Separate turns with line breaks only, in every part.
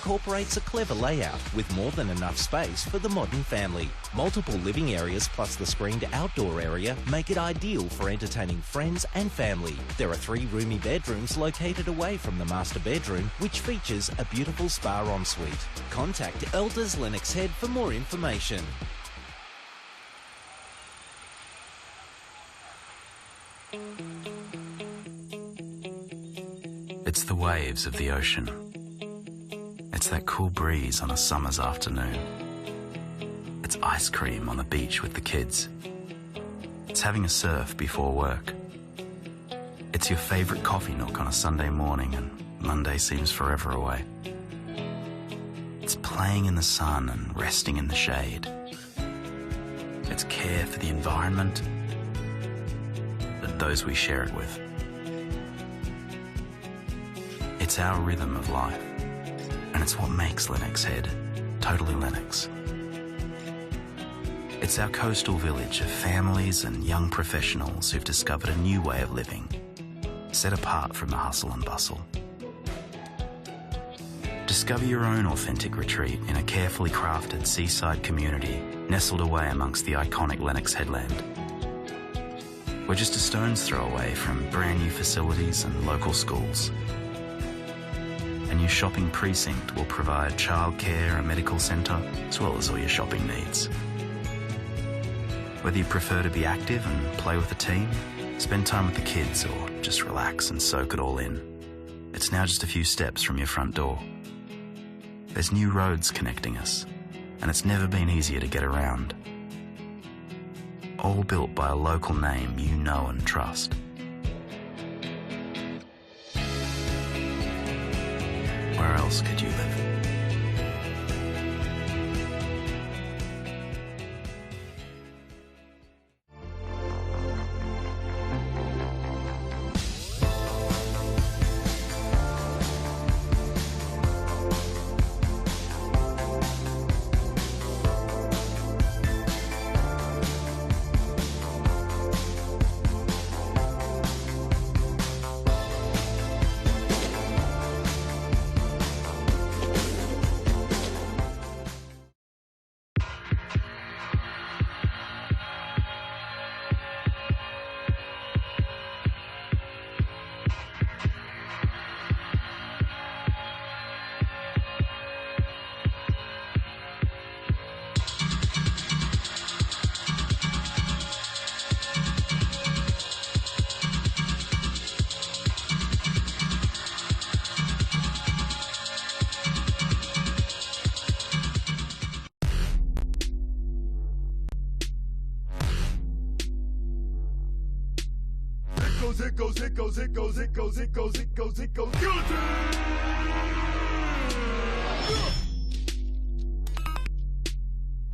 incorporates a clever layout with more than enough space for the modern family. Multiple living areas plus the screened outdoor area make it ideal for entertaining friends and family. There are 3 roomy bedrooms located away from the master bedroom, which features a beautiful spa ensuite. Contact Elders Lennox Head for more information.
It's the waves of the ocean. It's that cool breeze on a summer's afternoon. It's ice cream on the beach with the kids. It's having a surf before work. It's your favourite coffee nook on a Sunday morning and Monday seems forever away. It's playing in the sun and resting in the shade. It's care for the environment and those we share it with. It's our rhythm of life, and it's what makes Lennox Head totally Lennox. It's our coastal village of families and young professionals who've discovered a new way of living, set apart from the hustle and bustle. Discover your own authentic retreat in a carefully crafted seaside community nestled away amongst the iconic Lennox Headland. We're just a stone's throw away from brand new facilities and local schools. A new shopping precinct will provide childcare, a medical centre, as well as all your shopping needs. Whether you prefer to be active and play with the team, spend time with the kids, or just relax and soak it all in, it's now just a few steps from your front door. There's new roads connecting us, and it's never been easier to get around. All built by a local name you know and trust. Where else could you live?
It goes, it goes, it goes, it goes, it goes, it goes, it goes, guillotine!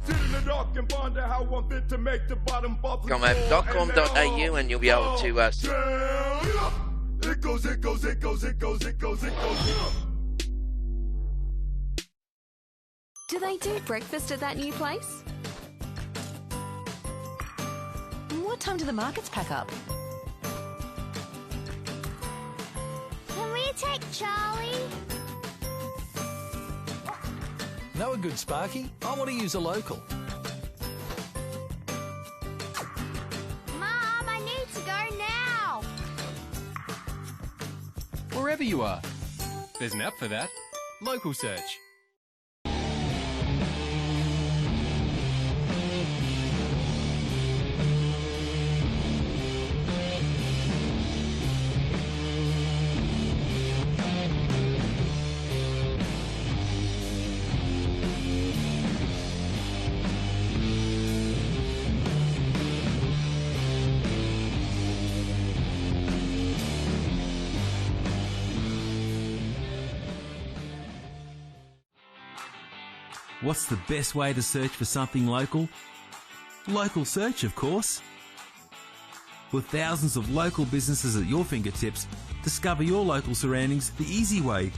Sit in the dark and ponder how one fit to make the bottom bubble.
Gromopen.com.au and you'll be able to
it goes, it goes, it goes, it goes, it goes, it goes.
Do they do breakfast at that new place? What time do the markets pack up?
Can we take Charlie?
Know a good Sparky? I want to use a local.
Mom, I need to go now.
Wherever you are. There's an app for that. Local Search.
What's the best way to search for something local? Local Search, of course. With thousands of local businesses at your fingertips, discover your local surroundings the easy way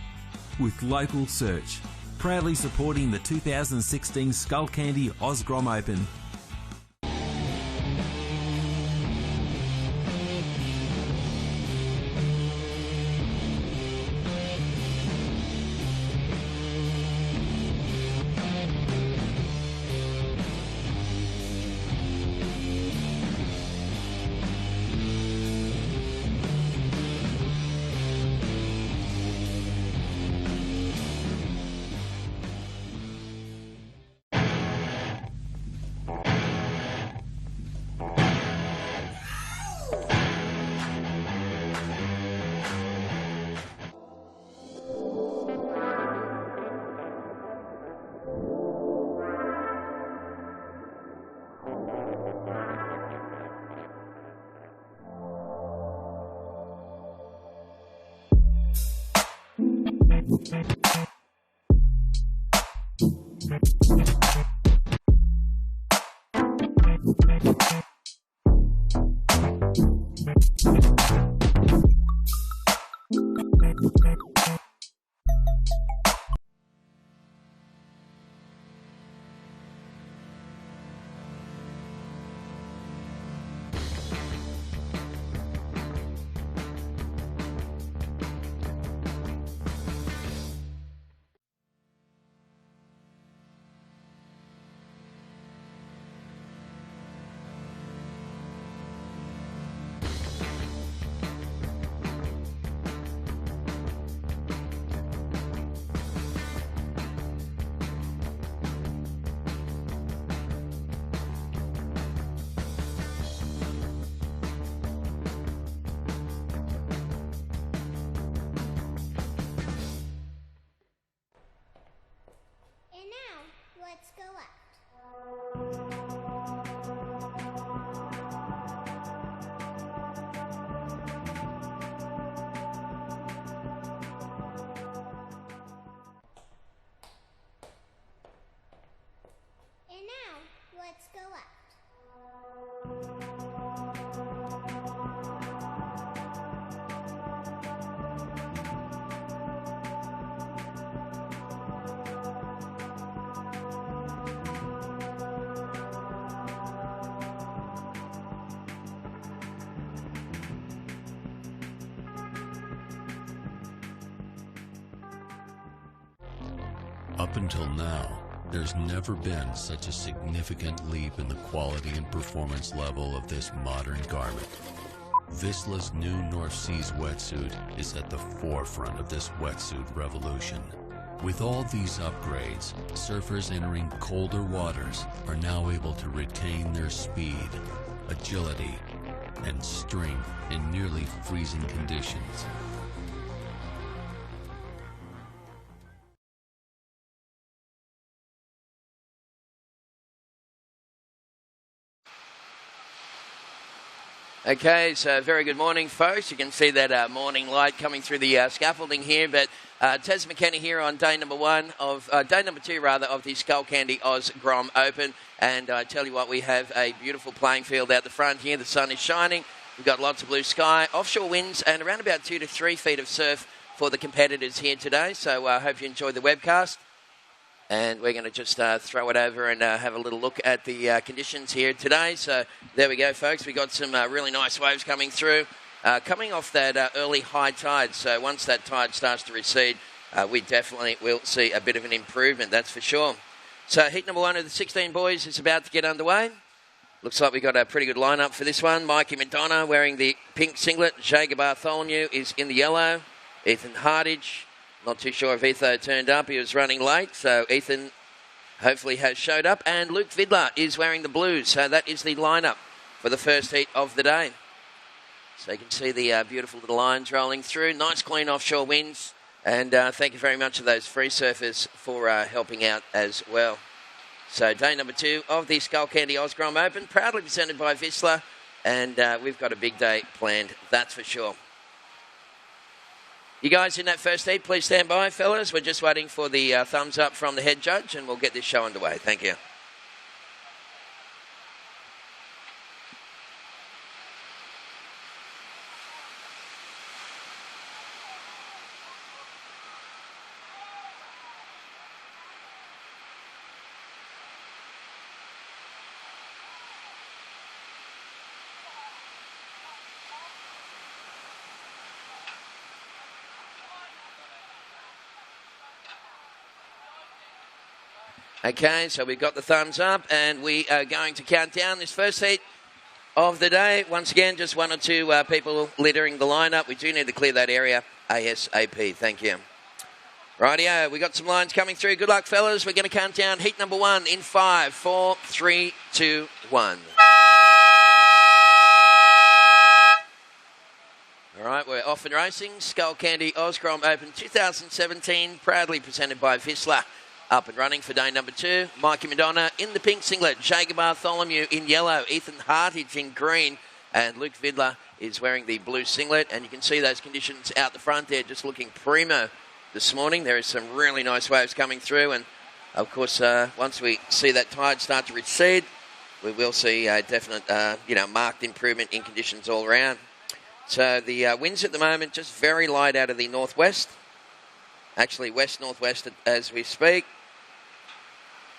with Local Search. Proudly supporting the 2016 Skullcandy Oz Grom Open.
And now, let's go left. And now, let's go left.
Up until now, there's never been such a significant leap in the quality and performance level of this modern garment. Visla's new North Seas wetsuit is at the forefront of this wetsuit revolution. With all these upgrades, surfers entering colder waters are now able to retain their speed, agility, and strength in nearly freezing conditions.
Okay, so very good morning, folks. You can see that morning light coming through the scaffolding here. But Tez McKenna here on day number two of the Skullcandy Oz Grom Open. And I tell you what, we have a beautiful playing field out the front here. The sun is shining. We've got lots of blue sky, offshore winds, and around about 2 to 3 feet of surf for the competitors here today. So I hope you enjoyed the webcast. And we're going to just throw it over and have a little look at the conditions here today. So there we go, folks. We got some really nice waves coming through, coming off that early high tide. So once that tide starts to recede, we definitely will see a bit of an improvement, that's for sure. So heat number 1 of the 16 boys is about to get underway. Looks like we got a pretty good lineup for this one. Mikey Madonna wearing the pink singlet. Jager Bartholomew is in the yellow. Ethan Hardage. Not too sure if Etho turned up. He was running late, so Ethan hopefully has showed up. And Luke Vidler is wearing the blues, so that is the lineup for the first heat of the day. So you can see the beautiful little lines rolling through. Nice clean offshore winds. And thank you very much to those free surfers for helping out as well. So day number 2 of the Skullcandy Oz Grom Open, proudly presented by Vissla. And we've got a big day planned, that's for sure. You guys in that first heat, please stand by, fellas. We're just waiting for the thumbs up from the head judge, and we'll get this show underway. Thank you. Okay, so we've got the thumbs up, and we are going to count down this first heat of the day. Once again, just 1 or 2 people littering the lineup. We do need to clear that area ASAP. Thank you. Rightio, we got some lines coming through. Good luck, fellas. We're going to count down heat number 1 in 5, 4, 3, 2, 1. All right, we're off and racing. Skullcandy Oz Grom Open 2017, proudly presented by Vissla. Up and running for day number 2. Mikey Madonna in the pink singlet. Jager Bartholomew in yellow. Ethan Hardage in green. And Luke Vidler is wearing the blue singlet. And you can see those conditions out the front there just looking primo this morning. There is some really nice waves coming through, and of course, once we see that tide start to recede, we will see a definite, marked improvement in conditions all around. So the winds at the moment just very light out of the northwest, actually west-northwest as we speak.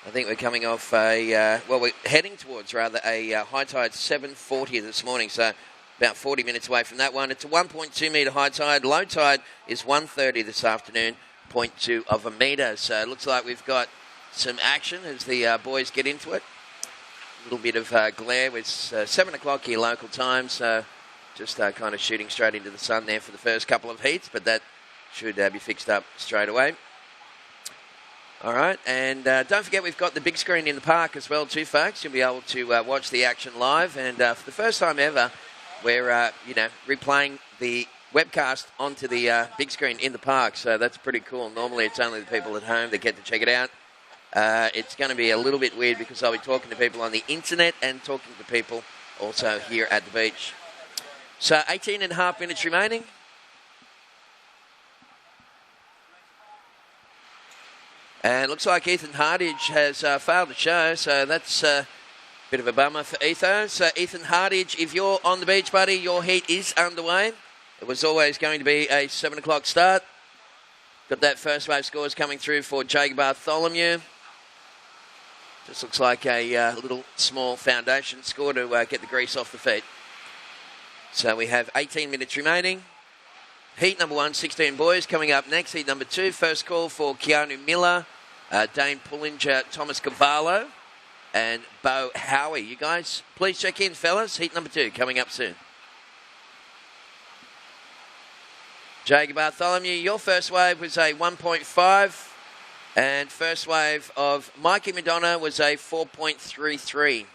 I think we're coming off we're heading towards a high tide 7:40 this morning, so about 40 minutes away from that one. It's a 1.2 metre high tide. Low tide is 1:30 this afternoon, 0.2 of a metre. So it looks like we've got some action as the boys get into it. A little bit of glare with 7 o'clock here local time, so just kind of shooting straight into the sun there for the first couple of heats, but that should be fixed up straight away. All right, and don't forget we've got the big screen in the park as well too, folks. You'll be able to watch the action live, and for the first time ever, we're replaying the webcast onto the big screen in the park, so that's pretty cool. Normally it's only the people at home that get to check it out. It's going to be a little bit weird because I'll be talking to people on the internet and talking to people also here at the beach. So 18 and a half minutes remaining. And it looks like Ethan Hardage has failed to show, so that's a bit of a bummer for Etho. So Ethan Hardage, if you're on the beach, buddy, your heat is underway. It was always going to be a 7 o'clock start. Got that first wave scores coming through for Jacob Bartholomew. Just looks like a little small foundation score to get the grease off the feet. So we have 18 minutes remaining. Heat number 1, 16 boys coming up next. Heat number 2, first call for Keanu Miller, Dane Pullinger, Thomas Cavallo, and Bo Howie. You guys, please check in, fellas. Heat number 2 coming up soon. Jacob Bartholomew, your first wave was a 1.5, and first wave of Mikey Madonna was a 4.33.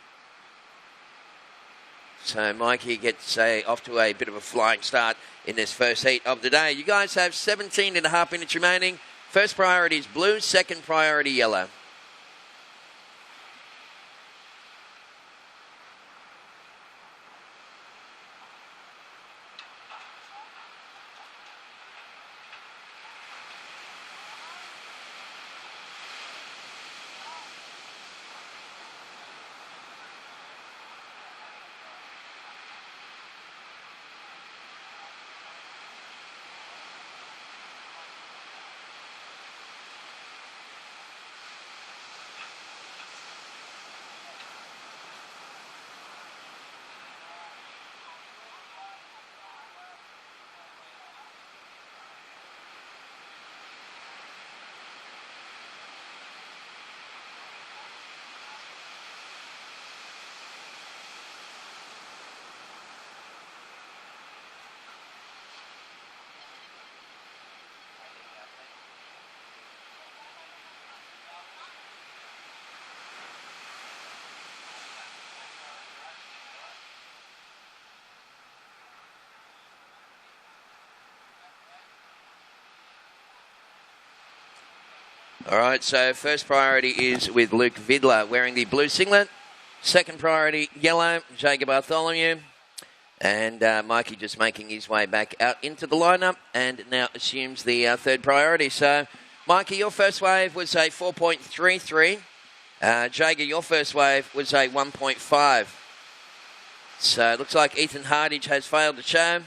So Mikey gets off to a bit of a flying start in this first heat of the day. You guys have 17 and a half minutes remaining. First priority is blue, second priority yellow. All right, so first priority is with Luke Vidler wearing the blue singlet. Second priority, yellow, Jacob Bartholomew. And Mikey just making his way back out into the lineup and now assumes the third priority. So, Mikey, your first wave was a 4.33. Jager, your first wave was a 1.5. So, it looks like Ethan Hardage has failed to show.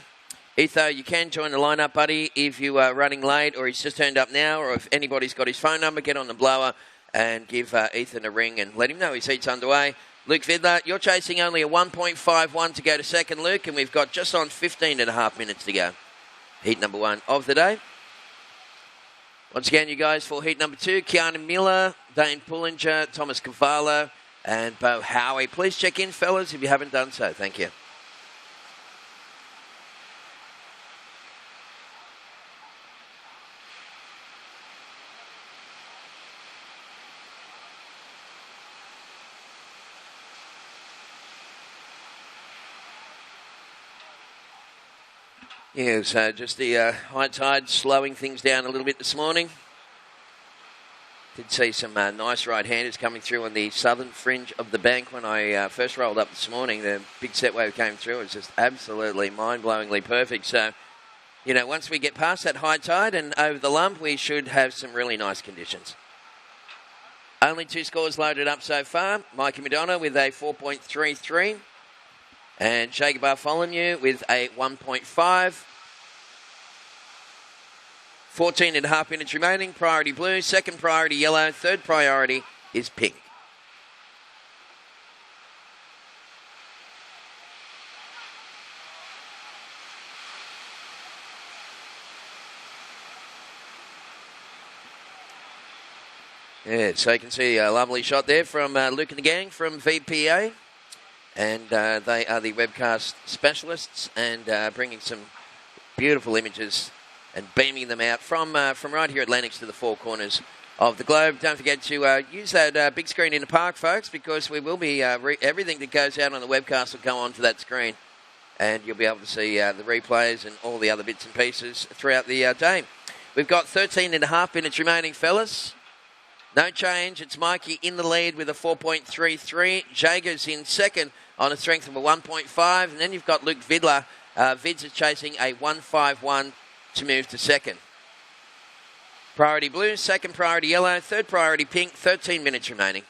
Etho, you can join the lineup, buddy, if you are running late or he's just turned up now, or if anybody's got his phone number, get on the blower and give Ethan a ring and let him know his heat's underway. Luke Vidler, you're chasing only a 1.51 to go to second, Luke, and we've got just on 15 and a half minutes to go. Heat number 1 of the day. Once again, you guys, for heat number 2, Keanu Miller, Dane Pullinger, Thomas Cavallo, and Bo Howie. Please check in, fellas, if you haven't done so. Thank you. Yeah, so just the high tide slowing things down a little bit this morning. Did see some nice right-handers coming through on the southern fringe of the bank when I first rolled up this morning. The big set wave came through. It was just absolutely mind-blowingly perfect. So once we get past that high tide and over the lump, we should have some really nice conditions. Only 2 scores loaded up so far. Mikey Madonna with a 4.33 and Jacob Bartholomew with a 1.5. 14.5 minutes remaining. Priority blue, second priority yellow, third priority is pink. Yeah, so you can see a lovely shot there from Luke and the gang from VPA. And they are the webcast specialists and bringing some beautiful images and beaming them out from right here at Lennox to the 4 corners of the globe. Don't forget to use that big screen in the park, folks, because we will be everything that goes out on the webcast will go onto that screen. And you'll be able to see the replays and all the other bits and pieces throughout the day. We've got 13.5 minutes remaining, fellas. No change. It's Mikey in the lead with a 4.33. Jager's in second on a strength of a 1.5. And then you've got Luke Vidler. Vids is chasing a 1.51 to move to second. Priority blue, second priority yellow, third priority pink, 13 minutes remaining.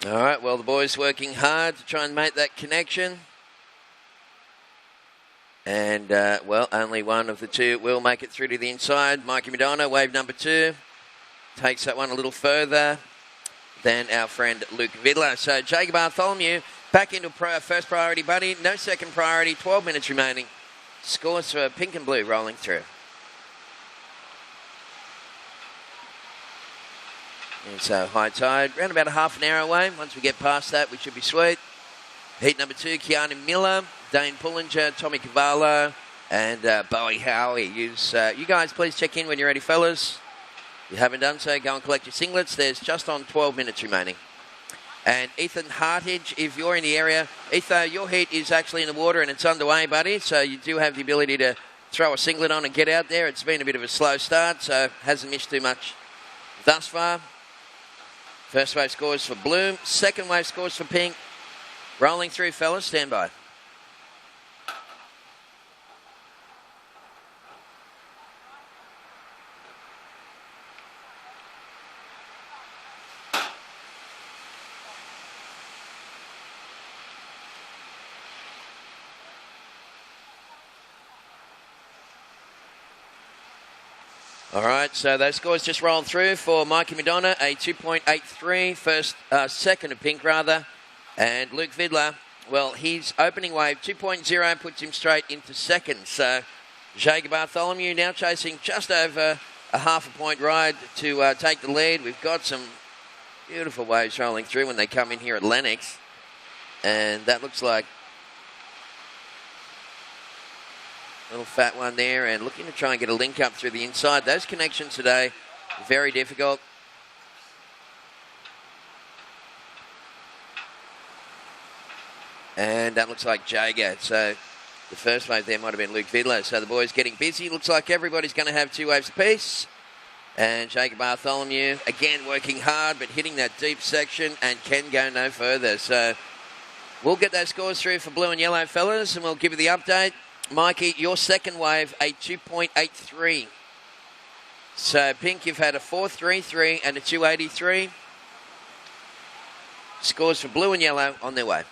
All right, well, the boys working hard to try and make that connection. And, well, only one of the two will make it through to the inside. Mikey Madonna, wave number 2, takes that one a little further than our friend Luke Vidler. So Jacob Bartholomew back into first priority, buddy. No second priority, 12 minutes remaining. Scores for pink and blue rolling through. And so high tide, around about a half an hour away. Once we get past that, we should be sweet. Heat number 2, Keanu Miller, Dane Pullinger, Tommy Cavallo, and Bowie Howie. You guys please check in when you're ready, fellas. If you haven't done so, go and collect your singlets. There's just on 12 minutes remaining. And Ethan Hartage, if you're in the area, Ethan, your heat is actually in the water and it's underway, buddy. So you do have the ability to throw a singlet on and get out there. It's been a bit of a slow start, so hasn't missed too much thus far. First wave scores for blue. Second wave scores for pink. Rolling through, fellas. Stand by. All right, so those scores just rolled through for Mikey Madonna, a 2.83, second of pink rather, and Luke Vidler, well, his opening wave, 2.0, puts him straight into second. So Jacob Bartholomew now chasing just over a half a point ride to take the lead. We've got some beautiful waves rolling through when they come in here at Lennox, and that looks like little fat one there, and looking to try and get a link up through the inside. Those connections today, very difficult. And that looks like Jager. So the first wave there might have been Luke Vidler. So the boys getting busy. Looks like everybody's going to have 2 waves apiece. And Jacob Bartholomew, again, working hard, but hitting that deep section and can go no further. So we'll get those scores through for blue and yellow, fellas, and we'll give you the update. Mikey, your second wave, a 2.83. So, pink, you've had a 4.33 and a 2.83. Scores for blue and yellow on their way.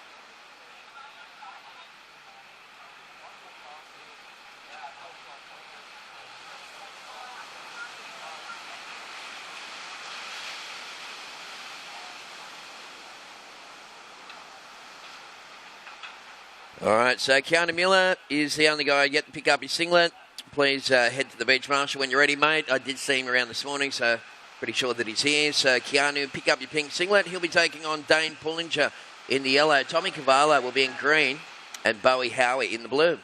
All right, so Keanu Miller is the only guy yet to pick up his singlet. Please head to the beach marshal when you're ready, mate. I did see him around this morning, so Pretty sure that he's here. So Keanu, pick up your pink singlet. He'll be taking on Dane Pullinger in the yellow. Tommy Cavallo will be in green, and Bowie Howie in the blue.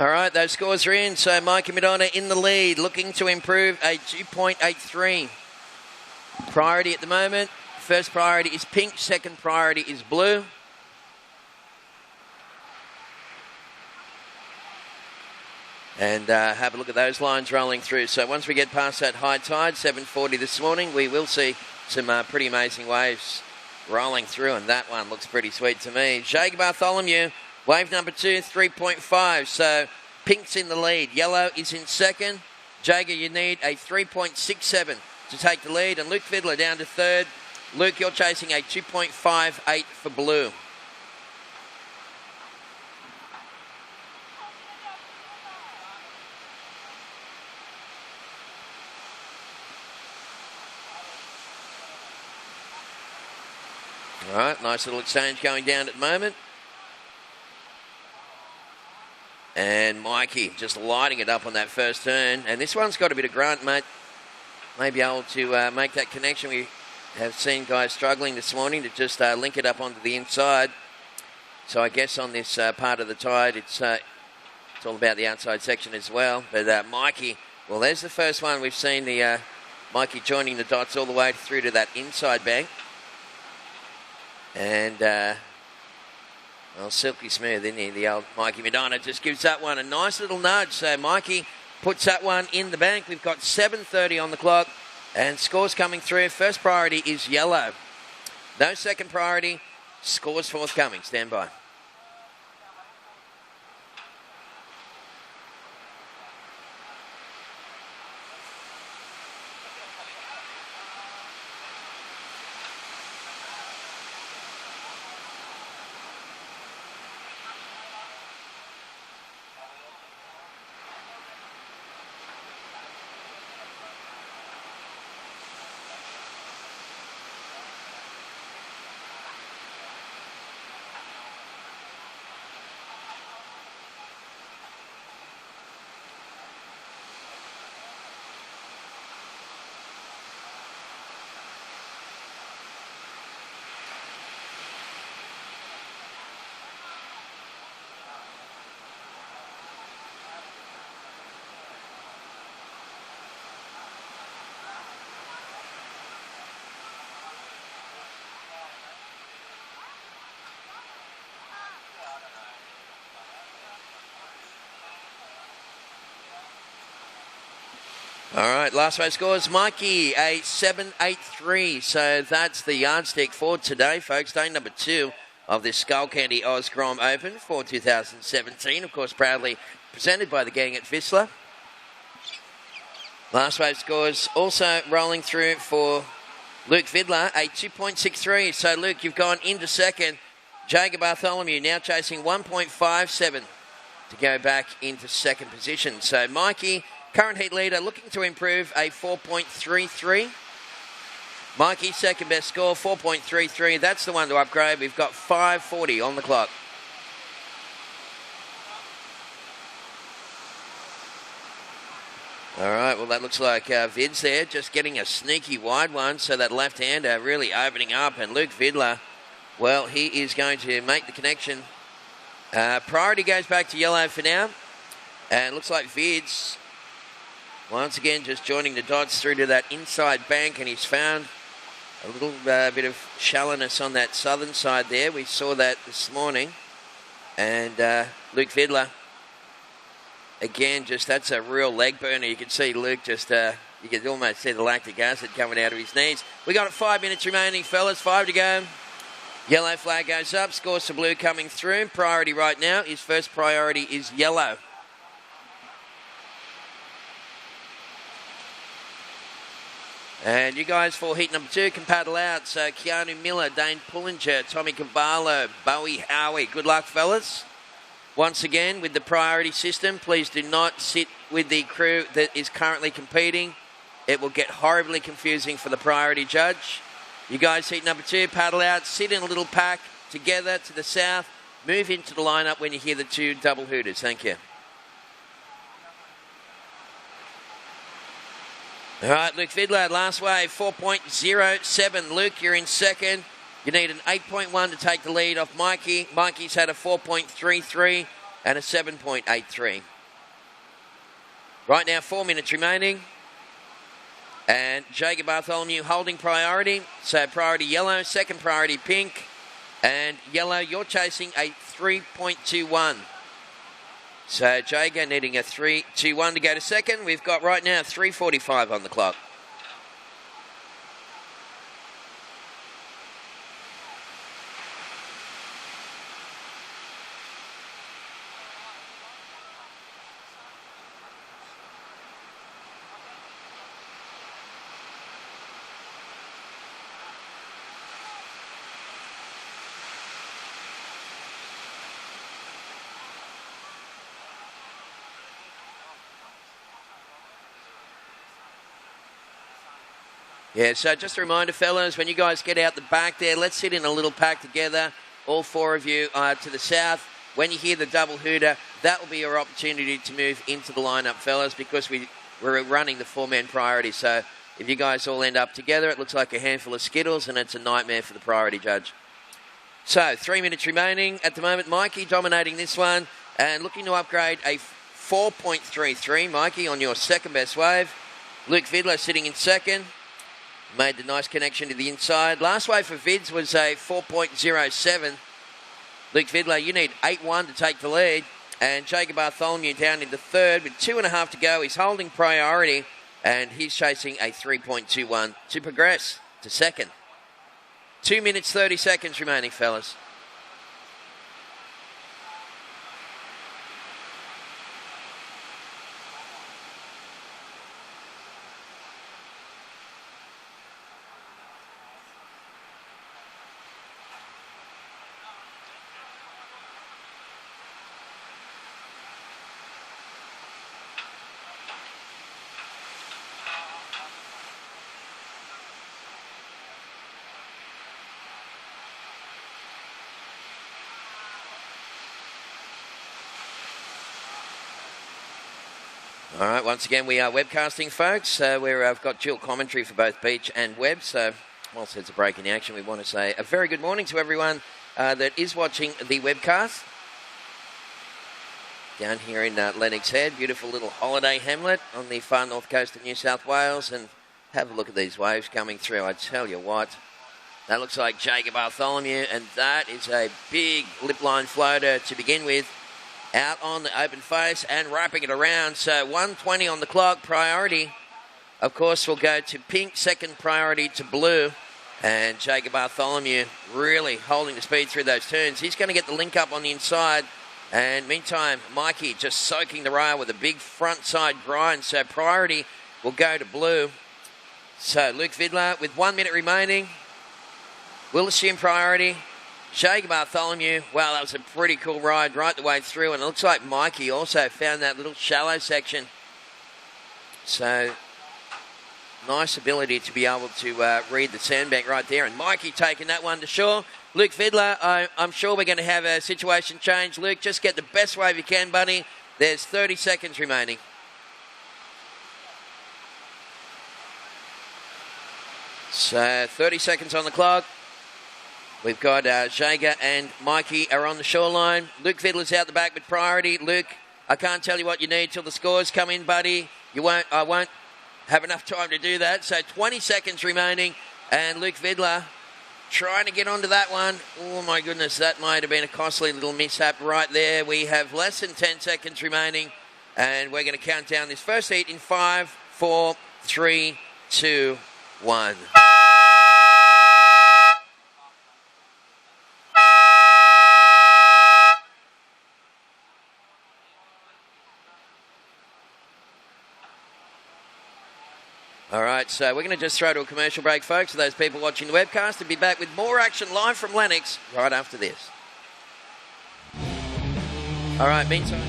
All right, those scores are in. So Mikey Madonna in the lead, looking to improve a 2.83. Priority at the moment. First priority is pink. Second priority is blue. And have a look at those lines rolling through. So once we get past that high tide, 7:40 this morning, we will see some pretty amazing waves rolling through. And that one looks pretty sweet to me. Jager Bartholomew. Wave number 2, 3.5. So pink's in the lead. Yellow is in second. Jager, you need a 3.67 to take the lead. And Luke Fiddler down to third. Luke, you're chasing a 2.58 for blue. All right, nice little exchange going down at the moment. And Mikey just lighting it up on that first turn. And this one's got a bit of grunt, mate. May be able to make that connection. We have seen guys struggling this morning to just link it up onto the inside. So I guess on this part of the tide, it's all about the outside section as well. But Mikey, well, there's the first one. We've seen the Mikey joining the dots all the way through to that inside bank. And... well, silky smooth, isn't he? The old Mikey Madonna just gives that one a nice little nudge. So Mikey puts that one in the bank. We've got 7:30 on the clock and scores coming through. First priority is yellow. No second priority. Scores forthcoming. Stand by. All right, last race scores. Mikey, a 7.83. So that's the yardstick for today, folks. Day number 2 of this Skullcandy Oz Grom Open for 2017. Of course, proudly presented by the gang at Whistler. Last race scores also rolling through for Luke Fiddler, a 2.63. So, Luke, you've gone into second. Jager Bartholomew now chasing 1.57 to go back into second position. So, Mikey... current heat leader, looking to improve a 4.33. Mikey, second best score, 4.33. That's the one to upgrade. We've got 5:40 on the clock. All right, well, that looks like Vid's there, just getting a sneaky wide one. So that left-hander really opening up. And Luke Vidler, well, he is going to make the connection. Priority goes back to yellow for now. And it looks like Vid's once again, just joining the dots through to that inside bank, and he's found a little bit of shallowness on that southern side there. We saw that this morning. And Luke Fiddler, again, just that's a real leg burner. You can see Luke just, you can almost see the lactic acid coming out of his knees. We got 5 minutes remaining, fellas, 5 to go. Yellow flag goes up, scores for blue coming through. Priority right now, his first priority is yellow. And you guys for heat number 2 can paddle out. So Keanu Miller, Dane Pullinger, Tommy Cavallo, Bowie Howie. Good luck, fellas. Once again, with the priority system, please do not sit with the crew that is currently competing. It will get horribly confusing for the priority judge. You guys, heat number 2, paddle out, sit in a little pack together to the south, move into the lineup when you hear the 2 double hooters. Thank you. All right, Luke Vidler, last wave, 4.07. Luke, you're in second. You need an 8.1 to take the lead off Mikey. Mikey's had a 4.33 and a 7.83. Right now, 4 minutes remaining. And Jacob Bartholomew holding priority. So priority yellow, second priority pink. And yellow, you're chasing a 3.21. So Jager needing a 3.21 to go to second. We've got right now 3:45 on the clock. Yeah, so just a reminder, fellas, when you guys get out the back there, let's sit in a little pack together. All 4 of you to the south. When you hear the double hooter, that will be your opportunity to move into the lineup, fellas, because we're running the 4-man priority. So if you guys all end up together, it looks like a handful of Skittles, and it's a nightmare for the priority judge. So 3 minutes remaining. At the moment, Mikey dominating this one and looking to upgrade a 4.33. Mikey on your second best wave. Luke Vidler sitting in second. Made the nice connection to the inside. Last wave for Vids was a 4.07. Luke Vidler, you need 8.1 to take the lead. And Jacob Bartholomew down into third with 2.5 to go. He's holding priority and he's chasing a 3.21 to progress to second. 2 minutes, 30 seconds remaining, fellas. All right, once again, we are webcasting, folks. I've got dual commentary for both beach and web. So, whilst there's a break in the action, we want to say a very good morning to everyone that is watching the webcast. Down here in Lennox Head, beautiful little holiday hamlet on the far north coast of New South Wales. And have a look at these waves coming through. I tell you what, that looks like Jacob Bartholomew, and that is a big lip line floater to begin with. Out on the open face and wrapping it around. So 1:20 on the clock. Priority, of course, will go to pink. Second priority to blue. And Jacob Bartholomew really holding the speed through those turns. He's going to get the link up on the inside. And meantime, Mikey just soaking the rail with a big front side grind. So priority will go to blue. So Luke Vidler with 1 minute remaining will assume priority. Jacob Bartholomew, wow, that was a pretty cool ride right the way through. And it looks like Mikey also found that little shallow section. So, nice ability to be able to read the sandbank right there. And Mikey taking that one to shore. Luke Vidler, I'm sure we're going to have a situation change. Luke, just get the best wave you can, buddy. There's 30 seconds remaining. So, 30 seconds on the clock. We've got Jager and Mikey are on the shoreline. Luke Vidler's out the back with priority. Luke, I can't tell you what you need till the scores come in, buddy. I won't have enough time to do that. So 20 seconds remaining. And Luke Vidler trying to get onto that one. Oh, my goodness, that might have been a costly little mishap right there. We have less than 10 seconds remaining. And we're going to count down this first heat in 5, 4, 3, 2, 1. All right, so we're going to just throw to a commercial break, folks, for those people watching the webcast, and be back with more action live from Lennox right after this. All right, meantime.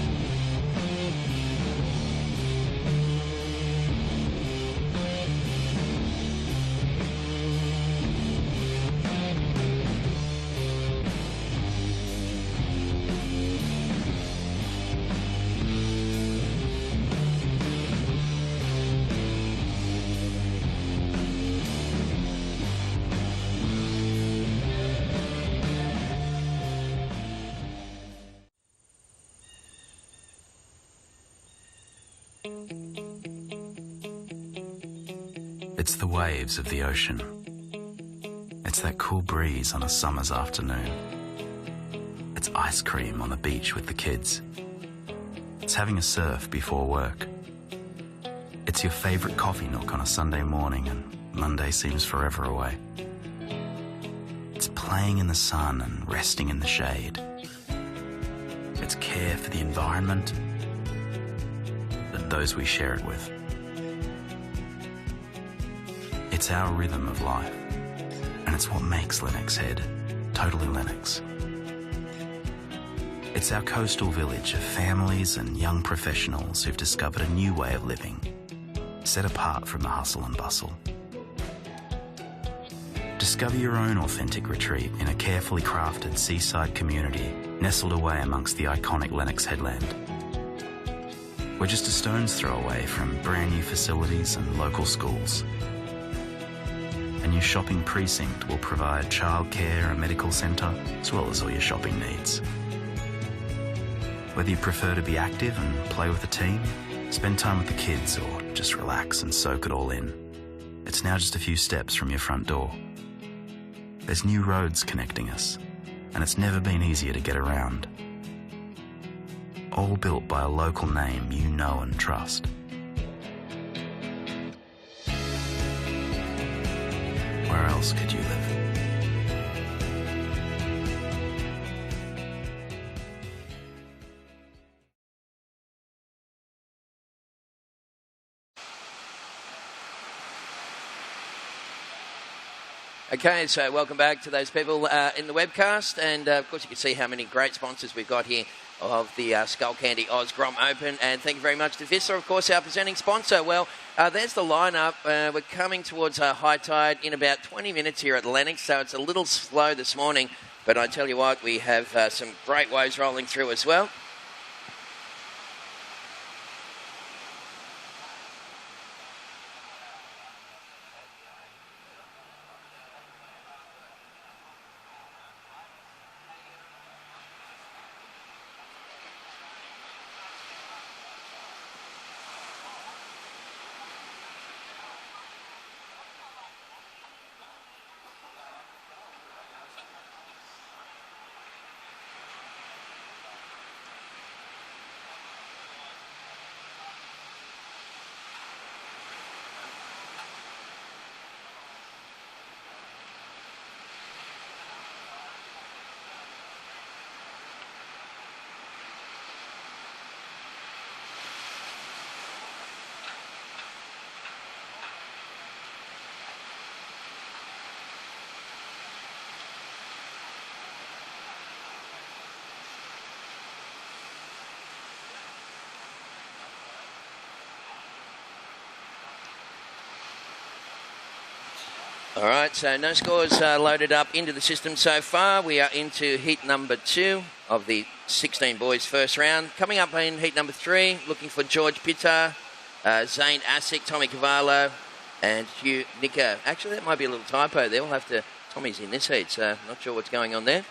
It's the waves of the ocean. It's that cool breeze on a summer's afternoon. It's ice cream on the beach with the kids. It's having a surf before work. It's your favourite coffee nook on a Sunday morning and Monday seems forever away. It's playing in the sun and resting in the shade. It's care for the environment and those we share it with. It's our rhythm of life, and it's what makes Lennox Head totally Lennox. It's our coastal village of families and young professionals who've discovered a new way of living, set apart from the hustle and bustle. Discover your own authentic retreat in a carefully crafted seaside community nestled away amongst the iconic Lennox Headland. We're just a stone's throw away from brand new facilities and local schools. A new shopping precinct will provide childcare and medical centre, as well as all your shopping needs. Whether you prefer to be active and play with the team, spend time with the kids, or just relax and soak it all in, it's now just a few steps from your front door. There's new roads connecting us, and it's never been easier to get around. All built by a local name you know and trust. Where else could you live?
Okay, so welcome back to those people in the webcast, and of course you can see how many great sponsors we've got here of the Skullcandy Oz Grom Open, and thank you very much to Vista, of course, our presenting sponsor. Well, there's the lineup. We're coming towards high tide in about 20 minutes here at Lennox, so it's a little slow this morning, but I tell you what, we have some great waves rolling through as well. All right, so no scores loaded up into the system so far. We are into heat number 2 of the 16 boys first round. Coming up in heat number 3, looking for George Pittar, Zane Asic, Tommy Cavallo, and Hugh Nicker. Actually, that might be a little typo there. We'll have to... Tommy's in this heat, so not sure what's going on there.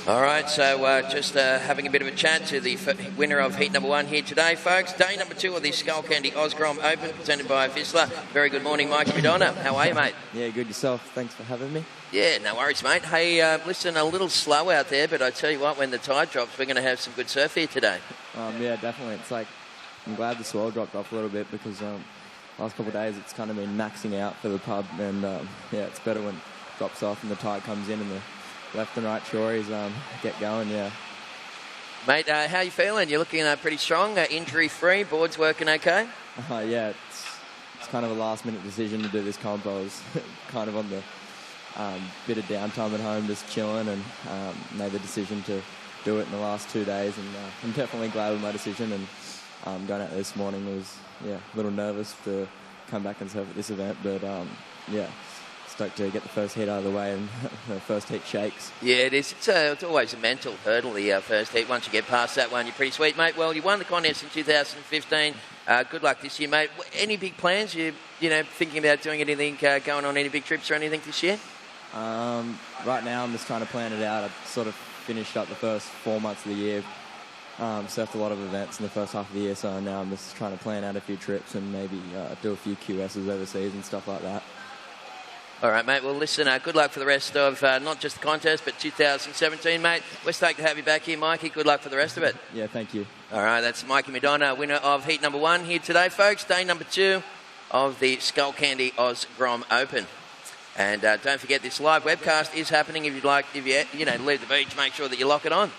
All right, so just having a bit of a chat to the winner of heat number 1 here today, folks. Day number 2 of the Skullcandy Oz Grom Open, presented by Vizsla. Very good morning, Mike Madonna. How are you, mate?
Yeah, good yourself. Thanks for having me.
Yeah, no worries, mate. Hey, listen, a little slow out there, but I tell you what, when the tide drops, we're going to have some good surf here today.
Yeah, definitely. It's like, I'm glad the swell dropped off a little bit because last couple of days it's kind of been maxing out for the pub, and yeah, it's better when it drops off and the tide comes in and the left and right chories get going, yeah.
Mate, how you feeling? You're looking pretty strong, injury-free, board's working okay?
Yeah, it's kind of a last-minute decision to do this comp. I was kind of on the bit of downtime at home, just chilling, and made the decision to do it in the last 2 days, and I'm definitely glad with my decision, and going out this morning was, a little nervous to come back and serve at this event, but stoked to get the first heat out of the way, and the first heat shakes.
Yeah, it is. It's always a mental hurdle, the first heat. Once you get past that one, you're pretty sweet, mate. Well, you won the contest in 2015. Good luck this year, mate. Any big plans? You thinking about doing anything, going on any big trips or anything this year?
Right now, I'm just trying to plan it out. I've sort of finished up the first 4 months of the year. Surfed a lot of events in the first half of the year, so now I'm just trying to plan out a few trips and maybe do a few QSs overseas and stuff like that.
All right, mate. Well, listen, good luck for the rest of not just the contest, but 2017, mate. We're stoked to have you back here, Mikey. Good luck for the rest of it.
Yeah, thank you.
All right, that's Mikey Madonna, winner of heat number 1 here today, folks. Day number 2 of the Skullcandy Oz Grom Open. And don't forget, this live webcast is happening. If you leave the beach, make sure that you lock it on.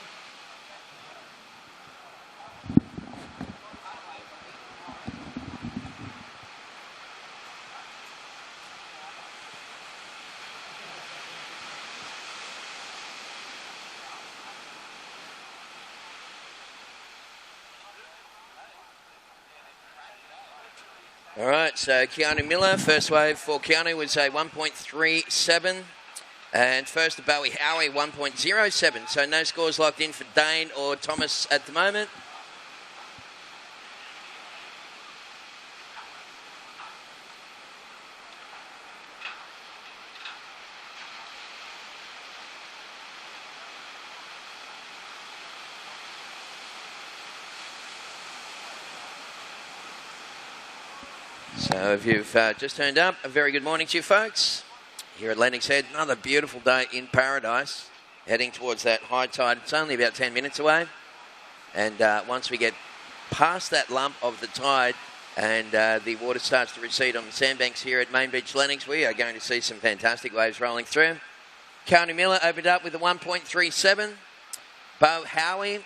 All right, so Keanu Miller, first wave for Keanu was a 1.37, and first to Bowie Howie, 1.07. So no scores locked in for Dane or Thomas at the moment. So if you've just turned up, a very good morning to you folks. Here at Lennox Head, another beautiful day in paradise. Heading towards that high tide. It's only about 10 minutes away. And once we get past that lump of the tide and the water starts to recede on the sandbanks here at Main Beach Lennox, we are going to see some fantastic waves rolling through. Keanu Miller opened up with a 1.37. Bo Howie,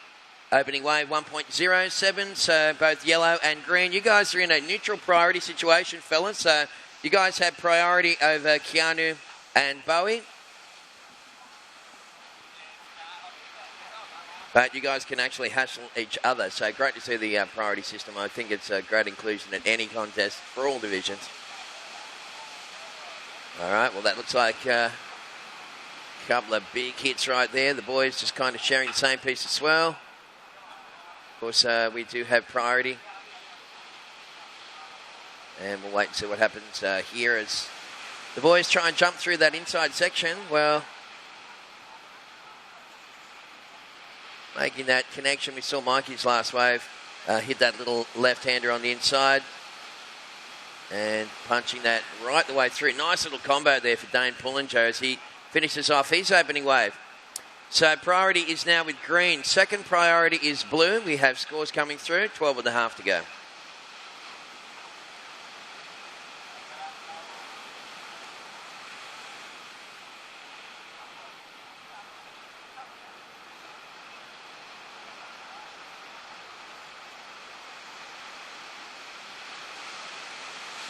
opening wave 1.07, so both yellow and green. You guys are in a neutral priority situation, fellas. So you guys have priority over Keanu and Bowie. But you guys can actually hassle each other. So great to see the priority system. I think it's a great inclusion at any contest for all divisions. All right, well, that looks like a couple of big hits right there. The boys just kind of sharing the same piece of swell. Of course, we do have priority. And we'll wait and see what happens here as the boys try and jump through that inside section. Well, making that connection. We saw Mikey's last wave hit that little left-hander on the inside. And punching that right the way through. Nice little combo there for Dane Pullinger as he finishes off his opening wave. So priority is now with green. Second priority is blue. We have scores coming through. 12.5 to go.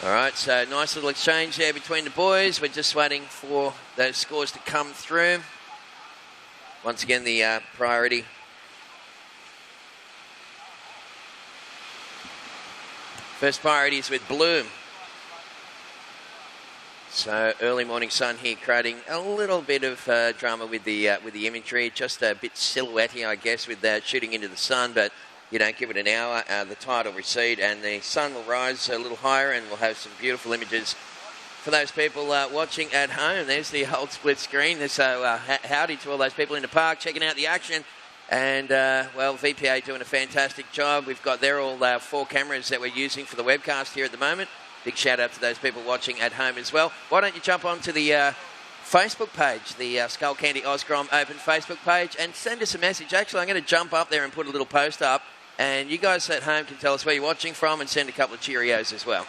All right, so nice little exchange there between the boys. We're just waiting for those scores to come through. Once again, the priority. First priority is with blue. So early morning sun here, creating a little bit of drama with the imagery. Just a bit silhouette-y, I guess, with that shooting into the sun. But you don't give it an hour, the tide will recede and the sun will rise a little higher, and we'll have some beautiful images for those people watching at home. There's the old split screen. So howdy to all those people in the park checking out the action. And, well, VPA doing a fantastic job. We've got there all 4 cameras that we're using for the webcast here at the moment. Big shout out to those people watching at home as well. Why don't you jump onto the Facebook page, the Skullcandy Oz Grom Open Facebook page, and send us a message. Actually, I'm going to jump up there and put a little post up, and you guys at home can tell us where you're watching from and send a couple of Cheerios as well.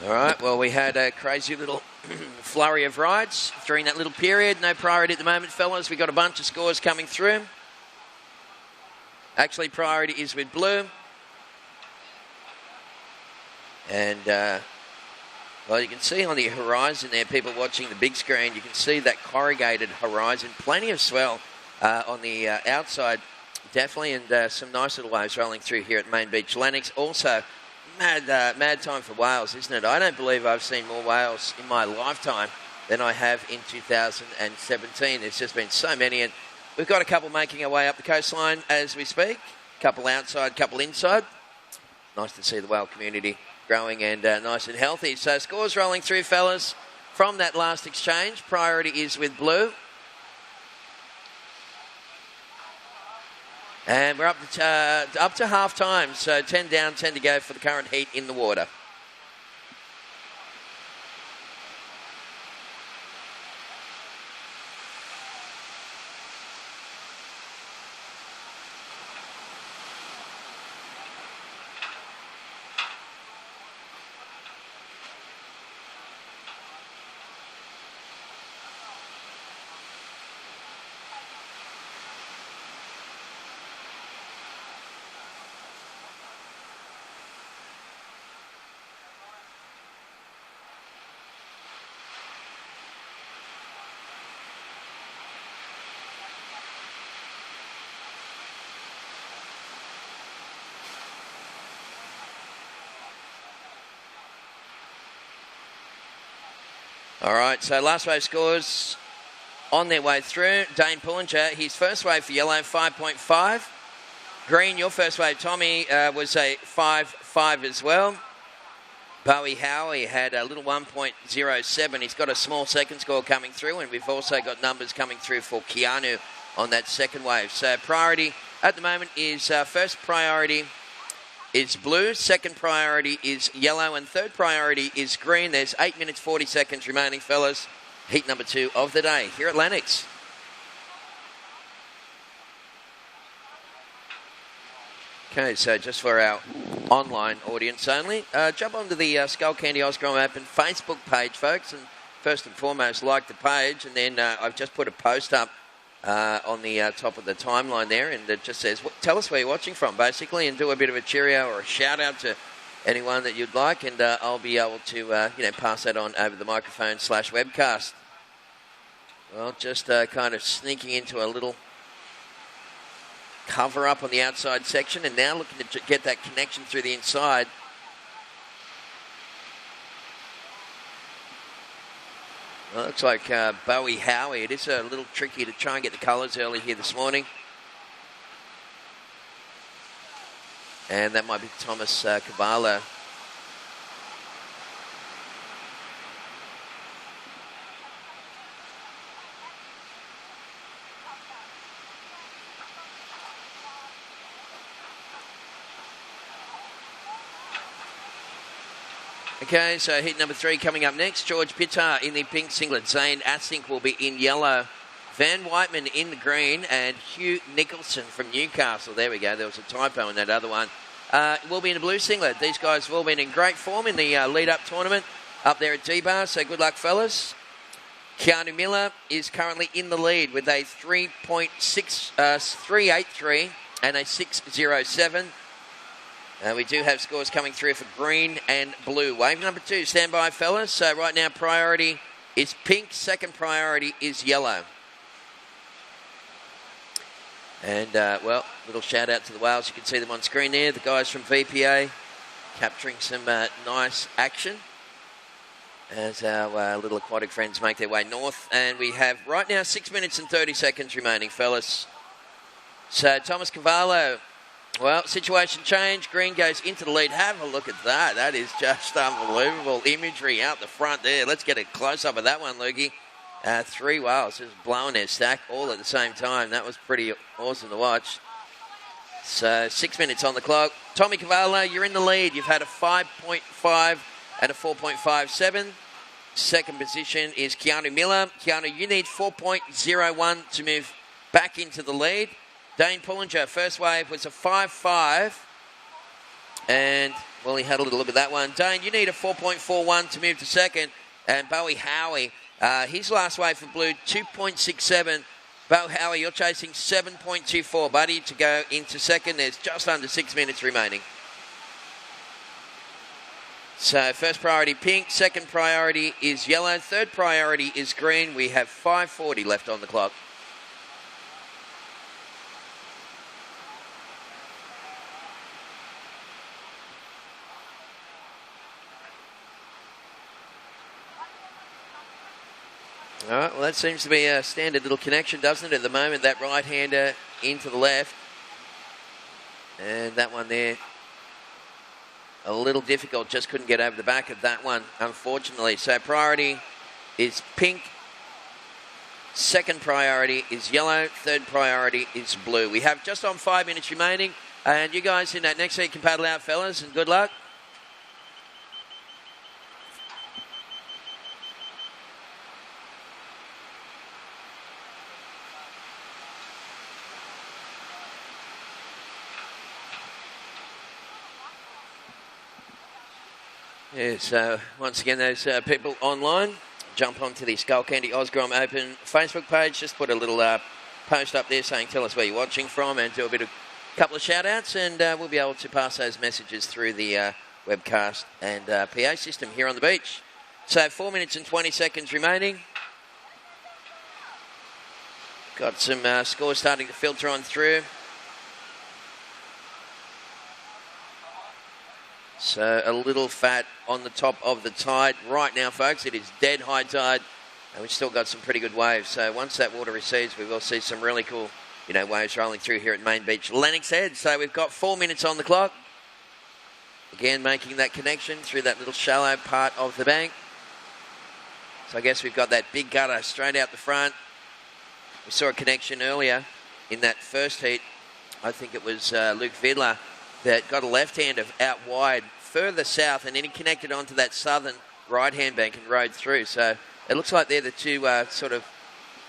All right, well, we had a crazy little flurry of rides during that little period. No priority at the moment, fellas. We've got a bunch of scores coming through. Actually, priority is with blue. And, well, you can see on the horizon there, people watching the big screen, you can see that corrugated horizon. Plenty of swell on the outside, definitely, and some nice little waves rolling through here at Main Beach Lennox. Also, mad time for whales, isn't it? I don't believe I've seen more whales in my lifetime than I have in 2017. There's just been so many, and we've got a couple making our way up the coastline as we speak. Couple outside, couple inside. Nice to see the whale community growing and nice and healthy. So scores rolling through, fellas, from that last exchange. Priority is with blue. And we're up to half time, so 10 down, 10 to go for the current heat in the water. All right, so last wave scores on their way through. Dane Pullinger, his first wave for yellow, 5.5. Green, your first wave, Tommy, was a 5.5 as well. Bowie Howie had a little 1.07. He's got a small second score coming through, and we've also got numbers coming through for Keanu on that second wave. So priority at the moment is first priority is blue, second priority is yellow, and third priority is green. There's 8 minutes, 40 seconds remaining, fellas. Heat number 2 of the day here at Lennox. Okay, so just for our online audience only, jump onto the Skullcandy Oz Grom Open Facebook page, folks, and first and foremost, like the page, and then I've just put a post up on the top of the timeline there, and it just says, tell us where you're watching from, basically, and do a bit of a cheerio or a shout-out to anyone that you'd like, and I'll be able to, pass that on over the microphone /webcast. Well, just kind of sneaking into a little cover up on the outside section, and now looking to get that connection through the inside. Well, it looks like Bowie Howie. It is a little tricky to try and get the colours early here this morning. And that might be Thomas Cavallo. Okay, so heat number 3 coming up next. George Pittar in the pink singlet. Zane Asink will be in yellow. Van Whiteman in the green. And Hugh Nicholson from Newcastle. There we go. There was a typo in that other one. Will be in a blue singlet. These guys have all been in great form in the lead-up tournament up there at D-Bar. So good luck, fellas. Keanu Miller is currently in the lead with a 3.383 and a 6.07. We do have scores coming through for green and blue. Wave number 2, stand by, fellas. So right now, priority is pink. Second priority is yellow. And, little shout out to the whales. You can see them on screen there. The guys from VPA capturing some nice action as our little aquatic friends make their way north. And we have right now 6 minutes and 30 seconds remaining, fellas. So Thomas Cavallo. Well, situation change. Green goes into the lead. Have a look at that. That is just unbelievable imagery out the front there. Let's get a close-up of that one, Lukey. 3 whales just blowing their stack all at the same time. That was pretty awesome to watch. So 6 minutes on the clock. Tommy Cavallo, you're in the lead. You've had a 5.5 and a 4.57. Second position is Keanu Miller. Keanu, you need 4.01 to move back into the lead. Dane Pullinger, first wave was a 5.5, and Well, he had a little look at that one. Dane, you need a 4.41 to move to second. And Bowie Howie, his last wave for blue, 2.67. Bo Howie, you're chasing 7.24, buddy, to go into second. There's just under 6 minutes remaining. So first priority pink, second priority is yellow, third priority is green. We have 5:40 left on the clock. All right, well, that seems to be a standard little connection, doesn't it, at the moment? That right-hander into the left. And that one there, a little difficult. Just couldn't get over the back of that one, unfortunately. So priority is pink. Second priority is yellow. Third priority is blue. We have just on 5 minutes remaining. And you guys in that next heat can paddle out, fellas, and good luck. Yeah, so once again, those people online, jump onto the Skullcandy Oz Grom Open Facebook page. Just put a little post up there saying tell us where you're watching from and do a couple of shout-outs, and we'll be able to pass those messages through the webcast and PA system here on the beach. So 4 minutes and 20 seconds remaining. Got some scores starting to filter on through. So a little fat on the top of the tide. Right now, folks, it is dead high tide, and we've still got some pretty good waves. So once that water recedes, we will see some really cool, waves rolling through here at Main Beach, Lennox Head. So we've got 4 minutes on the clock. Again, making that connection through that little shallow part of the bank. So I guess we've got that big gutter straight out the front. We saw a connection earlier in that first heat. I think it was Luke Vidler that got a left-hander out wide further south, and then he connected onto that southern right-hand bank and rode through. So it looks like they're the two sort of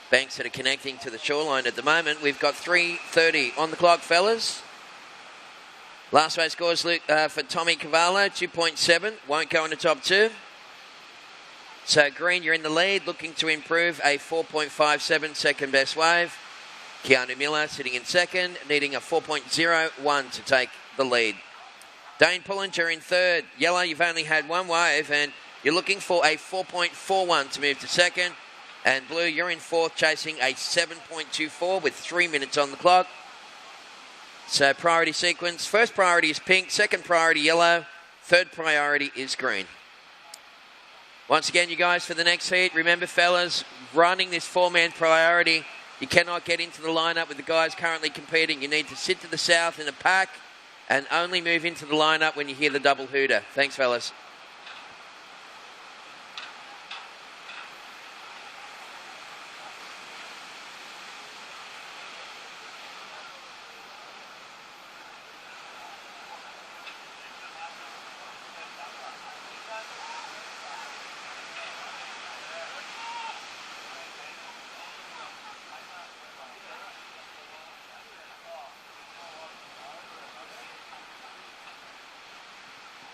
banks that are connecting to the shoreline at the moment. We've got 3:30 on the clock, fellas. Last race scores for Tommy Cavallo, 2.7. Won't go in the top two. So green, you're in the lead, looking to improve a 4.57 second best wave. Keanu Miller sitting in second, needing a 4.01 to take the lead. Dane Pullinger in third. Yellow, you've only had one wave, and you're looking for a 4.41 to move to second. And blue, you're in fourth, chasing a 7.24 with 3 minutes on the clock. So priority sequence. First priority is pink. Second priority, yellow. Third priority is green. Once again, you guys, for the next heat, remember, fellas, running this four-man priority, you cannot get into the lineup with the guys currently competing. You need to sit to the south in a pack and only move into the lineup when you hear the double hooter. Thanks, fellas.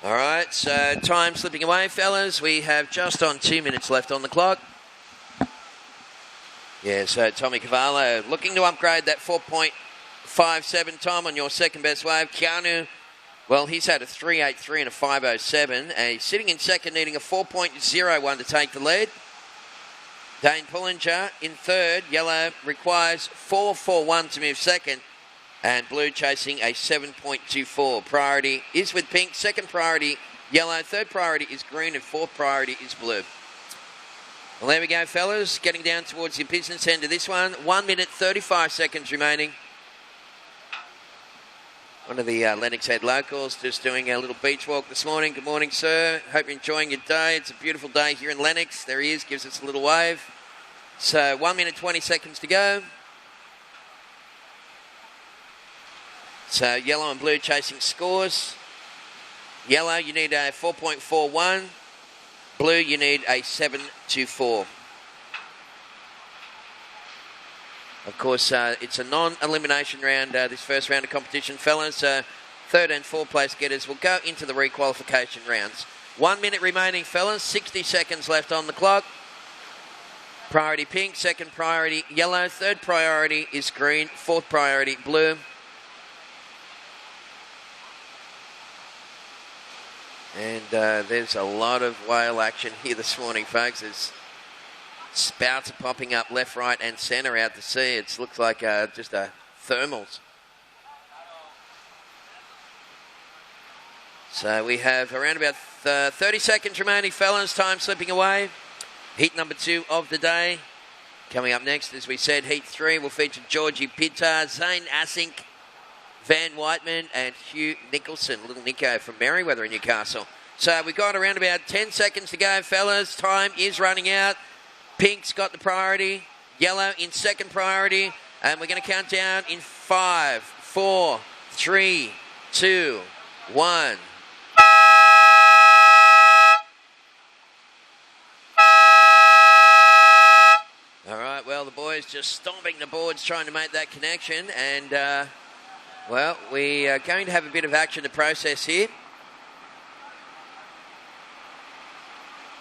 All right, so time slipping away, fellas. We have just on 2 minutes left on the clock. Yeah, so Tommy Cavallo looking to upgrade that 4.57 time on your second best wave. Keanu, well, he's had a 3.83 and a 5.07. And he's sitting in second, needing a 4.01 to take the lead. Dane Pullinger in third. Yellow requires 4.41 to move second. And blue chasing a 7.24. Priority is with pink. Second priority, yellow. Third priority is green. And fourth priority is blue. Well, there we go, fellas. Getting down towards the business end of this one. 1 minute, 35 seconds remaining. One of the Lennox Head locals just doing a little beach walk this morning. Good morning, sir. Hope you're enjoying your day. It's a beautiful day here in Lennox. There he is. Gives us a little wave. So 1 minute, 20 seconds to go. So yellow and blue chasing scores. Yellow, you need a 4.41. Blue, you need a 7.24. Of course, it's a non-elimination round, this first round of competition, fellas. third and fourth place getters will go into the requalification rounds. 1 minute remaining, fellas. 60 seconds left on the clock. Priority pink, second priority yellow, third priority is green, fourth priority blue. And there's a lot of whale action here this morning, folks. There's spouts are popping up left, right and centre out to sea. It looks like just thermals. So we have around about 30 seconds remaining, fellas. Time slipping away. Heat number 2 of the day. Coming up next, as we said, Heat 3 will feature Georgie Pittar, Zane Asink, Van Whiteman and Hugh Nicholson, little Nico from Merriweather in Newcastle. So we've got around about 10 seconds to go, fellas. Time is running out. Pink's got the priority. Yellow in second priority. And we're going to count down in 5, 4, 3, 2, 1. All right, well, the boys just stomping the boards trying to make that connection. And, well, we are going to have a bit of action to process here.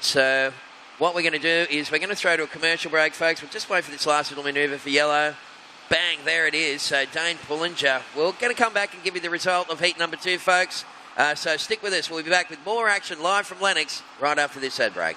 So what we're going to do is we're going to throw to a commercial break, folks. We'll just wait for this last little manoeuvre for yellow. Bang, there it is. So Dane Pullinger, we're going to come back and give you the result of heat number 2, folks. So stick with us. We'll be back with more action live from Lennox right after this ad break.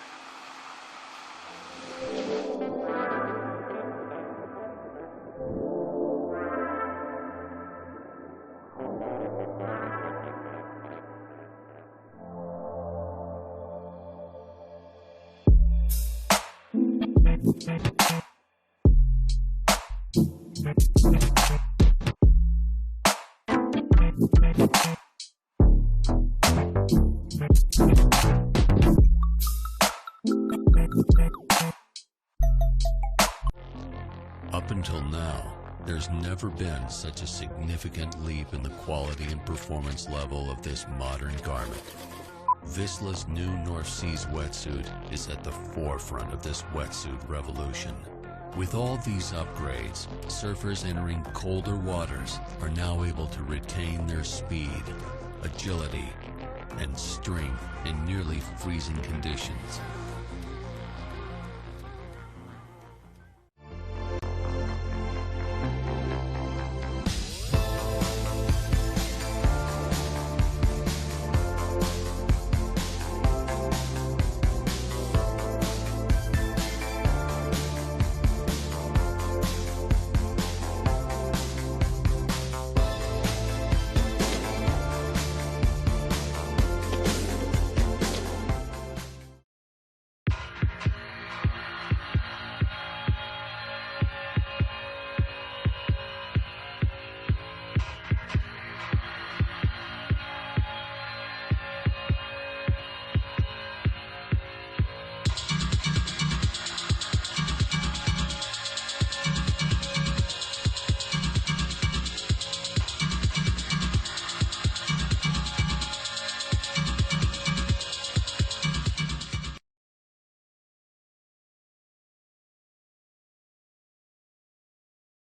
Up until now, there's never been such a significant leap in the quality and performance level of this modern garment. Vissla's new North Seas wetsuit is at the forefront of this wetsuit revolution. With all these upgrades, surfers entering colder waters are now able to retain their speed, agility, and strength in nearly freezing conditions.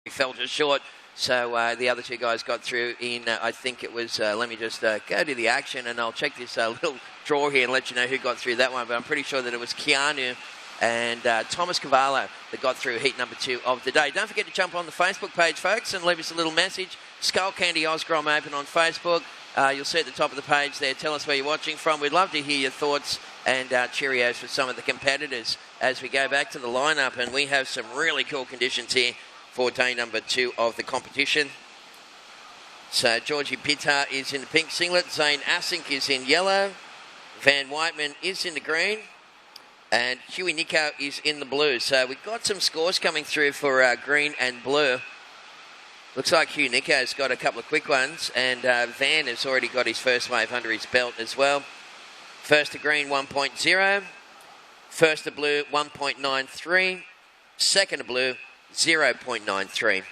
Fell just short, so the other two guys got through in, I think it was, let me just go to the action and I'll check this little draw here and let you know who got through that one, but I'm pretty sure that it was Keanu and Thomas Cavallo that got through heat number 2 of the day. Don't forget to jump on the Facebook page, folks, and leave us a little message. Skullcandy Oz Grom Open on Facebook. You'll see at the top of the page there, tell us where you're watching from. We'd love to hear your thoughts and cheerios for some of the competitors as we go back to the lineup, and we have some really cool conditions here for day number 2 of the competition. So Georgie Pittar is in the pink singlet, Zane Asink is in yellow, Van Whiteman is in the green, and Huey Nico is in the blue. So we've got some scores coming through for green and blue. Looks like Hugh Nico's got a couple of quick ones, and Van has already got his first wave under his belt as well. First to green, 1.0. First to blue, 1.93. Second to blue, 0.93.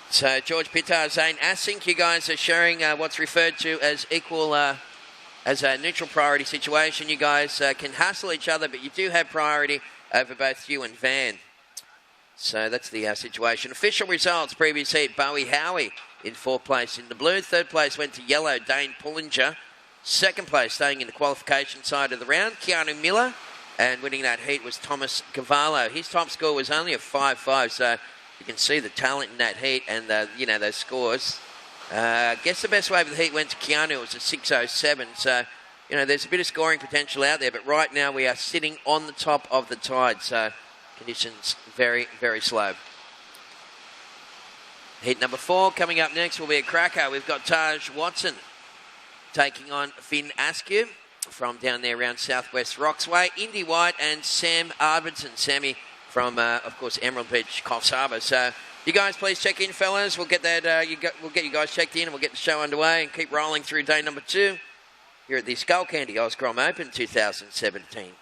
So George Pittar, Zane Asink, you guys are sharing what's referred to as equal, as a neutral priority situation. You guys can hassle each other, but you do have priority over both you and Van.
So that's the situation. Official results, previous heat, Bowie Howie in 4th place in the blue. 3rd place went to yellow, Dane Pullinger. 2nd place, staying in the qualification side of the round, Keanu Miller. And winning that heat was Thomas Cavallo. His top score was only a 5.5, so you can see the talent in that heat and, those scores. I guess the best wave of the heat went to Keanu. It was a 6.07, so, there's a bit of scoring potential out there, but right now we are sitting on the top of the tide, so conditions very, very slow. Heat number 4 coming up next will be a cracker. We've got Taj Watson taking on Finn Askew from down there around Southwest Roxway. Indy White and Sam Arvidsson. Sammy from, of course, Emerald Beach, Coffs Harbour. So you guys please check in, fellas. We'll get that. We'll get you guys checked in and we'll get the show underway and keep rolling through day number 2 here at the Skullcandy Oz Grom Open 2017.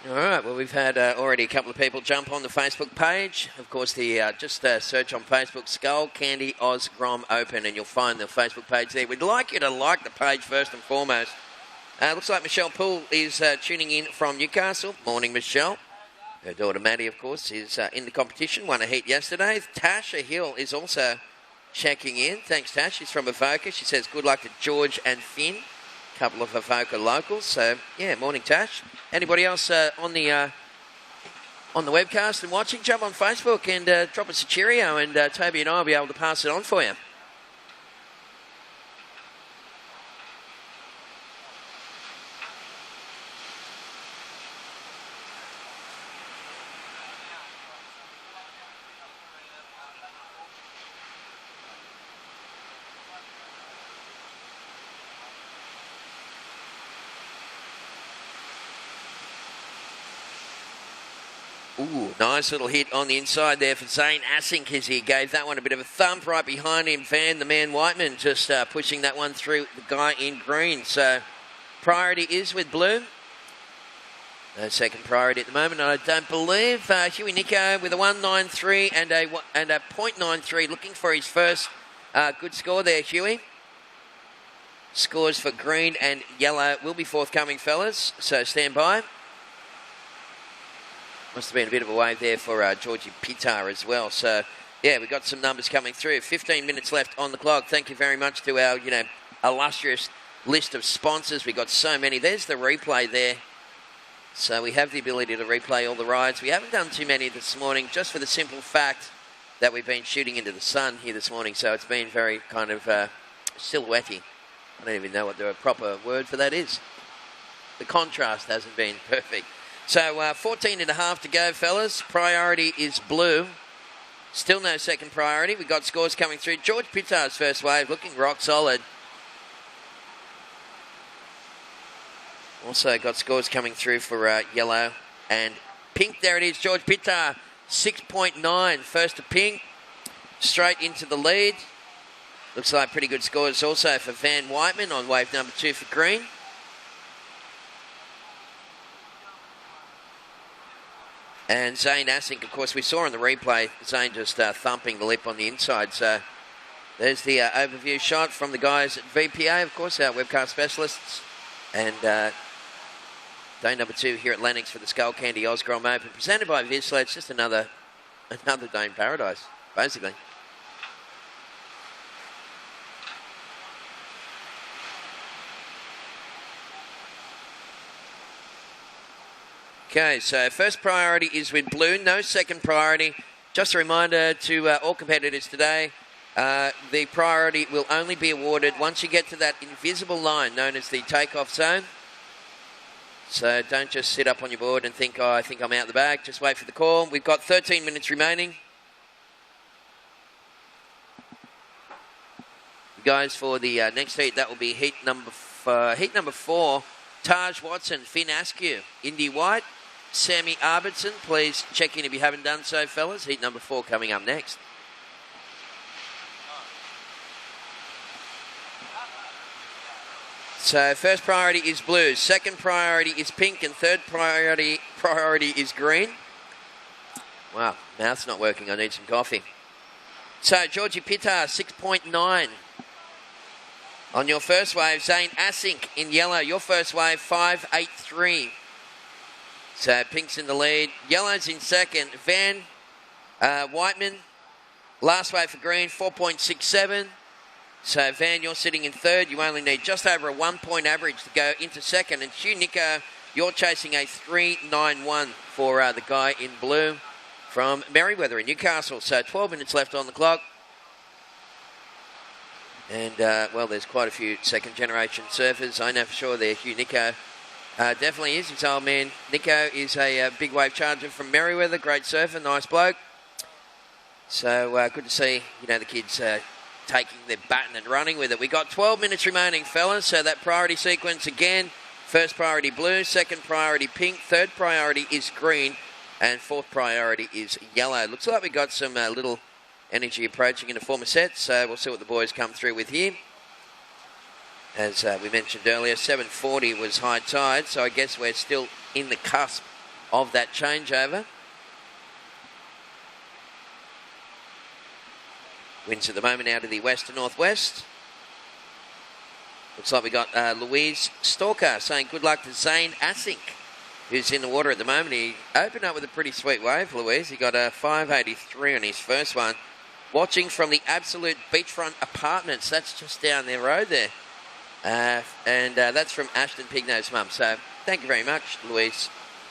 All right, well, we've had already a couple of people jump on the Facebook page. Of course, just search on Facebook, Skullcandy Oz Grom Open, and you'll find the Facebook page there. We'd like you to like the page first and foremost. Looks like Michelle Poole is tuning in from Newcastle. Morning, Michelle. Her daughter, Maddie, of course, is in the competition. Won a heat yesterday. Tasha Hill is also checking in. Thanks, Tash. She's from Avoca. She says good luck to George and Finn. Couple of Avoca locals. So, yeah, morning, Tash. Anybody else on the webcast and watching, jump on Facebook and drop us a cheerio, and Toby and I will be able to pass it on for you. Ooh, nice little hit on the inside there for Zane Assink as he gave that one a bit of a thump right behind him. Van the Man Whiteman just pushing that one through the guy in green. So priority is with blue. No second priority at the moment, I don't believe. Huey Nico with a 1.93 and a 0.93, looking for his first good score there, Huey. Scores for green and yellow will be forthcoming, fellas, so stand by. Must have been a bit of a wave there for Georgie Pitar as well. So, yeah, we've got some numbers coming through. 15 minutes left on the clock. Thank you very much to our, illustrious list of sponsors. We've got so many. There's the replay there. So we have the ability to replay all the rides. We haven't done too many this morning, just for the simple fact that we've been shooting into the sun here this morning. So it's been very kind of silhouette-y. I don't even know what the proper word for that is. The contrast hasn't been perfect. So 14 and a half to go, fellas. Priority is blue. Still no second priority. We've got scores coming through. George Pittar's first wave looking rock solid. Also got scores coming through for yellow and pink. There it is, George Pittar, 6.9. First to pink, straight into the lead. Looks like pretty good scores also for Van Whiteman on wave number 2 for green. And Zane Assink, of course, we saw in the replay, Zane just thumping the lip on the inside. So there's the overview shot from the guys at VPA, of course, our webcast specialists. And day number 2 here at Lennox for the Skullcandy Oz Grom Open, presented by Visla. It's just another day in paradise, basically. Okay, so first priority is with blue, no second priority. Just a reminder to all competitors today, the priority will only be awarded once you get to that invisible line known as the takeoff zone. So don't just sit up on your board and think, oh, I think I'm out the bag. Just wait for the call. We've got 13 minutes remaining. Guys, for the next heat, that will be heat number 4. Taj Watson, Finn Askew, Indy White, Sammy Arvidsson. Please check in if you haven't done so, fellas. Heat number 4 coming up next. So first priority is blue, second priority is pink, and third priority is green. Wow, mouth's not working. I need some coffee. So, Georgie Pittar, 6.9. On your first wave, Zane Asink in yellow. Your first wave, 5.83. So, Pink's in the lead. Yellow's in second. Van Whiteman, last wave for green, 4.67. So, Van, you're sitting in third. You only need just over a 1 point average to go into second. And Hugh Nico, you're chasing a 3.91 for the guy in blue from Merriweather in Newcastle. So, 12 minutes left on the clock. And, well, there's quite a few second-generation surfers. I know for sure there Hugh Nico definitely is. His old man Nico is a big wave charger from Merriweather. Great surfer, nice bloke. So, good to see, the kids taking their baton and running with it. We got 12 minutes remaining, fellas. So, that priority sequence again. First priority blue, second priority pink, third priority is green, and fourth priority is yellow. Looks like we got some little energy approaching in the form of sets, so we'll see what the boys come through with here. As we mentioned earlier, 7:40 was high tide, so I guess we're still in the cusp of that changeover. Winds at the moment out of the west to northwest. Looks like we got Louise Stalker saying good luck to Zane Asink, who's in the water at the moment. He opened up with a pretty sweet wave, Louise. He got a 5.83 on his first one. Watching from the Absolute Beachfront Apartments. That's just down their road there. And that's from Ashton Pignot's mum. So thank you very much, Louise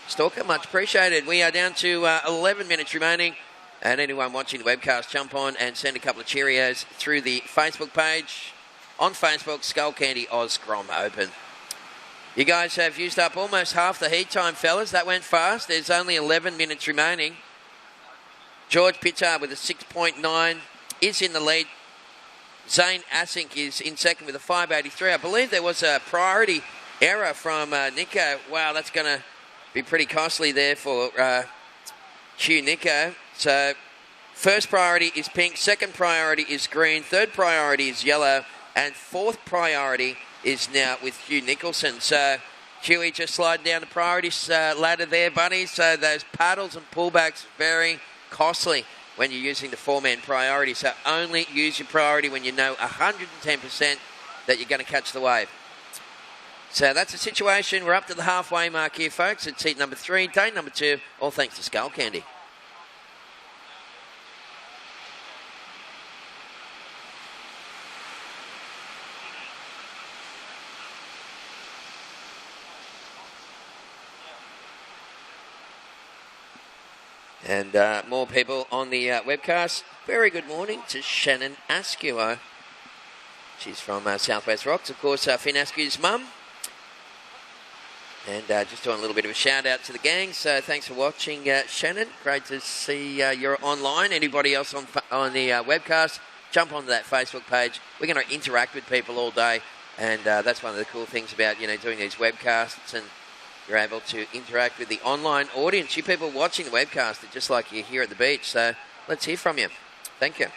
Stalker. Much appreciated. We are down to 11 minutes remaining. And anyone watching the webcast, jump on and send a couple of Cheerios through the Facebook page. On Facebook, Skullcandy Oz Grom Open. You guys have used up almost half the heat time, fellas. That went fast. There's only 11 minutes remaining. George Pittar with a 6.9 is in the lead. Zane Asink is in second with a 5.83. I believe there was a priority error from Nico. Wow, that's going to be pretty costly there for Hugh Nico. So, first priority is pink, second priority is green, third priority is yellow, and fourth priority is now with Hugh Nicholson. So, Hughie just sliding down the priorities ladder there, buddies. So, those paddles and pullbacks very costly when you're using the four-man priority. So only use your priority when you know 110% that you're going to catch the wave. So that's the situation. We're up to the halfway mark here, folks. It's heat number 3, day number 2, all thanks to Skullcandy. And more people on the webcast. Very good morning to Shannon Askew. She's from Southwest Rocks, of course, Finn Askew's mum. And just doing a little bit of a shout out to the gang. So thanks for watching, Shannon. Great to see you're online. Anybody else on the webcast, jump onto that Facebook page. We're going to interact with people all day. And that's one of the cool things about, doing these webcasts, and you're able to interact with the online audience. You people watching the webcast are just like you're here at the beach. So let's hear from you. Thank you.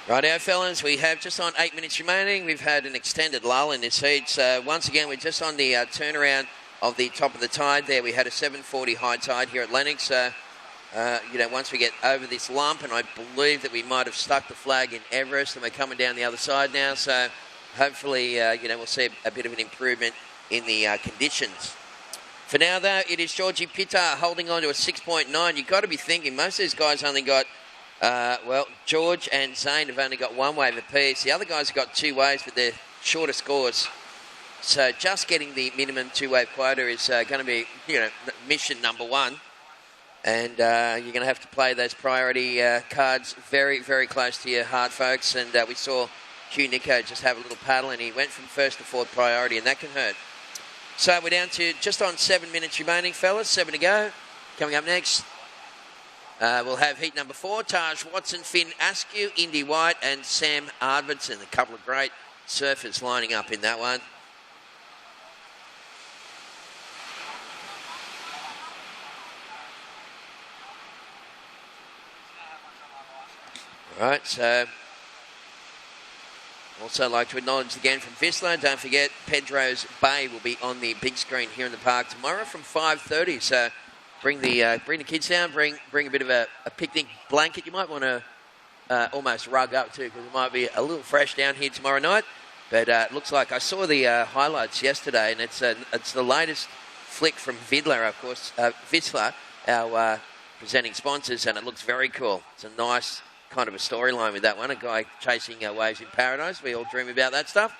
Rightio, fellas, we have just on 8 minutes remaining. We've had an extended lull in this heat. So once again, we're just on the turnaround of the top of the tide there. We had a 7:40 high tide here at Lennox. once we get over this lump, and I believe that we might have stuck the flag in Everest, and we're coming down the other side now. So hopefully, we'll see a bit of an improvement in the conditions. For now, though, it is Georgie Pitar holding on to a 6.9. You've got to be thinking most of these guys only got, George and Zane have only got one wave apiece. The other guys have got two waves, but they're shorter scores. So just getting the minimum two-wave quota is going to be, mission number one. And you're going to have to play those priority cards very, very close to your heart, folks. And we saw Hugh Nico just have a little paddle, and he went from first to fourth priority, and that can hurt. So we're down to just on 7 minutes remaining, fellas. 7 to go. Coming up next, we'll have heat number 4. Taj Watson, Finn Askew, Indy White, and Sam Arvidson. A couple of great surfers lining up in that one. All right, so also like to acknowledge again from Whistler. Don't forget, Pedro's Bay will be on the big screen here in the park tomorrow from 5:30. So bring the kids down. Bring a bit of a picnic blanket. You might want to almost rug up too, because it might be a little fresh down here tomorrow night. But it looks like I saw the highlights yesterday, and it's the latest flick from Whistler, of course. Whistler, our presenting sponsors, and it looks very cool. It's a nice kind of a storyline with that one, a guy chasing waves in paradise. We all dream about that stuff.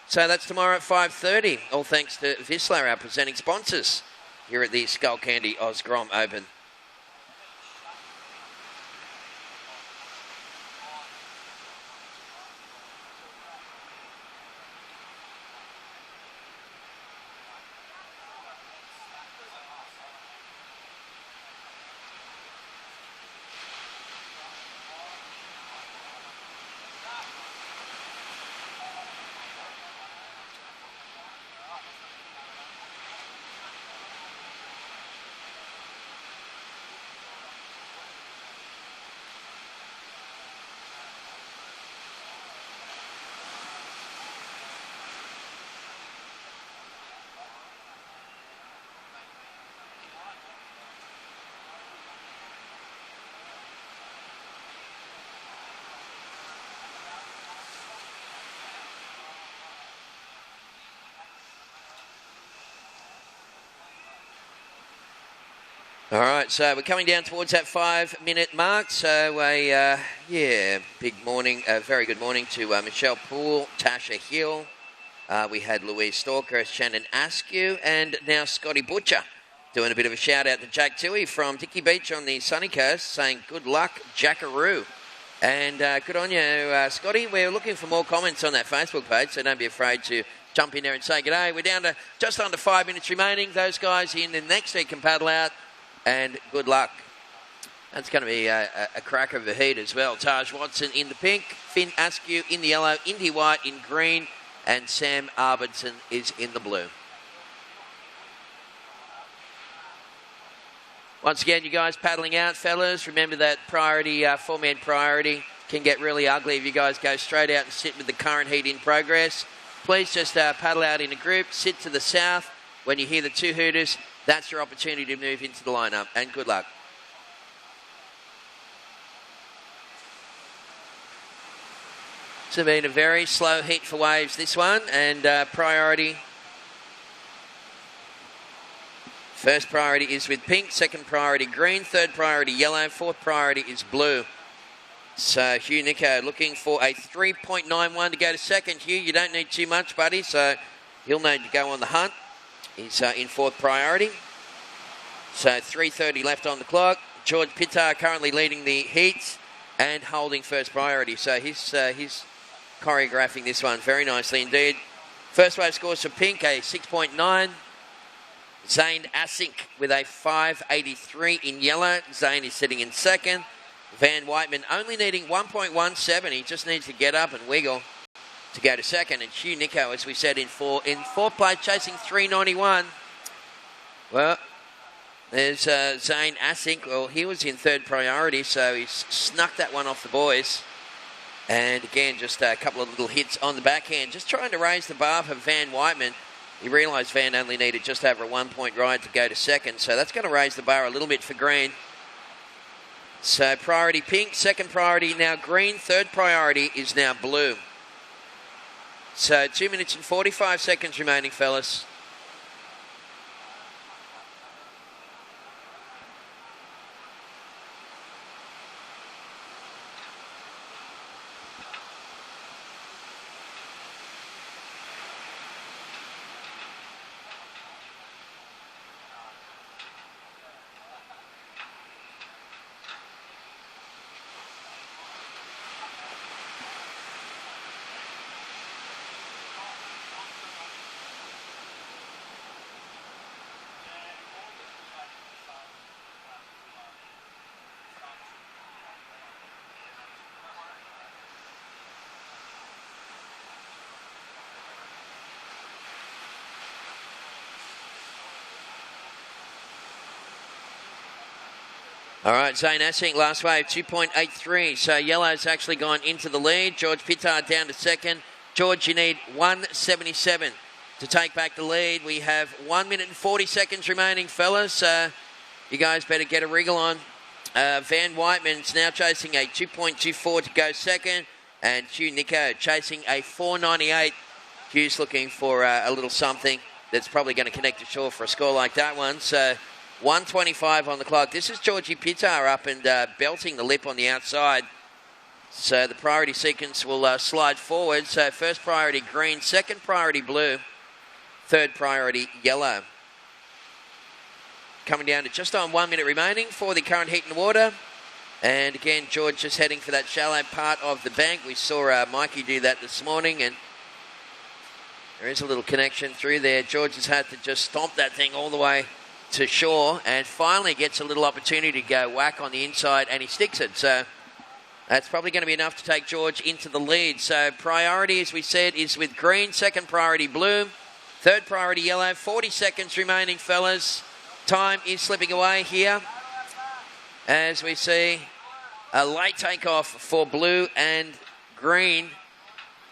So that's tomorrow at 5:30, all thanks to Whistler, our presenting sponsors here at the Skullcandy Oz Grom Open. All right, so we're coming down towards that 5-minute mark. So, big morning, very good morning to Michelle Poole, Tasha Hill. We had Louise Stalker, Shannon Askew, and now Scotty Butcher doing a bit of a shout out to Jack Toohey from Dicky Beach on the sunny coast, saying good luck, Jackaroo. And good on you, Scotty. We're looking for more comments on that Facebook page, so don't be afraid to jump in there and say g'day. We're down to just under 5 minutes remaining. Those guys in the next heat can paddle out. And good luck. That's going to be a cracker of a heat as well. Taj Watson in the pink, Finn Askew in the yellow, Indy White in green, and Sam Arvidson is in the blue. Once again, you guys paddling out, fellas. Remember that priority, 4-man priority can get really ugly if you guys go straight out and sit with the current heat in progress. Please just paddle out in a group, sit to the south. When you hear the two hooters, that's your opportunity to move into the lineup, and good luck. It's been a very slow heat for waves, this one, and priority. First priority is with pink, second priority green, third priority yellow, fourth priority is blue. So Hugh Nico looking for a 3.91 to go to second. Hugh, you don't need too much, buddy, so he'll need to go on the hunt. He's in fourth priority. So 3:30 left on the clock. George Pitar currently leading the heats and holding first priority. So he's choreographing this one very nicely indeed. First wave scores for pink, a 6.9. Zane Asink with a 5.83 in yellow. Zane is sitting in second. Van Whiteman only needing 1.17. He just needs to get up and wiggle to go to second. And Hugh Nico, as we said, in fourth place, chasing 3.91. Well, there's Zane Asink. Well, he was in third priority, so he's snuck that one off the boys. And again, just a couple of little hits on the backhand, just trying to raise the bar for Van Whiteman. He realised Van only needed just over a 1 point ride to go to second, so that's going to raise the bar a little bit for green. So priority pink, second priority now green, third priority is now blue. So 2 minutes and 45 seconds remaining, fellas. All right, Zane Assink, last wave, 2.83. So yellow's actually gone into the lead. George Pittard down to second. George, you need 177 to take back the lead. We have 1 minute and 40 seconds remaining, fellas. You guys better get a wriggle on. Van Whiteman's now chasing a 2.24 to go second. And Hugh Nico chasing a 4.98. Hugh's looking for a little something that's probably going to connect to shore for a score like that one. So 1:25 on the clock. This is Georgie Pittard up and belting the lip on the outside. So the priority sequence will slide forward. So first priority green, second priority blue, third priority yellow. Coming down to just on 1 minute remaining for the current heat and water. And again, George just heading for that shallow part of the bank. We saw Mikey do that this morning, and there is a little connection through there. George has had to just stomp that thing all the way to shore and finally gets a little opportunity to go whack on the inside, and he sticks it. So that's probably going to be enough to take George into the lead. So priority, as we said, is with green, second priority blue, third priority yellow. 40 seconds remaining, fellas. Time is slipping away here as we see a late takeoff for blue and green.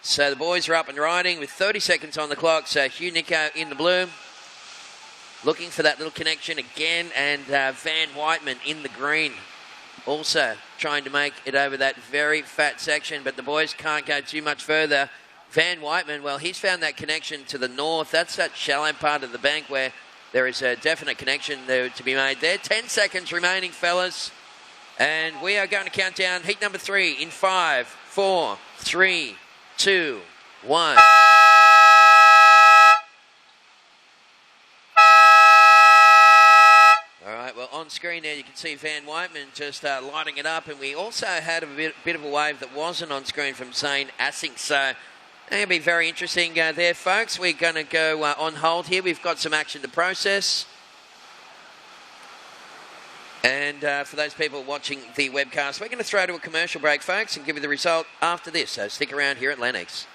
So the boys are up and riding with 30 seconds on the clock. So Hugh Nico in the blue, looking for that little connection again, and Van Whiteman in the green, also trying to make it over that very fat section, but the boys can't go too much further. Van Whiteman, well, he's found that connection to the north. That's that shallow part of the bank where there is a definite connection there to be made there. 10 seconds remaining, fellas, and we are going to count down heat number 3 in 5, 4, 3, 2, 1. On screen there, you can see Van Whiteman just lighting it up, and we also had a bit of a wave that wasn't on screen from Zane Assink, so it'll be very interesting there, folks. We're going to go on hold here. We've got some action to process. And for those people watching the webcast, we're going to throw to a commercial break, folks, and give you the result after this, so stick around here at Lennox.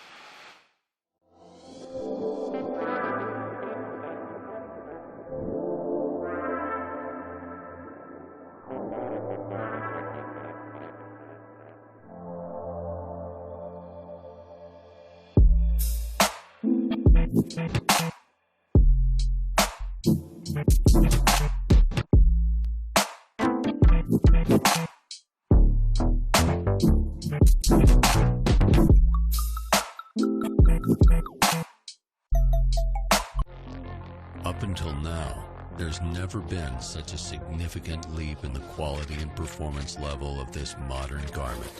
Up until now, there's never been such a significant leap in the quality and performance level of this modern garment.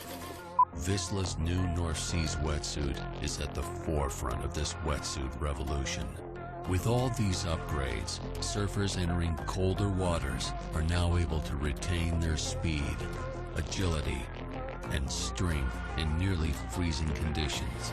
Vissla's new North Seas wetsuit is at the forefront of this wetsuit revolution. With all these upgrades, surfers entering colder waters are now able to retain their speed, agility, and strength in nearly freezing conditions.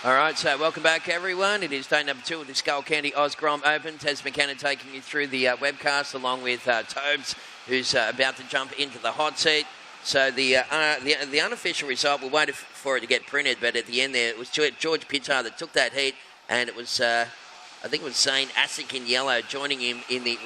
All right, so welcome back, everyone. It is day number 2 of the Skullcandy Oz Grom Open. Tez McKenna taking you through the webcast, along with Tobes, who's about to jump into the hot seat. So the unofficial result, we'll wait for it to get printed, but at the end there, it was George Pittar that took that heat, and it was, I think it was Zane Asic in yellow joining him in the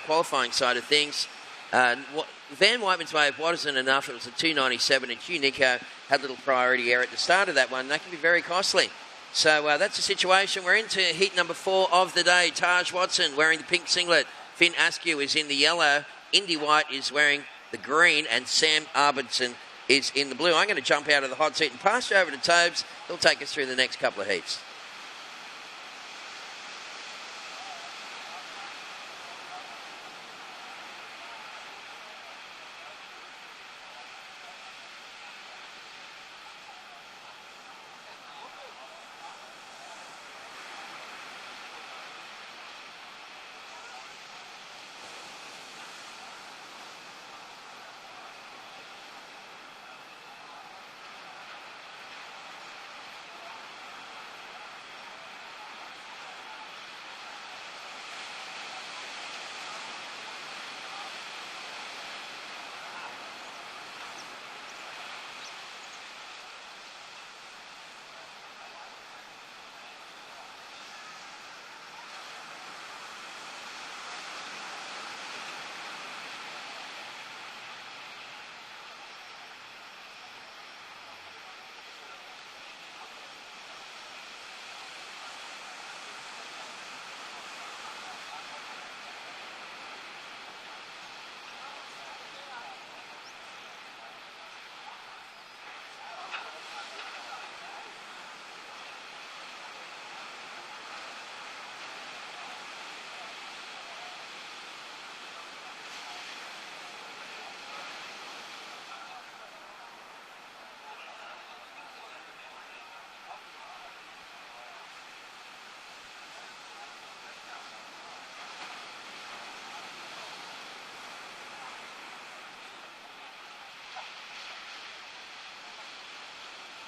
qualifying side of things. Van Whiteman's Wave wasn't enough. It was a 297, and Hugh Nico had a little priority error at the start of that one. That can be very costly. So that's the situation. We're into heat number 4 of the day. Taj Watson wearing the pink singlet. Finn Askew is in the yellow. Indy White is wearing the green, and Sam Arvidsson is in the blue. I'm going to jump out of the hot seat and pass you over to Tobes. He'll take us through the next couple of heats.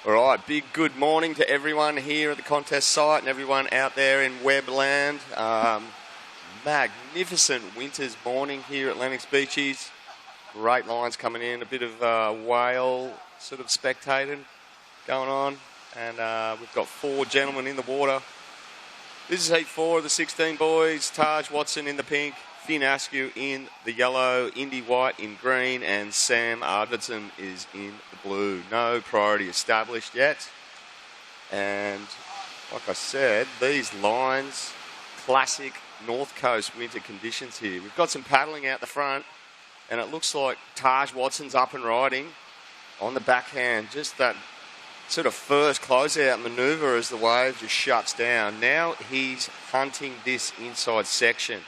All right, big good morning to everyone here at the contest site and everyone out there in Webland. Magnificent winter's morning here at Lennox Beaches. Great lines coming in, a bit of whale sort of spectating going on. And we've got 4 gentlemen in the water. This is heat 4 of the 16 boys. Taj Watson in the pink, Finn Askew in the yellow, Indy White in green, and Sam Arvidsson is in the blue. No priority established yet. And like I said, these lines, classic North Coast winter conditions here. We've got some paddling out the front, and it looks like Taj Watson's up and riding on the backhand. Just that sort of first closeout manoeuvre as the wave just shuts down. Now he's hunting this inside section.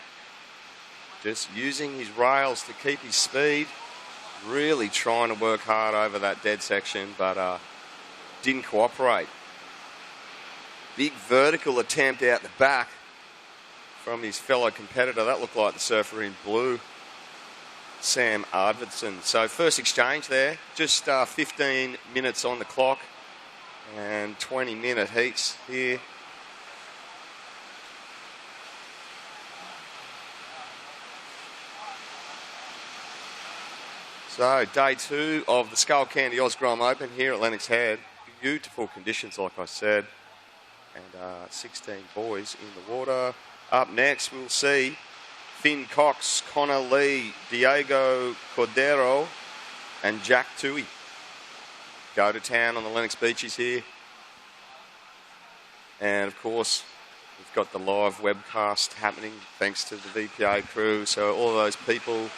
Just using his rails to keep his speed. Really trying to work hard over that dead section, but didn't cooperate. Big vertical attempt out the back from his fellow competitor. That looked like the surfer in blue, Sam Arvidsson. So first exchange there. Just 15 minutes on the clock and 20-minute heats here. So, day 2 of the Skullcandy Oz Grom Open here at Lennox Head. Beautiful conditions, like I said. And 16 boys in the water. Up next, we'll see Finn Cox, Connor Lee, Diego Cordero, and Jack Toohey go to town on the Lennox Beaches here. And, of course, we've got the live webcast happening thanks to the VPA crew. So all of those people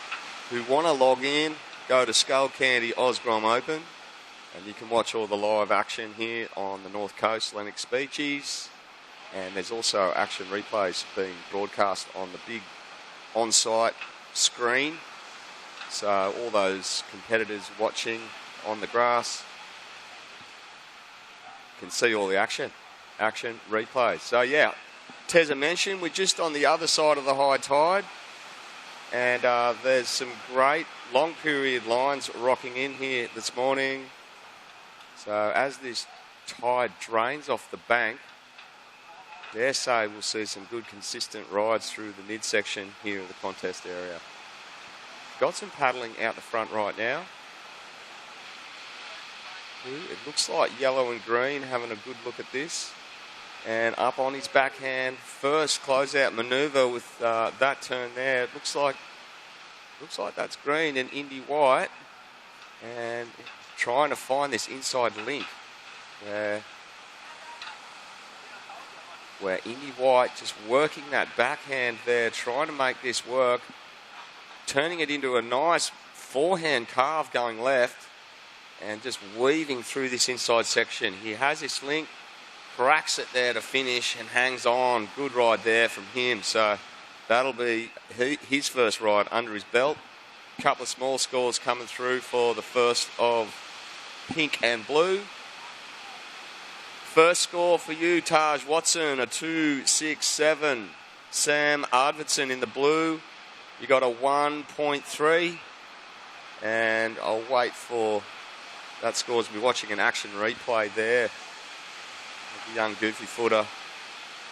who want to log in, go to Skullcandy Oz Grom Open, and you can watch all the live action here on the North Coast, Lennox Beaches. And there's also action replays being broadcast on the big on-site screen. So all those competitors watching on the grass can see all the action replays. So yeah, Teza mentioned we're just on the other side of the high tide. And there's some great long period lines rocking in here this morning. So as this tide drains off the bank, dare say we'll see some good consistent rides through the midsection here of the contest area. Got some paddling out the front right now. It looks like yellow and green having a good look at this. And up on his backhand, first closeout manoeuvre with that turn there. It looks like that's green and Indy White. And trying to find this inside link where Indy White just working that backhand there, trying to make this work, turning it into a nice forehand carve going left and just weaving through this inside section. He has this link, cracks it there to finish and hangs on. Good ride there from him. So that'll be his first ride under his belt. A couple of small scores coming through for the first of pink and blue. First score for you, Taj Watson, a 2.67. Sam Arvidson in the blue, you got a 1.3. And I'll wait for that score to be watching an action replay there. The young goofy footer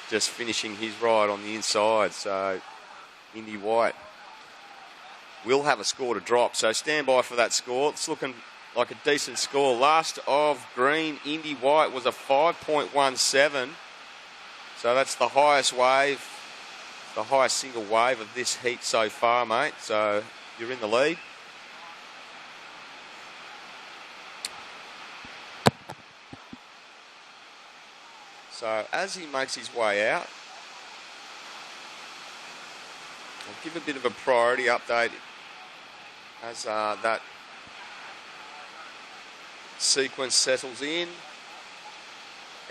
just finishing his ride on the inside. So Indy White will have a score to drop. So stand by for that score. It's looking like a decent score. Last of green, Indy White, was a 5.17. So that's the highest wave, the highest single wave of this heat so far, mate. So you're in the lead. So as he makes his way out, I'll give a bit of a priority update as that sequence settles in,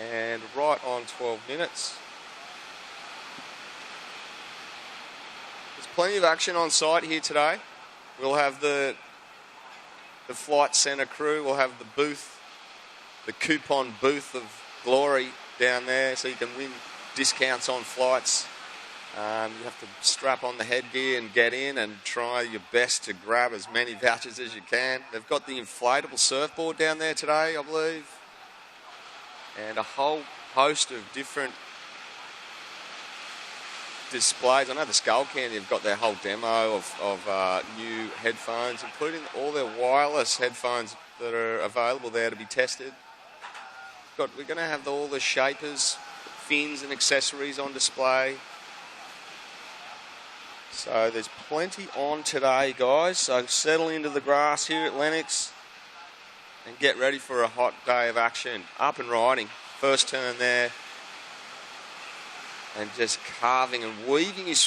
and right on 12 minutes. There's plenty of action on site here today. We'll have the flight centre crew, we'll have the booth, the coupon booth of glory down there, so you can win discounts on flights. You have to strap on the headgear and get in and try your best to grab as many vouchers as you can. They've got the inflatable surfboard down there today, I believe, and a whole host of different displays. I know the Skullcandy have got their whole demo of new headphones, including all their wireless headphones that are available there to be tested. We're going to have all the shapers, fins and accessories on display. So there's plenty on today, guys. So settle into the grass here at Lennox and get ready for a hot day of action. Up and riding. First turn there. And just carving and weaving his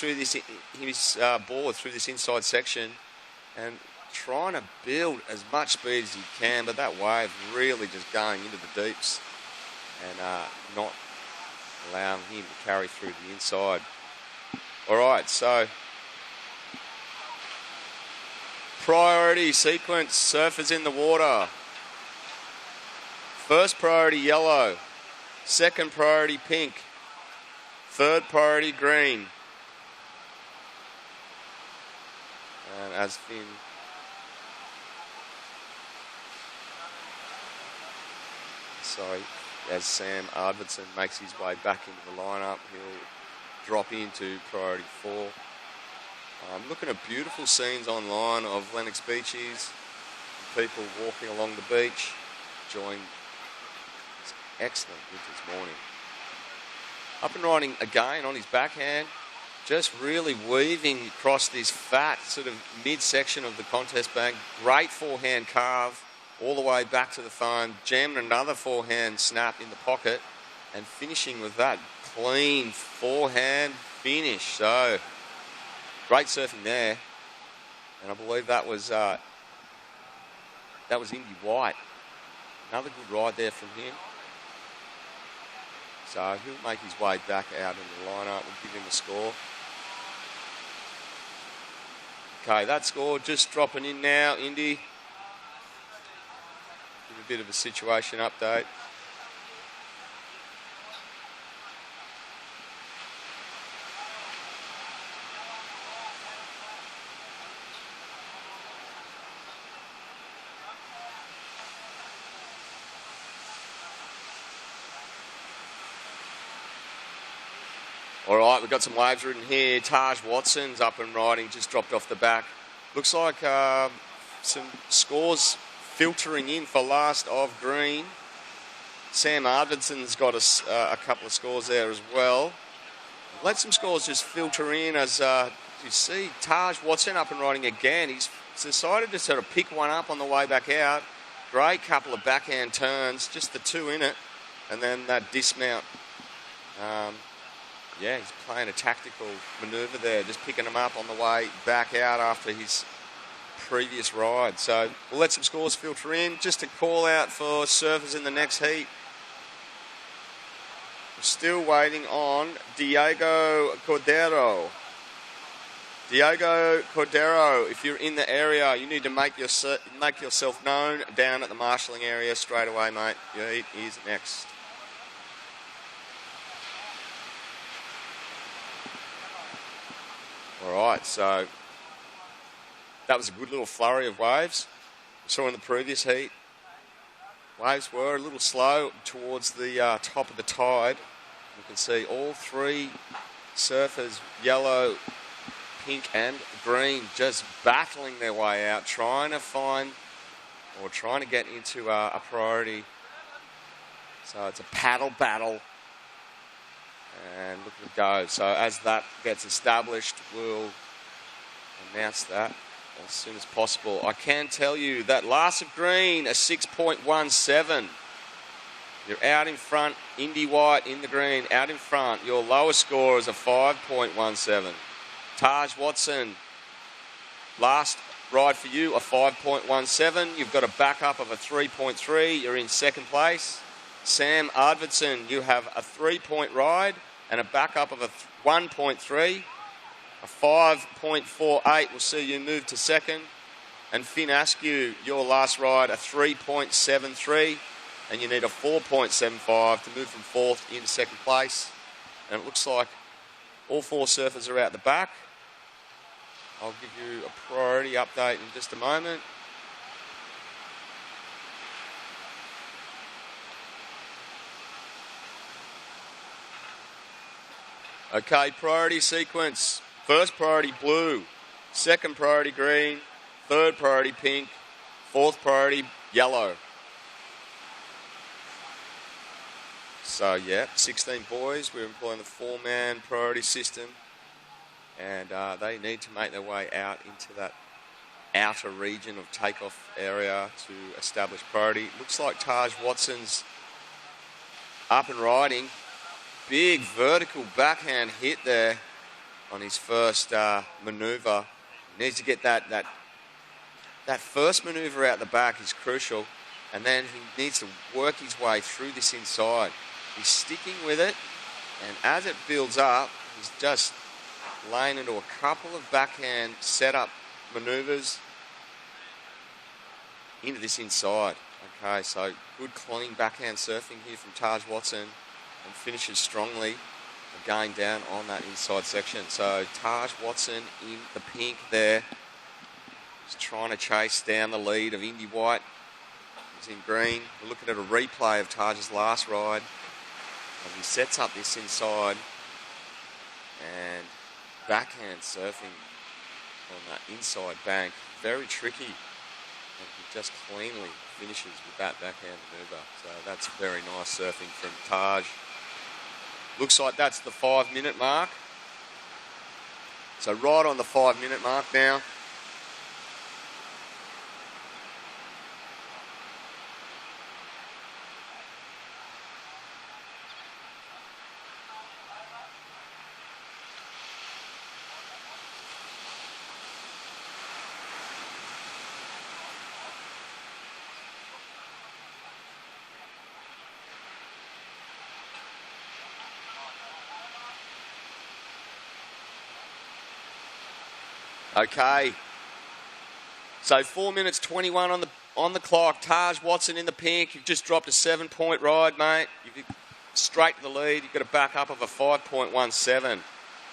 board through this inside section and trying to build as much speed as he can, but that wave really just going into the deeps and not allowing him to carry through the inside. All right, so priority sequence, surfers in the water. First priority yellow, second priority pink, third priority green. And as Sam Arvidson makes his way back into the lineup, he'll drop into priority 4. I'm looking at beautiful scenes online of Lennox beaches, people walking along the beach, enjoying this excellent winter's morning. Up and riding again on his backhand, just really weaving across this fat sort of midsection of the contest bank. Great forehand carve all the way back to the phone, jamming another forehand snap in the pocket and finishing with that clean forehand finish. So great surfing there, and I believe that was Indy White. Another good ride there from him. So he'll make his way back out in the lineup. We'll give him a score. Okay, that score just dropping in now, Indy. Give a bit of a situation update. All right, we've got some waves ridden here. Taj Watson's up and riding, just dropped off the back. Looks like some scores filtering in for last of green. Sam Arvidsson's got a couple of scores there as well. Let some scores just filter in as you see Taj Watson up and riding again. He's decided to sort of pick one up on the way back out. Great couple of backhand turns, just the two in it, and then that dismount. Yeah, he's playing a tactical manoeuvre there, just picking them up on the way back out after his previous ride. So we'll let some scores filter in. Just a call out for surfers in the next heat. We're still waiting on Diego Cordero. Diego Cordero, if you're in the area, you need to make yourself known down at the marshalling area straight away, mate. Your heat is next. All right, so that was a good little flurry of waves. We saw in the previous heat. Waves were a little slow towards the top of the tide. You can see all three surfers, yellow, pink and green, just battling their way out, trying to find or trying to get into a priority. So it's a paddle battle. And look at it go. So as that gets established, we'll announce that as soon as possible. I can tell you that last of green, a 6.17. You're out in front. Indy White in the green, out in front. Your lowest score is a 5.17. Taj Watson, last ride for you, a 5.17. You've got a backup of a 3.3. You're in second place. Sam Arvidsson, you have a 3-point ride and a backup of a 1.3. A 5.48 will see you move to second. And Finn Askew, your last ride, a 3.73. And you need a 4.75 to move from fourth into second place. And it looks like all four surfers are out the back. I'll give you a priority update in just a moment. Okay, priority sequence. First priority blue, second priority green, third priority pink, fourth priority yellow. So, yeah, 16 boys. We're employing the 4-man priority system. And they need to make their way out into that outer region of takeoff area to establish priority. Looks like Taj Watson's up and riding. Big vertical backhand hit there on his first manoeuvre. Needs to get that first manoeuvre out the back is crucial. And then he needs to work his way through this inside. He's sticking with it, and as it builds up, he's just laying into a couple of backhand setup manoeuvres into this inside. Okay, so good clean backhand surfing here from Taj Watson, and finishes strongly going down on that inside section. So Taj Watson in the pink there, just trying to chase down the lead of Indy White. He's in green. We're looking at a replay of Taj's last ride. And he sets up this inside and backhand surfing on that inside bank. Very tricky. And he just cleanly finishes with that backhand maneuver. So that's very nice surfing from Taj. Looks like that's the 5-minute mark. So right on the 5-minute mark now. Okay, so 4 minutes 21 on the clock. Taj Watson in the pink. You've just dropped a 7-point ride, mate. You've straight to the lead. You've got a backup of a 5.17.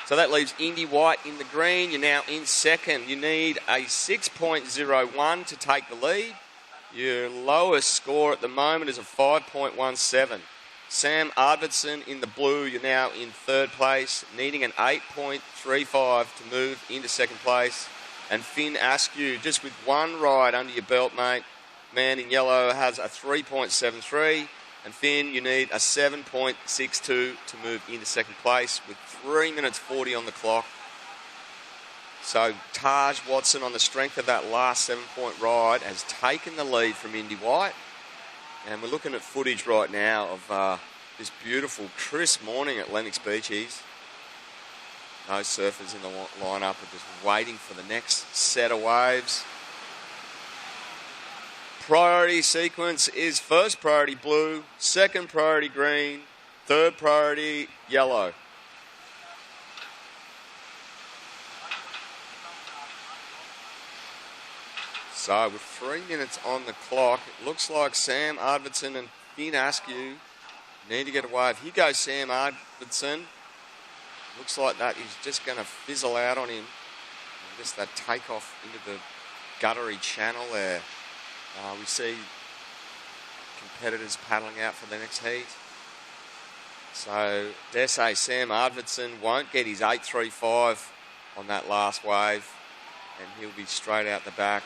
So that leaves Indy White in the green. You're now in second. You need a 6.01 to take the lead. Your lowest score at the moment is a 5.17. Sam Arvidsson in the blue, you're now in third place, needing an 8.35 to move into second place. And Finn Askew, just with one ride under your belt, mate. Man in yellow has a 3.73. And Finn, you need a 7.62 to move into second place with 3 minutes 40 on the clock. So Taj Watson, on the strength of that last 7-point ride, has taken the lead from Indy White. And we're looking at footage right now of this beautiful, crisp morning at Lennox Beaches. No surfers in the lineup are just waiting for the next set of waves. Priority sequence is first priority blue, second priority green, third priority yellow. So with 3 minutes on the clock, it looks like Sam Arvidsson and Finn Askew need to get a wave. Here goes Sam Arvidsson. Looks like that is just going to fizzle out on him. And just that takeoff into the guttery channel there. We see competitors paddling out for the next heat. So, dare say Sam Arvidsson won't get his 8.35 on that last wave. And he'll be straight out the back.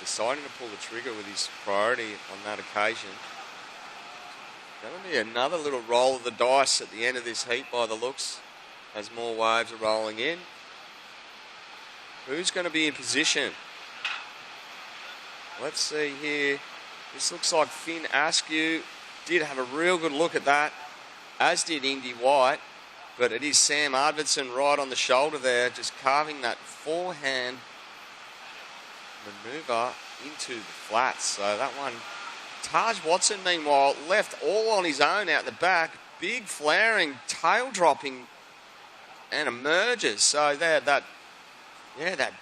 Deciding to pull the trigger with his priority on that occasion. Going to be another little roll of the dice at the end of this heat by the looks, as more waves are rolling in. Who's going to be in position? Let's see here. This looks like Finn Askew did have a real good look at that, as did Indy White. But it is Sam Arvidsson right on the shoulder there, just carving that forehand manoeuvre into the flats. So that one, Taj Watson, meanwhile, left all on his own out the back. Big flaring, tail dropping, and emerges. So there, that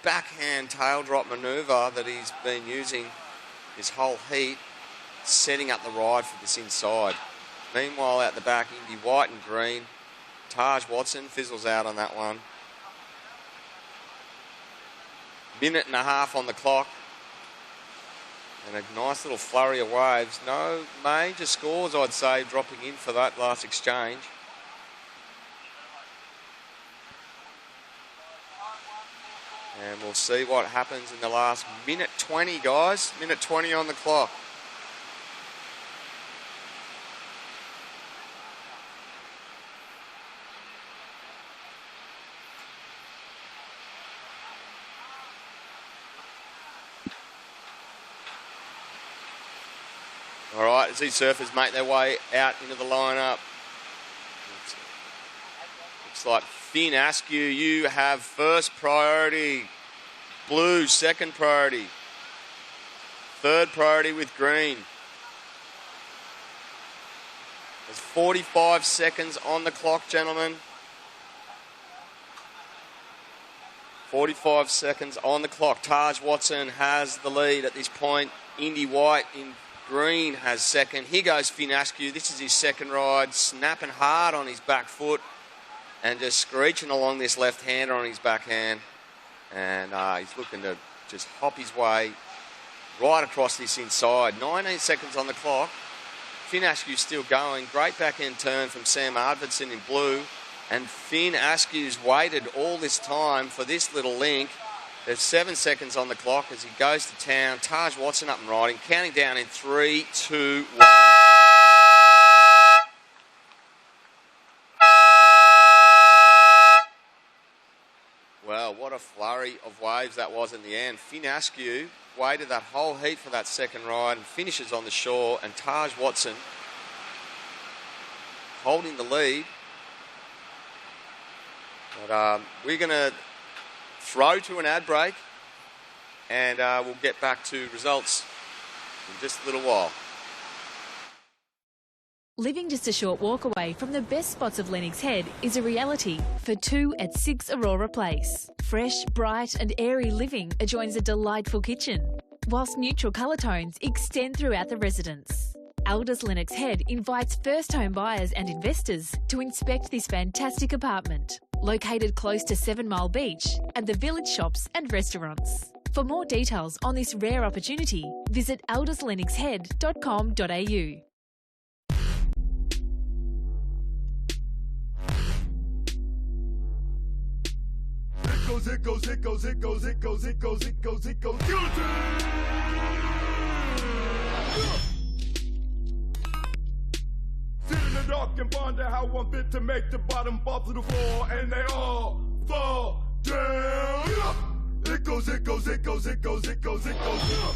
backhand tail drop manoeuvre that he's been using his whole heat, setting up the ride for this inside. Meanwhile, out the back, Indy White and green. Taj Watson fizzles out on that one. Minute and a half on the clock. And a nice little flurry of waves. No major scores, I'd say, dropping in for that last exchange. And we'll see what happens in the last minute 20, guys. Minute 20 on the clock. All right, as these surfers make their way out into the lineup. Looks like Finn Askew, you have first priority. Blue, second priority. Third priority with green. There's 45 seconds on the clock, gentlemen. 45 seconds on the clock. Taj Watson has the lead at this point. Indy White in green has second. Here goes Finn Askew. This is his second ride. Snapping hard on his back foot and just screeching along this left-hander on his backhand. And he's looking to just hop his way right across this inside. 19 seconds on the clock. Finn Askew still going. Great backhand turn from Sam Arvidsson in blue. And Finn Askew's waited all this time for this little link. There's 7 seconds on the clock as he goes to town. Taj Watson up and riding, counting down in 3, 2, 1. Well, what a flurry of waves that was in the end. Finn Askew waited that whole heat for that second ride and finishes on the shore. And Taj Watson holding the lead. But we're going to throw to an ad break, and we'll get back to results in just a little while.
Living just a short walk away from the best spots of Lennox Head is a reality for 2 at 6 Aurora Place. Fresh, bright and airy living adjoins a delightful kitchen, whilst neutral colour tones extend throughout the residence. Aldous Lennox Head invites first home buyers and investors to inspect this fantastic apartment, located close to 7 Mile Beach and the village shops and restaurants. For more details on this rare opportunity, visit aldouslenoxhead.com.au.
goes, it goes, it goes, it goes, it goes, it goes, it goes, it goes. Guillotine! Sit in the dark and ponder how I'm fit to make the bottom fall to the floor, and they all fall down. It goes, it goes, it goes, it goes, it goes, it goes.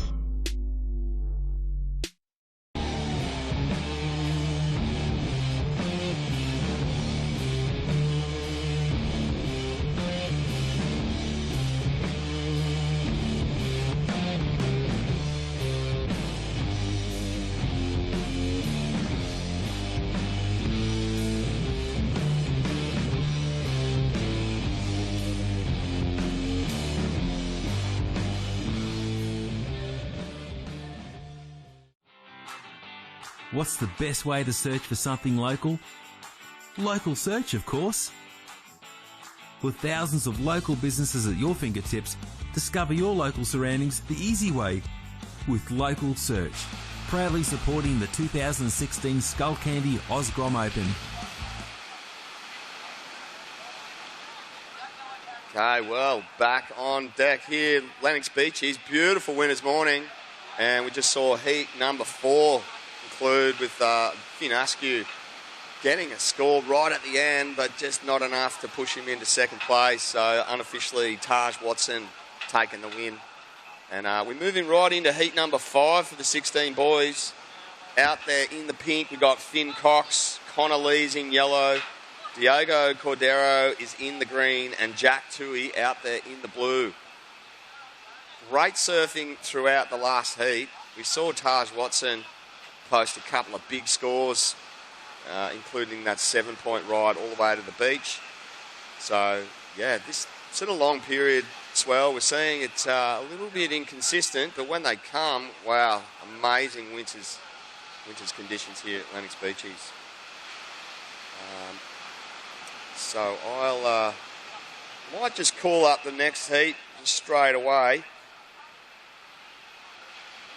What's the best way to search for something local? Local search, of course. With thousands of local businesses at your fingertips, discover your local surroundings the easy way with Local Search. Proudly supporting the 2016 Skullcandy Oz Grom Open.
Okay, well, back on deck here, Lennox Beachies. Beautiful winter's morning. And we just saw heat number 4 conclude with Finn Askew getting it scored right at the end, but just not enough to push him into second place. So unofficially, Taj Watson taking the win. And we're moving right into heat number 5 for the 16 boys. Out there in the pink, we've got Finn Cox, Connor Lee's in yellow, Diogo Cordero is in the green, and Jack Tui out there in the blue. Great surfing throughout the last heat. We saw Taj Watson post a couple of big scores, including that 7-point ride all the way to the beach. So, yeah, this sort of long period swell, we're seeing it's a little bit inconsistent, but when they come, wow, amazing winter's conditions here at Lennox Beachies. So I'll might just call up the next heat just straight away.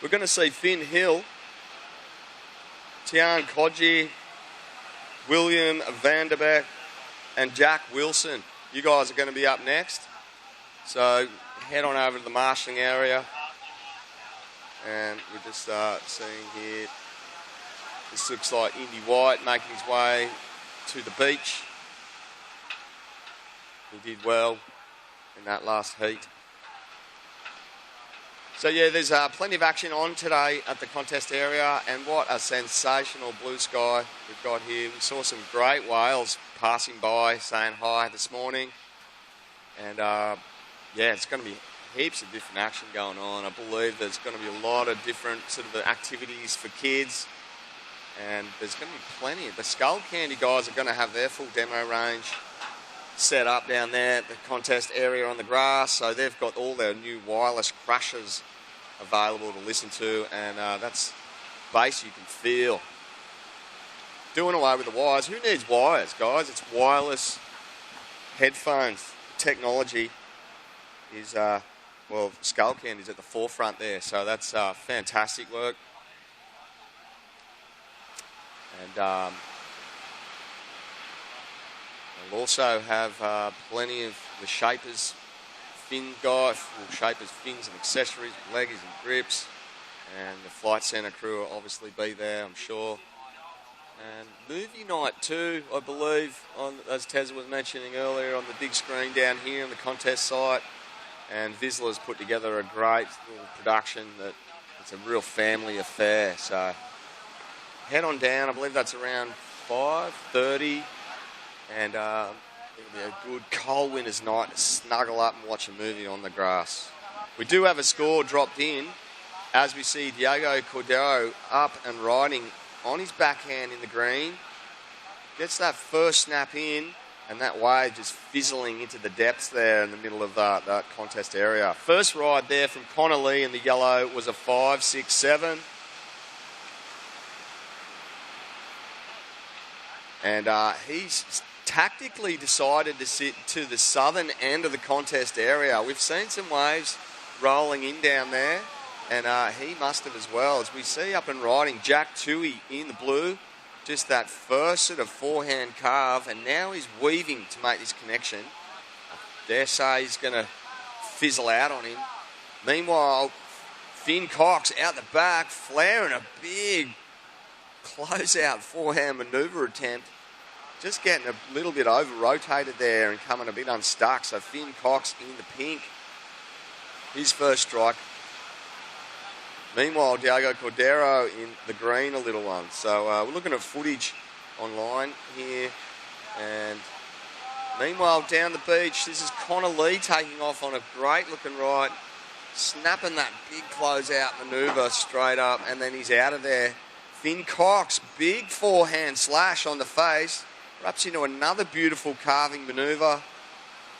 We're going to see Finn Hill, Tian Kodji, William Vanderbeek, and Jack Wilson. You guys are going to be up next. So head on over to the marshalling area. And we're just seeing here, this looks like Indy White making his way to the beach. He did well in that last heat. So yeah, there's plenty of action on today at the contest area, and what a sensational blue sky we've got here. We saw some great whales passing by saying hi this morning, and yeah, it's going to be heaps of different action going on. I believe there's going to be a lot of different sort of activities for kids, and there's going to be plenty. The Skullcandy guys are going to have their full demo range set up down there at the contest area on the grass, so they've got all their new wireless crushes available to listen to, and that's bass you can feel. Doing away with the wires. Who needs wires, guys? It's wireless headphones. Technology is, well, Skullcandy's at the forefront there, so that's fantastic work. And we'll also have plenty of the Shapers fin guy, Shapers fins and accessories, leggies and grips, and the Flight Centre crew will obviously be there, I'm sure. And movie night too, I believe, on, as Tez was mentioning earlier, on the big screen down here on the contest site. And Vizsla's put together a great little production that it's a real family affair. So head on down, I believe that's around 5:30. And it'll be a good cold winter's night to snuggle up and watch a movie on the grass. We do have a score dropped in as we see Diogo Cordero up and riding on his backhand in the green. Gets that first snap in, and that wave just fizzling into the depths there in the middle of that contest area. First ride there from Connor Lee in the yellow was a 5.67. And he's tactically decided to sit to the southern end of the contest area. We've seen some waves rolling in down there, and he must have as well. As we see up and riding, Jack Tui in the blue, just that first sort of forehand carve, and now he's weaving to make this connection. dare say he's going to fizzle out on him. Meanwhile, Finn Cox out the back, flaring a big closeout forehand manoeuvre attempt. Just getting a little bit over-rotated there and coming a bit unstuck. So Finn Cox in the pink. His first strike. Meanwhile, Diego Cordero in the green, a little one. So we're looking at footage online here. And meanwhile, down the beach, this is Connor Lee taking off on a great-looking right, snapping that big close-out manoeuvre straight up, and then he's out of there. Finn Cox, big forehand slash on the face, wraps into another beautiful carving manoeuvre,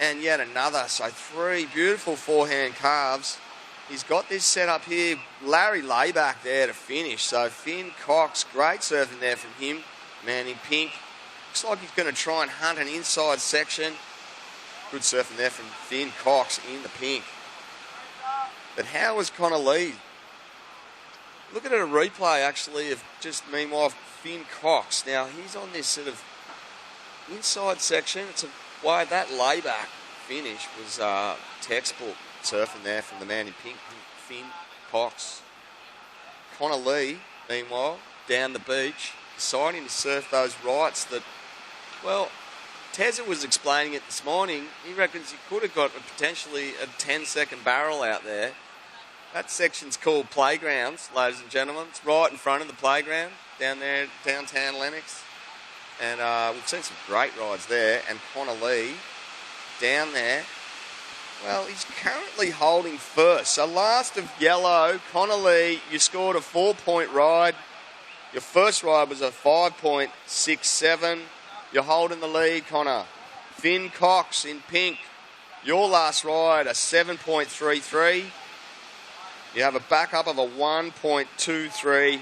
and yet another. So 3 beautiful forehand carves. He's got this set up here. Larry Layback there to finish. So Finn Cox, great surfing there from him. Man in pink. Looks like he's going to try and hunt an inside section. Good surfing there from Finn Cox in the pink. But how was Connor Lee? Look at a replay, actually, of just, meanwhile, Finn Cox. Now, he's on this sort of inside section. It's why that layback finish was textbook surfing there from the man in pink, Finn Cox. Connor Lee, meanwhile, down the beach, deciding to surf those rights that, well, Tezza was explaining it this morning. He reckons he could have got potentially a 10-second barrel out there. That section's called Playgrounds, ladies and gentlemen. It's right in front of the playground down there, downtown Lennox. And we've seen some great rides there. And Connor Lee down there, well, he's currently holding first. So last of yellow, Connor Lee, you scored a 4-point ride. Your first ride was a 5.67. You're holding the lead, Connor. Finn Cox in pink. Your last ride, a 7.33. You have a backup of a 1.23.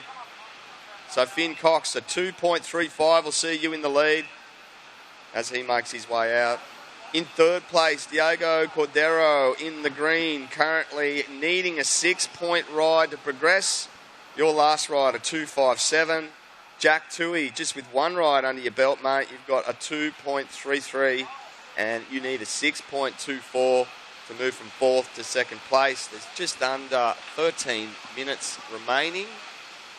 So Finn Cox, a 2.35 will see you in the lead as he makes his way out. In third place, Diego Cordero in the green, currently needing a 6-point ride to progress. Your last ride, a 2.57. Jack Toohey, just with one ride under your belt, mate, you've got a 2.33 and you need a 6.24 to move from 4th to 2nd place. There's just under 13 minutes remaining.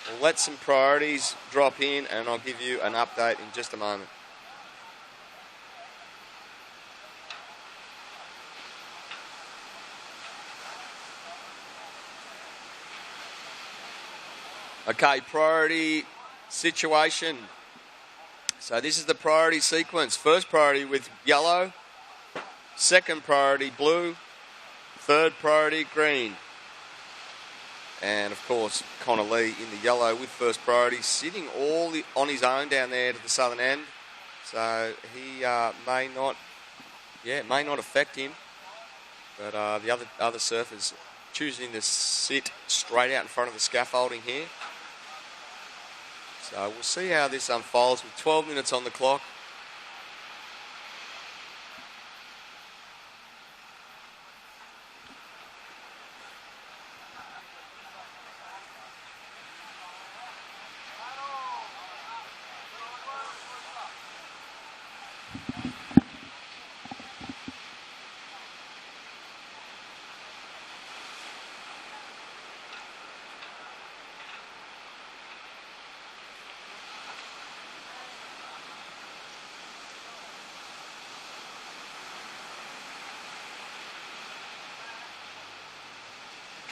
We'll let some priorities drop in and I'll give you an update in just a moment. Okay, priority situation. So this is the priority sequence. First priority with yellow, second priority blue, third priority green. And of course, Connor Lee in the yellow with first priority, sitting all on his own down there to the southern end. So he may not affect him. But the other surfers choosing to sit straight out in front of the scaffolding here. So we'll see how this unfolds with 12 minutes on the clock.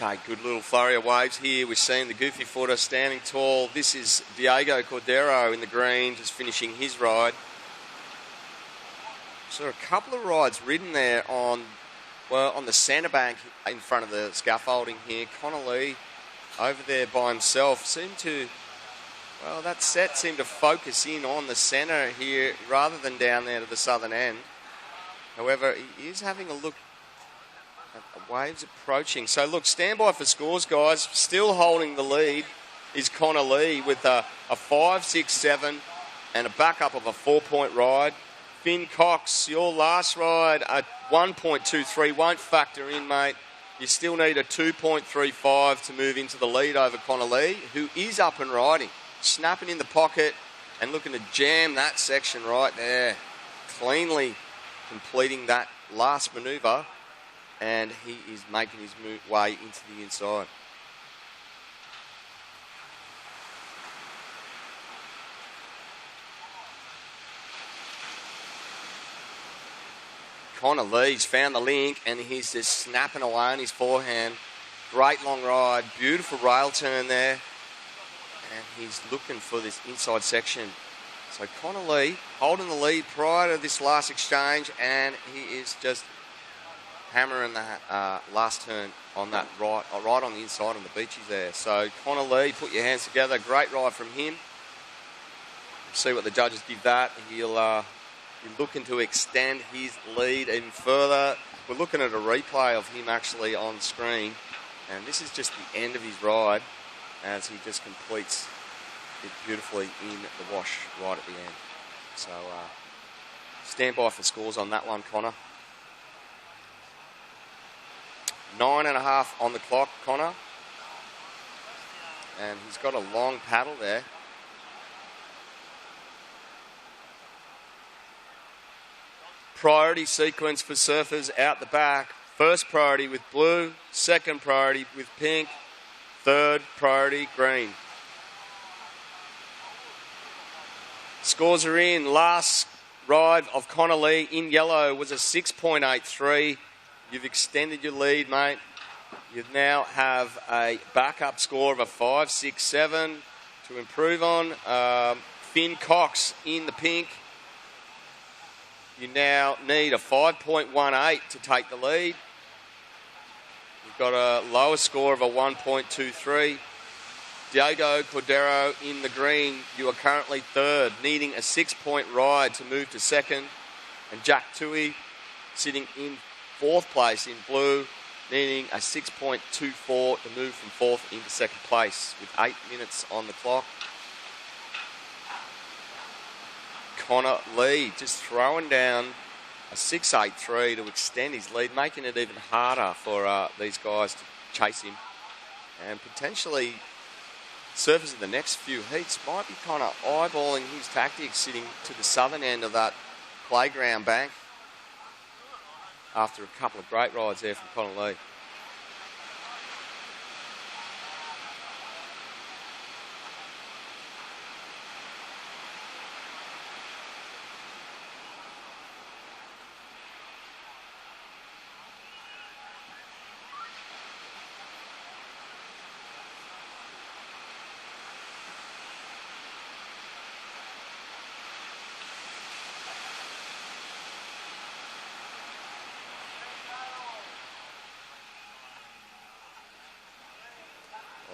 Okay, good little flurry of waves here. We're seeing the goofy footer standing tall. This is Diego Cordero in the green, just finishing his ride. So a couple of rides ridden there on the centre bank in front of the scaffolding here. Connor Lee over there by himself that set seemed to focus in on the centre here rather than down there to the southern end. However, he is having a look. Waves approaching. So look, stand by for scores, guys. Still holding the lead is Connor Lee with a 5.67 and a backup of a 4-point ride. Finn Cox, your last ride, a 1.23 won't factor in, mate. You still need a 2.35 to move into the lead over Connor Lee, who is up and riding, snapping in the pocket and looking to jam that section right there, cleanly completing that last manoeuvre, and he is making his way into the inside. Connor Lee's found the link, and he's just snapping away on his forehand. Great long ride, beautiful rail turn there, and he's looking for this inside section. So Connor Lee holding the lead prior to this last exchange, and he is just hammering the last turn on that right on the inside on the beaches there. So Connor Lee, put your hands together. Great ride from him. We'll see what the judges give that. He'll be looking to extend his lead even further. We're looking at a replay of him actually on screen, and this is just the end of his ride as he just completes it beautifully in the wash right at the end. So stand by for scores on that one, Connor. 9.5 on the clock, Connor. And he's got a long paddle there. Priority sequence for surfers out the back. First priority with blue, second priority with pink, third priority green. Scores are in. Last ride of Connor Lee in yellow was a 6.83. You've extended your lead, mate. You now have a backup score of a 5.67 to improve on. Finn Cox in the pink. You now need a 5.18 to take the lead. You've got a lower score of a 1.23. Diego Cordero in the green. You are currently third, needing a 6-point ride to move to second. And Jack Tui sitting in fourth place in blue, needing a 6.24 to move from fourth into second place with 8 minutes on the clock. Connor Lee just throwing down a 6.83 to extend his lead, making it even harder for these guys to chase him. And potentially, surfers in the next few heats might be kind of eyeballing his tactics sitting to the southern end of that playground bank after a couple of great rides there from Connor Lee.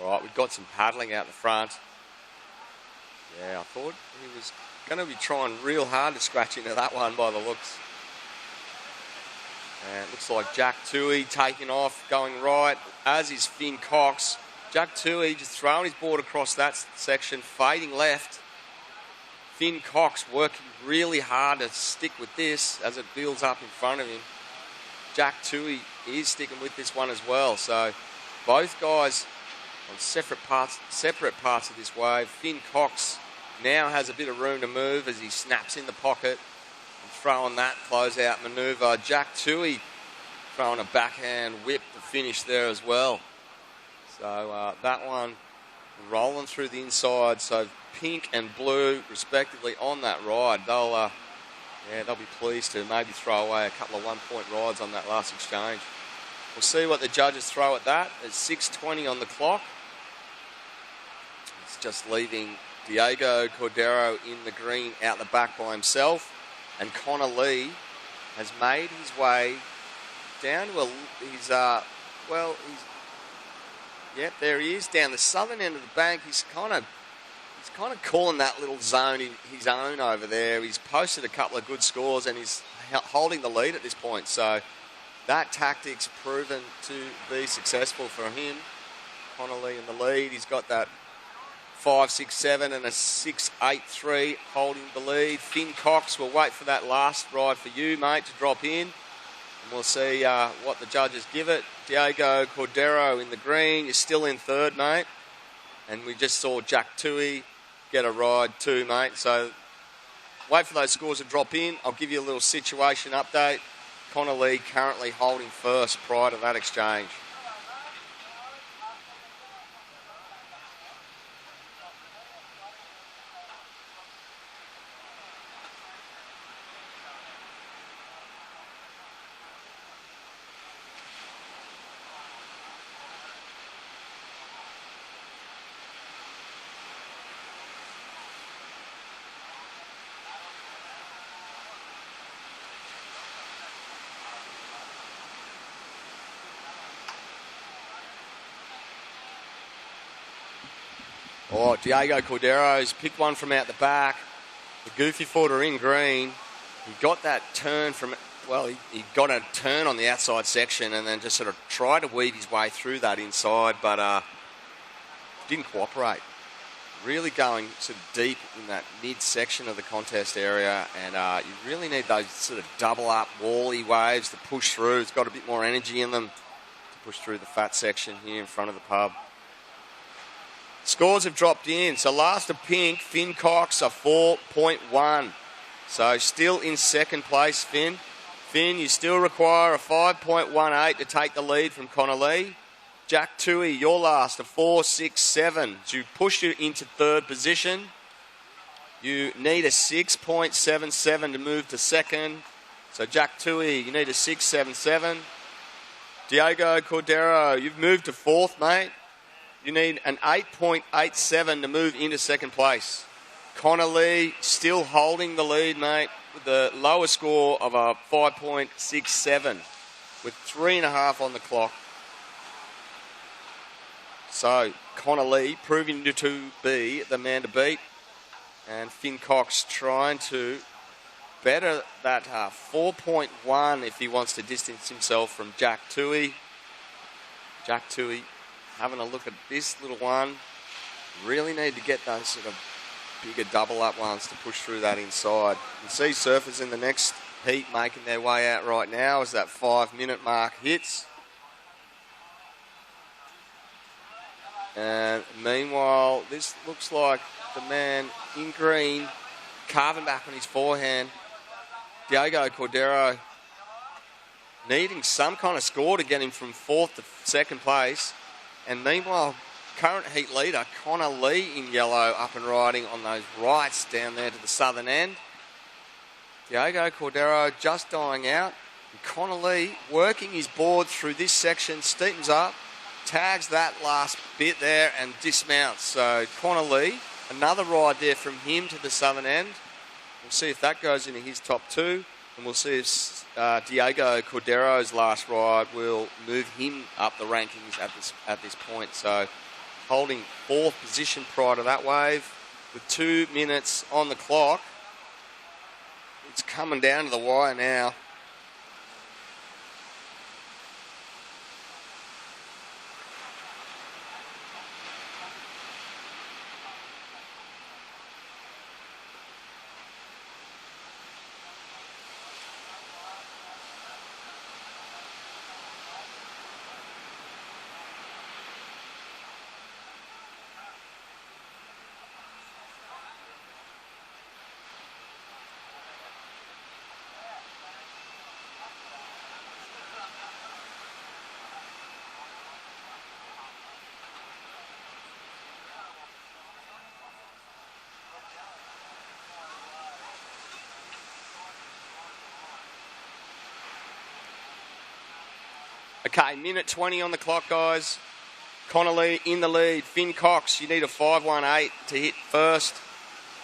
All right, we've got some paddling out the front. Yeah, I thought he was going to be trying real hard to scratch into that one by the looks. And it looks like Jack Tui taking off, going right, as is Finn Cox. Jack Tui just throwing his board across that section, fading left. Finn Cox working really hard to stick with this as it builds up in front of him. Jack Tui is sticking with this one as well. So both guys on separate parts of this wave. Finn Cox now has a bit of room to move as he snaps in the pocket and throwing that closeout manoeuvre. Jack Tui throwing a backhand whip to finish there as well. So that one rolling through the inside. So pink and blue respectively on that ride. They'll be pleased to maybe throw away a couple of 1-point rides on that last exchange. We'll see what the judges throw at that. There's 6:20 on the clock. It's just leaving Diego Cordero in the green out the back by himself. And Connor Lee has made his way down to there he is, down the southern end of the bank. He's kind of calling that little zone his own over there. He's posted a couple of good scores and he's holding the lead at this point. So that tactic's proven to be successful for him. Connor Lee in the lead. He's got that 5.67 and a 6.83 holding the lead. Finn Cox will wait for that last ride for you, mate, to drop in. And we'll see what the judges give it. Diego Cordero in the green. You're still in third, mate. And we just saw Jack Tui get a ride too, mate. So wait for those scores to drop in. I'll give you a little situation update. Connor Lee currently holding first prior to that exchange. Oh, Diego Cordero's picked one from out the back. The goofy footer in green. He got that turn from, well, he got a turn on the outside section and then just sort of tried to weave his way through that inside, but didn't cooperate. Really going sort of deep in that mid-section of the contest area, and you really need those sort of double-up wally waves to push through. It's got a bit more energy in them to push through the fat section here in front of the pub. Scores have dropped in. So last of pink, Finn Cox, a 4.1. So still in second place, Finn. Finn, you still require a 5.18 to take the lead from Connor Lee. Jack Toohey, your last, a 4.67. So you push you into third position. You need a 6.77 to move to second. So Jack Toohey, you need a 6.77. Diego Cordero, you've moved to fourth, mate. You need an 8.87 to move into second place. Connor Lee still holding the lead, mate, with the lower score of a 5.67 with 3.5 on the clock. So Connor Lee proving to be the man to beat. And Finn Cox trying to better that 4.1 if he wants to distance himself from Jack Toohey. Jack Toohey having a look at this little one. Really need to get those sort of bigger double-up ones to push through that inside. You can see surfers in the next heat making their way out right now as that 5-minute mark hits. And meanwhile, this looks like the man in green carving back on his forehand. Diego Cordero needing some kind of score to get him from fourth to second place. And meanwhile, current heat leader, Connor Lee in yellow, up and riding on those rights down there to the southern end. Diego Cordero just dying out. And Connor Lee working his board through this section, steepens up, tags that last bit there and dismounts. So Connor Lee, another ride there from him to the southern end. We'll see if that goes into his top two. And we'll see if Diego Cordero's last ride will move him up the rankings at this point. So holding fourth position prior to that wave with 2 minutes on the clock. It's coming down to the wire now. Okay, minute 20 on the clock, guys. Connor Lee in the lead. Finn Cox, you need a 5.18 to hit first.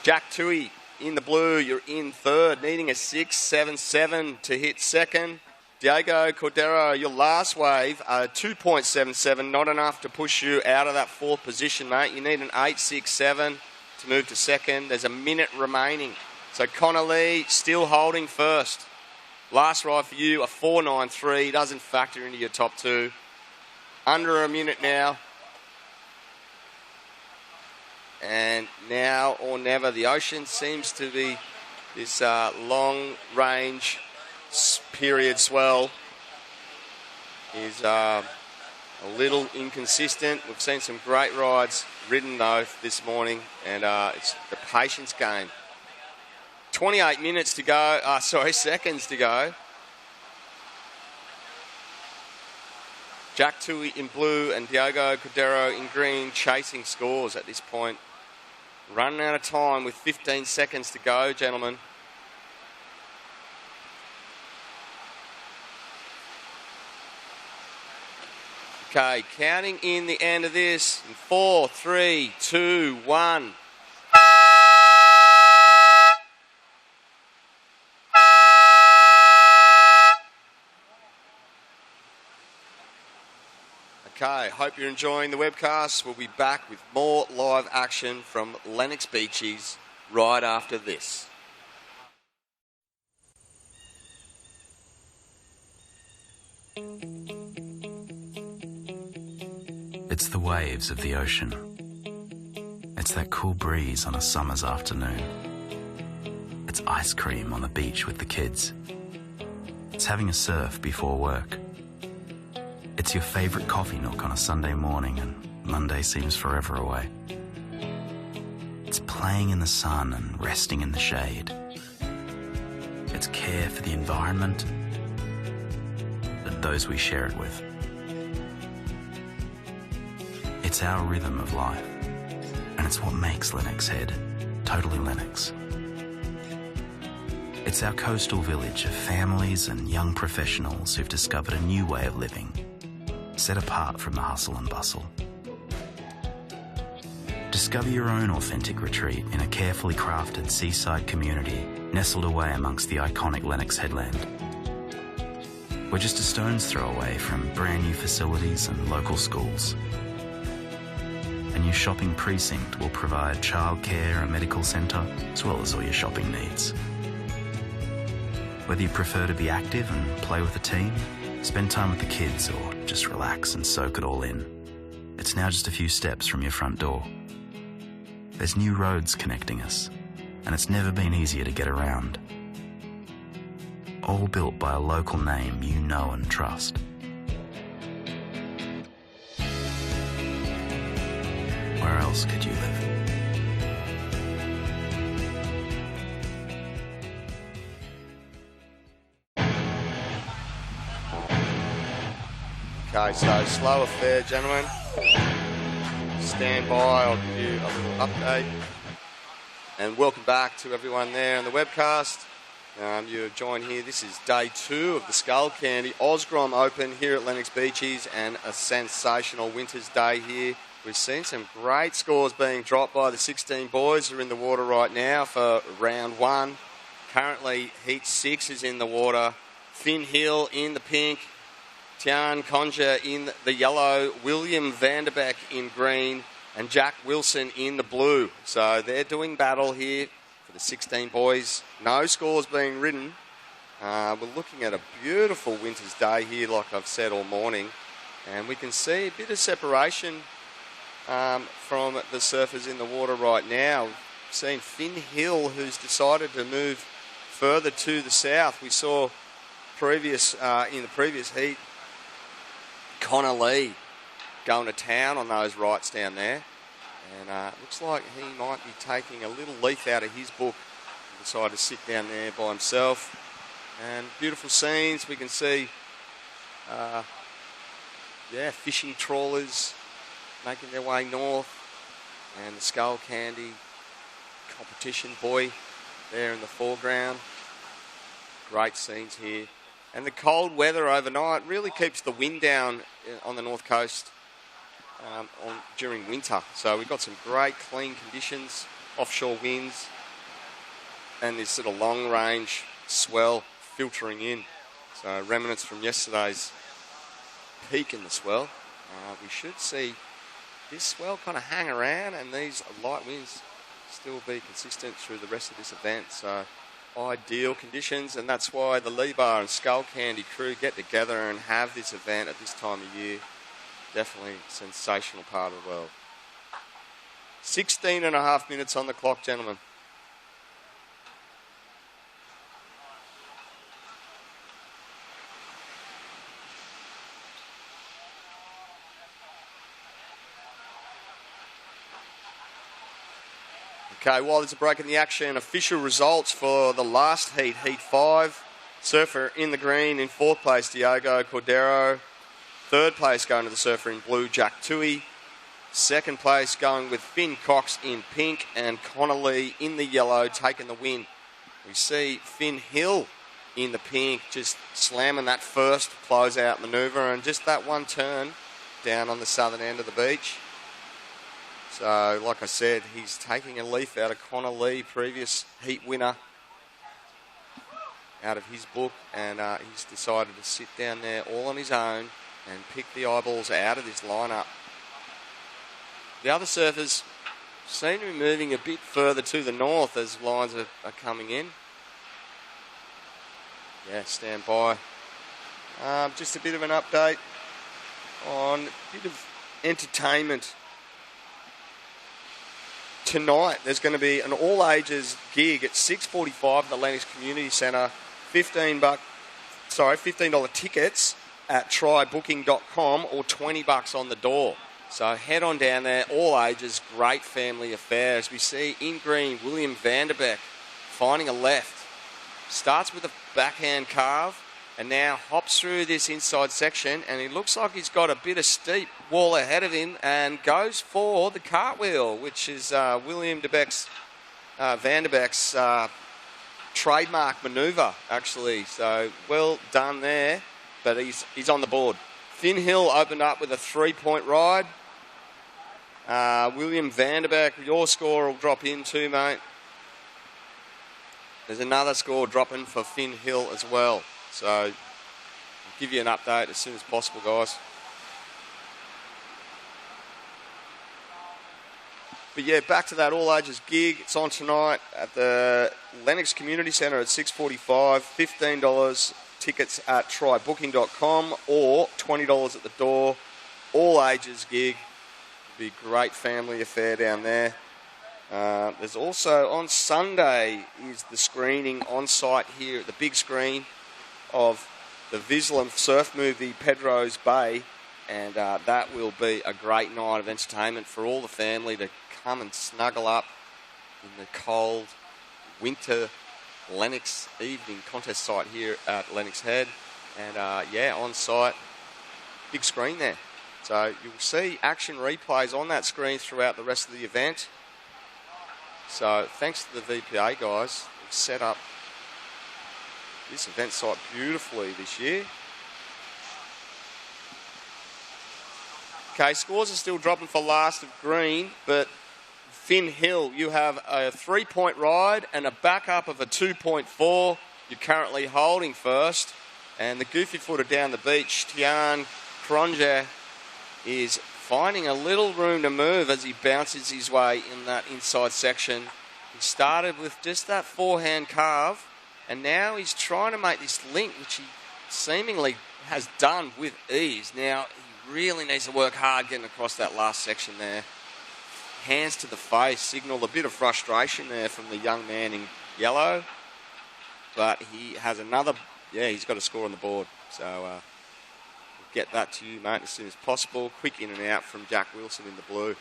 Jack Toohey in the blue, you're in third, needing a 6.77 to hit second. Diego Cordero, your last wave, 2.77, not enough to push you out of that fourth position, mate. You need an 8.67 to move to second. There's a minute remaining. So Connor Lee still holding first. Last ride for you, a 4.93, doesn't factor into your top two. Under a minute now. And now or never, the ocean seems to be this long-range period swell is a little inconsistent. We've seen some great rides ridden, though, this morning, and it's the patience game. 28 minutes to go, seconds to go. Jack Tui in blue and Diogo Cordero in green chasing scores at this point. Running out of time with 15 seconds to go, gentlemen. Okay, counting in the end of this in 4, 3, 2, 1. Okay, hope you're enjoying the webcast. We'll be back with more live action from Lennox Beaches right after this.
It's the waves of the ocean. It's that cool breeze on a summer's afternoon. It's ice cream on the beach with the kids. It's having a surf before work. It's your favourite coffee nook on a Sunday morning and Monday seems forever away. It's playing in the sun and resting in the shade. It's care for the environment and those we share it with. It's our rhythm of life, and it's what makes Lennox Head totally Lennox. It's our coastal village of families and young professionals who've discovered a new way of living, set apart from the hustle and bustle. Discover your own authentic retreat in a carefully crafted seaside community nestled away amongst the iconic Lennox Headland. We're just a stone's throw away from brand new facilities and local schools. A new shopping precinct will provide childcare, a medical centre, as well as all your shopping needs. Whether you prefer to be active and play with a team, spend time with the kids, or just relax and soak it all in, it's now just a few steps from your front door. There's new roads connecting us, and it's never been easier to get around. All built by a local name you know and trust. Where else could you live?
Okay, so slow affair, gentlemen. Stand by, I'll give you a little update. And welcome back to everyone there on the webcast. You're joined here. This is day 2 of the Skullcandy Oz Grom Open here at Lennox Beaches, and a sensational winter's day here. We've seen some great scores being dropped by the 16 boys who are in the water right now for round 1. Currently, heat 6 is in the water. Finn Hill in the pink, Tian Conja in the yellow, William Vanderbeck in green, and Jack Wilson in the blue. So they're doing battle here for the 16 boys. No scores being ridden. We're looking at a beautiful winter's day here, like I've said all morning. And we can see a bit of separation from the surfers in the water right now. We've seen Finn Hill, who's decided to move further to the south. We saw in the previous heat, Connor Lee going to town on those rights down there. And looks like he might be taking a little leaf out of his book and decide to sit down there by himself. And beautiful scenes. We can see, fishing trawlers making their way north. And the Skullcandy competition buoy there in the foreground. Great scenes here. And the cold weather overnight really keeps the wind down on the north coast during winter. So we've got some great clean conditions, offshore winds, and this sort of long-range swell filtering in. So remnants from yesterday's peak in the swell. We should see this swell kind of hang around and these light winds still be consistent through the rest of this event. So ideal conditions, and that's why the Lee Bar and Skullcandy crew get together and have this event at this time of year. Definitely a sensational part of the world. 16 and a half minutes on the clock, gentlemen. Okay, while there's a break in the action, official results for the last heat, Heat 5. Surfer in the green in 4th place, Diogo Cordero. Third place going to the surfer in blue, Jack Tui. Second place going with Finn Cox in pink and Connor Lee in the yellow, taking the win. We see Finn Hill in the pink, just slamming that first closeout manoeuvre and just that one turn down on the southern end of the beach. So, like I said, he's taking a leaf out of Connor Lee, previous heat winner, out of his book, and he's decided to sit down there all on his own and pick the eyeballs out of this lineup. The other surfers seem to be moving a bit further to the north as lines are coming in. Yeah, stand by. Just a bit of an update on a bit of entertainment. Tonight, there's going to be an all-ages gig at 6:45 at the Lennox Community Centre. $15 tickets at trybooking.com or $20 on the door. So head on down there, all ages, great family affair. As we see in green, William Vanderbeek finding a left. Starts with a backhand carve and now hops through this inside section, and he looks like he's got a bit of steep wall ahead of him and goes for the cartwheel, which is William Vanderbeek's trademark manoeuvre, actually. So well done there, but he's on the board. Finn Hill opened up with a 3-point ride. William Vanderbeek, your score will drop in too, mate. There's another score dropping for Finn Hill as well. So I'll give you an update as soon as possible, guys. But yeah, back to that all-ages gig. It's on tonight at the Lennox Community Centre at 6:45. $15 tickets at trybooking.com or $20 at the door. All-ages gig. It'll be a great family affair down there. There's also, on Sunday, is the screening on site here at the big screen of the Vizsla surf movie Pedro's Bay, and that will be a great night of entertainment for all the family to come and snuggle up in the cold winter Lennox evening contest site here at Lennox Head. And yeah, on site, big screen there. So you'll see action replays on that screen throughout the rest of the event. So thanks to the VPA guys, they've set up this event site beautifully this year. Okay, scores are still dropping for last of green, but Finn Hill, you have a 3-point ride and a backup of a 2.4. You're currently holding first. And the goofy footer down the beach, Tian Kronje, is finding a little room to move as he bounces his way in that inside section. He started with just that forehand carve, and now he's trying to make this link, which he seemingly has done with ease. Now, he really needs to work hard getting across that last section there. Hands to the face signal a bit of frustration there from the young man in yellow. But he has another, he's got a score on the board. So we'll get that to you, mate, as soon as possible. Quick in and out from Jack Wilson in the blue.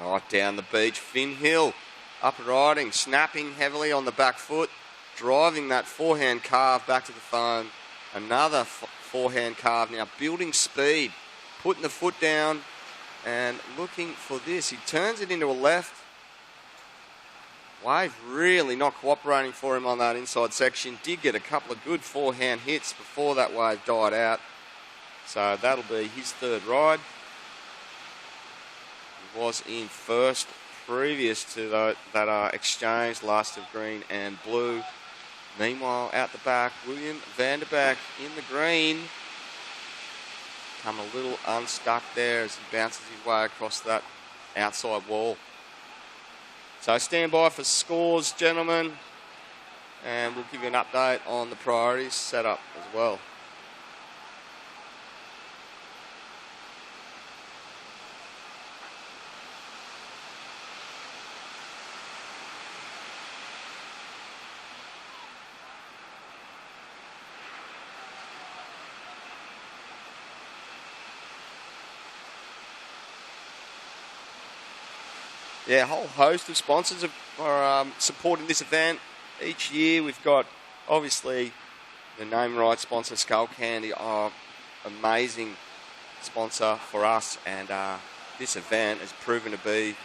Right down the beach, Finn Hill. Up and riding, snapping heavily on the back foot, driving that forehand carve back to the foam. Another forehand carve now, building speed, putting the foot down and looking for this. He turns it into a left. Wave really not cooperating for him on that inside section. Did get a couple of good forehand hits before that wave died out. So that'll be his third ride. He was in first previous to that exchange, last of green and blue. Meanwhile, out the back, William Vanderbeek in the green. Come a little unstuck there as he bounces his way across that outside wall. So stand by for scores, gentlemen, and we'll give you an update on the priorities set up as well. yeah, a whole host of sponsors are supporting this event. Each year we've got, obviously, the name right sponsor, Skullcandy, amazing sponsor for us, and this event has proven to be,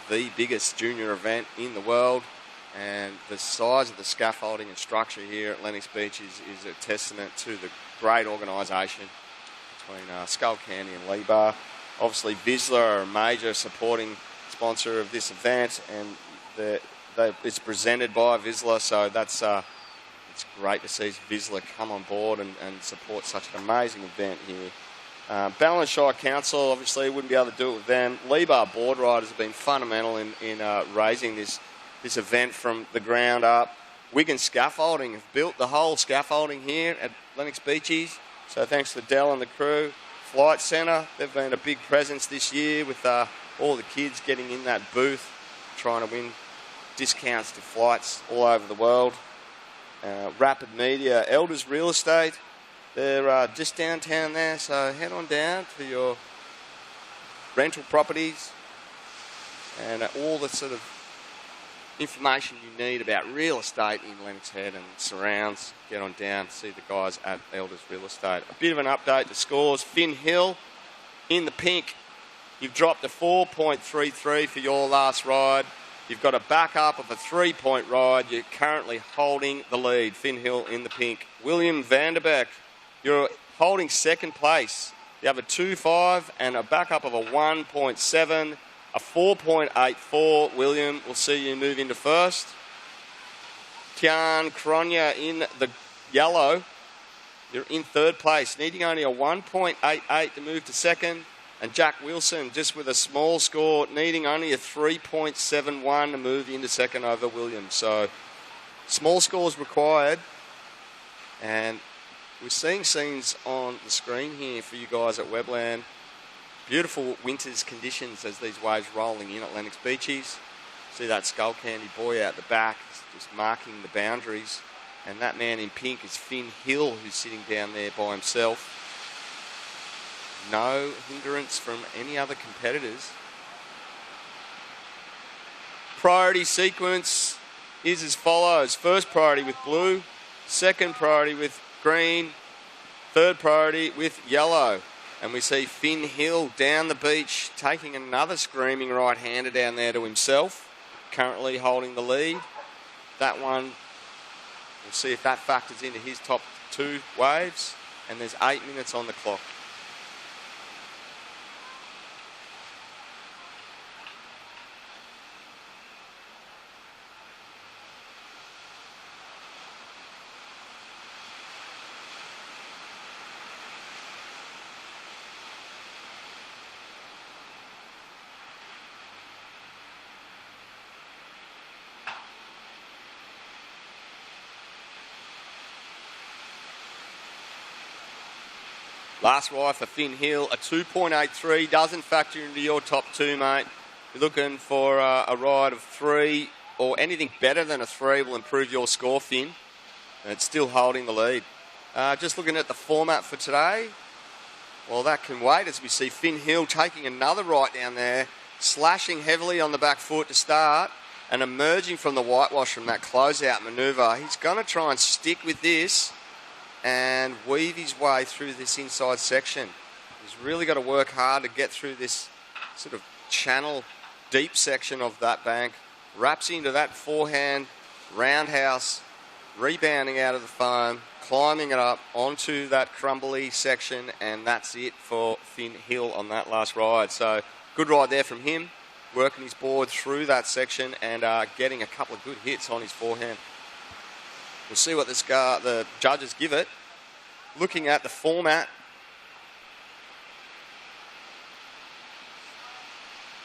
the biggest junior event in the world, and the size of the scaffolding and structure here at Lennox Beach is a testament to the great organisation between Skullcandy and Lee-Bar. Obviously, Vizsla are a major supporting sponsor of this event, and it's presented by Vizsla, so it's great to see Vizsla come on board and support such an amazing event here. Ballan Shire Council, obviously, wouldn't be able to do it with them. Lee-Bar board riders have been fundamental in raising this event from the ground up. Wigan Scaffolding have built the whole scaffolding here at Lennox Beaches, so thanks to Dell and the crew. Flight Centre, they've been a big presence this year with all the kids getting in that booth, trying to win discounts to flights all over the world. Rapid Media, Elders Real Estate, they're just downtown there, so head on down to your rental properties and all the sort of information you need about real estate in Lennox Head and surrounds. Get on down, see the guys at Elders Real Estate. A bit of an update to scores. Finn Hill in the pink. You've dropped a 4.33 for your last ride. You've got a backup of a 3-point ride. You're currently holding the lead. Finn Hill in the pink. William Vanderbeek, you're holding second place. You have a 2.5 and a backup of a 1.7. A 4.84, William, we'll see you move into first. Tian Kronya in the yellow. You're in third place, needing only a 1.88 to move to second. And Jack Wilson, just with a small score, needing only a 3.71 to move into second over Williams. So, small scores required. And we're seeing scenes on the screen here for you guys at Webland. Beautiful winter's conditions as these waves rolling in at Lennox Beaches. See that Skullcandy boy out the back, just marking the boundaries. And that man in pink is Finn Hill, who's sitting down there by himself. No hindrance from any other competitors. Priority sequence is as follows. First priority with blue, second priority with green, third priority with yellow. And we see Finn Hill down the beach taking another screaming right-hander down there to himself, currently holding the lead. That one, we'll see if that factors into his top two waves. And there's 8 minutes on the clock. Last ride for Finn Hill, a 2.83, doesn't factor into your top two, mate. You're looking for a ride of 3 or anything better than a 3 will improve your score, Finn. And it's still holding the lead. Just looking at the format for today, well, that can wait as we see Finn Hill taking another right down there, slashing heavily on the back foot to start and emerging from the whitewash from that closeout manoeuvre. He's going to try and stick with this and weave his way through this inside section. He's really got to work hard to get through this sort of channel deep section of that bank. Wraps into that forehand roundhouse, rebounding out of the foam, climbing it up onto that crumbly section, and that's it for Finn Hill on that last ride. So good ride there from him, working his board through that section and getting a couple of good hits on his forehand. We'll see what the judges give it. Looking at the format.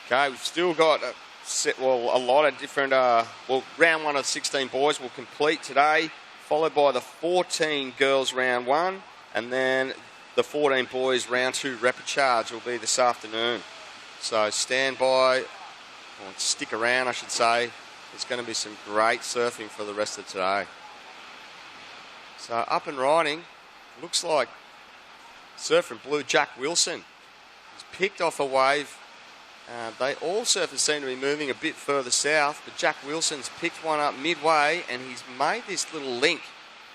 Okay, we've still got a lot of different... round 1 of 16 boys will complete today, followed by the 14 girls round 1, and then the 14 boys round 2 repechage will be this afternoon. So stand by, or stick around, I should say. There's going to be some great surfing for the rest of today. So up and riding, looks like surfer in blue Jack Wilson. He's picked off a wave All surfers seem to be moving a bit further south, but Jack Wilson's picked one up midway, and he's made this little link.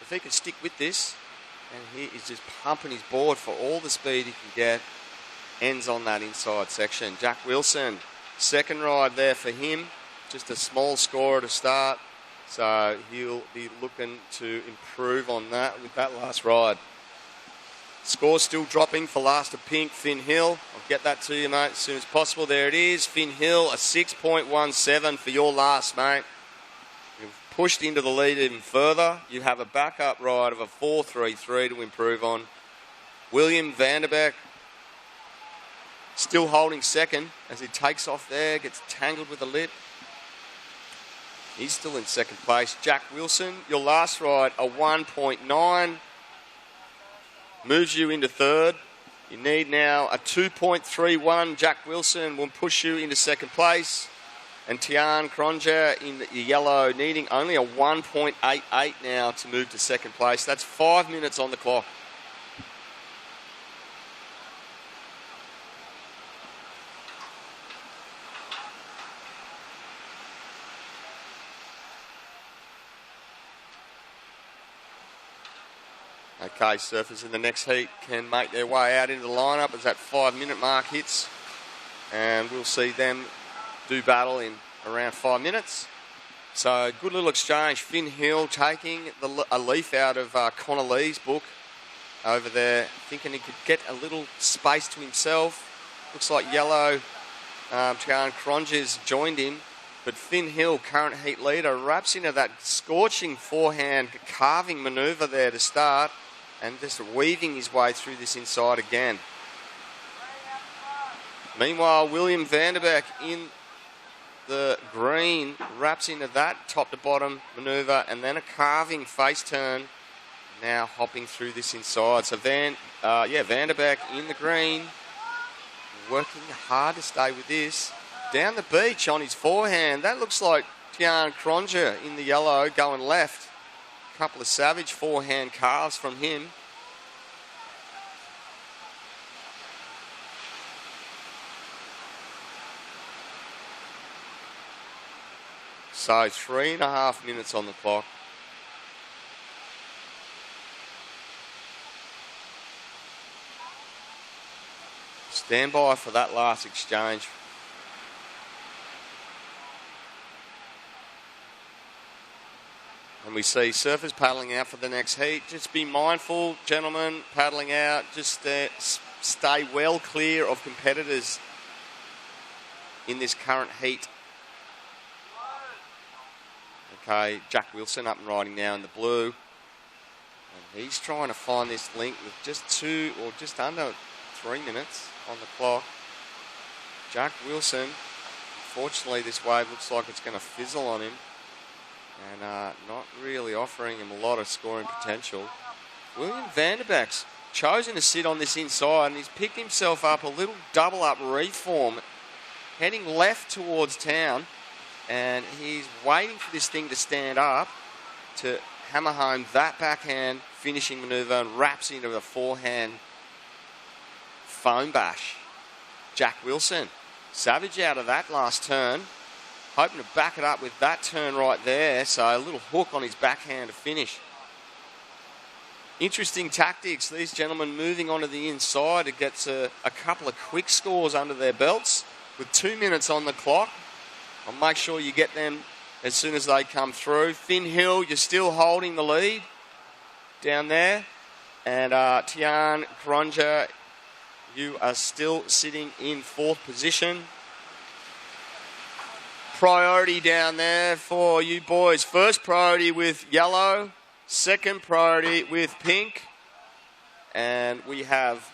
If he can stick with this, and he is just pumping his board for all the speed he can get, ends on that inside section. Jack Wilson, second ride there for him, just a small scorer to start, so he'll be looking to improve on that with that last ride. Score still dropping for last of Pink, Finn Hill. I'll get that to you, mate, as soon as possible. There it is. Finn Hill, a 6.17 for your last, mate. You've pushed into the lead even further. You have a backup ride of a 4.33 to improve on. William Vanderbeek still holding second as he takes off there, gets tangled with the lip. He's still in second place. Jack Wilson, your last ride, a 1.9. Moves you into third. You need now a 2.31. Jack Wilson will push you into second place. And Tian Kronger in the yellow, needing only a 1.88 now to move to second place. That's 5 minutes on the clock. Okay, surfers in the next heat can make their way out into the lineup as that 5 minute mark hits. And we'll see them do battle in around 5 minutes. So good little exchange. Finn Hill taking a leaf out of Connor Lee's book over there, thinking he could get a little space to himself. Looks like yellow Tian Kronger's joined him. But Finn Hill, current heat leader, wraps into that scorching forehand carving manoeuvre there to start, and just weaving his way through this inside again. Meanwhile, William Vanderbeek in the green wraps into that top to bottom manoeuvre and then a carving face turn, now hopping through this inside. So Vanderbeek in the green, working hard to stay with this. Down the beach on his forehand, that looks like Tian Kronger in the yellow going left. A couple of savage forehand carves from him. So 3.5 minutes on the clock. Stand by for that last exchange. And we see surfers paddling out for the next heat. Just be mindful, gentlemen, paddling out. Just stay well clear of competitors in this current heat. Okay, Jack Wilson up and riding now in the blue. And he's trying to find this link with just 2 or just under 3 minutes on the clock. Jack Wilson, unfortunately this wave looks like it's going to fizzle on him. And not really offering him a lot of scoring potential. William Vanderbeek's chosen to sit on this inside, and he's picked himself up a little double up reform, heading left towards town, and he's waiting for this thing to stand up to hammer home that backhand finishing manoeuvre and wraps into the forehand foam bash. Jack Wilson, savage out of that last turn. Hoping to back it up with that turn right there. So a little hook on his backhand to finish. Interesting tactics. These gentlemen moving onto the inside to get a couple of quick scores under their belts with 2 minutes on the clock. I'll make sure you get them as soon as they come through. Finn Hill, you're still holding the lead down there. And Tian Kronger, you are still sitting in 4th position. Priority down there for you boys. First priority with yellow, second priority with pink, and we have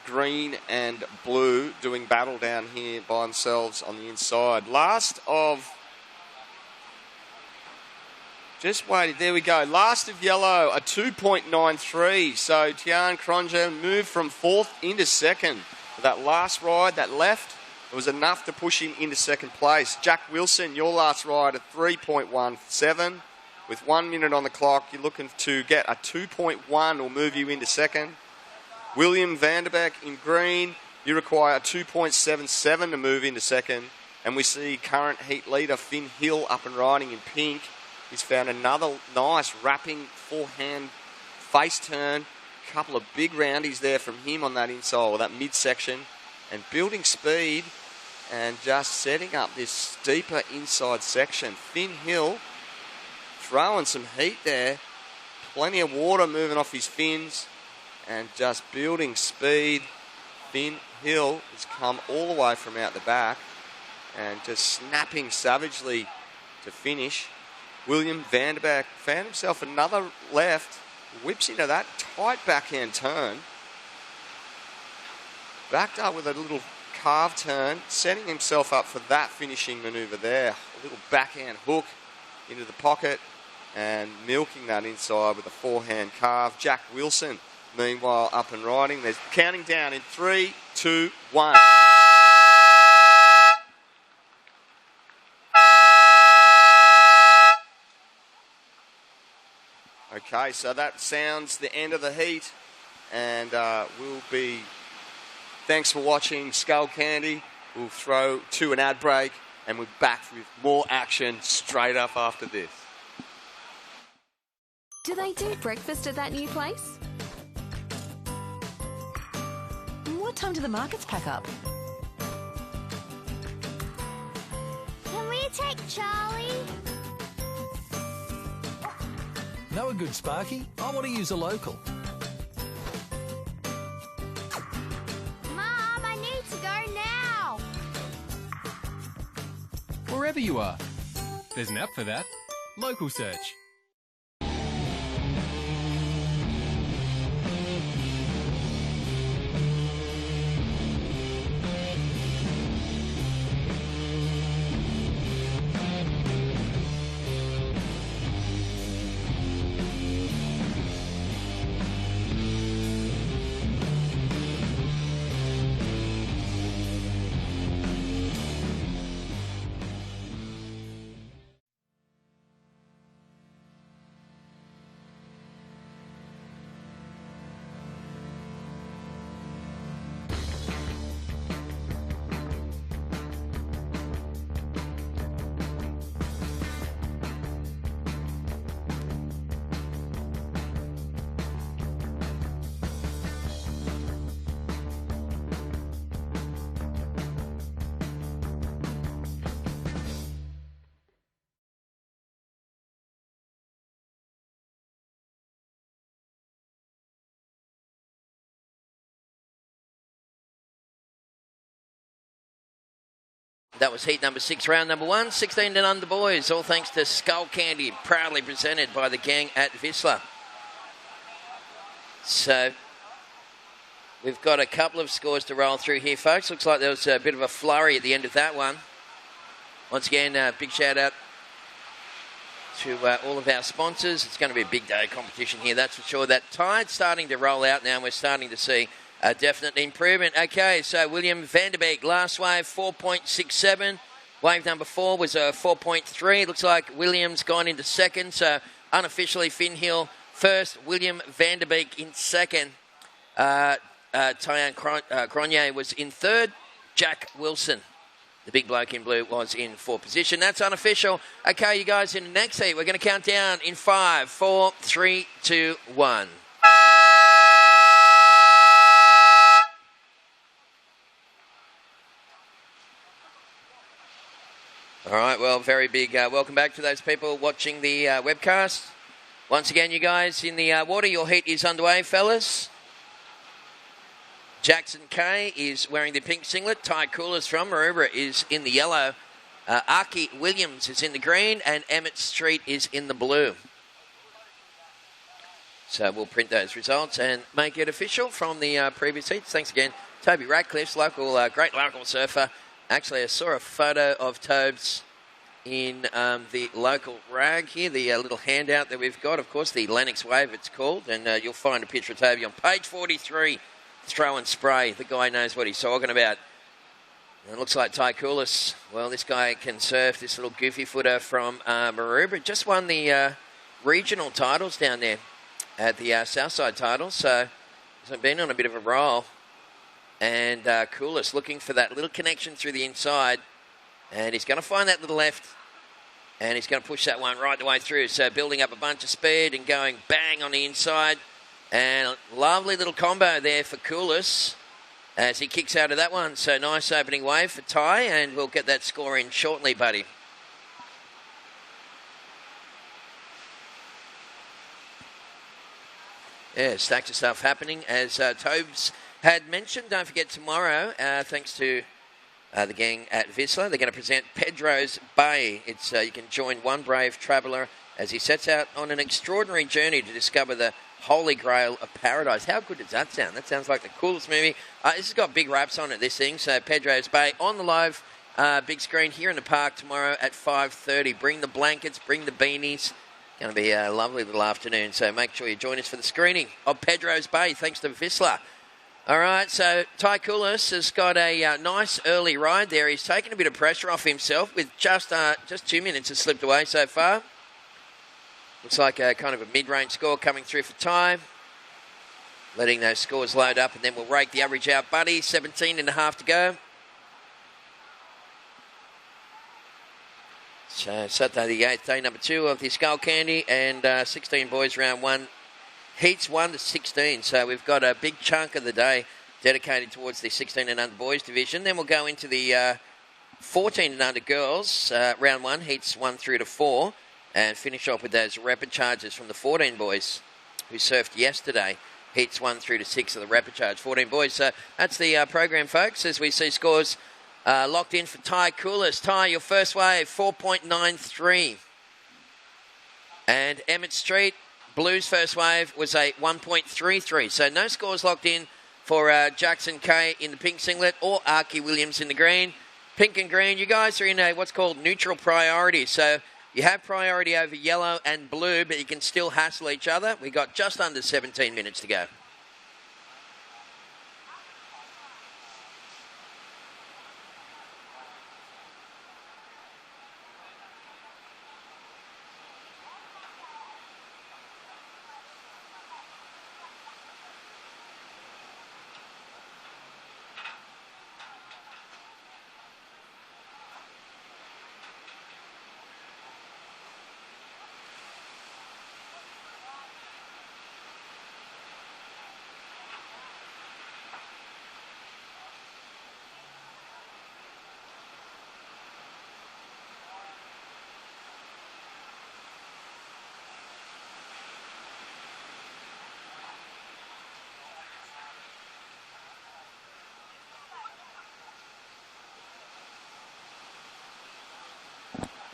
green and blue doing battle down here by themselves on the inside. Last of, just waited, there we go. Last of yellow, a 2.93. So Tian Kronger moved from 4th into 2nd. That last ride, that left, it was enough to push him into 2nd place. Jack Wilson, your last ride at 3.17. With 1 minute on the clock, you're looking to get a 2.1 will move you into 2nd. William Vanderbeek in green, You require 2.77 to move into second. And we see current heat leader Finn Hill up and riding in pink. He's found another nice wrapping forehand face turn. Couple of big roundies there from him on that inside, or that midsection. And building speed and just setting up this steeper inside section. Finn Hill throwing some heat there. Plenty of water moving off his fins. And just building speed. Finn Hill has come all the way from out the back. And just snapping savagely to finish. William Vanderbeek found himself another left. Whips into that tight backhand turn. Backed up with a little carve turn. Setting himself up for that finishing manoeuvre there. A little backhand hook into the pocket. And milking that inside with a forehand carve. Jack Wilson, meanwhile, up and riding. They're counting down in 3, 2, 1. Okay, so that sounds the end of the heat, and we'll be, thanks for watching Skullcandy. We'll throw to an ad break, and we're back with more action straight up after this.
Do they do breakfast at that new place?
What time do the markets pack up?
Can we take Charlie?
No good, Sparky. I want to use a local.
Mom, I need to go now.
Wherever you are. There's an app for that. Local Search.
That was heat number 6, round number 1, 16 and under boys, all thanks to Skullcandy, proudly presented by the gang at Whistler. So, we've got a couple of scores to roll through here, folks. Looks like there was a bit of a flurry at the end of that one. Once again, big shout out to all of our sponsors. It's going to be a big day of competition here, that's for sure. That tide's starting to roll out now, and we're starting to see a definite improvement. Okay, so William Vanderbeek, last wave, 4.67. Wave number 4 was a 4.3. Looks like William's gone into second, so unofficially Finn Hill first, William Vanderbeek in second. Tyan Cronje was in third. Jack Wilson, the big bloke in blue, was in fourth position. That's unofficial. Okay, you guys, in the next heat, we're going to count down in 5, 4, 3, 2, 1. All right, well, very big welcome back to those people watching the webcast. Once again, you guys in the water, your heat is underway, fellas. Jackson Kay is wearing the pink singlet. Ty Coolers from Maroubra is in the yellow. Archie Williams is in the green, and Emmett Street is in the blue. So we'll print those results and make it official from the previous heats. Thanks again, Toby Ratcliffe's great local surfer. Actually, I saw a photo of Tobes in the local rag here, the little handout that we've got. Of course, the Lennox Wave, it's called, and you'll find a picture of Toby on page 43. Throw and spray. The guy knows what he's talking about. And it looks like Ty Coolis. Well, this guy can surf, this little goofy footer from Maroubra. Just won the regional titles down there at the Southside titles, so he's been on a bit of a roll. And Coolest looking for that little connection through the inside. And he's going to find that little left. And he's going to push that one right the way through. So building up a bunch of speed and going bang on the inside. And a lovely little combo there for Coolest as he kicks out of that one. So nice opening wave for Ty, and we'll get that score in shortly, buddy. Yeah, stacks of stuff happening. As Tobes had mentioned, don't forget tomorrow, thanks to the gang at Whistler, they're going to present Pedro's Bay. It's you can join one brave traveller as he sets out on an extraordinary journey to discover the Holy Grail of Paradise. How good does that sound? That sounds like the coolest movie. This has got big raps on it, this thing. So Pedro's Bay on the live big screen here in the park tomorrow at 5:30. Bring the blankets, bring the beanies. Going to be a lovely little afternoon. So make sure you join us for the screening of Pedro's Bay, thanks to Whistler. All right, so Ty Coolest has got a nice early ride there. He's taken a bit of pressure off himself with just 2 minutes has slipped away so far. Looks like a kind of a mid-range score coming through for Ty. Letting those scores load up, and then we'll rake the average out, buddy. 17.5 to go. So Saturday the 8th, day number 2 of the Skullcandy, and 16 boys round 1. Heats 1 to 16, so we've got a big chunk of the day dedicated towards the 16 and under boys division. Then we'll go into the 14 and under girls, round 1, heats 1 through to 4. And finish off with those rapid charges from the 14 boys who surfed yesterday. Heats 1 through to 6 of the rapid charge 14 boys. So that's the program, folks, as we see scores locked in for Ty Coolest. Ty, your first wave, 4.93. And Emmett Street, Blues first wave was a 1.33. So no scores locked in for Jackson Kay in the pink singlet or Archie Williams in the green. Pink and green, you guys are in a what's called neutral priority. So you have priority over yellow and blue, but you can still hassle each other. We got just under 17 minutes to go.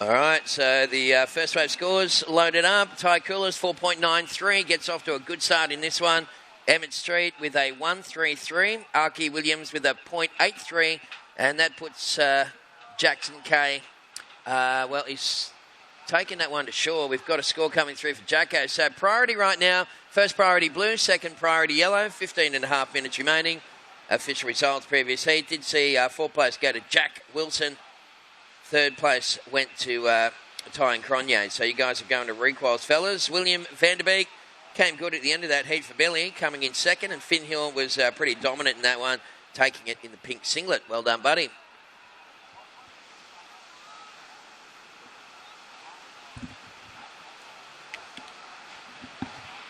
All right, so the first wave scores loaded up. Ty Coolest, 4.93, gets off to a good start in this one. Emmett Street with a 1.33. Archie Williams with a 0.83. And that puts Jackson Kay, well, he's taken that one to shore. We've got a score coming through for Jacko. So priority right now, first priority blue, second priority yellow, 15.5 minutes remaining. Official results previous heat. Did see fourth place go to Jack Wilson. Third place went to Ty and Cronje. So you guys are going to requals, fellas. William Vanderbeek came good at the end of that heat for Billy, coming in second. And Finn Hill was pretty dominant in that one, taking it in the pink singlet. Well done, buddy.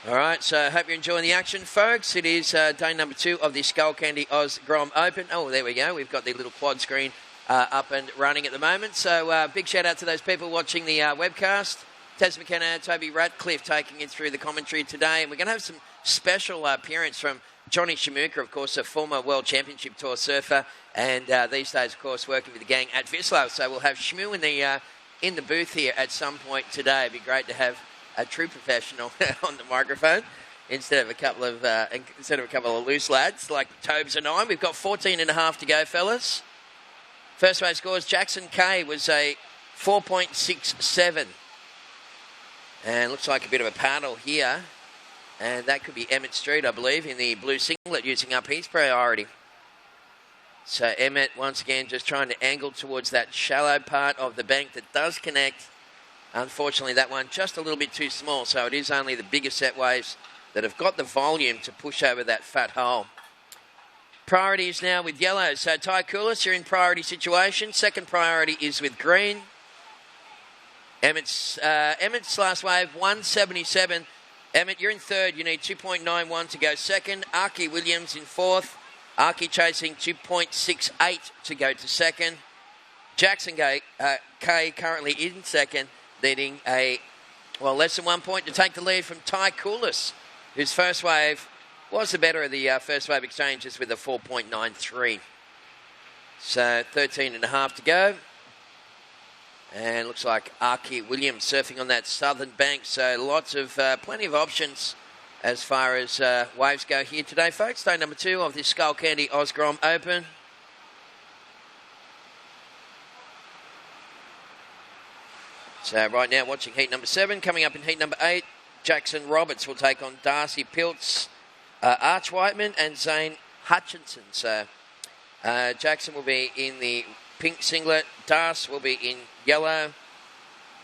All right, so I hope you're enjoying the action, folks. It is day number 2 of the Skullcandy Oz Grom Open. Oh, there we go. We've got the little quad screen up and running at the moment. So big shout out to those people watching the webcast. Tez McKenna, Toby Ratcliffe taking it through the commentary today. And we're going to have some special appearance from Johnny Shamuka, of course, a former World Championship Tour surfer. And these days, of course, working with the gang at Whistler. So we'll have Shmoo in the booth here at some point today. It'd be great to have a true professional on the microphone instead of a couple of loose lads like Tobes and I. We've got 14.5 to go, fellas. First wave scores, Jackson Kay was a 4.67. And looks like a bit of a paddle here. And that could be Emmett Street, I believe, in the blue singlet, using up his priority. So Emmett, once again, just trying to angle towards that shallow part of the bank that does connect. Unfortunately, that one just a little bit too small, so it is only the bigger set waves that have got the volume to push over that fat hole. Priority is now with yellow. So Ty Coolis, you're in priority situation. Second priority is with green. Emmett's last wave, 177. Emmett, you're in third. You need 2.91 to go second. Archie Williams in fourth. Archie chasing 2.68 to go to second. Jackson K currently in second, needing less than 1 point to take the lead from Ty Coolis, whose first wave was the better of the first wave exchanges with a 4.93. So 13.5 to go. And looks like Archie Williams surfing on that southern bank. So plenty of options as far as waves go here today, folks. Day number 2 of this Skullcandy Oz Grom Open. So right now watching heat number 7. Coming up in heat number 8, Jackson Roberts will take on Darcy Piltz, Arch Whiteman and Zane Hutchinson. So Jackson will be in the pink singlet, Darce will be in yellow,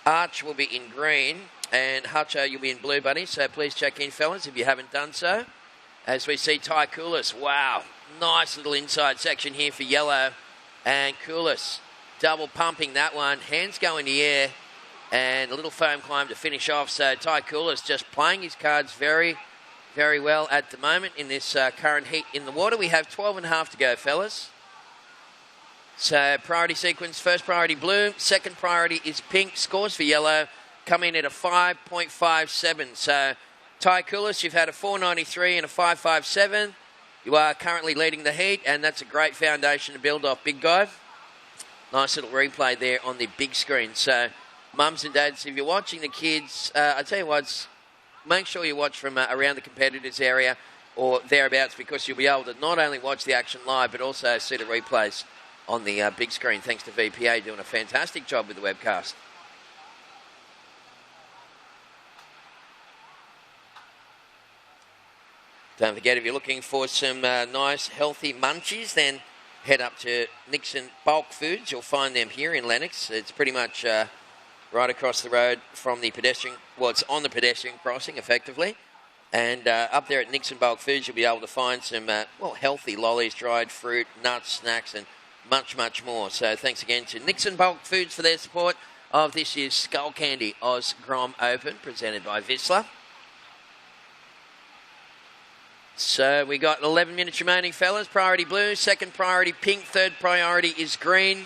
Arch will be in green, and Hutcho, you'll be in blue, buddy. So please check in, fellas, if you haven't done so. As we see Ty Coolis, wow, nice little inside section here for yellow. And Coolis double pumping that one, hands go in the air, and a little foam climb to finish off. So Ty Coolis just playing his cards very, very well at the moment in this current heat in the water. We have 12.5 to go, fellas. So priority sequence, first priority blue, second priority is pink. Scores for yellow come in at a 5.57. So Ty Coolis, you've had a 4.93 and a 5.57. You are currently leading the heat, and that's a great foundation to build off, big guy. Nice little replay there on the big screen. So mums and dads, if you're watching the kids, I tell you what, make sure you watch from around the competitors area or thereabouts, because you'll be able to not only watch the action live but also see the replays on the big screen, thanks to VPA doing a fantastic job with the webcast. Don't forget, if you're looking for some nice, healthy munchies, then head up to Nixon Bulk Foods. You'll find them here in Lennox. It's pretty much right across the road from the pedestrian, well, it's on the pedestrian crossing, effectively. And up there at Nixon Bulk Foods, you'll be able to find some, healthy lollies, dried fruit, nuts, snacks, and much, much more. So thanks again to Nixon Bulk Foods for their support of this year's Skullcandy Oz Grom Open, presented by Vissla. So we got 11 minutes remaining, fellas. Priority blue, second priority pink, third priority is green.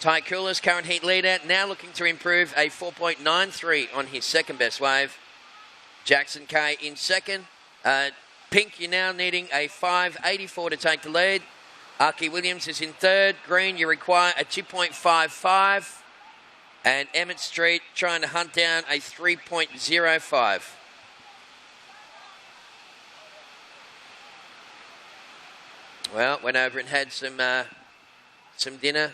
Ty Coolis, current heat leader, now looking to improve a 4.93 on his second best wave. Jackson K in second. Pink, you're now needing a 5.84 to take the lead. Archie Williams is in third. Green, you require a 2.55. And Emmett Street trying to hunt down a 3.05. Well, went over and had some dinner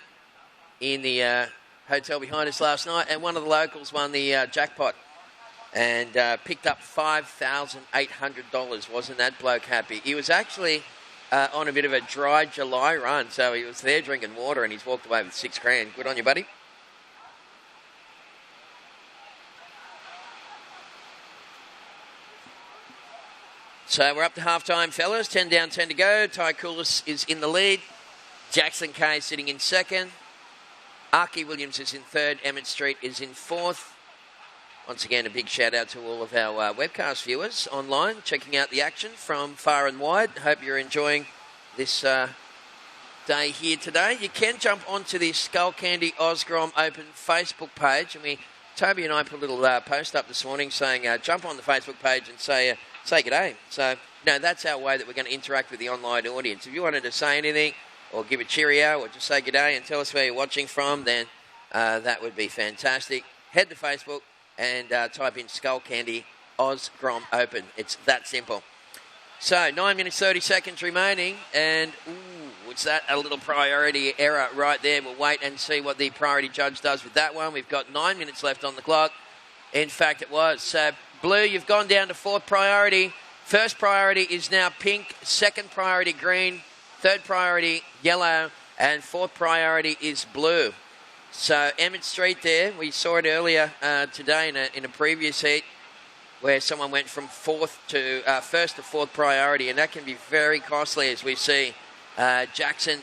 in the hotel behind us last night, and one of the locals won the jackpot and picked up $5,800. Wasn't that bloke happy? He was actually on a bit of a dry July run, so he was there drinking water, and he's walked away with $6,000. Good on you, buddy. So we're up to half-time, fellas. 10 down, 10 to go. Ty Coolis is in the lead. Jackson K sitting in second. Archie Williams is in third. Emmett Street is in fourth. Once again, a big shout-out to all of our webcast viewers online, checking out the action from far and wide. Hope you're enjoying this day here today. You can jump onto the Skullcandy Oz Grom Open Facebook page. And Toby and I put a little post up this morning saying jump on the Facebook page and say g'day. So, that's our way that we're going to interact with the online audience. If you wanted to say anything or give a cheerio or just say g'day and tell us where you're watching from, then that would be fantastic. Head to Facebook and type in Skullcandy Oz Grom Open. It's that simple. So, 9 minutes, 30 seconds remaining, and it's that a little priority error right there. We'll wait and see what the priority judge does with that one. We've got 9 minutes left on the clock. In fact, it was. So, blue, you've gone down to fourth priority. First priority is now pink. Second priority, green. Third priority, yellow. And fourth priority is blue. So Emmett Street there, we saw it earlier today in a previous heat, where someone went from first to fourth priority, and that can be very costly, as we see Jackson.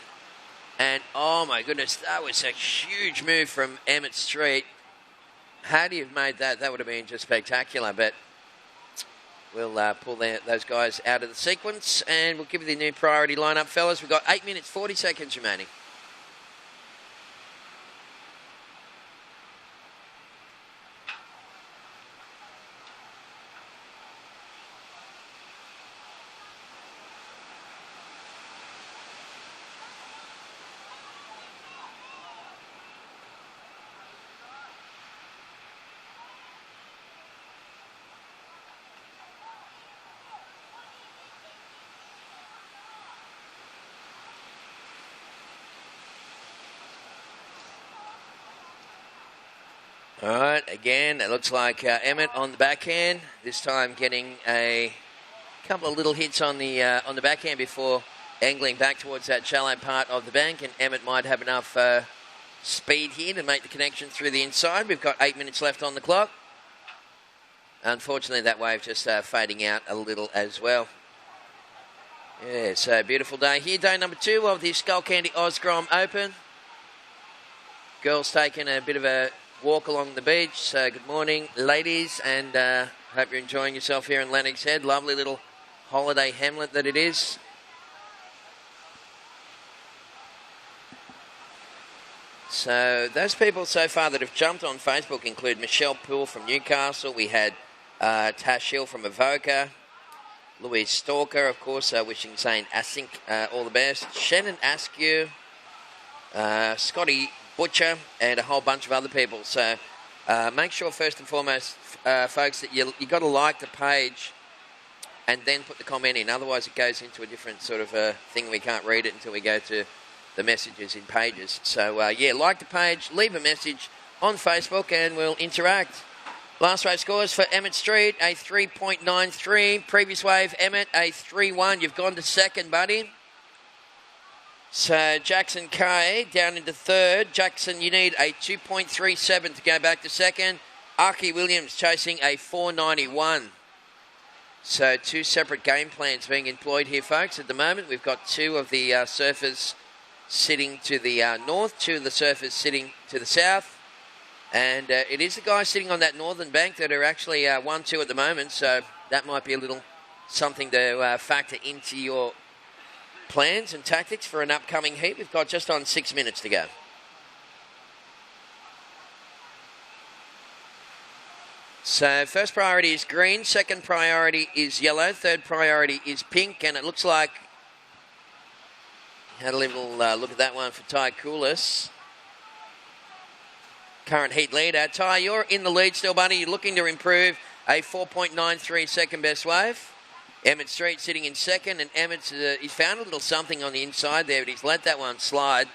And, oh, my goodness, that was a huge move from Emmett Street. Had he have made that, that would have been just spectacular. But we'll pull those guys out of the sequence, and we'll give you the new priority lineup, fellas. We've got 8 minutes, 40 seconds remaining. All right, again, it looks like Emmett on the backhand, this time getting a couple of little hits on the backhand before angling back towards that shallow part of the bank, and Emmett might have enough speed here to make the connection through the inside. We've got 8 minutes left on the clock. Unfortunately, that wave just fading out a little as well. Yeah, so beautiful day here. Day number 2 of the Skullcandy Oz Grom Open. Girls taking a bit of a walk along the beach. So good morning, ladies, and hope you're enjoying yourself here in Lennox Head. Lovely little holiday hamlet that it is. So those people so far that have jumped on Facebook include Michelle Poole from Newcastle. We had Tash Hill from Avoca. Louise Stalker, of course, wishing Zane Asink all the best. Shannon Askew. Scotty Butcher, and a whole bunch of other people. So make sure first and foremost, folks, that you got to like the page and then put the comment in. Otherwise, it goes into a different sort of thing. We can't read it until we go to the messages in pages. So, yeah, like the page, leave a message on Facebook, and we'll interact. Last wave scores for Emmett Street, a 3.93. Previous wave, Emmett, a 3.1. You've gone to second, buddy. So Jackson K down into third. Jackson, you need a 2.37 to go back to second. Archie Williams chasing a 4.91. So 2 separate game plans being employed here, folks. At the moment, we've got 2 of the surfers sitting to the north, 2 of the surfers sitting to the south. And it is the guys sitting on that northern bank that are actually 1-2 at the moment. So that might be a little something to factor into your plans and tactics for an upcoming heat. We've got just on 6 minutes to go. So first priority is green, second priority is yellow, third priority is pink, and it looks like had a little look at that one for Ty Coulis. Current heat leader. Ty, you're in the lead still, buddy. You're looking to improve a 4.93 second best wave. Emmett Street sitting in second, and Emmett's he's found a little something on the inside there, but he's let that one slide.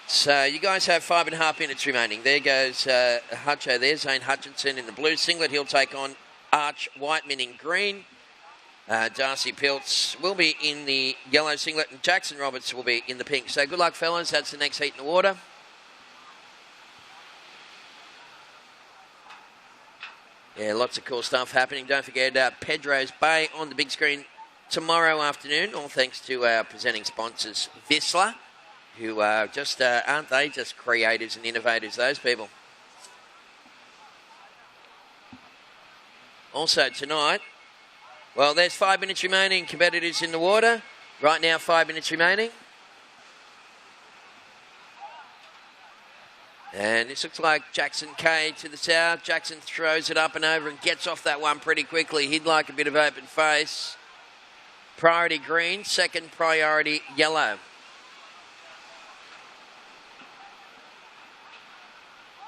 So you guys have 5.5 minutes remaining. There goes Hutcho there, Zane Hutchinson in the blue singlet. He'll take on Arch Whiteman in green. Darcy Piltz will be in the yellow singlet, and Jackson Roberts will be in the pink. So good luck, fellas. That's the next heat in the water. Yeah, lots of cool stuff happening. Don't forget Pedro's Bay on the big screen tomorrow afternoon. All thanks to our presenting sponsors, Vissla, who are just, aren't they just creators and innovators, those people. Also tonight, well, there's 5 minutes remaining. Competitors in the water. Right now, 5 minutes remaining. And this looks like Jackson K to the south. Jackson throws it up and over and gets off that one pretty quickly. He'd like a bit of open face. Priority green, second priority yellow.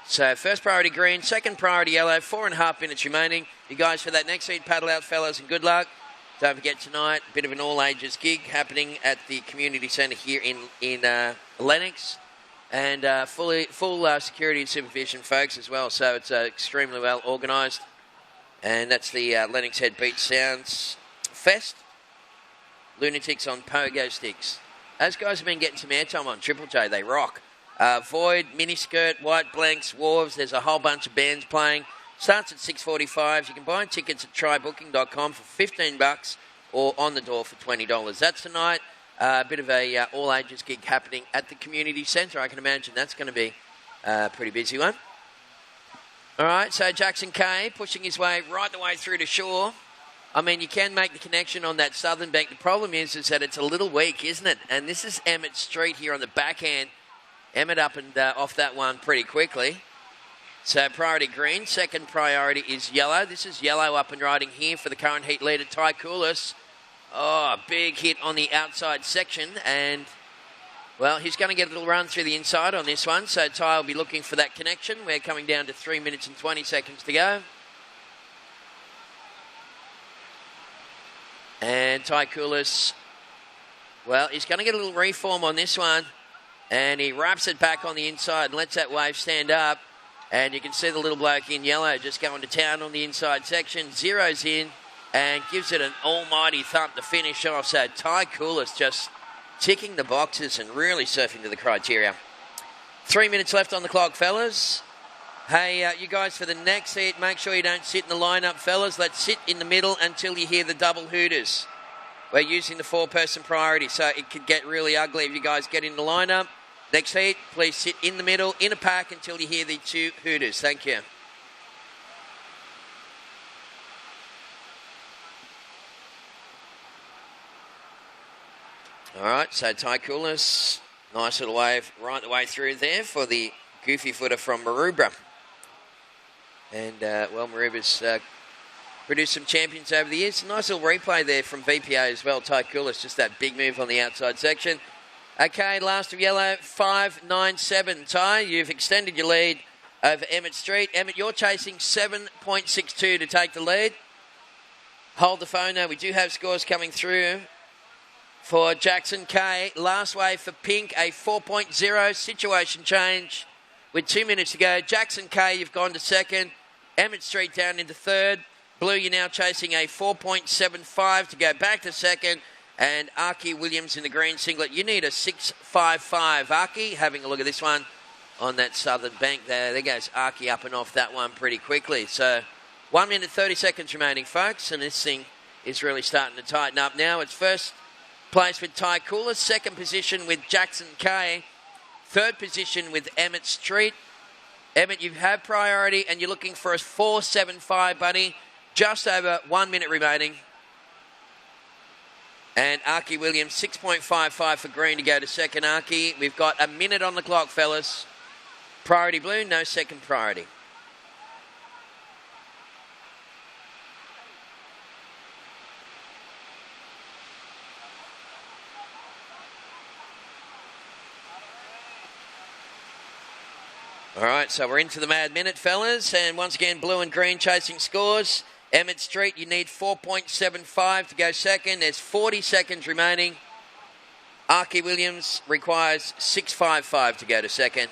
So first priority green, second priority yellow, 4.5 minutes remaining. You guys for that next heat, paddle out, fellas, and good luck. Don't forget tonight, a bit of an all-ages gig happening at the community centre here in Lennox. And full security and supervision, folks, as well. So it's extremely well organised. And that's the Lennox Head Beach Sounds Fest. Lunatics on pogo sticks. Those guys have been getting some airtime on Triple J. They rock. Void, Miniskirt, White Blanks, Wharves. There's a whole bunch of bands playing. Starts at $6.45. You can buy tickets at trybooking.com for $15 or on the door for $20. That's tonight. A bit of a all-ages gig happening at the community centre. I can imagine that's going to be a pretty busy one. All right, so Jackson Kay pushing his way right the way through to shore. I mean, you can make the connection on that southern bank. The problem is that it's a little weak, isn't it? And this is Emmett Street here on the backhand. Emmett up and off that one pretty quickly. So priority green. Second priority is yellow. This is yellow up and riding here for the current heat leader, Ty Koulis. Oh, big hit on the outside section. And, well, he's going to get a little run through the inside on this one. So Ty will be looking for that connection. We're coming down to 3 minutes and 20 seconds to go. And Ty Koulis, well, he's going to get a little reform on this one. And he wraps it back on the inside and lets that wave stand up. And you can see the little bloke in yellow just going to town on the inside section. Zeroes in and gives it an almighty thump to finish off. So Ty Koulis just ticking the boxes and really surfing to the criteria. 3 minutes left on the clock, fellas. Hey, you guys, for the next heat, make sure you don't sit in the lineup, fellas. Let's sit in the middle until you hear the double hooters. We're using the four-person priority, so it could get really ugly if you guys get in the lineup. Next heat, please sit in the middle, in a pack, until you hear the two hooters. Thank you. All right, so Ty Koulis, nice little wave right the way through there for the goofy footer from Maroubra. And, well, Maroubra's produced some champions over the years. Nice little replay there from VPA as well. Ty Koulis, just that big move on the outside section. Okay, last of yellow, 5.97. Ty, you've extended your lead over Emmett Street. Emmett, you're chasing 7.62 to take the lead. Hold the phone now. We do have scores coming through for Jackson Kay. Last wave for Pink, a 4.0 situation change with 2 minutes to go. Jackson Kay, you've gone to second. Emmett Street down into third. Blue, you're now chasing a 4.75 to go back to second. And Archie Williams in the green singlet. You need a 6.55. Archie, having a look at this one on that southern bank there. There goes Archie up and off that one pretty quickly. So 1 minute 30 seconds remaining, folks. And this thing is really starting to tighten up now. It's first place with Ty Koulis. Second position with Jackson Kay. Third position with Emmett Street. Emmett, you have priority and you're looking for a 4.75, buddy. Just over 1 minute remaining. And Archie Williams, 6.55 for green to go to second. Archie, we've got a minute on the clock, fellas. Priority blue, no second priority. All right, so we're into the mad minute, fellas. And once again, blue and green chasing scores. Emmett Street, you need 4.75 to go second. There's 40 seconds remaining. Archie Williams requires 6.55 to go to second.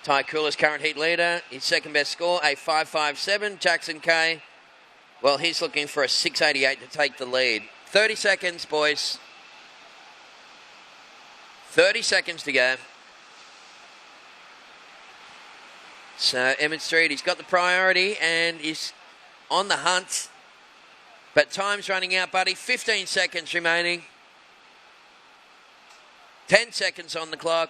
Ty Koulis, current heat leader. His second best score, a 5.57. Jackson Kay, well, he's looking for a 6.88 to take the lead. 30 seconds, boys. 30 seconds to go. So Emmett Street, he's got the priority and he's on the hunt. But time's running out, buddy. 15 seconds remaining. 10 seconds on the clock.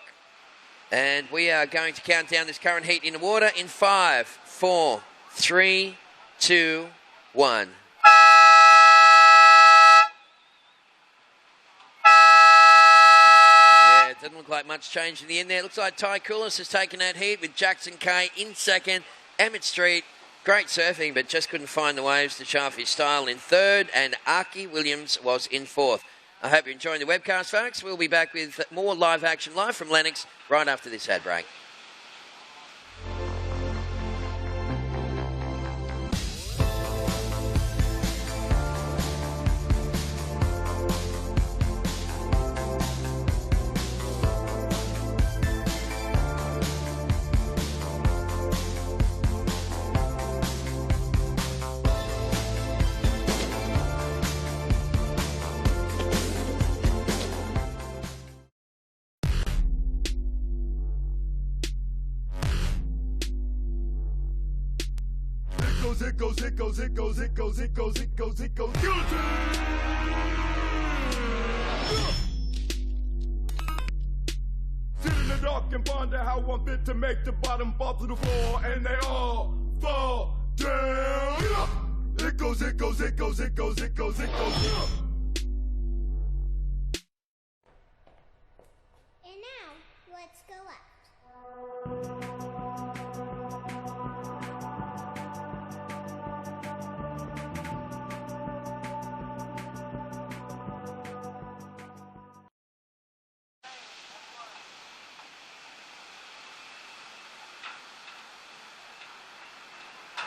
And we are going to count down this current heat in the water in 5, 4, 3, 2, 1. Yeah, it doesn't look like much change in the end there. It looks like Ty Koulis has taken that heat with Jackson Kay in second. Emmett Street, great surfing, but just couldn't find the waves to show off his style in third. And Archie Williams was in fourth. I hope you're enjoying the webcast, folks. We'll be back with more live action live from Lennox right after this ad break.
it goes, it goes, it goes, it goes, it goes, it goes, it goes, guillotine! Sit in the dark and ponder how one fit to make the bottom fall to the floor, and they all fall down. It goes, it goes, it goes, it goes, it goes, it goes.
And now, let's go up.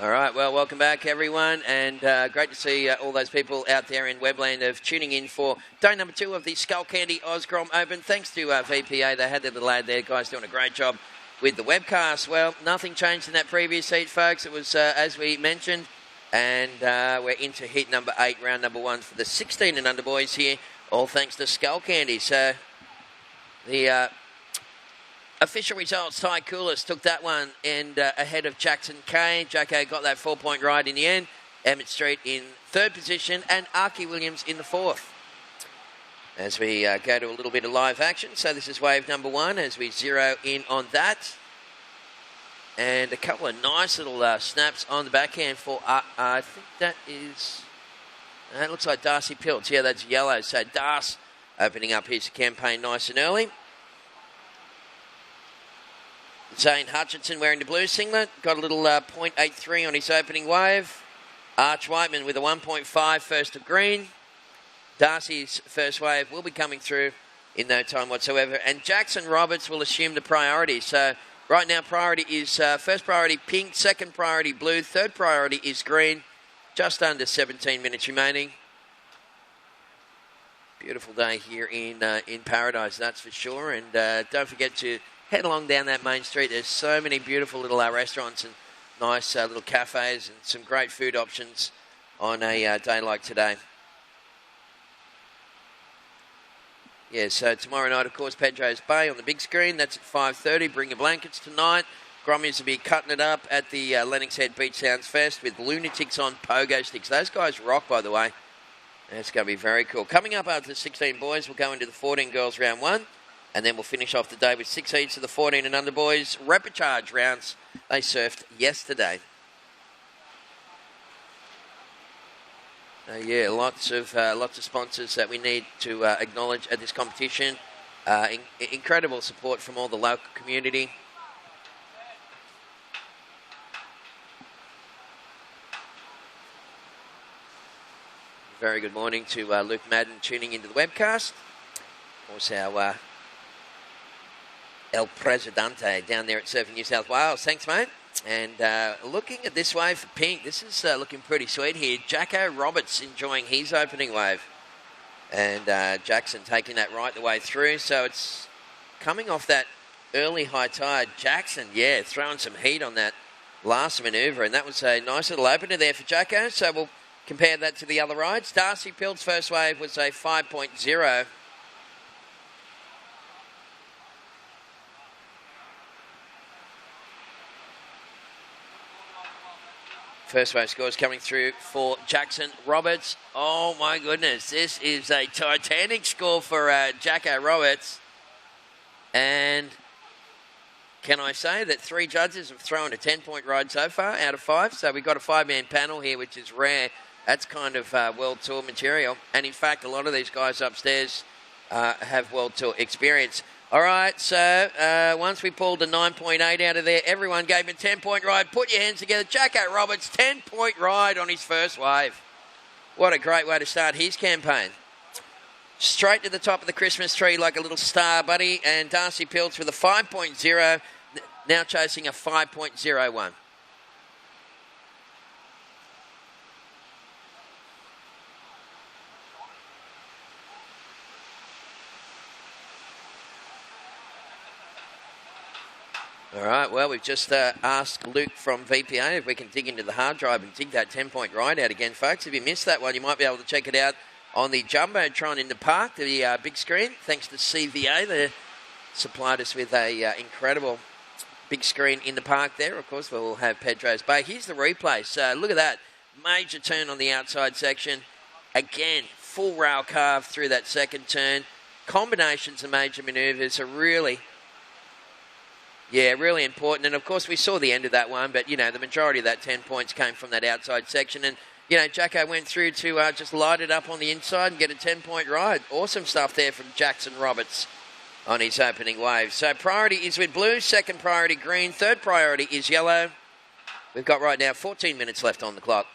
All right, well, welcome back, everyone, and great to see all those people out there in Webland of tuning in for day number 2 of the Skullcandy Oz Grom Open. Thanks to VPA, they had their little ad there, guys doing a great job with the webcast. Well, nothing changed in that previous heat, folks. It was, as we mentioned, and we're into heat number 8, round number 1 for the 16 and under boys here, all thanks to Skullcandy. So the official results, Ty Coolis took that one and ahead of Jackson K. Jacko got that 4-point ride in the end. Emmett Street in 3rd position and Archie Williams in the 4th. As we go to a little bit of live action. So this is wave number 1 as we zero in on that. And a couple of nice little snaps on the backhand for, I think that is, it looks like Darcy Pilts. Yeah, that's yellow. So Darce opening up his campaign nice and early. Zane Hutchinson wearing the blue singlet. Got a little .83 on his opening wave. Arch Whiteman with a 1.5 first of green. Darcy's first wave will be coming through in no time whatsoever. And Jackson Roberts will assume the priority. So right now priority is first priority pink, second priority blue, third priority is green. Just under 17 minutes remaining. Beautiful day here in Paradise, that's for sure. And don't forget to head along down that main street. There's so many beautiful little restaurants and nice little cafes and some great food options on a day like today. Yeah, so tomorrow night, of course, Pedro's Bay on the big screen. That's at 5:30. Bring your blankets tonight. Grommies will be cutting it up at the Lennox Head Beach Sounds Fest with lunatics on pogo sticks. Those guys rock, by the way. It's going to be very cool. Coming up after the 16 boys, we'll go into the 14 girls round 1. And then we'll finish off the day with 6 heats of the 14 and under boys repechage rounds. They surfed yesterday. Yeah, lots of sponsors that we need to acknowledge at this competition. Incredible support from all the local community. Very good morning to Luke Madden tuning into the webcast. Of course, our El Presidente down there at Surfing New South Wales. Thanks, mate. And looking at this wave for pink, this is looking pretty sweet here. Jacko Roberts enjoying his opening wave. And Jackson taking that right the way through. So it's coming off that early high tide. Jackson, yeah, throwing some heat on that last manoeuvre. And that was a nice little opener there for Jacko. So we'll compare that to the other rides. Darcy Pilt's first wave was a 5.0. First wave scores coming through for Jackson Roberts. Oh, my goodness. This is a titanic score for Jacko Roberts. And can I say that 3 judges have thrown a 10-point ride so far out of 5? So we've got a 5-man panel here, which is rare. That's kind of World Tour material. And, in fact, a lot of these guys upstairs have World Tour experience. All right, so once we pulled a 9.8 out of there, everyone gave him a 10-point ride. Put your hands together. Jacko Roberts, 10-point ride on his first wave. What a great way to start his campaign. Straight to the top of the Christmas tree like a little star, buddy. And Darcy Pilts with a 5.0, now chasing a 5.01. All right, well, we've just asked Luke from VPA if we can dig into the hard drive and dig that 10-point ride out again, folks. If you missed that one, you might be able to check it out on the Jumbotron in the park, the big screen. Thanks to CVA, they supplied us with a incredible big screen in the park there. Of course, we'll have Pedro's Bay. Here's the replay. So look at that. Major turn on the outside section. Again, full rail carve through that second turn. Combinations of major manoeuvres are really important. And, of course, we saw the end of that one, but, the majority of that 10 points came from that outside section. And, Jacko went through to just light it up on the inside and get a 10-point ride. Awesome stuff there from Jackson Roberts on his opening wave. So priority is with blue, second priority green, third priority is yellow. We've got right now 14 minutes left on the clock.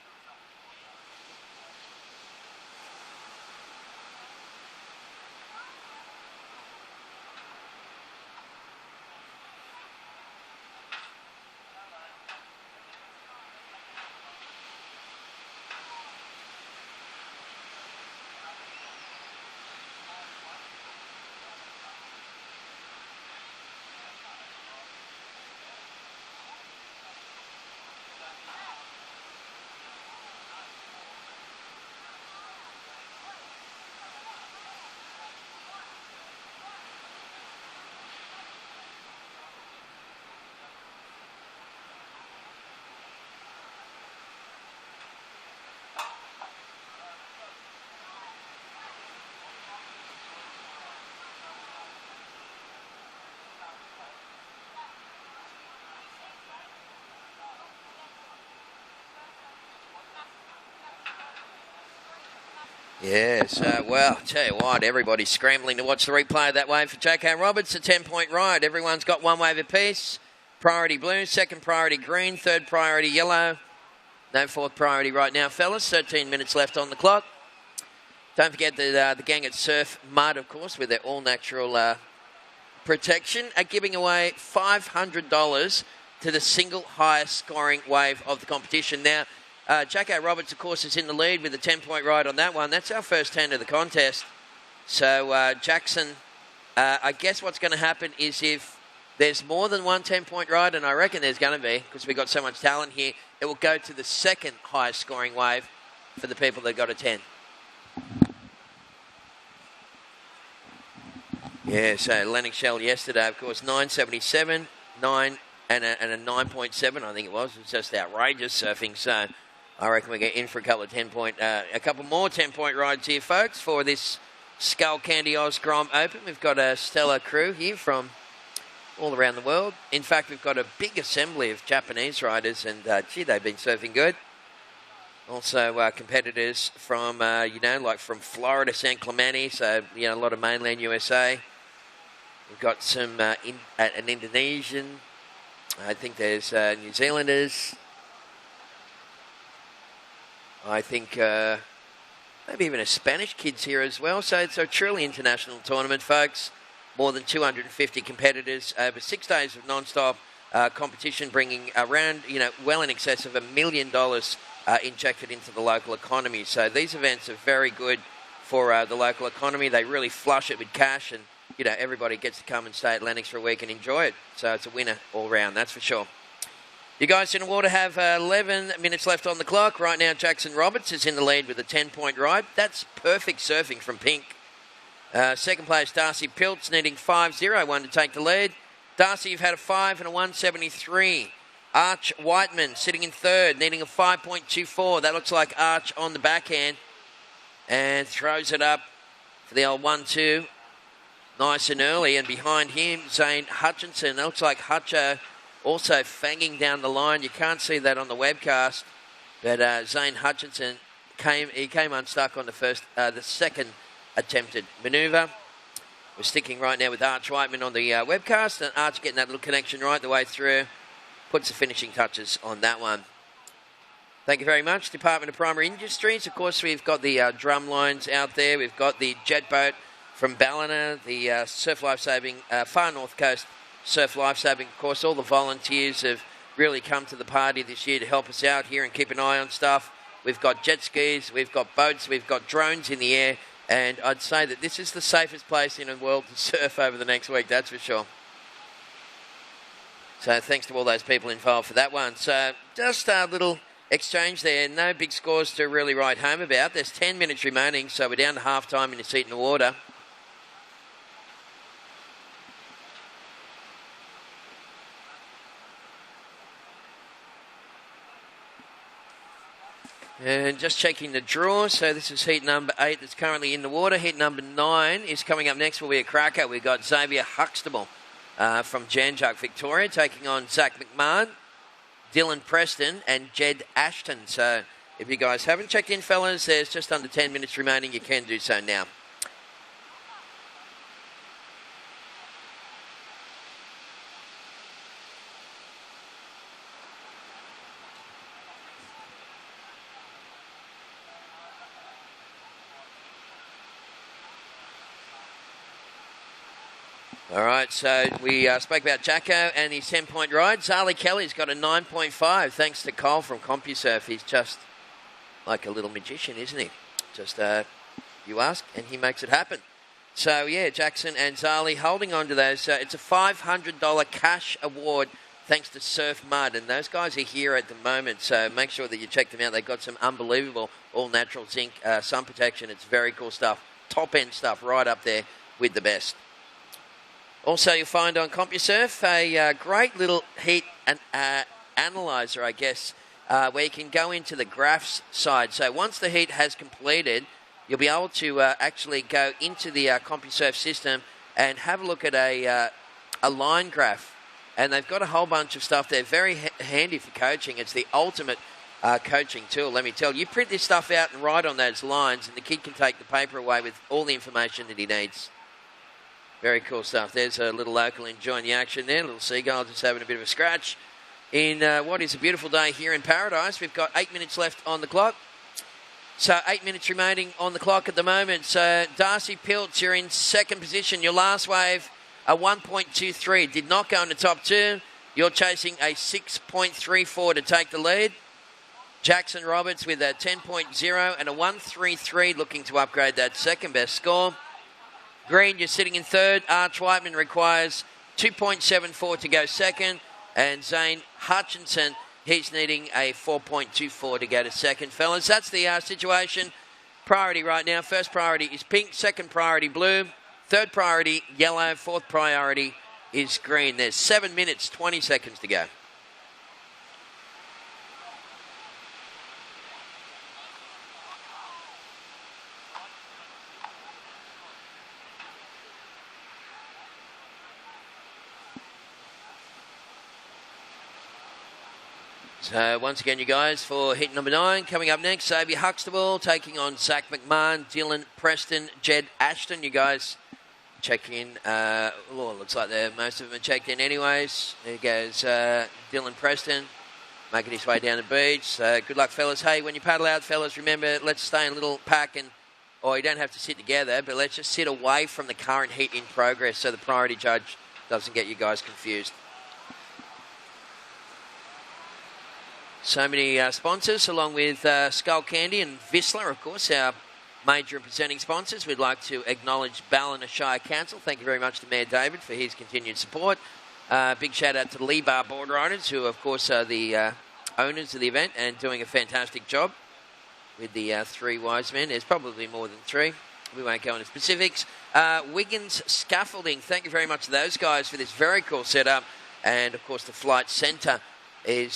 Yes, well, I'll tell you what, everybody's scrambling to watch the replay of that wave for J.K. Roberts, a 10-point ride. Everyone's got one wave apiece. Priority blue, second priority green, third priority yellow. No fourth priority right now, fellas. 13 minutes left on the clock. Don't forget that the gang at Surf Mud, of course, with their all-natural protection, are giving away $500 to the single highest scoring wave of the competition. Now, J.K. Roberts, of course, is in the lead with a 10-point ride on that one. That's our first 10 of the contest. So, Jackson, I guess what's going to happen is if there's more than one 10-point ride, and I reckon there's going to be, because we've got so much talent here, it will go to the second highest scoring wave for the people that got a 10. Yeah, so Lennox Head yesterday, of course, 9.77, 9 and a 9.7, I think it was. It was just outrageous surfing, so I reckon we get in for a couple more 10-point rides here, folks, for this Skullcandy Oz Grom Open. We've got a stellar crew here from all around the world. In fact, we've got a big assembly of Japanese riders, and gee, they've been surfing good. Also, competitors from, like from Florida, San Clemente, so, a lot of mainland USA. We've got some an Indonesian. I think there's New Zealanders. I think maybe even a Spanish kids here as well. So it's a truly international tournament, folks. More than 250 competitors over 6 days of non-stop competition, bringing around, well in excess of $1 million injected into the local economy. So these events are very good for the local economy. They really flush it with cash, and, everybody gets to come and stay at Lennox for a week and enjoy it. So it's a winner all round, that's for sure. You guys in the water have 11 minutes left on the clock. Right now, Jackson Roberts is in the lead with a 10-point ride. That's perfect surfing from Pink. Second place, Darcy Piltz, needing 5.01 to take the lead. Darcy, you've had a 5 and a 1.73. Arch Whiteman sitting in third, needing a 5.24. That looks like Arch on the backhand. And throws it up for the old 1-2. Nice and early. And behind him, Zane Hutchinson. That looks like Hutcho also fanging down the line. You can't see that on the webcast. But Zane Hutchinson came unstuck on the second attempted manoeuvre. We're sticking right now with Arch Whiteman on the webcast, and Arch getting that little connection right the way through. Puts the finishing touches on that one. Thank you very much, Department of Primary Industries. Of course, we've got the drum lines out there. We've got the jet boat from Ballina, the Surf Lifesaving, Far North Coast Surf Lifesaving. Of course, all the volunteers have really come to the party this year to help us out here and keep an eye on stuff. We've got jet skis, we've got boats, we've got drones in the air, and I'd say that this is the safest place in the world to surf over the next week, that's for sure. So thanks to all those people involved for that one. So just a little exchange there. No big scores to really write home about. There's 10 minutes remaining, so we're down to half-time in a seat in the water. And just checking the draw. So this is heat number 8 that's currently in the water. Heat number 9 is coming up next. Will be a cracker. We've got Xavier Huxtable from Janjuk, Victoria, taking on Zach McMahon, Dylan Preston, and Jed Ashton. So if you guys haven't checked in, fellas, there's just under 10 minutes remaining. You can do so now. All right, so we spoke about Jacko and his 10-point ride. Zali Kelly's got a 9.5 thanks to Cole from CompuSurf. He's just like a little magician, isn't he? Just you ask and he makes it happen. So, yeah, Jackson and Zali holding on to those. It's a $500 cash award thanks to Surf Mud. And those guys are here at the moment, so make sure that you check them out. They've got some unbelievable all-natural zinc sun protection. It's very cool stuff. Top-end stuff right up there with the best. Also, you'll find on CompuSurf a great little heat analyzer, I guess, where you can go into the graphs side. So once the heat has completed, you'll be able to actually go into the CompuSurf system and have a look at a line graph. And they've got a whole bunch of stuff there. Very handy for coaching. It's the ultimate coaching tool, let me tell you. You print this stuff out and write on those lines, and the kid can take the paper away with all the information that he needs. Very cool stuff. There's a little local enjoying the action there. Little seagull just having a bit of a scratch. In what is a beautiful day here in Paradise. We've got 8 minutes left on the clock. So 8 minutes remaining on the clock at the moment. So Darcy Piltz, you're in second position. Your last wave, a 1.23. Did not go in the top two. You're chasing a 6.34 to take the lead. Jackson Roberts with a 10.0 and a 1.33 looking to upgrade that second best score. Green, you're sitting in third. Arch Whiteman requires 2.74 to go second. And Zane Hutchinson, he's needing a 4.24 to go to second. Fellas, that's the situation. Priority right now. First priority is pink. Second priority, blue. Third priority, yellow. Fourth priority is green. There's 7 minutes, 20 seconds to go. So once again, you guys, for heat number 9, coming up next, Xavier Huxtable taking on Zach McMahon, Dylan Preston, Jed Ashton. You guys check in. Looks like most of them are checked in anyways. There goes Dylan Preston making his way down the beach. So good luck, fellas. Hey, when you paddle out, fellas, remember, let's stay in a little pack or you don't have to sit together, but let's just sit away from the current heat in progress so the priority judge doesn't get you guys confused. So many sponsors, along with Skullcandy and Vissla, of course, our major and presenting sponsors. We'd like to acknowledge Ballina Shire Council. Thank you very much to Mayor David for his continued support. Big shout out to the Lee Bar board riders, who, of course, are the owners of the event and doing a fantastic job with the 3 wise men. There's probably more than 3. We won't go into specifics. Wiggins Scaffolding, thank you very much to those guys for this very cool setup. And, of course, the Flight Centre. They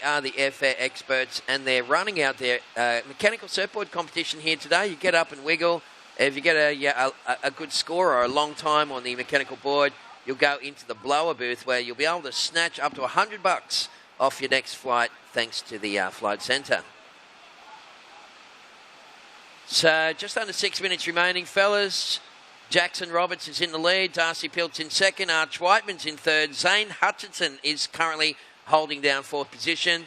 are the airfare experts, and they're running out their mechanical surfboard competition here today. You get up and wiggle. If you get a good score or a long time on the mechanical board, you'll go into the blower booth where you'll be able to snatch up to $100 off your next flight thanks to the Flight Centre. So just under 6 minutes remaining, fellas. Jackson Roberts is in the lead. Darcy Piltz in second. Arch Whiteman's in third. Zane Hutchinson is currently holding down 4th position.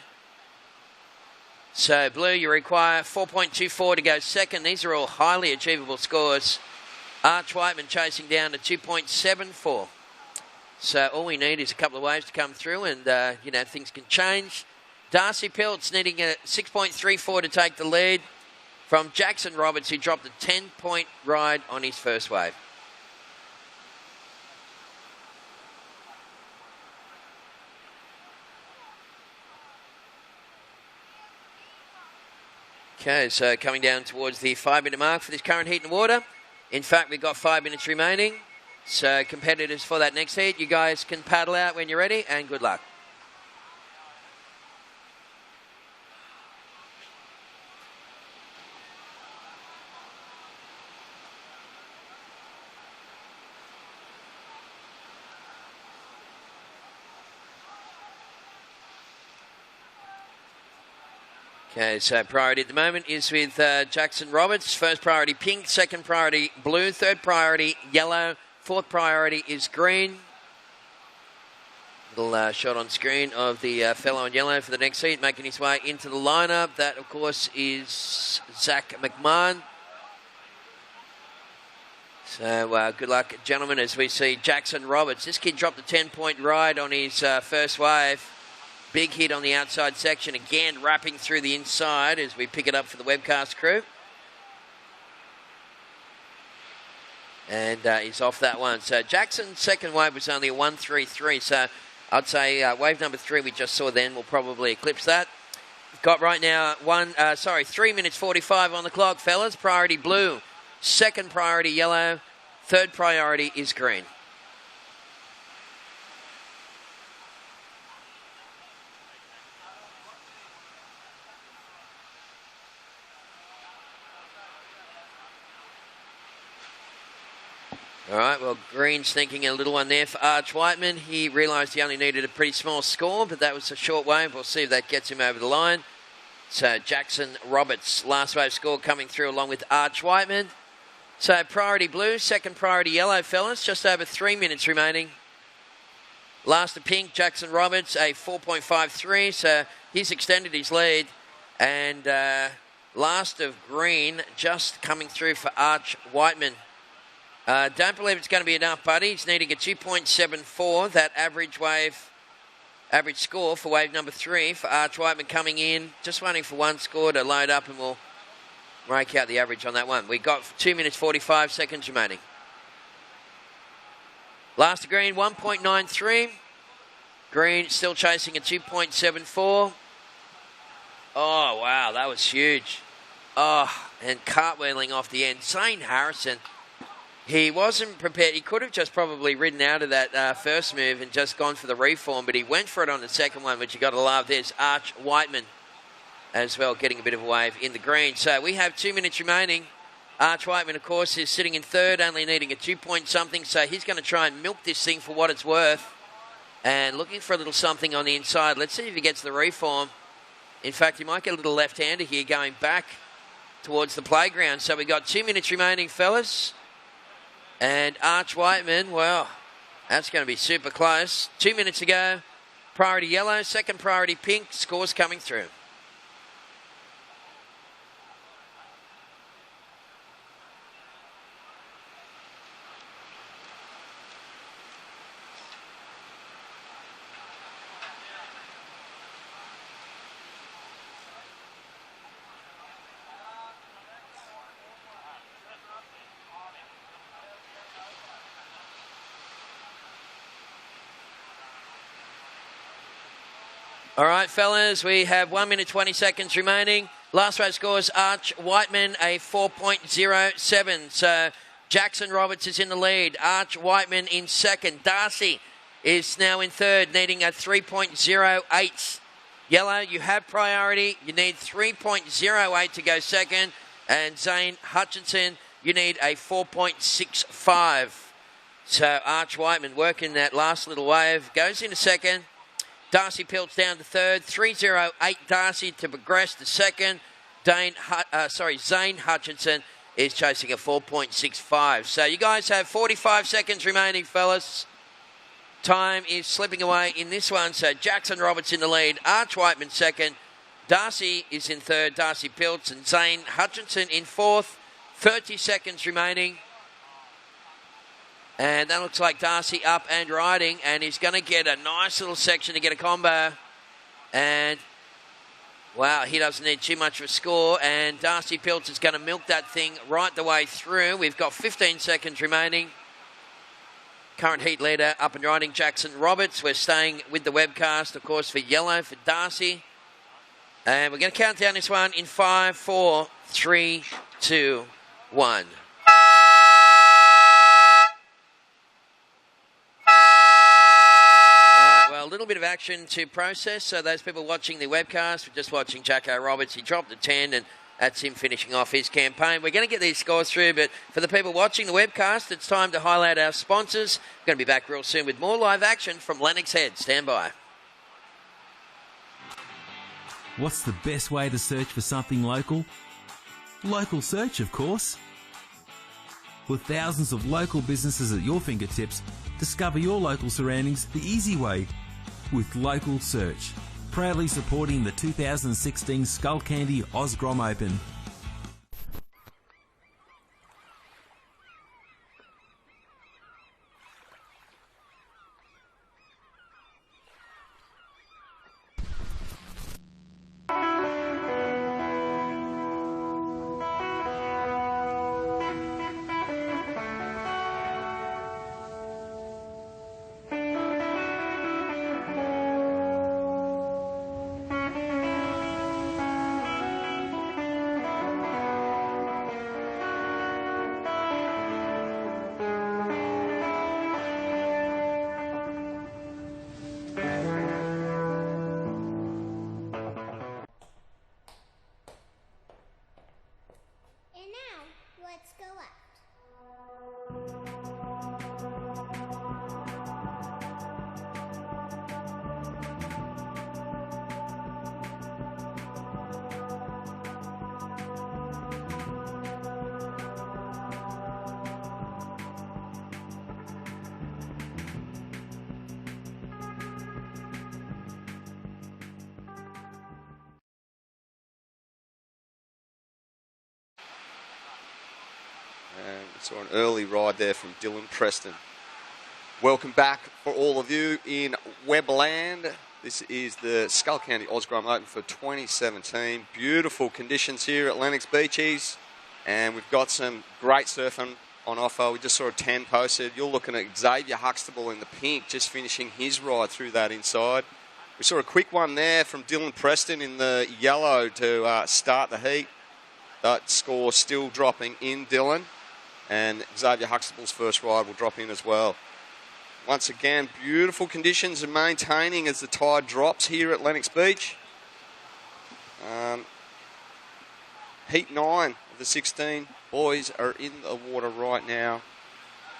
So, blue, you require 4.24 to go second. These are all highly achievable scores. Arch Whiteman chasing down to 2.74. So, all we need is a couple of waves to come through and, things can change. Darcy Piltz needing a 6.34 to take the lead from Jackson Roberts, who dropped a 10-point ride on his first wave. Okay, so coming down towards the 5-minute mark for this current heat in the water. In fact, we've got 5 minutes remaining. So competitors for that next heat, you guys can paddle out when you're ready, and good luck. Okay, so priority at the moment is with Jackson Roberts. First priority pink, second priority blue, third priority yellow, fourth priority is green. Little shot on screen of the fellow in yellow for the next seat, making his way into the lineup. That, of course, is Zach McMahon. So good luck, gentlemen, as we see Jackson Roberts. This kid dropped a 10-point ride on his first wave. Big hit on the outside section. Again, wrapping through the inside as we pick it up for the webcast crew. And he's off that one. So Jackson's second wave was only a 1.33. So I'd say wave number 3 we just saw then will probably eclipse that. We've got right now 3 minutes 45 on the clock, fellas. Priority blue, second priority yellow, third priority is green. All right, well, Green's thinking a little one there for Arch Whiteman. He realised he only needed a pretty small score, but that was a short wave. We'll see if that gets him over the line. So Jackson Roberts, last wave score coming through along with Arch Whiteman. So priority blue, second priority yellow, fellas. Just over 3 minutes remaining. Last of pink, Jackson Roberts, a 4.53. So he's extended his lead. And last of green, just coming through for Arch Whiteman. Don't believe it's going to be enough, buddy. He's needing a 2.74. That average score for wave number 3 for Arch Whiteman coming in. Just waiting for one score to load up and we'll rake out the average on that one. We've got 2 minutes 45 seconds remaining. Last of green, 1.93. Green still chasing a 2.74. Oh, wow, that was huge. Oh, and cartwheeling off the end. Zane Harrison. He wasn't prepared. He could have just probably ridden out of that first move and just gone for the reform, but he went for it on the second one, which you got to love. There's Arch Whiteman as well, getting a bit of a wave in the green. So we have 2 minutes remaining. Arch Whiteman, of course, is sitting in third, only needing a 2-point-something, so he's going to try and milk this thing for what it's worth and looking for a little something on the inside. Let's see if he gets the reform. In fact, he might get a little left-hander here going back towards the playground. So we got 2 minutes remaining, fellas. And Arch Whiteman, well, that's going to be super close. 2 minutes to go. Priority yellow, second priority pink. Scores coming through. All right, fellas, we have 1 minute 20 seconds remaining. Last race scores Arch Whiteman, a 4.07. So Jackson Roberts is in the lead. Arch Whiteman in second. Darcy is now in third, needing a 3.08. Yellow, you have priority. You need 3.08 to go second. And Zane Hutchinson, you need a 4.65. So Arch Whiteman working that last little wave. Goes into second. Darcy Pilt's down to third. 3.08 Darcy to progress to second. Zane Hutchinson is chasing a 4.65. So you guys have 45 seconds remaining, fellas. Time is slipping away in this one. So Jackson Roberts in the lead. Arch Whiteman second. Darcy is in third. Darcy Pilts and Zane Hutchinson in fourth. 30 seconds remaining. And that looks like Darcy up and riding, and he's going to get a nice little section to get a combo. And, wow, he doesn't need too much of a score, and Darcy Pilts is going to milk that thing right the way through. We've got 15 seconds remaining. Current heat leader up and riding, Jackson Roberts. We're staying with the webcast, of course, for yellow for Darcy. And we're going to count down this one in 5, 4, 3, 2, 1. A little bit of action to process. So those people watching the webcast, we're just watching Jacko Roberts. He dropped a 10, and that's him finishing off his campaign. We're going to get these scores through, but for the people watching the webcast, it's time to highlight our sponsors. We're going to be back real soon with more live action from Lennox Head. Stand by.
What's the best way to search for something local? Local search, of course. With thousands of local businesses at your fingertips, discover your local surroundings the easy way with Local Search. Proudly supporting the 2016 Skullcandy Oz Grom Open.
And now, let's go up.
And we saw an early ride there from Dylan Preston. Welcome back for all of you in Webland. This is the Skullcandy Oz Grom Open for 2017. Beautiful conditions here at Lennox Beaches. And we've got some great surfing on offer. We just saw a 10 posted. You're looking at Xavier Huxtable in the pink, just finishing his ride through that inside. We saw a quick one there from Dylan Preston in the yellow to start the heat. That score still dropping in, Dylan. And Xavier Huxtable's first ride will drop in as well. Once again, beautiful conditions and maintaining as the tide drops here at Lennox Beach. Heat 9 of the 16 boys are in the water right now.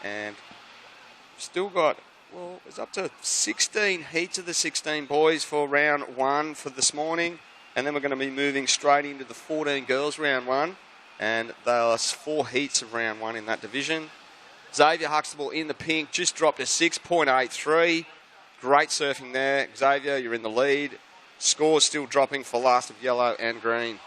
And still got, well, it's up to 16 heats of the 16 boys for round 1 for this morning. And then we're going to be moving straight into the 14 girls round 1. And there's 4 heats of round 1 in that division. Xavier Huxtable in the pink, just dropped a 6.83. Great surfing there. Xavier, you're in the lead. Score still dropping for last of yellow and green.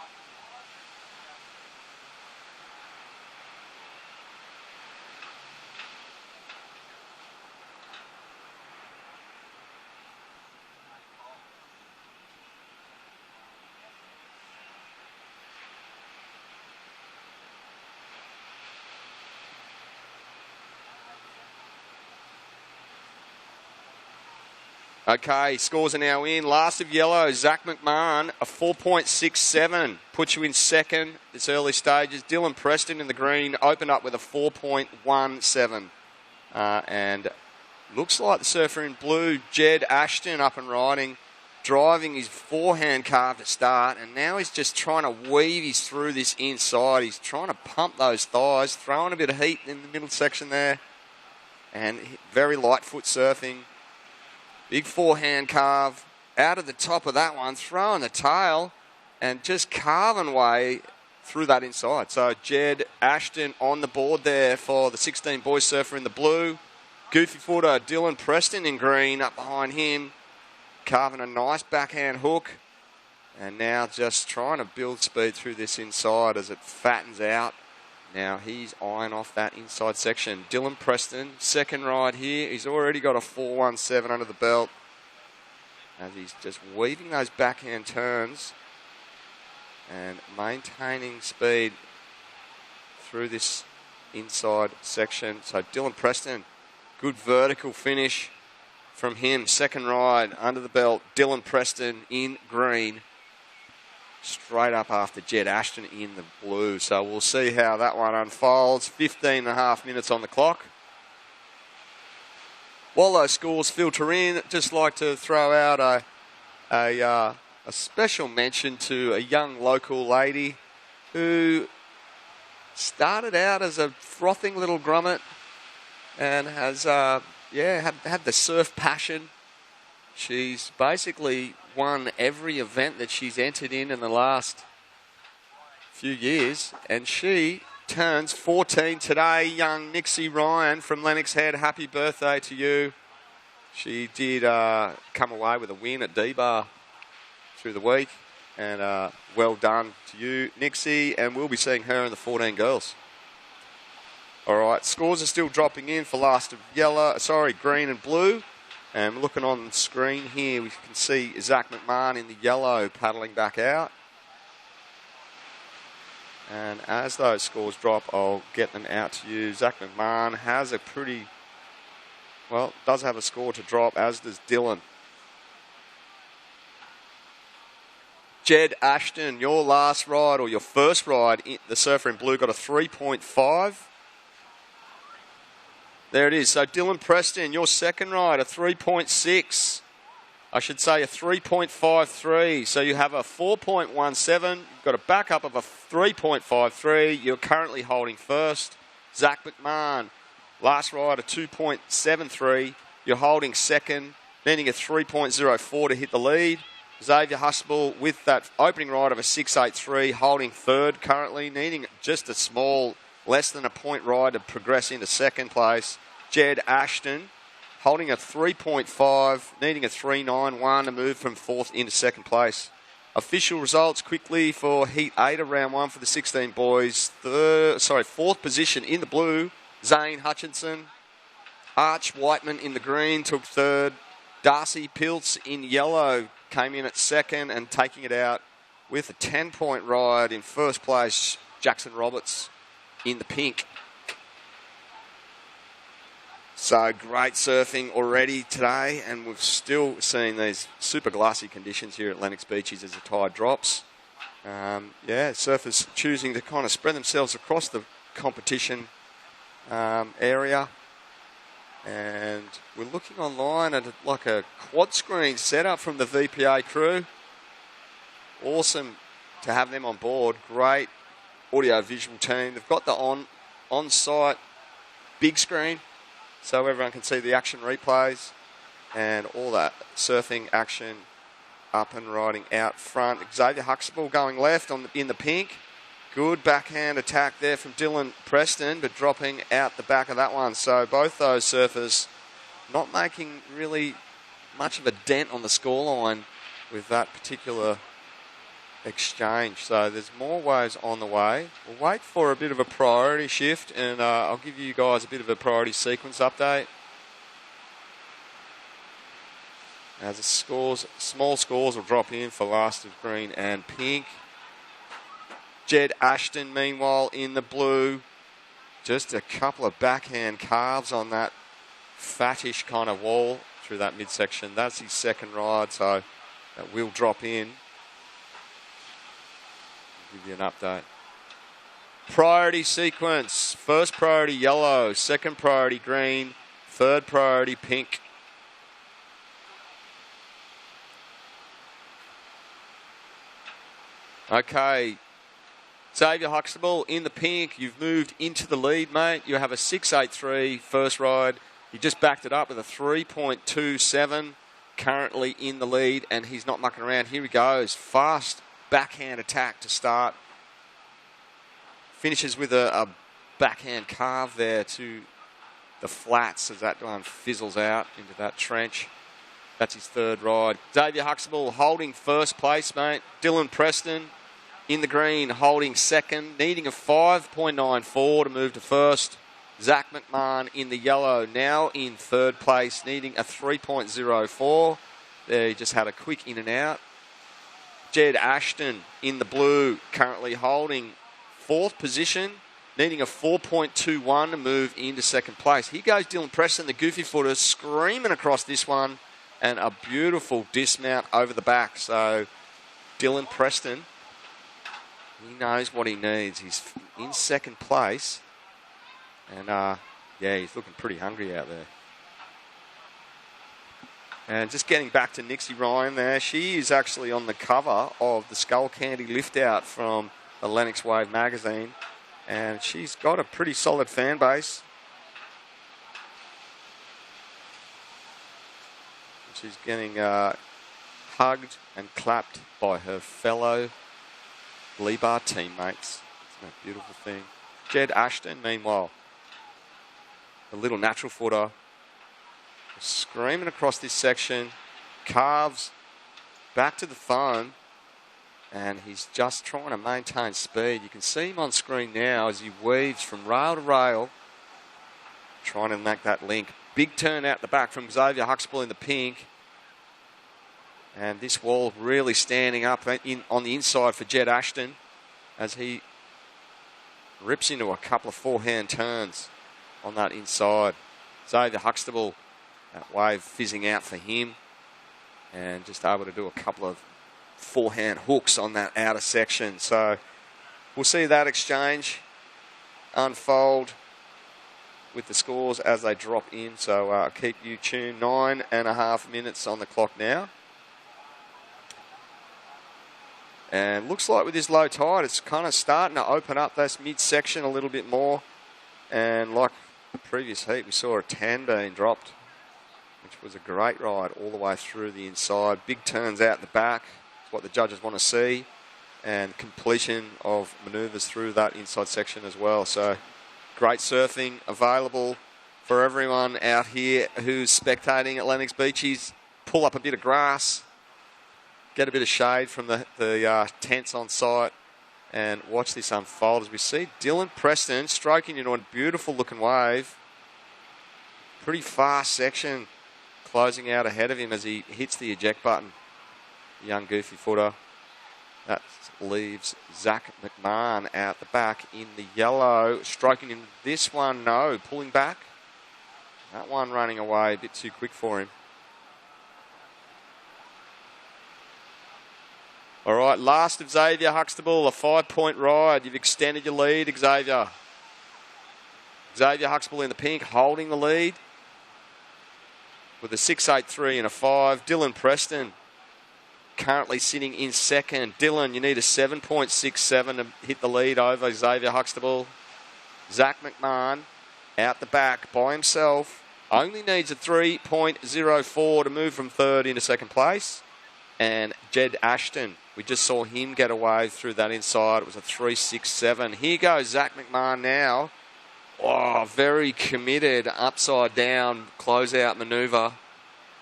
Okay, scores are now in. Last of yellow, Zach McMahon, a 4.67. Puts you in second this early stages. Dylan Preston in the green opened up with a 4.17. And looks like the surfer in blue, Jed Ashton, up and riding, driving his forehand carve to start. And now he's just trying to weave his through this inside. He's trying to pump those thighs, throwing a bit of heat in the middle section there. And very light foot surfing. Big forehand carve out of the top of that one, throwing the tail and just carving away through that inside. So Jed Ashton on the board there for the 16 boys surfer in the blue. Goofy footer Dylan Preston in green up behind him, carving a nice backhand hook. And now just trying to build speed through this inside as it fattens out. Now he's eyeing off that inside section. Dylan Preston, second ride here. He's already got a 4.17 under the belt as he's just weaving those backhand turns and maintaining speed through this inside section. So Dylan Preston, good vertical finish from him. Second ride under the belt. Dylan Preston in green. Straight up after Jed Ashton in the blue. So we'll see how that one unfolds. 15.5 minutes on the clock. While those scores filter in, just like to throw out a special mention to a young local lady who started out as a frothing little grommet and has had the surf passion. She's basically won every event that she's entered in the last few years, and she turns 14 today. Young Nixie Ryan from Lennox Head, happy birthday to you. She did come away with a win at D-Bar through the week, and well done to you, Nixie, and we'll be seeing her in the 14 girls. All right, scores are still dropping in for last of green and blue. And looking on the screen here, we can see Zach McMahon in the yellow paddling back out. And as those scores drop, I'll get them out to you. Zach McMahon has a does have a score to drop, as does Dylan. Jed Ashton, your last ride, or your first ride, the surfer in blue got a 3.5. There it is. So Dylan Preston, your second ride, a 3.6. I should say a 3.53. So you have a 4.17. You've got a backup of a 3.53. You're currently holding first. Zach McMahon, last ride, a 2.73. You're holding second, needing a 3.04 to hit the lead. Xavier Husball with that opening ride of a 6.83, holding third currently, needing just a small, less than a point ride to progress into second place. Jed Ashton holding a 3.5, needing a 3.91 to move from fourth into second place. Official results quickly for Heat 8 of round 1 for the 16 boys. Fourth position in the blue, Zane Hutchinson. Arch Whiteman in the green took third. Darcy Piltz in yellow came in at second, and taking it out with a 10-point ride in first place, Jackson Roberts in the pink. So great surfing already today, and we've still seen these super glassy conditions here at Lennox Beaches as the tide drops. Surfers choosing to kind of spread themselves across the competition area. And we're looking online at a quad screen setup from the VPA crew. Awesome to have them on board. Great audio-visual team. They've got the on-site big screen, so everyone can see the action replays and all that surfing action up and riding out front. Xavier Huxtable going left in the pink. Good backhand attack there from Dylan Preston, but dropping out the back of that one. So both those surfers not making really much of a dent on the scoreline with that particular exchange. So there's more waves on the way. We'll wait for a bit of a priority shift, and I'll give you guys a bit of a priority sequence update. As the small scores will drop in for last of green and pink. Jed Ashton, meanwhile, in the blue. Just a couple of backhand carves on that fattish kind of wall through that midsection. That's his second ride, so that will drop in. I'll give you an update. Priority sequence. First priority yellow, second priority green, third priority pink. Okay. Xavier Huxtable in the pink. You've moved into the lead, mate. You have a 6.83 first ride. You just backed it up with a 3.27. Currently in the lead, and he's not mucking around. Here he goes. Fast backhand attack to start. Finishes with a backhand carve there to the flats as that one fizzles out into that trench. That's his third ride. Xavier Huxtable holding first place, mate. Dylan Preston in the green, holding second, needing a 5.94 to move to first. Zach McMahon in the yellow, now in third place, needing a 3.04. There, he just had a quick in and out. Jed Ashton in the blue, currently holding fourth position, needing a 4.21 to move into second place. Here goes Dylan Preston, the goofy footer, screaming across this one, and a beautiful dismount over the back. So Dylan Preston, he knows what he needs. He's in second place. And, he's looking pretty hungry out there. And just getting back to Nixie Ryan there. She is actually on the cover of the Skullcandy lift out from the Lennox Wave magazine. And she's got a pretty solid fan base. She's getting hugged and clapped by her fellow Lee Bar teammates. Isn't that a beautiful thing? Jed Ashton, meanwhile, the little natural footer, screaming across this section, carves back to the foam, and he's just trying to maintain speed. You can see him on screen now as he weaves from rail to rail, trying to make that link. Big turn out the back from Xavier Huxtable in the pink. And this wall really standing up on the inside for Jed Ashton as he rips into a couple of forehand turns on that inside. Xavier Huxtable, that wave fizzing out for him, and just able to do a couple of forehand hooks on that outer section. So we'll see that exchange unfold with the scores as they drop in. So keep you tuned. 9.5 minutes on the clock now. And looks like with this low tide, it's kind of starting to open up this midsection a little bit more. And like the previous heat, we saw a tan being dropped, which was a great ride all the way through the inside. Big turns out the back. It's what the judges want to see. And completion of manoeuvres through that inside section as well. So great surfing available for everyone out here who's spectating at Lennox Beaches. Pull up a bit of grass, get a bit of shade from the tents on site, and watch this unfold as we see Dylan Preston stroking into a beautiful looking wave. Pretty fast section closing out ahead of him as he hits the eject button. Young goofy footer. That leaves Zach McMahon out the back in the yellow. Stroking in this one, no. Pulling back. That one running away a bit too quick for him. All right, last of Xavier Huxtable, a 5-point ride. You've extended your lead, Xavier. Xavier Huxtable in the pink, holding the lead with a 6.83 and a 5. Dylan Preston currently sitting in second. Dylan, you need a 7.67 to hit the lead over Xavier Huxtable. Zach McMahon out the back by himself. Only needs a 3.04 to move from third into second place. And Jed Ashton, we just saw him get away through that inside. It was a 3.67. Here goes Zach McMahon now. Oh, very committed upside down closeout manoeuvre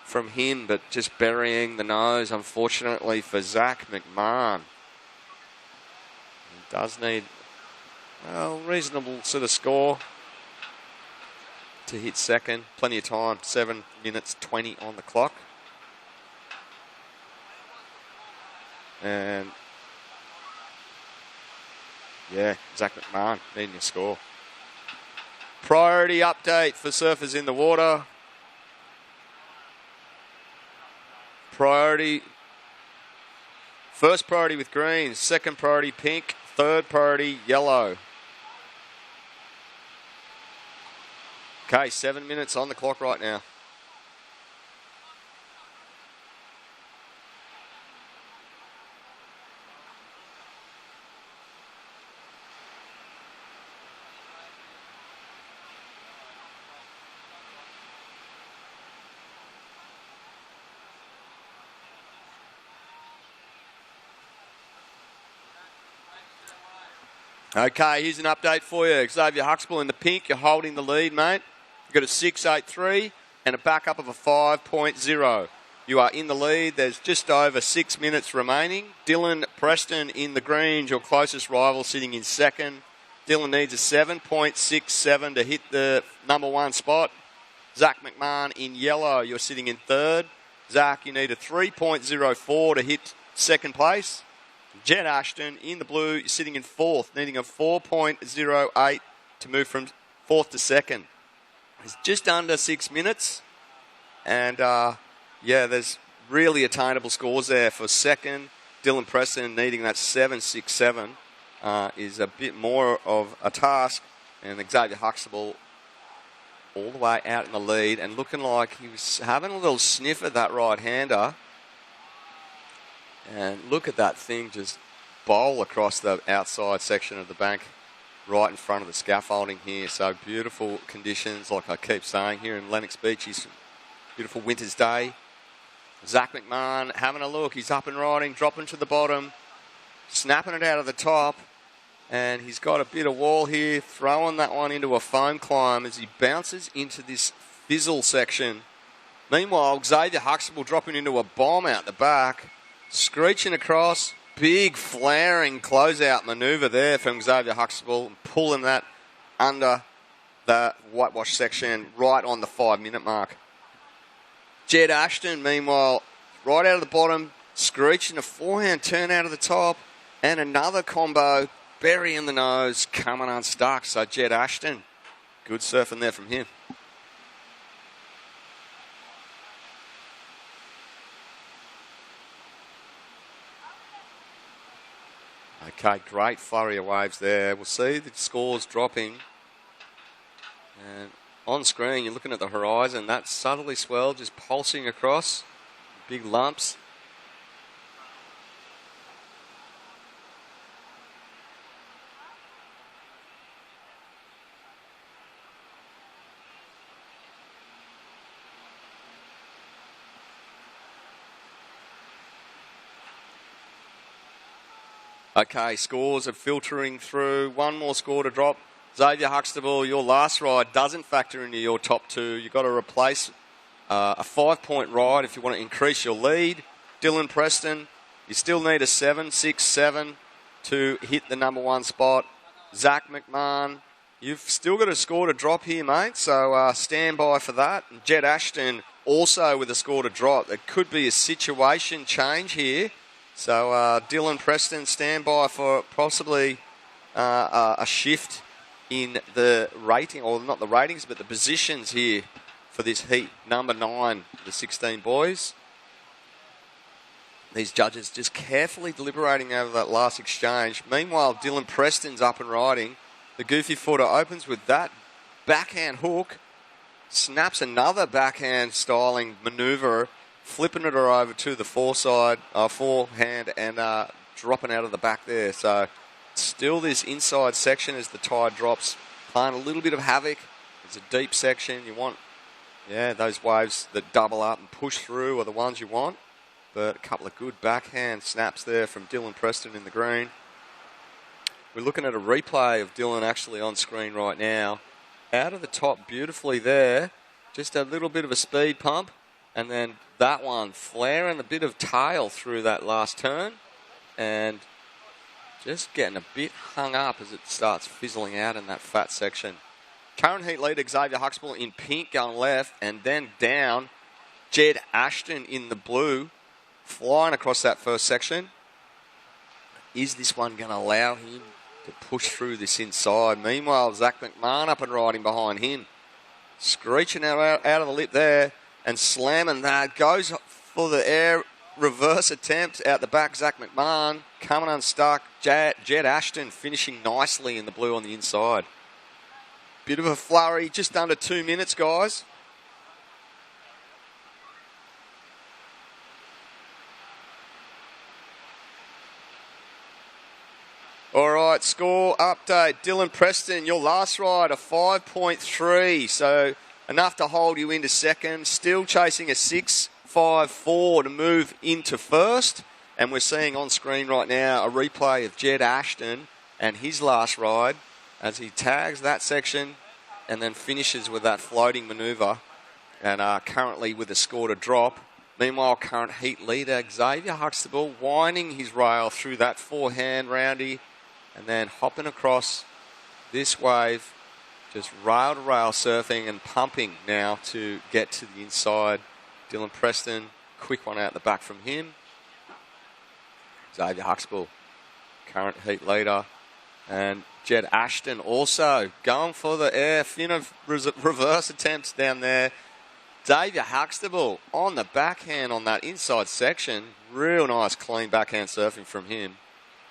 from him, but just burying the nose, unfortunately, for Zach McMahon. He does need a reasonable sort of score to hit second. Plenty of time, 7 minutes 20 on the clock. And yeah, Zach McMahon needing a score. Priority update for surfers in the water. Priority. First priority with green, second priority pink, third priority yellow. Okay, 7 minutes on the clock right now. Okay, here's an update for you. Xavier Huxtable in the pink, you're holding the lead, mate. You've got a 6.83 and a backup of a 5.0. You are in the lead. There's just over 6 minutes remaining. Dylan Preston in the greens, your closest rival, sitting in second. Dylan needs a 7.67 to hit the number one spot. Zach McMahon in yellow, you're sitting in third. Zach, you need a 3.04 to hit second place. Jed Ashton in the blue, you're sitting in fourth, needing a 4.08 to move from fourth to second. It's just under 6 minutes. And, yeah, there's really attainable scores there for second. Dylan Preston needing that 7.67 is a bit more of a task. And Xavier Huxtable all the way out in the lead and looking like he was having a little sniff at that right-hander. And look at that thing just bowl across the outside section of the bank right in front of the scaffolding here. So beautiful conditions, like I keep saying, here in Lennox Beach. It's a beautiful winter's day. Zach McMahon having a look. He's up and riding, dropping to the bottom, snapping it out of the top. And he's got a bit of wall here, throwing that one into a foam climb as he bounces into this fizzle section. Meanwhile, Xavier Huxtable dropping into a bomb out the back, screeching across. Big flaring closeout manoeuvre there from Xavier Huxtable, pulling that under the whitewash section right on the 5-minute mark. Jed Ashton, meanwhile, right out of the bottom, screeching a forehand turn out of the top, and another combo, berry in the nose, coming unstuck. So Jed Ashton, good surfing there from him. Okay, great flurry of waves there. We'll see the scores dropping. And on screen, you're looking at the horizon. That's subtly swelled, just pulsing across. Big lumps. Okay, scores are filtering through. One more score to drop. Xavier Huxtable, your last ride doesn't factor into your top two. You've got to replace a 5-point ride if you want to increase your lead. Dylan Preston, you still need a 7, 6, 7 to hit the number one spot. Zach McMahon, you've still got a score to drop here, mate, so stand by for that. And Jed Ashton also with a score to drop. There could be a situation change here. So Dylan Preston, stand by for possibly a shift in the rating, or not the ratings, but the positions here for this heat. Number 9, the 16 boys. These judges just carefully deliberating over that last exchange. Meanwhile, Dylan Preston's up and riding. The goofy footer opens with that backhand hook, snaps another backhand styling manoeuvre, flipping it over to the forehand and dropping out of the back there. So still this inside section as the tide drops, playing a little bit of havoc. It's a deep section. You want, those waves that double up and push through are the ones you want. But a couple of good backhand snaps there from Dylan Preston in the green. We're looking at a replay of Dylan actually on screen right now. Out of the top beautifully there. Just a little bit of a speed pump. And then that one flaring a bit of tail through that last turn. And just getting a bit hung up as it starts fizzling out in that fat section. Current heat leader Xavier Huxtable in pink going left, and then down Jed Ashton in the blue, flying across that first section. Is this one going to allow him to push through this inside? Meanwhile, Zach McMahon up and riding behind him. Screeching out of the lip there and slamming that. Goes for the air reverse attempt out the back. Zach McMahon coming unstuck. Jed Ashton finishing nicely in the blue on the inside. Bit of a flurry, just under 2 minutes, guys. All right, score update. Dylan Preston, your last ride, a 5.3. So enough to hold you into second. Still chasing a 6.54 to move into first. And we're seeing on screen right now a replay of Jed Ashton and his last ride as he tags that section and then finishes with that floating manoeuvre. And currently with a score to drop. Meanwhile, current heat leader Xavier Huxtable winding his rail through that forehand roundy and then hopping across this wave, just rail to rail surfing and pumping now to get to the inside. Dylan Preston, quick one out the back from him. Xavier Huxtable, current heat leader. And Jed Ashton also going for the air. Fin of reverse attempts down there. Xavier Huxtable on the backhand on that inside section. Real nice clean backhand surfing from him.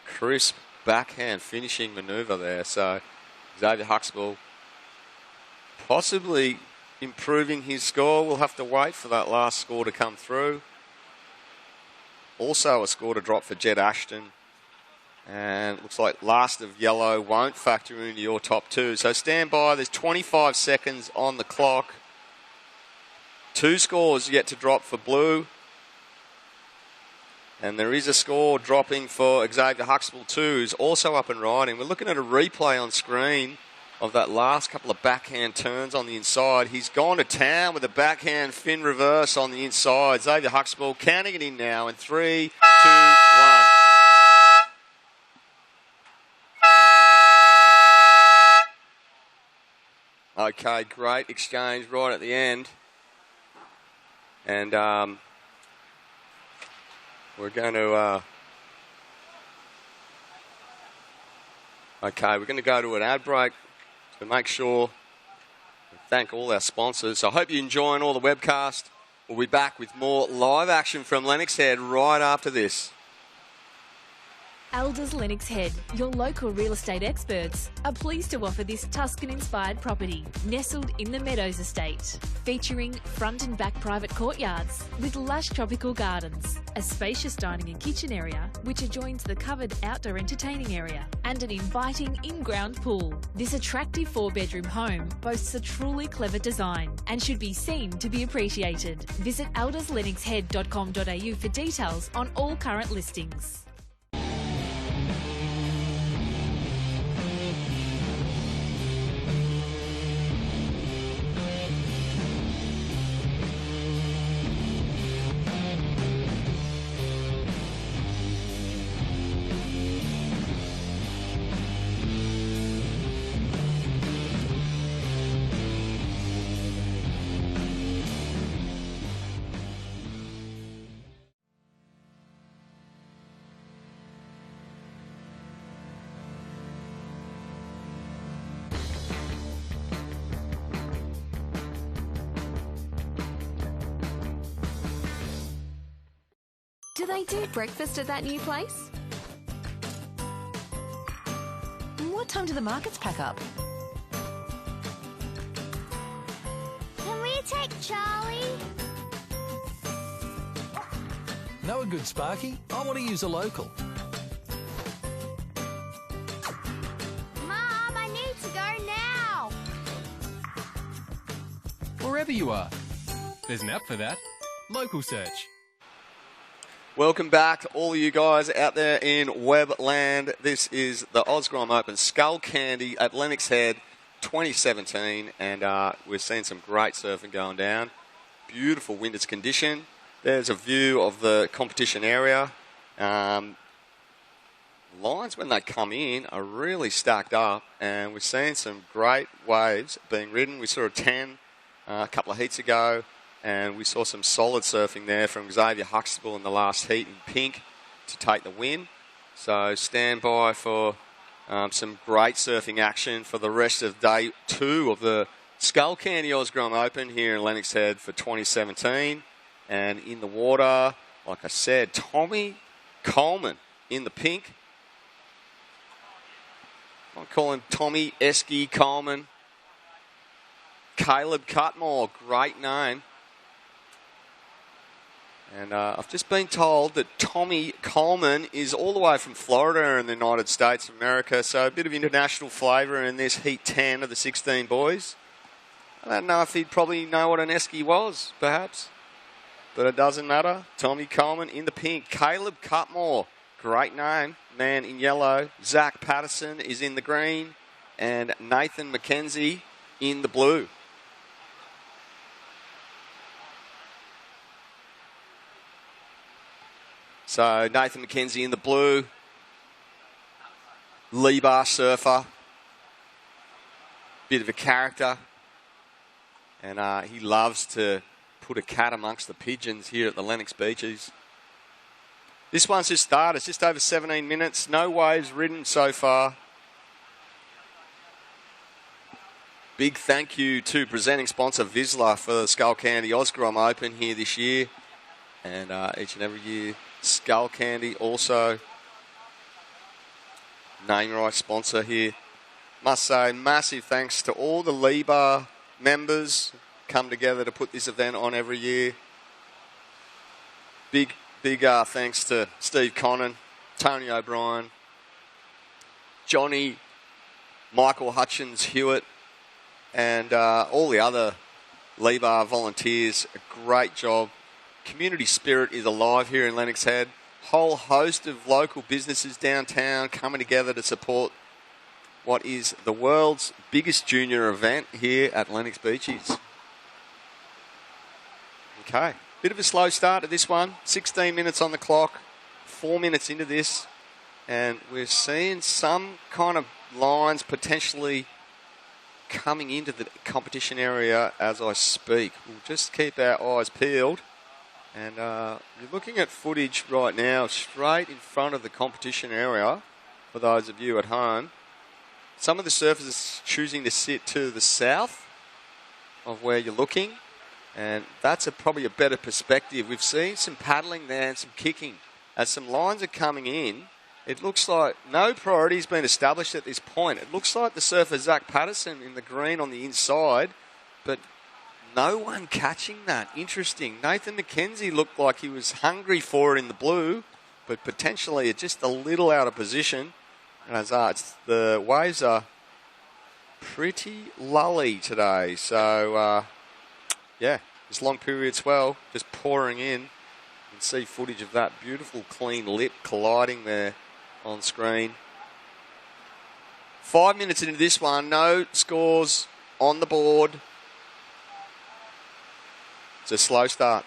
Crisp backhand finishing manoeuvre there. So Xavier Huxtable possibly improving his score. We'll have to wait for that last score to come through. Also a score to drop for Jed Ashton. And it looks like last of yellow won't factor into your top two. So stand by. There's 25 seconds on the clock. 2 scores yet to drop for blue. And there is a score dropping for Xavier Huxtable too, who's also up and riding. We're looking at a replay on screen of that last couple of backhand turns on the inside. He's gone to town with a backhand fin reverse on the inside. Xavier Huxtable counting it in now in 3, 2, 1. Okay, great exchange right at the end. And we're going to... we're going to go to an ad break to make sure we thank all our sponsors. So I hope you're enjoying all the webcast. We'll be back with more live action from Lennox Head right after this.
Elders Lennox Head, your local real estate experts, are pleased to offer this Tuscan-inspired property nestled in the Meadows Estate, featuring front and back private courtyards with lush tropical gardens, a spacious dining and kitchen area which adjoins the covered outdoor entertaining area, and an inviting in-ground pool. This attractive 4-bedroom home boasts a truly clever design and should be seen to be appreciated. Visit elderslennoxhead.com.au for details on all current listings.
Do they do breakfast at that new place?
What time do the markets pack up?
Can we take Charlie?
Know a good Sparky? I want to use a local.
Mom, I need to go now.
Wherever you are. There's an app for that. Local Search.
Welcome back, all of you guys out there in Webland. This is the Oz Grom Open Skullcandy at Lennox Head 2017, and we're seeing some great surfing going down. Beautiful windage condition. There's a view of the competition area. Lines, when they come in, are really stacked up, and we're seeing some great waves being ridden. We saw a 10 a couple of heats ago. And we saw some solid surfing there from Xavier Huxtable in the last heat in pink to take the win. So stand by for some great surfing action for the rest of day 2 of the Skullcandy Oz Grom Open here in Lennox Head for 2017. And in the water, like I said, Tommy Coleman in the pink. I call him Tommy Esky Coleman. Caleb Cutmore, great name. And I've just been told that Tommy Coleman is all the way from Florida in the United States of America, so a bit of international flavour in this Heat 10 of the 16 boys. I don't know if he'd probably know what an esky was, perhaps. But it doesn't matter. Tommy Coleman in the pink. Caleb Cutmore, great name, man in yellow. Zach Patterson is in the green. And Nathan McKenzie in the blue. So Nathan McKenzie in the blue, Lee bar surfer, bit of a character, and he loves to put a cat amongst the pigeons here at the Lennox Beaches. This one's just started, it's just over 17 minutes, no waves ridden so far. Big thank you to presenting sponsor Vizsla for the Skullcandy Oz Grom Open here this year, and each and every year. Skullcandy also name right sponsor here. Must say massive thanks to all the Lee Bar members come together to put this event on every year. Big thanks to Steve Connon, Tony O'Brien, Johnny, Michael Hutchins Hewitt, and all the other Lee Bar volunteers. A great job. Community spirit is alive here in Lennox Head. whole host of local businesses downtown coming together to support what is the world's biggest junior event here at Lennox Beaches. Okay, bit of a slow start to this one. 16 minutes on the clock, 4 minutes into this, and we're seeing some kind of lines potentially coming into the competition area as I speak. We'll just keep our eyes peeled. And you're looking at footage right now straight in front of the competition area for those of you at home. Some of the surfers are choosing to sit to the south of where you're looking, and that's probably a better perspective. We've seen some paddling there and some kicking. As some lines are coming in, it looks like no priority has been established at this point. It looks like the surfer Zach Patterson in the green on the inside, but no one catching that. Interesting. Nathan McKenzie looked like he was hungry for it in the blue, but potentially just a little out of position. As the waves are pretty lully today. So, yeah, this long period swell just pouring in. You can see footage of that beautiful clean lip colliding there on screen. 5 minutes into this one, no scores on the board. It's a slow start.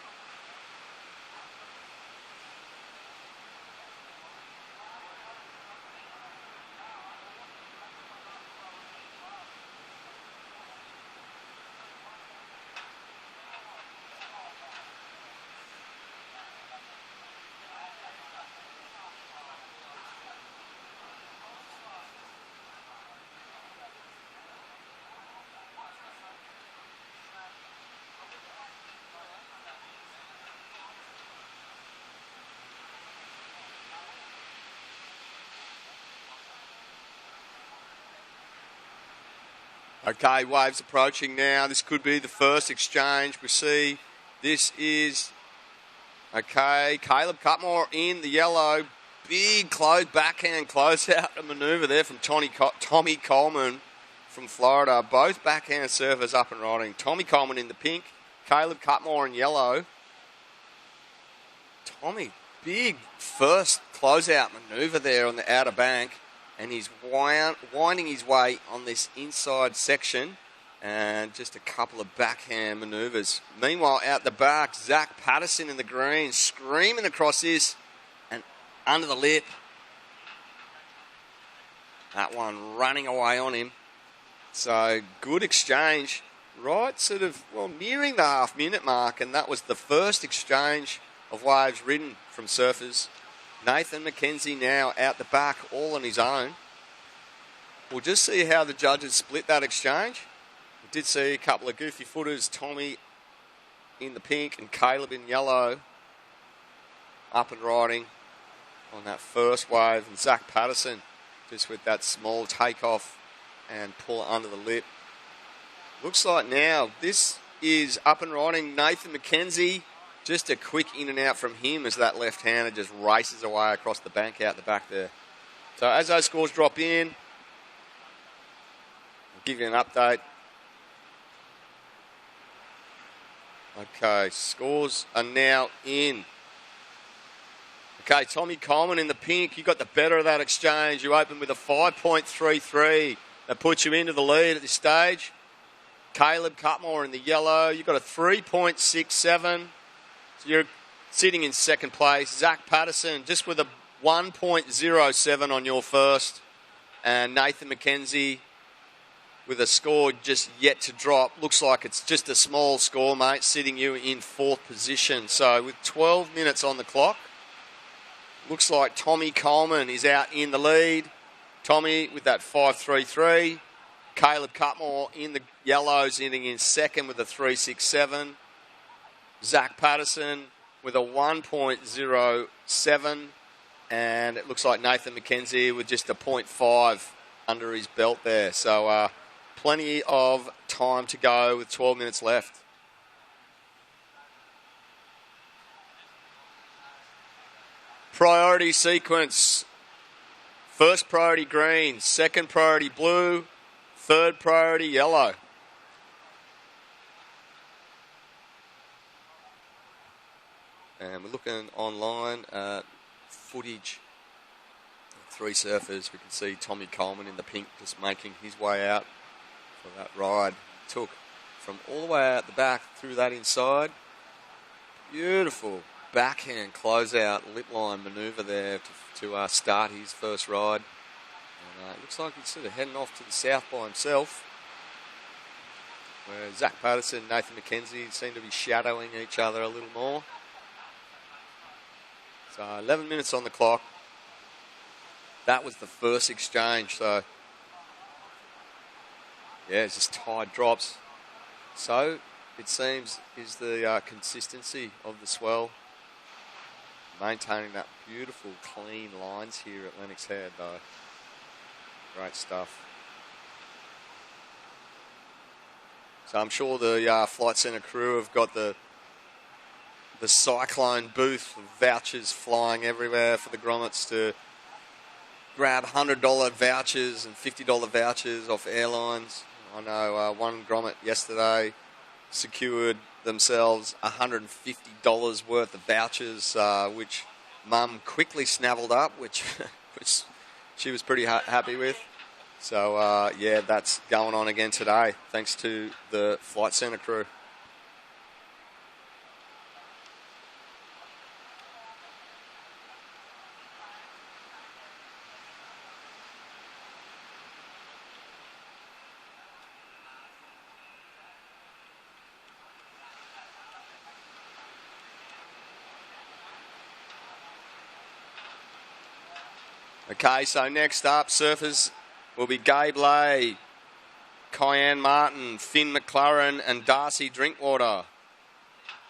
Okay, waves approaching now. This could be the first exchange we see. This is, okay, Caleb Cutmore in the yellow. Big backhand closeout manoeuvre there from Tommy Coleman from Florida. Both backhand surfers up and riding. Tommy Coleman in the pink, Caleb Cutmore in yellow. Tommy, big first closeout manoeuvre there on the outer bank. And he's winding his way on this inside section, and just a couple of backhand manoeuvres. Meanwhile, out the back, Zach Patterson in the green, screaming across this, and under the lip. That one running away on him. So, good exchange. Right, sort of, well, nearing the half-minute mark, and that was the first exchange of waves ridden from surfers. Nathan McKenzie now out the back, all on his own. We'll just see how the judges split that exchange. We did see a couple of goofy footers, Tommy in the pink and Caleb in yellow, up and riding on that first wave. And Zach Patterson just with that small takeoff and pull under the lip. Looks like now this is up and riding. Nathan McKenzie. Just a quick in and out from him as that left-hander just races away across the bank out the back there. So as those scores drop in, I'll give you an update. Okay, scores are now in. Okay, Tommy Coleman in the pink. You got the better of that exchange. You open with a 5.33. That puts you into the lead at this stage. Caleb Cutmore in the yellow. You got a 3.67. So you're sitting in second place. Zach Patterson just with a 1.07 on your first. And Nathan McKenzie with a score just yet to drop. Looks like it's just a small score, mate, sitting you in fourth position. So with 12 minutes on the clock, looks like Tommy Coleman is out in the lead. Tommy with that 5.33. Caleb Cutmore in the yellows, sitting in second with a 3.67. Zach Patterson with a 1.07, and it looks like Nathan McKenzie with just a 0.5 under his belt there. So plenty of time to go with 12 minutes left. Priority sequence. First priority green, second priority blue, third priority yellow. And we're looking online at footage. 3 surfers. We can see Tommy Coleman in the pink just making his way out for that ride. Took from all the way out the back through that inside. Beautiful backhand closeout lip line manoeuvre there to start his first ride. And it looks like he's sort of heading off to the south by himself, where Zach Patterson and Nathan McKenzie seem to be shadowing each other a little more. So 11 minutes on the clock. That was the first exchange. So, yeah, it's just tide drops. So, it seems, is the consistency of the swell. Maintaining that beautiful, clean lines here at Lennox Head, though. Great stuff. So I'm sure the Flight Centre crew have got the Cyclone booth of vouchers flying everywhere for the grommets to grab $100 vouchers and $50 vouchers off airlines. I know one grommet yesterday secured themselves $150 worth of vouchers, which Mum quickly snavelled up, which she was pretty happy with. So, yeah, that's going on again today, thanks to the Flight Centre crew. Okay, so next up, surfers will be Gabe Lay, Kyan Martin, Finn McLaren and Darcy Drinkwater.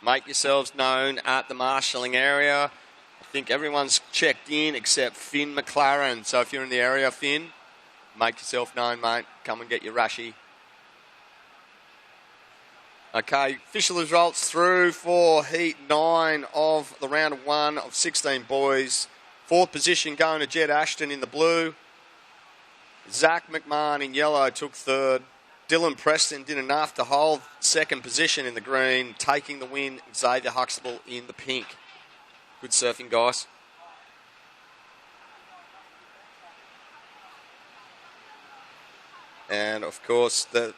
Make yourselves known at the marshalling area. I think everyone's checked in except Finn McLaren. So if you're in the area, Finn, make yourself known, mate. Come and get your rashy. Okay, official results through for Heat 9 of the round of 1 of 16 boys. 4th position going to Jed Ashton in the blue. Zach McMahon in yellow took 3rd. Dylan Preston did enough to hold 2nd position in the green, taking the win. Xavier Huxtable in the pink. Good surfing, guys. And, of course, the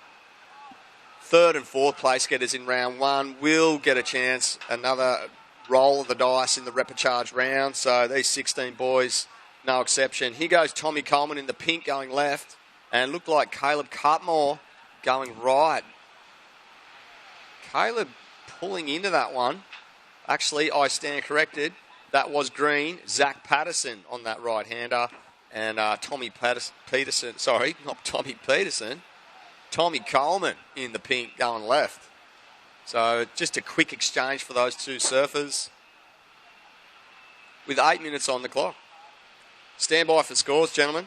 3rd and 4th place getters in round 1 will get a chance, another roll of the dice in the repechage round. So these 16 boys, no exception. Here goes Tommy Coleman in the pink going left, and looked like Caleb Cutmore going right. Caleb pulling into that one. Actually, I stand corrected. That was green. Zach Patterson on that right-hander, and Tommy Peterson. Sorry, not Tommy Peterson. Tommy Coleman in the pink going left. So just a quick exchange for those two surfers with 8 minutes on the clock. Stand by for scores, gentlemen.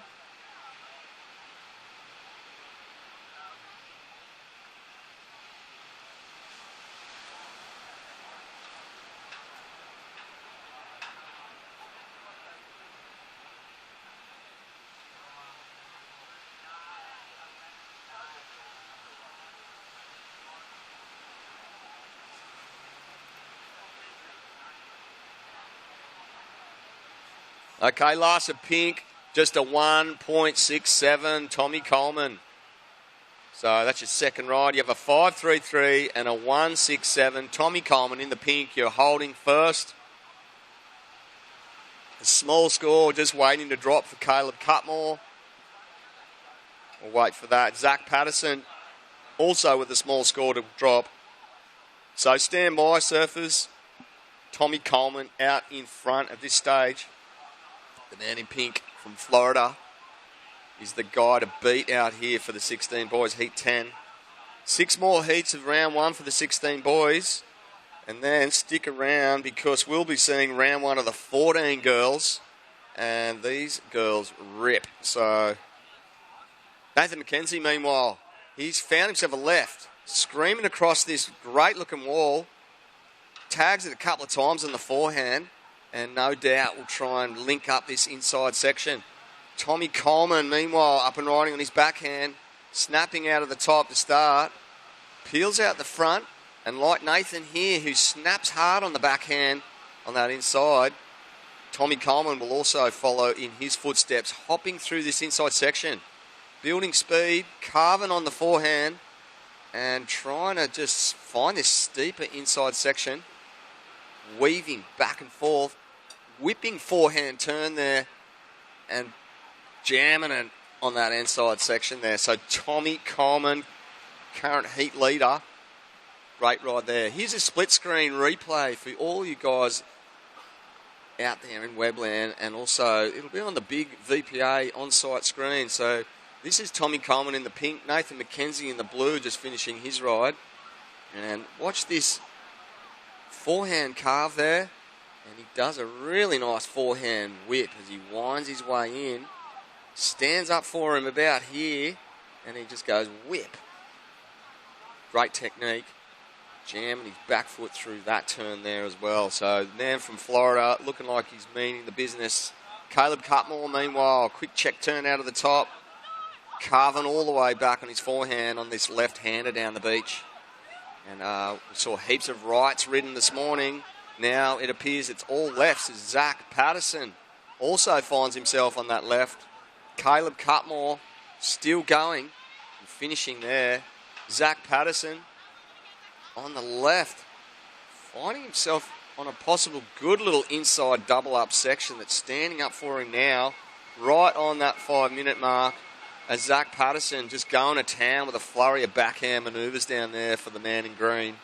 Okay, last of pink, just a 1.67, Tommy Coleman. So that's your second ride. You have a 5.33 and a 1.67. Tommy Coleman in the pink, you're holding first. A small score, just waiting to drop for Caleb Cutmore. We'll wait for that. Zach Patterson, also with a small score to drop. So stand by, surfers. Tommy Coleman out in front at this stage. The man in pink from Florida is the guy to beat out here for the 16 boys, Heat 10. 6 more heats of round 1 for the 16 boys. And then stick around because we'll be seeing round 1 of the 14 girls. And these girls rip. So Nathan McKenzie, meanwhile, he's found himself a left, screaming across this great-looking wall. Tags it a couple of times on the forehand. And no doubt will try and link up this inside section. Tommy Coleman, meanwhile, up and riding on his backhand, snapping out of the top to start. Peels out the front, and like Nathan here, who snaps hard on the backhand on that inside, Tommy Coleman will also follow in his footsteps, hopping through this inside section, building speed, carving on the forehand, and trying to just find this steeper inside section, weaving back and forth, whipping forehand turn there, and jamming it on that inside section there. So Tommy Coleman, current heat leader, great ride there. Here's a split screen replay for all you guys out there in Webland, and also it'll be on the big VPA on-site screen. So this is Tommy Coleman in the pink, Nathan McKenzie in the blue, just finishing his ride. And watch this forehand carve there, and he does a really nice forehand whip as he winds his way in, stands up for him about here, and he just goes whip. Great technique. Jamming his back foot through that turn there as well. So the man from Florida looking like he's meaning the business. Caleb Cutmore, meanwhile, quick check turn out of the top, carving all the way back on his forehand on this left-hander down the beach. And we saw heaps of rights ridden this morning. Now it appears it's all lefts as Zach Patterson also finds himself on that left. Caleb Cutmore still going and finishing there. Zach Patterson on the left, finding himself on a possible good little inside double-up section that's standing up for him now, right on that 5-minute mark, as Zach Patterson just going to town with a flurry of backhand manoeuvres down there for the man in green.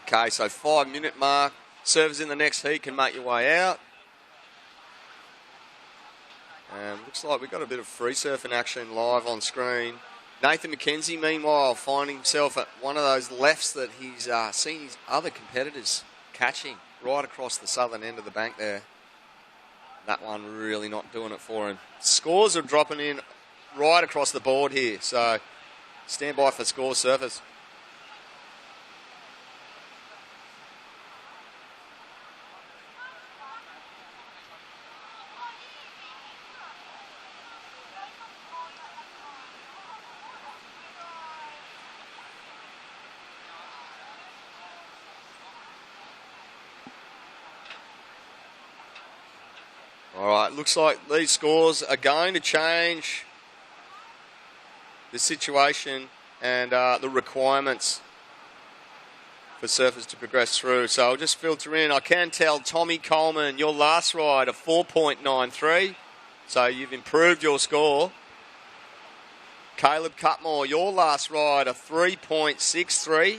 Okay, so 5-minute mark. Servers in the next heat can make your way out. And looks like we've got a bit of free surfing action live on screen. Nathan McKenzie, meanwhile, finding himself at one of those lefts that he's seen his other competitors catching right across the southern end of the bank there. That one really not doing it for him. Scores are dropping in right across the board here, so stand by for score surfers. All right, looks like these scores are going to change the situation and the requirements for surfers to progress through. So I'll just filter in. I can tell Tommy Coleman, your last ride, a 4.93. So you've improved your score. Caleb Cutmore, your last ride, a 3.63.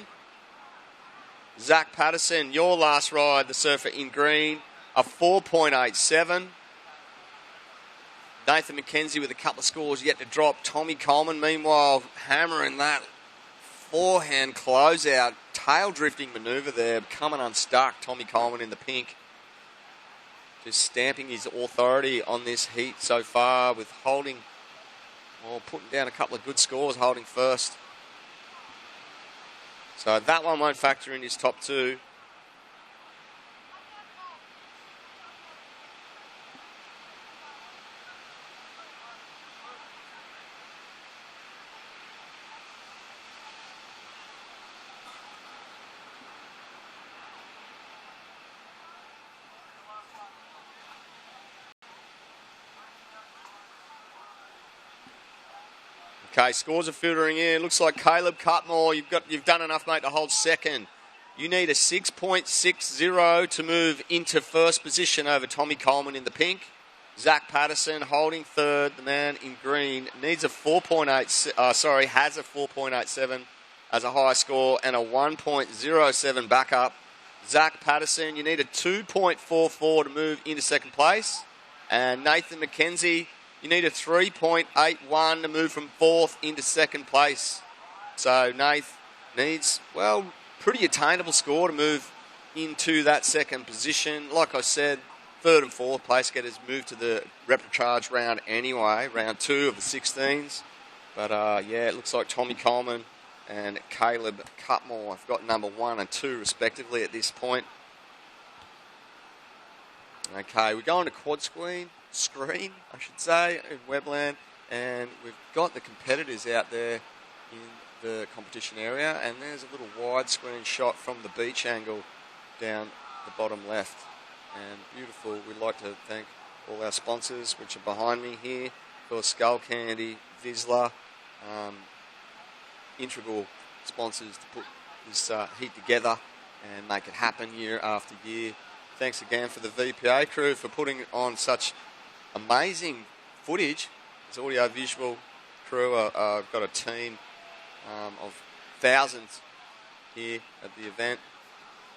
Zach Patterson, your last ride, the surfer in green, a 4.87. Nathan McKenzie with a couple of scores yet to drop. Tommy Coleman, meanwhile, hammering that forehand closeout, tail drifting manoeuvre there, coming unstuck. Tommy Coleman in the pink, just stamping his authority on this heat so far with holding, putting down a couple of good scores, holding first. So that one won't factor in his top two. Okay, scores are filtering in. Looks like Caleb Cutmore, you've done enough, mate, to hold second. You need a 6.60 to move into first position over Tommy Coleman in the pink. Zach Patterson holding third. The man in green needs a has a 4.87 as a high score and a 1.07 backup. Zach Patterson, you need a 2.44 to move into second place. And Nathan McKenzie, you need a 3.81 to move from fourth into second place. So Nath needs, pretty attainable score to move into that second position. Like I said, third and fourth place getters move to the reprecharge round anyway, round 2 of the 16s. But it looks like Tommy Coleman and Caleb Cutmore have got number 1 and 2 respectively at this point. Okay, we're going to quad screen, in Webland, and we've got the competitors out there in the competition area, and there's a little widescreen shot from the beach angle down the bottom left. And beautiful. We'd like to thank all our sponsors, which are behind me here, for Skullcandy, Vizsla, integral sponsors to put this heat together and make it happen year after year. Thanks again for the VPA crew for putting on such amazing footage. It's audio-visual crew. I've got a team of thousands here at the event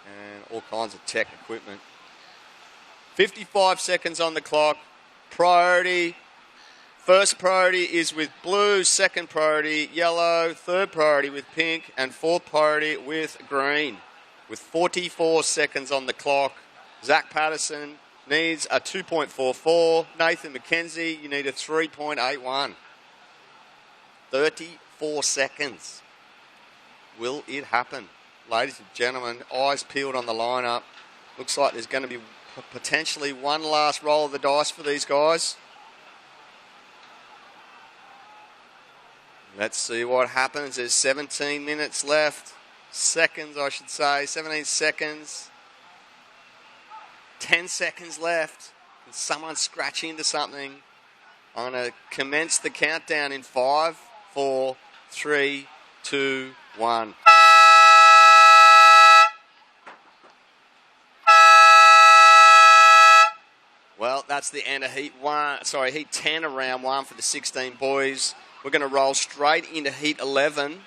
and all kinds of tech equipment. 55 seconds on the clock. Priority. First priority is with blue, second priority yellow, third priority with pink, and fourth priority with green. With 44 seconds on the clock, Zach Patterson needs a 2.44. Nathan McKenzie, you need a 3.81. 34 seconds. Will it happen? Ladies and gentlemen, eyes peeled on the lineup. Looks like there's going to be potentially one last roll of the dice for these guys. Let's see what happens. There's 17 minutes left. Seconds, I should say. 17 seconds. 10 seconds left. And someone's scratching into something. I'm going to commence the countdown in 5, 4, 3, 2, 1. Well, that's the end of Heat 10 of round 1 for the 16 boys. We're going to roll straight into Heat 11.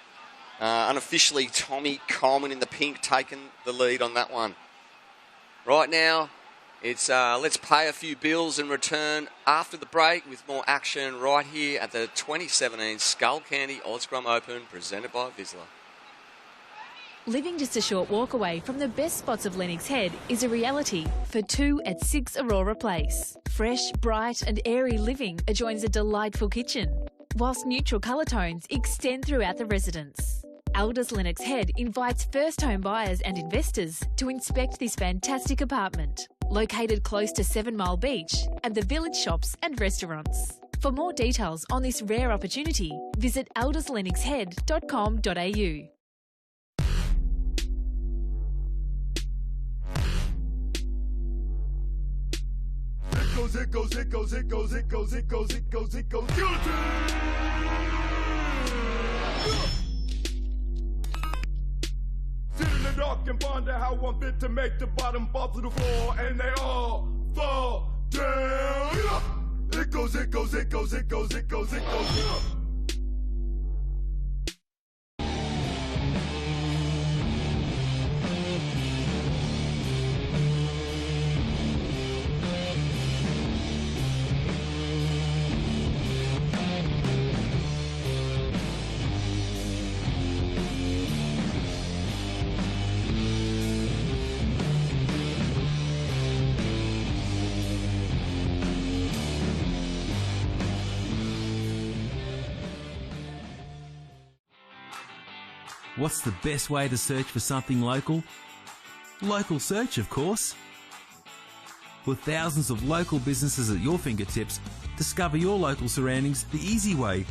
Unofficially, Tommy Coleman in the pink taking the lead on that one. Right now, it's let's pay a few bills and return after the break with more action right here at the 2017 Skullcandy Oz Grom Open presented by Vizsla.
Living just a short walk away from the best spots of Lennox Head is a reality for 2 at 6 Aurora Place. Fresh, bright and airy living adjoins a delightful kitchen, whilst neutral colour tones extend throughout the residence. Elders Lennox Head invites first home buyers and investors to inspect this fantastic apartment, located close to 7 Mile Beach and the village shops and restaurants. For more details on this rare opportunity, visit elderslennoxhead.com.au.
It goes, it goes, it goes, it goes, it goes, it goes, it goes, it goes. Sit in the dark and ponder how one fit to make the bottom fall to the floor, and they all fall down. It goes, it goes, it goes, it goes, it goes, it goes.
What's the best way to search for something local? Local search, of course. With thousands of local businesses at your fingertips, discover your local surroundings the easy way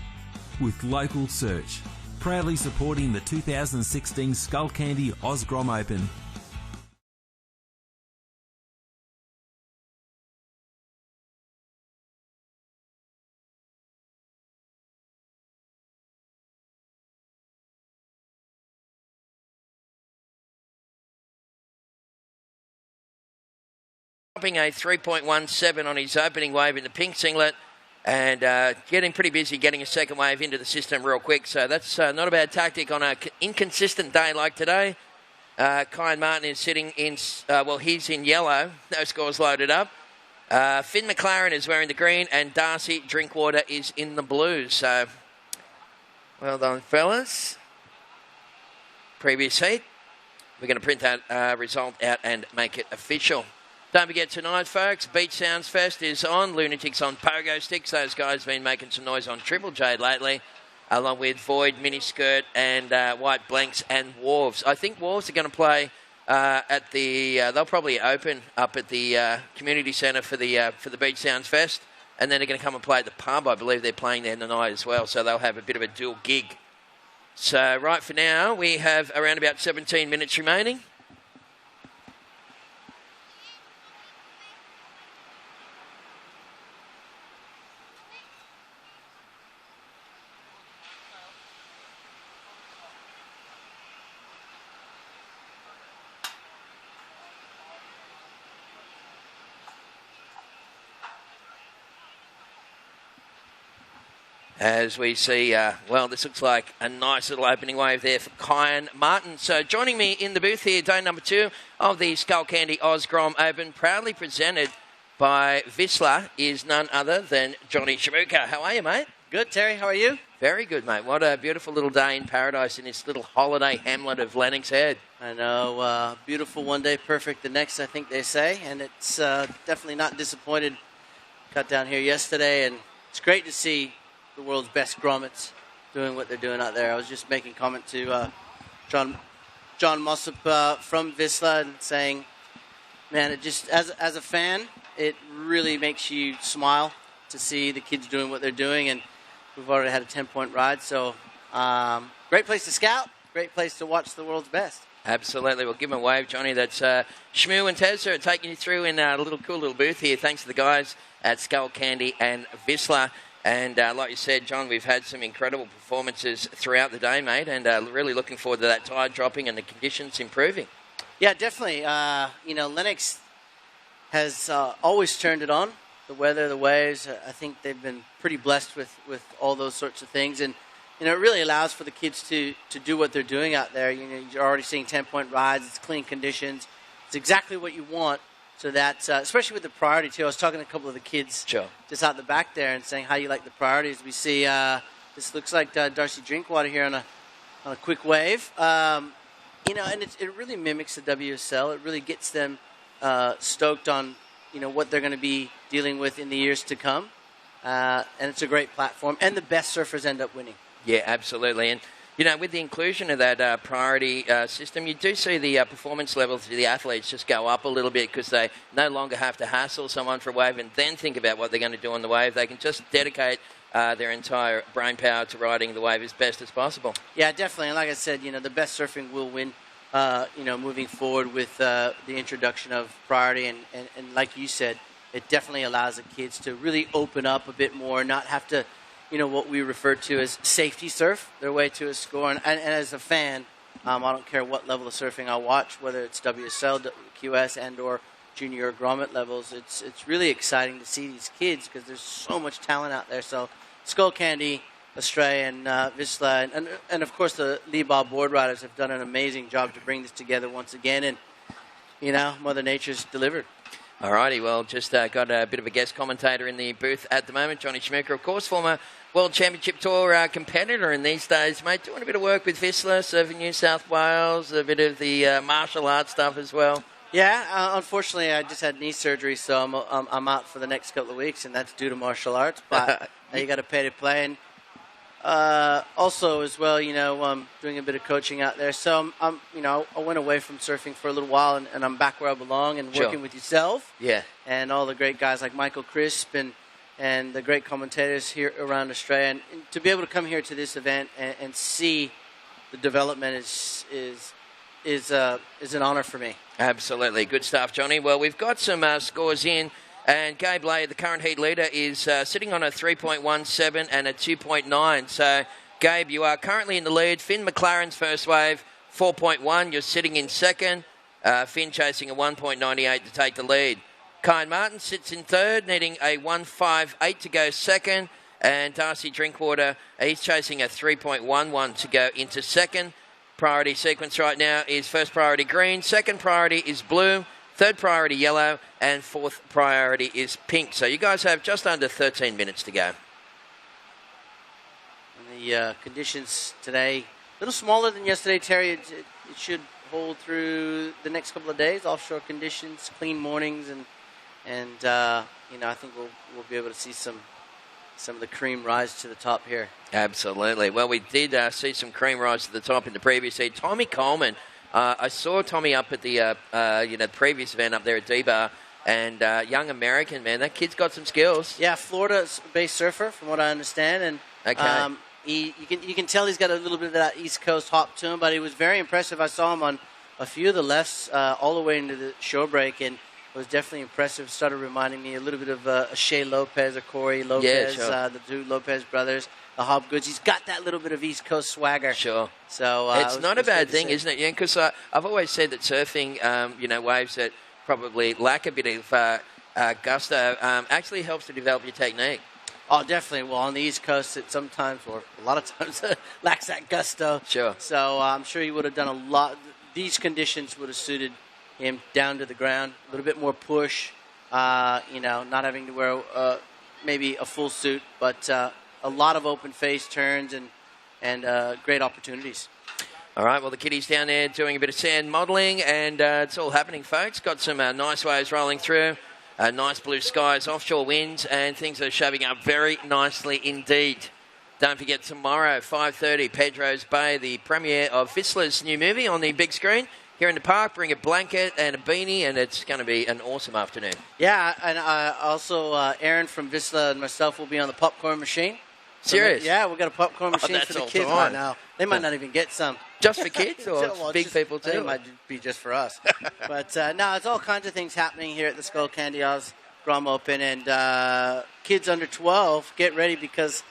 with Local Search. Proudly supporting the 2016 Skullcandy Oz Grom Open.
Dropping a 3.17 on his opening wave in the pink singlet and getting pretty busy getting a second wave into the system real quick. So that's not a bad tactic on an inconsistent day like today. Kyan Martin is sitting in, he's in yellow. No scores loaded up. Finn McLaren is wearing the green and Darcy Drinkwater is in the blue. So well done, fellas. Previous heat. We're going to print that result out and make it official. Don't forget tonight, folks, Beach Sounds Fest is on. Lunatics on pogo sticks. Those guys have been making some noise on Triple J lately, along with Void, Miniskirt, and White Blanks and Wharves. I think Wharves are going to play at the... they'll probably open up at the community centre for the Beach Sounds Fest, and then they're going to come and play at the pub. I believe they're playing there tonight as well, so they'll have a bit of a dual gig. So right for now, we have around about 17 minutes remaining. As we see, this looks like a nice little opening wave there for Kyan Martin. So joining me in the booth here, day number 2 of the Skullcandy Oz Grom Open, proudly presented by Vissla, is none other than Johnny Shamuka. How are you, mate?
Good, Terry. How are you?
Very good, mate. What a beautiful little day in paradise in this little holiday hamlet of Lennox Head.
I know. Beautiful one day, perfect the next, I think they say. And it's definitely not disappointed. Got down here yesterday, and it's great to see the world's best grommets doing what they're doing out there. I was just making comment to John Mossop from Vissla and saying, man, it just as a fan, it really makes you smile to see the kids doing what they're doing. And we've already had a 10-point ride, so great place to scout, great place to watch the world's best.
Absolutely. We'll give them a wave, Johnny. That's Shmoo and Tez are taking you through in a cool little booth here. Thanks to the guys at Skullcandy and Vissla. And like you said, John, we've had some incredible performances throughout the day, mate, and really looking forward to that tide dropping and the conditions improving.
Yeah, definitely. Lennox has always turned it on. The weather, the waves, I think they've been pretty blessed with all those sorts of things. And, it really allows for the kids to do what they're doing out there. You're already seeing 10-point rides. It's clean conditions. It's exactly what you want. So that's, especially with the priority, too. I was talking to a couple of the kids just out the back there and saying, how you like the priorities. We see this looks like Darcy Drinkwater here on a quick wave. And it really mimics the WSL. It really gets them stoked on, what they're going to be dealing with in the years to come. And it's a great platform. And the best surfers end up winning.
Yeah, absolutely. And, with the inclusion of that priority system, you do see the performance levels of the athletes just go up a little bit because they no longer have to hassle someone for a wave and then think about what they're going to do on the wave. They can just dedicate their entire brain power to riding the wave as best as possible.
Yeah, definitely. And like I said, the best surfing will win, moving forward with the introduction of priority. And like you said, it definitely allows the kids to really open up a bit more, not have to, what we refer to as safety surf their way to a score. And as a fan, I don't care what level of surfing I watch, whether it's WSL, QS, and or junior or grommet levels. It's really exciting to see these kids because there's so much talent out there. So Skullcandy, Australia, and Vissla, and of course the Liebau board riders have done an amazing job to bring this together once again. And, Mother Nature's delivered.
Alrighty, well, just got a bit of a guest commentator in the booth at the moment, Johnny Shamuka, of course, former World Championship Tour competitor in these days, mate. Doing a bit of work with Vissla, serving New South Wales, a bit of the martial arts stuff as well.
Yeah, unfortunately, I just had knee surgery, so I'm out for the next couple of weeks, and that's due to martial arts. But you got to pay to play, and also as well, I'm doing a bit of coaching out there. So I went away from surfing for a little while, and I'm back where I belong, and working with yourself, and all the great guys like Michael Crisp and the great commentators here around Australia, and to be able to come here to this event and see the development is an honor for me.
Absolutely. Good stuff, Johnny. Well, we've got some scores in, and Gabe Lay, the current heat leader, is sitting on a 3.17 and a 2.9. So, Gabe, you are currently in the lead. Finn McLaren's first wave, 4.1. You're sitting in second. Finn chasing a 1.98 to take the lead. Kyan Martin sits in third, needing a 1.58 to go second. And Darcy Drinkwater, he's chasing a 3.11 to go into second. Priority sequence right now is first priority green, second priority is blue, third priority yellow, and fourth priority is pink. So you guys have just under 13 minutes to go.
And the conditions today, a little smaller than yesterday, Terry. It should hold through the next couple of days. Offshore conditions, clean mornings, and I think we'll be able to see some of the cream rise to the top here.
Absolutely. Well, we did see some cream rise to the top in the previous heat. Tommy Coleman, I saw Tommy up at the previous event up there at D-Bar, and young American, man, that kid's got some skills.
Yeah, Florida-based surfer, from what I understand, and You can tell he's got a little bit of that East Coast hop to him, but he was very impressive. I saw him on a few of the lefts all the way into the show break, and it was definitely impressive. Started reminding me a little bit of Shea Lopez or Corey Lopez, the two Lopez brothers, the Hobgoods. He's got that little bit of East Coast swagger.
Sure.
So
it's not a bad thing, isn't it? Yeah, because I've always said that surfing, waves that probably lack a bit of gusto actually helps to develop your technique.
Oh, definitely. Well, on the East Coast, it sometimes, or a lot of times, lacks that gusto.
Sure.
So I'm sure he would have done a lot. These conditions would have suited him down to the ground, a little bit more push, not having to wear maybe a full suit, but a lot of open face turns and great opportunities.
All right, well, the kiddies down there doing a bit of sand modelling, and it's all happening, folks. Got some nice waves rolling through. Nice blue skies, offshore winds, and things are shaping up very nicely indeed. Don't forget, tomorrow, 5:30, Pedro's Bay, the premiere of Whistler's new movie on the big screen. Here in the park, bring a blanket and a beanie, and it's going to be an awesome afternoon.
Yeah, and also Aaron from Whistler and myself will be on the popcorn machine.
Serious?
Yeah, we've got a popcorn machine for the kids right now. They might not even get some.
Just for kids or big people too?
It might be just for us. But no, it's all kinds of things happening here at the Skullcandy Oz Grom Open. And kids under 12, get ready because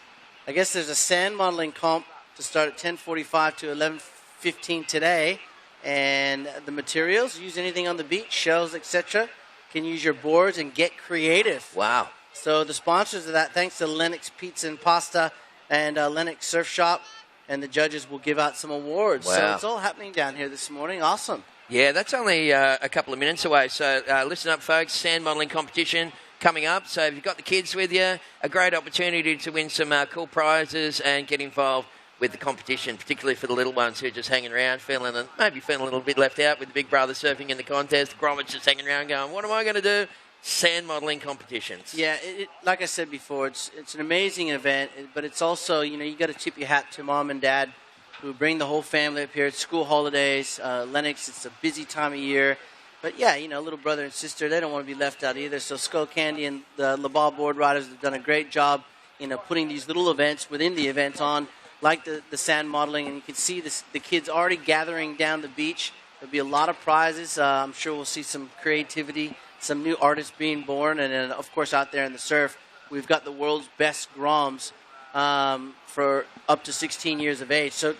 I guess there's a sand modeling comp to start at 10:45 to 11:15 today. And the materials, use anything on the beach, shells, etc. Can use your boards and get creative.
Wow.
So the sponsors of that, thanks to Lennox Pizza and Pasta and Lennox Surf Shop, and the judges will give out some awards.
Wow.
So it's all happening down here this morning. Awesome.
Yeah, that's only a couple of minutes away. So listen up, folks. Sand modelling competition coming up. So if you've got the kids with you, a great opportunity to win some cool prizes and get involved with the competition, particularly for the little ones who are just hanging around, maybe feeling a little bit left out with the big brother surfing in the contest. The Grommets just hanging around going, what am I going to do? Sand modelling competitions.
Yeah, like I said before, it's an amazing event, but it's also, you got to tip your hat to mom and dad who bring the whole family up here. It's school holidays. Lennox, it's a busy time of year. But yeah, little brother and sister, they don't want to be left out either. So Skullcandy and the LeBar board riders have done a great job, putting these little events within the events on, like the sand modeling. And you can see the kids already gathering down the beach. There'll be a lot of prizes. I'm sure we'll see some creativity, some new artists being born, and then, of course, out there in the surf, we've got the world's best Groms for up to 16 years of age. So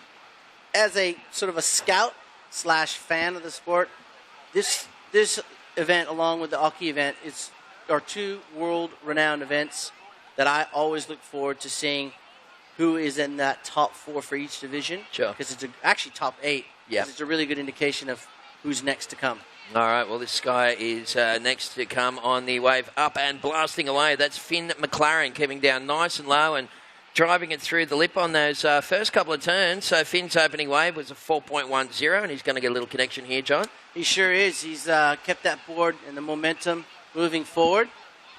as a sort of a scout/fan of the sport, this event, along with the Aki event, are two world-renowned events that I always look forward to seeing who is in that top 4 for each division.
Sure.
Because it's actually top 8.
Yeah.
It's a really good indication of who's next to come.
All right, well, this guy is next to come on the wave, up and blasting away. That's Finn McLaren coming down nice and low and driving it through the lip on those first couple of turns. So Finn's opening wave was a 4.10, and he's going to get a little connection here, John.
He sure is. He's kept that board and the momentum moving forward,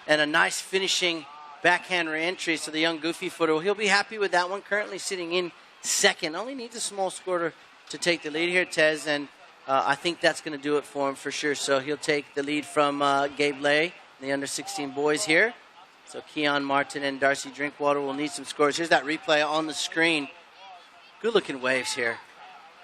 and a nice finishing backhand re-entry. So the young goofy footer, he'll be happy with that one. Currently sitting in second. Only needs a small score to take the lead here, Tez, and I think that's going to do it for him for sure. So he'll take the lead from Gabe Lay, the under-16 boys here. So Keon Martin and Darcy Drinkwater will need some scores. Here's that replay on the screen. Good-looking waves here.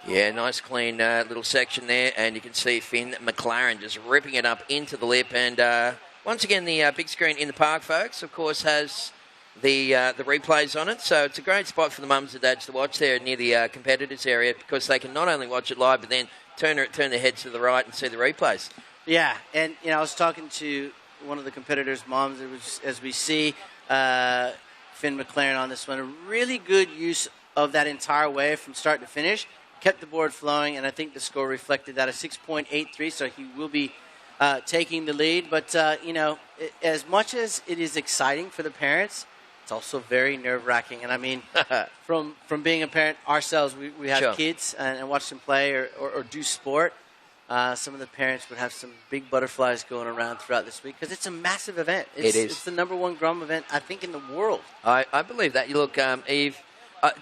Yeah, nice clean little section there, and you can see Finn McLaren just ripping it up into the lip. And once again, the big screen in the park, folks, of course, has the replays on it. So it's a great spot for the mums and dads to watch there near the competitors area, because they can not only watch it live, but then turn their heads to the right and see the replays.
Yeah, and I was talking to one of the competitors' moms. It was, as we see, Finn McLaren on this one. A really good use of that entire wave from start to finish. Kept the board flowing, and I think the score reflected that, a 6.83, so he will be taking the lead. But, as much as it is exciting for the parents, it's also very nerve-wracking. And, I mean, from being a parent ourselves, we have
Sure.
kids and watch them play or do sport. Some of the parents would have some big butterflies going around throughout this week because it's a massive event.
It is.
It's the number one Grom event, I think, in the world.
I believe that. You look, Eve,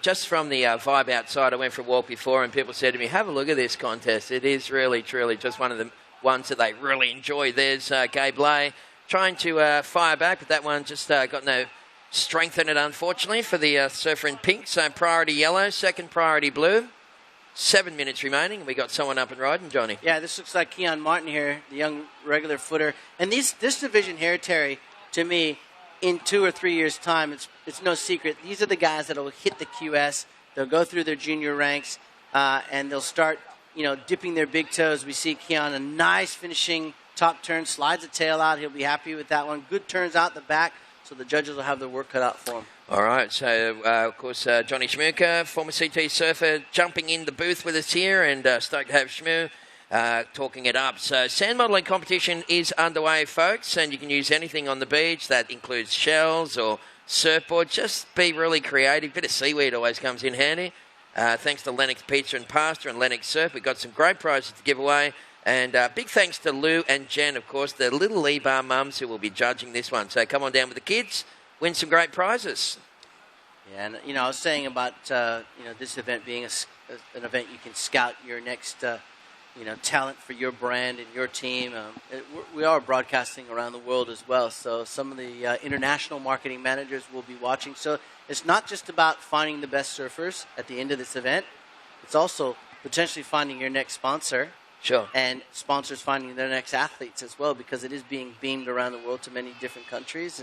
just from the vibe outside, I went for a walk before and people said to me, have a look at this contest. It is really, truly just one of the ones that they really enjoy. There's Gabe Lay trying to fire back, but that one just got strengthen it, unfortunately, for the surfer in pink. So priority yellow, second priority blue. 7 minutes remaining. We got someone up and riding, Johnny.
Yeah, this looks like Keon Martin here, the young regular footer. And this division here, Terry, to me, in 2 or 3 years' time, it's no secret. These are the guys that will hit the QS. They'll go through their junior ranks, and they'll start, dipping their big toes. We see Keon, a nice finishing top turn, slides the tail out. He'll be happy with that one. Good turns out the back, so the judges will have their work cut out for him.
All right, so, of course, Johnny Schmuker, former CT surfer, jumping in the booth with us here, and stoked to have Shmoo talking it up. So sand modelling competition is underway, folks, and you can use anything on the beach. That includes shells or surfboard. Just be really creative. Bit of seaweed always comes in handy. Thanks to Lennox Pizza and Pasta and Lennox Surf. We've got some great prizes to give away. And big thanks to Lou and Jen, of course, the little E-Bar mums who will be judging this one. So come on down with the kids. Win some great prizes.
Yeah, and, I was saying about, this event being an event you can scout your next, talent for your brand and your team. We are broadcasting around the world as well, so some of the international marketing managers will be watching. So it's not just about finding the best surfers at the end of this event. It's also potentially finding your next sponsor.
Sure.
And sponsors finding their next athletes as well, because it is being beamed around the world to many different countries.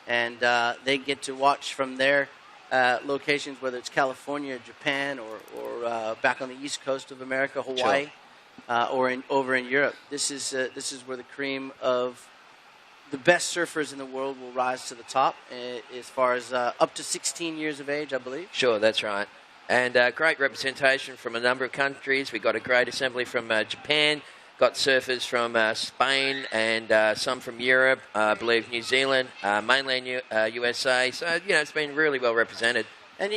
And they get to watch from their locations, whether it's California, Japan, or back on the east coast of America, Hawaii, or over in Europe. This is where the cream of the best surfers in the world will rise to the top, as far as up to 16 years of age, I believe.
Sure, that's right. And great representation from a number of countries. We got a great assembly from Japan. Got surfers from Spain and some from Europe, I believe New Zealand, mainland USA. So, it's been really well represented.
And,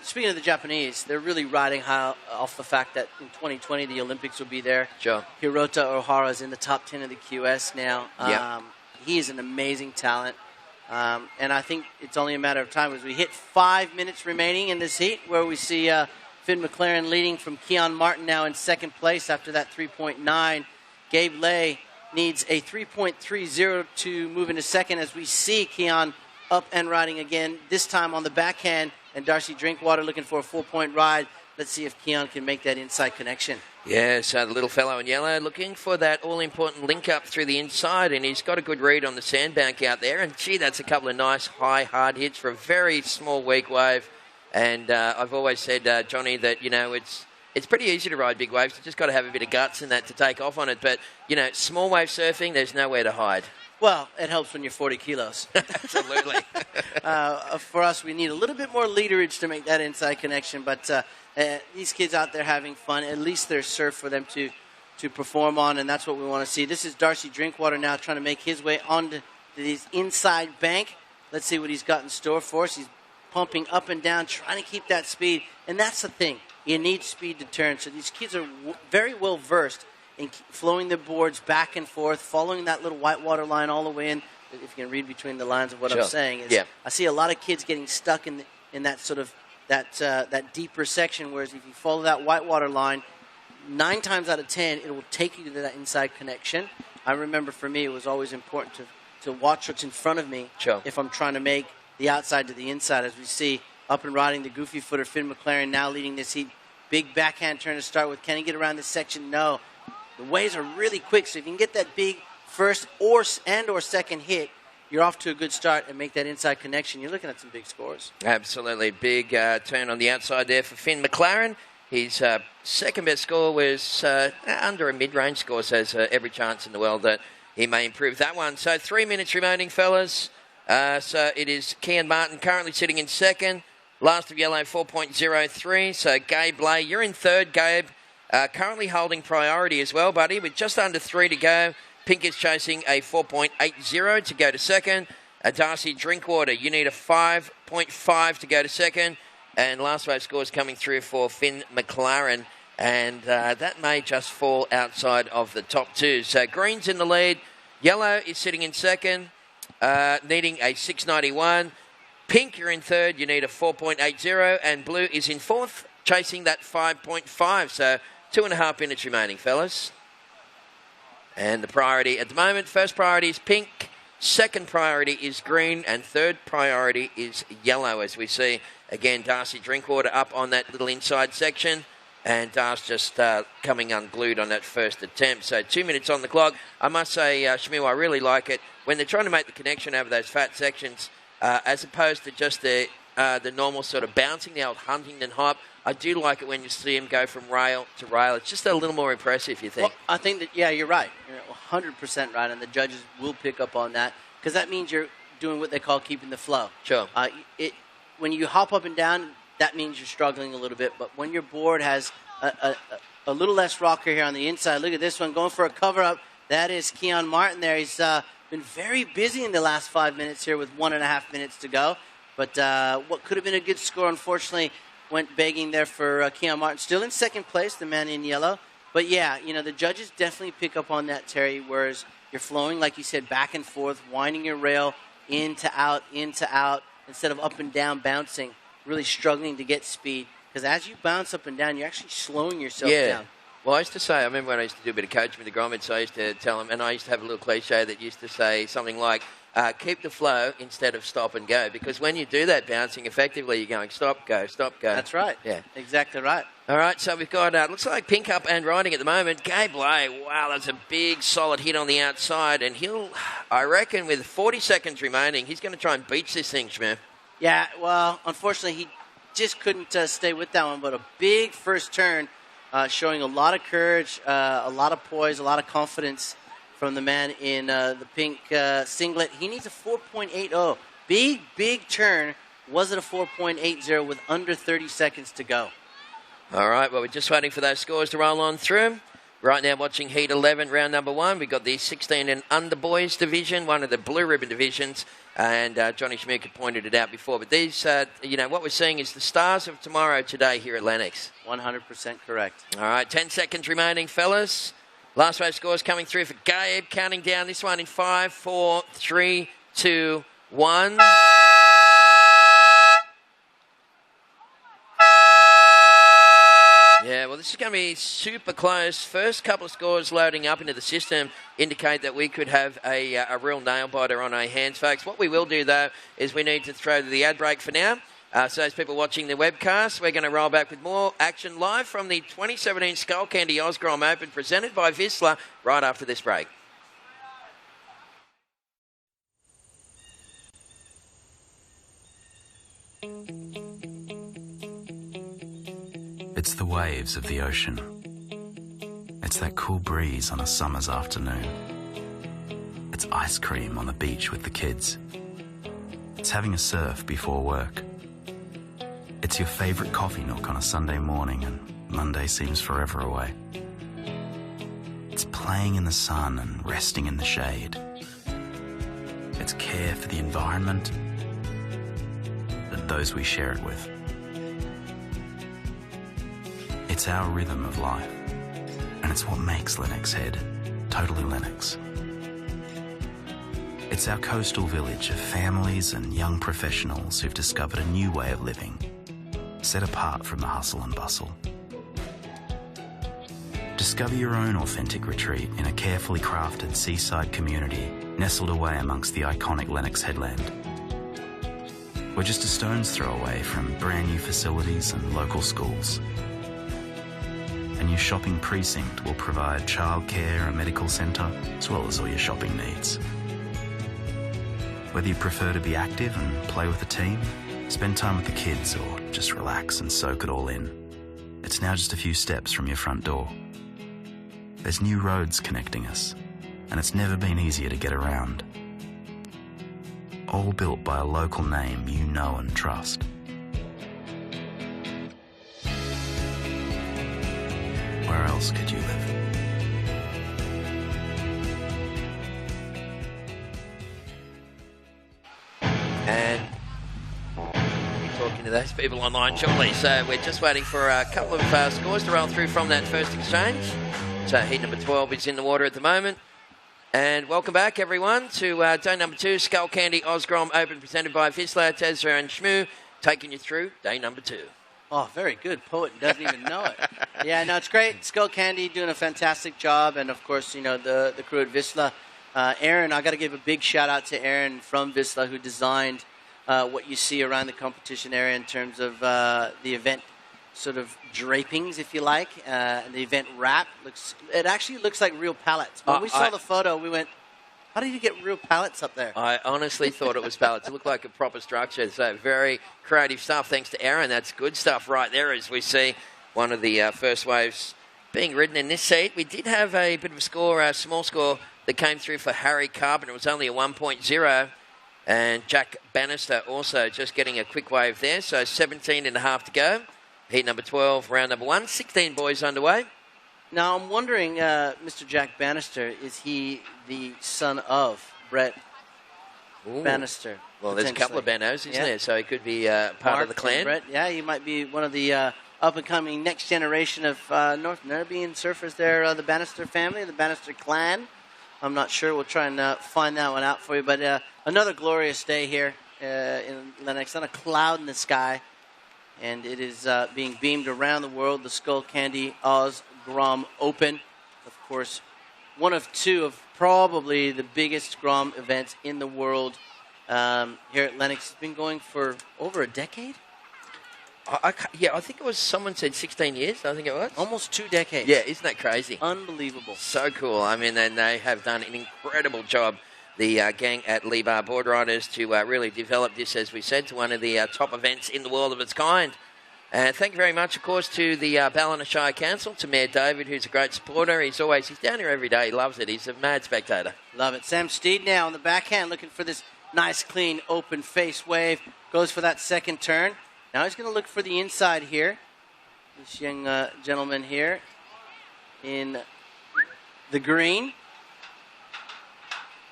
speaking of the Japanese, they're really riding high off the fact that in 2020 the Olympics will be there.
Sure.
Hirota Ohara is in the top 10 of the QS now.
Yep.
He is an amazing talent. And I think it's only a matter of time as we hit 5 minutes remaining in this heat, where we see Finn McLaren leading from Keon Martin now in second place after that 3.9. Gabe Lay needs a 3.30 to move into second, as we see Keon up and riding again, this time on the backhand, and Darcy Drinkwater looking for a 4-point ride. Let's see if Keon can make that inside connection.
Yeah, so the little fellow in yellow looking for that all-important link-up through the inside, and he's got a good read on the sandbank out there. And, gee, that's a couple of nice, high, hard hits for a very small, weak wave. And I've always said, Johnny, that, it's pretty easy to ride big waves. You've just got to have a bit of guts in that to take off on it. But, small wave surfing, there's nowhere to hide.
Well, it helps when you're 40 kilos.
Absolutely.
For us, we need a little bit more leaderage to make that inside connection. But these kids out there having fun, at least there's surf for them to perform on, and that's what we want to see. This is Darcy Drinkwater now trying to make his way onto this inside bank. Let's see what he's got in store for us. He's pumping up and down, trying to keep that speed. And that's the thing. You need speed to turn. So these kids are very well versed in flowing their boards back and forth, following that little whitewater line all the way in. If you can read between the lines of what I'm saying. I see a lot of kids getting stuck in that sort of that deeper section, whereas if you follow that whitewater line, 9 times out of 10, it will take you to that inside connection. I remember for me, it was always important to watch what's in front of me if I'm trying to make the outside to the inside. As we see up and riding the goofy footer, Finn McLaren now leading this heat. Big backhand turn to start with. Can he get around this section? No. The waves are really quick, so if you can get that big first or second hit, you're off to a good start and make that inside connection. You're looking at some big scores.
Absolutely. Big turn on the outside there for Finn McLaren. His second best score was under a mid-range score, so there's every chance in the world that he may improve that one. So 3 minutes remaining, fellas. So it is Keon Martin currently sitting in second. Last of yellow, 4.03. So Gabe Lay, you're in third, Gabe. Currently holding priority as well, buddy, with just under 3 to go. Pink is chasing a 4.80 to go to second. Darcy Drinkwater, you need a 5.5 to go to second. And last wave scores coming through for Finn McLaren. And that may just fall outside of the top 2. So green's in the lead. Yellow is sitting in second, needing a 6.91. Pink, you're in third. You need a 4.80. And blue is in fourth, chasing that 5.5. So 2.5 minutes remaining, fellas. And the priority at the moment, first priority is Pink. Second priority is green, and third priority is yellow, as we see, again, Darcy Drinkwater up on that little inside section, and Dar's just coming unglued on that first attempt. So 2 minutes on the clock. I must say, Shmoo, I really like it when they're trying to make the connection over those fat sections, as opposed to just the normal sort of bouncing, the old Huntington hop. I do like it when you see him go from rail to rail. It's just a little more impressive, you think?
Well, I think that, yeah, you're right. You're 100% right, and the judges will pick up on that because that means you're doing what they call keeping the flow.
Sure.
When you hop up and down, that means you're struggling a little bit. But when your board has a little less rocker here on the inside, look at this one going for a cover-up. That is Keon Martin there. He's been very busy in the last 5 minutes here with 1.5 minutes to go. But what could have been a good score, unfortunately, went begging there for Keon Martin. Still in second place, the man in yellow. But, yeah, the judges definitely pick up on that, Terry, whereas you're flowing, like you said, back and forth, winding your rail in to out, instead of up and down bouncing, really struggling to get speed. Because as you bounce up and down, you're actually slowing yourself down.
Well, I used to say, I remember when I used to do a bit of coaching with the Grommets, I used to tell them, and I used to have a little cliche that used to say something like, keep the flow instead of stop and go. Because when you do that bouncing, effectively you're going stop, go, stop, go.
That's right.
Yeah.
Exactly right.
All right, so we've got, looks like pink up and riding at the moment. Gabe Lay, wow, that's a big, solid hit on the outside. And he'll, I reckon, with 40 seconds remaining, he's going to try and beach this thing, Schmidt.
Yeah, well, unfortunately, he just couldn't stay with that one. But a big first turn, showing a lot of courage, a lot of poise, a lot of confidence from the man in the pink singlet. He needs a 4.80. Big turn. Was it a 4.80 with under 30 seconds to go?
All right, well, we're just waiting for those scores to roll on through. Right now watching Heat 11, round number 1. We've got the 16 and under boys division, one of the blue ribbon divisions, and Johnny Schmidt had pointed it out before. But these, what we're seeing is the stars of tomorrow today here at Lennox.
100% correct.
All right, 10 seconds remaining, fellas. Last race scores coming through for Gabe, counting down this one in 5, 4, 3, 2, 1. Yeah, well, this is going to be super close. First couple of scores loading up into the system indicate that we could have a real nail-biter on our hands, folks. What we will do, though, is we need to throw the ad break for now. So those people watching the webcast, we're going to roll back with more action live from the 2017 Skullcandy Oz Grom Open presented by Vissla right after this break.
It's the waves of the ocean. It's that cool breeze on a summer's afternoon. It's ice cream on the beach with the kids. It's having a surf before work. It's your favourite coffee nook on a Sunday morning and Monday seems forever away. It's playing in the sun and resting in the shade. It's care for the environment and those we share it with. It's our rhythm of life, and it's what makes Lennox Head totally Lennox. It's our coastal village of families and young professionals who've discovered a new way of living, set apart from the hustle and bustle. Discover your own authentic retreat in a carefully crafted seaside community nestled away amongst the iconic Lennox headland. We're just a stone's throw away from brand new facilities and local schools. A new shopping precinct will provide childcare and medical centre, as well as all your shopping needs. Whether you prefer to be active and play with the team, spend time with the kids, or just relax and soak it all in, it's now just a few steps from your front door. There's new roads connecting us, and it's never been easier to get around. All built by a local name you know and trust. Where else could you live?
And we'll be talking to those people online shortly. So we're just waiting for a couple of scores to roll through from that first exchange. So heat number 12 is in the water at the moment. And welcome back, everyone, to day number 2, Skullcandy Oz Grom Open, presented by Vissla, Tezra and Shmoo, taking you through day number 2.
Oh, very good. Poet doesn't even know it. Yeah, no, it's great. Skullcandy doing a fantastic job. And, of course, the crew at Vissla Aaron, I got to give a big shout out to Aaron from Vissla, who designed what you see around the competition area in terms of the event sort of drapings, if you like. The event wrap it actually looks like real pallets. When we saw the photo, we went, how did you get real pallets up there?
I honestly thought it was pallets. It looked like a proper structure. So very creative stuff. Thanks to Aaron. That's good stuff right there as we see one of the first waves being ridden in this seat. We did have a bit of a score, a small score that came through for Harry Carpenter. It was only a 1.0. And Jack Bannister also just getting a quick wave there. So 17 and a half to go. Heat number 12, round number 1. 16 boys underway.
Now, I'm wondering, Mr. Jack Bannister, is he the son of Brett Bannister?
Well, there's a couple of Bennos, isn't there? So he could be part of the clan.
Brett, yeah, he might be one of the up-and-coming next generation of North Narrabeen surfers there, the Bannister family, the Bannister clan. I'm not sure. We'll try and find that one out for you. But another glorious day here in Lennox. Not a cloud in the sky. And it is being beamed around the world, the Skullcandy Oz Grom Open. Of course, one of two of probably the biggest Grom events in the world here at Lennox. It's been going for over a decade.
I think it was, someone said 16 years, I think it was.
Almost 2 decades.
Yeah, isn't that crazy?
Unbelievable.
So cool. I mean, and they have done an incredible job, the gang at Lee Bar Board Riders, to really develop this, as we said, to one of the top events in the world of its kind. And thank you very much, of course, to the Ballina Shire Council, to Mayor David, who's a great supporter. He's down here every day. He loves it. He's a mad spectator.
Love it. Sam Steed now on the backhand, looking for this nice, clean, open face wave. Goes for that second turn. Now he's going to look for the inside here. This young gentleman here in the green.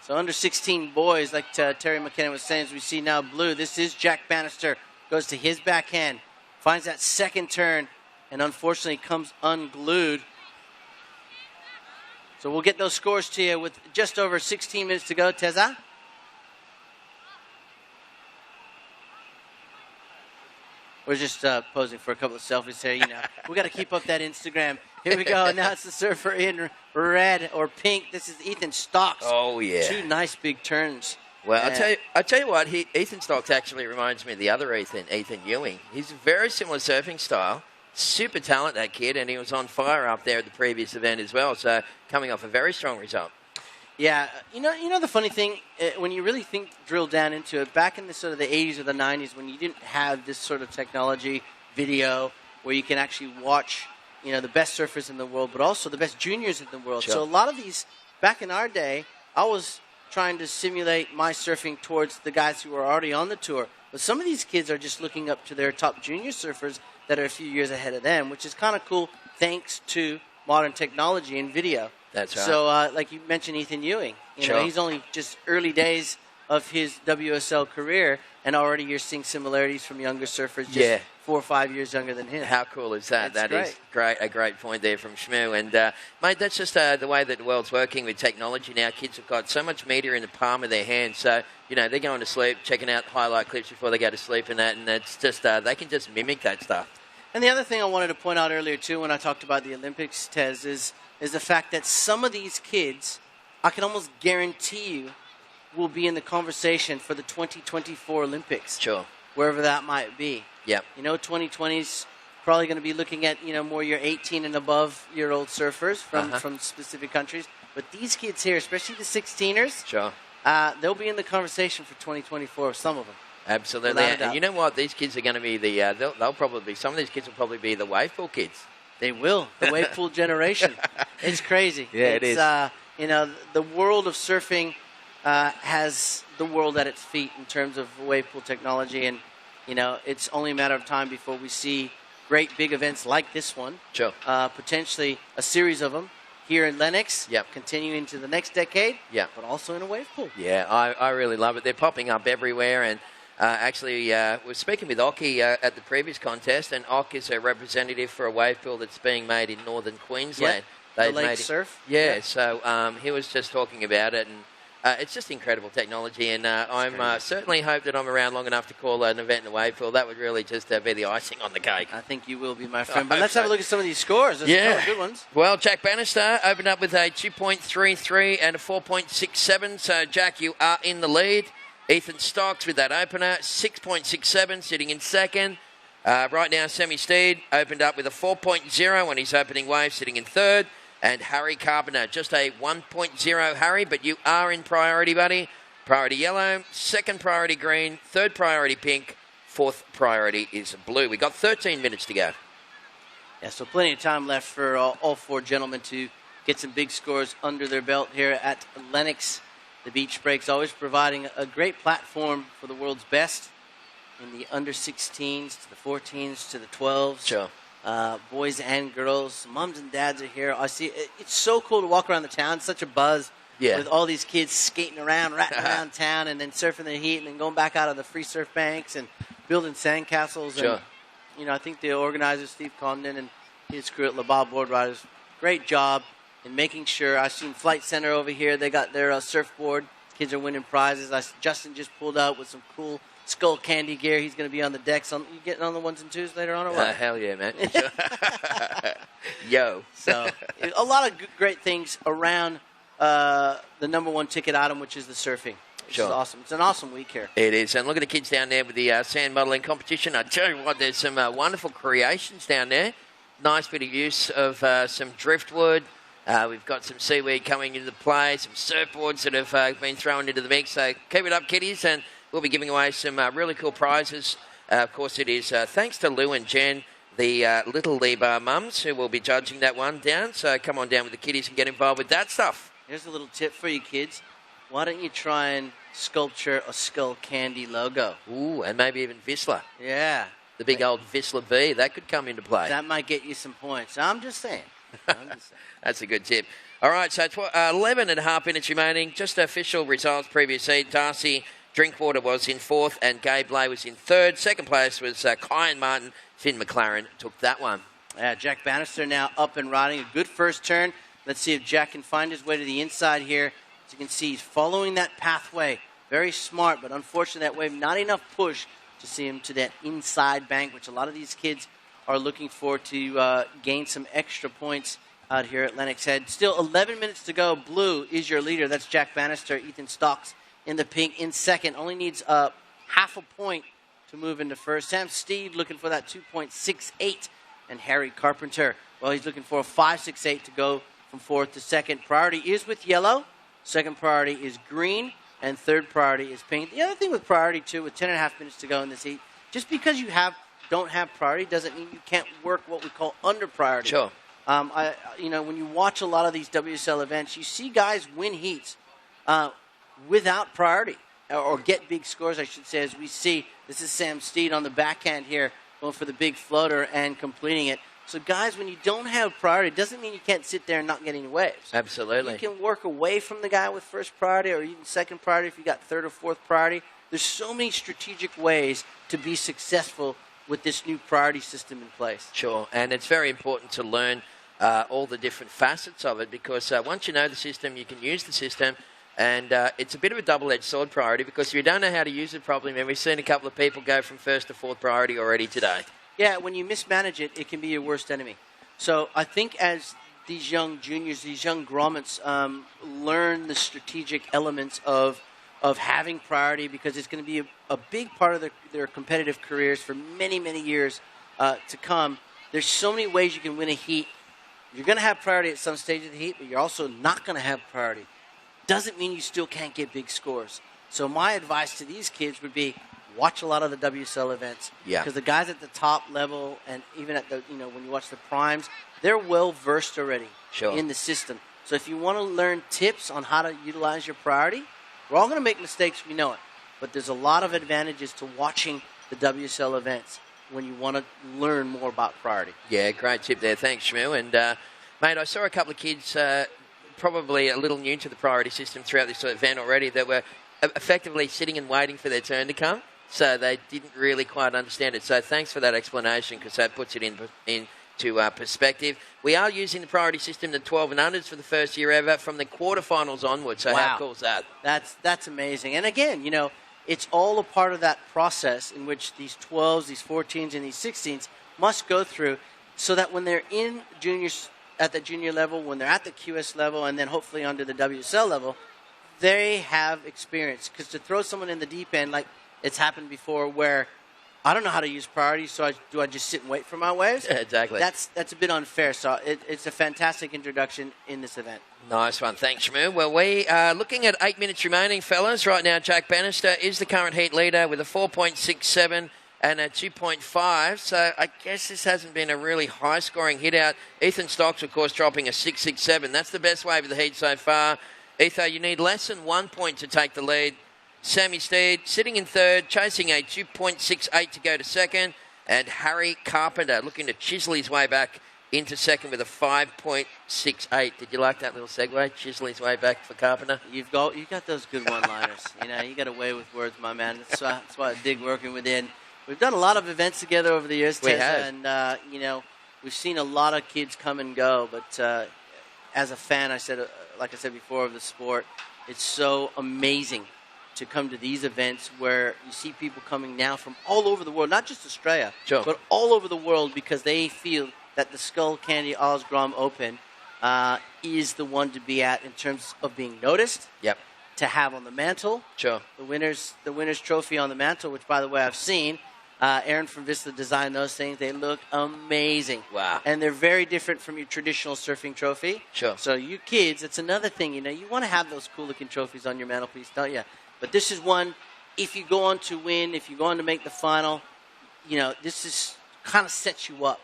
So under 16 boys, like Terry McKenna was saying, as we see now blue. This is Jack Bannister. Goes to his backhand. Finds that second turn. And unfortunately comes unglued. So we'll get those scores to you with just over 16 minutes to go. Teza? We're just posing for a couple of selfies here, you know. We got to keep up that Instagram. Here we go. Now it's the surfer in red or pink. This is Ethan Stocks.
Oh, yeah.
2 nice big turns.
Well, I tell you what, Ethan Stocks actually reminds me of the other Ethan Ewing. He's a very similar surfing style. Super talent, that kid, and he was on fire up there at the previous event as well. So coming off a very strong result.
Yeah, you know the funny thing, when you really drill down into it, back in the sort of the 80s or the 90s, when you didn't have this sort of technology, video, where you can actually watch, you know, the best surfers in the world, but also the best juniors in the world.
Sure.
So a lot of these, back in our day, I was trying to simulate my surfing towards the guys who were already on the tour. But some of these kids are just looking up to their top junior surfers that are a few years ahead of them, which is kind of cool thanks to modern technology and video.
That's right.
So, like you mentioned, Ethan Ewing. You know, he's only just early days of his WSL career, and already you're seeing similarities from younger surfers just 4 or 5 years younger than him.
How cool is that?
That's
That is great. A great point there from Shmoo. And, mate, that's just the way that the world's working with technology now. Kids have got so much media in the palm of their hand. So, you know, they're going to sleep, checking out highlight clips before they go to sleep and that. And it's just, they can just mimic that stuff.
And the other thing I wanted to point out earlier, too, when I talked about the Olympics, Tez, is the fact that some of these kids, I can almost guarantee you, will be in the conversation for the 2024 Olympics.
Sure.
Wherever that might be.
Yep.
You know, 2020's probably going to be looking at, you know, more your 18 and above year old surfers from specific countries. But these kids here, especially the 16ers,
sure,
they'll be in the conversation for 2024, some of them.
Absolutely. And you know what? These kids are going to be they'll probably be, some of these kids will probably be the wave pool kids.
They will. The wave pool generation. It's crazy.
Yeah, it is.
You know, the world of surfing has the world at its feet in terms of wave pool technology. And, you know, it's only a matter of time before we see great big events like this one.
Sure.
Potentially a series of them here in Lennox.
Yep.
Continuing to the next decade.
Yeah.
But also in a wave pool.
Yeah, I really love it. They're popping up everywhere. And actually, we're speaking with Oki at the previous contest, and Oki is a representative for a wave pool that's being made in northern Queensland.
The lake surf.
Yeah, so he was just talking about it, and It's just incredible technology, and I'm certainly hope that I'm around long enough to call an event in the wave pool. That would really just be the icing on the cake.
I think you will be, my friend. But let's have a look at some of these scores. There's a couple of good ones.
Well, Jack Bannister opened up with a 2.33 and a 4.67. So, Jack, you are in the lead. Ethan Stocks with that opener, 6.67, sitting in second. Right now, Sammy Steed opened up with a 4.0 on his opening wave, sitting in third. And Harry Carpenter, just a 1.0 Harry, but you are in priority, buddy. Priority yellow, second priority green, third priority pink, fourth priority is blue. We got 13 minutes to go.
Yeah, so plenty of time left for all four gentlemen to get some big scores under their belt here at Lennox. The Beach Breaks always providing a great platform for the world's best in the under 16s to the 14s to the 12s.
Sure.
Boys and girls, moms and dads are here. I see it's so cool to walk around the town. Such a buzz with all these kids skating around, ratting around town, and then surfing the heat, and then going back out on the free surf banks and building sandcastles.
Sure.
And, you know, I think the organizer, Steve Condon, and his crew at LaBar Board Riders, great job in making sure. I've seen Flight Center over here. They got their surfboard. Kids are winning prizes. Justin just pulled out with some cool Skullcandy gear. He's going to be on the decks. You getting on the ones and twos later on or what?
Hell yeah, man. Yo.
So, a lot of great things around the number one ticket item, which is the surfing. Which is awesome. It's an awesome week here.
It is. And look at the kids down there with the sand modelling competition. I tell you what, there's some wonderful creations down there. Nice bit of use of some driftwood. We've got some seaweed coming into play, some surfboards that have been thrown into the mix. So keep it up, kiddies, and we'll be giving away some really cool prizes. Of course, it is thanks to Lou and Jen, the Little Lebar mums, who will be judging that one down. So come on down with the kiddies and get involved with that stuff.
Here's a little tip for you kids. Why don't you try and sculpture a Skullcandy logo?
Ooh, and maybe even Whistler.
Yeah.
The big old Whistler V, that could come into play.
That might get you some points. I'm just saying.
That's a good tip. All right, so 11 and a half minutes remaining. Just official results, previous seed. Darcy Drinkwater was in fourth and Gabe Lay was in third. Second place was Kyan Martin. Finn McLaren took that one.
Yeah, Jack Bannister now up and riding. A good first turn. Let's see if Jack can find his way to the inside here. As you can see, he's following that pathway. Very smart, but unfortunately that wave, not enough push to see him to that inside bank, which a lot of these kids are looking for to gain some extra points out here at Lennox Head. Still 11 minutes to go. Blue is your leader. That's Jack Bannister. Ethan Stocks in the pink in second. Only needs half a point to move into first. Sam Steed looking for that 2.68. And Harry Carpenter, well, he's looking for a 5.68 to go from fourth to second. Priority is with yellow. Second priority is green. And third priority is pink. The other thing with priority, too, with 10 and a half minutes to go in this heat, just because you don't have priority doesn't mean you can't work what we call under priority.
Sure.
When you watch a lot of these WSL events, you see guys win heats without priority, or get big scores, I should say, as we see. This is Sam Steed on the backhand here, going for the big floater and completing it. So, guys, when you don't have priority, it doesn't mean you can't sit there and not get any waves.
Absolutely.
You can work away from the guy with first priority or even second priority if you got third or fourth priority. There's so many strategic ways to be successful with this new priority system in place.
Sure, and it's very important to learn all the different facets of it, because once you know the system, you can use the system, and it's a bit of a double-edged sword priority, because if you don't know how to use it properly, man, we've seen a couple of people go from first to fourth priority already today.
Yeah, when you mismanage it, it can be your worst enemy. So I think as these young juniors, these young grommets learn the strategic elements of having priority, because it's going to be a big part of their competitive careers for many, many years to come. There's so many ways you can win a heat. You're going to have priority at some stage of the heat, but you're also not going to have priority. Doesn't mean you still can't get big scores. So my advice to these kids would be, watch a lot of the WSL events.
Yeah.
Because the guys at the top level, and even at the, when you watch the primes, they're well versed already in the system. So if you want to learn tips on how to utilize your priority, we're all going to make mistakes, we know it. But there's a lot of advantages to watching the WSL events when you want to learn more about priority.
Yeah, great tip there. Thanks, Shmoo. And, mate, I saw a couple of kids probably a little new to the priority system throughout this event already that were effectively sitting and waiting for their turn to come. So they didn't really quite understand it. So thanks for that explanation, because that puts it into to perspective. We are using the priority system, the 12 and unders for the first year ever from the quarterfinals onwards. So how cool is that?
That's amazing. And again, it's all a part of that process in which these 12s, these 14s, and these 16s must go through so that when they're in juniors at the junior level, when they're at the QS level, and then hopefully under the WSL level, they have experience. Because to throw someone in the deep end, like it's happened before where I don't know how to use priority, so do I just sit and wait for my waves?
Yeah, exactly.
That's a bit unfair. So it's a fantastic introduction in this event.
Nice one. Thanks, Shmoo. Well, we are looking at 8 minutes remaining, fellas. Right now, Jack Bannister is the current heat leader with a 4.67 and a 2.5. So I guess this hasn't been a really high-scoring hit-out. Ethan Stocks, of course, dropping a 6.67. That's the best wave of the heat so far. Ether, you need less than 1 point to take the lead. Sammy Steed sitting in third, chasing a 2.68 to go to second. And Harry Carpenter looking to chisel his way back into second with a 5.68. Did you like that little segue? Chisel his way back for Carpenter?
You got those good one-liners. You got a way with words, my man. That's why I dig working with Ian. We've done a lot of events together over the years,
We
Tessa,
have.
and we've seen a lot of kids come and go. But as a fan, like I said before, of the sport, it's so amazing to come to these events where you see people coming now from all over the world, not just Australia,
Sure.
but all over the world because they feel that the Skullcandy Oz Grom Open is the one to be at in terms of being noticed.
Yep.
To have on the mantle.
Sure.
The winner's trophy on the mantle, which, by the way, I've seen. Aaron from Vista designed those things. They look amazing.
Wow.
And they're very different from your traditional surfing trophy.
Sure.
So you kids, it's another thing. You want to have those cool-looking trophies on your mantelpiece, don't you? But this is one, if you go on to win, if you go on to make the final, this is kind of sets you up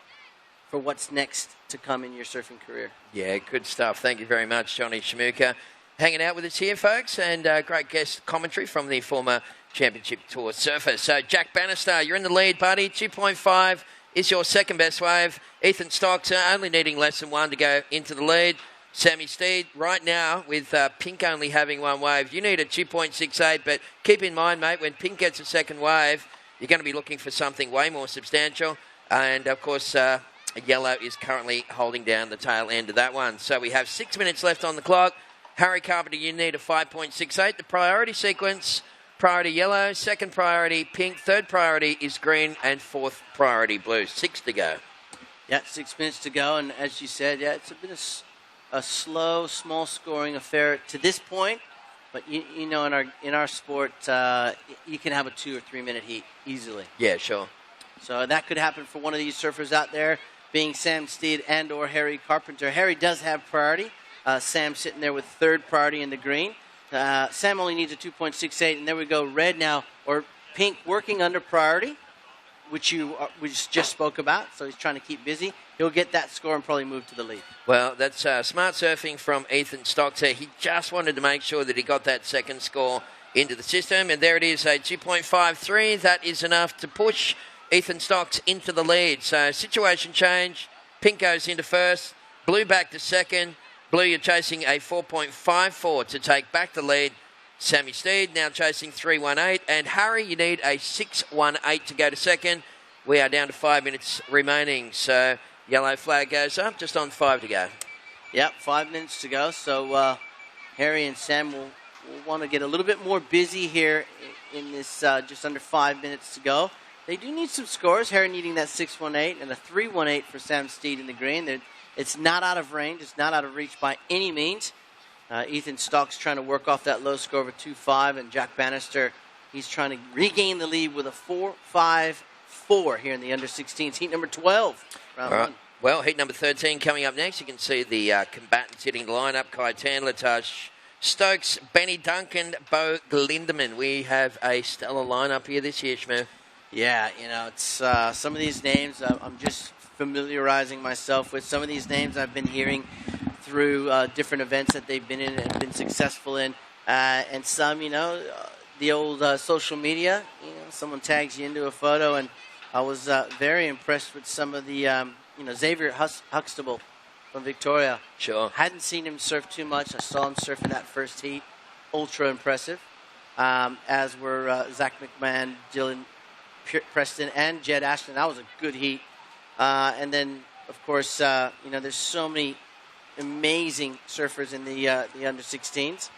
for what's next to come in your surfing career.
Yeah, good stuff. Thank you very much, Johnny Shmuka. Hanging out with us here, folks, and great guest commentary from the former Championship Tour surfer. So, Jack Bannister, you're in the lead, buddy. 2.5 is your second best wave. Ethan Stocks only needing less than 1 to go into the lead. Sammy Steed, right now, with Pink only having 1 wave, you need a 2.68, but keep in mind, mate, when Pink gets a second wave, you're going to be looking for something way more substantial. And, of course, Yellow is currently holding down the tail end of that one. So we have 6 minutes left on the clock. Harry Carpenter, you need a 5.68. The priority sequence, priority Yellow, second priority Pink, third priority is Green, and fourth priority Blue. 6 to go.
Yeah, 6 minutes to go, and as you said, it's a bit of a slow, small scoring affair to this point. But in our sport, you can have a 2 or 3 minute heat easily.
Yeah, sure.
So that could happen for one of these surfers out there, being Sam Steed and or Harry Carpenter. Harry does have priority. Sam sitting there with third priority in the green. Sam only needs a 2.68, and there we go. Red now, or Pink working under priority, which we just spoke about. So he's trying to keep busy. He'll get that score and probably move to the lead.
Well, that's smart surfing from Ethan Stocks there. He just wanted to make sure that he got that second score into the system. And there it is, a 2.53. That is enough to push Ethan Stocks into the lead. So situation change. Pink goes into first. Blue back to second. Blue, you're chasing a 4.54 to take back the lead. Sammy Steed now chasing 3.18. And Harry, you need a 6.18 to go to second. We are down to 5 minutes remaining. So yellow flag goes up, just on 5 to go.
Yep, 5 minutes to go. So Harry and Sam will want to get a little bit more busy here in this just under 5 minutes to go. They do need some scores. Harry needing that 6.18 and a 3.18 for Sam Steed in the green. It's not out of range. It's not out of reach by any means. Ethan Stocks trying to work off that low score of a 2.5, and Jack Bannister, he's trying to regain the lead with a 4.54 here in the under-16s. Heat number 12, round one.
Well, heat number 13 coming up next. You can see the combatants hitting the lineup. Kai Tandler, Tash Stokes, Benny Duncan, Bo Glindemann. We have a stellar lineup here this year, Shmoo.
Yeah, it's some of these names I'm just familiarizing myself with. Some of these names I've been hearing through different events that they've been in and been successful in. And some, the old social media, someone tags you into a photo. And I was very impressed with some of the, Xavier Huxtable from Victoria.
Sure.
Hadn't seen him surf too much. I saw him surf in that first heat. Ultra impressive. As were Zach McMahon, Dylan Preston, and Jed Ashton. That was a good heat. And then of course, there's so many amazing surfers in the under 16s.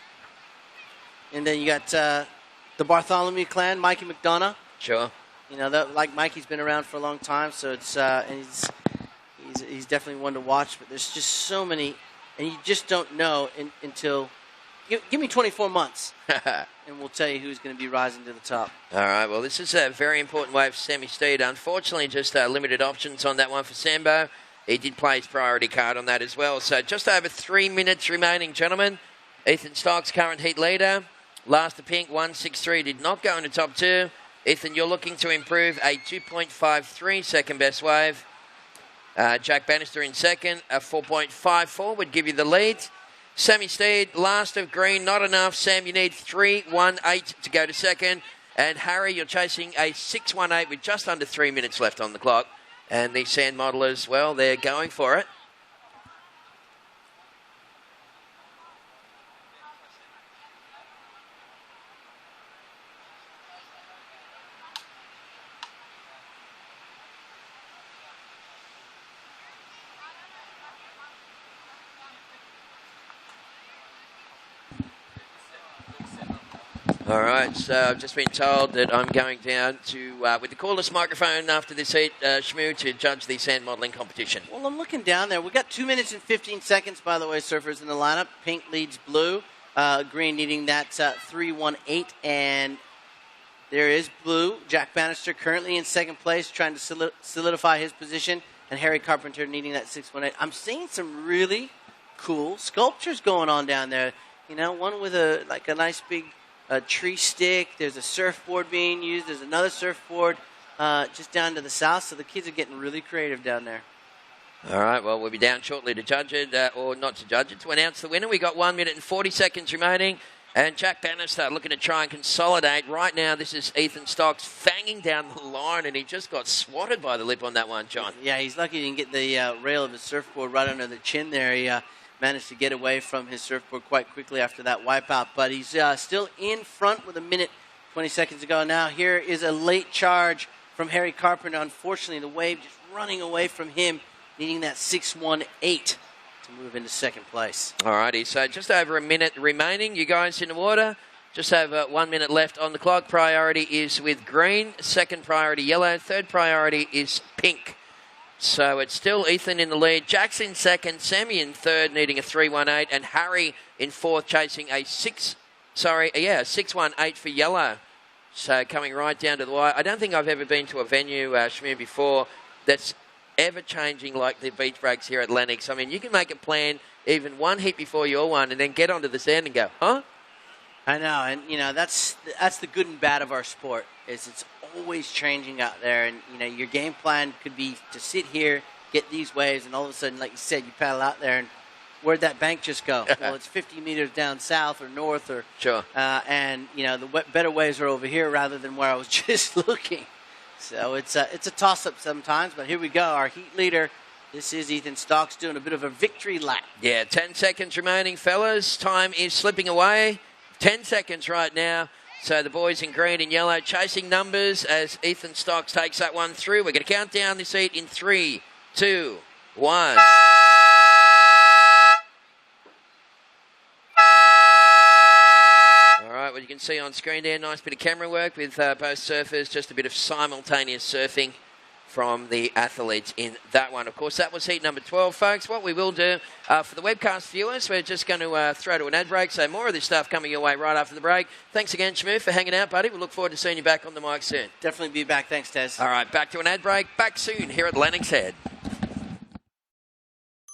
And then you got the Bartholomew clan, Mikey McDonough.
Sure.
Like Mikey's been around for a long time, so it's and he's definitely one to watch. But there's just so many, and you just don't know until give me 24 months, and we'll tell you who's going to be rising to the top.
All right. Well, this is a very important wave for Sammy Steed. Unfortunately, just limited options on that one for Sambo. He did play his priority card on that as well. So just over 3 minutes remaining, gentlemen. Ethan Stocks, current heat leader. Last to pink, 163, did not go into top 2. Ethan, you're looking to improve a 2.53 second best wave. Jack Bannister in second, a 4.54 would give you the lead. Sammy Steed, last of green, not enough. Sam, you need 3.18 to go to second. And Harry, you're chasing a 6.18 with just under 3 minutes left on the clock. And the Sand Modelers, well, they're going for it. All right, so I've just been told that I'm going down to, with the cordless microphone after this heat, Shmoo, to judge the sand modelling competition.
Well, I'm looking down there. We've got 2 minutes and 15 seconds, by the way, surfers in the lineup. Pink leads blue. Green needing that 3.18. And there is blue. Jack Bannister currently in second place, trying to solidify his position. And Harry Carpenter needing that 6.18. I'm seeing some really cool sculptures going on down there. One with a nice big tree stick. There's a surfboard being used. There's another surfboard just down to the south. So the kids are getting really creative down there.
All right, well, we'll be down shortly to judge it, or not to judge it, to announce the winner. We got 1 minute and 40 seconds remaining. And Jack Bannister looking to try and consolidate. Right now, this is Ethan Stocks fanging down the line, and he just got swatted by the lip on that one, John.
Yeah, he's lucky he didn't get the rail of his surfboard right under the chin there. He managed to get away from his surfboard quite quickly after that wipeout. But he's still in front with 1 minute, 20 seconds to go. Now here is a late charge from Harry Carpenter. Unfortunately, the wave just running away from him, needing that 6.18 to move into second place.
All righty, so just over a minute remaining. You guys in the water. Just over 1 minute left on the clock. Priority is with green. Second priority, yellow. Third priority is pink. So it's still Ethan in the lead. Jack's in second. Sammy in third, needing a 3.18. And Harry in fourth, chasing a 6.18 for yellow. So coming right down to the wire. I don't think I've ever been to a venue, Shmoo, before that's ever changing like the beach breaks here at Lennox. I mean, you can make a plan even one heat before your one and then get onto the sand and go, huh?
I know, and that's the good and bad of our sport. Is it's always changing out there, and your game plan could be to sit here, get these waves, and all of a sudden, like you said, you paddle out there, and where'd that bank just go? Well, it's 50 meters down south or north, or
sure,
and the better waves are over here rather than where I was just looking. So it's a toss-up sometimes, but here we go. Our heat leader, this is Ethan Stocks, doing a bit of a victory lap.
Yeah, 10 seconds remaining, fellas. Time is slipping away. 10 seconds right now. So the boys in green and yellow chasing numbers as Ethan Stocks takes that one through. We're going to count down this heat in 3, 2, 1. All right, well, you can see on screen there, nice bit of camera work with both surfers, just a bit of simultaneous surfing from the athletes in that one. Of course, that was heat number 12, folks. What we will do for the webcast viewers, we're just going to throw to an ad break, so more of this stuff coming your way right after the break. Thanks again, Shmoo, for hanging out, buddy. We'll look forward to seeing you back on the mic soon.
Definitely be back. Thanks, Tez.
All right, back to an ad break. Back soon here at Lennox Head.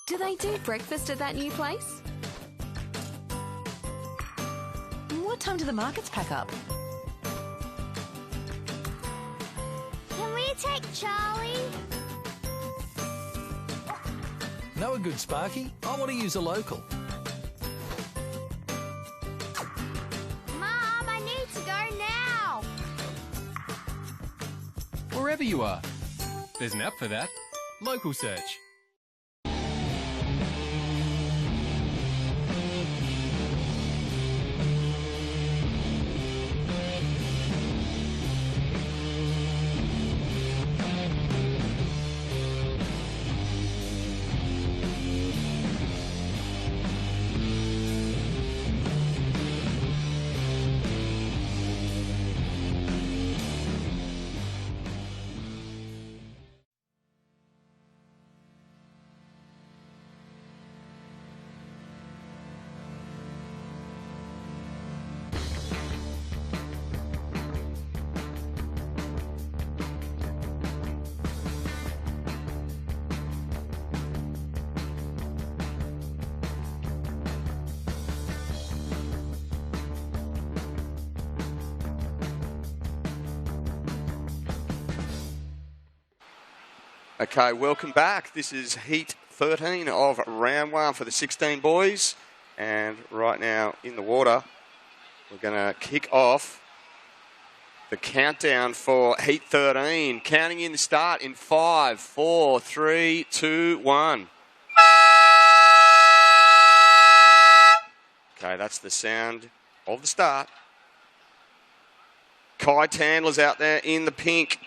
Do they do breakfast at that new place?
What time do the markets pack up?
Can we take Charlie?
Know a good Sparky? I want to use a local.
Mom, I need to go now.
Wherever you are. There's an app for that. Local Search.
Okay, welcome back. This is Heat 13 of round 1 for the 16 boys. And right now in the water, we're going to kick off the countdown for Heat 13. Counting in the start in 5, 4, 3, 2, 1. Okay, that's the sound of the start. Kai Tandler's out there in the pink.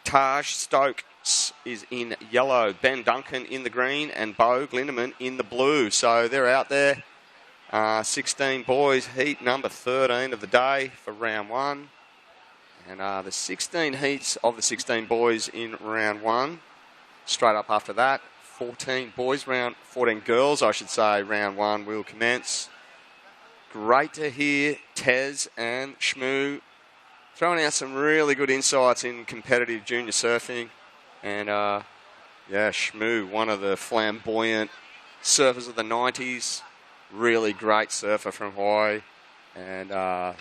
Taj Stokes is in yellow. Ben Duncan in the green and Bo Glindemann in the blue. So they're out there. 16 boys, heat number 13 of the day for round 1. And the 16 heats of the 16 boys in round 1. Straight up after that, 14 boys, 14 girls, I should say, round 1 will commence. Great to hear Tez and Shmoo throwing out some really good insights in competitive junior surfing. And, Shmoo, one of the flamboyant surfers of the 90s. Really great surfer from Hawaii. And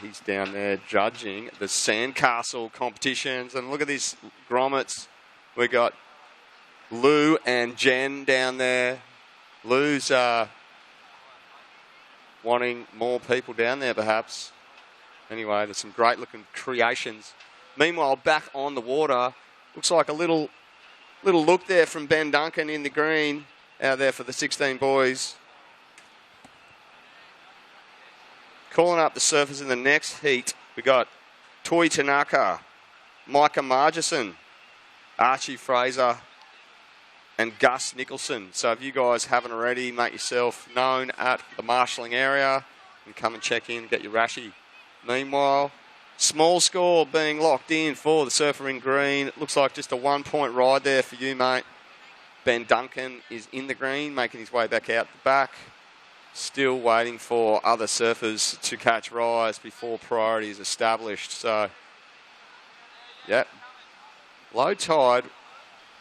he's down there judging the sandcastle competitions. And look at these grommets. We got Lou and Jen down there. Lou's wanting more people down there, perhaps. Anyway, there's some great-looking creations. Meanwhile, back on the water, looks like a little look there from Ben Duncan in the green out there for the 16 boys. Calling up the surfers in the next heat, we got Toi Tanaka, Micah Margison, Archie Fraser, and Gus Nicholson. So if you guys haven't already, make yourself known at the marshalling area and come and check in and get your rashi. Meanwhile, small score being locked in for the surfer in green. It looks like just a 1-point ride there for you, mate. Ben Duncan is in the green, making his way back out the back. Still waiting for other surfers to catch rise before priority is established. So, yeah, low tide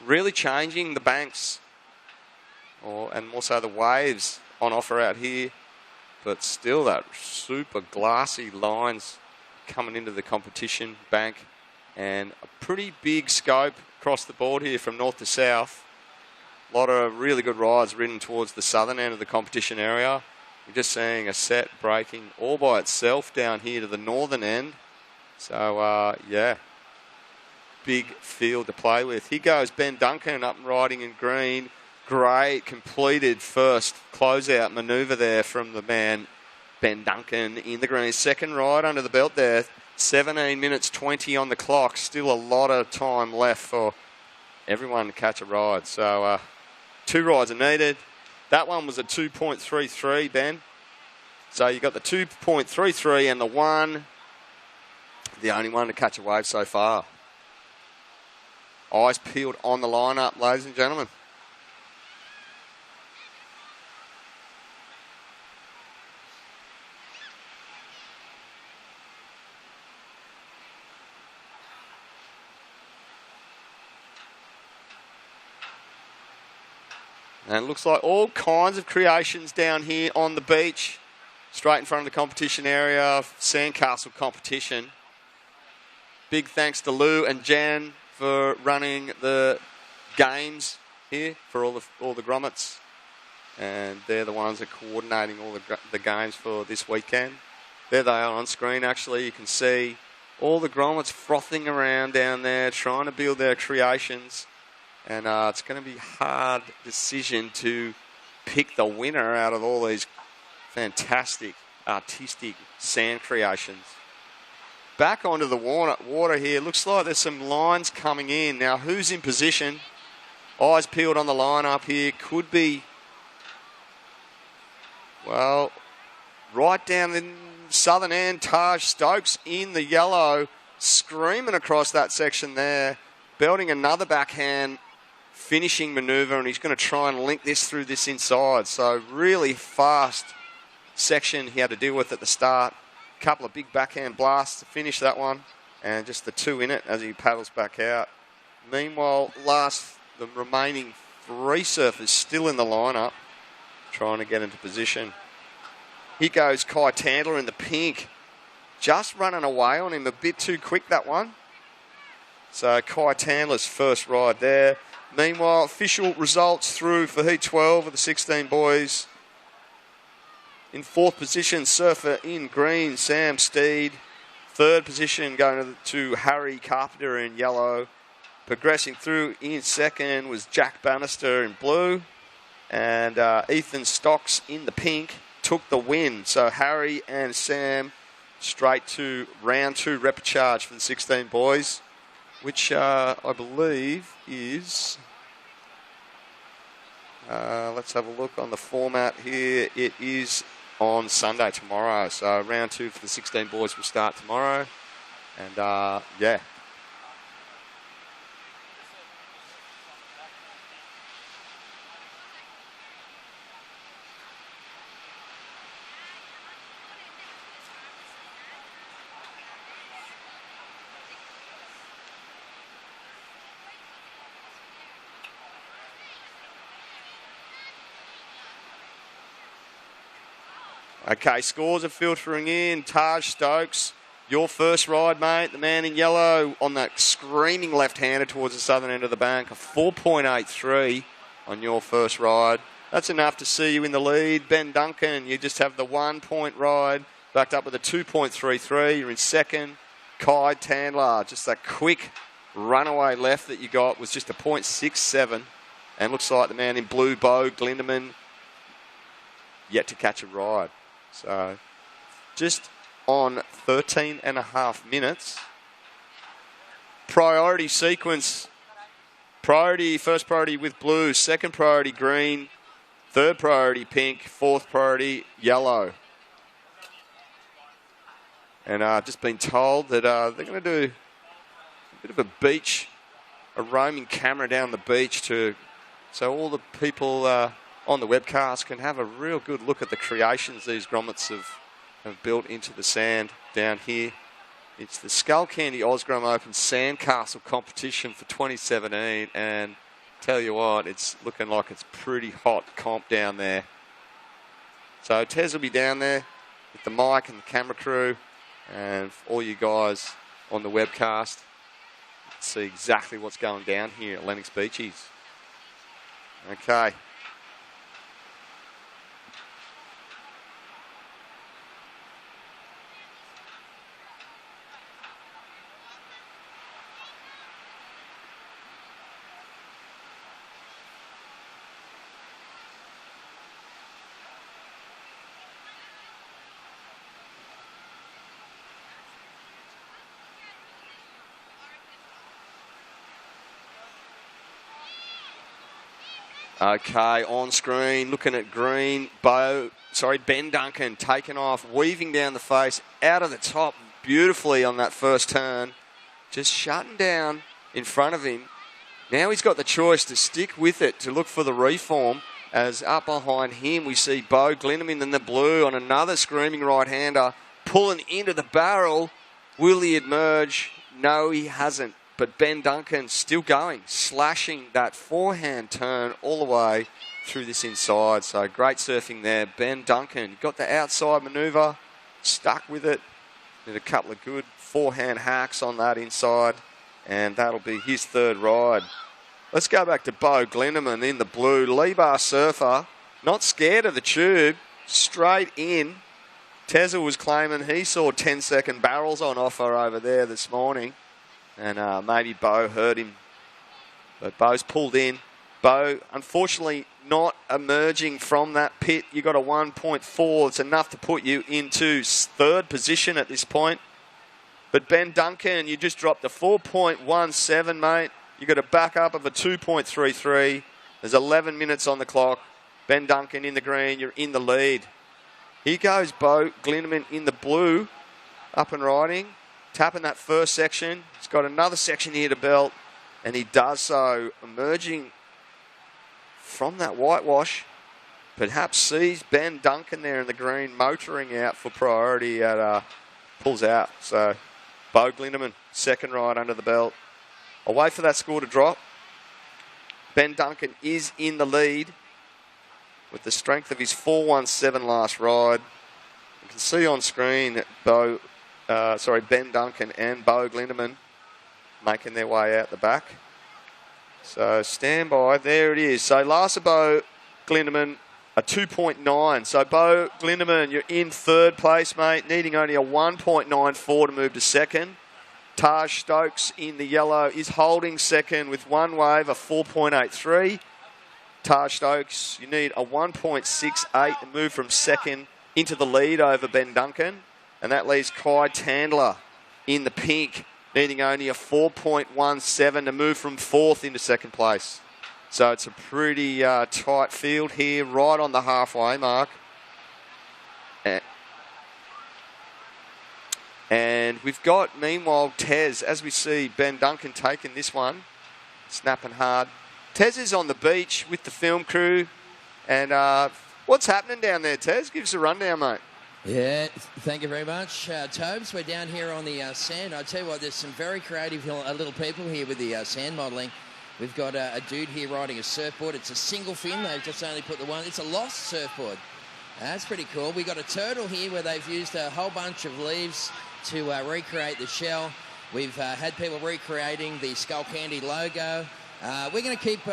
really changing the banks and also the waves on offer out here. But still that super glassy lines coming into the competition bank. And a pretty big scope across the board here from north to south. A lot of really good rides ridden towards the southern end of the competition area. We're just seeing a set breaking all by itself down here to the northern end. So, big field to play with. Here goes Ben Duncan up and riding in green. Great completed first closeout manoeuvre there from the man Ben Duncan in the green. Second ride under the belt there. 17 minutes 20 on the clock. Still a lot of time left for everyone to catch a ride. So 2 rides are needed. That one was a 2.33, Ben. So you got the 2.33 and the one, the only one to catch a wave so far. Eyes peeled on the lineup, ladies and gentlemen. And it looks like all kinds of creations down here on the beach, straight in front of the competition area, sandcastle competition. Big thanks to Lou and Jan for running the games here for all the grommets. And they're the ones that are coordinating all the games for this weekend. There they are on screen, actually. You can see all the grommets frothing around down there, trying to build their creations. And it's going to be a hard decision to pick the winner out of all these fantastic artistic sand creations. Back onto the water here. Looks like there's some lines coming in. Now, who's in position? Eyes peeled on the line up here. Could be, well, right down the southern end, Taj Stokes in the yellow, screaming across that section there, belting another backhand finishing manoeuvre, and he's going to try and link this through this inside. So really fast section he had to deal with at the start. A couple of big backhand blasts to finish that one, and just the 2 in it as he paddles back out. Meanwhile, the remaining 3 surfers still in the lineup, trying to get into position. Here goes Kai Tandler in the pink. Just running away on him a bit too quick, that one. So Kai Tandler's first ride there. Meanwhile, official results through for Heat 12 of the 16 boys. In fourth position, Surfer in green, Sam Steed. Third position going to Harry Carpenter in yellow. Progressing through in second was Jack Bannister in blue. And Ethan Stocks in the pink took the win. So Harry and Sam straight to round 2 repechage for the 16 boys, which I believe is... let's have a look on the format here. It is on Sunday tomorrow. So round 2 for the 16 boys will start tomorrow. And yeah. Okay, scores are filtering in. Taj Stokes, your first ride, mate. The man in yellow on that screaming left-hander towards the southern end of the bank. A 4.83 on your first ride. That's enough to see you in the lead. Ben Duncan, you just have the 1 point ride. Backed up with a 2.33. You're in second. Kai Tandler, just that quick runaway left that you got was just a 0.67. And looks like the man in blue, Bo Glindeman, yet to catch a ride. So just on 13 and a half minutes. Priority sequence. First priority with blue, second priority green, third priority pink, fourth priority yellow. And I've just been told that they're going to do a bit of a beach, a roaming camera down the beach so all the people on the webcast can have a real good look at the creations these grommets have built into the sand down here. It's the Skullcandy Oz Grom Open Sandcastle competition for 2017, and tell you what, it's looking like it's pretty hot comp down there. So Tez will be down there with the mic and the camera crew, and all you guys on the webcast see exactly what's going down here at Lennox Beachies. Okay. Okay, on screen, looking at green, Ben Duncan taking off, weaving down the face, out of the top beautifully on that first turn, just shutting down in front of him. Now he's got the choice to stick with it, to look for the reform, as up behind him we see Bo Glindeman in the blue on another screaming right-hander, pulling into the barrel. Will he emerge? No, he hasn't. But Ben Duncan still going, slashing that forehand turn all the way through this inside. So great surfing there. Ben Duncan got the outside manoeuvre, stuck with it. Did a couple of good forehand hacks on that inside, and that'll be his third ride. Let's go back to Bo Glindeman in the blue. Lee-bar surfer, not scared of the tube, straight in. Tezza was claiming he saw 10-second barrels on offer over there this morning. And maybe Bo hurt him. But Bo's pulled in. Bo, unfortunately, not emerging from that pit. You got a 1.4. It's enough to put you into third position at this point. But Ben Duncan, you just dropped a 4.17, mate. You got a backup of a 2.33. There's 11 minutes on the clock. Ben Duncan in the green. You're in the lead. Here goes Bo Glindeman in the blue, up and riding. Tapping that first section. He's got another section here to belt, and he does so, emerging from that whitewash. Perhaps sees Ben Duncan there in the green, motoring out for priority at pulls out. So Bo Glindeman, second ride under the belt. I'll wait for that score to drop. Ben Duncan is in the lead with the strength of his 4.17 last ride. You can see on screen that Ben Duncan and Bo Glindeman making their way out the back. So stand by. There it is. So Larsa Bo Glindemann, a 2.9. So Bo Glindemann, you're in third place, mate, needing only a 1.94 to move to second. Taj Stokes in the yellow is holding second with one wave, a 4.83. Taj Stokes, you need a 1.68 to move from second into the lead over Ben Duncan. And that leaves Kai Tandler in the pink, needing only a 4.17 to move from fourth into second place. So it's a pretty tight field here, right on the halfway mark. And we've got, meanwhile, Tez, as we see Ben Duncan taking this one, snapping hard. Tez is on the beach with the film crew. And what's happening down there, Tez? Give us a rundown, mate.
Yeah, thank you very much, Tobes. We're down here on the sand. I tell you what, there's some very creative little people here with the sand modelling. We've got a dude here riding a surfboard. It's a single fin. They've just only put the one. It's a lost surfboard. That's pretty cool. We've got a turtle here where they've used a whole bunch of leaves to recreate the shell. We've had people recreating the Skullcandy logo. We're going to keep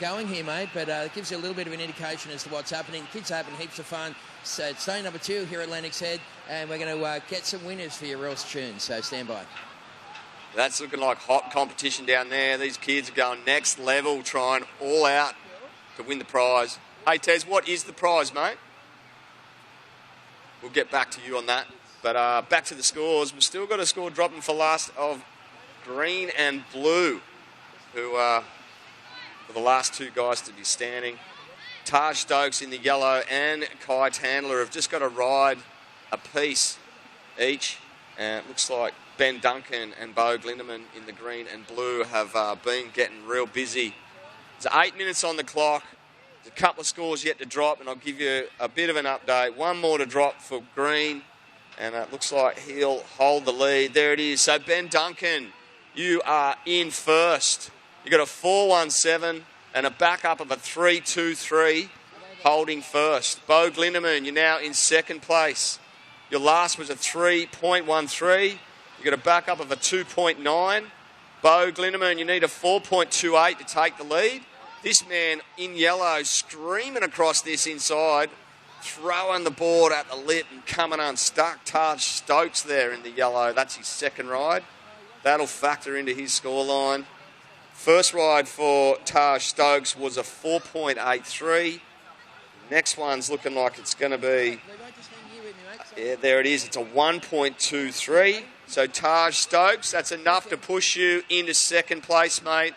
going here, mate, but it gives you a little bit of an indication as to what's happening. Kids are having heaps of fun. So it's day number 2 here at Lennox Head, and we're going to get some winners for your Ross tunes, so stand by.
That's looking like hot competition down there. These kids are going next level, trying all out to win the prize. Hey, Tez, what is the prize, mate? We'll get back to you on that. But back to the scores. We've still got a score dropping for last of green and blue, who are the last two guys to be standing. Taj Stokes in the yellow and Kai Tandler have just got to ride a piece each. And it looks like Ben Duncan and Bo Glindemann in the green and blue have been getting real busy. There's 8 minutes on the clock. There's a couple of scores yet to drop, and I'll give you a bit of an update. One more to drop for green, and it looks like he'll hold the lead. There it is. So Ben Duncan, you are in first. You got a 4.17 and a backup of a 3.23, holding first. Bo Glindemann, you're now in second place. Your last was a 3.13. You got a backup of a 2.9. Bo Glindemann, you need a 4.28 to take the lead. This man in yellow screaming across this inside, throwing the board at the lip and coming unstuck. Taj Stokes there in the yellow. That's his second ride. That'll factor into his scoreline. First ride for Taj Stokes was a 4.83. Next one's looking like it's going to be... Yeah, there it is. It's a 1.23. So Taj Stokes, that's enough to push you into second place, mate.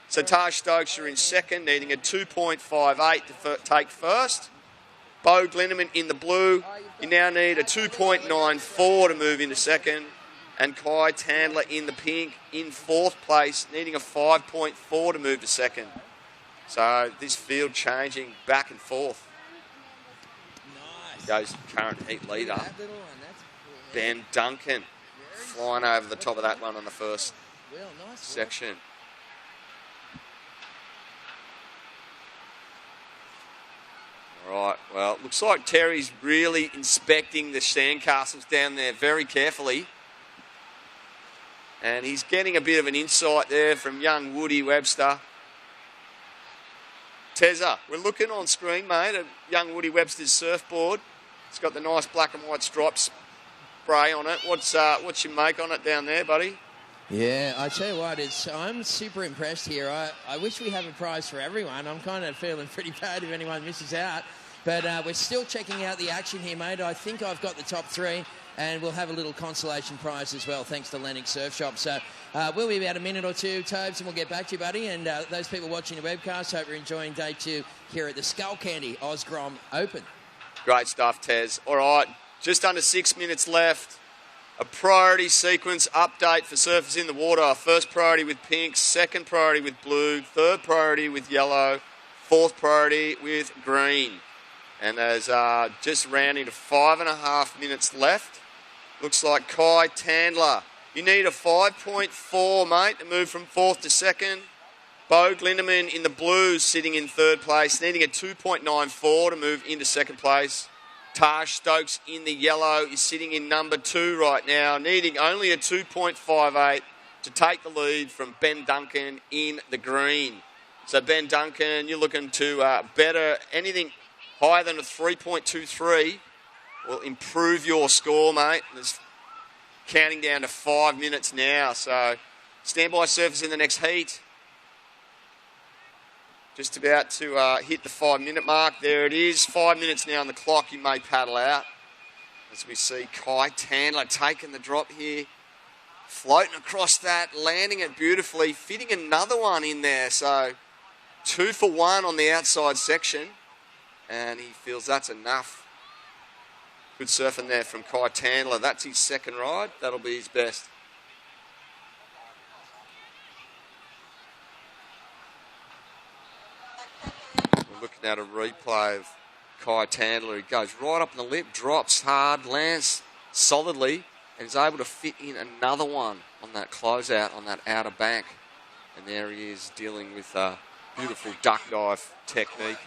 So Taj Stokes, you're in second, needing a 2.58 to take first. Bo Glindemann in the blue, you now need a 2.94 to move into second. And Kai Tandler in the pink in fourth place, needing a 5.4 to move to second. So this field changing back and forth. Goes current heat leader, Ben Duncan, flying over the top of that one on the first section. All right, well, it looks like Terry's really inspecting the sandcastles down there very carefully. And he's getting a bit of an insight there from young Woody Webster. Tezza, we're looking on screen, mate, at young Woody Webster's surfboard. It's got the nice black and white stripes spray on it. What's your make on it down there, buddy?
Yeah, I tell you what, I'm super impressed here. I wish we have a prize for everyone. I'm kind of feeling pretty bad if anyone misses out. But we're still checking out the action here, mate. I think I've got the top 3, and we'll have a little consolation prize as well, thanks to Lennox Surf Shop. So we'll be about a minute or two, Tobes, and we'll get back to you, buddy. And those people watching the webcast, hope you're enjoying day 2 here at the Skullcandy Oz Grom Open.
Great stuff, Tez. All right, just under 6 minutes left. A priority sequence update for surfers in the water. First priority with pink, second priority with blue, third priority with yellow, fourth priority with green. And there's just rounding to 5.5 minutes left. Looks like Kai Tandler. You need a 5.4, mate, to move from fourth to second. Bo Glindemann in the blues sitting in third place, needing a 2.94 to move into second place. Taj Stokes in the yellow is sitting in number 2 right now, needing only a 2.58 to take the lead from Ben Duncan in the green. So Ben Duncan, you're looking to better anything higher than a 3.23 will improve your score, mate. There's counting down to 5 minutes now. So standby surfers in the next heat. Just about to hit the 5 minute mark. There it is. 5 minutes now on the clock. You may paddle out. As we see Kai Tandler taking the drop here. Floating across that, landing it beautifully, fitting another one in there. So 2 for 1 on the outside section. And he feels that's enough. Good surfing there from Kai Tandler. That's his second ride. That'll be his best. We're looking at a replay of Kai Tandler. He goes right up in the lip, drops hard, lands solidly, and is able to fit in another one on that closeout on that outer bank. And there he is dealing with a beautiful duck dive technique.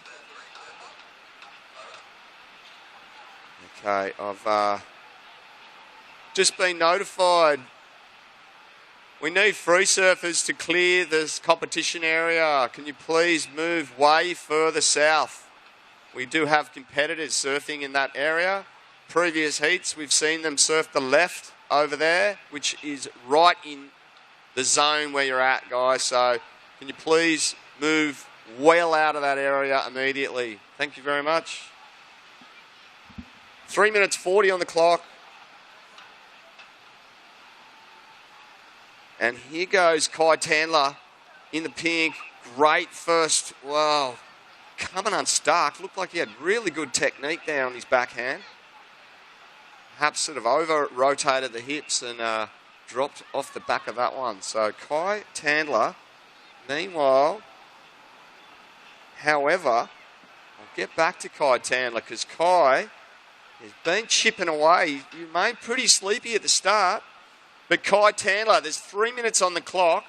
Okay, I've just been notified. We need free surfers to clear this competition area. Can you please move way further south? We do have competitors surfing in that area. Previous heats, we've seen them surf the left over there, which is right in the zone where you're at, guys. So can you please move well out of that area immediately? Thank you very much. 3 minutes 40 on the clock. And here goes Kai Tandler in the pink. Great first, wow, coming unstuck. Looked like he had really good technique there on his backhand. Perhaps sort of over-rotated the hips and dropped off the back of that one. So Kai Tandler, meanwhile, however, I'll get back to Kai Tandler because Kai has been chipping away. He remained pretty sleepy at the start. But Kai Tandler, there's 3 minutes on the clock.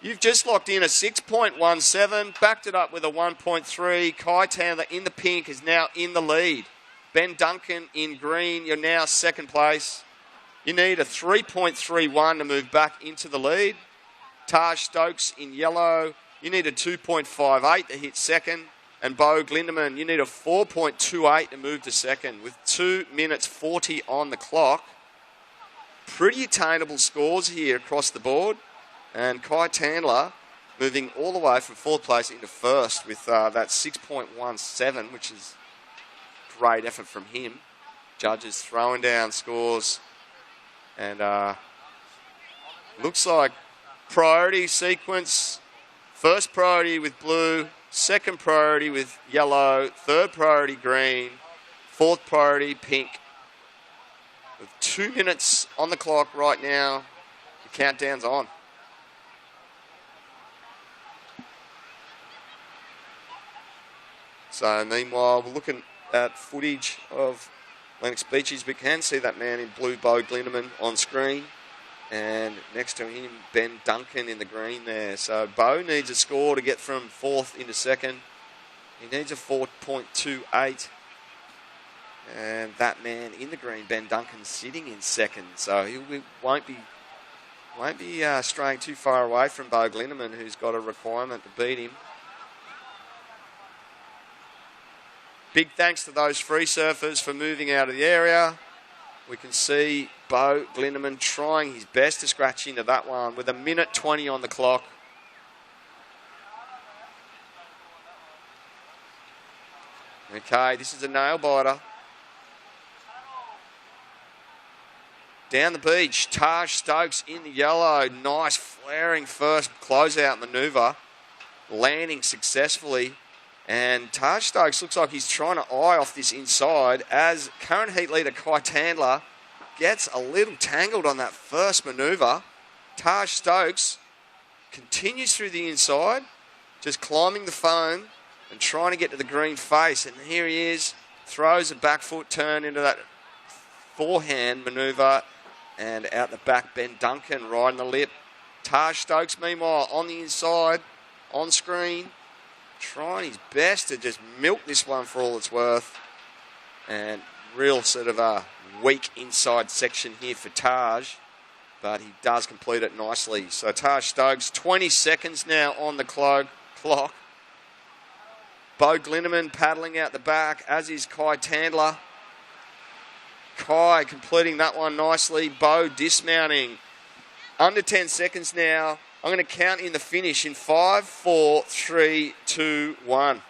You've just locked in a 6.17, backed it up with a 1.3. Kai Tandler in the pink is now in the lead. Ben Duncan in green, you're now second place. You need a 3.31 to move back into the lead. Taj Stokes in yellow, you need a 2.58 to hit second. And Bo Glindemann, you need a 4.28 to move to second with 2 minutes 40 on the clock. Pretty attainable scores here across the board. And Kai Tandler moving all the way from fourth place into first with that 6.17, which is great effort from him. Judges throwing down scores. And looks like priority sequence. First priority with blue. Second priority with yellow. Third priority green. Fourth priority pink. With 2 minutes on the clock right now. The countdown's on. So meanwhile, we're looking at footage of Lennox Beaches. We can see that man in blue, Bo Glindemann, on screen. And next to him, Ben Duncan in the green there. So Bo needs a score to get from fourth into second. He needs a 4.28. And that man in the green, Ben Duncan, sitting in second. So he won't be straying too far away from Bo Glindemann, who's got a requirement to beat him. Big thanks to those free surfers for moving out of the area. We can see Bo Glindemann trying his best to scratch into that one with a minute 20 on the clock. Okay, this is a nail biter. Down the beach, Taj Stokes in the yellow. Nice flaring first closeout manoeuvre. Landing successfully. And Taj Stokes looks like he's trying to eye off this inside as current heat leader Kai Tandler gets a little tangled on that first manoeuvre. Taj Stokes continues through the inside, just climbing the foam and trying to get to the green face. And here he is, throws a back foot turn into that forehand manoeuvre. And out the back, Ben Duncan riding the lip. Taj Stokes, meanwhile, on the inside, on screen, trying his best to just milk this one for all it's worth. And real sort of a weak inside section here for Taj. but he does complete it nicely. So Taj Stokes, 20 seconds now on the clock. Bo Glinneman paddling out the back, as is Kai Tandler. Kai completing that one nicely. Bo dismounting. Under 10 seconds now. I'm going to count in the finish in 5, 4, 3, 2, 1.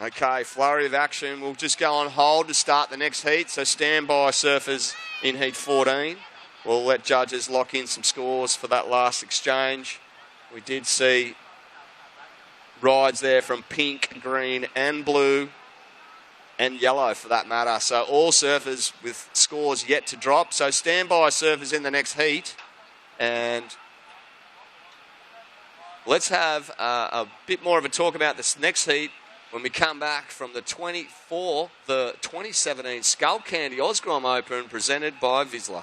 Okay, flurry of action. We'll just go on hold to start the next heat. So stand by, surfers, in heat 14. We'll let judges lock in some scores for that last exchange. We did see rides there from pink, green and blue and yellow for that matter. So all surfers with scores yet to drop. So stand by, surfers, in the next heat. And let's have a bit more of a talk about this next heat when we come back from the 2017 Skullcandy Oz Grom Open presented by Vizsla.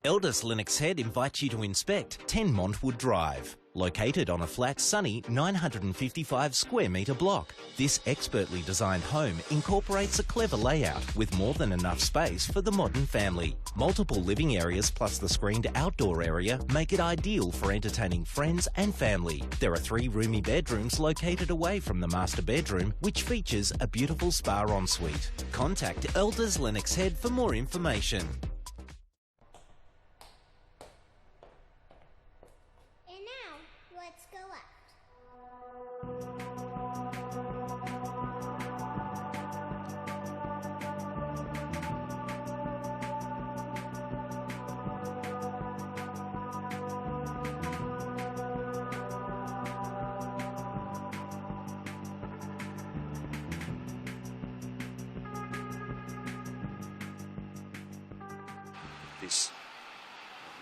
Elders Lennox Head invites you to inspect 10 Montwood Drive. Located on a flat, sunny 955 square metre block, this expertly designed home incorporates a clever layout with more than enough space for the modern family. Multiple living areas plus the screened outdoor area make it ideal for entertaining friends and family. There are 3 roomy bedrooms located away from the master bedroom, which features a beautiful spa ensuite. Contact Elders Lennox Head for more information.
Let's go left.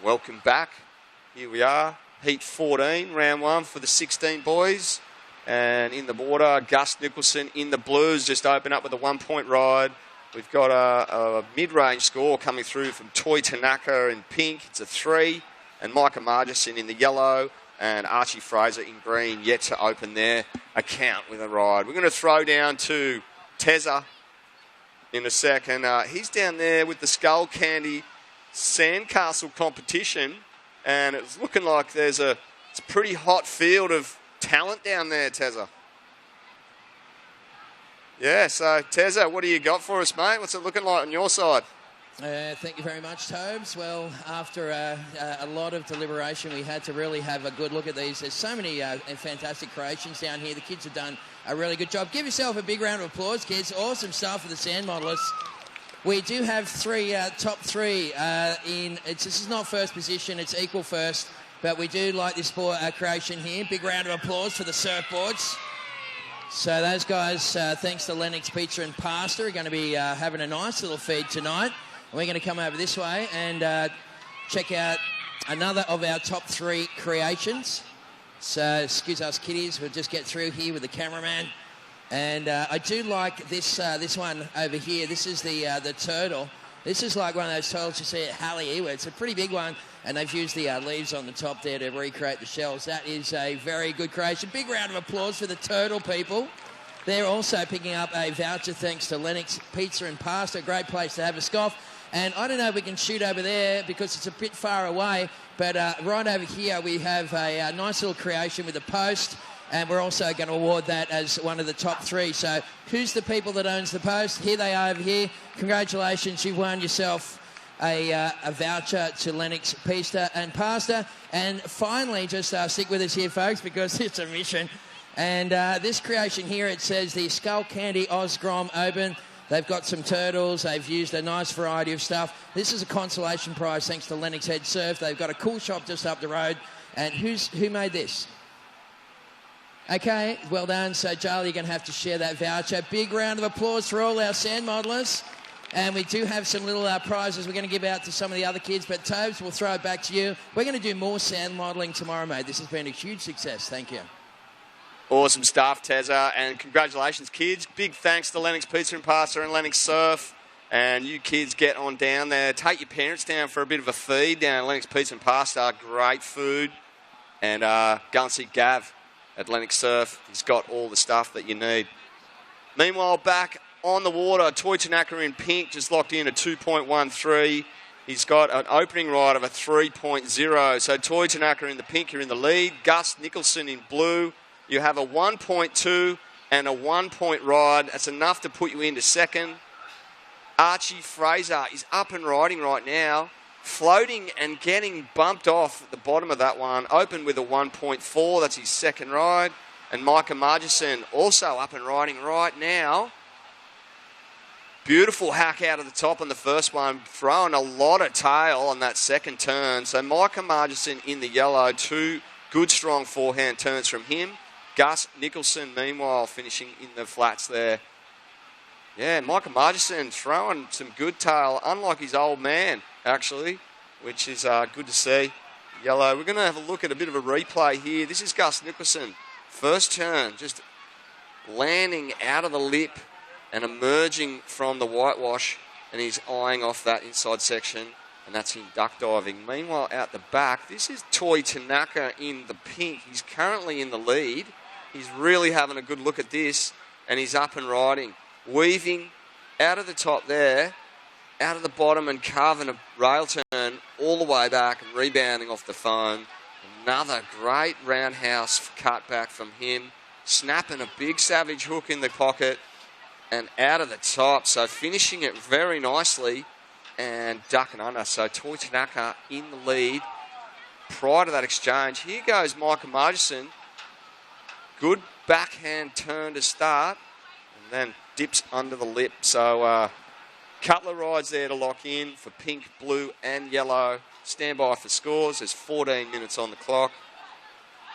Welcome back. Here we are. Heat 14, round 1 for the 16 boys. And in the water, Gus Nicholson in the blues just open up with a 1-point ride. We've got a mid-range score coming through from Toy Tanaka in pink. It's a 3. And Micah Margison in the yellow. And Archie Fraser in green yet to open their account with a ride. We're going to throw down to Tezza in a second. He's down there with the Skullcandy Sandcastle competition. And it's looking like it's a pretty hot field of talent down there, Tezza. Yeah, so Tezza, what do you got for us, mate? What's it looking like on your side?
Thank you very much, Tobes. Well, after a lot of deliberation, we had to really have a good look at these. There's so many fantastic creations down here. The kids have done a really good job. Give yourself a big round of applause, kids. Awesome stuff for the sand modelists. We do have top three this is not first position, it's equal first, but we do like this creation here. Big round of applause for the surfboards. So those guys, thanks to Lennox Pizza and Pasta, are going to be having a nice little feed tonight. And we're going to come over this way and check out another of our top 3 creations. So excuse us, kiddies, we'll just get through here with the cameraman. And I do like this one over here. This is the turtle. This is like one of those turtles you see at Halley Ewa. It's a pretty big one, and they've used the leaves on the top there to recreate the shells. That is a very good creation. Big round of applause for the turtle people. They're also picking up a voucher thanks to Lennox Pizza and Pasta. Great place to have a scoff. And I don't know if we can shoot over there because it's a bit far away, but right over here we have a nice little creation with a post. And we're also going to award that as one of the top 3. So who's the people that owns the post? Here they are over here. Congratulations, you've won yourself a voucher to Lennox Pizza and Pasta. And finally, just stick with us here, folks, because it's a mission. And this creation here, it says the Skullcandy Oz Grom Open. They've got some turtles. They've used a nice variety of stuff. This is a consolation prize thanks to Lennox Head Surf. They've got a cool shop just up the road. And who made this?
Okay, well done. So, Charlie, you're going to have to share that voucher. Big round of applause for all our sand modelers. And we do have some little prizes we're going to give out to some of the other kids. But, Tobes, we'll throw it back to you. We're going to do more sand modelling tomorrow, mate. This has been a huge success. Thank you.
Awesome stuff, Tezza, and congratulations, kids. Big thanks to Lennox Pizza and Pasta and Lennox Surf. And you kids get on down there. Take your parents down for a bit of a feed down at Lennox Pizza and Pasta. Great food. And go and see Gav at Lennox Surf. He's got all the stuff that you need. Meanwhile, back on the water, Toy Tanaka in pink just locked in a 2.13. He's got an opening ride of a 3.0. So Toy Tanaka in the pink, you're in the lead. Gus Nicholson in blue. You have a 1.2 and a 1-point ride. That's enough to put you into second. Archie Fraser is up and riding right now, floating and getting bumped off at the bottom of that one. Open with a 1.4. That's his second ride. And Micah Margison also up and riding right now. Beautiful hack out of the top on the first one, throwing a lot of tail on that second turn. So Micah Margison in the yellow, 2 good strong forehand turns from him. Gus Nicholson, meanwhile, finishing in the flats there. Yeah, Micah Margison throwing some good tail, unlike his old man, actually, which is good to see. Yellow. We're going to have a look at a bit of a replay here. This is Gus Nicholson. First turn, just landing out of the lip and emerging from the whitewash, and he's eyeing off that inside section, and that's him duck diving. Meanwhile, out the back, this is Toy Tanaka in the pink. He's currently in the lead. He's really having a good look at this, and he's up and riding. Weaving out of the top there, out of the bottom and carving a rail turn all the way back and rebounding off the foam. Another great roundhouse cut back from him. Snapping a big savage hook in the pocket and out of the top. So finishing it very nicely and ducking under. So Toy Tanaka in the lead. Prior to that exchange, here goes Micah Margison. Good backhand turn to start and then dips under the lip. So couple of rides there to lock in for pink, blue and yellow. Stand by for scores. There's 14 minutes on the clock.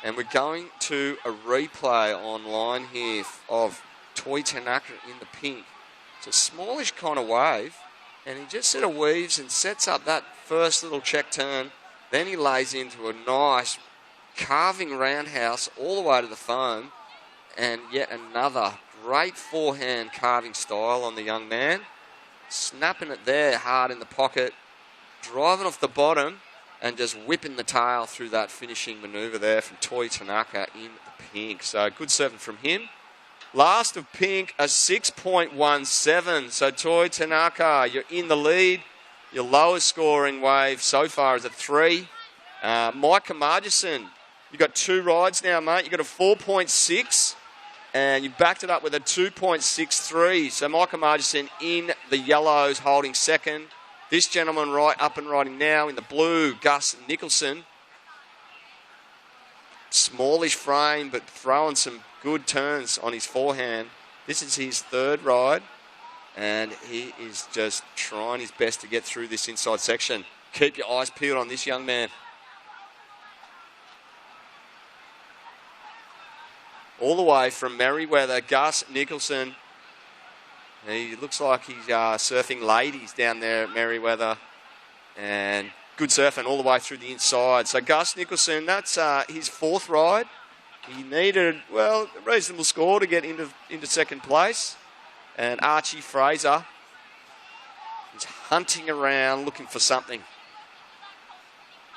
And we're going to a replay online here of Toy Tanaka in the pink. It's a smallish kind of wave. And he just sort of weaves and sets up that first little check turn. Then he lays into a nice carving roundhouse all the way to the foam. And yet another great forehand carving style on the young man. Snapping it there hard in the pocket. Driving off the bottom and just whipping the tail through that finishing manoeuvre there from Toy Tanaka in the pink. So good serving from him. Last of pink, a 6.17. So Toy Tanaka, you're in the lead. Your lowest scoring wave so far is a 3. Micah Margison, you've got 2 rides now, mate. You've got a 4.6 and you backed it up with a 2.63. So Micah Margison in the yellows holding second. This gentleman right up and riding now in the blue, Gus Nicholson. Smallish frame, but throwing some good turns on his forehand. This is his third ride, and he is just trying his best to get through this inside section. Keep your eyes peeled on this young man. All the way from Merriweather, Gus Nicholson. He looks like he's surfing ladies down there at Merriweather. And good surfing all the way through the inside. So Gus Nicholson, that's his 4th ride. He needed, well, a reasonable score to get into second place. And Archie Fraser is hunting around looking for something.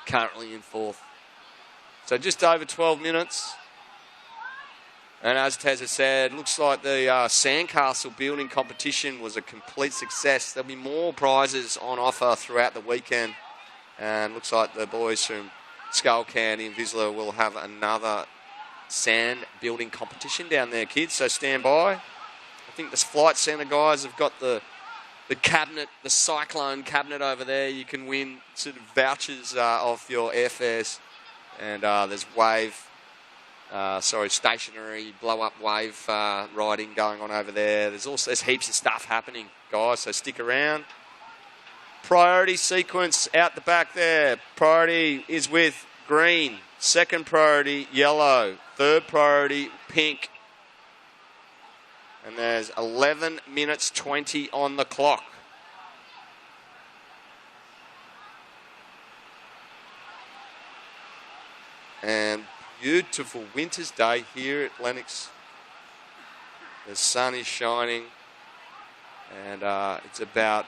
Currently in 4th. So just over 12 minutes. And as Taz has said, looks like the sandcastle building competition was a complete success. There'll be more prizes on offer throughout the weekend. And looks like the boys from Skullcandy and Vizsla will have another sand building competition down there, kids. So stand by. I think the Flight Centre guys have got the cabinet, the Cyclone cabinet over there. You can win sort of vouchers off your airfares. And there's stationary blow-up wave riding going on over there. There's heaps of stuff happening, guys, so stick around. Priority sequence out the back there. Priority is with green. Second priority, yellow. Third priority, pink. And there's 11 minutes 20 on the clock. And beautiful winter's day here at Lennox. The sun is shining. And it's about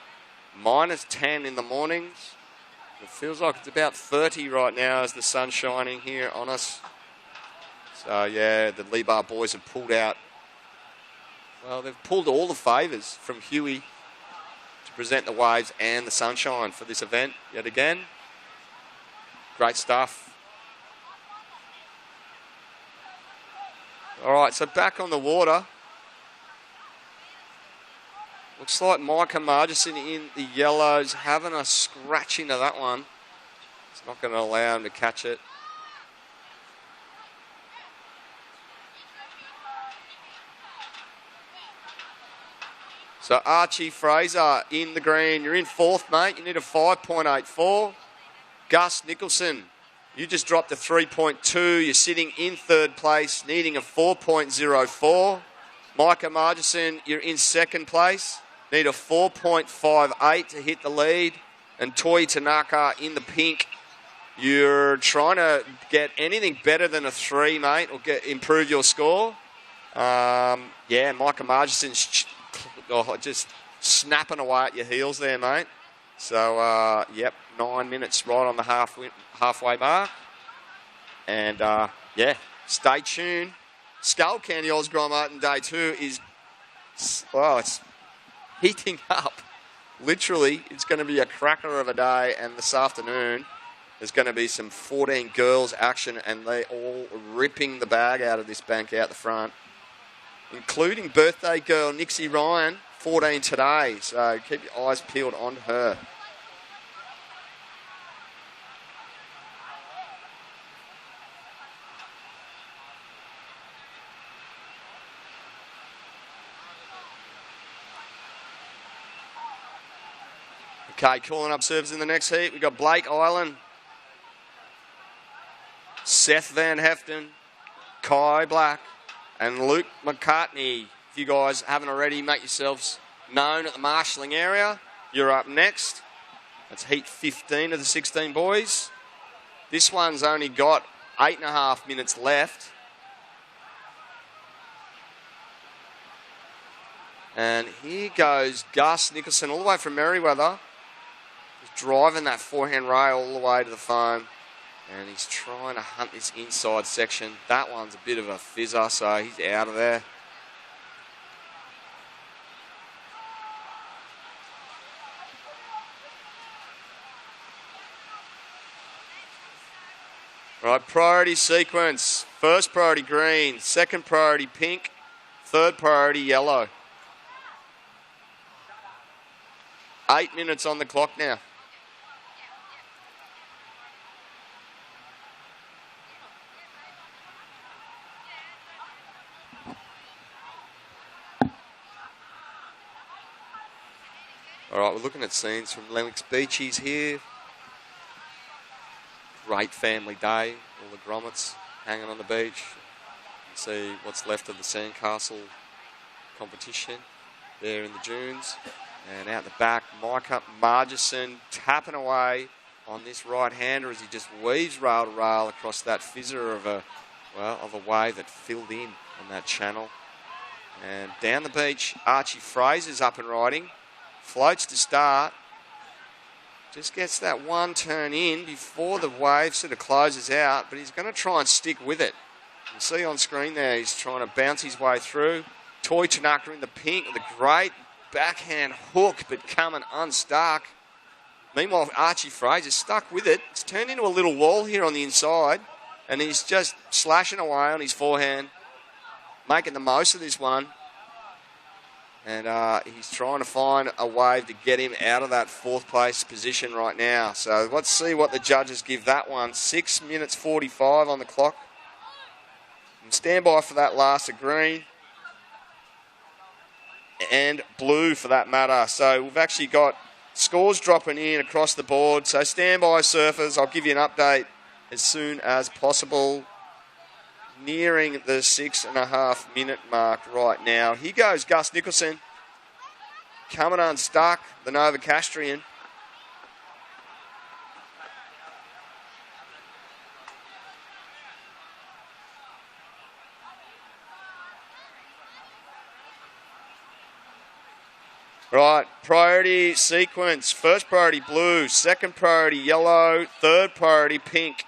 -10 in the mornings. It feels like it's about 30 right now as the sun's shining here on us. So, yeah, the Lee Bar boys have pulled out. Well, they've pulled all the favours from Huey to present the waves and the sunshine for this event yet again. Great stuff. All right, so back on the water. Looks like Micah Margison in the yellows having a scratch into that one. It's not going to allow him to catch it. So Archie Fraser in the green. You're in fourth, mate. You need a 5.84. Gus Nicholson, you just dropped a 3.2. You're sitting in third place, needing a 4.04. Micah Margison, you're in second place. Need a 4.58 to hit the lead. And Toi Tanaka in the pink. You're trying to get anything better than a 3, mate, or improve your score. Yeah, Micah Margison's just snapping away at your heels there, mate. So, yep, 9 minutes right on the halfway mark. And, yeah, stay tuned. Skullcandy Oz Grom Open Day 2 is, well, it's heating up. Literally, it's going to be a cracker of a day, and this afternoon there's going to be some 14 girls action, and they're all ripping the bag out of this bank out the front, including birthday girl Nixie Ryan, 14 today, so keep your eyes peeled on her. Okay, calling up serves in the next heat. We've got Blake Island, Seth Van Heften, Kai Black, and Luke McCartney. If you guys haven't already, make yourselves known at the marshalling area. You're up next. That's heat 15 of the 16 boys. This one's only got 8.5 minutes left. And here goes Gus Nicholson all the way from Merriweather. Driving that forehand rail all the way to the foam, and he's trying to hunt this inside section. That one's a bit of a fizzer, so he's out of there. All right, priority sequence. First priority green, second priority pink, third priority yellow. 8 minutes on the clock now. All right, we're looking at scenes from Lennox Beachies here. Great family day. All the grommets hanging on the beach. You can see what's left of the sandcastle competition there in the dunes. And out the back, Micah Margison tapping away on this right-hander as he just weaves rail to rail across that fizzer of a wave that filled in on that channel. And down the beach, Archie Fraser's up and riding. Floats to start. Just gets that one turn in before the wave sort of closes out, but he's going to try and stick with it. You can see on screen there, he's trying to bounce his way through. Toi Tanaka in the pink with a great backhand hook, but coming unstuck. Meanwhile, Archie Fraser stuck with it. It's turned into a little wall here on the inside, and he's just slashing away on his forehand, making the most of this one. And he's trying to find a wave to get him out of that fourth place position right now. So let's see what the judges give that one. 6 minutes 45 on the clock. And stand by for that last of green. And blue for that matter. So we've actually got scores dropping in across the board. So stand by, surfers. I'll give you an update as soon as possible. Nearing the 6.5 minute mark right now. Here goes Gus Nicholson. Coming unstuck, the Novocastrian. Right, priority sequence. First priority blue, second priority yellow, third priority pink.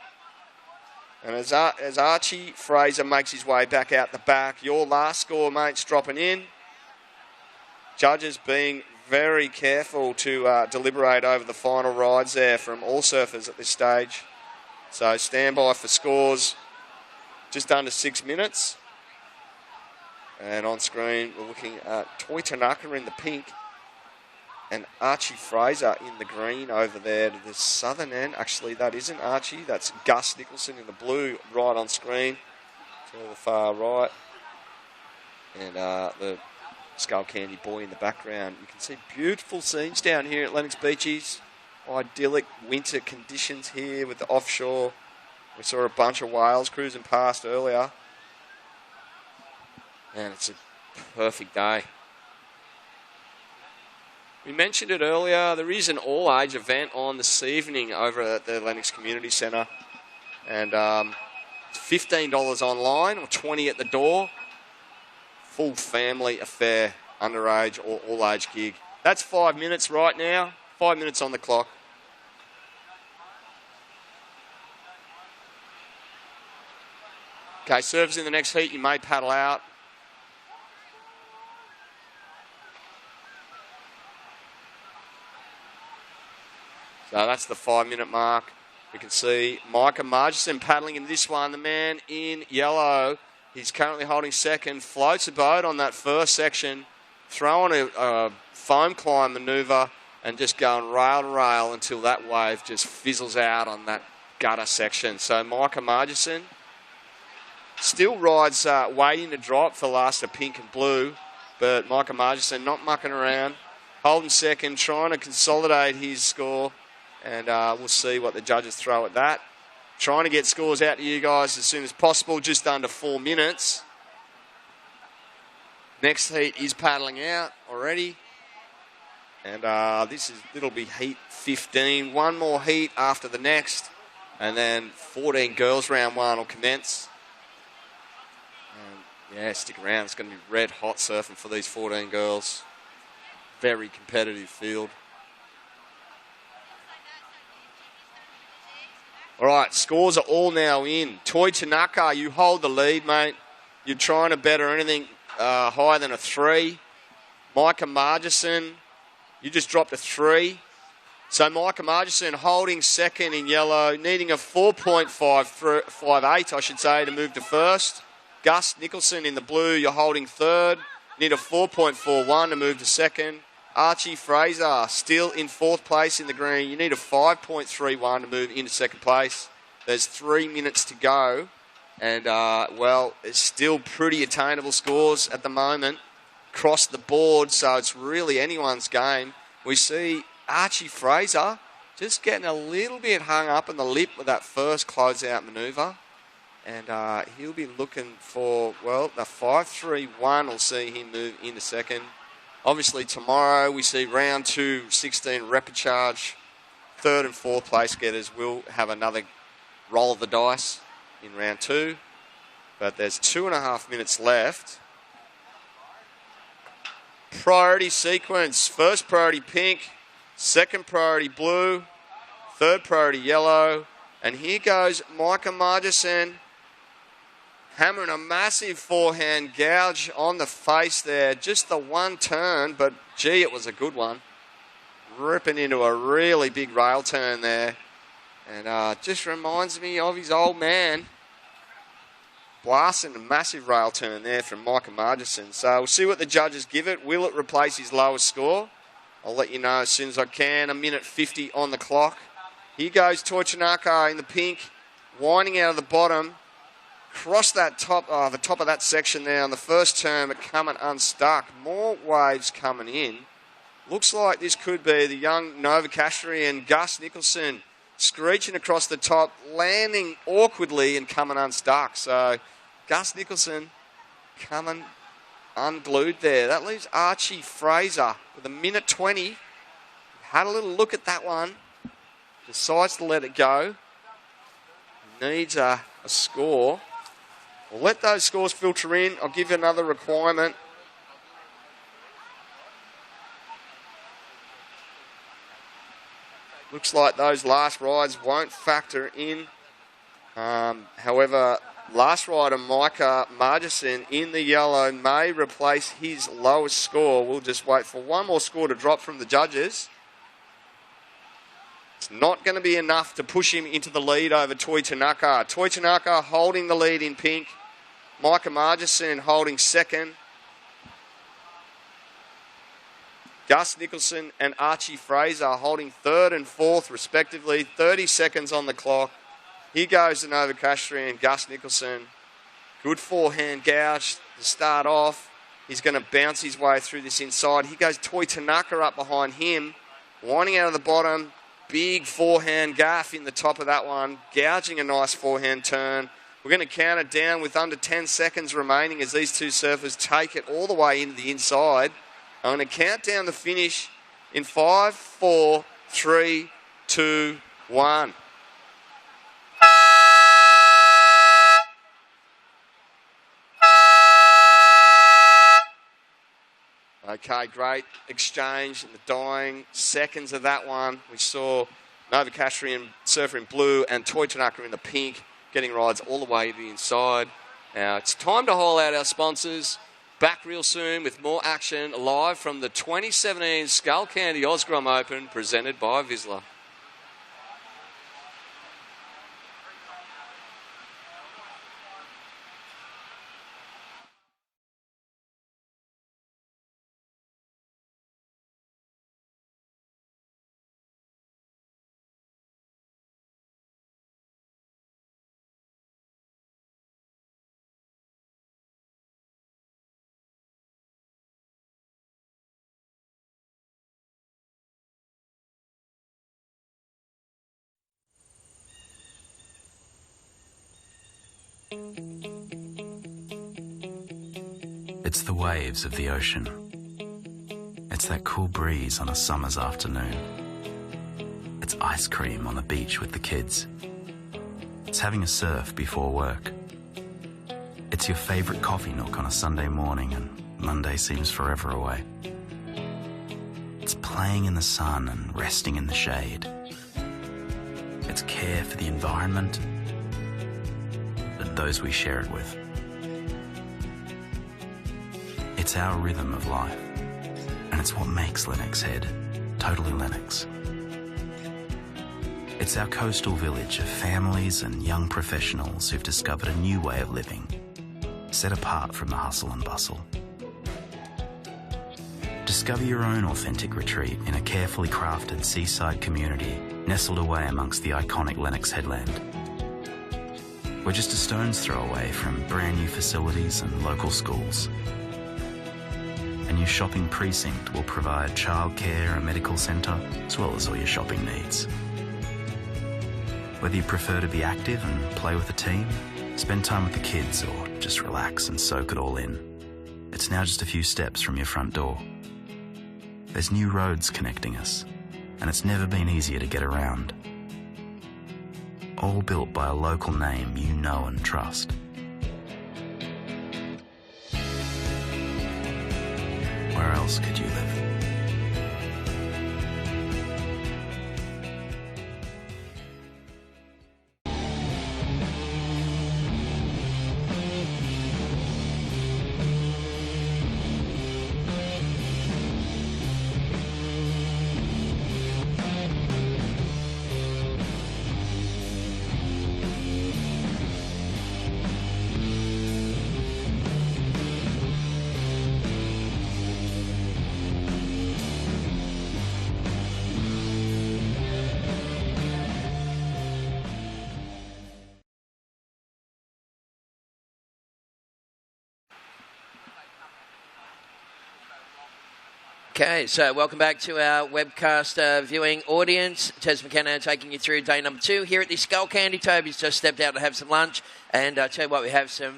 And as Archie Fraser makes his way back out the back, your last score, mates, dropping in. Judges being very careful to deliberate over the final rides there from all surfers at this stage. So stand by for scores just under 6 minutes. And on screen, we're looking at Toy Tanaka in the pink and Archie Fraser in the green over there to the southern end. Actually, that isn't Archie. That's Gus Nicholson in the blue right on screen to the far right. And the Skullcandy boy in the background. You can see beautiful scenes down here at Lennox Beaches. Idyllic winter conditions here with the offshore. We saw a bunch of whales cruising past earlier. And it's a perfect day. We mentioned it earlier, there is an all-age event on this evening over at the Lennox Community Centre. And it's $15 online or $20 at the door. Full family affair, underage or all-age gig. That's 5 minutes right now, 5 minutes on the clock. Okay, serves in the next heat, you may paddle out. So that's the 5 minute mark. We can see Micah Margison paddling in this one. The man in yellow, he's currently holding second, floats a boat on that first section, throwing a foam climb manoeuvre and just going rail to rail until that wave just fizzles out on that gutter section. So Micah Margison still rides waiting to drop for last of pink and blue, but Micah Margison not mucking around, holding second, trying to consolidate his score. And we'll see what the judges throw at that. Trying to get scores out to you guys as soon as possible, just under 4 minutes. Next heat is paddling out already. And it'll be heat 15. One more heat after the next. And then 14 girls round one will commence. And yeah, stick around. It's going to be red hot surfing for these 14 girls. Very competitive field. All right, scores are all now in. Toy Tanaka, you hold the lead, mate. You're trying to better anything higher than a 3. Micah Margison, you just dropped a 3. So Micah Margison holding second in yellow, needing a 4.58, I should say, to move to first. Gus Nicholson in the blue, you're holding third. Need a 4.41 to move to second. Archie Fraser still in fourth place in the green. You need a 5.31 to move into second place. There's 3 minutes to go. And, it's still pretty attainable scores at the moment across the board. So it's really anyone's game. We see Archie Fraser just getting a little bit hung up in the lip with that first closeout manoeuvre. And he'll be looking for, the 5.31 will see him move into second. Obviously, tomorrow we see round 2, 16 repechage. Third and fourth place getters will have another roll of the dice in round 2. But there's 2.5 minutes left. Priority sequence. First priority pink. Second priority blue. Third priority yellow. And here goes Micah Margison, hammering a massive forehand gouge on the face there. Just the one turn, but gee, it was a good one. Ripping into a really big rail turn there. And just reminds me of his old man. Blasting a massive rail turn there from Micah Margison. So we'll see what the judges give it. Will it replace his lowest score? I'll let you know as soon as I can. 1:50 on the clock. Here goes Toy Tanaka in the pink, winding out of the bottom. Cross that top, the top of that section there on the first turn, but coming unstuck. More waves coming in. Looks like this could be the young Novocastrian Gus Nicholson screeching across the top, landing awkwardly and coming unstuck. So Gus Nicholson coming unglued there. That leaves Archie Fraser with 1:20. Had a little look at that one. Decides to let it go. Needs a score. We'll let those scores filter in. I'll give you another requirement. Looks like those last rides won't factor in. However, last rider Micah Margison in the yellow may replace his lowest score. We'll just wait for one more score to drop from the judges. It's not going to be enough to push him into the lead over Toi Tanaka. Toi Tanaka holding the lead in pink. Micah Margison holding second. Gus Nicholson and Archie Fraser holding third and fourth respectively. 30 seconds on the clock. Here goes the Novocastrian, Gus Nicholson. Good forehand gouge to start off. He's going to bounce his way through this inside. Here goes Toi Tanaka up behind him. Winding out of the bottom. Big forehand gaff in the top of that one. Gouging a nice forehand turn. We're going to count it down with under 10 seconds remaining as these two surfers take it all the way into the inside. I'm going to count down the finish in 5, 4, 3, 2, 1. Okay, great exchange in the dying seconds of that one. We saw Novocastrian surfer in blue and Toi Tanaka in the pink getting rides all the way to the inside. Now it's time to haul out our sponsors. Back real soon with more action live from the 2017 Skullcandy Oz Grom Open presented by Vizsla.
It's the waves of the ocean. It's that cool breeze on a summer's afternoon. It's ice cream on the beach with the kids. It's having a surf before work. It's your favourite coffee nook on a Sunday morning and Monday seems forever away. It's playing in the sun and resting in the shade. It's care for the environment and those we share it with. It's our rhythm of life, and it's what makes Lennox Head totally Lennox. It's our coastal village of families and young professionals who've discovered a new way of living, set apart from the hustle and bustle. Discover your own authentic retreat in a carefully crafted seaside community nestled away amongst the iconic Lennox Headland. We're just a stone's throw away from brand new facilities and local schools. A new shopping precinct will provide childcare, a medical centre, as well as all your shopping needs. Whether you prefer to be active and play with a team, spend time with the kids, or just relax and soak it all in, it's now just a few steps from your front door. There's new roads connecting us, and it's never been easier to get around. All built by a local name you know and trust. Where else could you live?
Okay, so welcome back to our webcast viewing audience. Tez McKenna taking you through day number 2 here at the Skullcandy. Toby's just stepped out to have some lunch, and I tell you what, we have some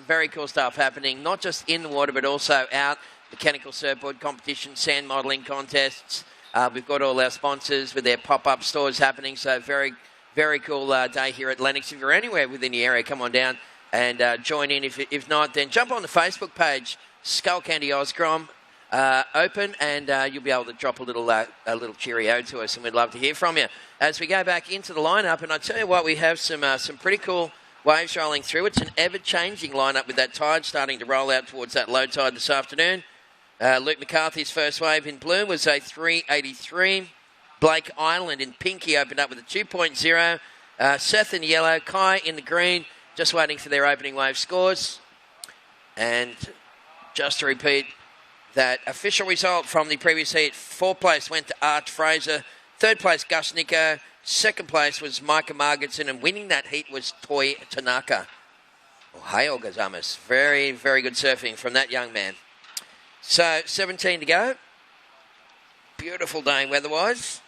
very cool stuff happening, not just in the water but also out. Mechanical surfboard competition, sand modelling contests. We've got all our sponsors with their pop-up stores happening, so very, very cool day here at Lennox. If you're anywhere within the area, come on down and join in. If not, then jump on the Facebook page, Skullcandy Oz Grom Open, and you'll be able to drop a little cheerio to us, and we'd love to hear from you. As we go back into the lineup, and I tell you what, we have some pretty cool waves rolling through. It's an ever-changing lineup with that tide starting to roll out towards that low tide this afternoon. Luke McCarthy's first wave in blue was a 383. Blake Island in pink, he opened up with a 2.0. Seth in yellow, Kai in the green, just waiting for their opening wave scores. And just to repeat that official result from the previous heat, 4th place went to Art Fraser, 3rd place Gus Nico, 2nd place was Micah Margetson, and winning that heat was Toi Tanaka. Ohio Gazamas. Very, very good surfing from that young man. So, 17 to go. Beautiful day weather-wise.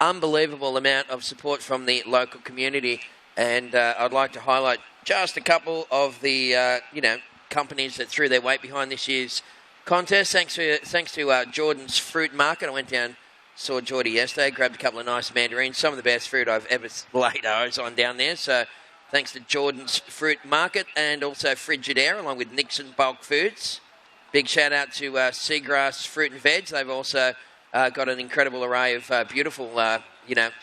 Unbelievable amount of support from the local community, and I'd like to highlight just a couple of the companies that threw their weight behind this year's contest. Thanks to Jordan's Fruit Market. I went down, saw Geordie yesterday, grabbed a couple of nice mandarins, some of the best fruit I've ever laid eyes on down there. So thanks to Jordan's Fruit Market, and also Frigidaire along with Nixon Bulk Foods. Big shout out to Seagrass Fruit and Veg. They've also got an incredible array of beautiful,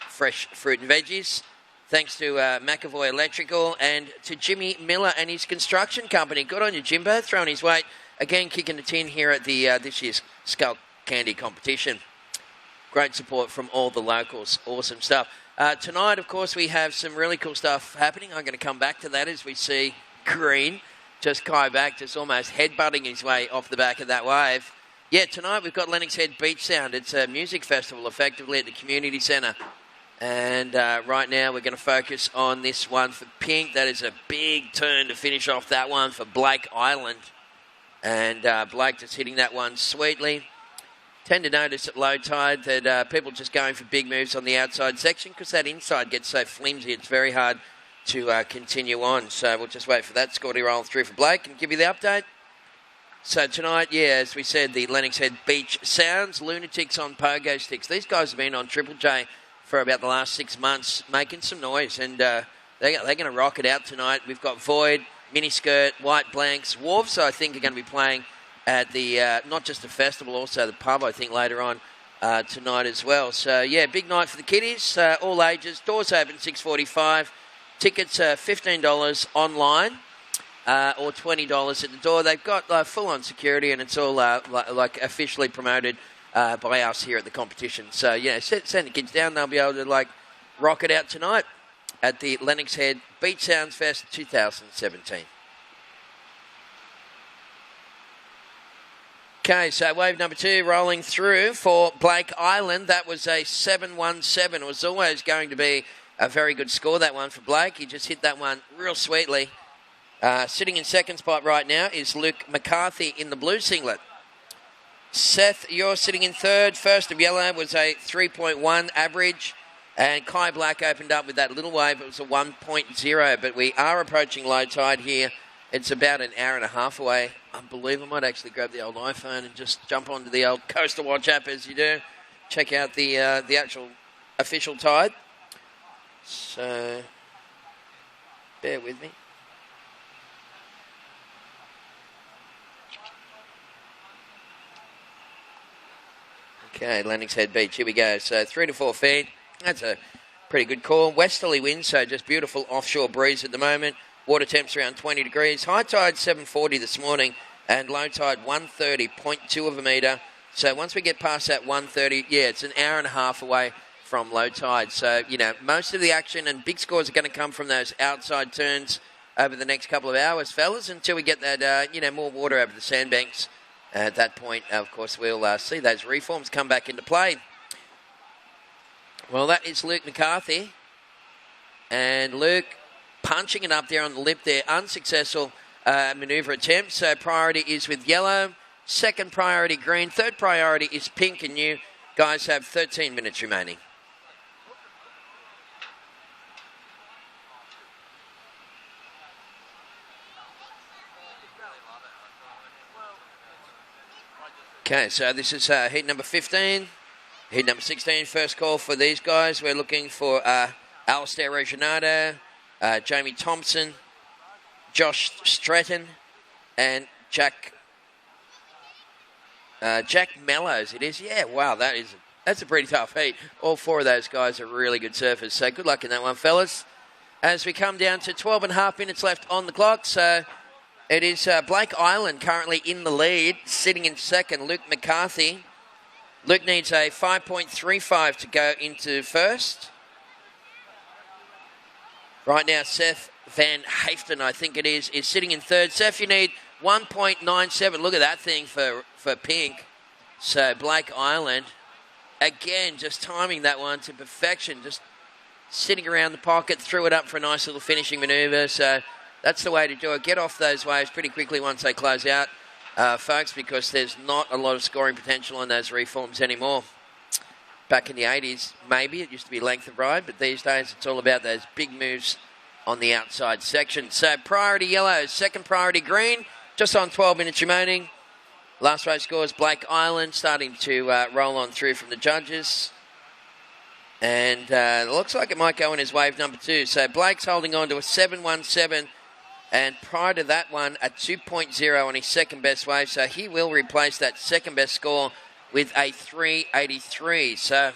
fresh fruit and veggies. Thanks to McAvoy Electrical, and to Jimmy Miller and his construction company. Good on you, Jimbo, throwing his weight. Again, kicking the tin here at the this year's Skullcandy competition. Great support from all the locals. Awesome stuff. Tonight, of course, we have some really cool stuff happening. I'm going to come back to that as we see Green just Kai back, just almost headbutting his way off the back of that wave. Yeah, tonight we've got Lennox Head Beach Sound. It's a music festival, effectively, at the community centre. And right now we're going to focus on this one for Pink. That is a big turn to finish off that one for Blake Island. And Blake just hitting that one sweetly. Tend to notice at low tide that people just going for big moves on the outside section, because that inside gets so flimsy, it's very hard to continue on. So we'll just wait for that score to roll through for Blake and give you the update. So tonight, as we said, the Lennox Head Beach Sounds, Lunatics on pogo sticks. These guys have been on Triple J for about the last 6 months, making some noise, and they're going to rock it out tonight. We've got Void, Miniskirt, White Blanks. Wharfs, I think, are going to be playing at the, not just the festival, also the pub, I think, later on tonight as well. So, big night for the kiddies, all ages. Doors open 6:45. Tickets are $15 online or $20 at the door. They've got full-on security, and it's all officially promoted by us here at the competition. So, send the kids down. They'll be able to, rock it out tonight at the Lennox Head Beach Sounds Fest 2017. Okay, so wave number 2 rolling through for Blake Island. That was a 7-1-7. It was always going to be a very good score, that one for Blake. He just hit that one real sweetly. Sitting in second spot right now is Luke McCarthy in the blue singlet. Seth, you're sitting in third. First of yellow was a 3.1 average. And Kai Black opened up with that little wave. It was a 1.0, but we are approaching low tide here. It's about an hour and a half away. I believe I might actually grab the old iPhone and just jump onto the old Coastal Watch app as you do. Check out the actual official tide. So, bear with me. Okay, Lennox Head Beach, here we go. So 3 to 4 feet. That's a pretty good call. Westerly wind, so just beautiful offshore breeze at the moment. Water temps around 20 degrees. High tide 7:40 this morning, and low tide 130.2 of a metre. So once we get past that 130, it's an hour and a half away from low tide. So, most of the action and big scores are going to come from those outside turns over the next couple of hours, fellas, until we get that, more water over the sandbanks. At that point, of course, we'll see those reforms come back into play. Well, that is Luke McCarthy. And Luke punching it up there on the lip there. Unsuccessful manoeuvre attempt. So priority is with yellow. second priority green, third priority is pink, and you guys have 13 minutes remaining. Okay, so this is heat number 15. Heat number 16, first call for these guys. We're looking for Alistair Reginado, Jamie Thompson, Josh Stratton, and Jack Mellows. It is, yeah. Wow, that's a pretty tough heat. All four of those guys are really good surfers. So good luck in that one, fellas. As we come down to 12 and a half minutes left on the clock, so it is Blake Island currently in the lead, sitting in second. Luke McCarthy. Luke needs a 5.35 to go into first. Right now, Seth Van Haften, I think it is sitting in third. Seth, you need 1.97. Look at that thing for pink. So Blake Island, again, just timing that one to perfection. Just sitting around the pocket, threw it up for a nice little finishing manoeuvre. So that's the way to do it. Get off those waves pretty quickly once they close out, folks, because there's not a lot of scoring potential on those reforms anymore. Back in the 80s, maybe, it used to be length of ride, but these days it's all about those big moves on the outside section. So priority yellow, second priority green, just on 12 minutes remaining. Last race scores, Blake Island starting to roll on through from the judges. And it looks like it might go in his wave number 2. So Blake's holding on to a 7.17. And prior to that one, a 2.0 on his second best wave. So he will replace that second best score with a 3.83. So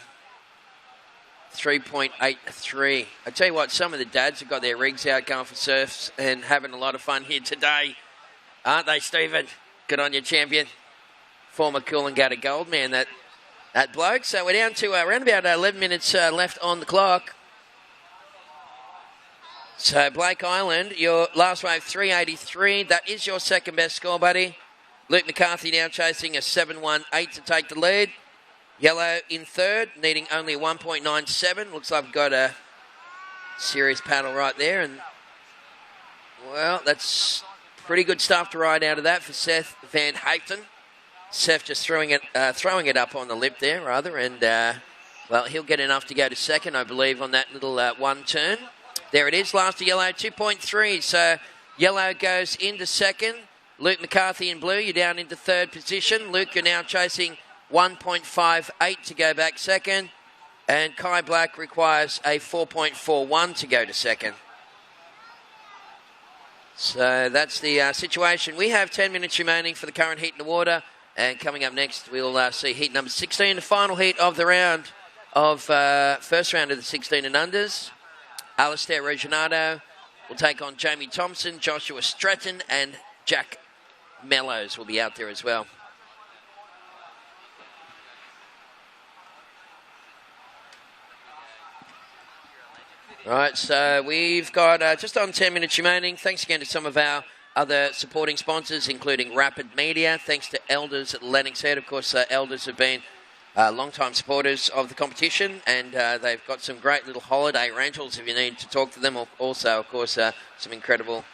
3.83. I tell you what, some of the dads have got their rigs out going for surfs and having a lot of fun here today. Aren't they, Stephen? Good on you, champion. Former Coolangatta Gold man, that bloke. So we're down to around about 11 minutes left on the clock. So Blake Island, your last wave 3.83. That is your second best score, buddy. Luke McCarthy now chasing a 7.18 to take the lead. Yellow in third, needing only 1.97. Looks like we've got a serious paddle right there. And, well, that's pretty good stuff to ride out of that for Seth Van Haften. Seth just throwing it up on the lip there, rather. And, well, he'll get enough to go to second, I believe, on that little one turn. There it is, last to yellow, 2.3. So yellow goes into second. Luke McCarthy in blue, you're down into third position. Luke, you're now chasing 1.58 to go back second. And Kai Black requires a 4.41 to go to second. So that's the situation. We have 10 minutes remaining for the current heat in the water. And coming up next, we'll see heat number 16, the final heat of the round of first round of the 16 and unders. Alistair Reginado will take on Jamie Thompson, Joshua Stratton, and Jack Mellows will be out there as well. Right, so we've got just on 10 minutes remaining. Thanks again to some of our other supporting sponsors, including Rapid Media. Thanks to Elders at Lennox Head. Of course, Elders have been long-time supporters of the competition, and they've got some great little holiday rentals if you need to talk to them. Also, of course, some incredible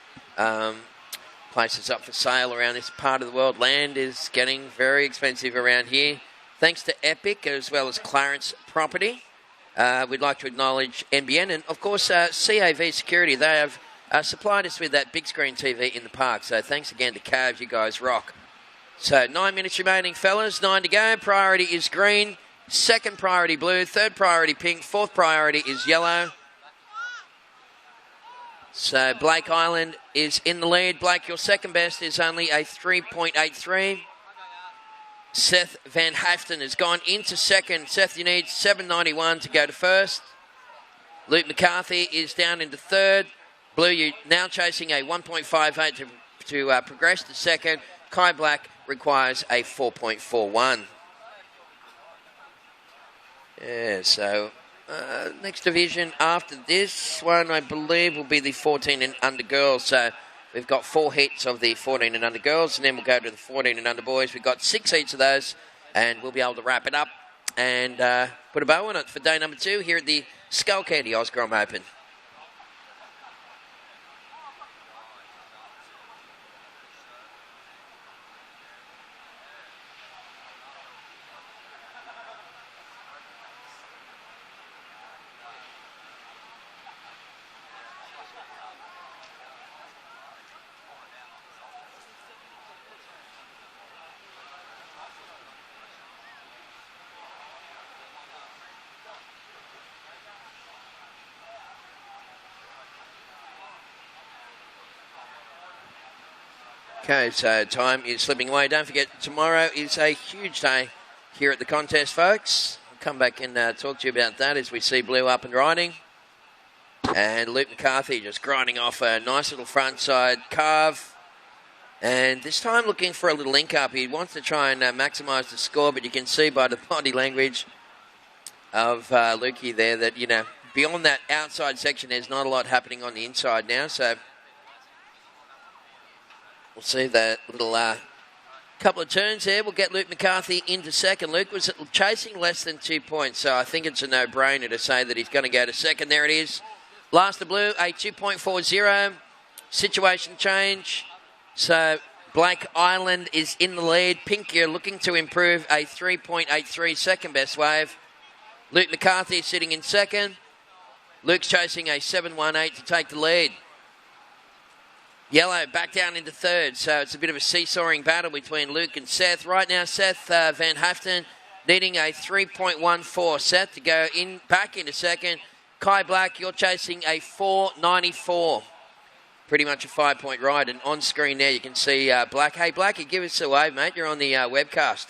places up for sale around this part of the world. Land is getting very expensive around here. Thanks to Epic as well as Clarence Property. We'd like to acknowledge NBN and, of course, CAV Security. They have supplied us with that big screen TV in the park. So thanks again to Cav. You guys rock. So 9 minutes remaining, fellas. 9 to go. Priority is green. Second priority blue. Third priority pink. Fourth priority is yellow. So Blake Island is in the lead. Blake, your second best is only a 3.83. Seth Van Haften has gone into second. Seth, you need 7.91 to go to first. Luke McCarthy is down into third. Blue, you now chasing a 1.58 to progress to second. Kai Black requires a 4.41. Yeah, so next division after this one, I believe, will be the 14 and under girls. So we've got 4 heats of the 14 and under girls, and then we'll go to the 14 and under boys. We've got 6 heats of those, and we'll be able to wrap it up and put a bow on it for day number 2 here at the Skullcandy Oz Grom Open. Okay, so time is slipping away. Don't forget, tomorrow is a huge day here at the contest, folks. I'll come back and talk to you about that as we see Blue up and riding. And Luke McCarthy just grinding off a nice little front side carve. And this time looking for a little link up. He wants to try and maximise the score, but you can see by the body language of Lukey there that, you know, beyond that outside section, there's not a lot happening on the inside now. So we'll see that little couple of turns there. We'll get Luke McCarthy into second. Luke was chasing less than 2 points, so I think it's a no-brainer to say that he's going to go to second. There it is. Last of Blue, a 2.40. Situation change. So Blake Island is in the lead. Pink, you're looking to improve a 3.83 second best wave. Luke McCarthy sitting in second. Luke's chasing a 7.18 to take the lead. Yellow back down into third, so it's a bit of a seesawing battle between Luke and Seth. Right now, Seth Van Haften needing a 3.14 set to go in back into second. Kai Black, you're chasing a 4.94. Pretty much a 5-point ride, and on screen there you can see Black. Hey, Blackie, give us a wave, mate. You're on the webcast.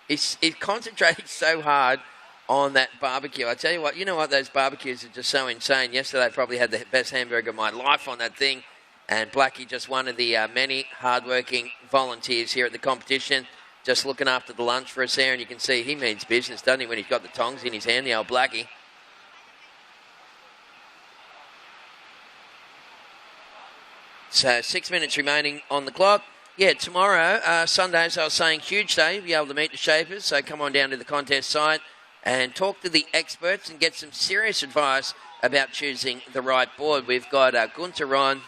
He's concentrating so hard on that barbecue. I tell you what, those barbecues are just so insane. Yesterday I probably had the best hamburger of my life on that thing, and Blackie, just one of the many hard-working volunteers here at the competition, just looking after the lunch for us there, and you can see he means business, doesn't he, when he's got the tongs in his hand, the old Blackie. So 6 minutes remaining on the clock. Yeah, tomorrow, Sunday, as I was saying, huge day. You'll be able to meet the shapers. So come on down to the contest site and talk to the experts and get some serious advice about choosing the right board. We've got Gunter Ron.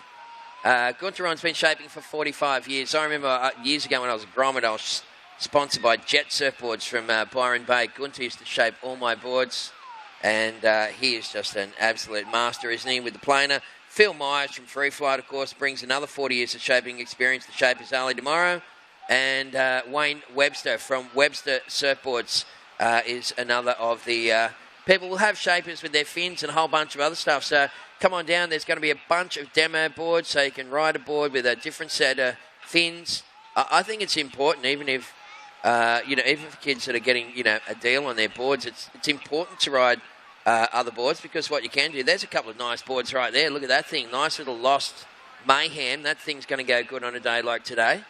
Gunter Ron's been shaping for 45 years. I remember years ago when I was a Grommet, I was sponsored by Jet Surfboards from Byron Bay. Gunter used to shape all my boards, and he is just an absolute master, isn't he, with the planer. Phil Myers from Free Flight, of course, brings another 40 years of shaping experience to Shapers Alley tomorrow. And Wayne Webster from Webster Surfboards is another of the people who have shapers with their fins and a whole bunch of other stuff. So come on down. There's going to be a bunch of demo boards, so you can ride a board with a different set of fins. I think it's important, even if, even for kids that are getting, a deal on their boards, it's important to ride other boards, because what you can do, there's a couple of nice boards right there. Look at that thing. Nice little Lost Mayhem. That thing's going to go good on a day like today.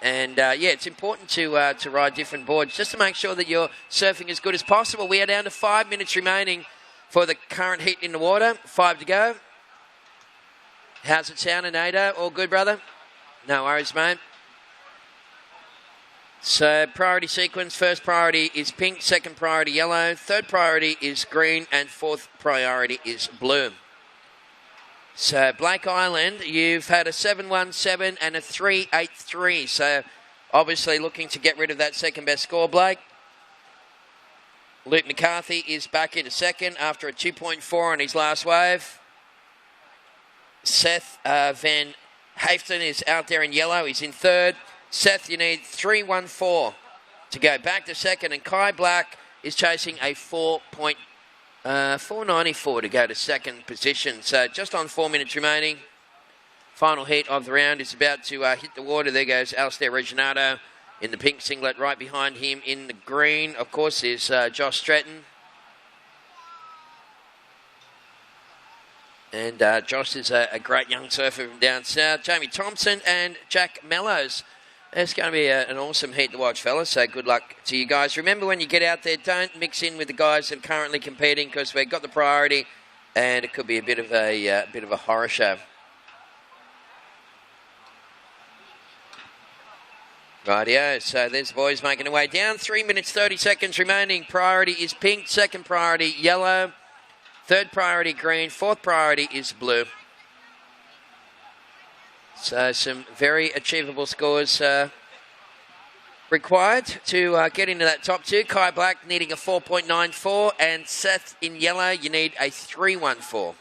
And, it's important to ride different boards just to make sure that you're surfing as good as possible. We are down to 5 minutes remaining for the current heat in the water. 5 to go. How's it sound, Nato? All good, brother? No worries, mate. So, priority sequence, first priority is pink, second priority yellow, third priority is green, and fourth priority is blue. So, Blake Island, you've had a 7.17 and a 3.83. So, obviously looking to get rid of that second best score, Blake. Luke McCarthy is back into second after a 2.4 on his last wave. Seth Van Haften is out there in yellow. He's in third. Seth, you need 3.14 to go back to second. And Kai Black is chasing a 4.94 to go to second position. So just on 4 minutes remaining. Final heat of the round is about to hit the water. There goes Alistair Reginato in the pink singlet. Right behind him in the green, of course, is Josh Stratton. And Josh is a great young surfer from down south. Jamie Thompson and Jack Mellows. It's going to be an awesome heat to watch, fellas, so good luck to you guys. Remember, when you get out there, don't mix in with the guys that are currently competing, because we've got the priority, and it could be a bit of a horror show. Rightio, so there's the boys making their way down. 3 minutes, 30 seconds remaining. Priority is pink, second priority yellow, third priority green, fourth priority is blue. So some very achievable scores required to get into that top two. Kai Black needing a 4.94, and Seth in yellow, you need a 3.14.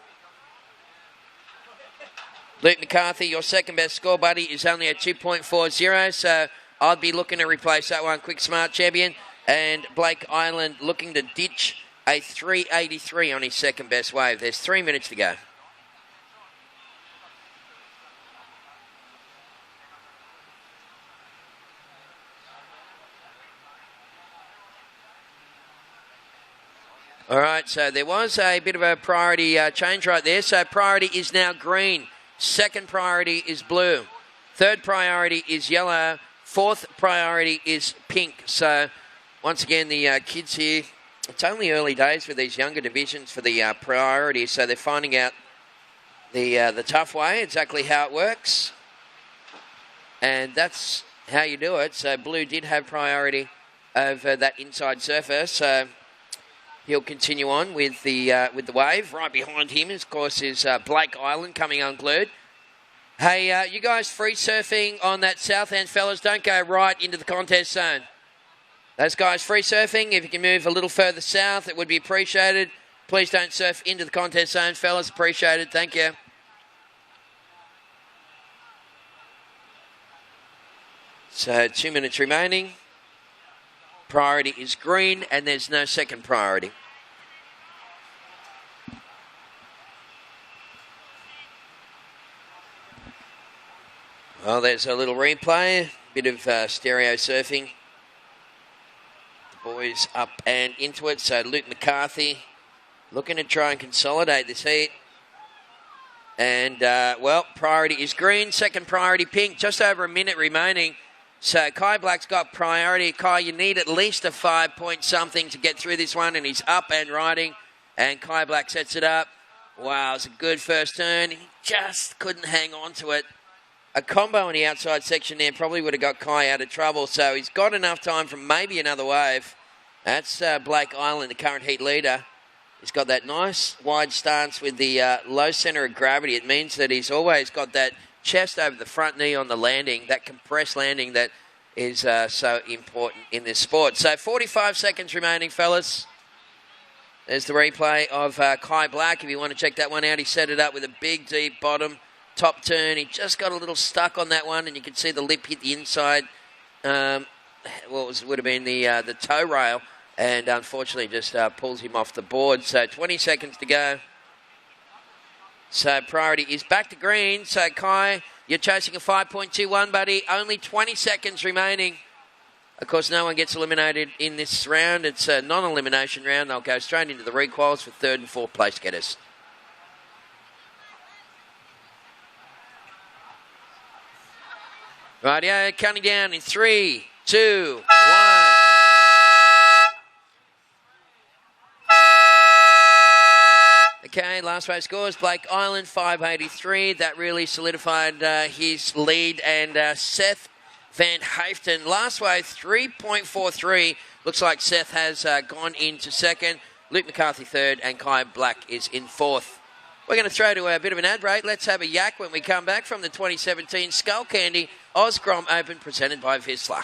Luke McCarthy, your second best score, buddy, is only a 2.40, so I'd be looking to replace that one. Quick Smart champion. And Blake Island looking to ditch a 3.83 on his second best wave. There's 3 minutes to go. All right, so there was a bit of a priority change right there. So priority is now green. Second priority is blue. Third priority is yellow. Fourth priority is pink. So once again, the kids here, it's only early days for these younger divisions for the priority, so they're finding out the tough way, exactly how it works. And that's how you do it. So blue did have priority over that inside surface. So he'll continue on with the wave. Right behind him, of course, is Blake Island coming unglued. Hey, you guys free surfing on that south end, fellas. Don't go right into the contest zone. Those guys free surfing, if you can move a little further south, it would be appreciated. Please don't surf into the contest zone, fellas. Appreciated. Thank you. So 2 minutes remaining. Priority is green, and there's no second priority. Well, there's a little replay, bit of stereo surfing. The boys up and into it. So Luke McCarthy looking to try and consolidate this heat. And, well, priority is green, second priority pink, just over a minute remaining. So Kai Black's got priority. Kai, you need at least a 5-point something to get through this one, and he's up and riding. And Kai Black sets it up. Wow, it's a good first turn. He just couldn't hang on to it. A combo in the outside section there probably would have got Kai out of trouble. So he's got enough time for maybe another wave. That's Blake Island, the current heat leader. He's got that nice wide stance with the low centre of gravity. It means that he's always got that chest over the front knee on the landing, that compressed landing that is so important in this sport. So 45 seconds remaining, fellas. There's the replay of Kai Black. If you want to check that one out, he set it up with a big, deep bottom top turn. He just got a little stuck on that one, and you can see the lip hit the inside. Would have been the toe rail, and unfortunately just pulls him off the board. So 20 seconds to go. So priority is back to green. So Kai, you're chasing a 5.21, buddy. Only 20 seconds remaining. Of course, no one gets eliminated in this round. It's a non-elimination round. They'll go straight into the requals for third and fourth place getters. Rightio, counting down in 3, 2, 1. Okay, last wave scores. Blake Island, 583. That really solidified his lead. And Seth Van Haften, last wave, 3.43. Looks like Seth has gone into second. Luke McCarthy third, and Kai Black is in fourth. We're going to throw to a bit of an ad break. Let's have a yak when we come back from the 2017 Skullcandy Oz Grom Open presented by Vizsla.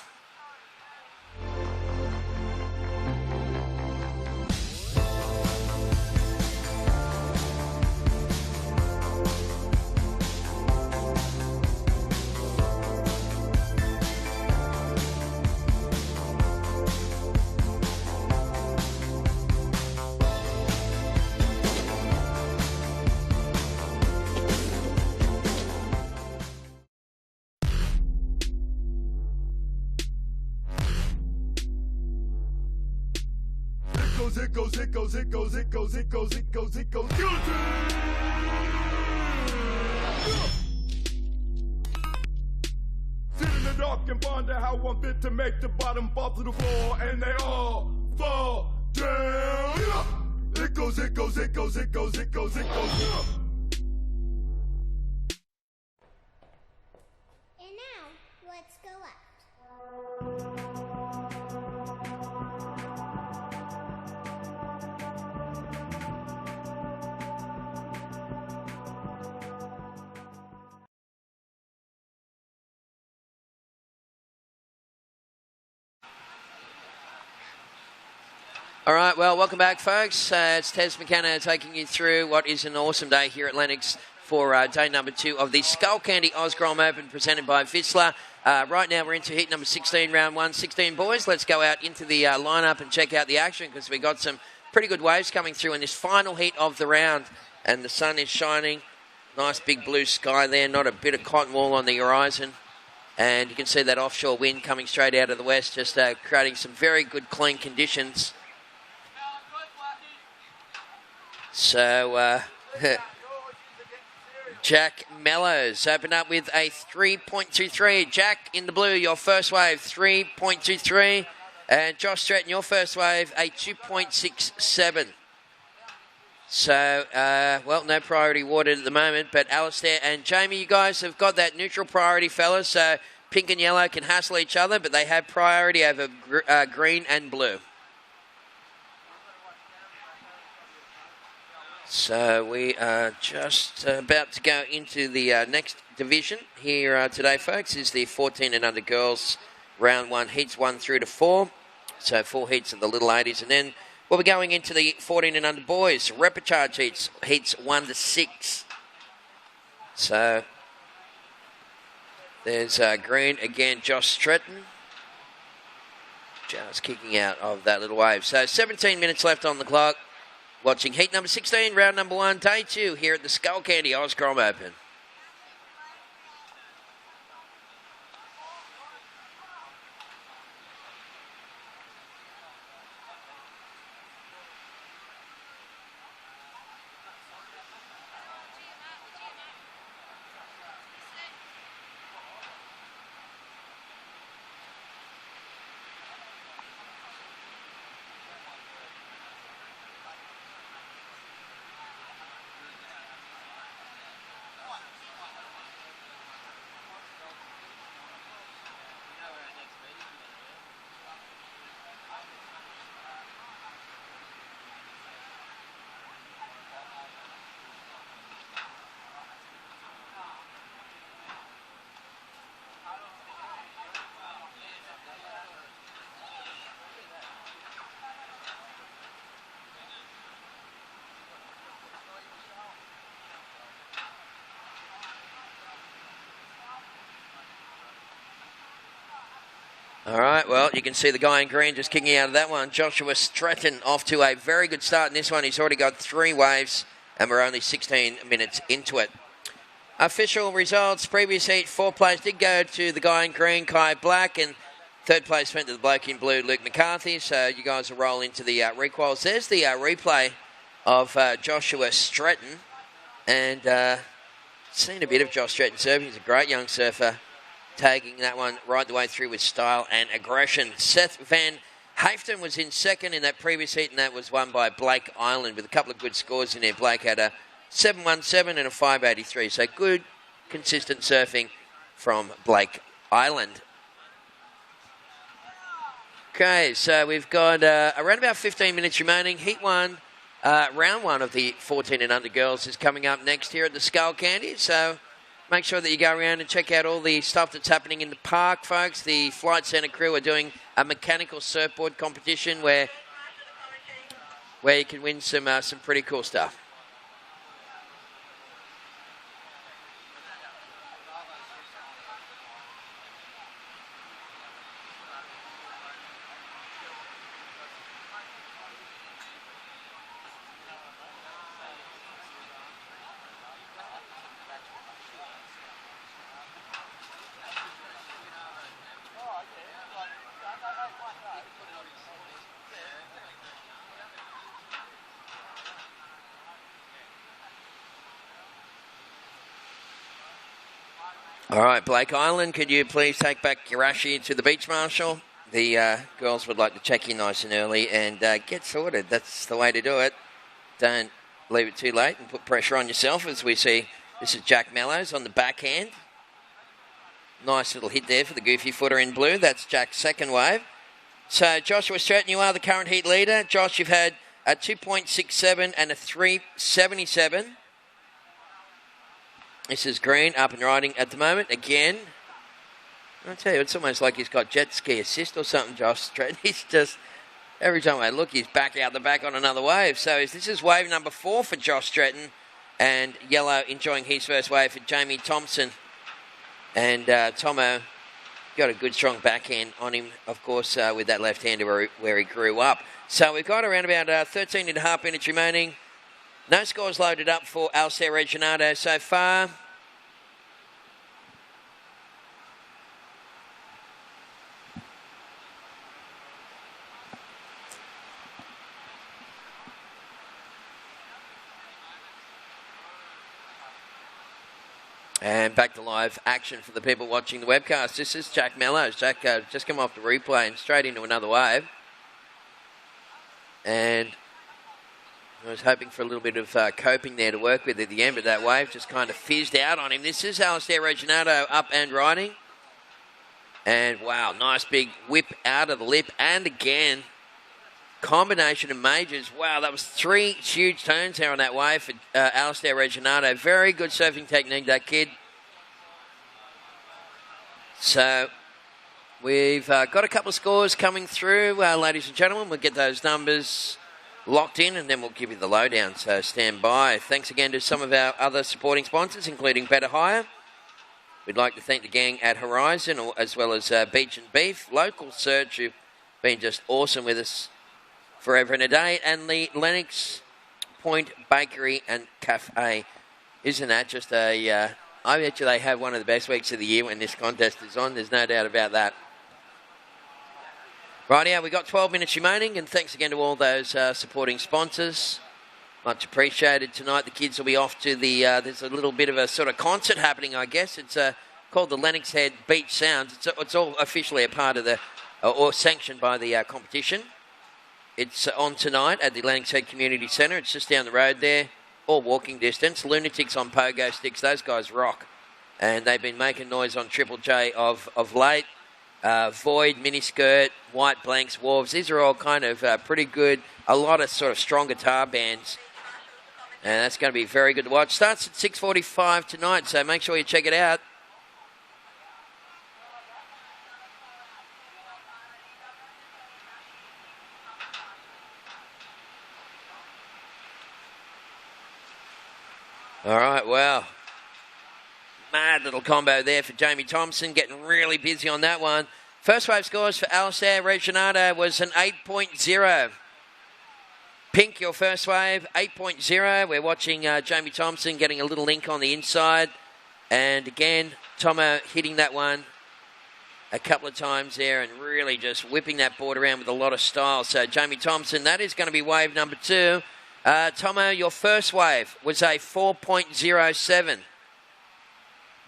It goes. Sit in the dark and ponder how one fit to make the bottom fall to the floor, and they all fall down. It goes. And
now, let's go up.
All right, well, welcome back, folks. It's Tez McKenna taking you through what is an awesome day here at Lennox for day number 2 of the Skullcandy Oz Grom Open presented by Vizsla. Right now we're into heat number 16, round 1. 16 boys, let's go out into the lineup and check out the action because we've got some pretty good waves coming through in this final heat of the round. And the sun is shining. Nice big blue sky there, not a bit of cotton wool on the horizon. And you can see that offshore wind coming straight out of the west, just creating some very good clean conditions. So Jack Mellows open up with a 3.23. Jack in the blue, your first wave, 3.23. And Josh Stratton, your first wave, a 2.67. So, well, no priority awarded at the moment, but Alistair and Jamie, you guys have got that neutral priority, fellas. So pink and yellow can hassle each other, but they have priority over green and blue. So we are just about to go into the next division here today, folks. Is the 14 and under girls round 1, heats 1 through to 4. So 4 heats of the little ladies, and then we'll be going into the 14 and under boys repechage heats 1 to 6. So there's green again, Josh Stratton, just kicking out of that little wave. So 17 minutes left on the clock. Watching heat number 16, round number 1, day 2 here at the Skullcandy Oz Grom Open. All right, well, you can see the guy in green just kicking out of that one. Joshua Stratton off to a very good start in this one. He's already got 3 waves, and we're only 16 minutes into it. Official results, previous heat, 4 players did go to the guy in green, Kai Black, and 3rd place went to the bloke in blue, Luke McCarthy. So you guys will roll into the requals. There's the replay of Joshua Stratton, and seen a bit of Josh Stratton surfing. He's a great young surfer, taking that one right the way through with style and aggression. Seth Van Haften was in second in that previous heat, and that was won by Blake Island with a couple of good scores in there. Blake had a 717 and a 583, so good, consistent surfing from Blake Island. Okay, so we've got around about 15 minutes remaining. Heat 1, round 1 of the 14 and under girls is coming up next here at the Skullcandy, so make sure that you go around and check out all the stuff that's happening in the park, folks. The Flight Centre crew are doing a mechanical surfboard competition where you can win some pretty cool stuff. All right, Blake Island, could you please take back Yarashi to the beach marshal? The girls would like to check in nice and early and get sorted. That's the way to do it. Don't leave it too late and put pressure on yourself, as we see. This is Jack Mellows on the backhand. Nice little hit there for the goofy footer in blue. That's Jack's second wave. So Joshua Stratton, you are the current heat leader. Josh, you've had a 2.67 and a 3.77. This is green, up and riding at the moment. Again, I'll tell you, it's almost like he's got jet ski assist or something, Josh Stratton. He's just, every time I look, he's back out the back on another wave. So this is wave number 4 for Josh Stratton. And yellow enjoying his first wave for Jamie Thompson. And Tomo got a good, strong backhand on him, of course, with that left-hander where he grew up. So we've got around about 13 and a half minutes remaining. No scores loaded up for Alcer Reginato so far. And back to live action for the people watching the webcast. This is Jack Mellows. Jack just come off the replay and straight into another wave. And I was hoping for a little bit of coping there to work with at the end, but that wave just kind of fizzed out on him. This is Alistair Reginato up and riding. And wow, nice big whip out of the lip. And again, combination of majors. Wow, that was 3 huge turns there on that wave for Alistair Reginato. Very good surfing technique, that kid. So we've got a couple of scores coming through, ladies and gentlemen. We'll get those numbers locked in and then we'll give you the lowdown. So stand by. Thanks again to some of our other supporting sponsors, including Better Hire. We'd like to thank the gang at Horizon, as well as Beach and Beef, Local Search, who've been just awesome with us forever and a day, and the Lennox Point Bakery and Cafe. Isn't that just I bet you they have one of the best weeks of the year when this contest is on. There's no doubt about that. Rightio, we've got 12 minutes remaining, and thanks again to all those supporting sponsors. Much appreciated tonight. The kids will be off to the, there's a little bit of a sort of concert happening, I guess. It's called the Lennox Head Beach Sounds. It's all officially a part of the, or sanctioned by the competition. It's on tonight at the Lennox Head Community Centre. It's just down the road there, all walking distance. Lunatics on pogo sticks. Those guys rock. And they've been making noise on Triple J of late. Void, Miniskirt, White Blanks, Wolves. These are all kind of pretty good. A lot of sort of strong guitar bands. And that's going to be very good to watch. Starts at 6:45 tonight, so make sure you check it out. All right, well, mad little combo there for Jamie Thompson, getting really busy on that one. First wave scores for Alistair Reginato was an 8.0. Pink, your first wave, 8.0. We're watching Jamie Thompson getting a little link on the inside. And again, Tomo hitting that one a couple of times there and really just whipping that board around with a lot of style. So Jamie Thompson, that is going to be wave number 2. Tomo, your first wave was a 4.07.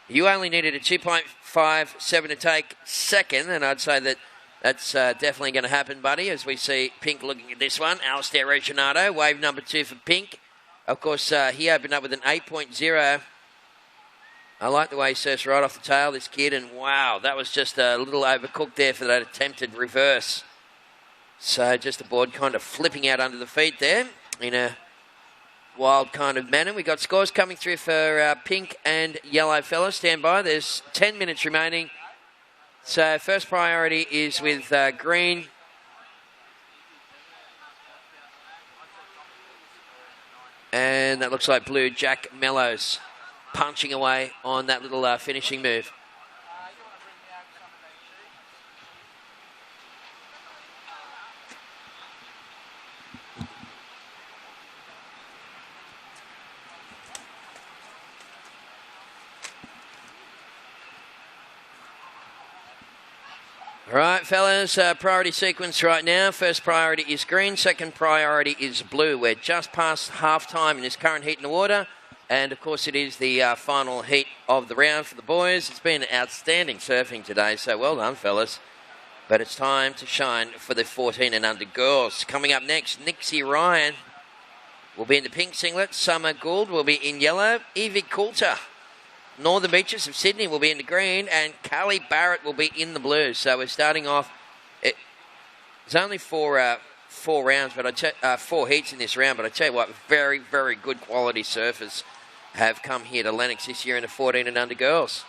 You only needed a 2.57 to take second, and I'd say that that's definitely going to happen, buddy, as we see Pink looking at this one. Alistair Reginato, wave number 2 for Pink. Of course, he opened up with an 8.0. I like the way he surfs right off the tail, this kid, and wow, that was just a little overcooked there for that attempted reverse. So just the board kind of flipping out under the feet there in a wild kind of manner. We got scores coming through for Pink and Yellow fellas. Stand by. There's 10 minutes remaining. So first priority is with Green. And that looks like Blue, Jack Mellows, punching away on that little finishing move. All right, fellas, priority sequence right now. First priority is green. Second priority is blue. We're just past half-time in this current heat in the water. And, of course, it is the final heat of the round for the boys. It's been outstanding surfing today, so well done, fellas. But it's time to shine for the 14 and under girls. Coming up next, Nixie Ryan will be in the pink singlet. Summer Gould will be in yellow. Evie Coulter, Northern Beaches of Sydney, will be in the green, and Callie Barrett will be in the blue. So we're starting off. It's only four rounds, but 4 heats in this round. But I tell you what, very, very good quality surfers have come here to Lennox this year in the 14 and under girls.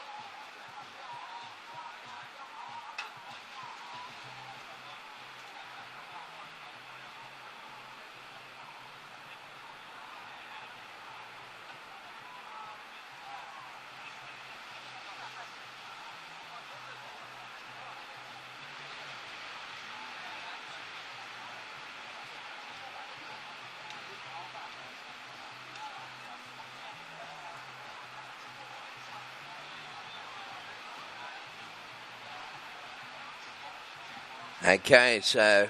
Okay, so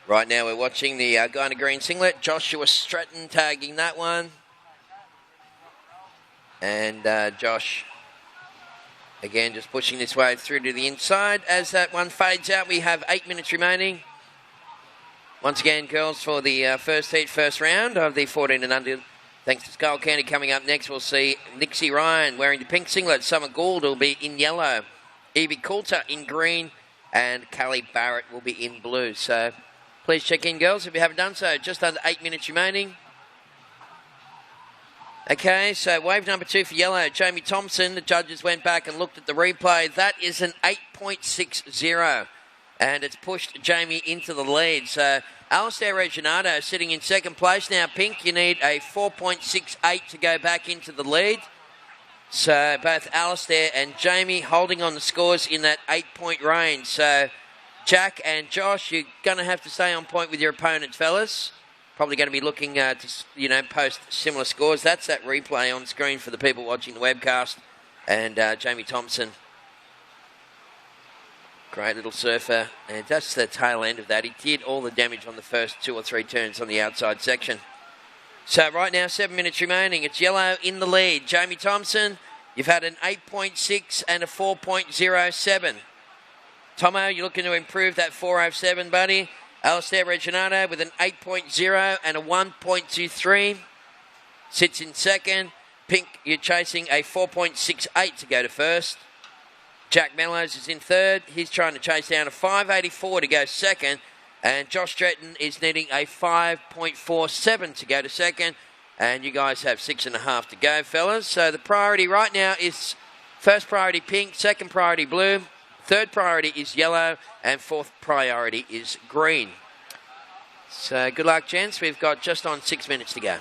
right now we're watching the guy in a green singlet, Joshua Stratton, tagging that one. And Josh, again, just pushing this wave through to the inside. As that one fades out, we have 8 minutes remaining. Once again, girls, for the first heat, first round of the 14 and under. Thanks to Skullcandy. Coming up next, we'll see Nixie Ryan wearing the pink singlet. Summer Gould will be in yellow. Evie Coulter in green. And Callie Barrett will be in blue. So please check in, girls, if you haven't done so. Just under 8 minutes remaining. Okay, so wave number 2 for yellow. Jamie Thompson. The judges went back and looked at the replay. That is an 8.60. And it's pushed Jamie into the lead. So Alistair Reginato sitting in second place. Now, Pink, you need a 4.68 to go back into the lead. So both Alistair and Jamie holding on the scores in that 8-point range. So Jack and Josh, you're going to have to stay on point with your opponents, fellas. Probably going to be looking to, post similar scores. That's that replay on screen for the people watching the webcast. And Jamie Thompson, great little surfer. And that's the tail end of that. He did all the damage on the first 2 or 3 turns on the outside section. So right now, 7 minutes remaining. It's yellow in the lead. Jamie Thompson, you've had an 8.6 and a 4.07. Tomo, you're looking to improve that 4.07, buddy. Alistair Reginato with an 8.0 and a 1.23. Sits in second. Pink, you're chasing a 4.68 to go to first. Jack Mellows is in third. He's trying to chase down a 5.84 to go second. And Josh Stretton is needing a 5.47 to go to second. And you guys have 6.5 to go, fellas. So the priority right now is first priority pink, second priority blue, third priority is yellow, and fourth priority is green. So good luck, gents. We've got just on 6 minutes to go.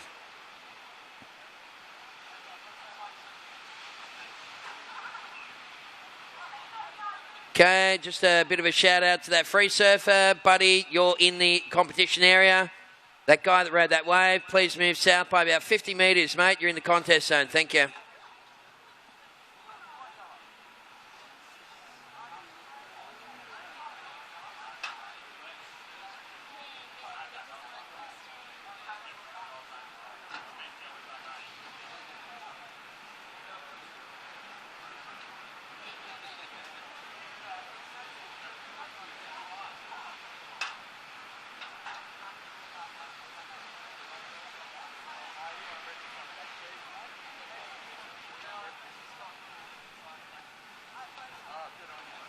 Okay, just a bit of a shout out to that free surfer. Buddy, you're in the competition area. That guy that rode that wave, please move south by about 50 metres, mate. You're in the contest zone. Thank you.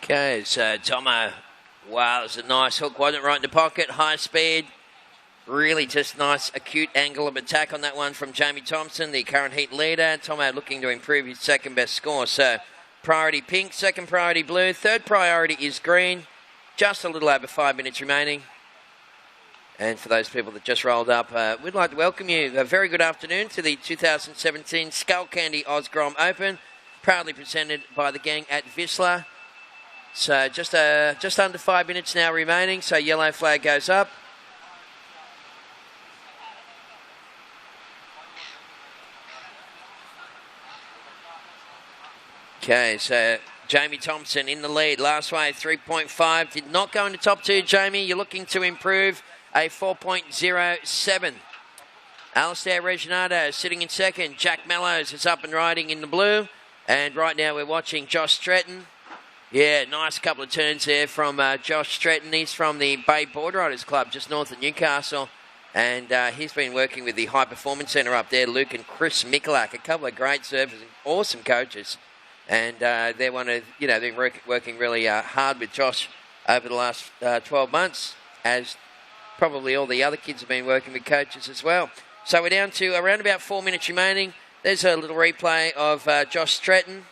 Okay, so Tomo, wow, it was a nice hook, wasn't it? Right in the pocket, high speed. Really just nice acute angle of attack on that one from Jamie Thompson, the current heat leader. Tomo looking to improve his second best score. So priority pink, second priority blue, third priority is green. Just a little over 5 minutes remaining. And for those people that just rolled up, we'd like to welcome you. A very good afternoon to the 2017 Skullcandy Oz Grom Open, proudly presented by the gang at Whistler. So just under 5 minutes now remaining, so yellow flag goes up. Okay, so Jamie Thompson in the lead. Last wave, 3.5. Did not go into top 2, Jamie. You're looking to improve a 4.07. Alistair Reginato sitting in second. Jack Mellows is up and riding in the blue. And right now we're watching Josh Stretton. Yeah, nice couple of turns there from Josh Stretton. He's from the Bay Board Riders Club just north of Newcastle. And he's been working with the High Performance Centre up there, Luke and Chris Mikulak, a couple of great surfers and awesome coaches. And they're working really hard with Josh over the last 12 months, as probably all the other kids have been working with coaches as well. So we're down to around about 4 minutes remaining. There's a little replay of Josh Stretton.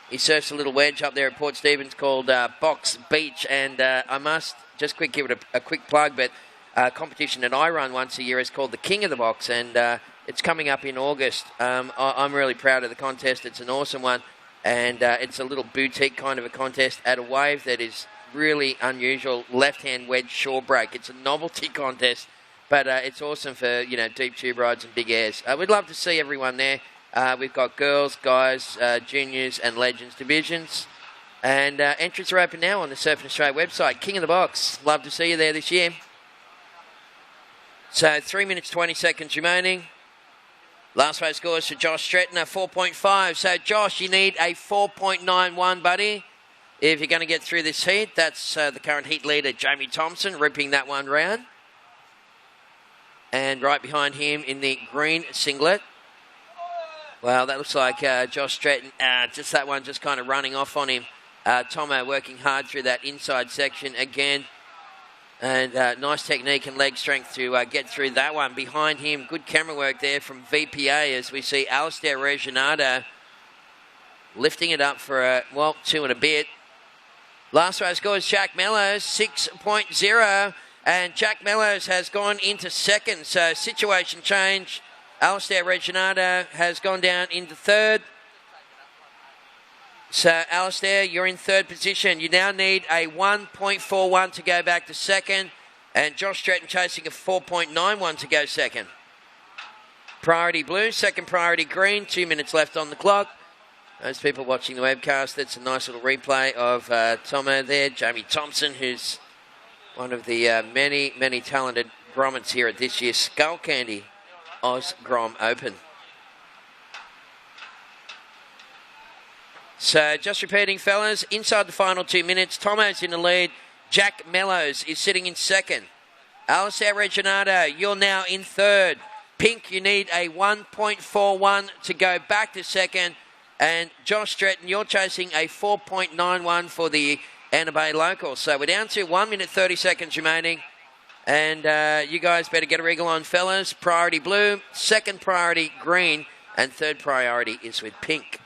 He surfs a little wedge up there at Port Stephens called Box Beach, and I must just give it a quick plug, but a competition that I run once a year is called the King of the Box, and it's coming up in August. I'm really proud of the contest. It's an awesome one, and it's a little boutique kind of a contest at a wave that is really unusual, left-hand wedge shore break. It's a novelty contest, but it's awesome for deep tube rides and big airs. We'd love to see everyone there. We've got girls, guys, juniors and legends divisions. And entries are open now on the Surfing Australia website. King of the Box. Love to see you there this year. So 3 minutes, 20 seconds remaining. Last race scores for Josh Stretton are 4.5. So, Josh, you need a 4.91, buddy, if you're going to get through this heat. That's the current heat leader, Jamie Thompson, ripping that one round. And right behind him in the green singlet. Well, that looks like Josh Stretton, just that one just kind of running off on him. Tomo working hard through that inside section again. And nice technique and leg strength to get through that one. Behind him, good camera work there from VPA as we see Alistair Reginado lifting it up for, 2 and a bit. Last race scores Jack Mellows, 6.0. And Jack Mellows has gone into second. So situation change. Alistair Reginado has gone down into third. So, Alistair, you're in third position. You now need a 1.41 to go back to second. And Josh Stretton chasing a 4.91 to go second. Priority blue, second priority green. 2 minutes left on the clock. Those people watching the webcast, that's a nice little replay of Tomo there. Jamie Thompson, who's one of the many, many talented grommets here at this year's Skullcandy Oz Grom Open. So just repeating, fellas, inside the final 2 minutes, Tomo's in the lead. Jack Mellows is sitting in second. Alistair Reginado, you're now in third. Pink, you need a 1.41 to go back to second. And Josh Stretton, you're chasing a 4.91 for the Anna Bay local. So we're down to 1 minute 30 seconds remaining. And you guys better get a wriggle on, fellas. Priority blue, second priority green, and third priority is with pink.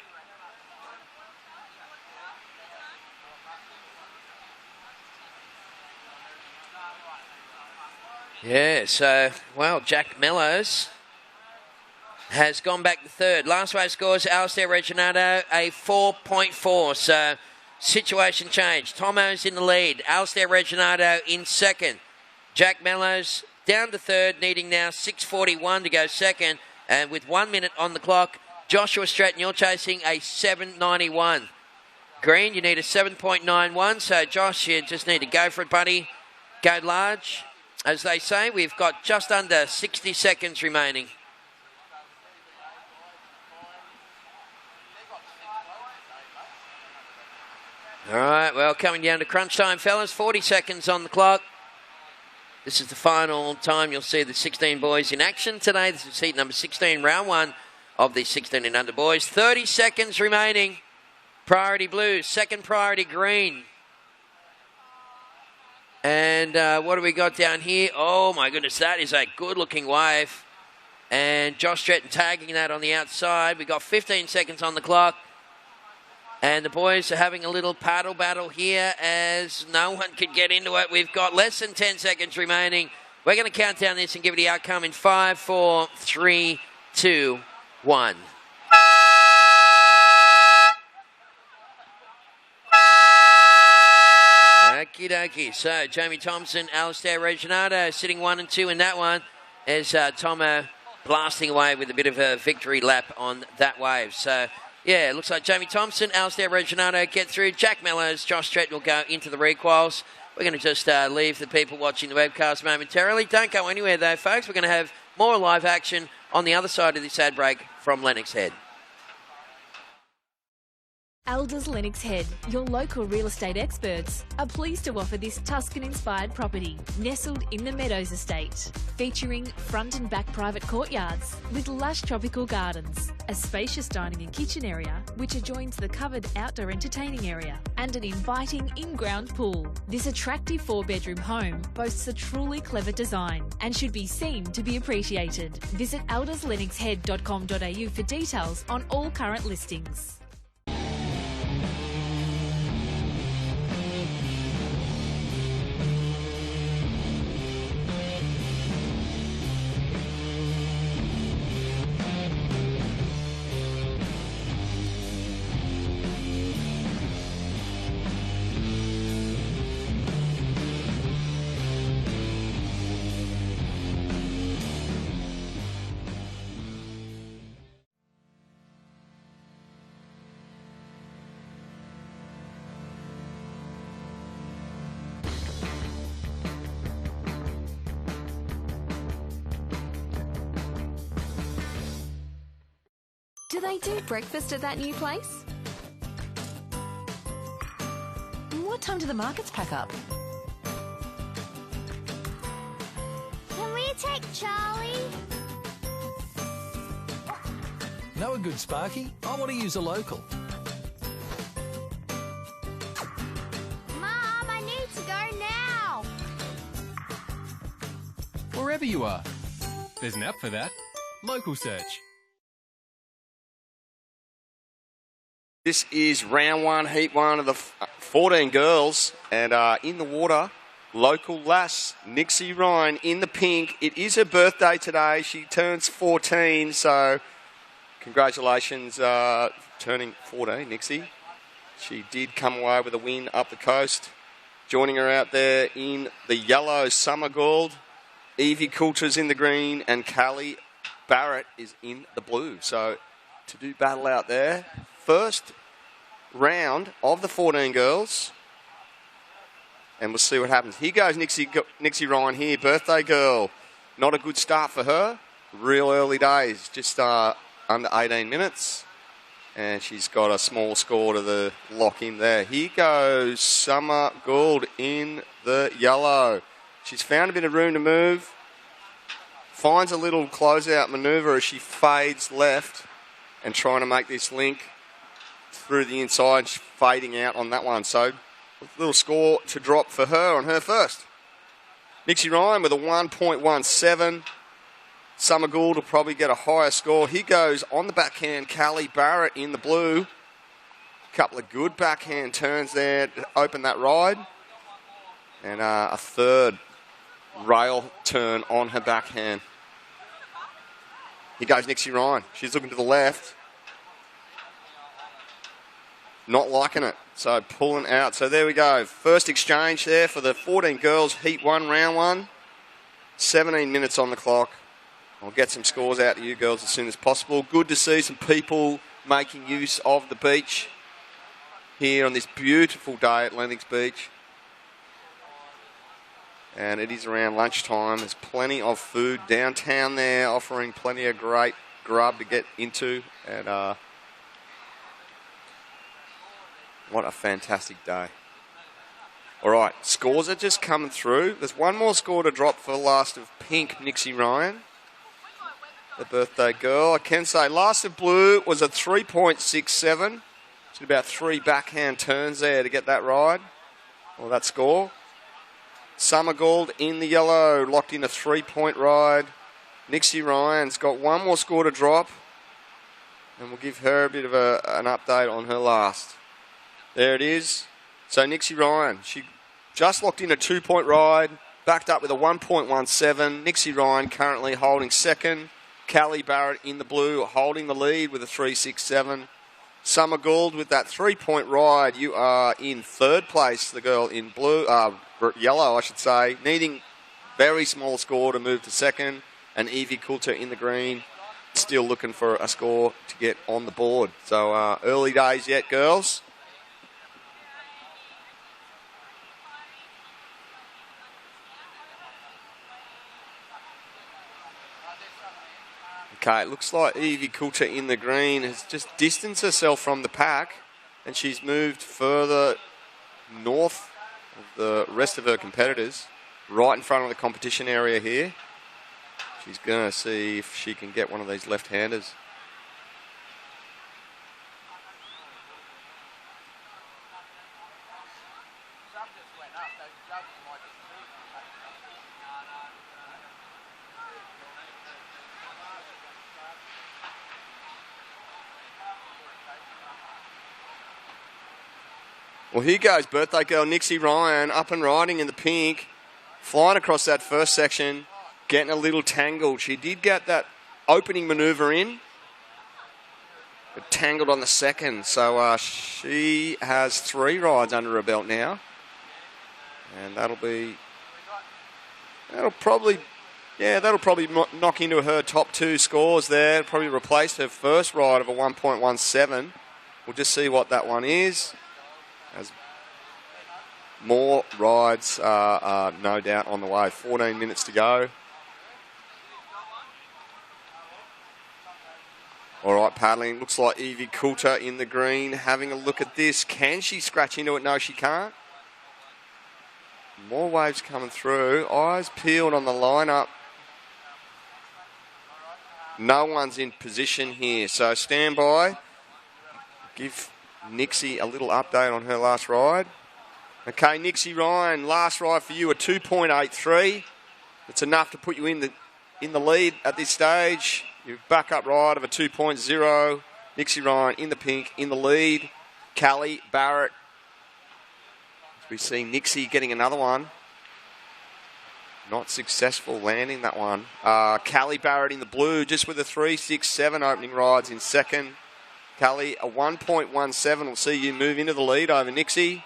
Yeah, so, Jack Mellows has gone back to third. Last race scores, Alistair Reginado, a 4.4. So, situation change. Tomo's in the lead. Alistair Reginado in second. Jack Mellows down to third, needing now 6.41 to go second. And with 1 minute on the clock, Joshua Stretton, you're chasing a 7.91. Green, you need a 7.91. So, Josh, you just need to go for it, buddy. Go large. As they say, we've got just under 60 seconds remaining. All right, well, coming down to crunch time, fellas. 40 seconds on the clock. This is the final time you'll see the 16 boys in action today. This is heat number 16, round 1 of the 16 and under boys. 30 seconds remaining. Priority blue, second priority green. And what do we got down here? Oh, my goodness, that is a good-looking wave. And Josh Stretton tagging that on the outside. We've got 15 seconds on the clock. And the boys are having a little paddle battle here as no one could get into it. We've got less than 10 seconds remaining. We're going to count down this and give it the outcome in 5, 4, 3, 2, 1. Okie dokie. So, Jamie Thompson, Alistair Reginado sitting 1 and 2 in that one as Tomo blasting away with a bit of a victory lap on that wave. So, yeah, it looks like Jamie Thompson, Alistair Reginado get through. Jack Mellows, Josh Stretton will go into the requals. We're going to just leave the people watching the webcast momentarily. Don't go anywhere, though, folks. We're going to have more live action on the other side of this ad break from Lennox Head.
Elders Lennox Head, your local real estate experts, are pleased to offer this Tuscan-inspired property nestled in the Meadows Estate, featuring front and back private courtyards with lush tropical gardens, a spacious dining and kitchen area which adjoins the covered outdoor entertaining area, and an inviting in-ground pool. This attractive 4-bedroom home boasts a truly clever design and should be seen to be appreciated. Visit elderslennoxhead.com.au for details on all current listings.
Do they do breakfast at that new place?
What time do the markets pack up?
Can we take Charlie?
Know a good Sparky? I want to use a local.
Mom, I need to go now.
Wherever you are. There's an app for that. Local Search.
This is round one, heat one of the 14 girls. And in the water, local lass, Nixie Ryan in the pink. It is her birthday today. She turns 14, so congratulations turning 14, Nixie. She did come away with a win up the coast. Joining her out there in the yellow, Summer Gould. Evie Coulter's in the green, and Callie Barrett is in the blue. So to do battle out there. First round of the 14 girls. And we'll see what happens. Here goes Nixie Ryan here, birthday girl. Not a good start for her. Real early days, just under 18 minutes. And she's got a small score to the lock in there. Here goes Summer Gould in the yellow. She's found a bit of room to move. Finds a little closeout manoeuvre as she fades left and trying to make this link through the inside, fading out on that one. So a little score to drop for her on her first. Nixie Ryan with a 1.17. Summer Gould will probably get a higher score. He goes on the backhand, Callie Barrett in the blue. Couple of good backhand turns there to open that ride. And a third rail turn on her backhand. Here goes Nixie Ryan. She's looking to the left. Not liking it. So pulling out. So there we go. First exchange there for the 14 girls. Heat 1, round 1. 17 minutes on the clock. I'll get some scores out to you girls as soon as possible. Good to see some people making use of the beach here on this beautiful day at Lennox Beach. And it is around lunchtime. There's plenty of food downtown there, offering plenty of great grub to get into. And what a fantastic day. All right, scores are just coming through. There's one more score to drop for the last of pink, Nixie Ryan, the birthday girl. I can say last of blue was a 3.67. It's about 3 backhand turns there to get that ride, or that score. Summer Gould in the yellow, locked in a 3-point ride. Nixie Ryan's got one more score to drop, and we'll give her a bit of an update on her last. There it is. So Nixie Ryan, she just locked in a 2-point ride, backed up with a 1.17. Nixie Ryan currently holding second. Callie Barrett in the blue holding the lead with a 3.67. Summer Gould with that 3-point ride. You are in third place, the girl in blue, yellow, I should say, needing very small score to move to second. And Evie Coulter in the green, still looking for a score to get on the board. So early days yet, girls. Okay, it looks like Evie Coulter in the green has just distanced herself from the pack, and she's moved further north of the rest of her competitors, right in front of the competition area here. She's going to see if she can get one of these left-handers. Well, here goes birthday girl Nixie Ryan, up and riding in the pink, flying across that first section, getting a little tangled. She did get that opening manoeuvre in, but tangled on the second. So she has 3 rides under her belt now, and that'll probably knock into her top 2 scores there. It'll probably replace her first ride of a 1.17. We'll just see what that one is. As more rides are no doubt on the way. 14 minutes to go. All right, paddling. Looks like Evie Coulter in the green. Having a look at this. Can she scratch into it? No, she can't. More waves coming through. Eyes peeled on the lineup. No one's in position here, so stand by. Give Nixie a little update on her last ride. Okay, Nixie Ryan, last ride for you, a 2.83. It's enough to put you in the lead at this stage. Your backup ride of a 2.0. Nixie Ryan in the pink, in the lead. Callie Barrett. We see Nixie getting another one. Not successful landing that one. Callie Barrett in the blue, just with a 3.67 opening rides in second. Callie, a 1.17 will see you move into the lead over Nixie.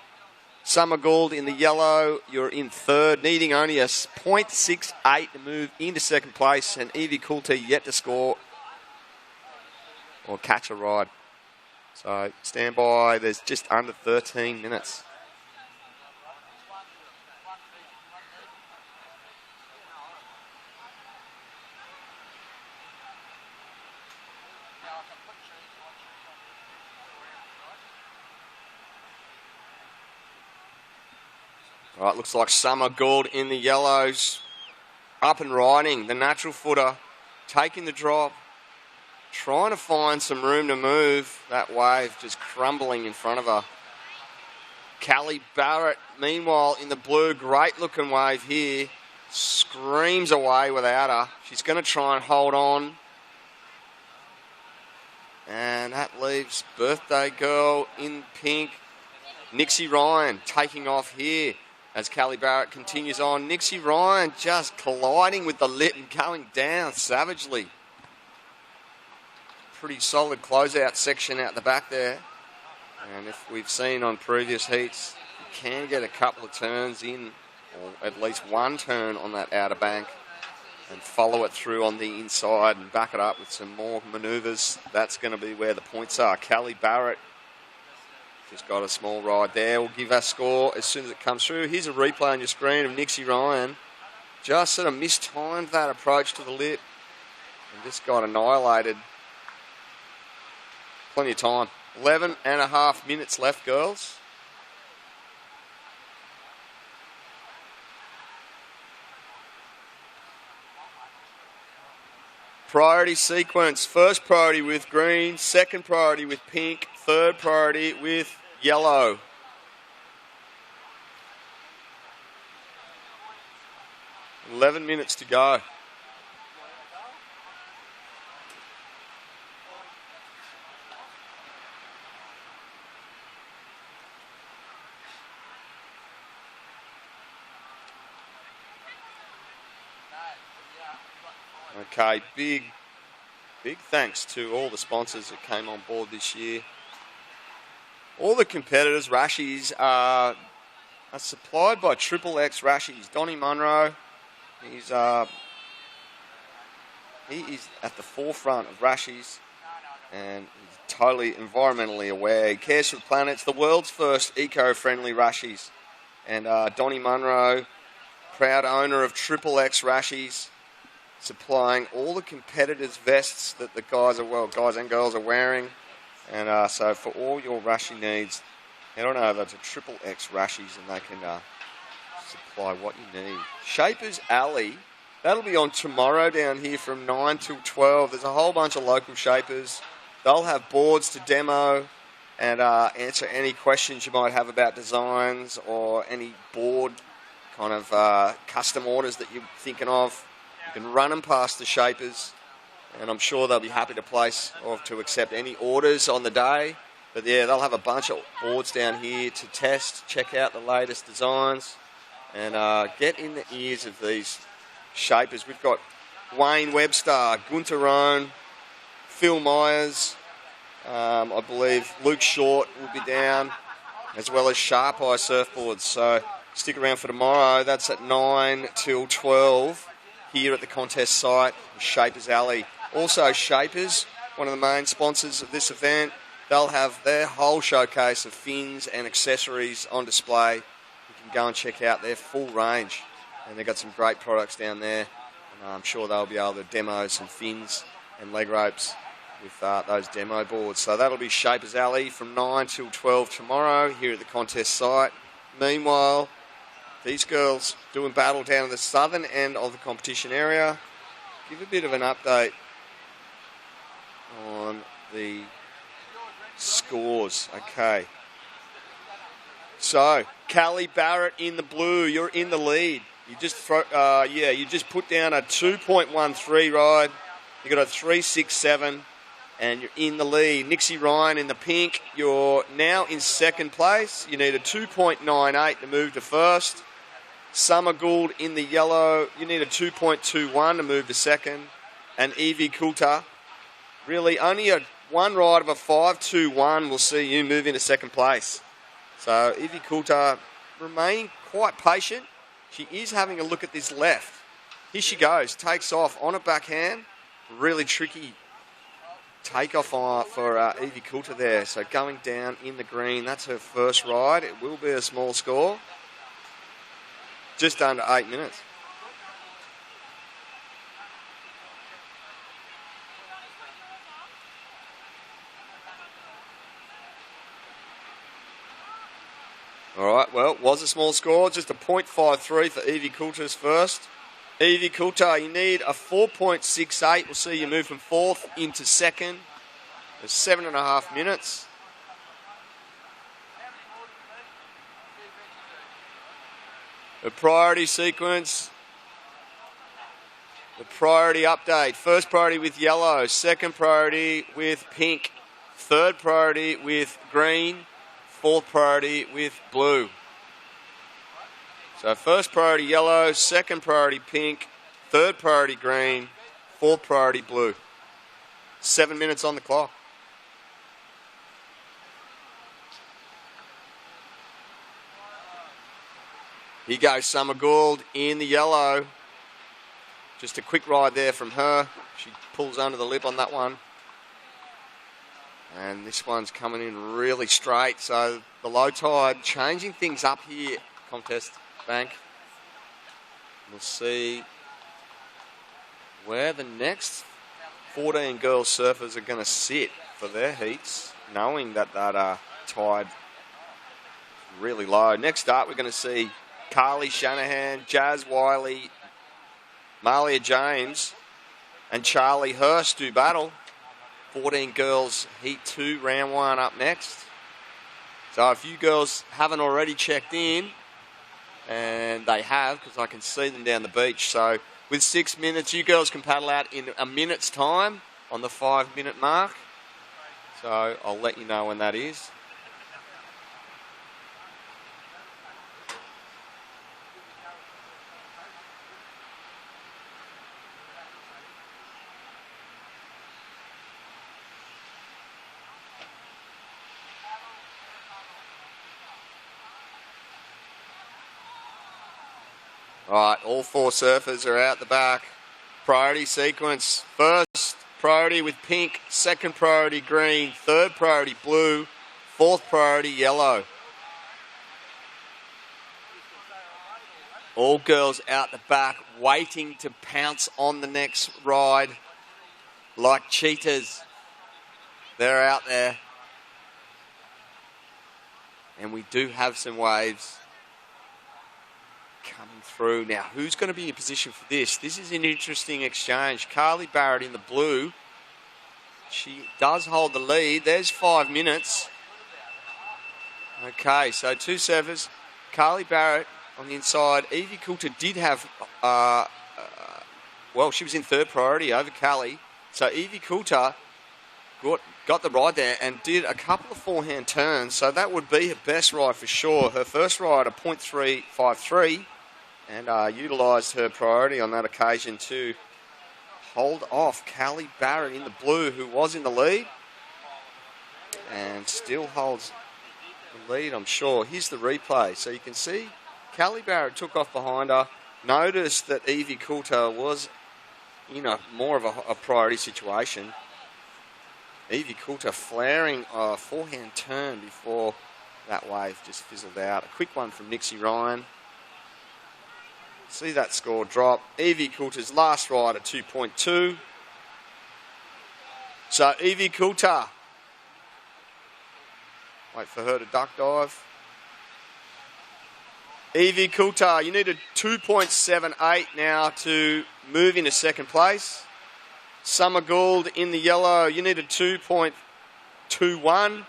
Summer Gould in the yellow, you're in third, needing only a 0.68 to move into second place, and Evie Coulter yet to score or catch a ride. So stand by, there's just under 13 minutes. All right, looks like Summer Gould in the yellows. Up and riding, the natural footer, taking the drop, trying to find some room to move. That wave just crumbling in front of her. Callie Barrett, meanwhile, in the blue, great looking wave here. Screams away without her. She's going to try and hold on. And that leaves Birthday Girl in pink. Nixie Ryan taking off here. As Callie Barrett continues on, Nixie Ryan just colliding with the lip and going down savagely. Pretty solid closeout section out the back there. And if we've seen on previous heats, you can get a couple of turns in, or at least one turn on that outer bank, and follow it through on the inside and back it up with some more manoeuvres. That's going to be where the points are. Callie Barrett just got a small ride there. We'll give our score as soon as it comes through. Here's a replay on your screen of Nixie Ryan. Just sort of mistimed that approach to the lip and just got annihilated. Plenty of time. 11 and a half minutes left, girls. Priority sequence. First priority with green, second priority with pink, third priority with yellow. $11 minutes to go. Okay, big thanks to all the sponsors that came on board this year. All the competitors, Rashies, are supplied by Triple X Rashies. Donnie Munro, he is at the forefront of Rashies, and he's totally environmentally aware. He cares for the planet. It's the world's first eco-friendly Rashies. And Donnie Munro, proud owner of Triple X Rashies, supplying all the competitors' vests that the guys and girls are wearing. And so for all your Rashi needs, head on over to Triple X Rashies and they can supply what you need. Shapers Alley, that'll be on tomorrow down here from 9 till 12. There's a whole bunch of local shapers. They'll have boards to demo and answer any questions you might have about designs or any board kind of custom orders that you're thinking of. You can run them past the shapers, and I'm sure they'll be happy to place or to accept any orders on the day. But yeah, they'll have a bunch of boards down here to test, check out the latest designs, and get in the ears of these shapers. We've got Wayne Webster, Gunter Rohn, Phil Myers, I believe Luke Short will be down, as well as Sharp Eye Surfboards. So stick around for tomorrow. That's at 9 till 12. Here at the contest site, Shapers Alley. Also Shapers, one of the main sponsors of this event, they'll have their whole showcase of fins and accessories on display. You can go and check out their full range. And they've got some great products down there. And I'm sure they'll be able to demo some fins and leg ropes with those demo boards. So that'll be Shapers Alley from 9 till 12 tomorrow here at the contest site. Meanwhile, these girls doing battle down at the southern end of the competition area. Give a bit of an update on the scores. Okay. So, Callie Barrett in the blue. You're in the lead. You just you just put down a 2.13 ride. You got a 3.67, and you're in the lead. Nixie Ryan in the pink. You're now in second place. You need a 2.98 to move to first. Summer Gould in the yellow. You need a 2.21 to move to second. And Evie Coulter, really only one ride of a 5.21 will see you move into second place. So Evie Coulter remaining quite patient. She is having a look at this left. Here she goes, takes off on a backhand. Really tricky takeoff for Evie Coulter there. So going down in the green, that's her first ride. It will be a small score. Just under 8 minutes. All right, well, was a small score. Just a 0.53 for Evie Coulter's first. Evie Coulter, you need a 4.68. We'll see you move from fourth into second. There's 7.5 minutes. The priority sequence. The priority update. First priority with yellow. Second priority with pink. Third priority with green. Fourth priority with blue. So first priority yellow, second priority pink, third priority green, fourth priority blue. 7 minutes on the clock. Here goes Summer Gould in the yellow. Just a quick ride there from her. She pulls under the lip on that one. And this one's coming in really straight. So the low tide changing things up here, contest bank. We'll see where the next 14 girl surfers are going to sit for their heats, knowing that tide is really low. Next up, we're going to see Carly Shanahan, Jazz Wiley, Malia James, and Charlie Hurst do battle. 14 girls, heat 2, round 1 up next. So if you girls haven't already checked in, and they have, because I can see them down the beach. So with 6 minutes, you girls can paddle out in a minute's time on the 5 minute mark. So I'll let you know when that is. Right, all 4 surfers are out the back. Priority sequence. First priority with pink, second priority green, third priority blue, fourth priority yellow. All girls out the back waiting to pounce on the next ride like cheetahs. They're out there. And we do have some waves coming through. Now, who's going to be in position for this? This is an interesting exchange. Carly Barrett in the blue. She does hold the lead. There's 5 minutes. Okay, so 2 surfers. Carly Barrett on the inside. Evie Coulter did have, she was in third priority over Callie. So Evie Coulter got the ride there and did a couple of forehand turns. So that would be her best ride for sure. Her first ride, a 0.353. And utilised her priority on that occasion to hold off Callie Barrett in the blue, who was in the lead. And still holds the lead, I'm sure. Here's the replay. So you can see Callie Barrett took off behind her. Noticed that Evie Coulter was in more of a priority situation. Evie Coulter flaring a forehand turn before that wave just fizzled out. A quick one from Nixie Ryan. See that score drop. Evie Coulter's last ride at 2.2. So Evie Coulter. Wait for her to duck dive. Evie Coulter, you need a 2.78 now to move into second place. Summer Gould in the yellow, you need a 2.21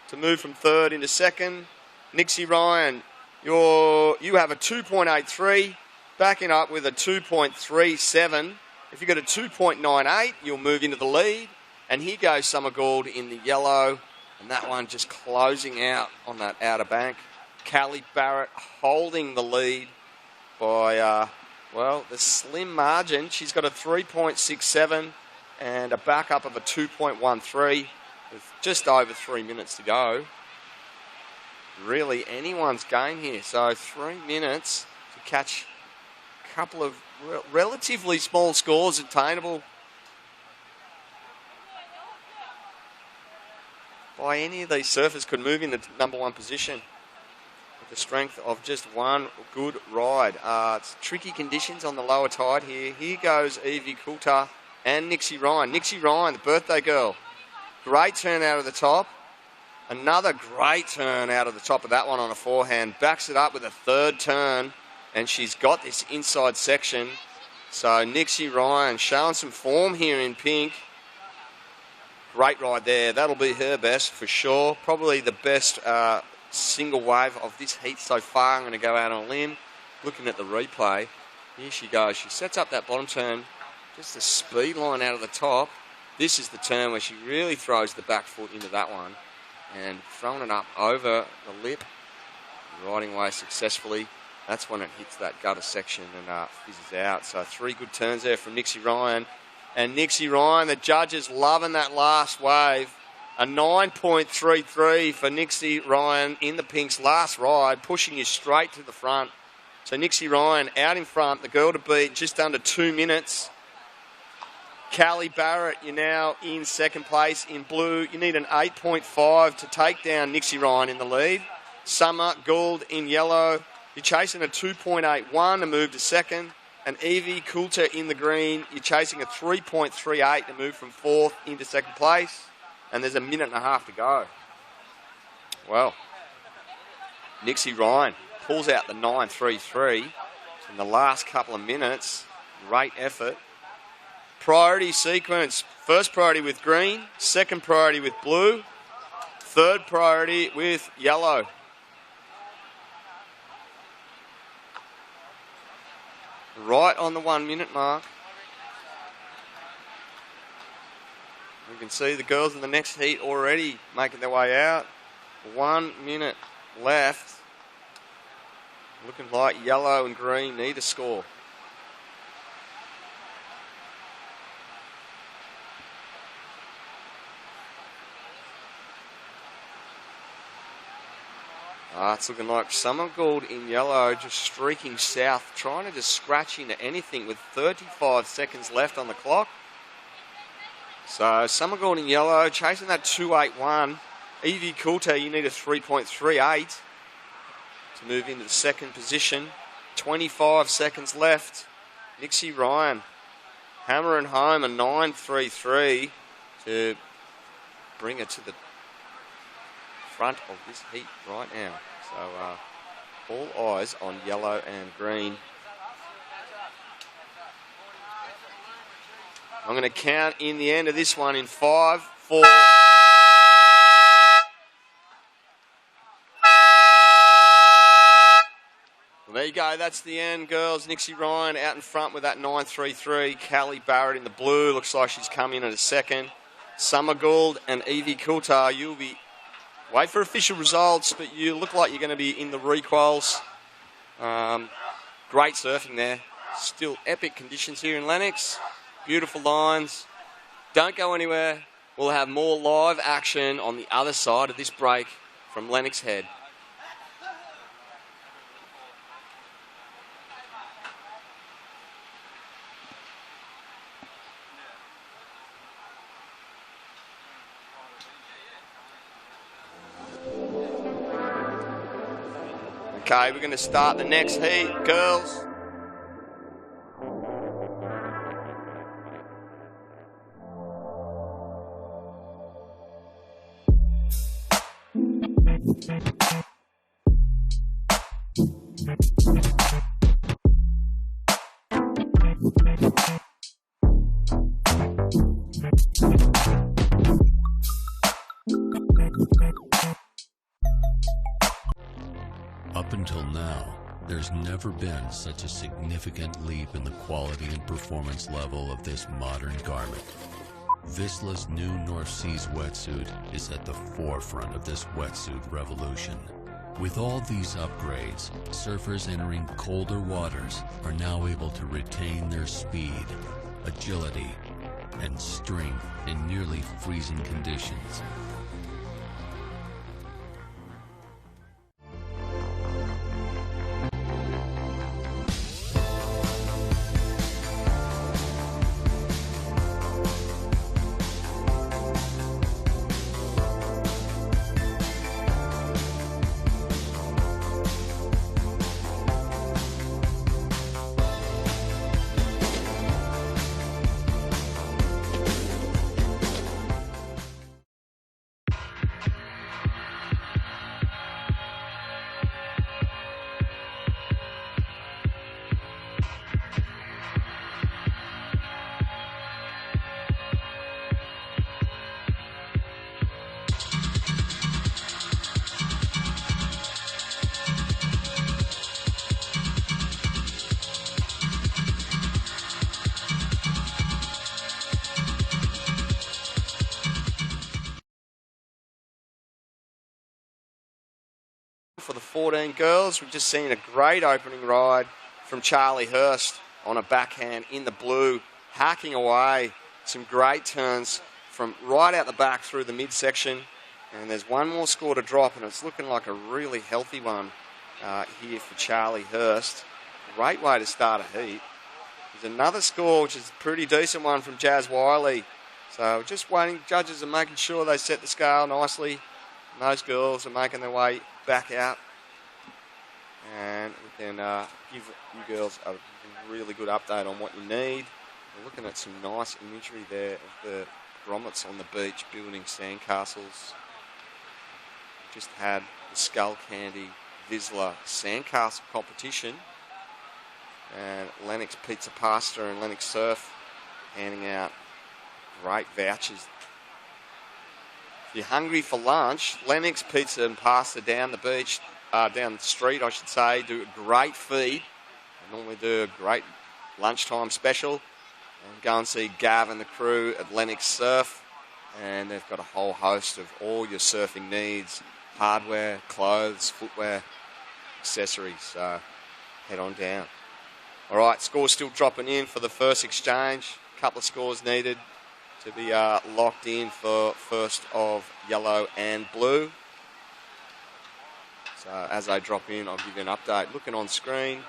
to move from third into second. Nixie Ryan, you have a 2.83, backing up with a 2.37. If you got a 2.98, you'll move into the lead. And here goes Summer Gould in the yellow, and that one just closing out on that outer bank. Callie Barrett holding the lead by, the slim margin. She's got a 3.67 and a backup of a 2.13 with just over 3 minutes to go. Really anyone's game here. So 3 minutes to catch a couple of relatively small scores attainable by any of these surfers. Could move in the number one position with the strength of just one good ride. It's tricky conditions on the lower tide here. Here goes Evie Coulter and Nixie Ryan. Nixie Ryan, the birthday girl. Great turn out of the top. Another great turn out of the top of that one on a forehand. Backs it up with a third turn, and she's got this inside section. So Nixie Ryan showing some form here in pink. Great ride there. That'll be her best for sure. Probably the best single wave of this heat so far. I'm going to go out on a limb. Looking at the replay, here she goes. She sets up that bottom turn. Just a speed line out of the top. This is the turn where she really throws the back foot into that one. And throwing it up over the lip, riding away successfully. That's when it hits that gutter section and fizzes out. So 3 good turns there from Nixie Ryan. And Nixie Ryan, the judges loving that last wave. A 9.33 for Nixie Ryan in the pinks last ride, pushing you straight to the front. So Nixie Ryan out in front, the girl to beat, just under 2 minutes. Callie Barrett, you're now in second place in blue. You need an 8.5 to take down Nixie Ryan in the lead. Summer Gould in yellow. You're chasing a 2.81 to move to second. And Evie Coulter in the green. You're chasing a 3.38 to move from fourth into second place. And there's a minute and a half to go. Well, Nixie Ryan pulls out the 9.33 in the last couple of minutes. Great effort. Priority sequence. First priority with green. Second priority with blue. Third priority with yellow. Right on the 1 minute mark. We can see the girls in the next heat already making their way out. 1 minute left. Looking like yellow and green need a score. It's looking like Summer Gould in yellow, just streaking south, trying to just scratch into anything with 35 seconds left on the clock. So Summer Gould in yellow, chasing that 2.81. Evie Coulter, you need a 3.38 to move into the second position. 25 seconds left. Nixie Ryan hammering home a 9.33 to bring her to the front of this heat right now. So all eyes on yellow and green. I'm going to count in the end of this one in 5, 4. Well, there you go. That's the end, girls. Nixie Ryan out in front with that 9.33. Callie Barrett in the blue. Looks like she's come in at a second. Summer Gould and Evie Coulter, you'll be... Wait for official results, but you look like you're going to be in the requals. Great surfing there. Still epic conditions here in Lennox. Beautiful lines. Don't go anywhere. We'll have more live action on the other side of this break from Lennox Head. Okay, we're going to start the next heat, girls.
Up until now, there's never been such a significant leap in the quality and performance level of this modern garment. Vissla's new North Seas wetsuit is at the forefront of this wetsuit revolution. With all these upgrades, surfers entering colder waters are now able to retain their speed, agility, and strength in nearly freezing conditions.
For the 14 girls, we've just seen a great opening ride from Charlie Hurst on a backhand in the blue, hacking away. Some great turns from right out the back through the midsection. And there's one more score to drop, and it's looking like a really healthy one here for Charlie Hurst. Great way to start a heat. There's another score, which is a pretty decent one from Jazz Wiley. So just waiting, judges are making sure they set the scale nicely. And those girls are making their way back out, and we can give you girls a really good update on what you need. We're looking at some nice imagery there of the grommets on the beach building sandcastles. Just had the Skullcandy Vizsla sandcastle competition, and Lennox Pizza Pasta and Lennox Surf handing out great vouchers. If you're hungry for lunch, Lennox Pizza and Pasta down the beach, down the street, I should say, do a great feed. They normally do a great lunchtime special. And go and see Gav and the crew at Lennox Surf. And they've got a whole host of all your surfing needs: hardware, clothes, footwear, accessories. So head on down. All right, scores still dropping in for the first exchange. A couple of scores needed to be locked in for first of yellow and blue. So as they drop in, I'll give you an update. Looking on screen,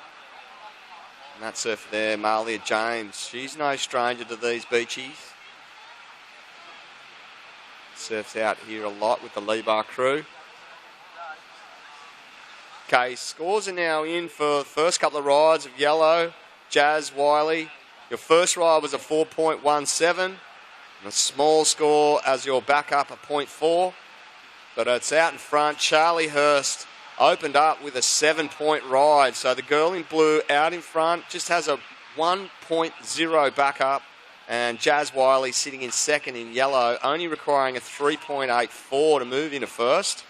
and that surfer there, Malia James. She's no stranger to these beachies. Surfs out here a lot with the Lee-Bar crew. Okay, scores are now in for the first couple of rides of yellow. Jazz Wiley, your first ride was a 4.17. A small score as your backup, a 0.4. But it's out in front. Charlie Hurst opened up with a 7-point ride. So the girl in blue out in front just has a 1.0 backup. And Jazz Wiley sitting in second in yellow, only requiring a 3.84 to move into first.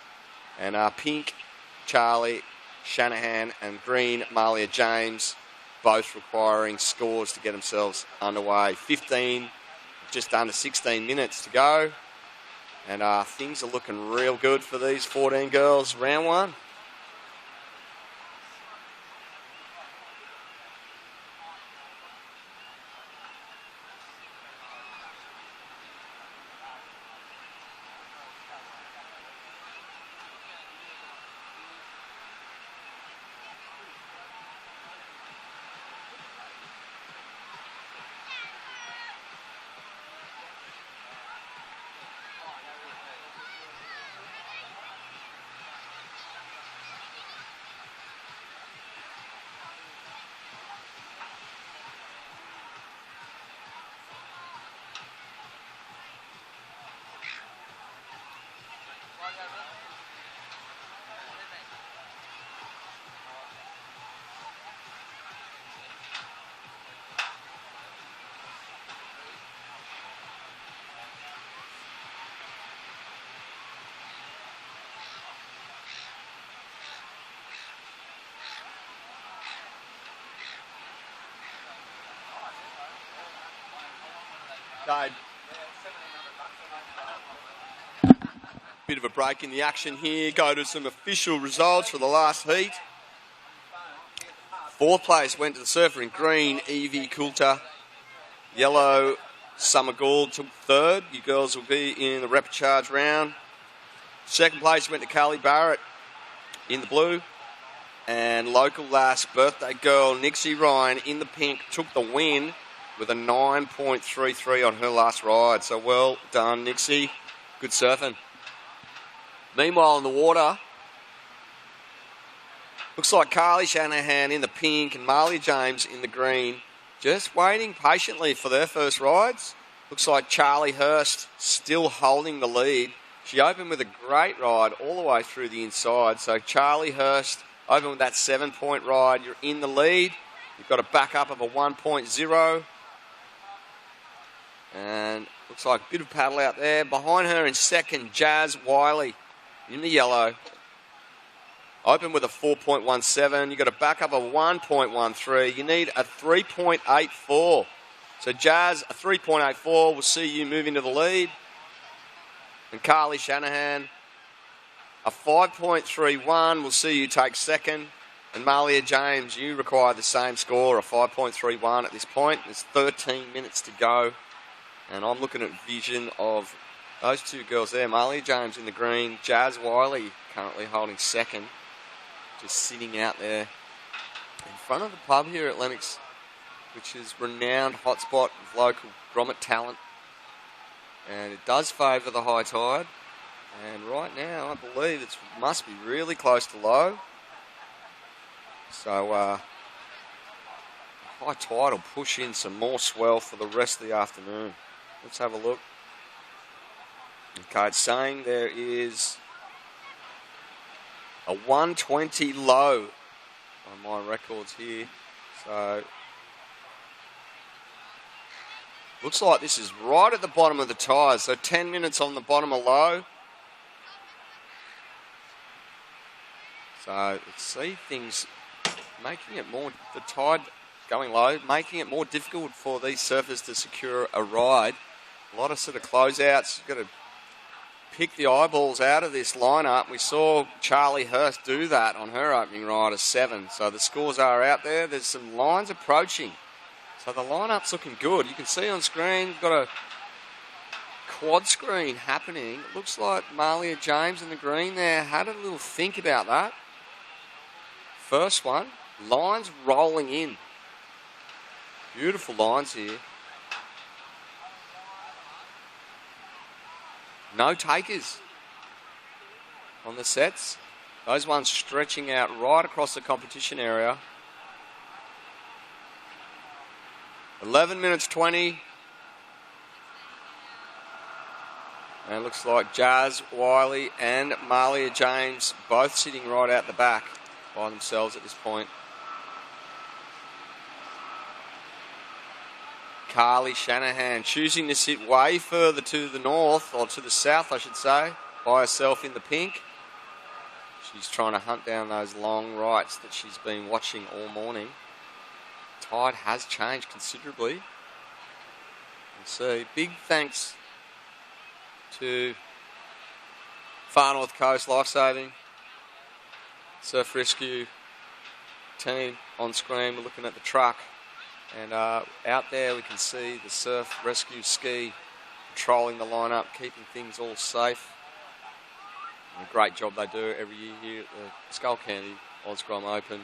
And pink, Charlie Shanahan, and green, Malia James, both requiring scores to get themselves underway. Just under 16 minutes to go. And things are looking real good for these 14 girls. Round one. Dave. Bit of a break in the action here. Go to some official results for the last heat. Fourth place went to the surfer in green, Evie Coulter. Yellow, Summer Gould took third. You girls will be in the repechage round. Second place went to Carly Barrett in the blue. And local last birthday girl, Nixie Ryan, in the pink, took the win with a 9.33 on her last ride. So well done, Nixie. Good surfing. Meanwhile, in the water, looks like Carly Shanahan in the pink and Marley James in the green, just waiting patiently for their first rides. Looks like Charlie Hurst still holding the lead. She opened with a great ride all the way through the inside. So Charlie Hurst opened with that 7-point ride. You're in the lead. You've got a backup of a 1.0. And looks like a bit of paddle out there. Behind her in second, Jazz Wiley in the yellow. Open with a 4.17. You've got a backup of 1.13. You need a 3.84. So Jazz, a 3.84 will see you move into the lead. And Carly Shanahan, a 5.31 will see you take second. And Malia James, you require the same score, a 5.31 at this point. There's 13 minutes to go. And I'm looking at vision of those two girls there. Malia James in the green, Jazz Wiley currently holding second. Just sitting out there in front of the pub here at Lennox, which is renowned hotspot of local grommet talent. And it does favour the high tide. And right now, I believe it must be really close to low. So, high tide will push in some more swell for the rest of the afternoon. Let's have a look. Okay, it's saying there is a 120 low on my records here. So, looks like this is right at the bottom of the tide. So 10 minutes on the bottom of low. So let's see things making it more, the tide going low, making it more difficult for these surfers to secure a ride. A lot of sort of closeouts. You've got to pick the eyeballs out of this lineup. We saw Charlie Hurst do that on her opening ride of 7. So the scores are out there. There's some lines approaching. So the lineup's looking good. You can see on screen, we've got a quad screen happening. It looks like Malia James in the green there had a little think about that. First one, lines rolling in. Beautiful lines here. No takers on the sets. Those ones stretching out right across the competition area. 11 minutes 20. And it looks like Jazz Wiley and Malia James both sitting right out the back by themselves at this point. Carly Shanahan choosing to sit way further to the north, or to the south I should say, by herself in the pink. She's trying to hunt down those long rights that she's been watching all morning. Tide has changed considerably. Let's see. Big thanks to Far North Coast Lifesaving Surf Rescue team on screen. We're looking at the truck. And out there we can see the Surf Rescue Ski patrolling the lineup, keeping things all safe. And a great job they do every year here at the Skullcandy Oz Grom Open.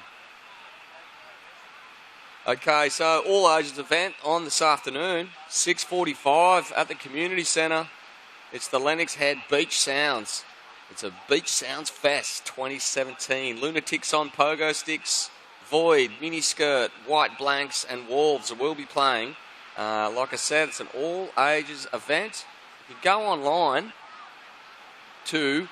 Okay, so all ages event on this afternoon, 6:45 at the Community Centre. It's the Lennox Head Beach Sounds. It's a Beach Sounds Fest 2017. Lunatics on pogo sticks, Void, Miniskirt, White Blanks and Wolves will be playing. Like I said, it's an all-ages event. You can go online to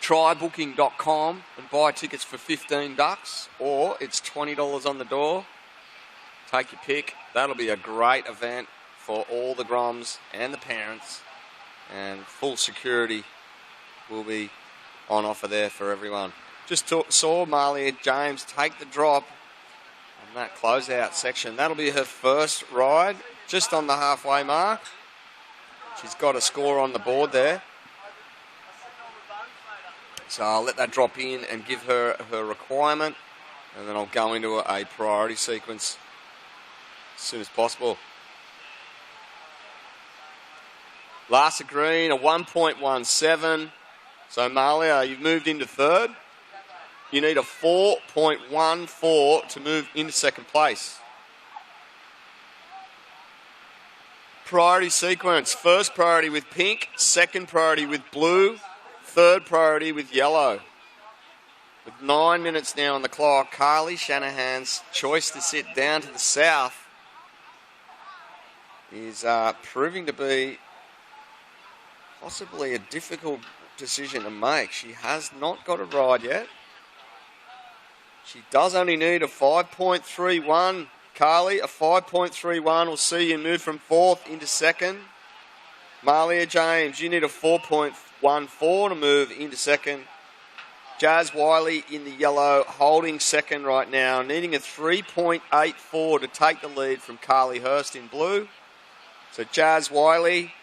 trybooking.com and buy tickets for $15, or it's $20 on the door. Take your pick. That'll be a great event for all the Groms and the parents, and full security will be on offer there for everyone. Just saw Malia James take the drop on that closeout section. That'll be her first ride, just on the halfway mark. She's got a score on the board there. So I'll let that drop in and give her her requirement, and then I'll go into a priority sequence as soon as possible. Larsa Green, a 1.17. So Malia, you've moved into third. You need a 4.14 to move into second place. Priority sequence. First priority with pink, second priority with blue, third priority with yellow. With 9 minutes now on the clock, Carly Shanahan's choice to sit down to the south is proving to be possibly a difficult decision to make. She has not got a ride yet. She does only need a 5.31. Carly, a 5.31 will see you move from fourth into second. Malia James, you need a 4.14 to move into second. Jazz Wiley in the yellow, holding second right now, needing a 3.84 to take the lead from Carly Hurst in blue. So Jazz Wiley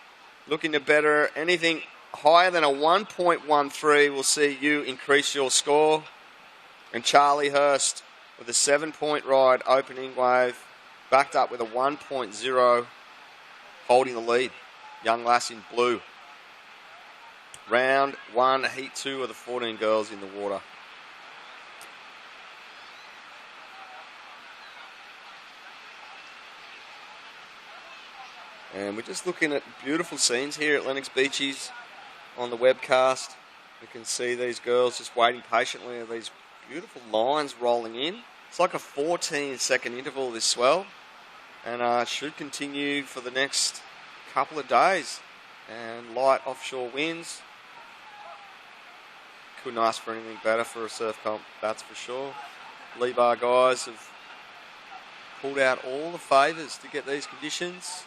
looking to better anything higher than a 1.13 will see you increase your score. And Charlie Hurst with a 7-point ride, opening wave, backed up with a 1.0, holding the lead. Young lass in blue. Round 1, heat 2 of the 14 girls in the water. And we're just looking at beautiful scenes here at Lennox Beaches on the webcast. We can see these girls just waiting patiently at these beautiful lines rolling in. It's like a 14-second interval, this swell, and should continue for the next couple of days. And light offshore winds. Couldn't ask for anything better for a surf comp, that's for sure. Lee Bar guys have pulled out all the favours to get these conditions.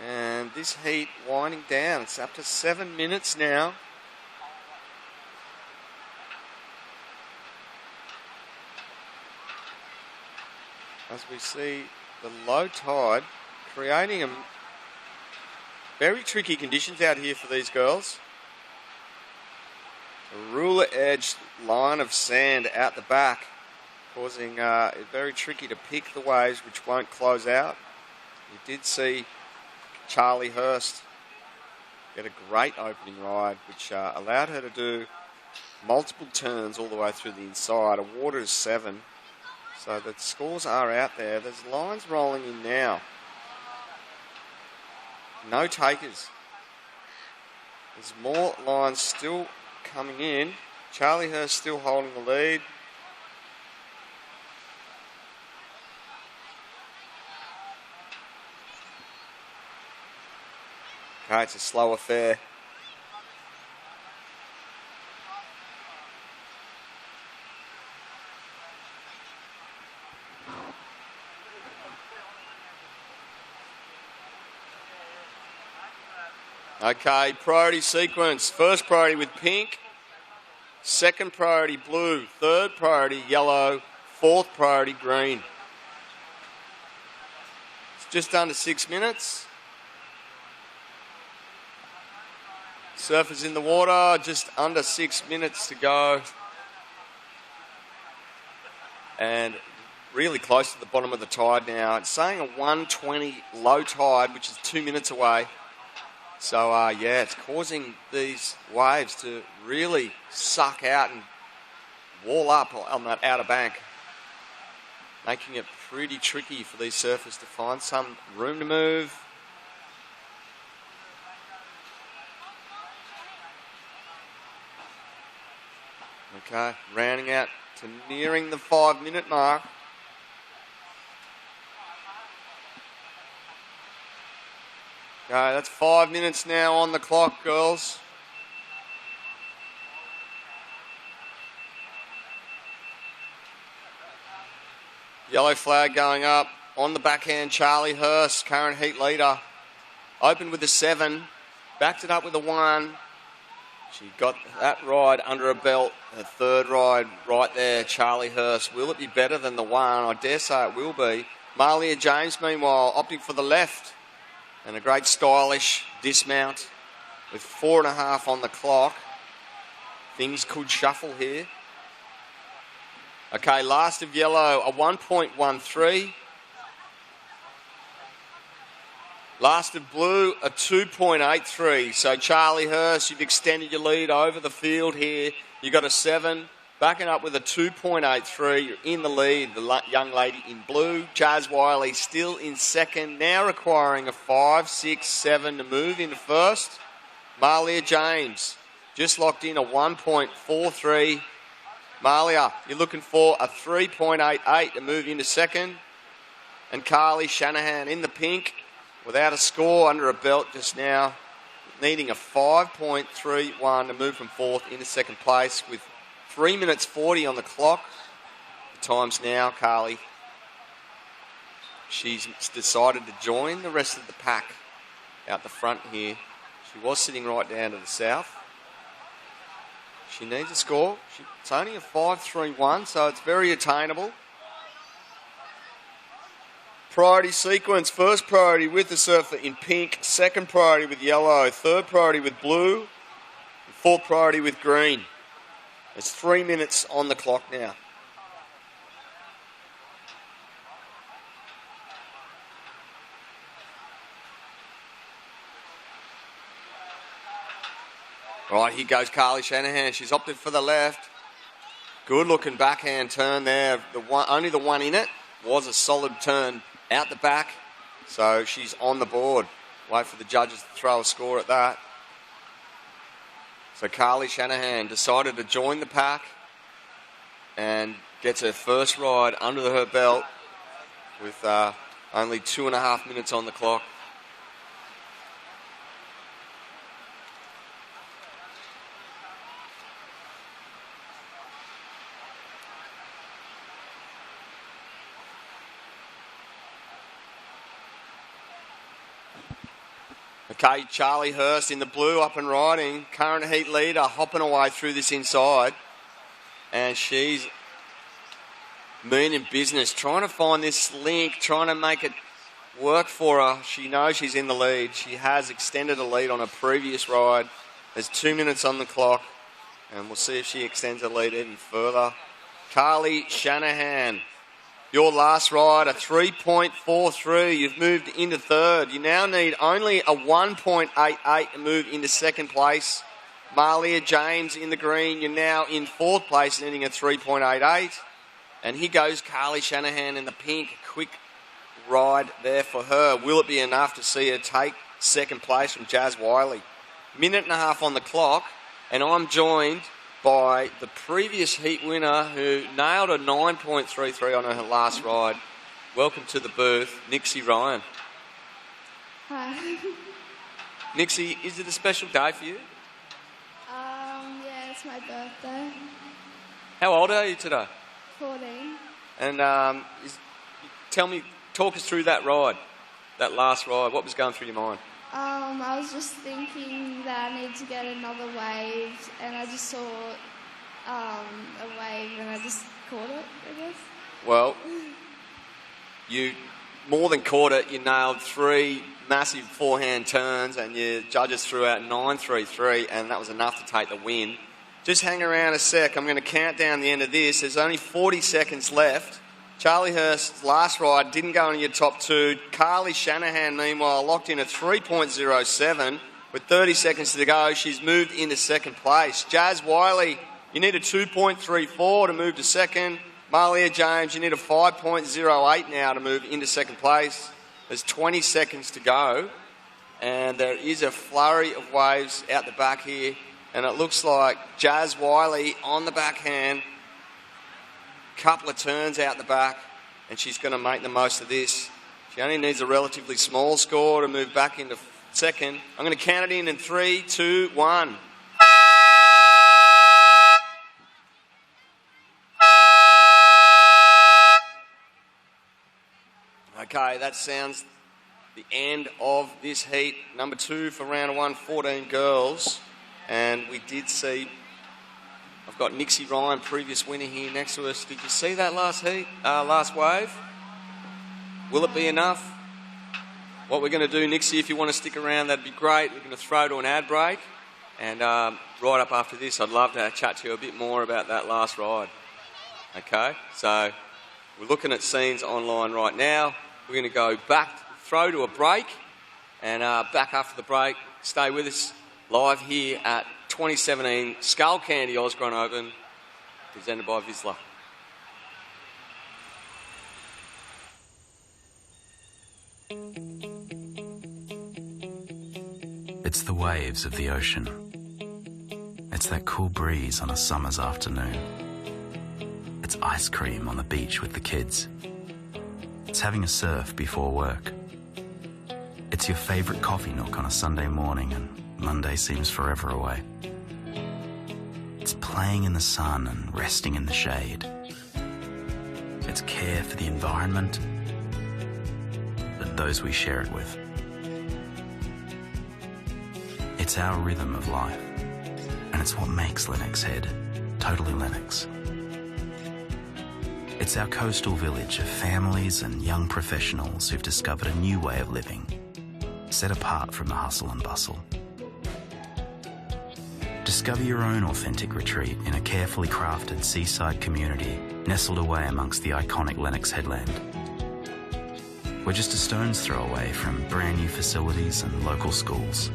And this heat winding down. It's up to 7 minutes now. As we see the low tide creating very tricky conditions out here for these girls. A ruler edge line of sand out the back, causing it very tricky to pick the waves which won't close out. You did see Charlie Hurst get a great opening ride, which allowed her to do multiple turns all the way through the inside. A water is 7. So the scores are out there. There's lines rolling in now. No takers. There's more lines still coming in. Charlie Hurst still holding the lead. Okay, it's a slow affair. Okay, priority sequence. First priority with pink. Second priority blue. Third priority yellow. Fourth priority green. It's just under 6 minutes. Surfers in the water, just under 6 minutes to go. And really close to the bottom of the tide now. It's saying a 1:20 low tide, which is 2 minutes away. So, yeah, it's causing these waves to really suck out and wall up on that outer bank, making it pretty tricky for these surfers to find some room to move. Okay, rounding out to nearing the 5-minute mark. Okay, that's 5 minutes now on the clock, girls. Yellow flag going up. On the backhand, Charlie Hurst, current heat leader. Opened with a 7. Backed it up with a 1. She got that ride under her belt. Her third ride right there, Charlie Hurst. Will it be better than the 1? I dare say it will be. Malia James, meanwhile, opting for the left. And a great stylish dismount with 4.5 on the clock. Things could shuffle here. Okay, last of yellow, a 1.13. Last of blue, a 2.83. So Charlie Hurst, you've extended your lead over the field here. You've got a 7. Backing up with a 2.83. You're in the lead, the young lady in blue. Jazz Wiley still in second, now requiring a 5, 6, 7 to move into first. Malia James just locked in a 1.43. Malia, you're looking for a 3.88 to move into second. And Carly Shanahan in the pink without a score under a belt just now, needing a 5.31 to move from fourth into second place with 3 minutes 40 on the clock. The time's now, Carly. She's decided to join the rest of the pack out the front here. She was sitting right down to the south. She needs a score. It's only a 5.31, so it's very attainable. Priority sequence. First priority with the surfer in pink. Second priority with yellow. Third priority with blue. And fourth priority with green. There's 3 minutes on the clock now. Right, here goes Carly Shanahan. She's opted for the left. Good looking backhand turn there. Only the one in it was a solid turn out the back. So she's on the board. Wait for the judges to throw a score at that. So Carly Shanahan decided to join the pack and gets her first ride under her belt with only 2.5 minutes on the clock. Okay, Charlie Hurst in the blue up and riding. Current heat leader hopping away through this inside. And she's mean in business, trying to find this link, trying to make it work for her. She knows she's in the lead. She has extended a lead on a previous ride. There's 2 minutes on the clock. And we'll see if she extends her lead even further. Carly Shanahan. Your last ride, a 3.43. You've moved into third. You now need only a 1.88 to move into second place. Malia James in the green. You're now in fourth place, needing a 3.88. And here goes Carly Shanahan in the pink. Quick ride there for her. Will it be enough to see her take second place from Jazz Wiley? 1.5 on the clock. And I'm joined by the previous heat winner who nailed a 9.33 on her last ride. Welcome to the booth, Nixie Ryan.
Hi.
Nixie, is it a special day for you?
Yeah, it's my birthday.
How old are you today?
14.
And talk us through that ride, that last ride. What was going through your mind?
I was just thinking that I need to get another wave, and I just saw a wave, and I just caught it, I guess.
Well, you more than caught it. You nailed 3 massive forehand turns, and your judges threw out 9.33, and that was enough to take the win. Just hang around a sec. I'm going to count down the end of this. There's only 40 seconds left. Charlie Hurst's last ride didn't go into your top 2. Carly Shanahan, meanwhile, locked in at 3.07 with 30 seconds to go. She's moved into second place. Jazz Wiley, you need a 2.34 to move to second. Malia James, you need a 5.08 now to move into second place. There's 20 seconds to go. And there is a flurry of waves out the back here. And it looks like Jazz Wiley on the backhand. Couple of turns out the back, and she's going to make the most of this. She only needs a relatively small score to move back into second. I'm going to count it in 3, 2, 1. Okay, that sounds the end of this heat. Number 2 for round 1, 14 girls. And we did see... I've got Nixie Ryan, previous winner, here next to us. Did you see that last heat, last wave? Will it be enough? what we're going to do, Nixie, if you want to stick around, that'd be great. We're going to throw to an ad break. And right up after this, I'd love to chat to you a bit more about that last ride. Okay? So we're looking at scenes online right now. We're going to go back, throw to a break, and back after the break. Stay with us live here at 2017 Skullcandy Oz Grom Open, presented by Vizsla.
It's the waves of the ocean. It's that cool breeze on a summer's afternoon. It's ice cream on the beach with the kids. It's having a surf before work. It's your favourite coffee nook on a Sunday morning and Monday seems forever away. It's playing in the sun and resting in the shade. It's care for the environment and those we share it with. It's our rhythm of life, and it's what makes Lennox Head totally Lennox. It's our coastal village of families and young professionals who've discovered a new way of living, set apart from the hustle and bustle. Discover your own authentic retreat in a carefully crafted seaside community nestled away amongst the iconic Lennox headland. We're just a stone's throw away from brand new facilities and local schools.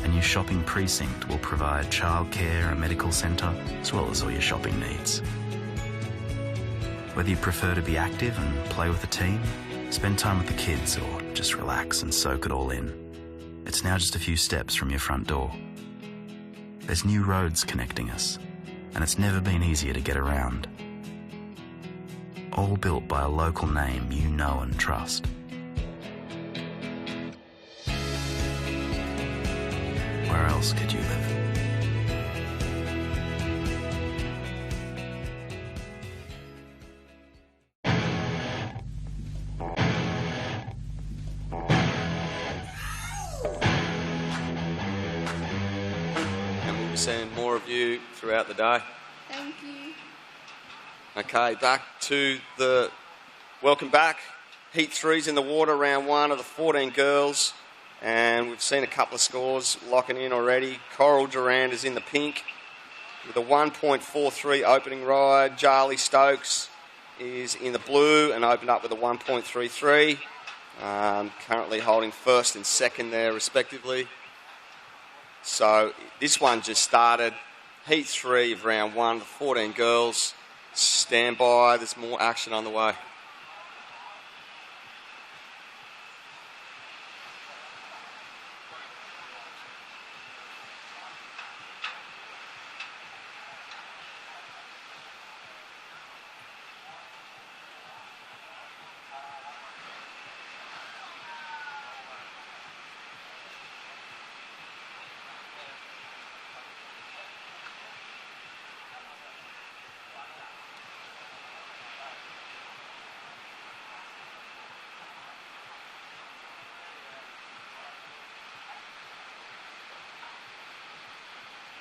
A new shopping precinct will provide childcare, a medical centre, as well as all your shopping needs. Whether you prefer to be active and play with the team, spend time with the kids, or just relax and soak it all in, it's now just a few steps from your front door. There's new roads connecting us, and it's never been easier to get around. All built by a local name you know and trust. Where else could you live?
And we'll be seeing more of you throughout the day.
Thank you.
Okay, back to the... Welcome back. Heat 3's in the water, round 1 of the 14 girls. And we've seen a couple of scores locking in already. Coral Durand is in the pink with a 1.43 opening ride. Charlie Stokes is in the blue and opened up with a 1.33. Currently holding first and second there respectively. So this one just started. Heat 3 of round 1, the 14 girls. Stand by, there's more action on the way.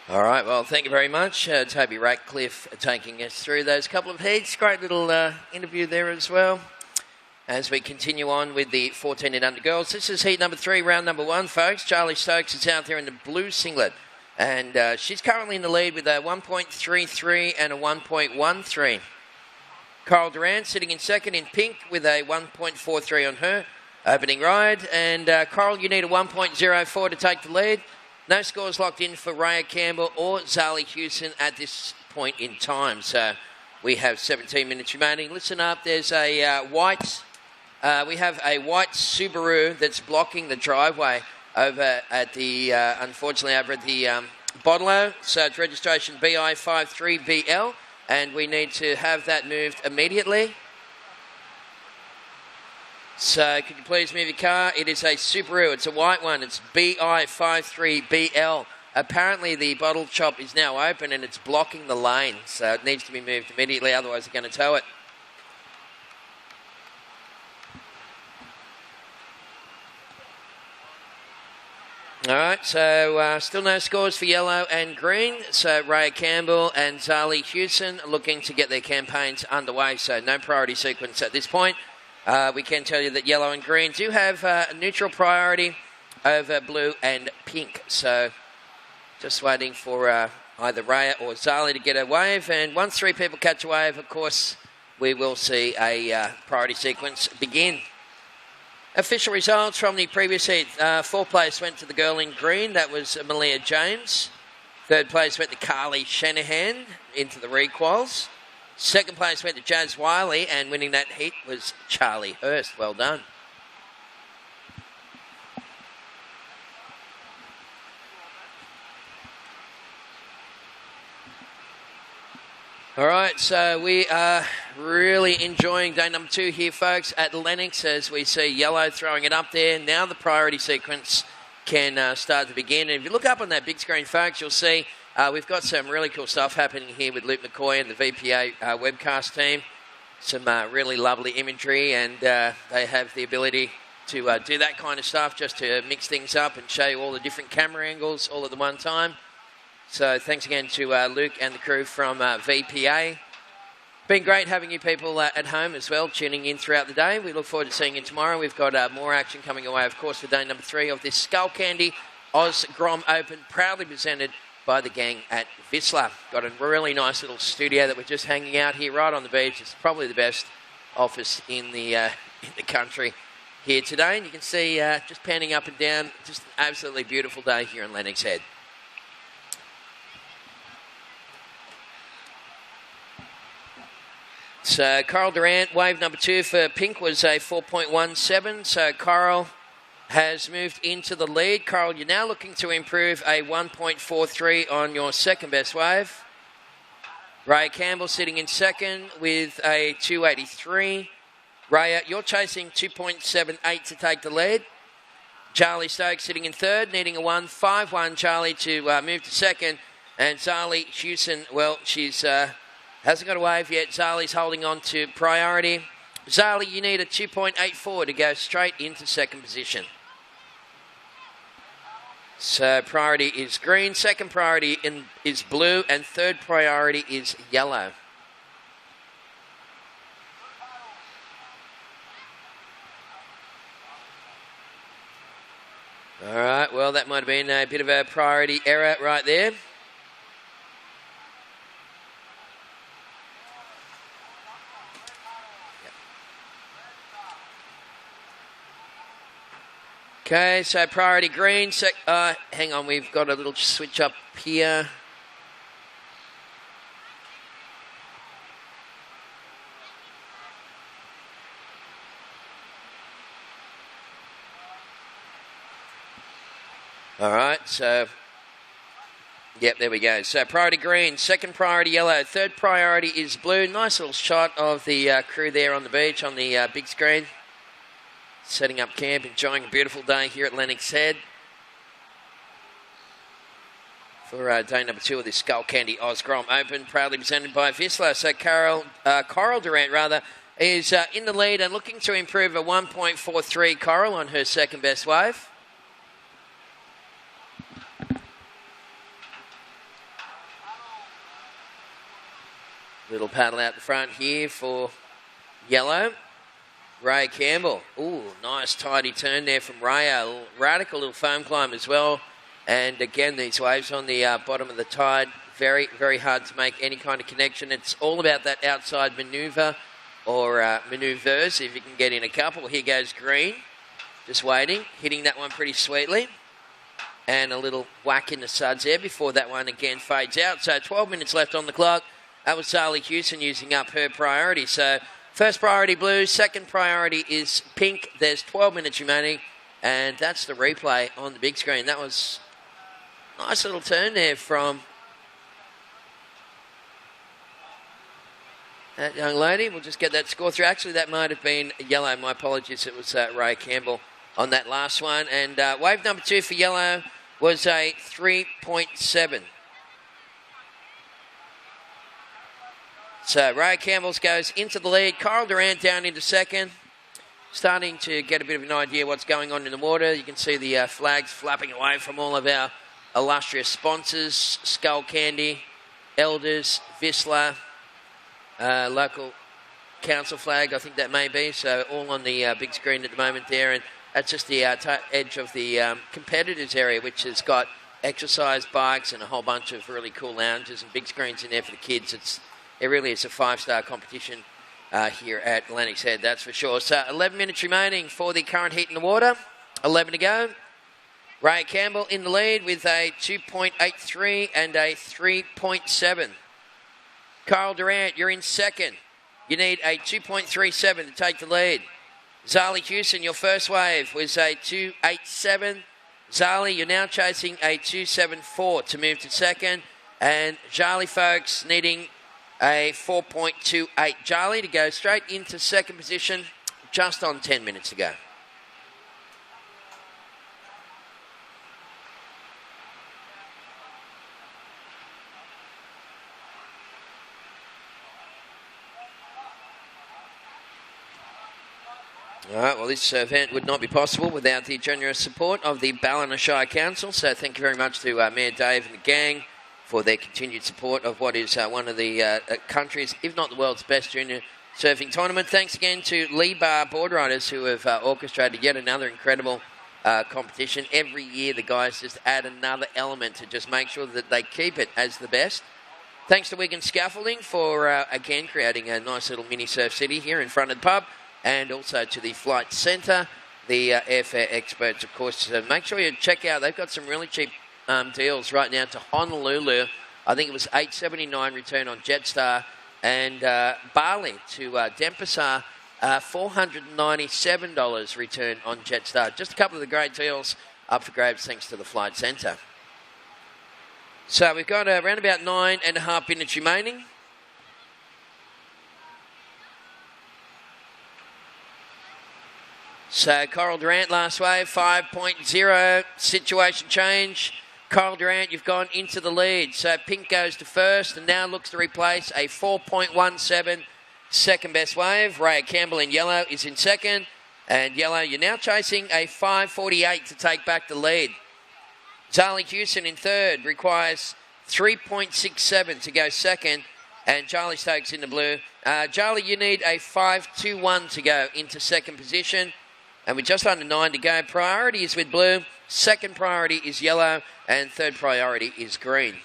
All right, well, thank you very much. Toby Ratcliffe taking us through those couple of heats. Great little interview there as well. As we continue on with the 14 and under girls. This is heat number 3, round number 1, folks. Charlie Stokes is out there in the blue singlet. And she's currently in the lead with a 1.33 and a 1.13. Coral Durand sitting in second in pink with a 1.43 on her opening ride. And Coral, you need a 1.04 to take the lead. No scores locked in for Raya Campbell or Zali Hewson at this point in time. So we have 17 minutes remaining. Listen up, there's a we have a white Subaru that's blocking the driveway over at the, unfortunately, over at the Bottle. So it's registration BI53BL, and we need to have that moved immediately. So could you please move your car? It is a Subaru. It's a white one. It's BI53BL. Apparently the bottle shop is now open and it's blocking the lane. So it needs to be moved immediately, otherwise they're going to tow it. All right, so still no scores for yellow and green. So Raya Campbell and Zali Hewson looking to get their campaigns underway. So no priority sequence at this point. we can tell you that yellow and green do have a neutral priority over blue and pink. So just waiting for either Raya or Zali to get a wave. And once 3 people catch a wave, of course, we will see a priority sequence begin. Official results from the previous heat. 4th place went to the girl in green. That was Malia James. 3rd place went to Carly Shanahan into the requals. 2nd place went to Jazz Wiley, and winning that heat was Charlie Hurst. Well done. All right, so we are really enjoying day number 2 here, folks, at Lennox, as we see yellow throwing it up there. Now the priority sequence can start to begin. And if you look up on that big screen, folks, you'll see we've got some really cool stuff happening here with Luke McCoy and the VPA webcast team. Some really lovely imagery, and they have the ability to do that kind of stuff, just to mix things up and show you all the different camera angles all at the one time. So thanks again to Luke and the crew from VPA. Been great having you people at home as well, tuning in throughout the day. We look forward to seeing you tomorrow. We've got more action coming away, of course, for day number 3 of this Skullcandy Oz Grom Open, proudly presented by the gang at Whistler. Got a really nice little studio that we're just hanging out here right on the beach. It's probably the best office in the country here today. And you can see just panning up and down, just an absolutely beautiful day here in Lennox Head. So Coral Durant, wave number 2 for pink was a 4.17. So Coral has moved into the lead. Coral, you're now looking to improve a 1.43 on your second best wave. Raya Campbell sitting in second with a 283. Raya, you're chasing 2.78 to take the lead. Charlie Stokes sitting in third, needing a 1.51 Charlie to move to second. And Zali Hewson, well, she's hasn't got a wave yet. Zali's holding on to priority. Zali, you need a 2.84 to go straight into second position. So priority is green, second priority is blue, and third priority is yellow. All right, well, that might have been a bit of a priority error right there. Okay, so priority green. Hang on, we've got a little switch up here. All right, so, yep, there we go. So priority green, second priority yellow, third priority is blue. Nice little shot of the crew there on the beach on the big screen. Setting up camp, enjoying a beautiful day here at Lennox Head for day number 2 of this Skullcandy Oz Grom Open, proudly presented by Whistler. So Coral Durant is in the lead and looking to improve a 1.43 Coral on her second best wave. Little paddle out the front here for yellow. Ray Campbell. Ooh, nice tidy turn there from Ray. A radical little foam climb as well. And again, these waves on the bottom of the tide, very, very hard to make any kind of connection. It's all about that outside manoeuvre or manoeuvres, if you can get in a couple. Here goes green. Just waiting. Hitting that one pretty sweetly. And a little whack in the suds there before that one again fades out. So 12 minutes left on the clock. That was Zali Hewson using up her priority. So first priority blue, second priority is pink. There's 12 minutes remaining, and that's the replay on the big screen. That was a nice little turn there from that young lady. We'll just get that score through. Actually, that might have been yellow. My apologies. It was Ray Campbell on that last one. And wave number 2 for yellow was a 3.7. So Ray Campbell's goes into the lead. Coral Durant down into second. Starting to get a bit of an idea what's going on in the water. You can see the flags flapping away from all of our illustrious sponsors. Skullcandy, Elders, Whistler, local council flag, I think that may be. So all on the big screen at the moment there. And that's just the edge of the competitors area, which has got exercise bikes and a whole bunch of really cool lounges and big screens in there for the kids. It really is a 5-star competition here at Lennox Head, that's for sure. So 11 minutes remaining for the current heat in the water. 11 to go. Ray Campbell in the lead with a 2.83 and a 3.7. Carl Durant, you're in second. You need a 2.37 to take the lead. Zali Hewson, your first wave was a 2.87. Zali, you're now chasing a 2.74 to move to second. And Charlie folks needing a 4.28. Charlie to go straight into second position, just on 10 minutes to go. All right, well, this event would not be possible without the generous support of the Ballina Shire Council. So thank you very much to Mayor Dave and the gang for their continued support of what is one of the country's, if not the world's best junior surfing tournament. Thanks again to Lee Bar Board Riders who have orchestrated yet another incredible competition. Every year the guys just add another element to just make sure that they keep it as the best. Thanks to Wigan Scaffolding for, again, creating a nice little mini surf city here in front of the pub. And also to the Flight Centre, the airfare experts, of course. So make sure you check out, they've got some really cheap deals right now to Honolulu. I think it was $8.79 return on Jetstar. And Bali to Denpasar, $497 return on Jetstar. Just a couple of the great deals up for grabs thanks to the Flight Centre. So we've got around about 9.5 minutes remaining. So Coral Durant last wave, 5.0, situation change. Coral Durant, you've gone into the lead. So Pink goes to first and now looks to replace a 4.17 second best wave. Ray Campbell in yellow is in second. And yellow, you're now chasing a 5.48 to take back the lead. Zali Hewson in third, requires 3.67 to go second. And Charlie Stokes in the blue. Charlie, you need a 5.21 to go into second position. And with just under 9 to go, priority is with blue, second priority is yellow, and third priority is green.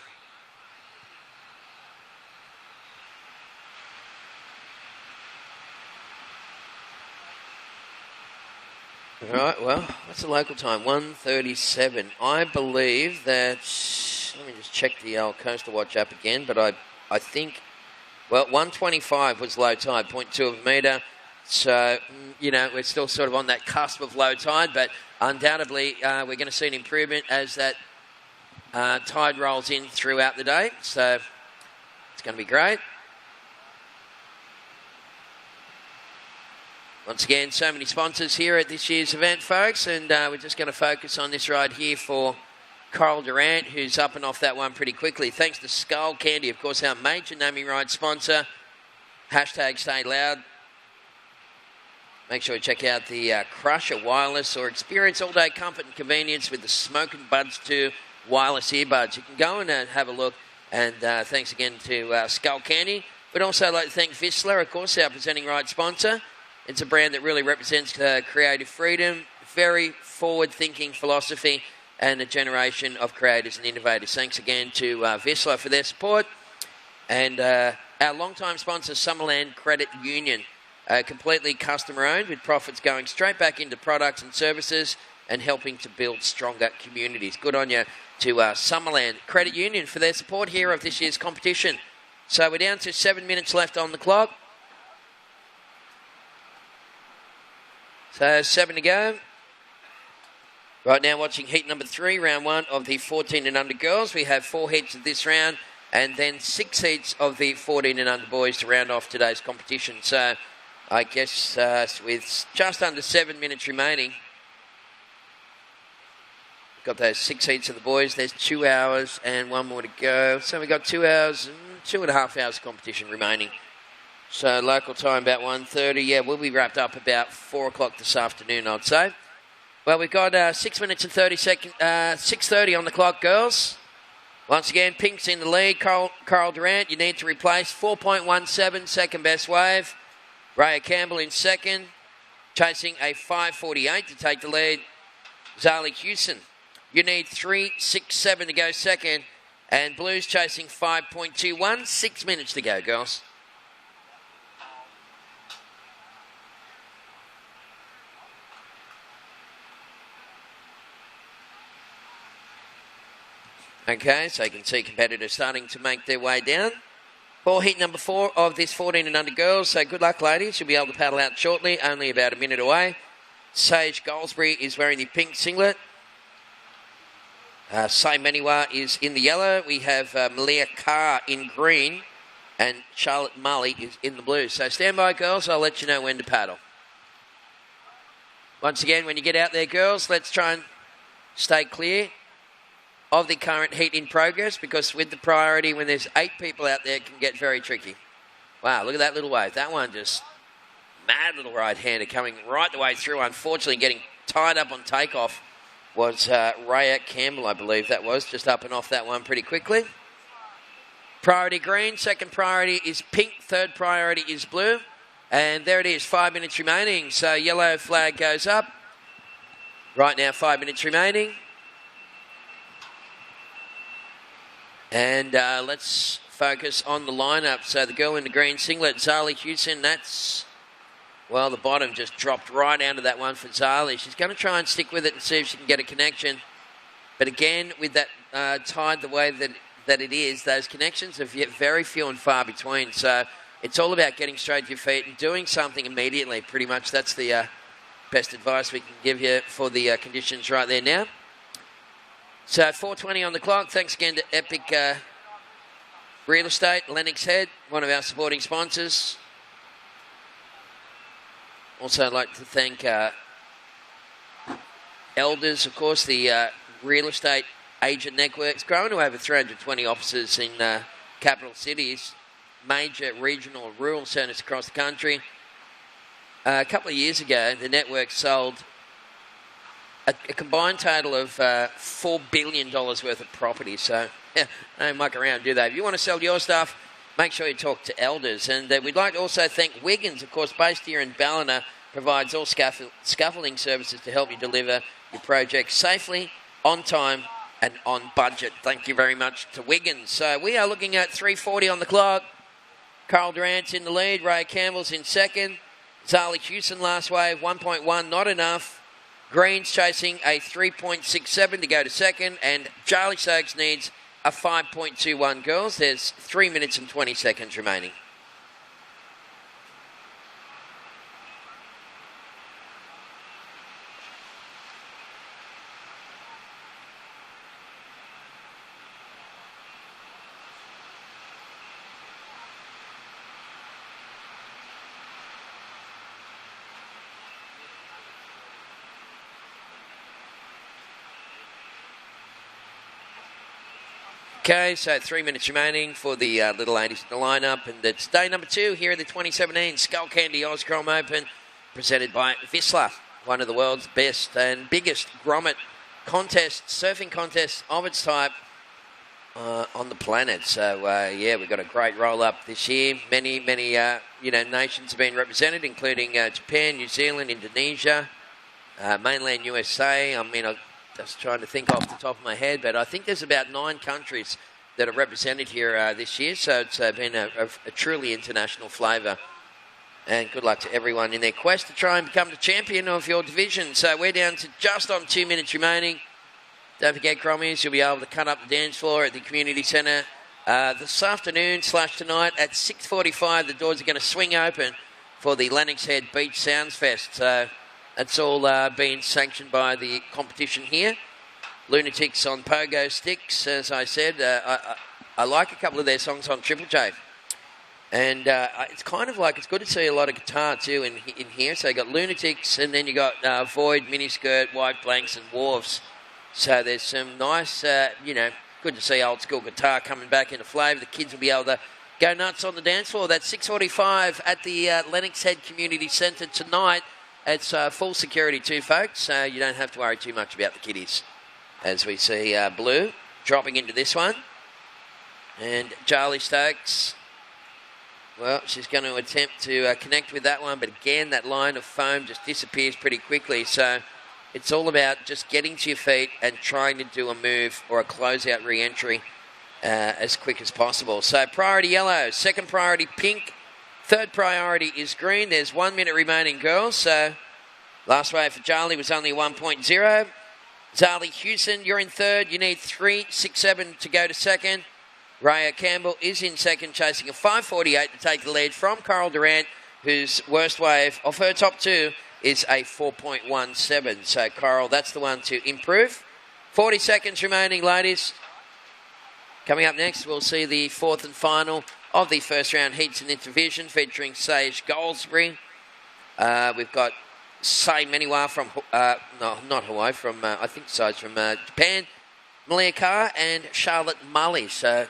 All right, well, that's the local time, 1:37. I believe that, let me just check the old Coastal Watch app again, but I think, well, 1:25 was low tide, 0.2 of a metre. So, we're still sort of on that cusp of low tide, but undoubtedly we're going to see an improvement as that tide rolls in throughout the day. So, it's going to be great. Once again, so many sponsors here at this year's event, folks, and we're just going to focus on this ride here for Coral Durant, who's up and off that one pretty quickly. Thanks to Skullcandy, of course, our major naming right sponsor. Hashtag Stay Loud. Make sure you check out the Crusher Wireless or experience all-day comfort and convenience with the Smoke and Buds 2 wireless earbuds. You can go and have a look. And thanks again to Skullcandy. We'd also like to thank Vissler, of course, our presenting right sponsor. It's a brand that really represents creative freedom, very forward-thinking philosophy, and a generation of creators and innovators. Thanks again to Vissler for their support. And our long-time sponsor, Summerland Credit Union. Completely customer-owned, with profits going straight back into products and services and helping to build stronger communities. Good on you to Summerland Credit Union for their support here of this year's competition. So we're down to 7 minutes left on the clock. So 7 to go. Right now watching heat number 3, round 1 of the 14 and under girls. We have 4 heats of this round and then 6 heats of the 14 and under boys to round off today's competition. So I guess with just under 7 minutes remaining, we've got those 6 heats of the boys. There's 2 hours and 1 more to go. So we've got 2 hours, 2.5 hours competition remaining. So local time about 1:30. Yeah, we'll be wrapped up about 4 o'clock this afternoon, I'd say. Well, we've got 6 minutes and 30 seconds, 6:30 on the clock, girls. Once again, Pink's in the lead. Coral Durant, you need to replace 4.17 second best wave. Raya Campbell in second, chasing a 5:48 to take the lead. Zali Hewson. You need 3:67 to go second. And Blues chasing 5.21. 6 minutes to go, girls. Okay, so you can see competitors starting to make their way down. For heat number 4 of this 14 and under girls. So good luck, ladies. You'll be able to paddle out shortly, only about a minute away. Sage Goldsbury is wearing the pink singlet. Say Maniwa is in the yellow. We have Malia Carr in green. And Charlotte Marley is in the blue. So stand by, girls. I'll let you know when to paddle. Once again, when you get out there, girls, let's try and stay clear of the current heat in progress, because with the priority, when there's 8 people out there, it can get very tricky. Wow, look at that little wave. That one just mad little right-hander coming right the way through. Unfortunately, getting tied up on takeoff was Raya Campbell, I believe that was, just up and off that one pretty quickly. Priority green, second priority is pink, third priority is blue. And there it is, 5 minutes remaining. So yellow flag goes up. Right now, 5 minutes remaining. And let's focus on the lineup. So the girl in the green singlet, Zali Hewson, that's, well, the bottom just dropped right down to that one for Zali. She's going to try and stick with it and see if she can get a connection. But again, with that tide the way that it is, those connections are very few and far between. So it's all about getting straight to your feet and doing something immediately. Pretty much that's the best advice we can give you for the conditions right there now. So 4:20 on the clock. Thanks again to Epic Real Estate, Lennox Head, one of our supporting sponsors. Also, I'd like to thank Elders, of course, the real estate agent network. It's grown to over 320 offices in capital cities, major regional rural centres across the country. A couple of years ago, the network sold a combined total of $4 billion worth of property. So don't muck around, do they? If you want to sell your stuff, make sure you talk to Elders. And we'd like to also thank Wiggins, of course, based here in Ballina, provides all scaffolding services to help you deliver your project safely, on time, and on budget. Thank you very much to Wiggins. So we are looking at 3:40 on the clock. Carl Durant's in the lead. Ray Campbell's in second. Zali Hewson last wave, 1.1, not enough. Green's chasing a 3.67 to go to second, and Charlie Stokes needs a 5.21, girls. There's 3 minutes and 20 seconds remaining. Okay, so 3 minutes remaining for the little ladies in the lineup, and it's day number 2 here at the 2017 Skullcandy Oz Grom Open, presented by Vissla, one of the world's best and biggest grommet surfing contests of its type on the planet. So, yeah, we've got a great roll-up this year. Many nations have been represented, including Japan, New Zealand, Indonesia, mainland USA. I mean, just trying to think off the top of my head, but I think there's about 9 countries that are represented here this year, so it's been a truly international flavour. And good luck to everyone in their quest to try and become the champion of your division. So we're down to just on 2 minutes remaining. Don't forget, Crommies, you'll be able to cut up the dance floor at the community centre this afternoon / tonight at 6:45. The doors are going to swing open for the Lennox Head Beach Sounds Fest. So that's all been sanctioned by the competition here. Lunatics on pogo sticks, as I said. I like a couple of their songs on Triple J. And it's kind of like, it's good to see a lot of guitar too in here. So you got Lunatics, and then you got Void, Miniskirt, White Blanks, and Wharves. So there's some nice, good to see old school guitar coming back into flavour. The kids will be able to go nuts on the dance floor. That's 6:45 at the Lennox Head Community Centre tonight. It's full security too, folks, so you don't have to worry too much about the kiddies. As we see Blue dropping into this one. And Charlie Stokes Well, she's going to attempt to connect with that one, but again, that line of foam just disappears pretty quickly. So it's all about just getting to your feet and trying to do a move or a closeout re-entry as quick as possible. So priority yellow, second priority pink, third priority is green. There's 1 minute remaining, girls. So last wave for Charlie was only 1.0. Zali Hewson, you're in third. You need 3.67 to go to second. Raya Campbell is in second, chasing a 5.48 to take the lead from Coral Durant, whose worst wave of her top two is a 4.17. So, Coral, that's the one to improve. 40 seconds remaining, ladies. Coming up next, we'll see the fourth and final of the first round heats in this division, featuring Sage Goldsbury. We've got Sei Meniwa from, not Hawaii, from, I think Sage from Japan. Malia Carr and Charlotte Mully. So,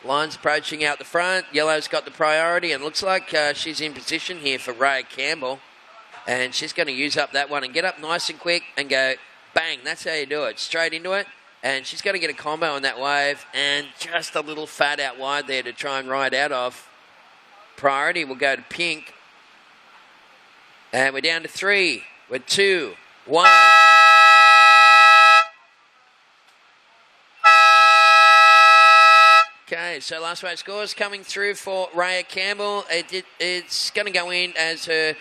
lines approaching out the front. Yellow's got the priority, and looks like she's in position here for Raya Campbell. And she's going to use up that one and get up nice and quick and go, bang, that's how you do it. Straight into it. And she's going to get a combo on that wave and just a little fat out wide there to try and ride out of. Priority will go to pink. And we're down to 3. We're 2, 1. Okay, so last wave scores coming through for Raya Campbell. It's going to go in as her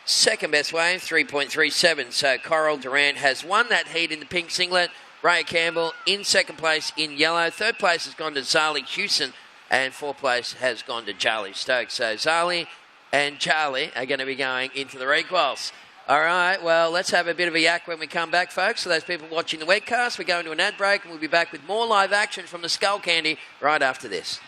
second best wave, 3.37. So Coral Durant has won that heat in the pink singlet. Raya Campbell in second place in yellow. Third place has gone to Zali Hewson, and fourth place has gone to Charlie Stokes. So Zali and Charlie are going to be going into the re-quals. All right, well, let's have a bit of a yak when we come back, folks. For those people watching the webcast, we're going to an ad break, and we'll be back with more live action from the Skullcandy right after this.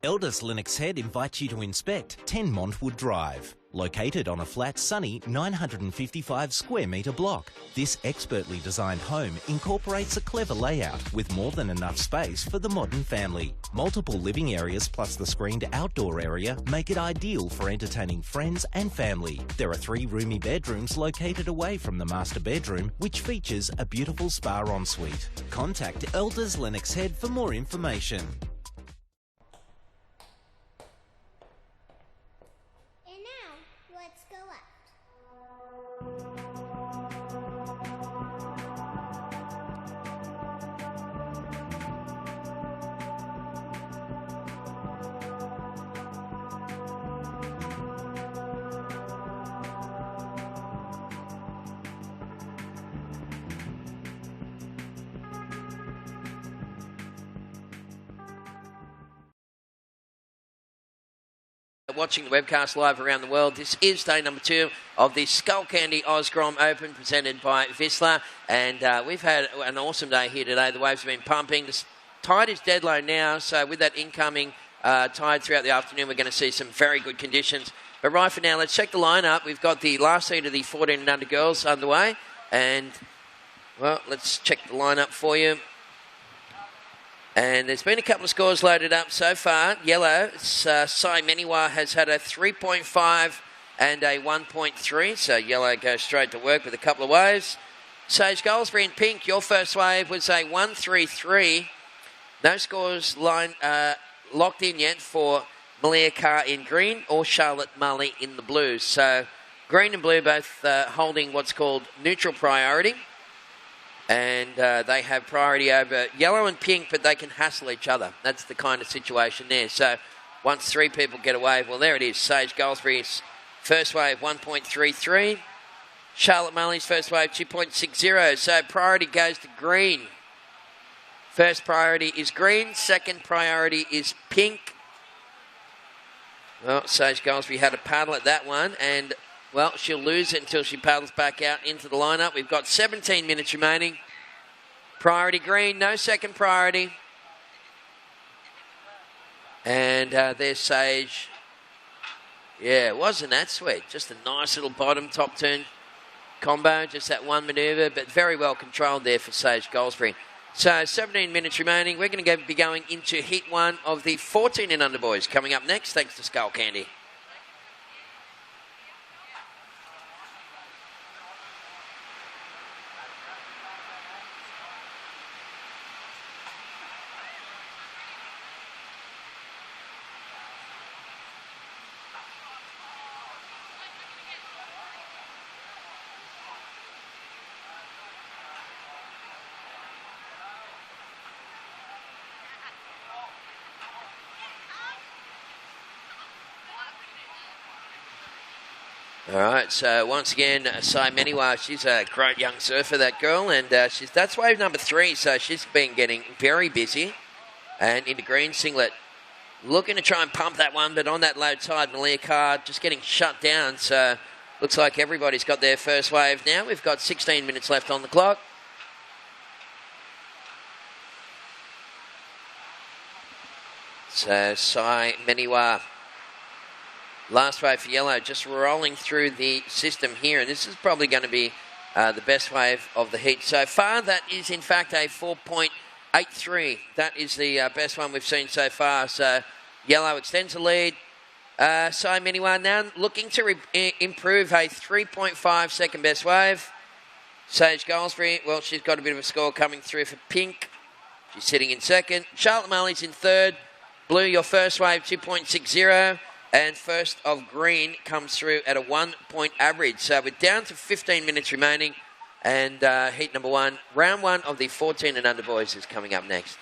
Elders Lennox Head invites you to inspect 10 Montwood Drive. Located on a flat, sunny 955 square metre block, this expertly designed home incorporates a clever layout with more than enough space for the modern family. Multiple living areas plus the screened outdoor area make it ideal for entertaining friends and family. There are 3 roomy bedrooms located away from the master bedroom, which features a beautiful spa ensuite. Contact Elders Lennox Head for more information.
Watching the webcast live around the world, this is day number 2 of the Skullcandy Oz Grom Open presented by Vissla, and we've had an awesome day here today. The waves have been pumping. The tide is dead low now, so with that incoming tide throughout the afternoon, we're going to see some very good conditions. But right for now, let's check the lineup. We've got the last heat of the 14 and under girls underway, and well, let's check the lineup for you. And there's been a couple of scores loaded up so far. Yellow, Sei Meniwa has had a 3.5 and a 1.3. So Yellow goes straight to work with a couple of waves. Sage Goldsbury in pink, your first wave was a 1.33. No scores locked in yet for Malia Carr in green or Charlotte Mully in the blue. So green and blue both holding what's called neutral priority. And they have priority over yellow and pink, but they can hassle each other. That's the kind of situation there. So once 3 people get a wave, well, there it is. Sage Goldsbury's first wave, 1.33. Charlotte Mully's first wave, 2.60. So priority goes to green. First priority is green. Second priority is pink. Well, Sage Goldsbury had a paddle at that one, and well, she'll lose it until she paddles back out into the lineup. We've got 17 minutes remaining. Priority green, no second priority. And there's Sage. Yeah, wasn't that sweet? Just a nice little bottom top turn combo, just that one manoeuvre, but very well controlled there for Sage Goldsbury. So 17 minutes remaining. We're going to be going into heat 1 of the 14 and under boys coming up next, thanks to Skullcandy. All right, so once again, Sai Meniwa, she's a great young surfer, that girl, and that's wave number 3, so she's been getting very busy. And into green singlet, looking to try and pump that one, but on that low tide, Malia Carr just getting shut down, so looks like everybody's got their first wave now. We've got 16 minutes left on the clock. So Sai Meniwa, last wave for yellow, just rolling through the system here. And this is probably going to be the best wave of the heat so far. That is, in fact, a 4.83. That is the best one we've seen so far. So yellow extends the lead. Sai Meniwa now looking to improve a 3.5 second best wave. Sage Goldsbury, well, she's got a bit of a score coming through for pink. She's sitting in second. Charlotte Marley's in third. Blue, your first wave, 2.60. And first of green comes through at a 1-point average. So we're down to 15 minutes remaining. And heat number 1, round 1 of the 14 and under boys is coming up next.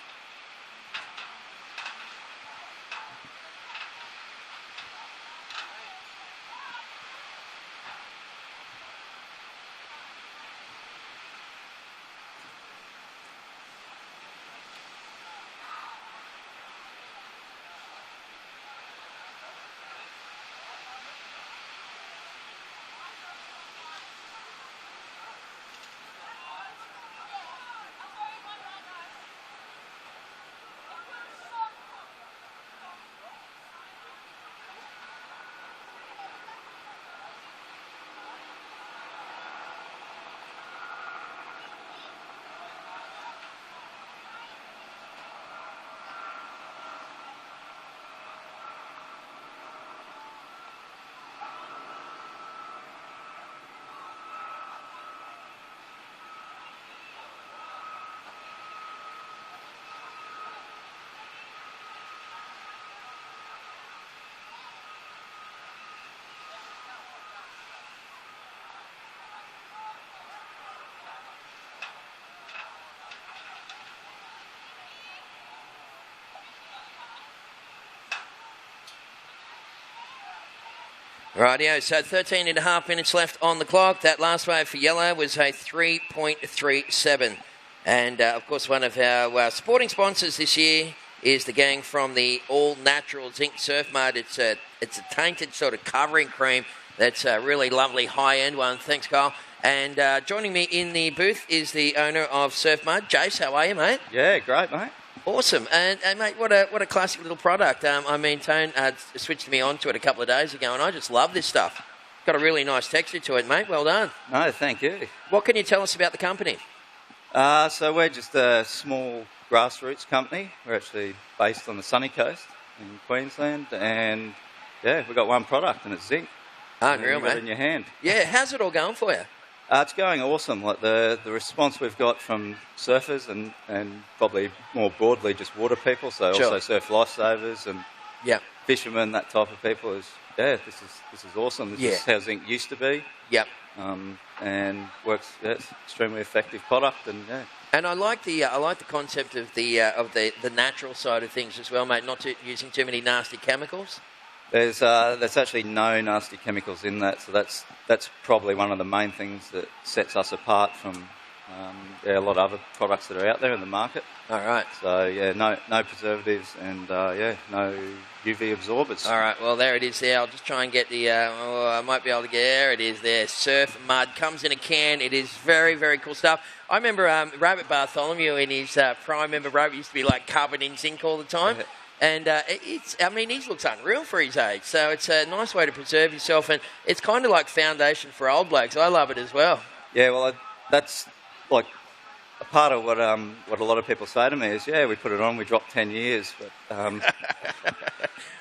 Rightio, so 13 and a half minutes left on the clock. That last wave for yellow was a 3.37. And, of course, one of our sporting sponsors this year is the gang from the all-natural zinc surf mud. It's a tainted sort of covering cream that's a really lovely high-end one. Thanks, Kyle. And joining me in the booth is the owner of Surf Mud. Jace, how are you, mate?
Yeah, great, mate.
Awesome. And mate, what a classic little product. I mean, Tone switched me onto it a couple of days ago, and I just love this stuff. Got a really nice texture to it, mate. Well done.
No, thank you.
What can you tell us about the company?
So we're just a small grassroots company. We're actually based on the sunny coast in Queensland, and yeah, we've got one product, and it's zinc.
Unreal, mate.
In your hand.
Yeah, how's it all going for you?
It's going awesome. Like the response we've got from surfers and probably more broadly just water people, so
Sure.
also surf lifesavers and
Yep.
fishermen, that type of people is this is awesome. This is how zinc used to be.
Yep.
And works. Yeah, it's extremely effective product, and yeah.
And I like the concept of the natural side of things as well, mate. Not using too many nasty chemicals.
There's actually no nasty chemicals in that, so that's probably one of the main things that sets us apart from a lot of other products that are out there in the market.
All right.
So yeah, no preservatives and no UV absorbers.
All right. Well, there it is. There. I'll just try and get the. I might be able to get. There it is. There. Surf Mud comes in a can. It is very, very cool stuff. I remember Robert Bartholomew in his prime. Remember Robert used to be like covered in zinc all the time. And he looks unreal for his age. So it's a nice way to preserve yourself, and it's kind of like foundation for old blokes. I love it as well.
Yeah, well, that's like a part of what a lot of people say to me is, yeah, we put it on, we dropped 10 years, but.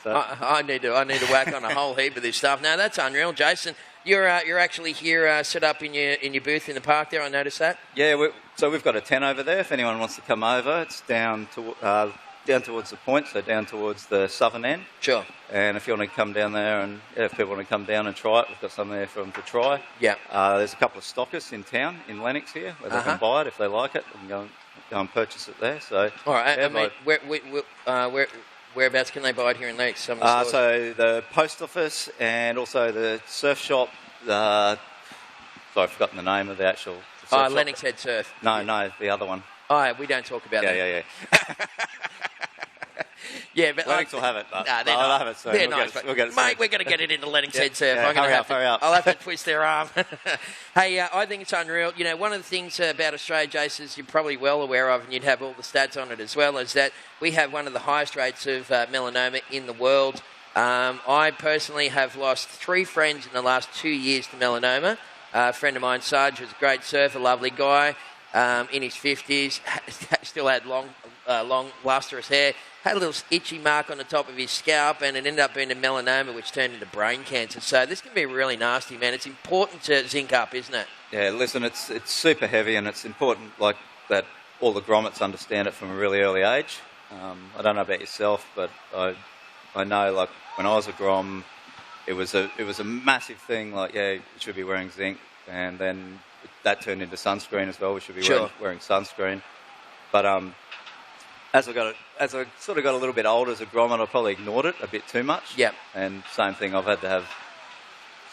I need to whack on a whole heap of this stuff. Now that's unreal, Jason. You're actually here set up in your booth in the park there. I noticed that.
Yeah, so we've got a tent over there. If anyone wants to come over, it's down towards the point, so down towards the southern end.
Sure.
And if you want to come down there, and if people want to come down and try it, we've got something there for them to try.
Yeah.
There's a couple of stockists in town in Lennox here where they can buy it if they like it. They can go and purchase it there. So.
All right. Yeah, whereabouts can they buy it here in Lennox?
So the post office and also the surf shop. I've forgotten the name of the actual.
Lennox Head Surf.
No, the other one.
Oh, we don't talk about that.
Yeah.
Yeah, but
Lennox will have it.
They'll
have it soon.
They're
we'll
nice,
get it
mate.
soon.
We're going to get it into Lennox Head Surf.
Yeah, hurry up.
I'll have to twist their arm. Hey, I think it's unreal. You know, one of the things about Australia, Jason, is you're probably well aware of, and you'd have all the stats on it as well, is that we have one of the highest rates of melanoma in the world. I personally have lost 3 friends in the last 2 years to melanoma. A friend of mine, Sarge, was a great surfer, lovely guy, in his 50s, still had long, lustrous hair, had a little itchy mark on the top of his scalp, and it ended up being a melanoma, which turned into brain cancer. So this can be really nasty, man. It's important to zinc up, isn't it?
Yeah, listen, it's super heavy, and it's important like that all the grommets understand it from a really early age. I don't know about yourself, but I know, like, when I was a grom, it was a massive thing. Like, yeah, you should be wearing zinc, and then that turned into sunscreen as well. We should be wearing sunscreen. But as I sort of got a little bit older as a grommet, I probably ignored it a bit too much.
Yep.
And same thing, I've had to have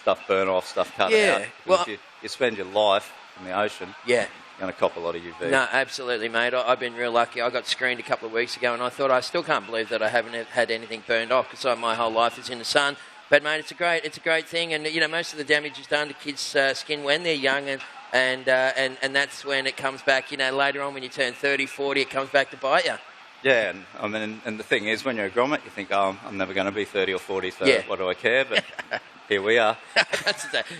stuff burn off, stuff cut out.
Yeah. Well,
if you spend your life in the ocean.
Yeah.
You're going to cop a lot of UV.
No, absolutely, mate. I've been real lucky. I got screened a couple of weeks ago, and I thought I still can't believe that I haven't had anything burned off because my whole life is in the sun. But mate, it's a great thing, and you know most of the damage is done to kids' skin when they're young, and that's when it comes back. You know, later on when you turn 30, 40, it comes back to bite you.
Yeah, and I mean, and the thing is, when you're a grommet, you think, oh, I'm never going to be 30 or 40, so what do I care? But here we are.
I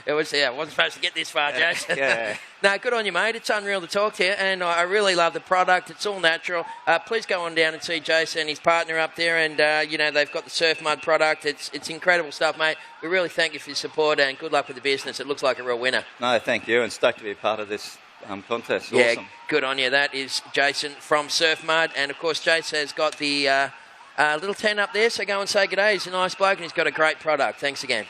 wasn't supposed to get this far, Jason.
Yeah.
No, good on you, mate. It's unreal to talk to you, and I really love the product. It's all natural. Please go on down and see Jason and his partner up there, and they've got the Surf Mud product. It's incredible stuff, mate. We really thank you for your support, and good luck with the business. It looks like a real winner.
No, thank you, and stoked to be a part of this contest.
Yeah,
awesome.
Good on you. That is Jason from Surf Mud, and of course Jason has got the little tent up there, so go and say good day. He's a nice bloke, and he's got a great product. Thanks again.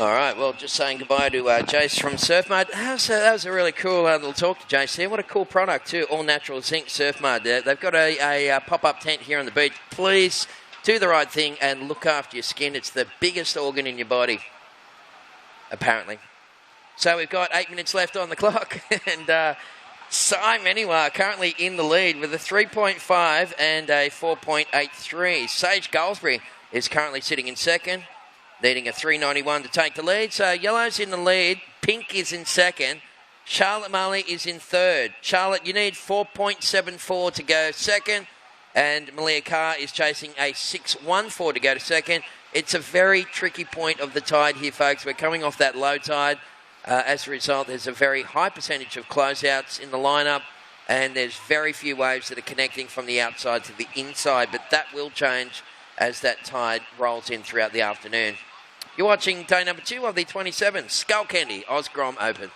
All right, well, just saying goodbye to Jace from Surf Mud. That was a really cool little talk to Jace there. What a cool product, too, all-natural zinc Surf Mud. They've got a pop-up tent here on the beach. Please do the right thing and look after your skin. It's the biggest organ in your body, apparently. So we've got 8 minutes left on the clock, and Simon Anywar currently in the lead with a 3.5 and a 4.83. Sage Goldsbury is currently sitting in second, needing a 3.91 to take the lead. So yellow's in the lead, pink is in second, Charlotte Marley is in third. Charlotte, you need 4.74 to go second, and Malia Carr is chasing a 6.14 to go to second. It's a very tricky point of the tide here, folks. We're coming off that low tide. As a result, there's a very high percentage of closeouts in the lineup, and there's very few waves that are connecting from the outside to the inside, but that will change as that tide rolls in throughout the afternoon. You're watching day number 2 of the 27 Skullcandy Oz Grom Open.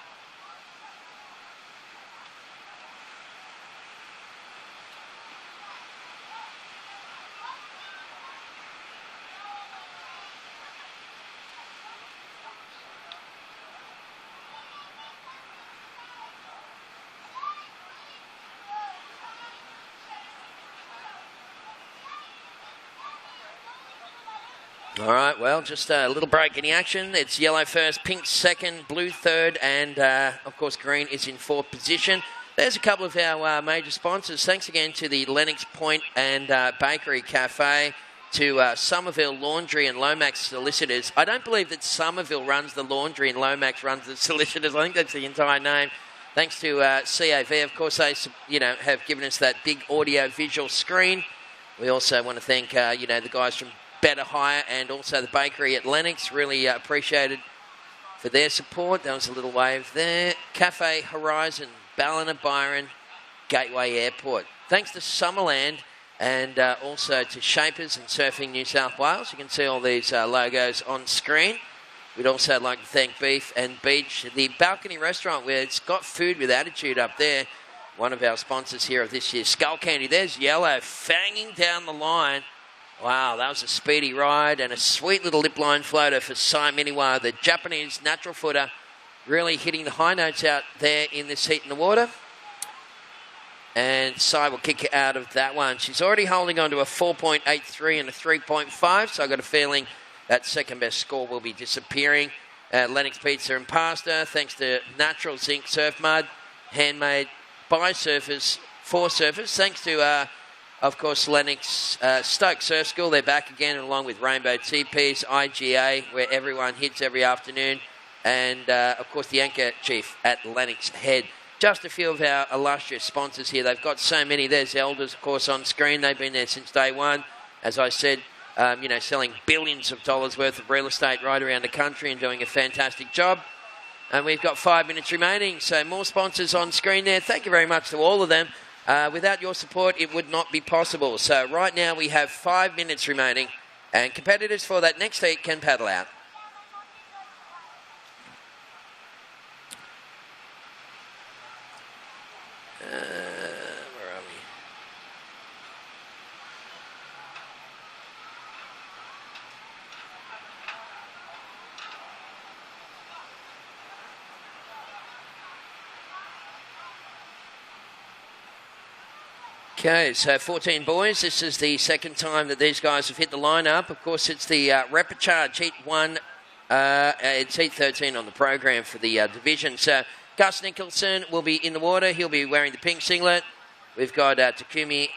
All right, well, just a little break in the action. It's yellow first, pink second, blue third, and, of course, green is in fourth position. There's a couple of our major sponsors. Thanks again to the Lennox Point and Bakery Cafe, to Somerville Laundry and Lomax Solicitors. I don't believe that Somerville runs the laundry and Lomax runs the solicitors. I think that's the entire name. Thanks to CAV, of course, they have given us that big audio-visual screen. We also want to thank the guys from Better Hire and also the bakery at Lennox. Really appreciated for their support. That was a little wave there. Cafe Horizon, Ballina Byron, Gateway Airport. Thanks to Summerland and also to Shapers and Surfing New South Wales. You can see all these logos on screen. We'd also like to thank Beef and Beach, the balcony restaurant where it's got food with attitude up there. One of our sponsors here of this year's Skullcandy. There's Yellow fanging down the line. Wow, that was a speedy ride and a sweet little lip line floater for Sai Miniwa, the Japanese natural footer, really hitting the high notes out there in this heat in the water. And Sai will kick out of that one. She's already holding on to a 4.83 and a 3.5, so I've got a feeling that second best score will be disappearing. Lennox Pizza and Pasta, thanks to Natural Zinc Surf Mud, handmade by surfers, for surfers. Thanks to, of course, Lennox Stoke Surf School. They're back again, along with Rainbow TPs, IGA, where everyone hits every afternoon. And, of course, the Anchor Chief at Lennox Head. Just a few of our illustrious sponsors here. They've got so many. There's Elders, of course, on screen. They've been there since day one. As I said, selling billions of dollars worth of real estate right around the country and doing a fantastic job. And we've got 5 minutes remaining, so more sponsors on screen there. Thank you very much to all of them. Without your support, it would not be possible. So right now we have 5 minutes remaining, and competitors for that next heat can paddle out. Where are we? Okay, so 14 boys. This is the second time that these guys have hit the lineup. Of course, it's the Repechage Heat 1. It's Heat 13 on the program for the division. So Gus Nicholson will be in the water. He'll be wearing the pink singlet. We've got Takumi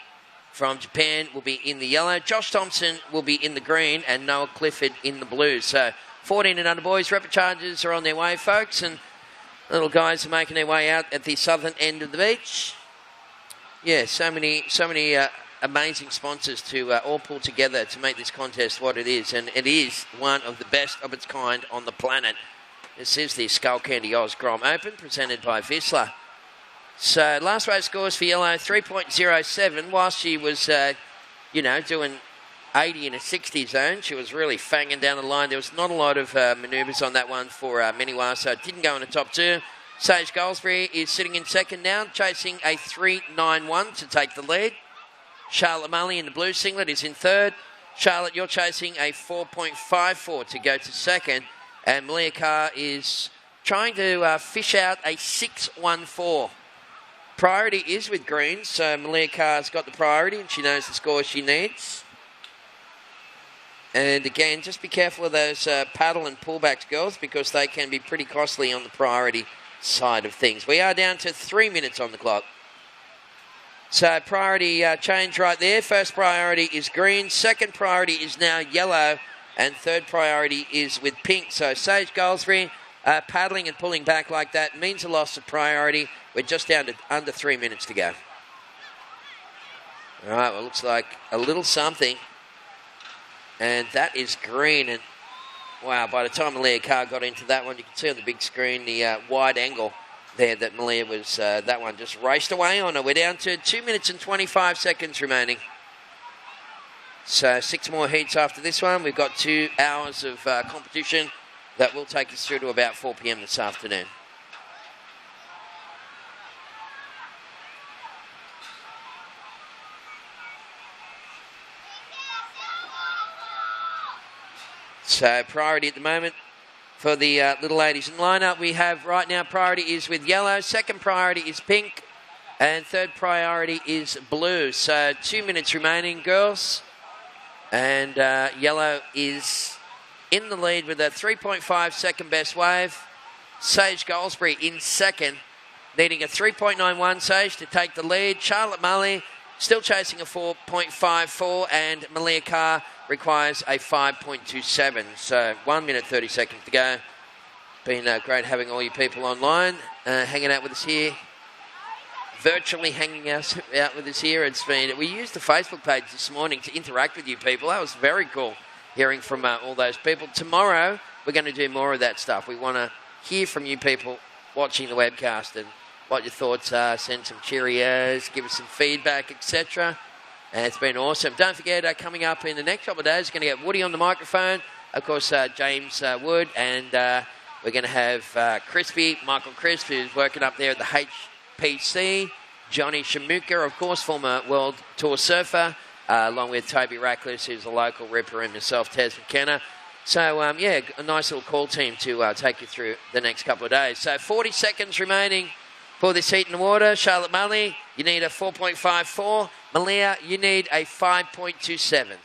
from Japan will be in the yellow. Josh Thompson will be in the green, and Noah Clifford in the blue. So 14 and under boys. Repechages are on their way, folks, and little guys are making their way out at the southern end of the beach. Yeah, so many amazing sponsors to all pull together to make this contest what it is, and it is one of the best of its kind on the planet. This is the Skullcandy Oz Grom Open, presented by Vissla. So last race scores for yellow, 3.07. Whilst she was, doing 80 in a 60 zone, she was really fanging down the line. There was not a lot of manoeuvres on that one for Miniwa, so it didn't go in the top two. Sage Goldsbury is sitting in second now, chasing a 3.91 to take the lead. Charlotte Mully in the blue singlet is in third. Charlotte, you're chasing a 4.54 to go to second. And Malia Carr is trying to fish out a 6.14. Priority is with green, so Malia Carr's got the priority and she knows the score she needs. And again, just be careful of those paddle and pullbacks, girls, because they can be pretty costly on the priority side of things. We are down to 3 minutes on the clock. So priority change right there. First priority is green. Second priority is now yellow. And third priority is with pink. So Sage Goldsbury paddling and pulling back like that means a loss of priority. We're just down to under 3 minutes to go. All right, well, looks like a little something. And that is green. And wow, by the time Malia Carr got into that one, you can see on the big screen the wide angle there that Malia was, that one just raced away on her. We're down to 2 minutes and 25 seconds remaining. So 6 more heats after this one. We've got 2 hours of competition that will take us through to about 4 p.m. this afternoon. So priority at the moment for the little ladies in lineup. We have right now priority is with yellow. Second priority is pink. And third priority is blue. So 2 minutes remaining, girls. And yellow is in the lead with a 3.5 second best wave. Sage Goldsbury in second, needing a 3.91 Sage to take the lead. Charlotte Mully still chasing a 4.54, and Malia Carr requires a 5.27. So 1 minute 30 seconds to go. Been great having all you people online, hanging out with us here. Virtually hanging out with us here. We used the Facebook page this morning to interact with you people. That was very cool, hearing from all those people. Tomorrow, we're going to do more of that stuff. We want to hear from you people watching the webcast and what your thoughts are. Send some Cheerios, give us some feedback, etc. And it's been awesome. Don't forget, coming up in the next couple of days, we're going to get Woody on the microphone. Of course, James Wood, and we're going to have Michael Crisp, who's working up there at the PC, Johnny Shamuka, of course, former World Tour surfer, along with Toby Ratcliffe, who's a local ripper, and myself, Tez McKenna. So, a nice little call team to take you through the next couple of days. So, 40 seconds remaining for this heat in the water. Charlotte Mully, you need a 4.54. Malia, you need a 5.27.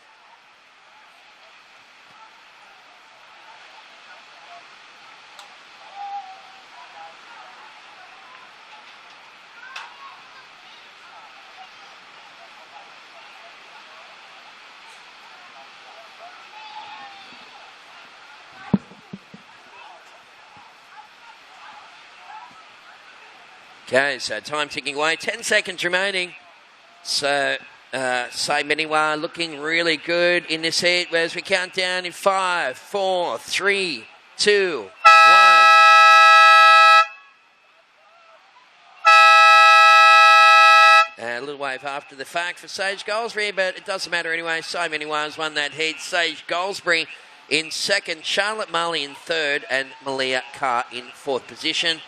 Okay, so time ticking away. 10 seconds remaining. So, Sai Meniwa looking really good in this heat as we count down in 5, 4, 3, 2, 1. A little wave after the fact for Sage Goldsbury, but it doesn't matter anyway. Sai Meniwa has won that heat. Sage Goldsbury in second, Charlotte Mully in third, and Malia Carr in fourth position.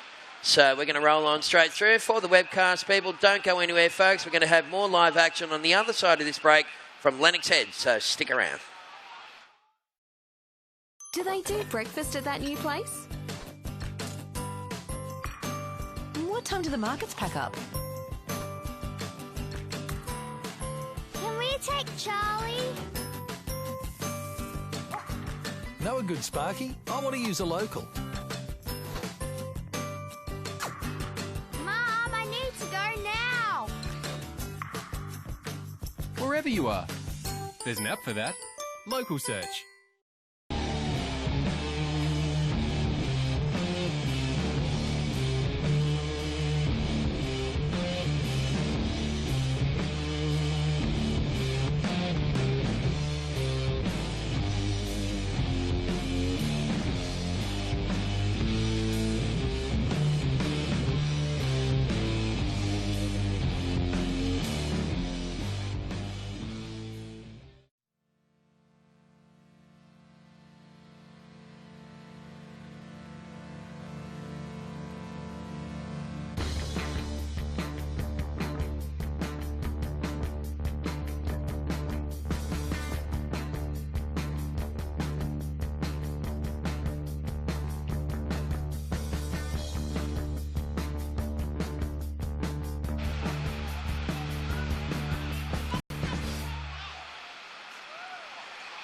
So we're going to roll on straight through. For the webcast, people, don't go anywhere, folks. We're going to have more live action on the other side of this break from Lennox Head, so stick around.
Do they do breakfast at that new place?
What time do the markets pack up?
Can we take Charlie?
Know a good Sparky? I want to use a local.
Wherever you are. There's an app for that. Local Search.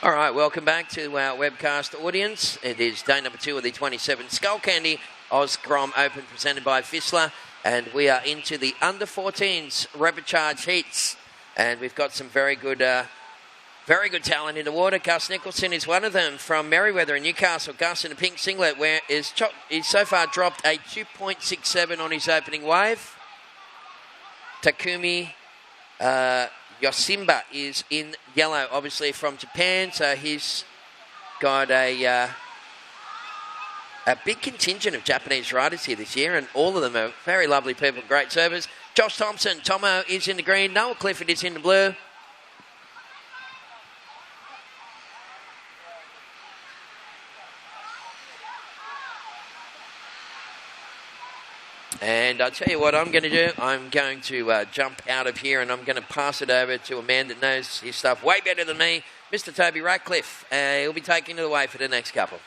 All right, welcome back to our webcast audience. It is day number 2 of the 27th Skullcandy Oz Grom Open presented by Vissla, and we are into the under-14s rapid charge heats, and we've got some very good talent in the water. Gus Nicholson is one of them from Merriweather in Newcastle. Gus in a pink singlet, where he's so far dropped a 2.67 on his opening wave. Takumi Yosimba is in yellow, obviously from Japan, so he's got a big contingent of Japanese riders here this year, and all of them are very lovely people, great servers. Josh Thompson, Tomo, is in the green. Noel Clifford is in the blue. And I'll tell you what I'm going to do. I'm going to jump out of here, and I'm going to pass it over to a man that knows his stuff way better than me, Mr. Toby Ratcliffe. He'll be taking it away for the next couple.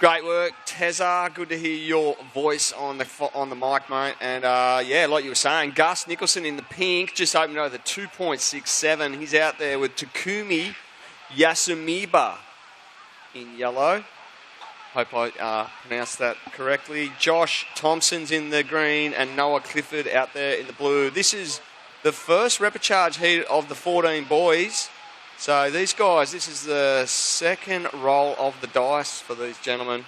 Great work, Tezza. Good to hear your voice on the mic, mate. And, yeah, like you were saying, Gus Nicholson in the pink just opened over 2.67. He's out there with Takumi Yasumiba in yellow. Hope I pronounced that correctly. Josh Thompson's in the green and Noah Clifford out there in the blue. This is the first repechage heat of the 14 boys. So these guys, this is the second roll of the dice for these gentlemen.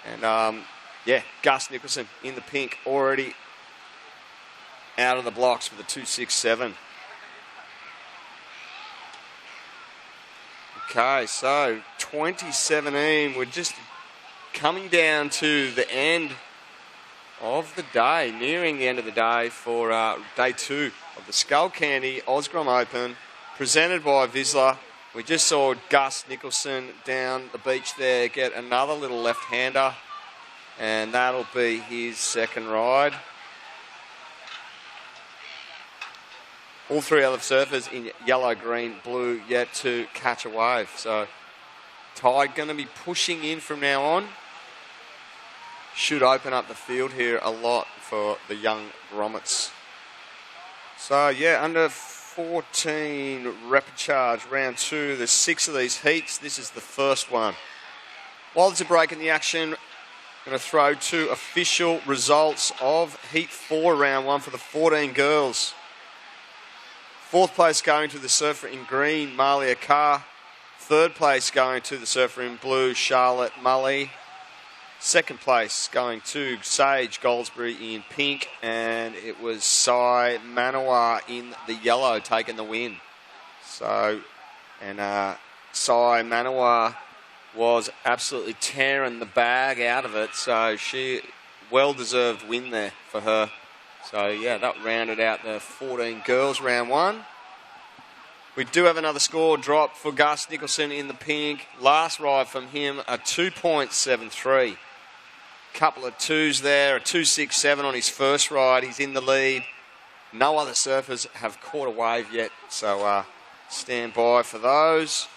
And, yeah, Gus Nicholson in the pink already out of the blocks for the 2.67. Okay, so 2017, we're just coming down to the end of the day, nearing the end of the day for day 2 of the Skullcandy Oz Grom Open, presented by Vizsla. We just saw Gus Nicholson down the beach there get another little left-hander, and that'll be his second ride. All three other surfers in yellow, green, blue yet to catch a wave. So tide going to be pushing in from now on. Should open up the field here a lot for the young grommets. So yeah, under 14 repechage, round 2. There's 6 of these heats. This is the first one. While there's a break in the action, I'm going to throw 2 official results of Heat 4, round 1 for the 14 girls. 4th place going to the surfer in green, Malia Carr. 3rd place going to the surfer in blue, Charlotte Mully. 2nd place going to Sage Goldsbury in pink, and it was Sai Manawa in the yellow taking the win. So, and Sai Manawa was absolutely tearing the bag out of it, so she well-deserved win there for her. So, yeah, that rounded out the 14 girls round 1. We do have another score drop for Gus Nicholson in the pink. Last ride from him, a 2.73. Couple of 2s there, a 2.67 on his first ride. He's in the lead. No other surfers have caught a wave yet, so stand by for those.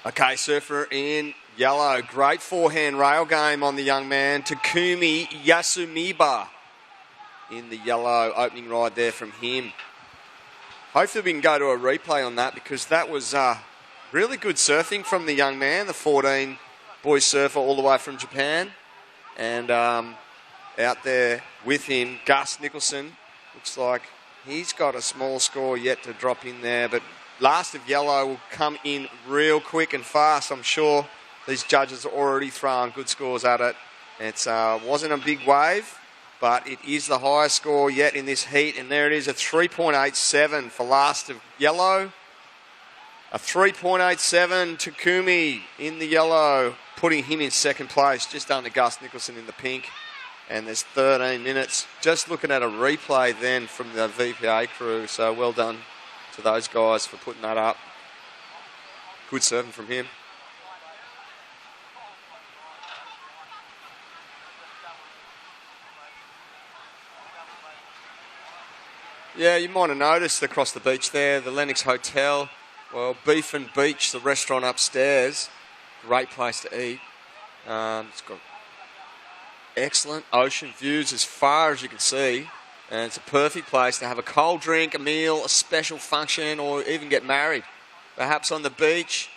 Okay, surfer in yellow. Great forehand rail game on the young man. Takumi Yasumiba in the yellow. Opening ride there from him. Hopefully we can go to a replay on that, because that was really good surfing from the young man, the 14 boy surfer all the way from Japan. And out there with him, Gus Nicholson. Looks like he's got a small score yet to drop in there, but last of yellow will come in real quick and fast. I'm sure these judges are already throwing good scores at it. It wasn't a big wave, but it is the highest score yet in this heat. And there it is, a 3.87 for last of yellow. A 3.87 Takumi in the yellow, putting him in second place, just under Gus Nicholson in the pink. And there's 13 minutes. Just looking at a replay then from the VPA crew. So well done to those guys for putting that up. Good surfing from him. Yeah, you might have noticed across the beach there, the Lennox Hotel, well, Beef and Beach, the restaurant upstairs, great place to eat. It's got excellent ocean views as far as you can see. And it's a perfect place to have a cold drink, a meal, a special function, or even get married. Perhaps on the beach,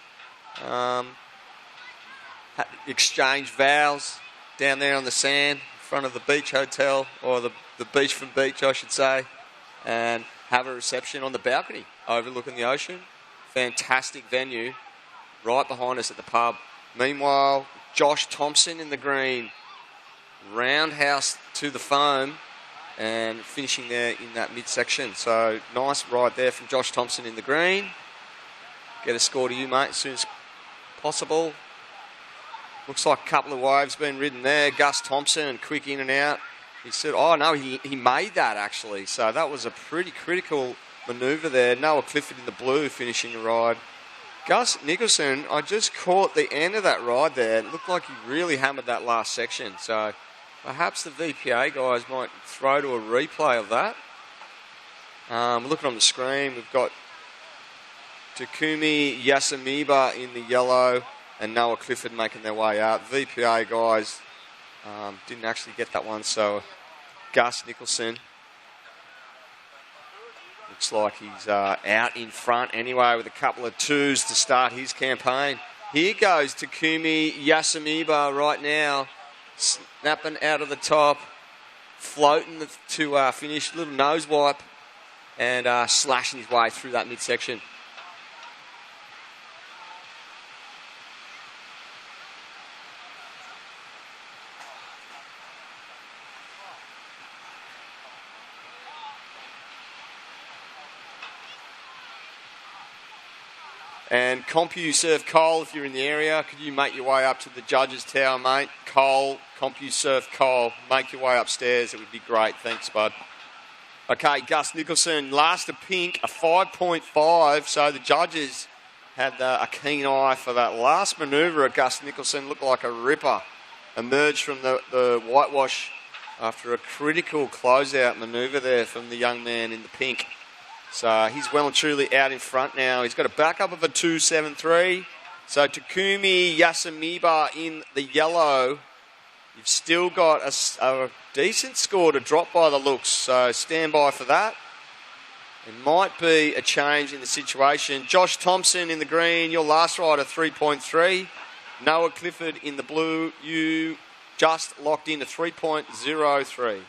exchange vows down there on the sand in front of the beach hotel, or the beach from beach, I should say, and have a reception on the balcony overlooking the ocean. Fantastic venue right behind us at the pub. Meanwhile, Josh Thompson in the green. Roundhouse to the foam and finishing there in that midsection. So nice ride there from Josh Thompson in the green. Get a score to you, mate, as soon as possible. Looks like a couple of waves been ridden there. Gus Thompson, quick in and out. He said, oh no, he made that actually. So that was a pretty critical manoeuvre there. Noah Clifford in the blue finishing the ride. Gus Nicholson, I just caught the end of that ride there. It looked like he really hammered that last section. So perhaps the VPA guys might throw to a replay of that. Looking on the screen, we've got Takumi Yasamiba in the yellow and Noah Clifford making their way out. VPA guys didn't actually get that one, so Gus Nicholson looks like he's out in front anyway with a couple of twos to start his campaign. Here goes Takumi Yasamiba right now, snapping out of the top, floating to finish, little nose wipe, and slashing his way through that midsection. And CompuServe Cole, if you're in the area, could you make your way up to the judges' tower, mate? Cole, CompuServe Cole, make your way upstairs. It would be great. Thanks, bud. Okay, Gus Nicholson, last a pink, a 5.5. So the judges had a keen eye for that last manoeuvre of Gus Nicholson. Looked like a ripper. Emerged from the whitewash after a critical closeout manoeuvre there from the young man in the pink. So he's well and truly out in front now. He's got a backup of a 2.73. So Takumi Yasamiba in the yellow. You've still got a decent score to drop by the looks. So stand by for that. It might be a change in the situation. Josh Thompson in the green. Your last rider 3.3. Noah Clifford in the blue. You just locked in to 3.03.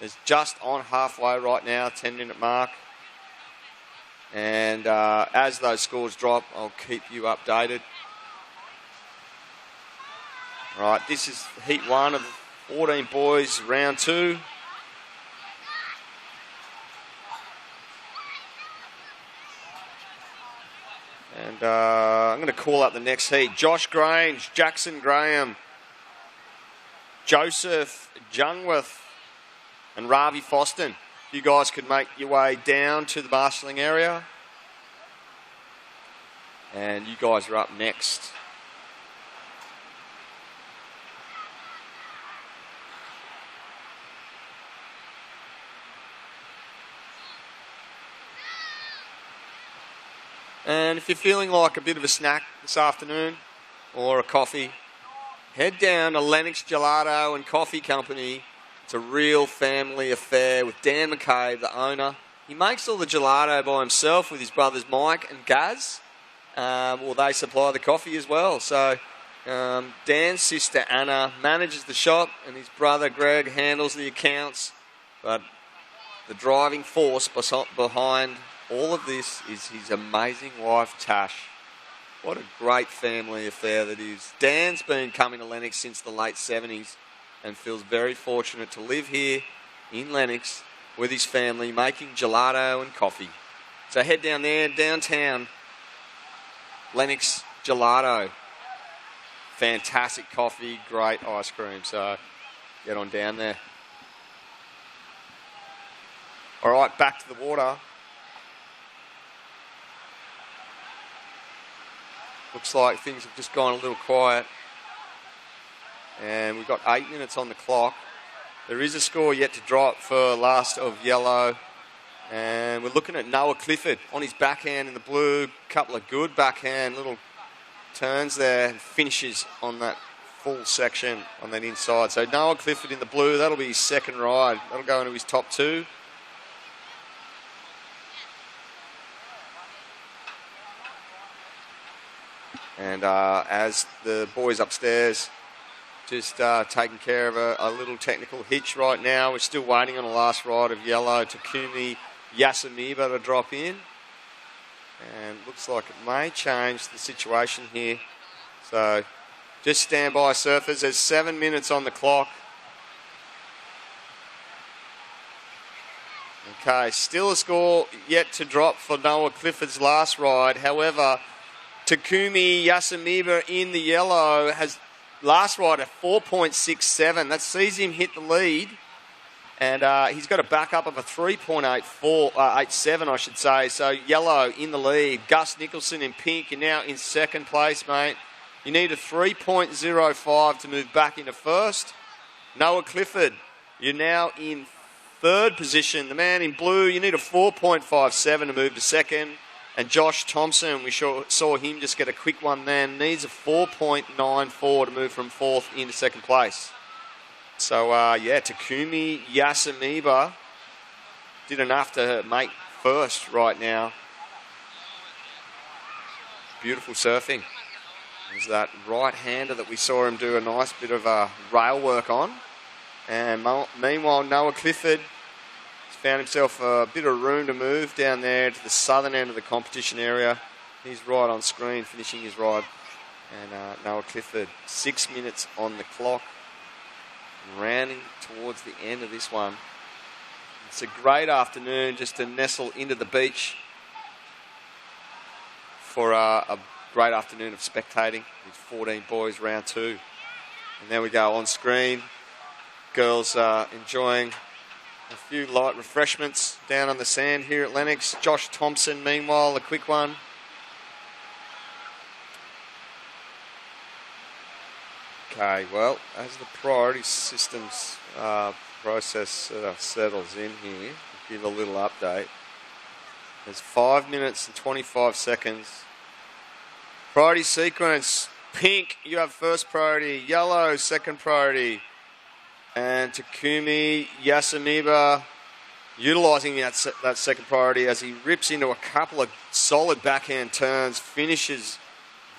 It's just on halfway right now. 10-minute mark. And as those scores drop, I'll keep you updated. Right, this is heat 1 of 14 boys, round 2. And I'm going to call up the next heat. Josh Grange, Jackson Graham, Joseph Jungwirth, and Ravi Foston. You guys could make your way down to the marshalling area. And you guys are up next. And if you're feeling like a bit of a snack this afternoon or a coffee, head down to Lennox Gelato and Coffee Company. It's a real family affair with Dan McCabe, the owner. He makes all the gelato by himself with his brothers Mike and Gaz. Well, they supply the coffee as well. So Dan's sister Anna manages the shop and his brother Greg handles the accounts. But the driving force behind all of this is his amazing wife Tash. What a great family affair that is. Dan's been coming to Lennox since the late 70s. And feels very fortunate to live here in Lennox with his family making gelato and coffee. So head down there, downtown, Lennox Gelato. Fantastic coffee, great ice cream. So get on down there. All right, back to the water. Looks like things have just gone a little quiet. And we've got 8 minutes on the clock. There is a score yet to drop for last of yellow. And we're looking at Noah Clifford on his backhand in the blue. Couple of good backhand little turns there. And finishes on that full section on that inside. So Noah Clifford in the blue. That'll be his second ride. That'll go into his top 2. And as the boys upstairs just taking care of a little technical hitch right now. We're still waiting on the last ride of yellow. Takumi Yasamiba to drop in. And looks like it may change the situation here. So Just stand by, surfers. There's 7 minutes on the clock. Okay, still a score yet to drop for Noah Clifford's last ride. However, Takumi Yasamiba in the yellow has last ride at 4.67. That sees him hit the lead. And he's got a backup of a 3.87, I should say. So yellow in the lead. Gus Nicholson in pink. You're now in second place, mate. You need a 3.05 to move back into first. Noah Clifford, you're now in third position. The man in blue, you need a 4.57 to move to second. And Josh Thompson, we saw him just get a quick one then, needs a 4.94 to move from fourth into second place. So, Takumi Yasamiba did enough to make first right now. Beautiful surfing. There's that right-hander that we saw him do a nice bit of rail work on. And meanwhile, Noah Clifford has found himself a bit of room to move down there to the southern end of the competition area. He's right on screen, finishing his ride. And Noah Clifford, 6 minutes on the clock. Rounding towards the end of this one. It's a great afternoon just to nestle into the beach for a great afternoon of spectating. These 14 boys, round 2. And there we go on screen. Girls enjoying a few light refreshments down on the sand here at Lennox. Josh Thompson, meanwhile, a quick one. Okay, well, as the priority systems process settles in here, I'll give a little update. There's 5 minutes and 25 seconds. Priority sequence, pink, you have first priority. Yellow, second priority. And Takumi Yasamiba utilising that second priority as he rips into a couple of solid backhand turns, finishes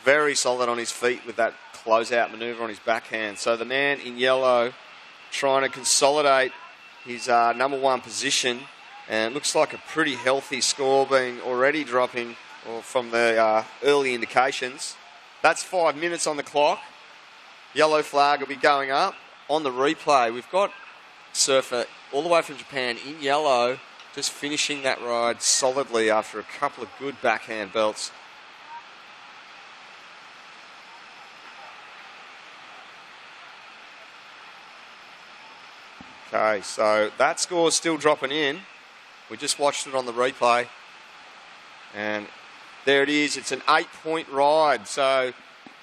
very solid on his feet with that close-out manoeuvre on his backhand. So the man in yellow trying to consolidate his number one position, and it looks like a pretty healthy score being already dropping from the early indications. That's 5 minutes on the clock. Yellow flag will be going up. On the replay, we've got surfer all the way from Japan in yellow, just finishing that ride solidly after a couple of good backhand belts. Okay, so that score's still dropping in. We just watched it on the replay. And there it is. It's an 8-point ride. So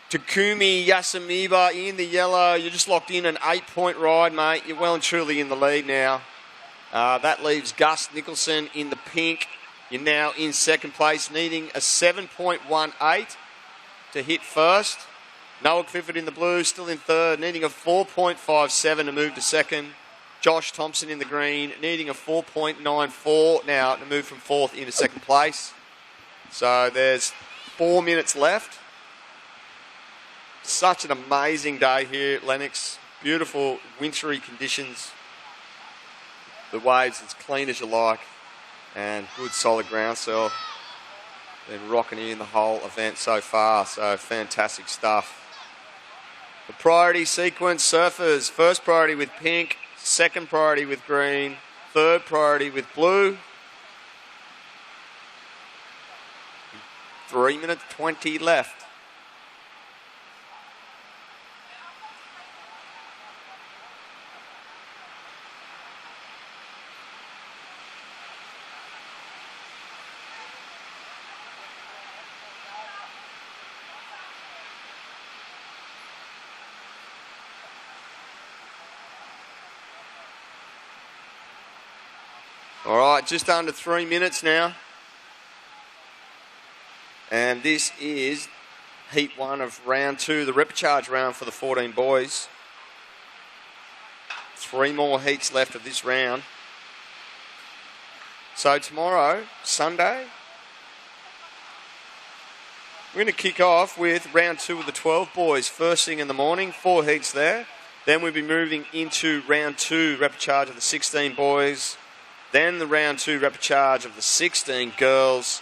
Takumi Yasamiba in the yellow. You just locked in an 8-point ride, mate. You're well and truly in the lead now. That leaves Gus Nicholson in the pink. You're now in second place, needing a 7.18 to hit first. Noah Clifford in the blue, still in third, needing a 4.57 to move to second. Josh Thompson in the green, needing a 4.94 now to move from fourth into second place. So there's 4 minutes left. Such an amazing day here at Lennox. Beautiful wintry conditions. The waves as clean as you like. And good solid ground swell. Been rocking in the whole event so far. So fantastic stuff. The priority sequence, surfers. First priority with pink. Second priority with green. Third priority with blue. 3 minutes 20 left. All right, just under 3 minutes now. And this is heat 1 of round 2, the repecharge round for the 14 boys. 3 more heats left of this round. So tomorrow, Sunday, we're going to kick off with round 2 of the 12 boys. First thing in the morning, 4 heats there. Then we'll be moving into round 2, repecharge of the 16 boys. Then the round 2 repecharge of the 16 girls.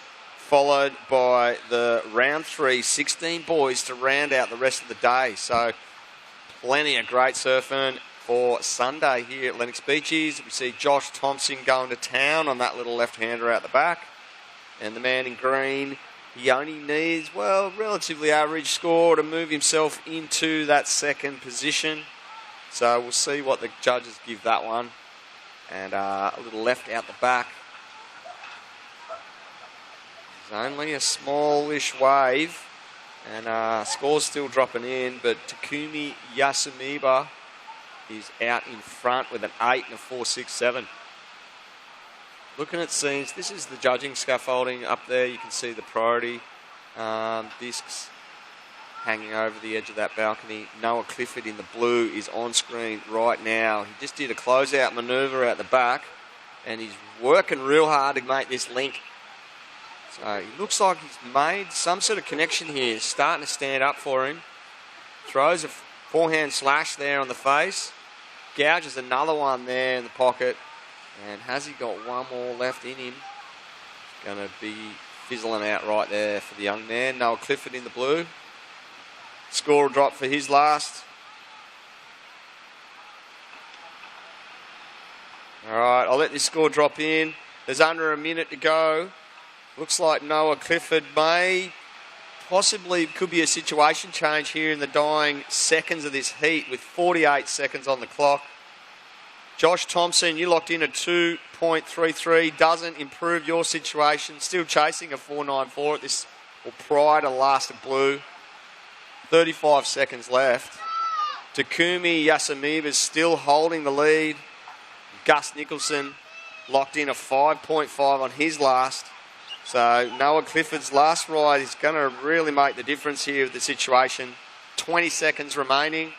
followed by the round 3, 16 boys to round out the rest of the day. So plenty of great surfing for Sunday here at Lennox Beaches. We see Josh Thompson going to town on that little left-hander out the back. And the man in green, he only needs, well, relatively average score to move himself into that second position. So we'll see what the judges give that one. And a little left out the back. There's only a smallish wave. And score's still dropping in, but Takumi Yasumiba is out in front with an 8 and a 4.67. Looking at scenes, this is the judging scaffolding up there. You can see the priority discs hanging over the edge of that balcony. Noah Clifford in the blue is on screen right now. He just did a closeout manoeuvre out the back, and he's working real hard to make this link. So he looks like he's made some sort of connection here. Starting to stand up for him. Throws a forehand slash there on the face. Gouges another one there in the pocket. And has he got one more left in him? Going to be fizzling out right there for the young man. Noah Clifford in the blue. Score will drop for his last. All right, I'll let this score drop in. There's under a minute to go. Looks like Noah Clifford may possibly, could be a situation change here in the dying seconds of this heat with 48 seconds on the clock. Josh Thompson, you locked in at 2.33. Doesn't improve your situation. Still chasing a 4.94 at this, or prior to last of blue. 35 seconds left. Takumi Yasumiba is still holding the lead. Gus Nicholson locked in a 5.5 on his last. So Noah Clifford's last ride is going to really make the difference here with the situation. 20 seconds remaining.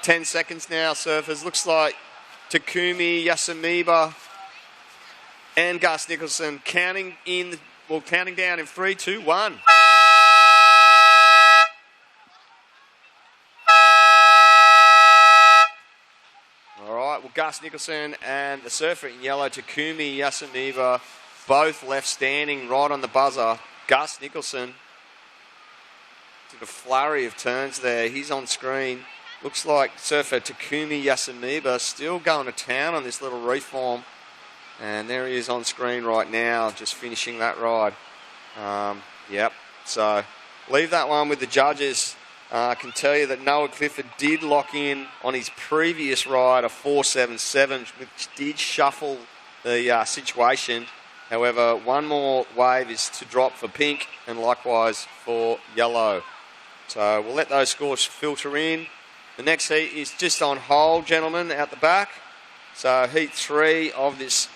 Ten seconds now, surfers. Looks like Takumi Yasumiba and Gus Nicholson counting down in 3, 2, 1. Gus Nicholson and the surfer in yellow, Takumi Yasumiba, both left standing right on the buzzer. Gus Nicholson did a flurry of turns there. He's on screen. Looks like surfer Takumi Yasumiba still going to town on this little reform. And there he is on screen right now, just finishing that ride. Yep, so leave that one with the judges. I can tell you that Noah Clifford did lock in on his previous ride a 4.77, which did shuffle the situation. However, one more wave is to drop for pink and likewise for yellow. So we'll let those scores filter in. The next heat is just on hold, gentlemen, out the back. So heat 3 of this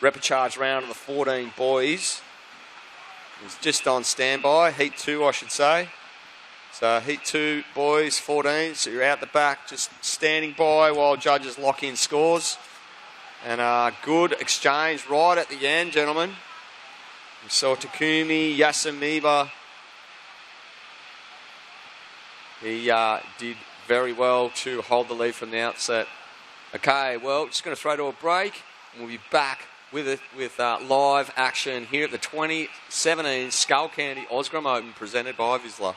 repechage round of the 14 boys is just on standby. Heat 2, I should say. So heat 2, boys, 14. So you're out the back, just standing by while judges lock in scores. And a good exchange right at the end, gentlemen. We saw Takumi Yasumiba. He did very well to hold the lead from the outset. Okay, well, just going to throw to a break. And we'll be back with it with live action here at the 2017 Skullcandy Oz Grom Open presented by Vizsla.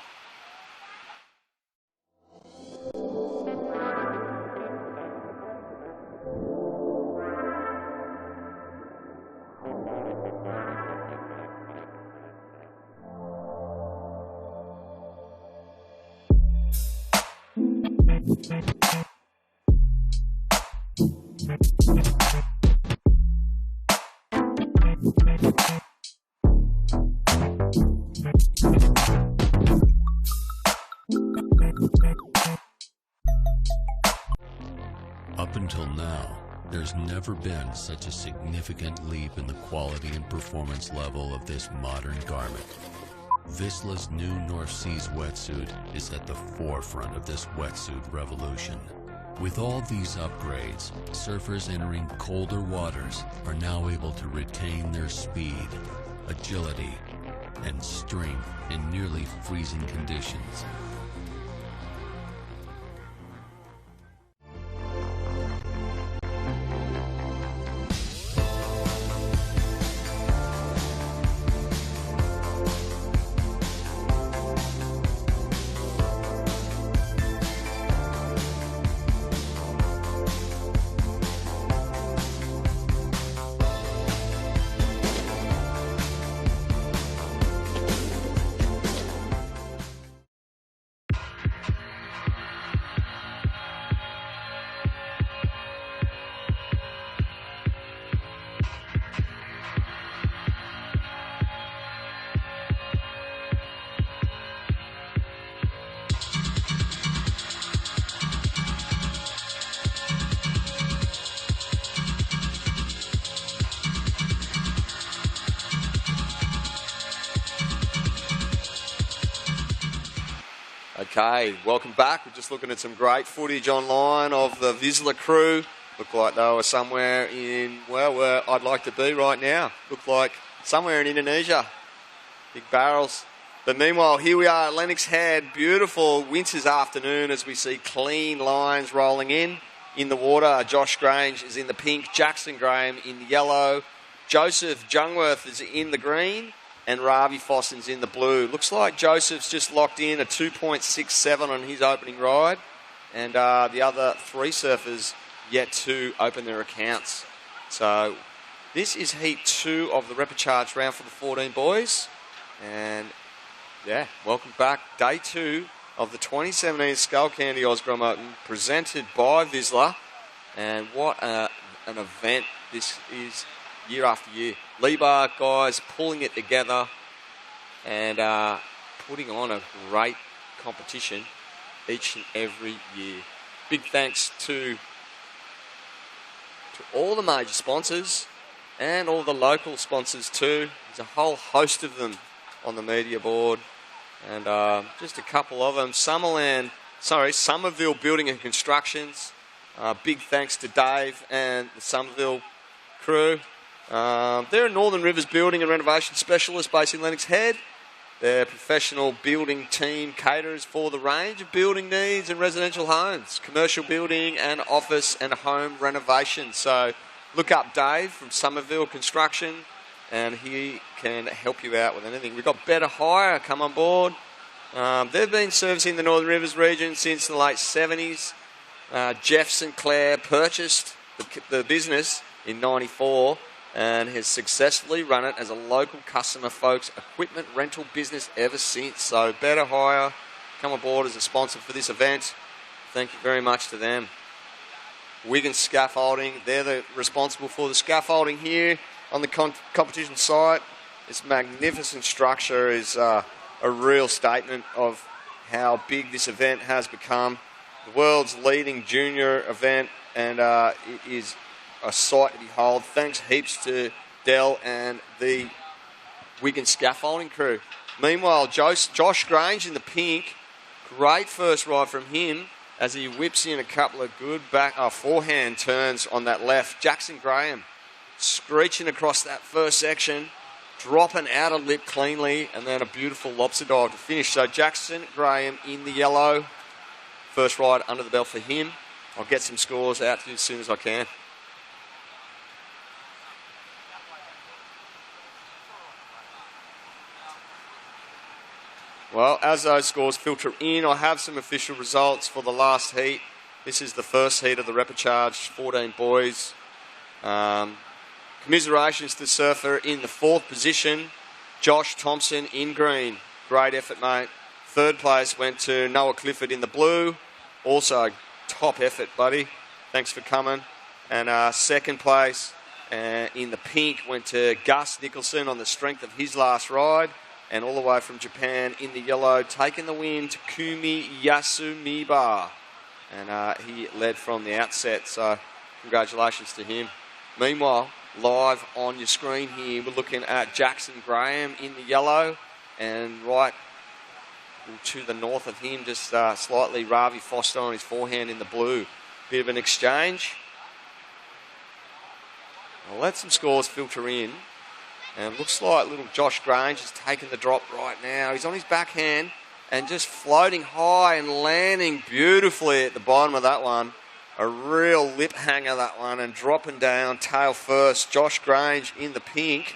Up until now, there's never been such a significant leap in the quality and performance level of this modern garment. Vizsla's new North Seas wetsuit is at the forefront of this wetsuit revolution. With all these upgrades, surfers entering colder waters are now able to retain their speed, agility, and strength in nearly freezing conditions.
Okay, welcome back. We're just looking at some great footage online of the Vizsla crew. Look like they were somewhere in, well, where I'd like to be right now. Look like somewhere in Indonesia. Big barrels. But meanwhile, here we are at Lennox Head. Beautiful winter's afternoon as we see clean lines rolling in the water. Josh Grange is in the pink, Jackson Graham in the yellow, Joseph Jungworth is in the green, and Ravi Fosson's in the blue. Looks like Joseph's just locked in a 2.67 on his opening ride, and the other three surfers yet to open their accounts. So this is Heat 2 of the repechage round for the 14 boys. And yeah, welcome back. Day 2 of the 2017 Skullcandy Oz Grom Open presented by Vizsla. And what an event this is year after year. Lebar guys pulling it together and putting on a great competition each and every year. Big thanks to all the major sponsors and all the local sponsors too. There's a whole host of them on the media board, and just a couple of them. Somerville Building and Constructions. Big thanks to Dave and the Somerville crew. They're a Northern Rivers building and renovation specialist based in Lennox Head. They're a professional building team caterers for the range of building needs and residential homes, commercial building and office and home renovation. So look up Dave from Somerville Construction and he can help you out with anything. We've got Better Hire come on board. They've been servicing the Northern Rivers region since the late 70s. Jeff Sinclair purchased the business in 94 and has successfully run it as a local customer folks equipment rental business ever since. So Better Hire come aboard as a sponsor for this event. Thank you very much to them. Wigan Scaffolding, they're responsible for the scaffolding here on the competition site. This magnificent structure is a real statement of how big this event has become. The world's leading junior event, and it is a sight to behold. Thanks heaps to Dell and the Wigan Scaffolding crew. Meanwhile, Josh Grange in the pink. Great first ride from him as he whips in a couple of good forehand turns on that left. Jackson Graham screeching across that first section, dropping out a lip cleanly, and then a beautiful lobster dive to finish. So Jackson Graham in the yellow. First ride under the belt for him. I'll get some scores out to you as soon as I can. Well, as those scores filter in, I have some official results for the last heat. This is the first heat of the repechage, 14 boys. Commiserations to the surfer in the 4th position, Josh Thompson in green. Great effort, mate. 3rd place went to Noah Clifford in the blue. Also, top effort, buddy. Thanks for coming. And 2nd place in the pink went to Gus Nicholson on the strength of his last ride. And all the way from Japan in the yellow, taking the win, Takumi Yasumiba. And he led from the outset, so congratulations to him. Meanwhile, live on your screen here, we're looking at Jackson Graham in the yellow, and right to the north of him, just slightly, Ravi Foster on his forehand in the blue. Bit of an exchange. I'll let some scores filter in. And it looks like little Josh Grange is taking the drop right now. He's on his backhand and just floating high and landing beautifully at the bottom of that one. A real lip hanger, that one, and dropping down tail first. Josh Grange in the pink.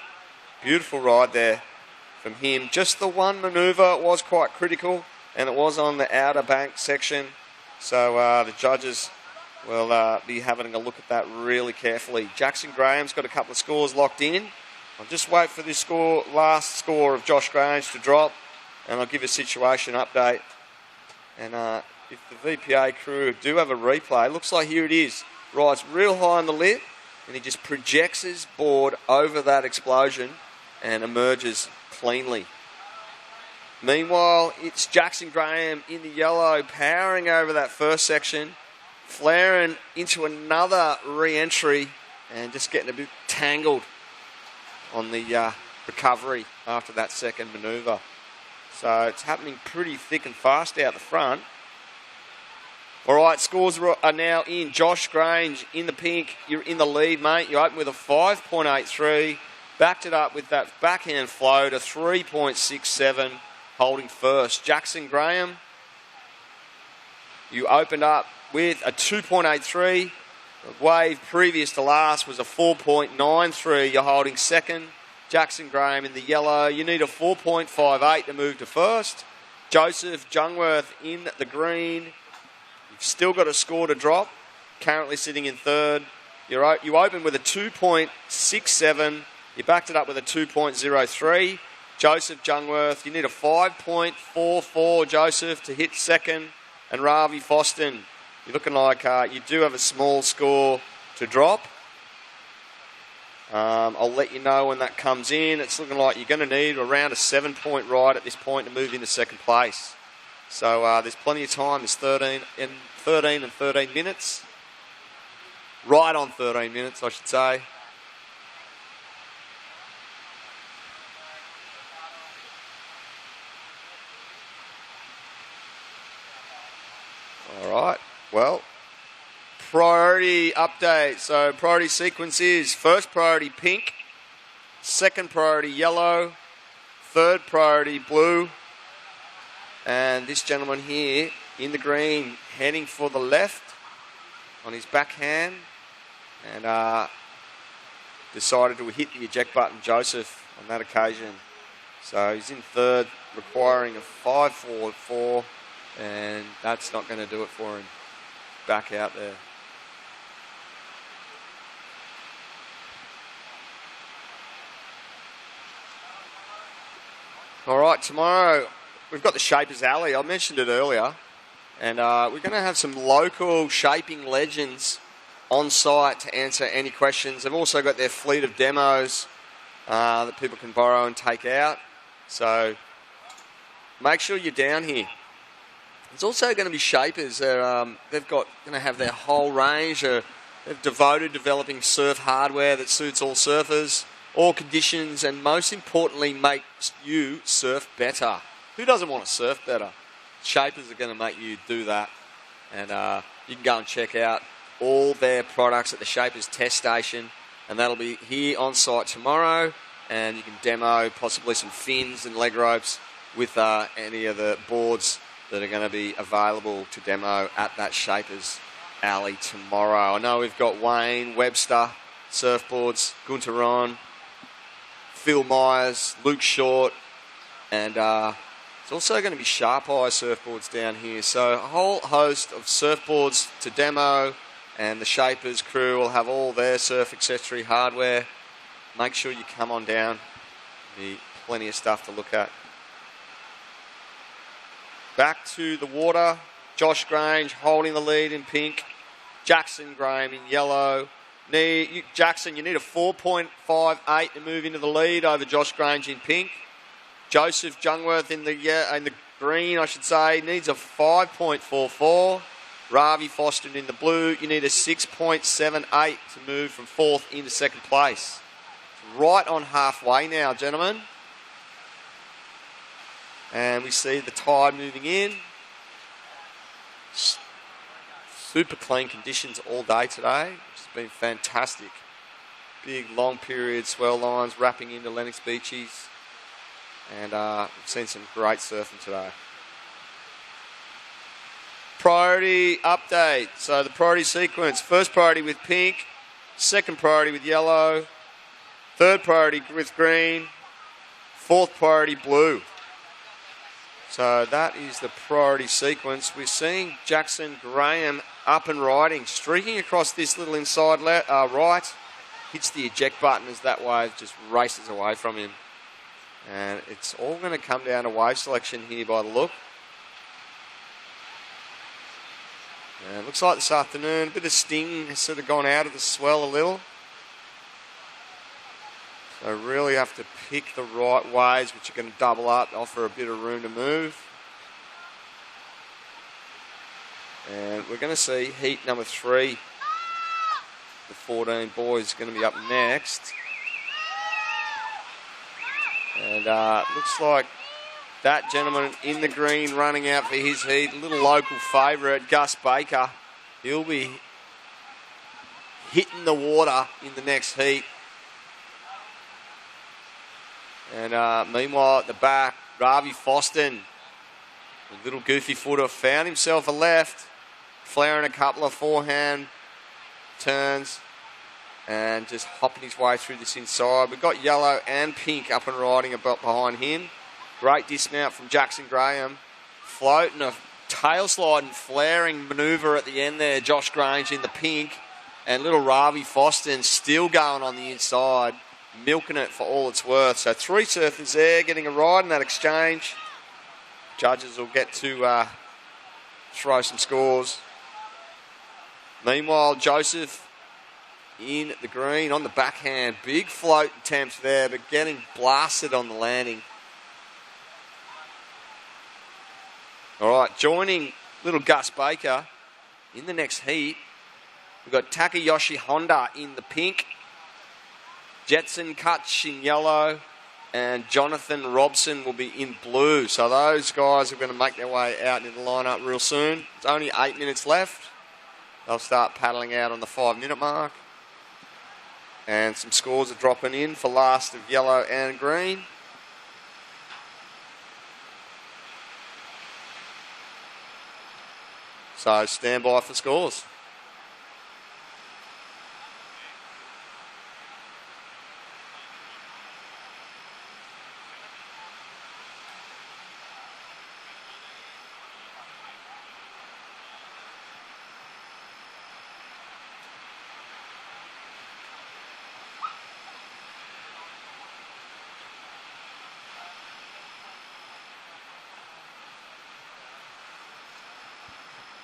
Beautiful ride there from him. Just the one manoeuvre was quite critical, and it was on the outer bank section. So the judges will be having a look at that really carefully. Jackson Graham's got a couple of scores locked in. I'll just wait for this last score of Josh Grange to drop, and I'll give a situation update. And if the VPA crew do have a replay, looks like here it is. Rides real high on the lip, and he just projects his board over that explosion and emerges cleanly. Meanwhile, it's Jackson Graham in the yellow, powering over that first section, flaring into another re-entry, and just getting a bit tangled on the recovery after that second manoeuvre. So it's happening pretty thick and fast out the front. All right, scores are now in. Josh Grange in the pink. You're in the lead, mate. You open with a 5.83. Backed it up with that backhand flow to 3.67, holding first. Jackson Graham, you opened up with a 2.83. The wave previous to last was a 4.93. You're holding second. Jackson Graham in the yellow. You need a 4.58 to move to first. Joseph Jungworth in the green. You've still got a score to drop. Currently sitting in third. You open with a 2.67. You backed it up with a 2.03. Joseph Jungworth, you need a 5.44, Joseph, to hit second. And Ravi Foston, you're looking like you do have a small score to drop. I'll let you know when that comes in. It's looking like you're going to need around a 7-point ride at this point to move into second place. So there's plenty of time. There's 13 and 13 minutes. Right on 13 minutes, I should say. All right, well, priority update. So priority sequence is first priority pink, second priority yellow, third priority blue, and this gentleman here in the green heading for the left on his backhand and decided to hit the eject button, Joseph, on that occasion. So he's in third, requiring a 5.44. And that's not going to do it for him. Back out there. All right, tomorrow we've got the Shapers Alley. I mentioned it earlier. And we're going to have some local shaping legends on site to answer any questions. They've also got their fleet of demos that people can borrow and take out. So make sure you're down here. There's also going to be shapers. They've got going to have their whole range. They've devoted developing surf hardware that suits all surfers, all conditions, and most importantly, makes you surf better. Who doesn't want to surf better? Shapers are going to make you do that. And you can go and check out all their products at the Shapers test station, and that'll be here on site tomorrow. And you can demo possibly some fins and leg ropes with any of the boards that are going to be available to demo at that Shapers Alley tomorrow. I know we've got Wayne, Webster, surfboards, Gunter Ron, Phil Myers, Luke Short, and it's also going to be Sharp Eye surfboards down here. So a whole host of surfboards to demo, and the Shapers crew will have all their surf accessory hardware. Make sure you come on down. There'll be plenty of stuff to look at. Back to the water. Josh Grange holding the lead in pink. Jackson Graham in yellow. Jackson, you need a 4.58 to move into the lead over Josh Grange in pink. Joseph Jungworth in the green, I should say, needs a 5.44. Ravi Foston in the blue, you need a 6.78 to move from fourth into second place. Right on halfway now, gentlemen. And we see the tide moving in. Super clean conditions all day today. It's been fantastic. Big, long period swell lines wrapping into Lennox Beaches. And we've seen some great surfing today. Priority update. So the priority sequence. First priority with pink. Second priority with yellow. Third priority with green. Fourth priority blue. So that is the priority sequence. We're seeing Jackson Graham up and riding, streaking across this little inside right. Hits the eject button as that wave just races away from him. And it's all going to come down to wave selection here by the look. And it looks like this afternoon, a bit of sting has sort of gone out of the swell a little. So really have to pick the right waves, which are going to double up, offer a bit of room to move. And we're going to see heat number 3. The 14 boys going to be up next. And looks like that gentleman in the green running out for his heat. A little local favourite, Gus Baker. He'll be hitting the water in the next heat. And meanwhile at the back, Ravi Foston, a little goofy footer, found himself a left, flaring a couple of forehand turns and just hopping his way through this inside. We've got yellow and pink up and riding about behind him. Great dismount from Jackson Graham. Floating a tail slide and flaring manoeuvre at the end there. Josh Grange in the pink. And little Ravi Foston still going on the inside, milking it for all it's worth. So 3 surfers there getting a ride in that exchange. Judges will get to throw some scores. Meanwhile, Joseph in the green on the backhand. Big float attempt there, but getting blasted on the landing. All right, joining little Gus Baker in the next heat, we've got Takayoshi Honda in the pink, Jetson Kutch in yellow, and Jonathan Robson will be in blue. So those guys are going to make their way out in the lineup real soon. It's only 8 minutes left. They'll start paddling out on the 5-minute mark. And some scores are dropping in for last of yellow and green. So stand by for scores.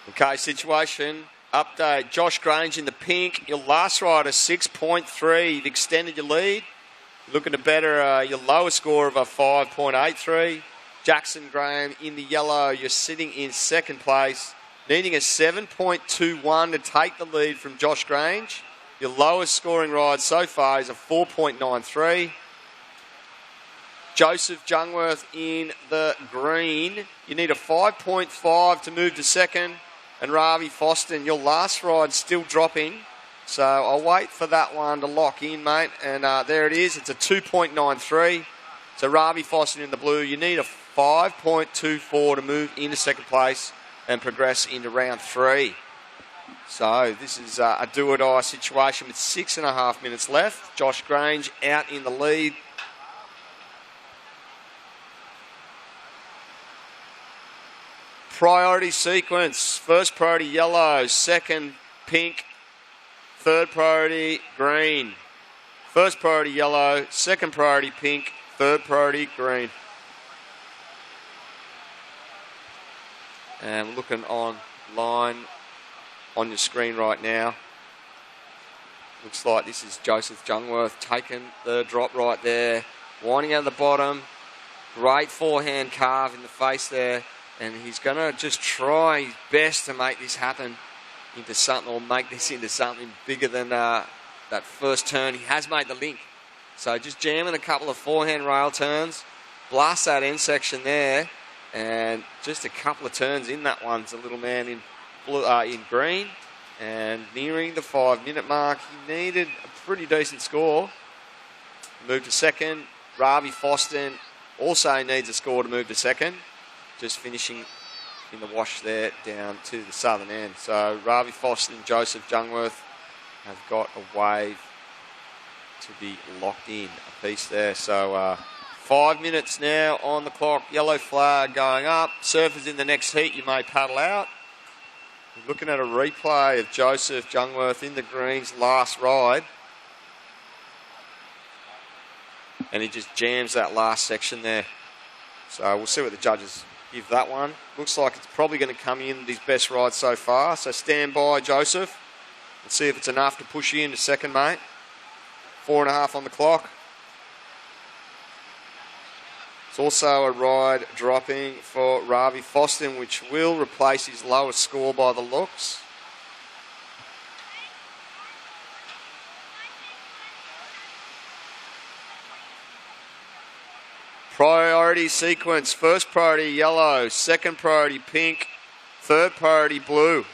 Okay, situation update. Josh Grange in the pink. Your last rider 6.3. You've extended your lead. You're looking to better your lowest score of a 5.83. Jackson Graham in the yellow. You're sitting in second place, needing a 7.21 to take the lead from Josh Grange. Your lowest scoring ride so far is a 4.93. Joseph Jungworth in the green. You need a 5.5 to move to second. And Ravi Foston, your last ride still dropping. So I'll wait for that one to lock in, mate. And there it is. It's a 2.93. So Ravi Foston in the blue. You need a 5.24 to move into second place and progress into round 3. So this is a do-or-die situation with 6.5 minutes left. Josh Grange out in the lead. Priority sequence. First priority yellow, second pink, third priority green. First priority yellow, second priority pink, third priority green. And looking online on your screen right now. Looks like this is Joseph Jungworth taking the drop right there. Winding out the bottom. Great forehand carve in the face there. And he's going to just try his best to make this happen into something, or make this into something bigger than that first turn. He has made the link. So just jamming a couple of forehand rail turns. Blast that end section there. And just a couple of turns in that one. It's a little man in blue, in green. And nearing the 5-minute mark, he needed a pretty decent score. Move to second. Ravi Foston also needs a score to move to second. Just finishing in the wash there down to the southern end. So Ravi Foston and Joseph Jungworth have got a wave to be locked in a piece there. So 5 minutes now on the clock. Yellow flag going up. Surfers in the next heat, you may paddle out. We're looking at a replay of Joseph Jungworth in the greens last ride. And he just jams that last section there. So we'll see what the judges give that one. Looks like it's probably going to come in his best ride so far. So stand by, Joseph. Let's see if it's enough to push you into second, mate. 4.5 on the clock. It's also a ride dropping for Ravi Foston, which will replace his lowest score by the looks. priority sequence. First priority, yellow. Second priority, pink. Third priority, blue.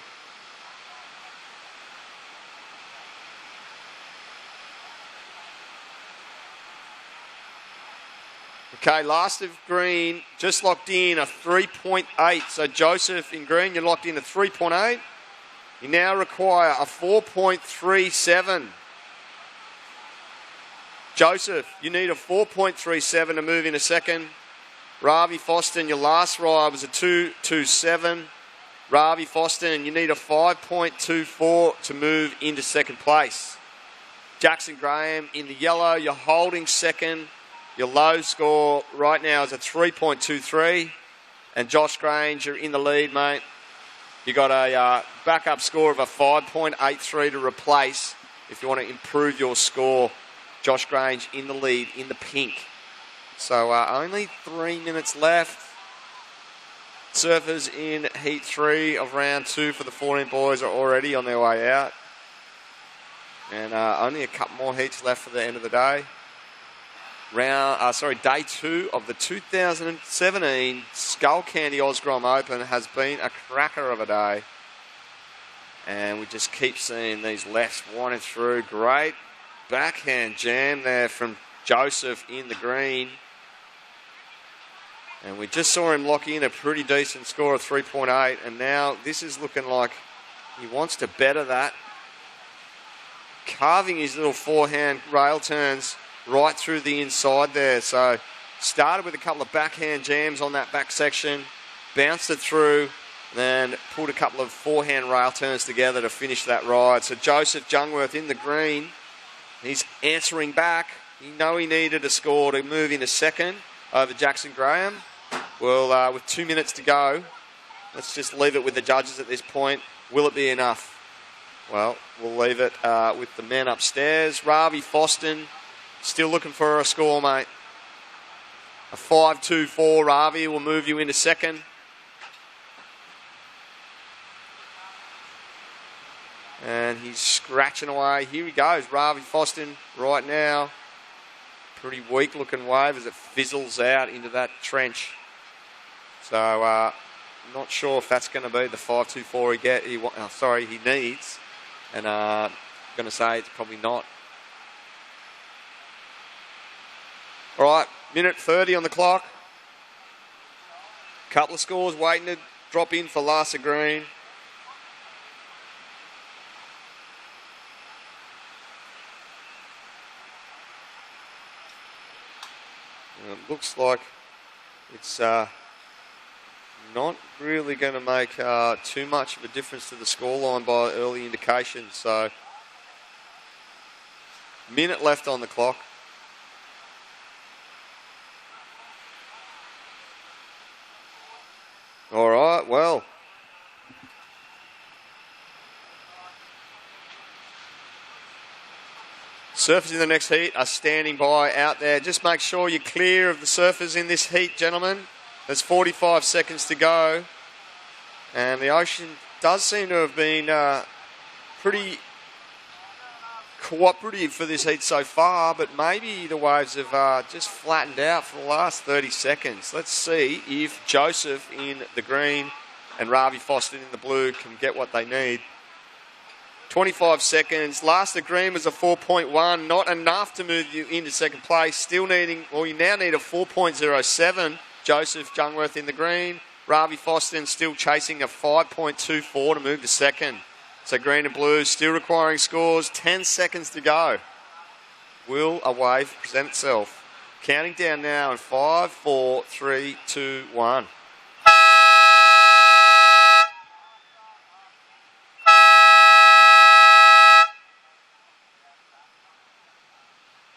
Okay, last of green, just locked in a 3.8. So Joseph in green, you're locked in a 3.8. You now require a 4.37. Joseph, you need a 4.37 to move in a second. Ravi Foston, your last ride was a 2.27. Ravi Foston, you need a 5.24 to move into second place. Jackson Graham in the yellow, you're holding second. Your low score right now is a 3.23. And Josh Grange, you're in the lead, mate. You got a backup score of a 5.83 to replace if you want to improve your score. Josh Grange in the lead in the pink. So only 3 minutes left. Surfers in heat 3 of round 2 for the 14 boys are already on their way out. And only a couple more heats left for the end of the day. Day 2 of the 2017 Skullcandy Oz Grom Open has been a cracker of a day. And we just keep seeing these lefts winding through. Great backhand jam there from Joseph in the green. And we just saw him lock in a pretty decent score of 3.8. And now this is looking like he wants to better that. Carving his little forehand rail turns right through the inside there. So started with a couple of backhand jams on that back section, bounced it through, then pulled a couple of forehand rail turns together to finish that ride. So Joseph Jungworth in the green, he's answering back. You know he needed a score to move into second over Jackson Graham. Well, with 2 minutes to go, let's just leave it with the judges at this point. Will it be enough? Well, we'll leave it with the men upstairs. Ravi Foston, still looking for a score, mate. A 5.24 Ravi will move you into second. And he's scratching away. Here he goes, Ravi Foston right now. Pretty weak looking wave as it fizzles out into that trench. So, not sure if that's going to be the 5.24 he needs. And going to say it's probably not. All right, minute 30 on the clock. Couple of scores waiting to drop in for Larsa Green. And it looks like it's not really going to make too much of a difference to the scoreline by early indications. So, minute left on the clock. All right, well. Surfers in the next heat are standing by out there. Just make sure you're clear of the surfers in this heat, gentlemen. There's 45 seconds to go. And the ocean does seem to have been pretty cooperative for this heat so far, but maybe the waves have just flattened out for the last 30 seconds. Let's see if Joseph in the green and Ravi Foston in the blue can get what they need. 25 seconds. Last of green was a 4.1. Not enough to move you into second place. Still needing, well, you now need a 4.07. Joseph Jungworth in the green. Ravi Foston still chasing a 5.24 to move to second. So green and blue still requiring scores. 10 seconds to go. Will a wave present itself? Counting down now in 5, 4, 3, 2, 1.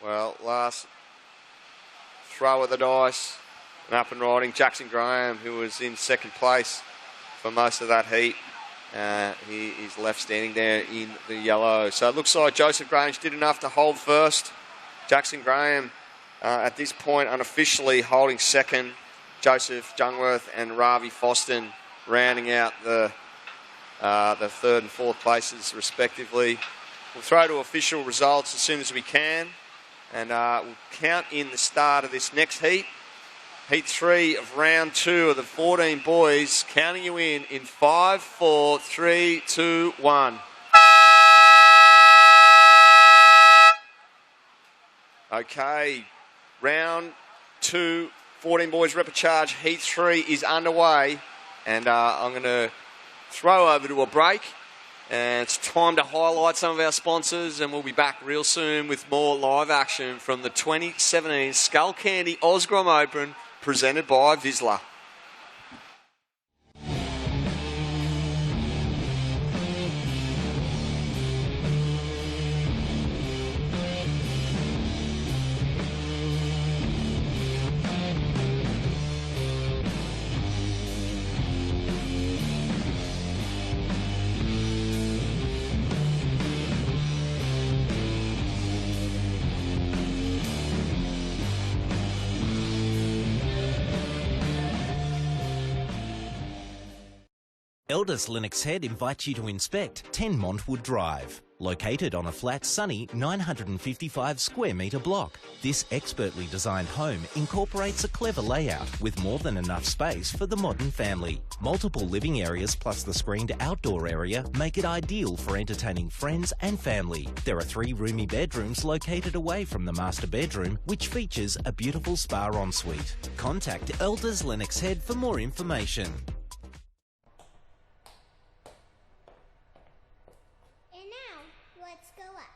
Well, last throw of the dice. And up and riding, Jackson Graham, who was in second place for most of that heat. He is left standing there in the yellow. So it looks like Joseph Grange did enough to hold first. Jackson Graham, at this point, unofficially holding second. Joseph Jungworth and Ravi Foston rounding out the third and fourth places, respectively. We'll throw to official results as soon as we can. And we'll count in the start of this next heat. Heat 3 of round 2 of the 14 boys. Counting you in 5, 4, 3, 2, 1. Okay, round 2, 14 boys repechage. Heat 3 is underway. And I'm going to throw over to a break. And it's time to highlight some of our sponsors, and we'll be back real soon with more live action from the 2017 Skullcandy Oz Grom Open, presented by Vizsla.
Elders Lennox Head invites you to inspect 10 Montwood Drive. Located on a flat, sunny 955 square metre block, this expertly designed home incorporates a clever layout with more than enough space for the modern family. Multiple living areas plus the screened outdoor area make it ideal for entertaining friends and family. There are 3 roomy bedrooms located away from the master bedroom, which features a beautiful spa ensuite. Contact Elders Lennox Head for more information.
Let's go up.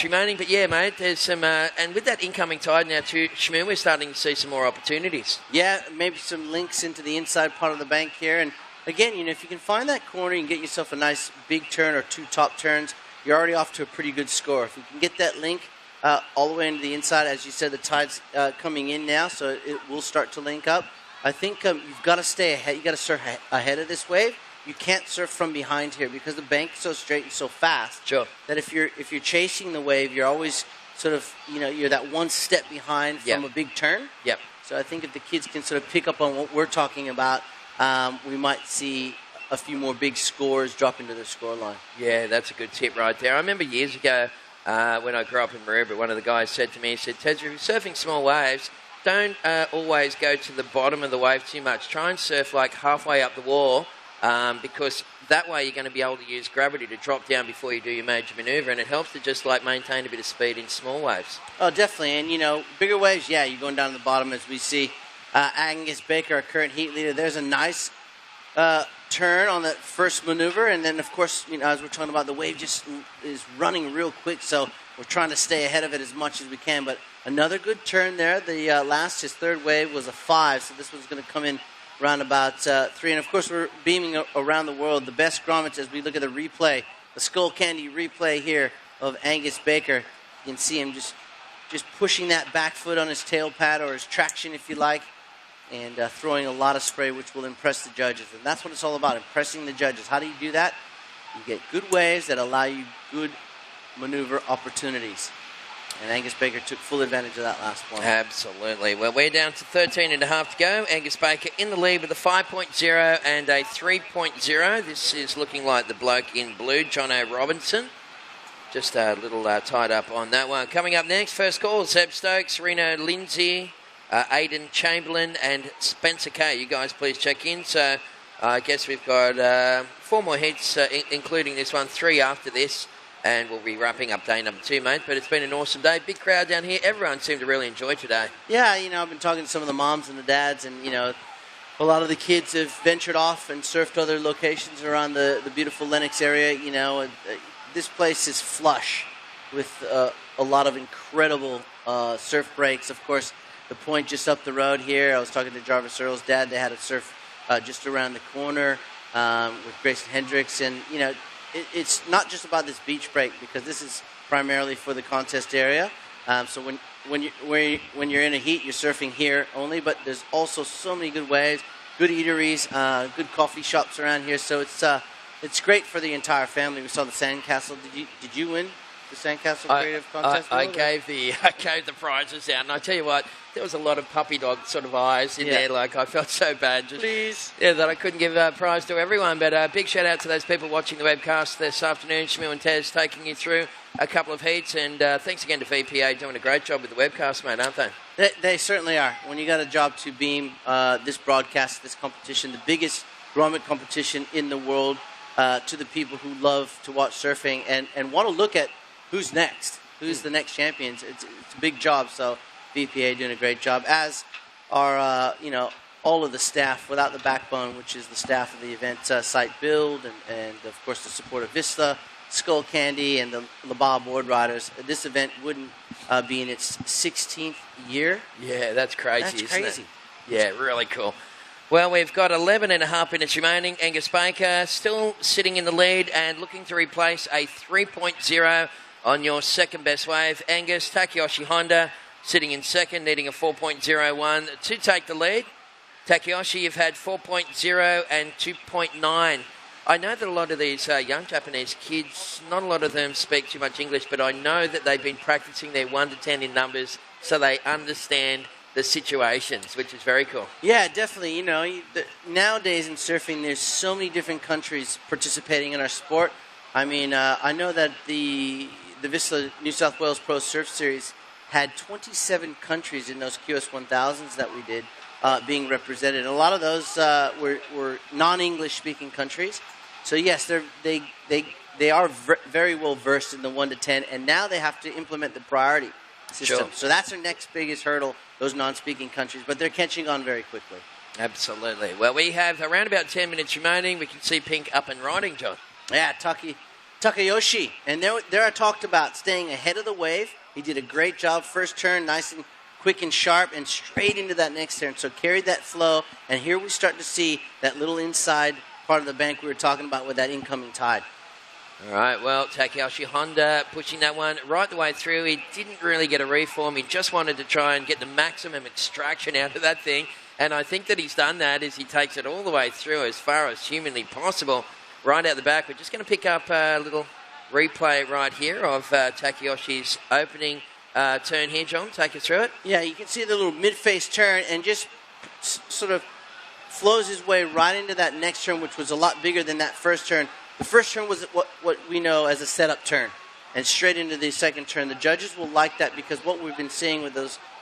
Remaining, but yeah, mate, there's some, and with that incoming tide now too, Shmoon, we're starting to see some more opportunities.
Yeah, maybe some links into the inside part of the bank here, and again, if you can find that corner and get yourself a nice big turn or 2 top turns, you're already off to a pretty good score. If you can get that link all the way into the inside, as you said, the tide's coming in now, so it will start to link up. I think you've got to stay ahead. You've got to surf ahead of this wave. You can't surf from behind here because the bank's so straight and so fast.
Sure.
That if you're chasing the wave, you're always sort of, you're that one step behind from a big turn.
Yep.
So I think if the kids can sort of pick up on what we're talking about, we might see a few more big scores drop into the scoreline.
Yeah, that's a good tip right there. I remember years ago when I grew up in Maroubra, one of the guys said to me, he said, Tez, if you're surfing small waves, don't always go to the bottom of the wave too much. Try and surf like halfway up the wall because that way you're going to be able to use gravity to drop down before you do your major manoeuvre, and it helps to just like maintain a bit of speed in small waves.
Oh, definitely. And, bigger waves, you're going down to the bottom as we see Angus Baker, our current heat leader. There's a nice turn on that first maneuver, and then, of course, as we're talking about, the wave just is running real quick, so we're trying to stay ahead of it as much as we can. But another good turn there. The his third wave was a 5, so this one's going to come in around about 3. And, of course, we're beaming around the world the best grommets as we look at the replay, the Skullcandy replay here of Angus Baker. You can see him just pushing that back foot on his tail pad or his traction, if you like, and throwing a lot of spray, which will impress the judges. And that's what it's all about, impressing the judges. How do you do that? You get good waves that allow you good maneuver opportunities. And Angus Baker took full advantage of that last one.
Absolutely. Well, we're down to 13 and a half to go. Angus Baker in the lead with a 5.0 and a 3.0. This is looking like the bloke in blue, Jono Robinson. Just a little tied up on that one. Coming up next, first call, Seb Stokes, Reno Lindsay, Aidan Chamberlain and Spencer Kay. You guys please check in. So I guess we've got 4 more heats, including this one, 3 after this. And we'll be wrapping up day number 2, mate. But it's been an awesome day. Big crowd down here. Everyone seemed to really enjoy today.
Yeah, I've been talking to some of the moms and the dads, and, a lot of the kids have ventured off and surfed other locations around the beautiful Lennox area. This place is flush with a lot of incredible surf breaks. Of course, the point just up the road here. I was talking to Jarvis Earl's dad. They had a surf just around the corner with Grayson Hendricks. And, it's not just about this beach break because this is primarily for the contest area. So when you're in a heat, you're surfing here only. But there's also so many good waves, good eateries, good coffee shops around here. So it's great for the entire family. We saw the Sandcastle. Did you win the Sandcastle Creative Contest?
I gave the prizes out, and I tell you what, there was a lot of puppy dog sort of eyes in there. Like I felt so bad, that I couldn't give a prize to everyone. But big shout out to those people watching the webcast this afternoon. Shmu and Tez taking you through a couple of heats, and thanks again to VPA doing a great job with the webcast, mate, aren't they?
They certainly are. When you got a job to beam this broadcast, this competition, the biggest grommet competition in the world, to the people who love to watch surfing and want to look at who's next, who's the next champions. It's a big job, so VPA doing a great job, as are, all of the staff without the backbone, which is the staff of the event site build and of course, the support of Vista, Skullcandy, and the LaBar board riders. This event wouldn't be in its 16th year.
Yeah, that's crazy,
That's
isn't
crazy.
it? Yeah, really cool. Well, we've got 11 and a half minutes remaining. Angus Baker still sitting in the lead and looking to replace a 3.0 on your second best wave. Angus, Takeyoshi Honda sitting in second, needing a 4.01 to take the lead. Takeyoshi, you've had 4.0 and 2.9. I know that a lot of these young Japanese kids, not a lot of them speak too much English, but I know that they've been practicing their 1 to 10 in numbers so they understand the situations, which is very cool.
Yeah, definitely. Nowadays in surfing, there's so many different countries participating in our sport. I mean, I know that the Vista New South Wales Pro Surf Series had 27 countries in those QS 1000s that we did being represented. And a lot of those were non-English speaking countries. So yes, they are very well versed in the 1 to 10, and now they have to implement the priority system.
Sure.
So that's their next biggest hurdle, those non-speaking countries. But they're catching on very quickly.
Absolutely. Well, we have around about 10 minutes remaining. We can see Pink up and riding, John.
Yeah, Takayoshi. And there I talked about staying ahead of the wave. He did a great job. First turn, nice and quick and sharp, and straight into that next turn. So carried that flow. And here we start to see that little inside part of the bank we were talking about with that incoming tide.
All right, well, Takayoshi Honda pushing that one right the way through. He didn't really get a reform. He just wanted to try and get the maximum extraction out of that thing. And I think that he's done that as he takes it all the way through as far as humanly possible. Right out the back, we're just going to pick up a little replay right here of Takayoshi's opening turn here, John. Take us through it.
Yeah, you can see the little mid-face turn and just sort of flows his way right into that next turn, which was a lot bigger than that first turn. The first turn was what we know as a setup turn, and straight into the second turn. The judges will like that because what we've been seeing with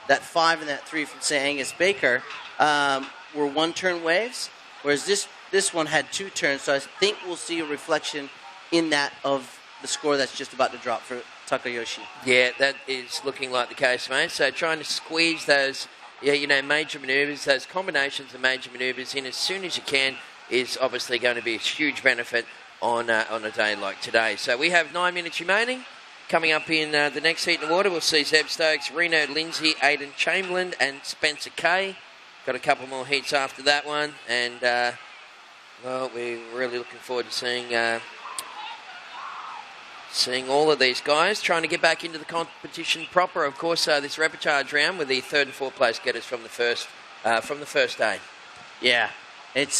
that 5 and that 3 from, say, Angus Baker were one-turn waves, whereas this one had 2 turns. So I think we'll see a reflection in that of the score that's just about to drop for Takayoshi.
Yeah, that is looking like the case, mate. So trying to squeeze those, major manoeuvres, those combinations of major manoeuvres in as soon as you can is obviously going to be a huge benefit on a day like today. So we have 9 minutes remaining. Coming up in the next heat in the water, we'll see Zeb Stokes, Reno Lindsay, Aidan Chamberlain, and Spencer Kay. Got a couple more heats after that one, and we're really looking forward to seeing all of these guys trying to get back into the competition proper. Of course, this repechage round with the 3rd and 4th place getters from the first day.
Yeah. It's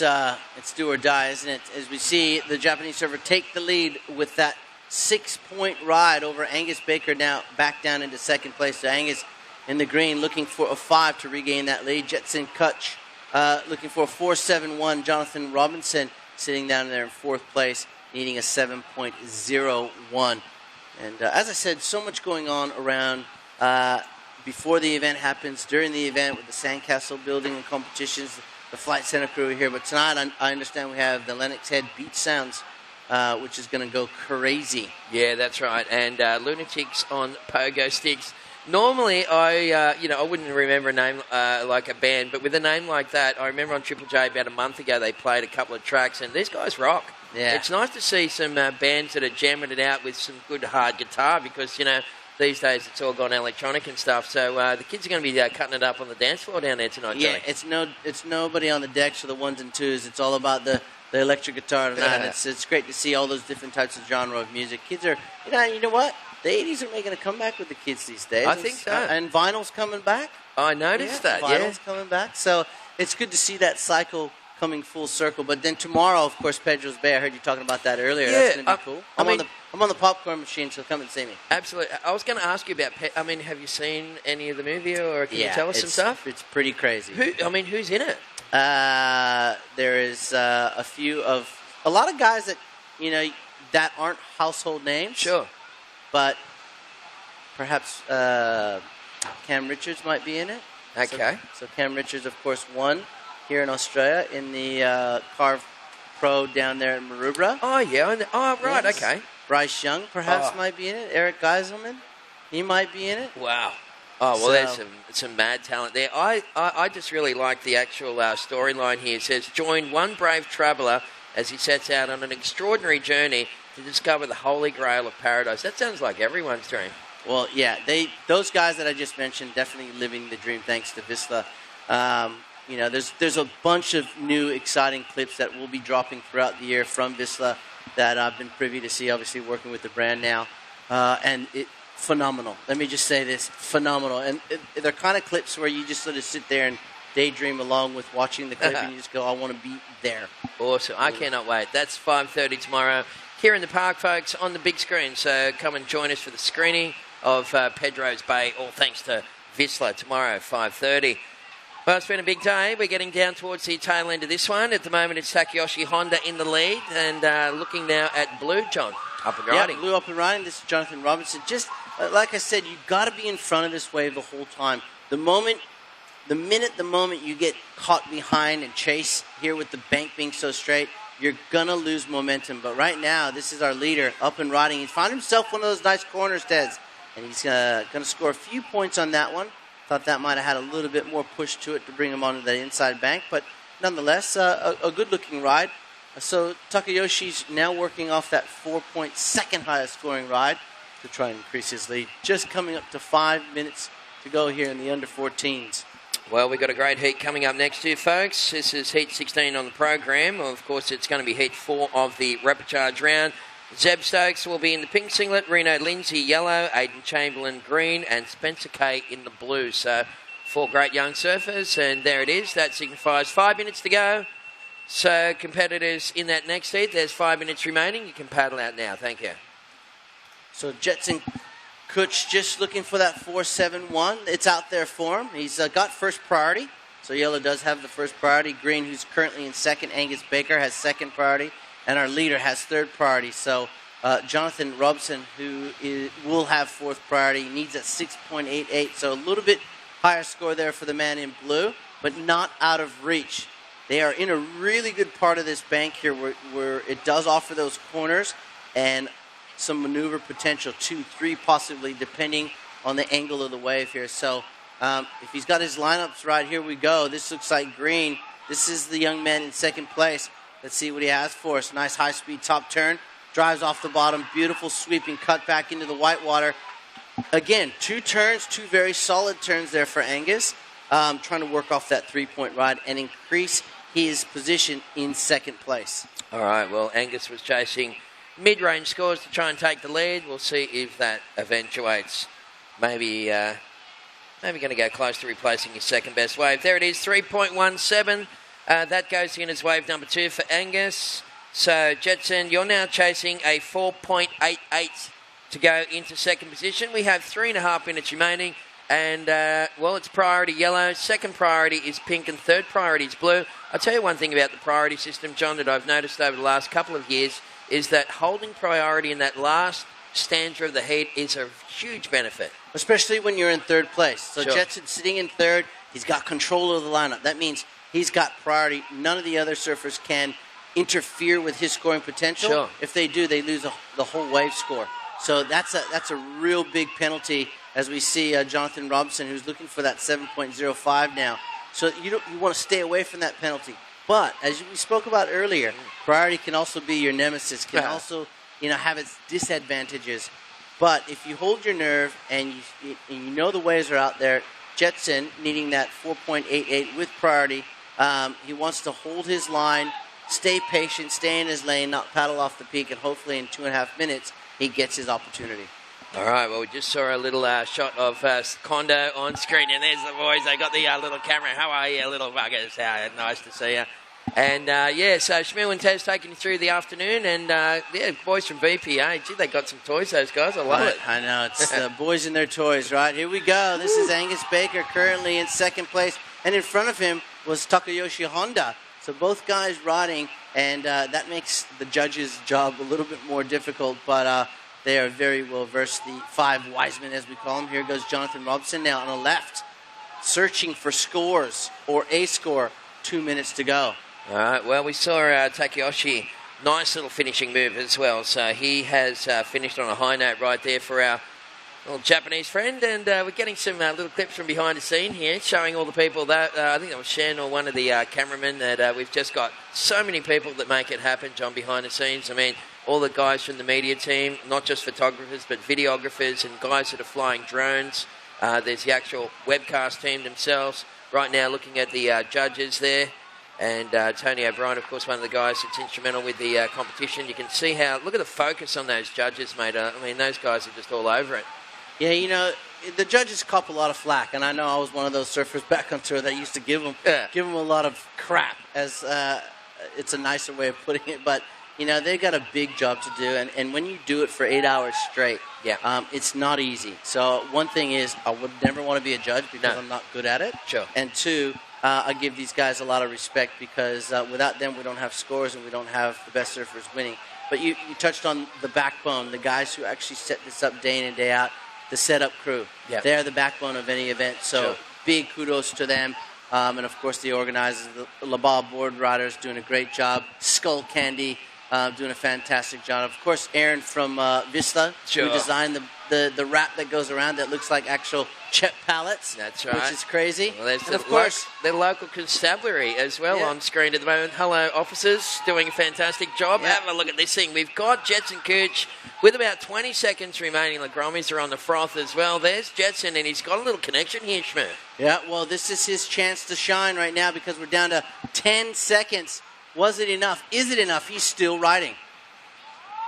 do or die, isn't it? As we see the Japanese server take the lead with that 6-point ride over Angus Baker, now back down into second place. So Angus in the green looking for a 5 to regain that lead. Jetson Kutch looking for a 4.71. Jonathan Robinson sitting down there in 4th place, needing a 7.01. And as I said, so much going on around before the event happens, during the event with the sandcastle building and competitions, the Flight Center crew here. But tonight, I understand we have the Lennox Head Beach Sounds, which is going to go crazy.
Yeah, that's right. And Lunatics on pogo sticks. Normally, I wouldn't remember a name like a band, but with a name like that, I remember on Triple J about a month ago they played a couple of tracks, and these guys rock.
Yeah.
It's nice to see some bands that are jamming it out with some good hard guitar because, these days it's all gone electronic and stuff. So the kids are going to be cutting it up on the dance floor down there tonight,
Yeah,
Johnny.
it's nobody on the decks for the 1s and 2s. It's all about the electric guitar tonight. It's great to see all those different types of genre of music. Kids are, you know what? The 80s are making a comeback with the kids these days.
I think so.
And vinyl's coming back.
I noticed that,
Vinyl's coming back. So it's good to see that cycle coming full circle. But then tomorrow, of course, Pedro's Bay. I heard you talking about that earlier.
Yeah,
that's going to be cool. I'm on the popcorn machine, so come and see me.
Absolutely. I was going to ask you about have you seen any of the movie, or can you tell us some stuff?
It's pretty crazy.
Who's in it?
There is a lot of guys that, that aren't household names.
Sure.
But perhaps Cam Richards might be in it.
Okay.
So Cam Richards, of course, won here in Australia in the Carve Pro down there in Maroubra.
Oh, yeah. Right, yes. Okay.
Bryce Young perhaps might be in it. Eric Geiselman, he might be in it.
Wow. Oh, well, there's some mad talent there. I just really like the actual storyline here. It says, join one brave traveller as he sets out on an extraordinary journey to discover the holy grail of paradise. That sounds like everyone's dream.
Well, yeah, those guys that I just mentioned definitely living the dream thanks to Vizsla. There's a bunch of new exciting clips that will be dropping throughout the year from Vizsla that I've been privy to see, obviously working with the brand now. And phenomenal. Let me just say this, phenomenal. And they're kind of clips where you just sort of sit there and daydream along with watching the clip and you just go, I want to be there.
Awesome. I cannot wait. That's 5:30 tomorrow here in the park, folks, on the big screen. So come and join us for the screening of Pedro's Bay, all thanks to Vizsla tomorrow, 5:30. Well, it's been a big day. We're getting down towards the tail end of this one. At the moment, it's Takayoshi Honda in the lead, and looking now at Blue, John, up and riding.
Yeah, Blue up and riding. This is Jonathan Robinson. Just like I said, you've got to be in front of this wave the whole time. The moment you get caught behind and chase here with the bank being so straight, you're going to lose momentum. But right now, this is our leader up and riding. He's found himself one of those nice corners, Des, and he's going to score a few points on that one. Thought that might have had a little bit more push to it to bring him onto that inside bank, but nonetheless, a good-looking ride. So Takayoshi's now working off that 4-point second highest scoring ride to try and increase his lead. Just coming up to 5 minutes to go here in the under 14s.
Well, we've got a great heat coming up next year, folks. This is Heat 16 on the program. Of course, it's going to be Heat 4 of the Repechage round. Zeb Stokes will be in the pink singlet, Reno Lindsay yellow, Aidan Chamberlain green, and Spencer Kay in the blue. So 4 great young surfers, and there it is. That signifies 5 minutes to go. So competitors in that next heat, there's 5 minutes remaining. You can paddle out now. Thank you.
So Jetson Kutch just looking for that 4.71. It's out there for him. He's got first priority. So yellow does have the first priority. Green, who's currently in second, Angus Baker, has second priority. And our leader has third priority. So Jonathan Robson, who will have fourth priority, needs at 6.88. So a little bit higher score there for the man in blue, but not out of reach. They are in a really good part of this bank here where it does offer those corners and some maneuver potential, 2, 3 possibly, depending on the angle of the wave here. So if he's got his lineups right, here we go. This looks like green. This is the young man in second place. Let's see what he has for us. Nice high-speed top turn. Drives off the bottom. Beautiful sweeping cut back into the whitewater. Again, 2 turns, 2 very solid turns there for Angus. Trying to work off that 3-point ride and increase his position in second place. All right, well, Angus was chasing mid-range scores to try and take the lead. We'll see if that eventuates. Maybe going to go close to replacing his second best wave. There it is, 3.17. That goes in as wave number 2 for Angus. So, Jetson, you're now chasing a 4.88 to go into second position. We have 3.5 minutes remaining. And, well, it's priority yellow. Second priority is pink and third priority is blue. I'll tell you one thing about the priority system, John, that I've noticed over the last couple of years is that holding priority in that last stanza of the heat is a huge benefit. Especially when you're in third place. So sure. Jetson's sitting in third. He's got control of the lineup. That means he's got priority. None of the other surfers can interfere with his scoring potential. Sure. If they do, they lose the whole wave score. So that's a real big penalty as we see Jonathan Robson, who's looking for that 7.05 now. So you want to stay away from that penalty. But as we spoke about earlier, priority can also be your nemesis, can also have its disadvantages. But if you hold your nerve and you know the waves are out there, Jetson needing that 4.88 with priority, he wants to hold his line, stay patient, stay in his lane, not paddle off the peak, and hopefully in 2.5 minutes he gets his opportunity. All right, well, we just saw a little shot of Kondo on screen, and there's the boys. They got the little camera. How are you, little buggers? Nice to see you. And, so Shmuel and Tez taking you through the afternoon, and, boys from VPA. Gee, they got some toys, those guys. I love it. I know. It's the boys and their toys, right? Here we go. This is Angus Baker currently in second place, and in front of him was Takayoshi Honda. So both guys riding, and that makes the judges' job a little bit more difficult, but they are very well versed. The 5 wise men, as we call them. Here goes Jonathan Robson now on the left, searching for scores or a score. 2 minutes to go. All right, well, we saw Takayoshi, nice little finishing move as well. So he has finished on a high note right there for our little Japanese friend. And we're getting some little clips from behind the scene here, showing all the people that, I think that was Shen or one of the cameramen, that we've just got so many people that make it happen, John, behind the scenes. I mean, all the guys from the media team, not just photographers, but videographers and guys that are flying drones. There's the actual webcast team themselves. Right now looking at the judges there. And Tony O'Brien, of course, one of the guys that's instrumental with the competition. You can see look at the focus on those judges, mate. I mean, those guys are just all over it. Yeah, the judges cop a lot of flack, and I know I was one of those surfers back on tour that used to give them a lot of crap, as it's a nicer way of putting it. But, they've got a big job to do, and when you do it for 8 hours straight, it's not easy. So one thing is, I would never want to be a judge because I'm not good at it. Sure. And two, I give these guys a lot of respect because without them, we don't have scores and we don't have the best surfers winning. But you touched on the backbone, the guys who actually set this up day in and day out, the setup crew. Yep. They're the backbone of any event. So big kudos to them. And, of course, the organizers, the Labal board riders doing a great job. Skullcandy doing a fantastic job. Of course, Aaron from Wisla, who designed the wrap that goes around that looks like actual chip pallets.
That's right.
Which is crazy.
Well, there's
and of course,
the local constabulary as well on screen at the moment. Hello, officers, doing a fantastic job. Have a look at this thing. We've got Jetson Cooch with about 20 seconds remaining. The Grommies are on the froth as well. There's Jetson, and he's got a little connection here, Schmidt.
Yeah, well, this is his chance to shine right now because we're down to 10 seconds. Was it enough? Is it enough? He's still riding.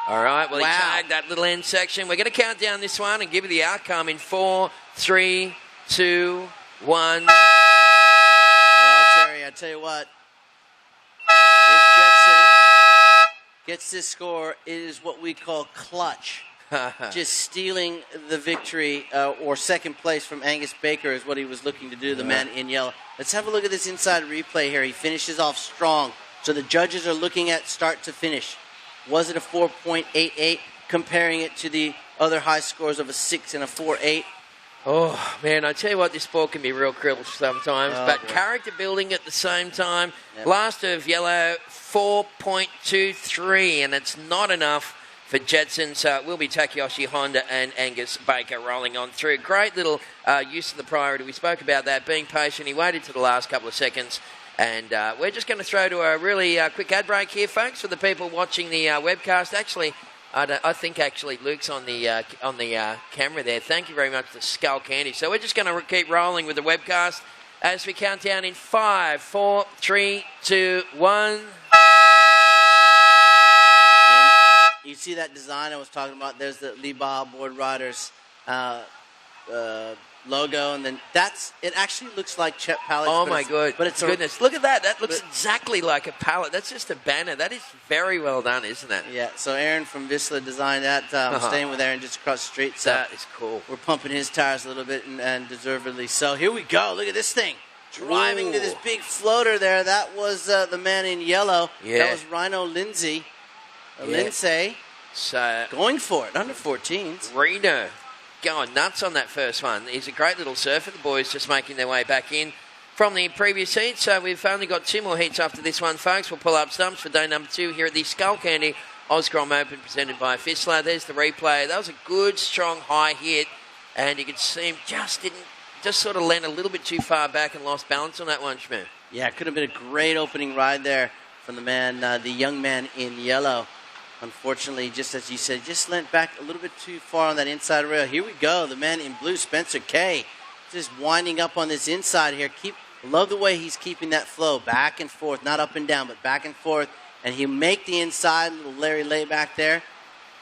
All right, well, he tagged that little end section. We're going to count down this one and give you the outcome in 4, 3, 2, 1.
Well, Terry, I tell you what. If Jetson gets this score, it is what we call clutch. Just stealing the victory or second place from Angus Baker is what he was looking to do, the man in yellow. Let's have a look at this inside replay here. He finishes off strong. So the judges are looking at start to finish. Was it a 4.88? Comparing it to the other high scores of a 6 and a 4.8.
Oh, man, I tell you what, this sport can be real cruel sometimes. But character building at the same time.
Yep.
Last of yellow, 4.23, and it's not enough for Jetson. So it will be Takayoshi Honda and Angus Baker rolling on through. Great little use of the priority. We spoke about that, being patient. He waited to the last couple of seconds. And we're just going to throw to a really quick ad break here, folks, for the people watching the webcast. Actually, I think Luke's on the camera there. Thank you very much to Skullcandy. So we're just going to keep rolling with the webcast as we count down in 5, 4, 3, 2, 1.
And you see that design I was talking about? There's the Liba Board Riders logo, and then it actually looks like chip pallets.
Oh my god!
But it's
goodness, look at that! That looks exactly like a pallet. That's just a banner. That is very well done, isn't it?
Yeah. So Aaron from Wisla designed that. I'm staying with Aaron just across the street. So
that is cool.
We're pumping his tires a little bit and deservedly so. Here we go. Look at this thing. Driving to this big floater there. That was the man in yellow.
Yeah.
That was Rhino Lindsay. Lindsay.
So
going for it under 14s.
Reno going nuts on that first one. He's a great little surfer. The boys just making their way back in from the previous heat. So we've only got 2 more heats after this one, folks. We'll pull up stumps for day number 2 here at the Skullcandy Oz Grom Open presented by Wisla. There's the replay. That was a good, strong, high hit. And you could see him just sort of land a little bit too far back and lost balance on that one, Schmidt.
Yeah, it could have been a great opening ride there from the man, the young man in yellow. Unfortunately, just as you said, just leant back a little bit too far on that inside rail. Here we go. The man in blue, Spencer Kay, just winding up on this inside here. Love the way he's keeping that flow back and forth, not up and down, but back and forth. And he'll make the inside, little Larry lay back there,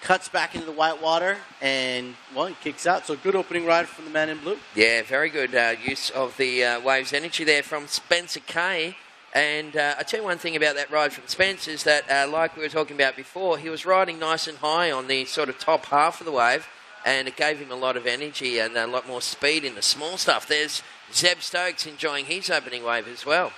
cuts back into the white water, and, well, he kicks out. So good opening ride from the man in blue.
Yeah, very good use of the waves energy there from Spencer Kay. And I tell you one thing about that ride from Spence is that, like we were talking about before, he was riding nice and high on the sort of top half of the wave, and it gave him a lot of energy and a lot more speed in the small stuff. There's Zeb Stokes enjoying his opening wave as well.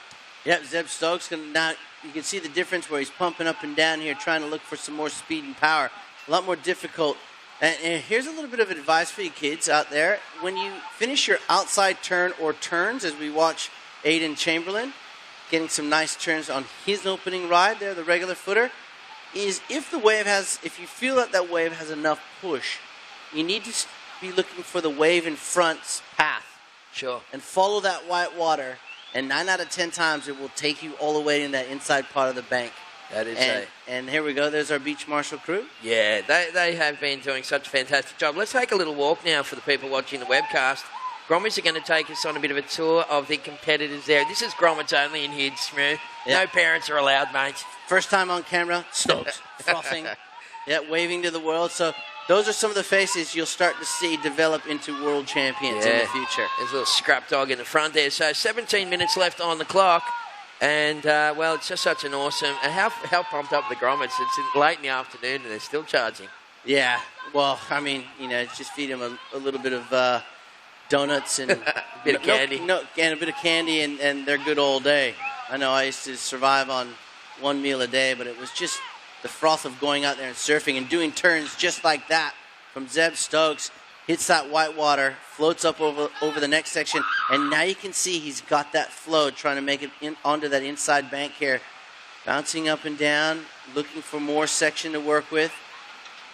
Yep, Zeb Stokes. Now you can see the difference where he's pumping up and down here, trying to look for some more speed and power. A lot more difficult. And here's a little bit of advice for you kids out there. When you finish your outside turn or turns, as we watch Aiden Chamberlain getting some nice turns on his opening ride there, the regular footer, is if you feel that wave has enough push, you need to be looking for the wave in front's path.
Sure.
And follow that white water, and 9 out of 10 times it will take you all the way in that inside part of the bank.
That is
and here we go. There's our beach marshal crew.
Yeah, they have been doing such a fantastic job. Let's take a little walk now for the people watching the webcast. Gromits are going to take us on a bit of a tour of the competitors there. This is Gromits only in here, Smith. No parents are allowed, mate.
First time on camera, Stokes, frothing, waving to the world. So those are some of the faces you'll start to see develop into world champions in the future.
There's a little scrap dog in the front there. So 17 minutes left on the clock. And, well, it's just such an awesome... And how pumped up the Gromits. It's late in the afternoon and they're still charging.
Yeah. Well, I mean, just feed them a little bit of... donuts and
a bit of candy.
And a bit of candy, and they're good all day. I know I used to survive on one meal a day, but it was just the froth of going out there and surfing and doing turns just like that from Zeb Stokes. Hits that white water, floats up over the next section, and now you can see he's got that flow trying to make it onto that inside bank here. bouncing up and down, looking for more section to work with.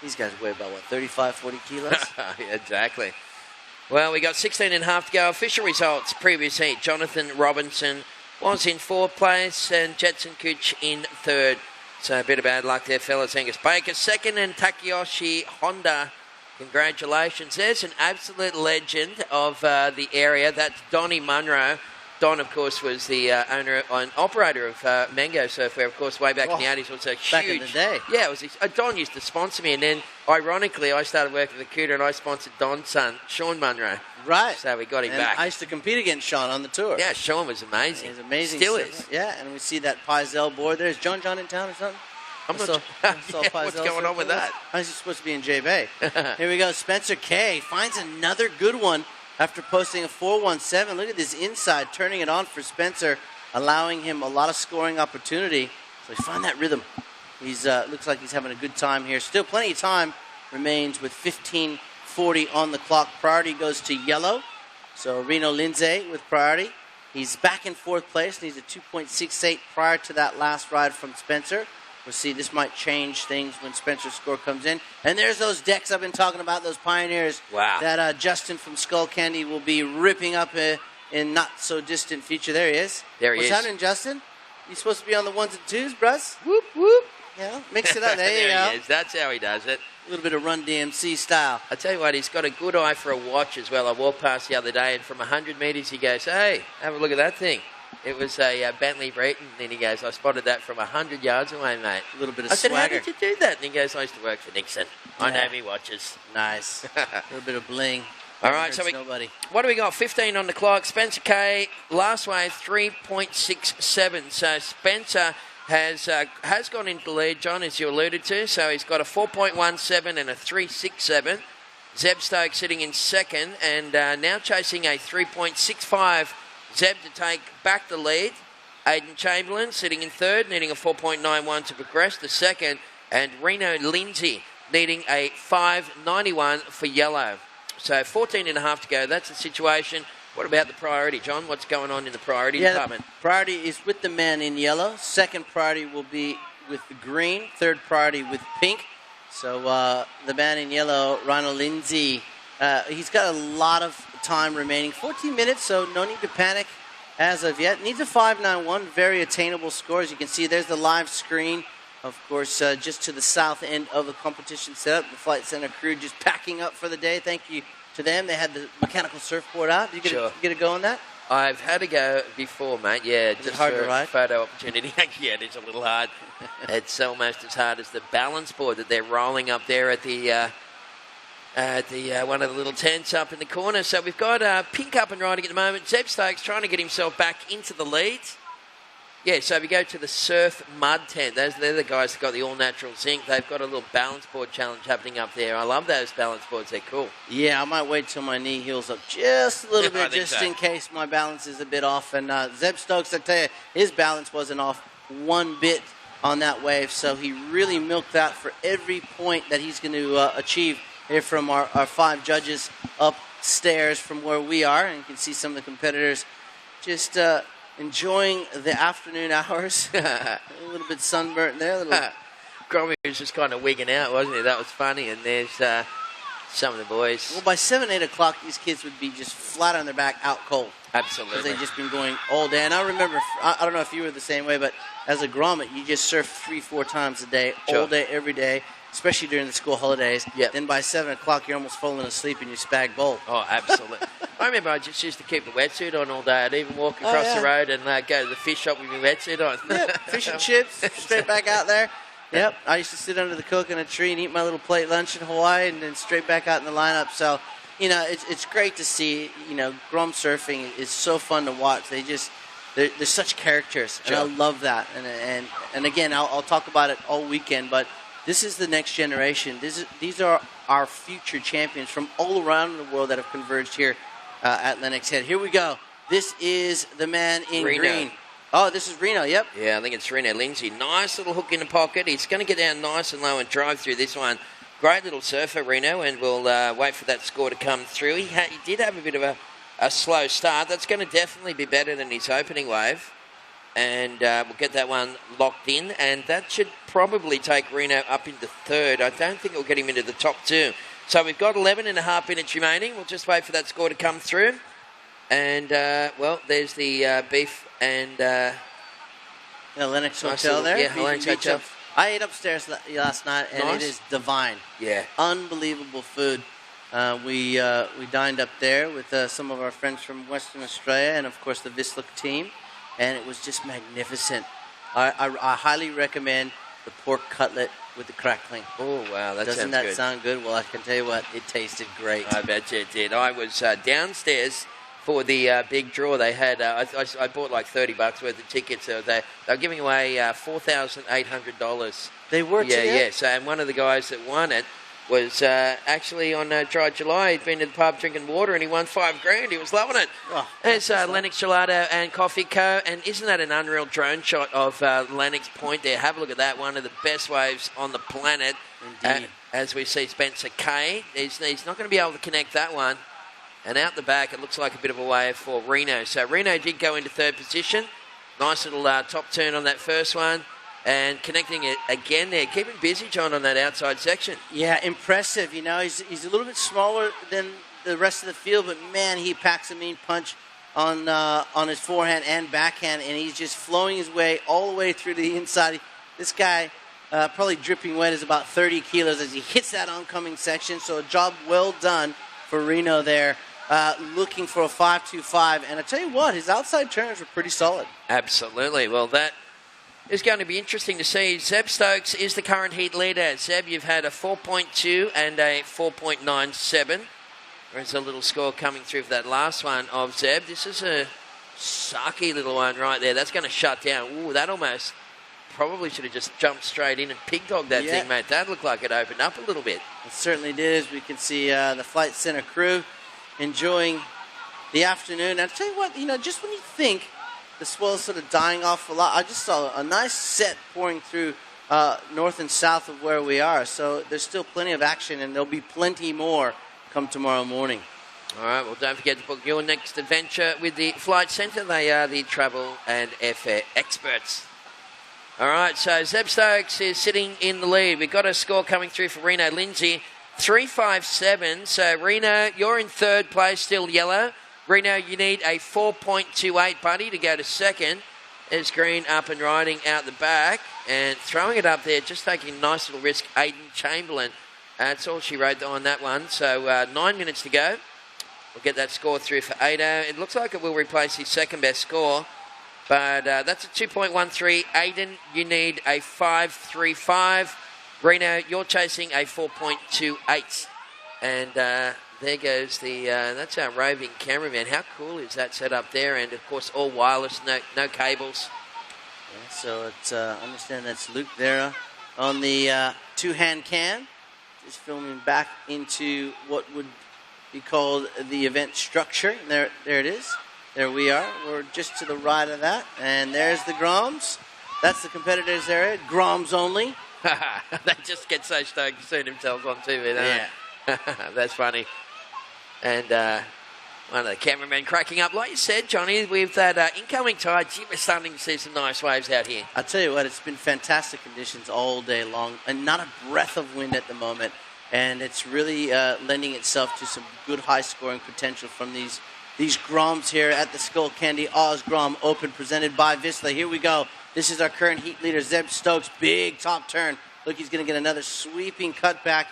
These guys weigh about, 35, 40 kilos?
Yeah, exactly. Well, we got 16 and a half to go. Official results, previous heat. Jonathan Robinson was in 4th place and Jetson Cooch in 3rd. So a bit of bad luck there, fellas. Angus Baker 2nd and Takeyoshi Honda. Congratulations. There's an absolute legend of the area. That's Donnie Munro. Don, of course, was the owner and operator of Mango Surfwear, of course, way back in the 80s. Also huge.
Back in the day.
Yeah, it was. Don used to sponsor me, and then, ironically, I started working with the Cooter, and I sponsored Don's son, Sean Munro.
Right.
So we got him
and
back.
I used to compete against Sean on the tour.
Yeah, Sean was amazing.
He's amazing.
Still is.
Yeah, and we see that Pizell board there. Is John in town or something?
I'm not sure. What's going on with that?
I was supposed to be in J-Bay. Here we go. Spencer K finds another good one after posting a 4.17. Look at this inside, turning it on for Spencer, allowing him a lot of scoring opportunity. So he found that rhythm. He's looks like he's having a good time here. Still plenty of time remains with 15:40 on the clock. Priority goes to yellow. So Reno Lindsay with priority. He's back in 4th place. Needs a 2.68 prior to that last ride from Spencer. We'll see, this might change things when Spencer's score comes in. And there's those decks I've been talking about, those Pioneers.
Wow.
That Justin from Skullcandy will be ripping up in not-so-distant future. There he is.
There he is.
What's happening, Justin? You supposed to be on the 1s and 2s, bruss? Whoop, whoop. Yeah, mix it up. There you go.
He is. That's how he does it.
A little bit of Run DMC style.
I tell you what, he's got a good eye for a watch as well. I walked past the other day, and from 100 metres, he goes, "Hey, have a look at that thing." It was a Bentley Breton, and he goes, "I spotted that from 100 yards away, mate."
A little bit of
I said,
swagger.
"How did you do that?" And he goes, "I used to work for Nixon. I know me watches."
Nice. A little bit of bling.
All right, so
nobody.
What do we got? 15 on the clock. Spencer K, last wave, 3.67. So Spencer has gone into the lead, John, as you alluded to. So he's got a 4.17 and a 3.67. Zeb Stokes sitting in 2nd and now chasing a 3.65. Zeb to take back the lead. Aidan Chamberlain sitting in 3rd, needing a 4.91 to progress to 2nd. And Reno Lindsay needing a 5.91 for yellow. So 14 and a half to go. That's the situation. What about the priority, John? What's going on in the priority department?
Priority is with the man in yellow. 2nd priority will be with the green. 3rd priority with pink. So the man in yellow, Ronald Lindsay, he's got a lot of time remaining. 14 minutes, so no need to panic as of yet. Needs a 5.91, very attainable score. As you can see, there's the live screen. Of course, just to the south end of the competition setup. The Flight Center crew just packing up for the day. Thank you to them. They had the mechanical surfboard out. Did you get a go on that?
I've had a go before, mate. Yeah,
just hard to ride?
Photo opportunity. Yeah, it is a little hard. It's almost as hard as the balance board that they're rolling up there at the one of the little tents up in the corner. So we've got Pink up and riding at the moment. Zeb Stokes trying to get himself back into the lead. Yeah, so we go to the surf mud tent. They're the guys that got the all-natural zinc. They've got a little balance board challenge happening up there. I love those balance boards. They're cool.
Yeah, I might wait till my knee heals up just a little bit, just in case my balance is a bit off. And Zeb Stokes, I tell you, his balance wasn't off one bit on that wave. So he really milked that for every point that he's going to achieve here from our 5 judges upstairs from where we are. And you can see some of the competitors just enjoying the afternoon hours. A little bit sunburnt there.
Grommy was just kind of wigging out, wasn't he? That was funny. And there's some of the boys.
Well, by 7, 8 o'clock, these kids would be just flat on their back, out cold.
Absolutely.
Because they've just been going all day. And I remember, I don't know if you were the same way, but as a grommet, you just surf 3-4 times a day, all day, every day, especially during the school holidays.
Yep.
Then by 7 o'clock, you're almost falling asleep in your spag bowl.
Oh, absolutely. I remember I just used to keep the wetsuit on all day. I'd even walk across the road and go to the fish shop with my wetsuit on.
Yep, fish and chips, straight back out there. Yep, I used to sit under the coconut tree and eat my little plate lunch in Hawaii and then straight back out in the lineup. So, you know, it's great to see. You know, Grom surfing is so fun to watch. They're such characters, and I love that. And again, I'll talk about it all weekend, but this is the next generation. These are our future champions from all around the world that have converged here at Lennox Head. Here we go. This is the man in green. Oh, this is Reno, yep.
Yeah, I think it's Reno Lindsay. Nice little hook in the pocket. He's going to get down nice and low and drive through this one. Great little surfer, Reno, and we'll wait for that score to come through. He did have a bit of a slow start. That's going to definitely be better than his opening wave. And we'll get that one locked in, and that should probably take Reno up into third. I don't think it'll get him into the top 2. So we've got 11.5 minutes remaining. We'll just wait for that score to come through. And, well, there's the beef and...
Lennox
nice
Hotel there.
Yeah, Lennox Hotel.
I ate upstairs last night, and it is divine.
Yeah.
Unbelievable food. We dined up there with some of our friends from Western Australia and, of course, the Visla team, and it was just magnificent. I highly recommend the pork cutlet with the crackling.
Oh, wow, that
Doesn't
sounds
that
good.
sound good? Well, I can tell you what, it tasted great.
I bet you it did. I was downstairs for the big draw. They had, I bought like $30 worth of tickets. So they were giving away $4,800.
They were too?
Yeah. So, and one of the guys that won it was actually on Dry July. He'd been to the pub drinking water and he won $5,000. He was loving it.
Oh,
There's Lennox Gelato and Coffee Co. And isn't that an unreal drone shot of Lennox Point there? Have a look at that. One of the best waves on the planet.
Indeed.
As we see Spencer Kay. He's not going to be able to connect that one. And out the back, it looks like a bit of a wave for Reno. So Reno did go into third position. Nice little top turn on that first one. And connecting it again there. Keeping busy, John, on that outside section.
Yeah, impressive. You know, he's a little bit smaller than the rest of the field, but, man, he packs a mean punch on his forehand and backhand, and he's just flowing his way all the way through the inside. This guy, probably dripping wet, is about 30 kilos as he hits that oncoming section. So a job well done for Reno there. Looking for a 5.25, and I tell you what, his outside turns were pretty solid.
Absolutely. Well, that is going to be interesting to see. Zeb Stokes is the current heat leader. Zeb, you've had a 4.2 and a 4.97. There's a little score coming through for that last one of Zeb. This is a sucky little one right there. That's going to shut down. Ooh, that almost probably should have just jumped straight in and pig-dogged that thing, mate. That looked like it opened up a little bit.
It certainly did, as we can see the Flight Center crew enjoying the afternoon. I'll tell you what, just when you think the swell's sort of dying off a lot, I just saw a nice set pouring through north and south of where we are. So there's still plenty of action, and there'll be plenty more come tomorrow morning.
All right, well, don't forget to book your next adventure with the Flight Centre. They are the travel and airfare experts. All right, so Zeb Stokes is sitting in the lead. We've got a score coming through for Reno Lindsay. 3.57. So, Reno, you're in third place, still yellow. Reno, you need a 4.28, buddy, to go to second. There's Green up and riding out the back and throwing it up there, just taking a nice little risk. Aiden Chamberlain. That's all she wrote on that one. So, 9 minutes to go. We'll get that score through for Ado. It looks like it will replace his second best score. But that's a 2.13. Aiden, you need a 5.35. Reno, you're chasing a 4.28. And there goes that's our roving cameraman. How cool is that set up there? And, of course, all wireless, no cables.
Yeah, so it's, I understand that's Luke there on the two-hand cam. Just filming back into what would be called the event structure. And there it is. There we are. We're just to the right of that. And there's the Groms. That's the competitors area. Groms only.
They just get so stoked to see themselves on TV, don't they? That's funny. And one of the cameramen cracking up. Like you said, Johnny, with that incoming tide, gee, we're starting to see some nice waves out here.
I'll tell you what, it's been fantastic conditions all day long, and not a breath of wind at the moment. And it's really lending itself to some good high-scoring potential from these Groms here at the Skullcandy Oz Grom Open, presented by Visla. Here we go. This is our current heat leader, Zeb Stokes. Big top turn. Look, he's going to get another sweeping cutback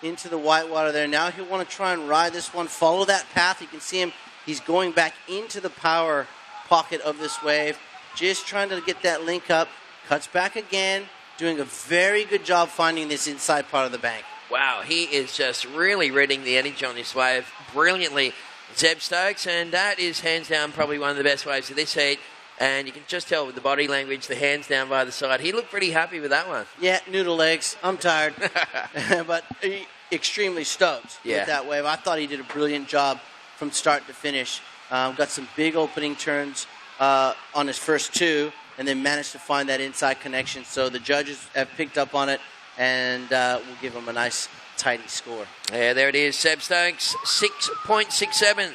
into the whitewater there. Now he'll want to try and ride this one, follow that path. You can see him. He's going back into the power pocket of this wave, just trying to get that link up. Cuts back again, doing a very good job finding this inside part of the bank.
Wow, he is just really reading the energy on this wave brilliantly, Zeb Stokes, and that is hands down probably one of the best waves of this heat. And you can just tell with the body language, the hands down by the side. He looked pretty happy with that one.
Yeah, noodle legs. I'm tired. But extremely stoked with that wave. I thought he did a brilliant job from start to finish. Got some big opening turns on his first two, and then managed to find that inside connection. So the judges have picked up on it, and we'll give him a nice, tidy score.
Yeah, there it is. Zeb Stokes, 6.67.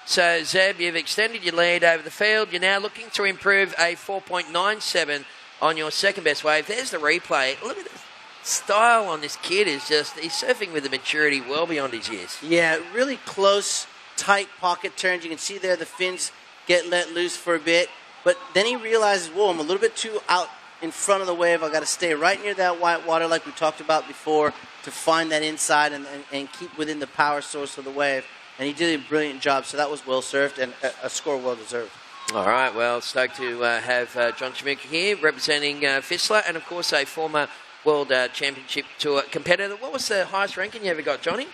So, Zeb, you've extended your lead over the field. You're now looking to improve a 4.97 on your second best wave. There's the replay. Look at the style on this kid. He's surfing with a maturity well beyond his years.
Yeah, really close, tight pocket turns. You can see there the fins get let loose for a bit. But then he realizes, whoa, I'm a little bit too out in front of the wave. I've got to stay right near that white water like we talked about before to find that inside and keep within the power source of the wave. And he did a brilliant job, so that was well served and a score well deserved.
All right, well, stoked to have John Shamuka here representing Fissler and, of course, a former World Championship Tour competitor. What was the highest ranking you ever got, Johnny?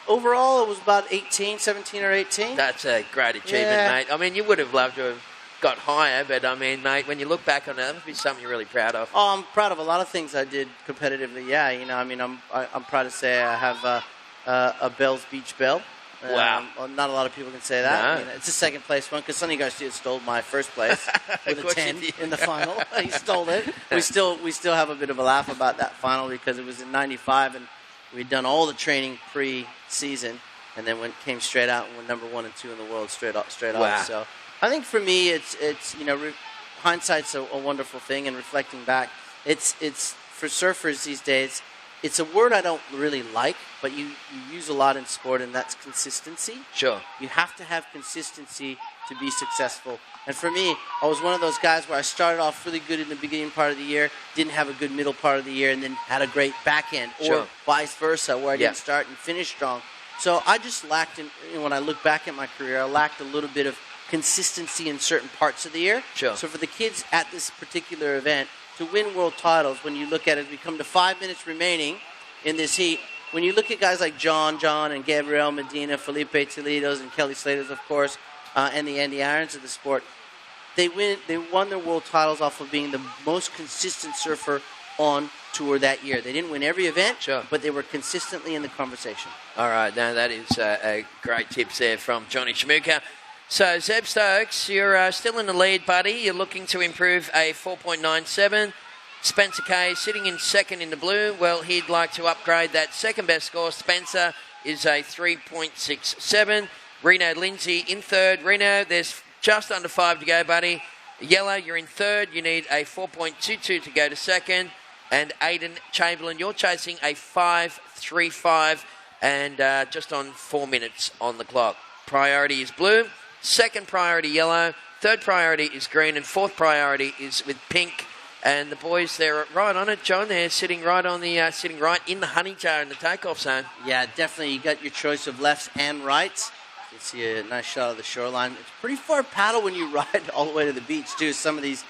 Overall, it was about 17 or 18.
That's a great achievement, mate. I mean, you would have loved to have got higher, but, I mean, mate, when you look back on it, that must be something you're really proud of.
Oh, I'm proud of a lot of things I did competitively, yeah. You know, I mean, I'm proud to say I have a Bell's Beach Bell.
Wow.
Well, not a lot of people can say that.
No.
I mean, it's a second place one because Sonny Garcia stole my first place with a 10 in the final. He stole it. We still have a bit of a laugh about that final because it was in '95 and we'd done all the training pre-season and then came straight out and went number 1 and 2 in the world straight
Wow.
off. So I think for me, it's you know, hindsight's a wonderful thing, and reflecting back, it's for surfers these days. It's a word I don't really like, but you use a lot in sport, and that's consistency.
Sure.
You have to have consistency to be successful. And for me, I was one of those guys where I started off really good in the beginning part of the year, didn't have a good middle part of the year, and then had a great back end, or vice versa, where I didn't start and finish strong. So I just lacked, when I look back at my career, I lacked a little bit of consistency in certain parts of the year.
Sure.
So for the kids at this particular event, to win world titles, when you look at it, we come to 5 minutes remaining in this heat. When you look at guys like John, and Gabriel Medina, Felipe Toledo's, and Kelly Slater's, of course, and the Andy Irons of the sport, they won their world titles off of being the most consistent surfer on tour that year. They didn't win every event, but they were consistently in the conversation.
All right, now that is a great tips there from Johnny Shamuka. So, Zeb Stokes, you're still in the lead, buddy. You're looking to improve a 4.97. Spencer Kay sitting in second in the blue. Well, he'd like to upgrade that second best score. Spencer is a 3.67. Reno Lindsay in third. Reno, there's just under 5 to go, buddy. Yellow, you're in third. You need a 4.22 to go to second. And Aidan Chamberlain, you're chasing a 5.35 and just on 4 minutes on the clock. Priority is blue. Second priority, yellow. Third priority is green. And fourth priority is with pink. And the boys, they're right on it, John. They're sitting right on the sitting right in the honey jar in the takeoff zone.
Yeah, definitely. You got your choice of lefts and rights. You can see a nice shot of the shoreline. It's pretty far paddle when you ride all the way to the beach too. Some of these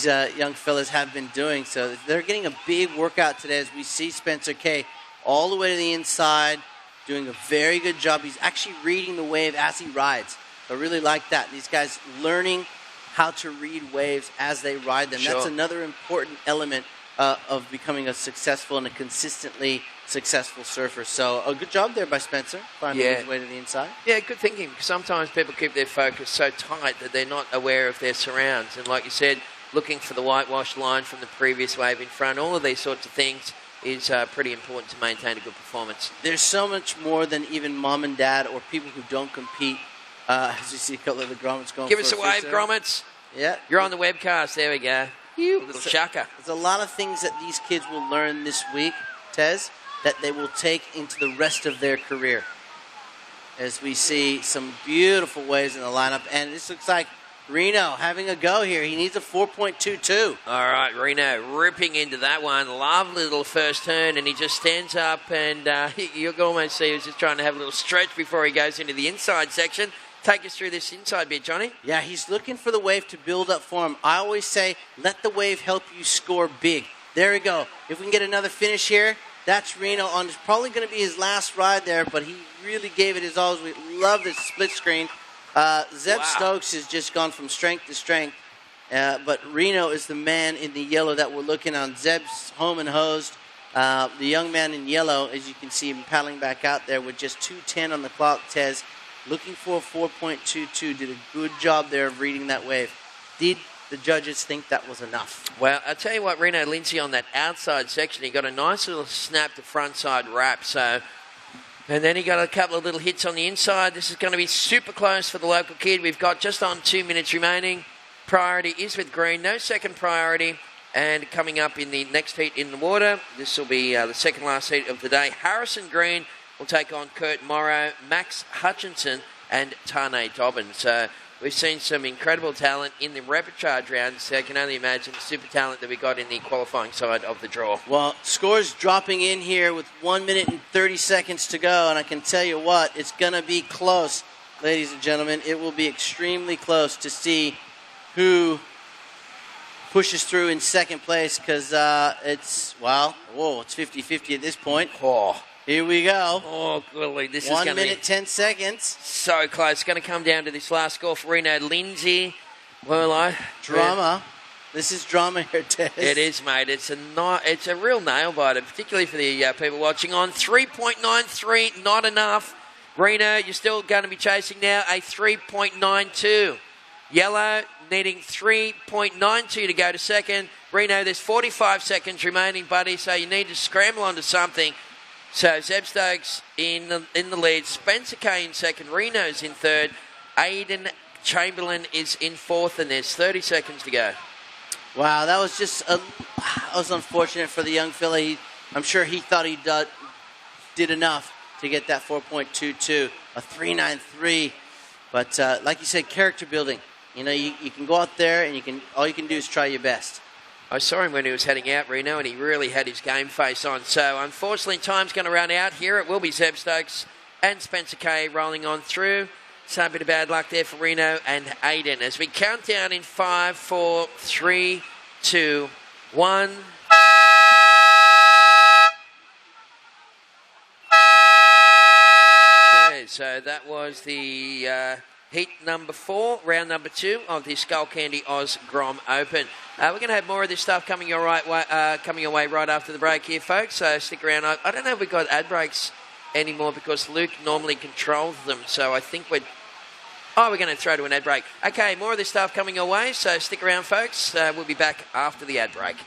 young fellas have been doing so. They're getting a big workout today as we see Spencer Kay all the way to the inside, doing a very good job. He's actually reading the wave as he rides. I really like that. These guys learning how to read waves as they ride them.
Sure.
That's another important element of becoming a successful and a consistently successful surfer. So a good job there by Spencer, finding his way to the inside.
Yeah, good thinking. Sometimes people keep their focus so tight that they're not aware of their surrounds. And like you said, looking for the whitewash line from the previous wave in front, all of these sorts of things is pretty important to maintain a good performance.
There's so much more than even mom and dad or people who don't compete. As you see a couple of the grommets going.
Give us a wave, grommets.
Yeah.
You're on the webcast. There we go. You little shucker.
There's a lot of things that these kids will learn this week, Tez, that they will take into the rest of their career. As we see some beautiful waves in the lineup. And this looks like Reno having a go here. He needs a 4.22.
All right, Reno ripping into that one. Lovely little first turn, and he just stands up, and you can almost see he's just trying to have a little stretch before he goes into the inside section. Take us through this inside bit, Johnny.
Yeah, he's looking for the wave to build up for him. I always say, let the wave help you score big. There we go. If we can get another finish here, that's Reno on. It's probably going to be his last ride there, but he really gave it his all. We love this split screen. Zeb Stokes has just gone from strength to strength, but Reno is the man in the yellow that we're looking on. Zeb's home and hosed. The young man in yellow, as you can see him paddling back out there with just 2:10 on the clock, Tez, looking for a 4.22, did a good job there of reading that wave. Did the judges think that was enough?
Well, I'll tell you what, Reno Lindsay on that outside section, he got a nice little snap to frontside wrap, so And then he got a couple of little hits on the inside. This is going to be super close for the local kid. We've got just on 2 minutes remaining. Priority is with green, no second priority. And coming up in the next heat in the water, this will be the second last heat of the day. Harrison Green will take on Kurt Morrow, Max Hutchinson and Tane Dobbin. So we've seen some incredible talent in the repechage round, so I can only imagine the super talent that we got in the qualifying side of the draw.
Well, scores dropping in here with 1 minute and 30 seconds to go, and I can tell you what, it's going to be close, ladies and gentlemen. It will be extremely close to see who pushes through in second place, because it's 50-50 at this point.
Oh.
Here we go.
Oh, golly. This is going to be
1 minute, 10 seconds.
So close. It's going to come down to this last score for Reno. Lindsay,
Drama. This is drama here, Tess.
It is, mate. It's a real nail-biter, particularly for the people watching on. 3.93, not enough. Reno, you're still going to be chasing now a 3.92. Yellow needing 3.92 to go to second. Reno, there's 45 seconds remaining, buddy, so you need to scramble onto something. So Zeb Stokes in the lead, Spencer Kay in second, Reno's in third, Aidan Chamberlain is in fourth, and there's 30 seconds to go.
Wow, that was just was unfortunate for the young fella. I'm sure he thought he did enough to get that 4.22, a 3.93. But like you said, character building. You know, you can go out there and all you can do is try your best.
I saw him when he was heading out, Reno, and he really had his game face on. So, unfortunately, time's going to run out here. It will be Zeb Stokes and Spencer Kay rolling on through. So, a bit of bad luck there for Reno and Aidan. As we count down in 5, 4, 3, 2, 1. Okay, so that was the heat number 4, round number 2 of the Skullcandy Oz Grom Open. We're going to have more of this stuff coming your way right after the break here, folks. So stick around. I don't know if we've got ad breaks anymore because Luke normally controls them. So I think we're going to throw to an ad break. Okay, more of this stuff coming your way. So stick around, folks. We'll be back after the ad break.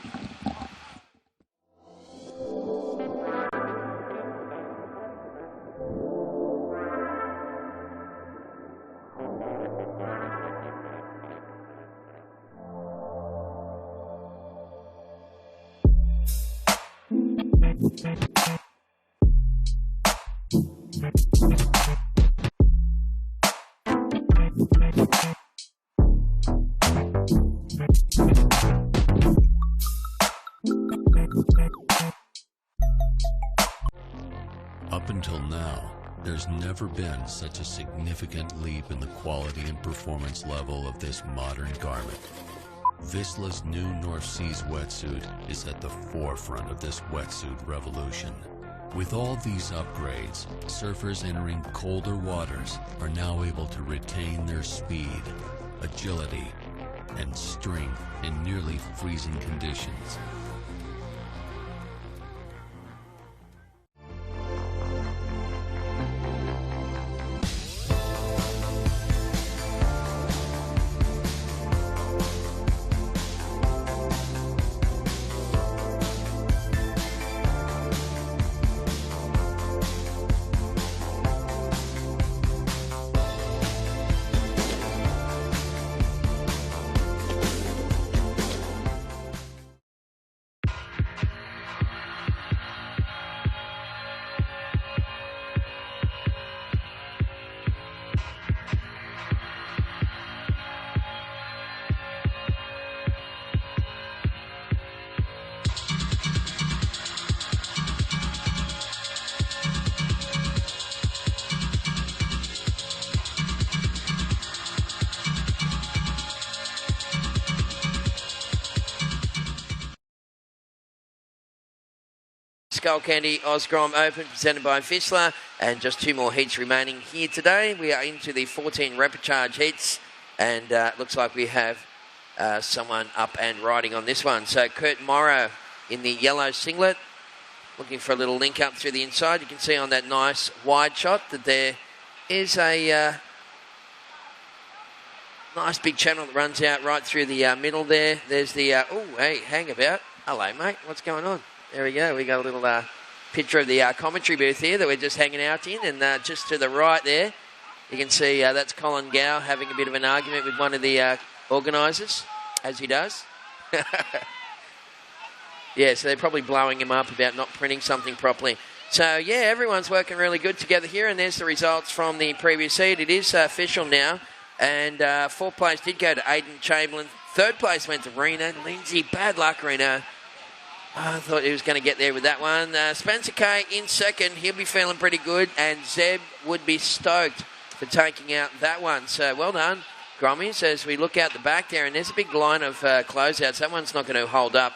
Up until now, there's never been such a significant leap in the quality and performance level of this modern garment. Vizsla's new North Seas wetsuit is at the forefront of this wetsuit revolution. With all these upgrades, surfers entering colder waters are now able to retain their speed, agility, and strength in nearly freezing conditions. Skullcandy Oz Grom Open presented by Vizsla, and just 2 more heats remaining here today. We are into the 14 repechage heats, and looks like we have someone up and riding on this one. So Kurt Morrow in the yellow singlet, looking for a little link up through the inside. You can see on that nice wide shot that there is a nice big channel that runs out right through the middle there. There's the, hey, hang about. Hello, mate. What's going on? There we go. We got a little
picture of the commentary booth here that we're just hanging out in. And just to the right there, you can see that's Colin Gow having a bit of an argument with one of the organisers, as he does. Yeah, so they're probably blowing him up about not printing something properly. So, yeah, everyone's working really good together here, and there's the results from the previous heat. It is official now, and 4th place did go to Aidan Chamberlain. 3rd place went to Reno. Lindsay, bad luck, Reno. I thought he was going to get there with that one. Spencer Kay in 2nd. He'll be feeling pretty good, and Zeb would be stoked for taking out that one. So, well done, Grommies, as we look out the back there, and there's a big line of closeouts. That one's not going to hold up.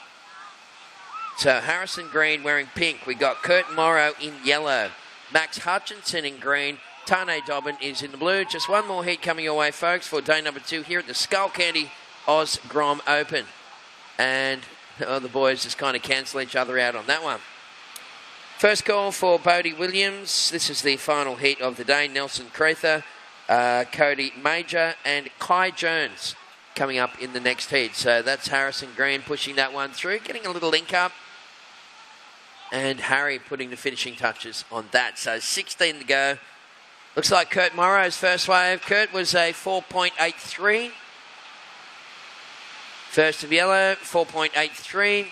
So Harrison Green wearing pink. We got Kurt Morrow in yellow. Max Hutchinson in green. Tane Dobbin is in the blue. Just one more heat coming your way, folks, for day number 2 here at the Skullcandy Oz Grom Open. And the boys just kind of cancel each other out on that one. First call for Bodie Williams. This is the final heat of the day. Nelson Crether, Cody Major, and Kai Jones coming up in the next heat. So that's Harrison Green pushing that one through, getting a little link up. And Harry putting the finishing touches on that. So 16 to go. Looks like Kurt Morrow's first wave. Kurt was a 4.83. First of yellow, 4.83.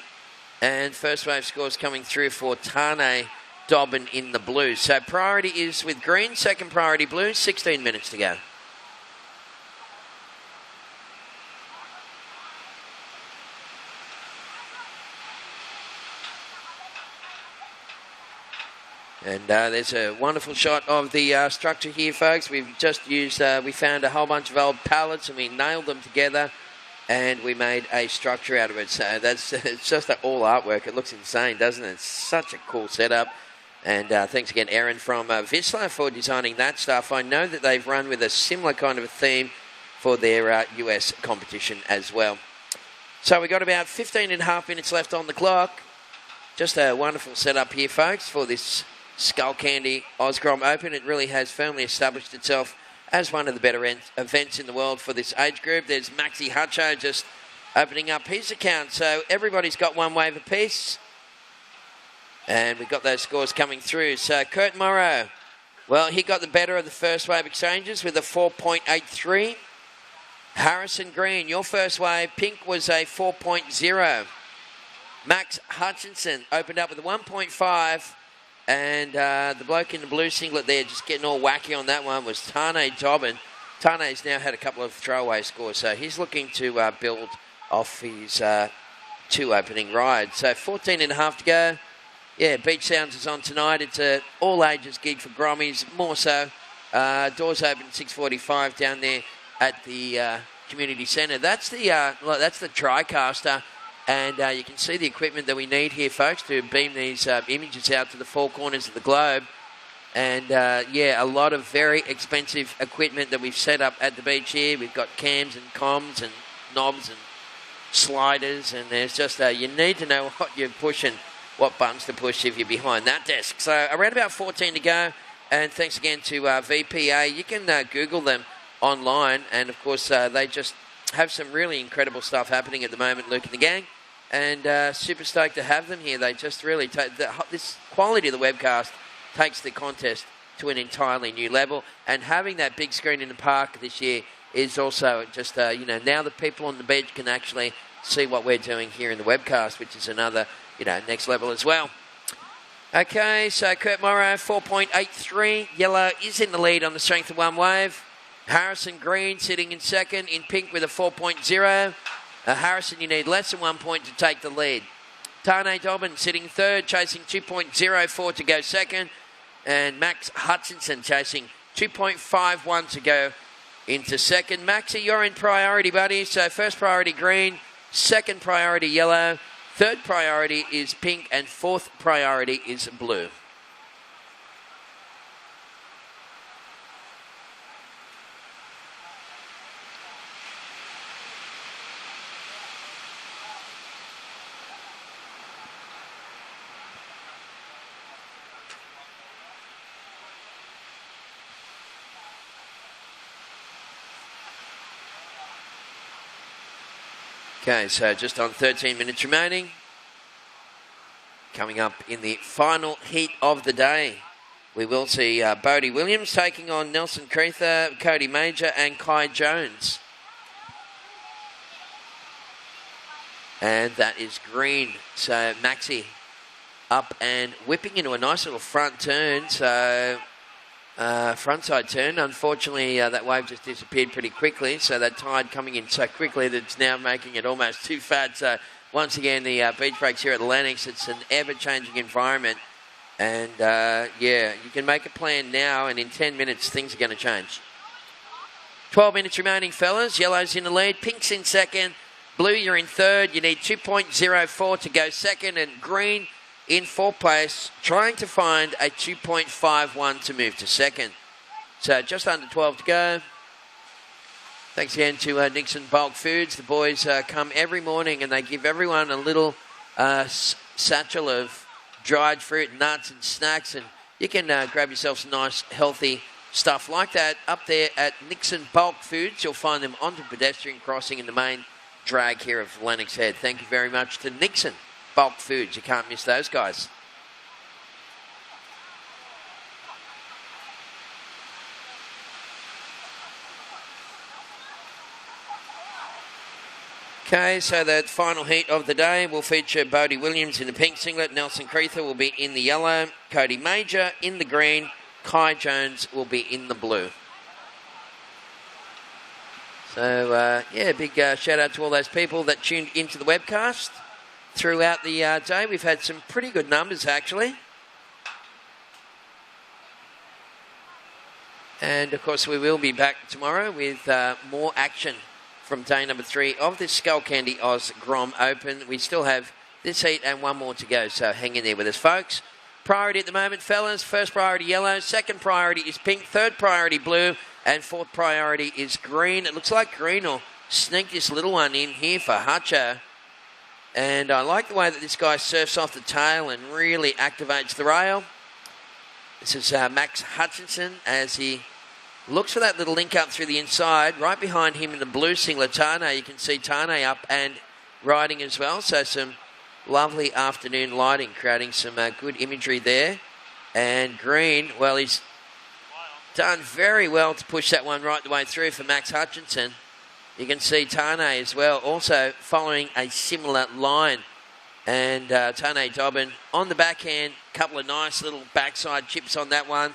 And first wave scores coming through for Tane Dobbin in the blue. So priority is with green, second priority blue, 16 minutes to go. And there's a wonderful shot of the structure here, folks. We've just used, we found a whole bunch of old pallets and we nailed them together and we made a structure out of it. So it's just all artwork. It looks insane, doesn't it? It's such a cool setup. And thanks again, Aaron from Vissla, for designing that stuff. I know that they've run with a similar kind of a theme for their US competition as well. So we've got about 15 and a half minutes left on the clock. Just a wonderful setup here, folks, for this Skullcandy Oz Grom Open. It really has firmly established itself as one of the better events in the world for this age group. There's Maxi Hutcho just opening up his account. So everybody's got one wave apiece. And we've got those scores coming through. So Kurt Morrow, well, he got the better of the first wave exchanges with a 4.83. Harrison Green, your first wave, pink, was a 4.0. Max Hutchinson opened up with a 1.5. And the bloke in the blue singlet there just getting all wacky on that one was Tane Dobbin. Tane's now had a couple of throwaway scores, so he's looking to build off his 2 opening rides. So 14 and a half to go. Yeah, Beach Sounds is on tonight. It's an all-ages gig for Grommies, more so. Doors open at 6:45 down there at the community centre. That's the TriCaster. And you can see the equipment that we need here, folks, to beam these images out to the 4 corners of the globe. And, yeah, a lot of very expensive equipment that we've set up at the beach here. We've got cams and comms and knobs and sliders. And there's just, you need to know what you're pushing, what buttons to push if you're behind that desk. So around about 14 to go. And thanks again to VPA. You can Google them online. And, of course, they just have some really incredible stuff happening at the moment, Luke and the gang, and super stoked to have them here. They just really take this quality of the webcast takes the contest to an entirely new level, and having that big screen in the park this year is also just now the people on the beach can actually see what we're doing here in the webcast, which is another next level as well. Okay, so Kurt Morrow 4.83, yellow is in the lead on the strength of one wave. Harrison Green sitting in second in pink with a 4.0. Harrison, you need less than 1 point to take the lead. Tane Dobbin sitting third, chasing 2.04 to go second. And Max Hutchinson chasing 2.51 to go into second. Maxie, you're in priority, buddy. So first priority green, second priority yellow, third priority is pink, and fourth priority is blue. Okay, so just on 13 minutes remaining. Coming up in the final heat of the day, we will see Bodie Williams taking on Nelson Creether, Cody Major and Kai Jones. And that is green. So Maxi up and whipping into a nice little front turn. So frontside turn. Unfortunately, that wave just disappeared pretty quickly. So that tide coming in so quickly that it's now making it almost too fat. So once again, the beach breaks here at the Lennox. It's an ever-changing environment. And, you can make a plan now, and in 10 minutes, things are going to change. 12 minutes remaining, fellas. Yellow's in the lead. Pink's in second. Blue, you're in third. You need 2.04 to go second. And green in fourth place, trying to find a 2.51 to move to second. So just under 12 to go. Thanks again to Nixon Bulk Foods. The boys come every morning and they give everyone a little satchel of dried fruit, nuts and snacks. And you can grab yourself some nice, healthy stuff like that up there at Nixon Bulk Foods. You'll find them on the pedestrian crossing in the main drag here of Lennox Head. Thank you very much to Nixon Bulk Foods. You can't miss those guys. Okay, so the final heat of the day will feature Bodie Williams in the pink singlet. Nelson Creether will be in the yellow. Cody Major in the green. Kai Jones will be in the blue. So, big shout out to all those people that tuned into the webcast throughout the day. We've had some pretty good numbers, actually. And, of course, we will be back tomorrow with more action from day number 3 of this Skullcandy Oz Grom Open. We still have this heat and one more to go, so hang in there with us, folks. Priority at the moment, fellas. First priority, yellow. Second priority is pink. Third priority, blue. And fourth priority is green. It looks like green will sneak this little one in here for Hutcho. And I like the way that this guy surfs off the tail and really activates the rail. This is Max Hutchinson as he looks for that little link up through the inside. Right behind him in the blue singlet, Tane. You can see Tane up and riding as well. So some lovely afternoon lighting, creating some good imagery there. And green, well, he's done very well to push that one right the way through for Max Hutchinson. You can see Tane as well, also following a similar line. And Tane Dobbin on the backhand, couple of nice little backside chips on that one.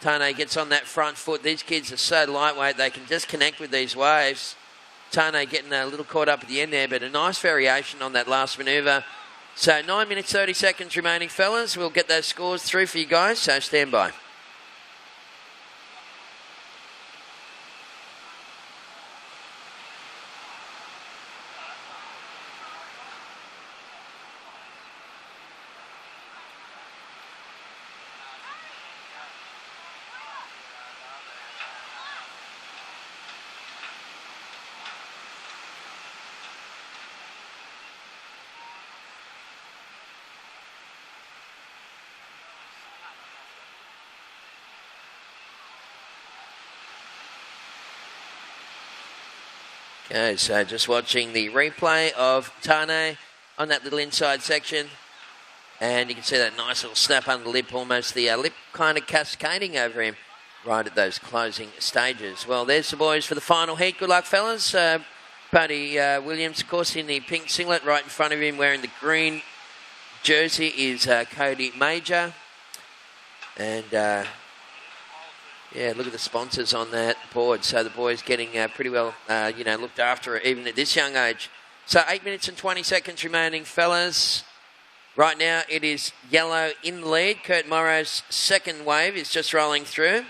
Tane gets on that front foot. These kids are so lightweight, they can just connect with these waves. Tane getting a little caught up at the end there, but a nice variation on that last manoeuvre. So 9 minutes, 30 seconds remaining, fellas. We'll get those scores through for you guys, so stand by. Okay, so just watching the replay of Tane on that little inside section. And you can see that nice little snap under the lip, almost the lip kind of cascading over him right at those closing stages. Well, there's the boys for the final heat. Good luck, fellas. Bodie Williams, of course, in the pink singlet. Right in front of him wearing the green jersey is Cody Major. And look at the sponsors on that board. So the boys getting pretty well, looked after even at this young age. So 8 minutes and 20 seconds remaining, fellas. Right now it is yellow in the lead. Kurt Morrow's second wave is just rolling through.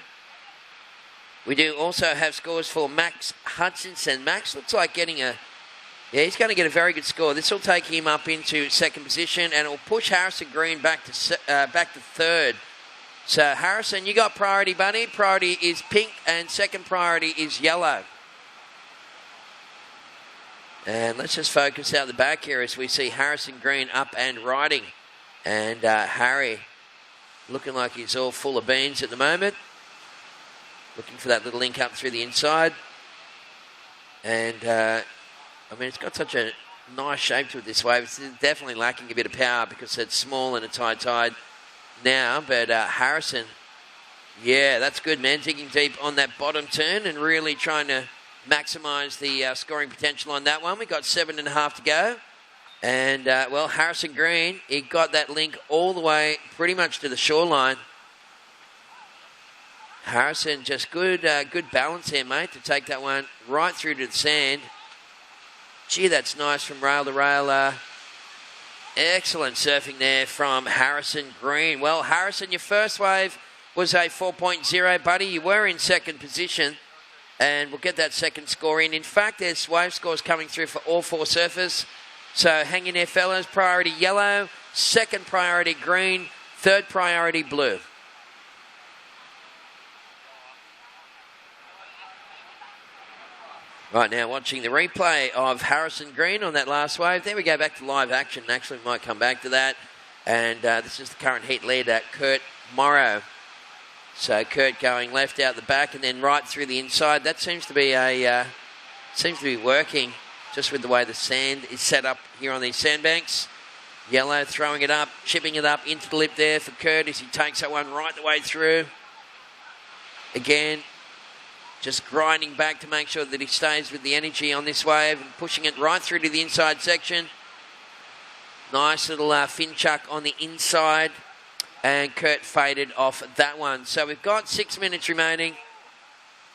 We do also have scores for Max Hutchinson. Max looks like getting he's going to get a very good score. This will take him up into second position and it will push Harrison Green back to third. So, Harrison, you got priority, buddy. Priority is pink and second priority is yellow. And let's just focus out the back here as we see Harrison Green up and riding. And Harry looking like he's all full of beans at the moment. Looking for that little link up through the inside. And, it's got such a nice shape to it this wave. It's definitely lacking a bit of power because it's small and it's high tide now. But Harrison, yeah, that's good, man. Digging deep on that bottom turn and really trying to maximise the scoring potential on that one. We've got 7.5 to go. And, well, Harrison Green, he got that link all the way pretty much to the shoreline. Harrison, just good balance here, mate, to take that one right through to the sand. Gee, that's nice from rail to rail. Excellent surfing there from Harrison Green. Well, Harrison, your first wave was a 4.0, buddy. You were in second position, and we'll get that second score in. In fact, there's wave scores coming through for all 4 surfers. So hang in there, fellas. Priority yellow, second priority green, third priority blue. Right now, watching the replay of Harrison Green on that last wave. There we go, back to live action. Actually, we might come back to that. And this is the current heat leader, Kurt Morrow. So Kurt going left out the back and then right through the inside. That seems to be working just with the way the sand is set up here on these sandbanks. Yellow throwing it up, chipping it up into the lip there for Kurt as he takes that one right the way through. Again, just grinding back to make sure that he stays with the energy on this wave and pushing it right through to the inside section. Nice little fin chuck on the inside. And Kurt faded off that one. So we've got 6 minutes remaining.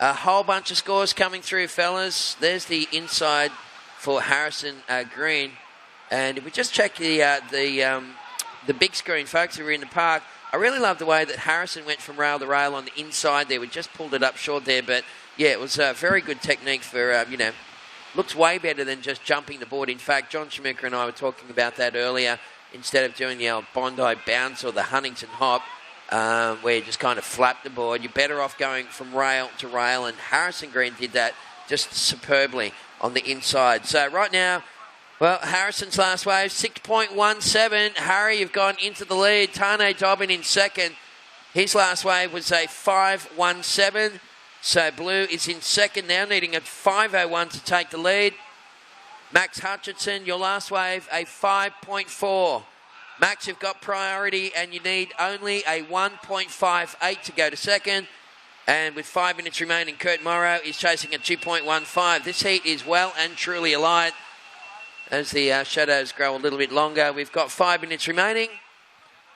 A whole bunch of scores coming through, fellas. There's the inside for Harrison Green. And if we just check the big screen, folks, who are in the park, I really love the way that Harrison went from rail to rail on the inside there. We just pulled it up short there, but yeah, it was a very good technique for, looks way better than just jumping the board. In fact, John Shamuka and I were talking about that earlier. Instead of doing the old Bondi bounce or the Huntington hop, where you just kind of flap the board, you're better off going from rail to rail, and Harrison Green did that just superbly on the inside. So right now, well, Harrison's last wave, 6.17. Harry, you've gone into the lead. Tane Dobbin in second. His last wave was a 5.17. So Blue is in second now, needing a 5.01 to take the lead. Max Hutchinson, your last wave, a 5.4. Max, you've got priority and you need only a 1.58 to go to second. And with 5 minutes remaining, Kurt Morrow is chasing a 2.15. This heat is well and truly alight. As the shadows grow a little bit longer, we've got 5 minutes remaining.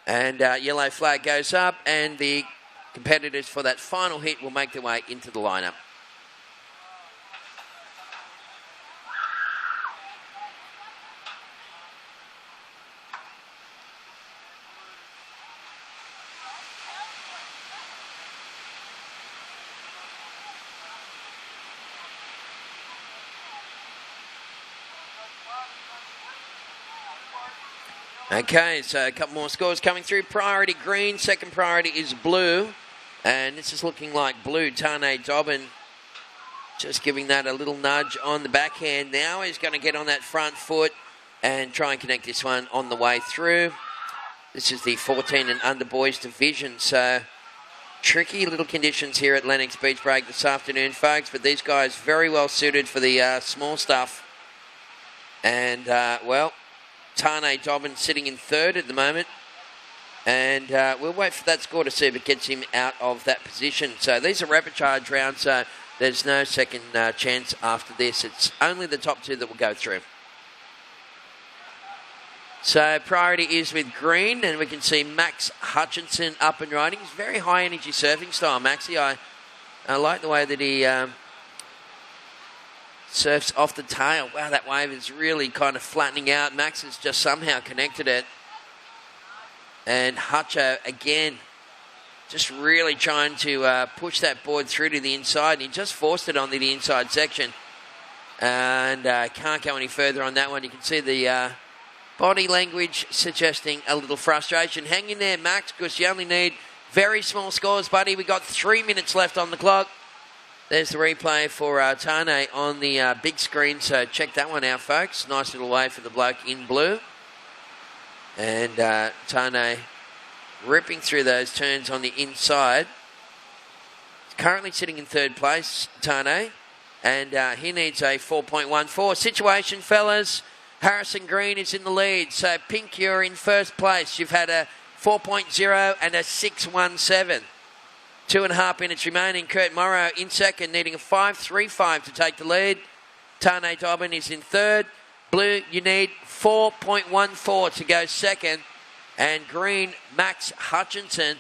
And yellow flag goes up, and the competitors for that final hit will make their way into the lineup. Okay, so a couple more scores coming through. Priority green, second priority is blue. And this is looking like blue. Tane Dobbin just giving that a little nudge on the backhand. Now he's going to get on that front foot and try and connect this one on the way through. This is the 14 and under boys division. So tricky little conditions here at Lennox Beach Break this afternoon, folks. But these guys very well suited for the small stuff. And, well, Tane Dobbin sitting in third at the moment. And we'll wait for that score to see if it gets him out of that position. So these are rapid charge rounds, so there's no second chance after this. It's only the top two that will go through. So priority is with green, and we can see Max Hutchinson up and riding. He's very high energy surfing style, Maxie. I like the way that he surfs off the tail. Wow, that wave is really kind of flattening out. Max has just somehow connected it. And Hutcho, again, just really trying to push that board through to the inside. And he just forced it onto the inside section. And can't go any further on that one. You can see the body language suggesting a little frustration. Hang in there, Max, because you only need very small scores, buddy. We've got 3 minutes left on the clock. There's the replay for Tane on the big screen. So check that one out, folks. Nice little wave for the bloke in blue. And Tane ripping through those turns on the inside. He's currently sitting in third place, Tane. And he needs a 4.14. Situation, fellas. Harrison Green is in the lead. So, Pink, you're in first place. You've had a 4.0 and a 6.17. 2.5 minutes remaining. Kurt Morrow in second, needing a 5.35 to take the lead. Tane Dobbin is in third. Blue, you need 4.14 to go second. And green, Max Hutchinson.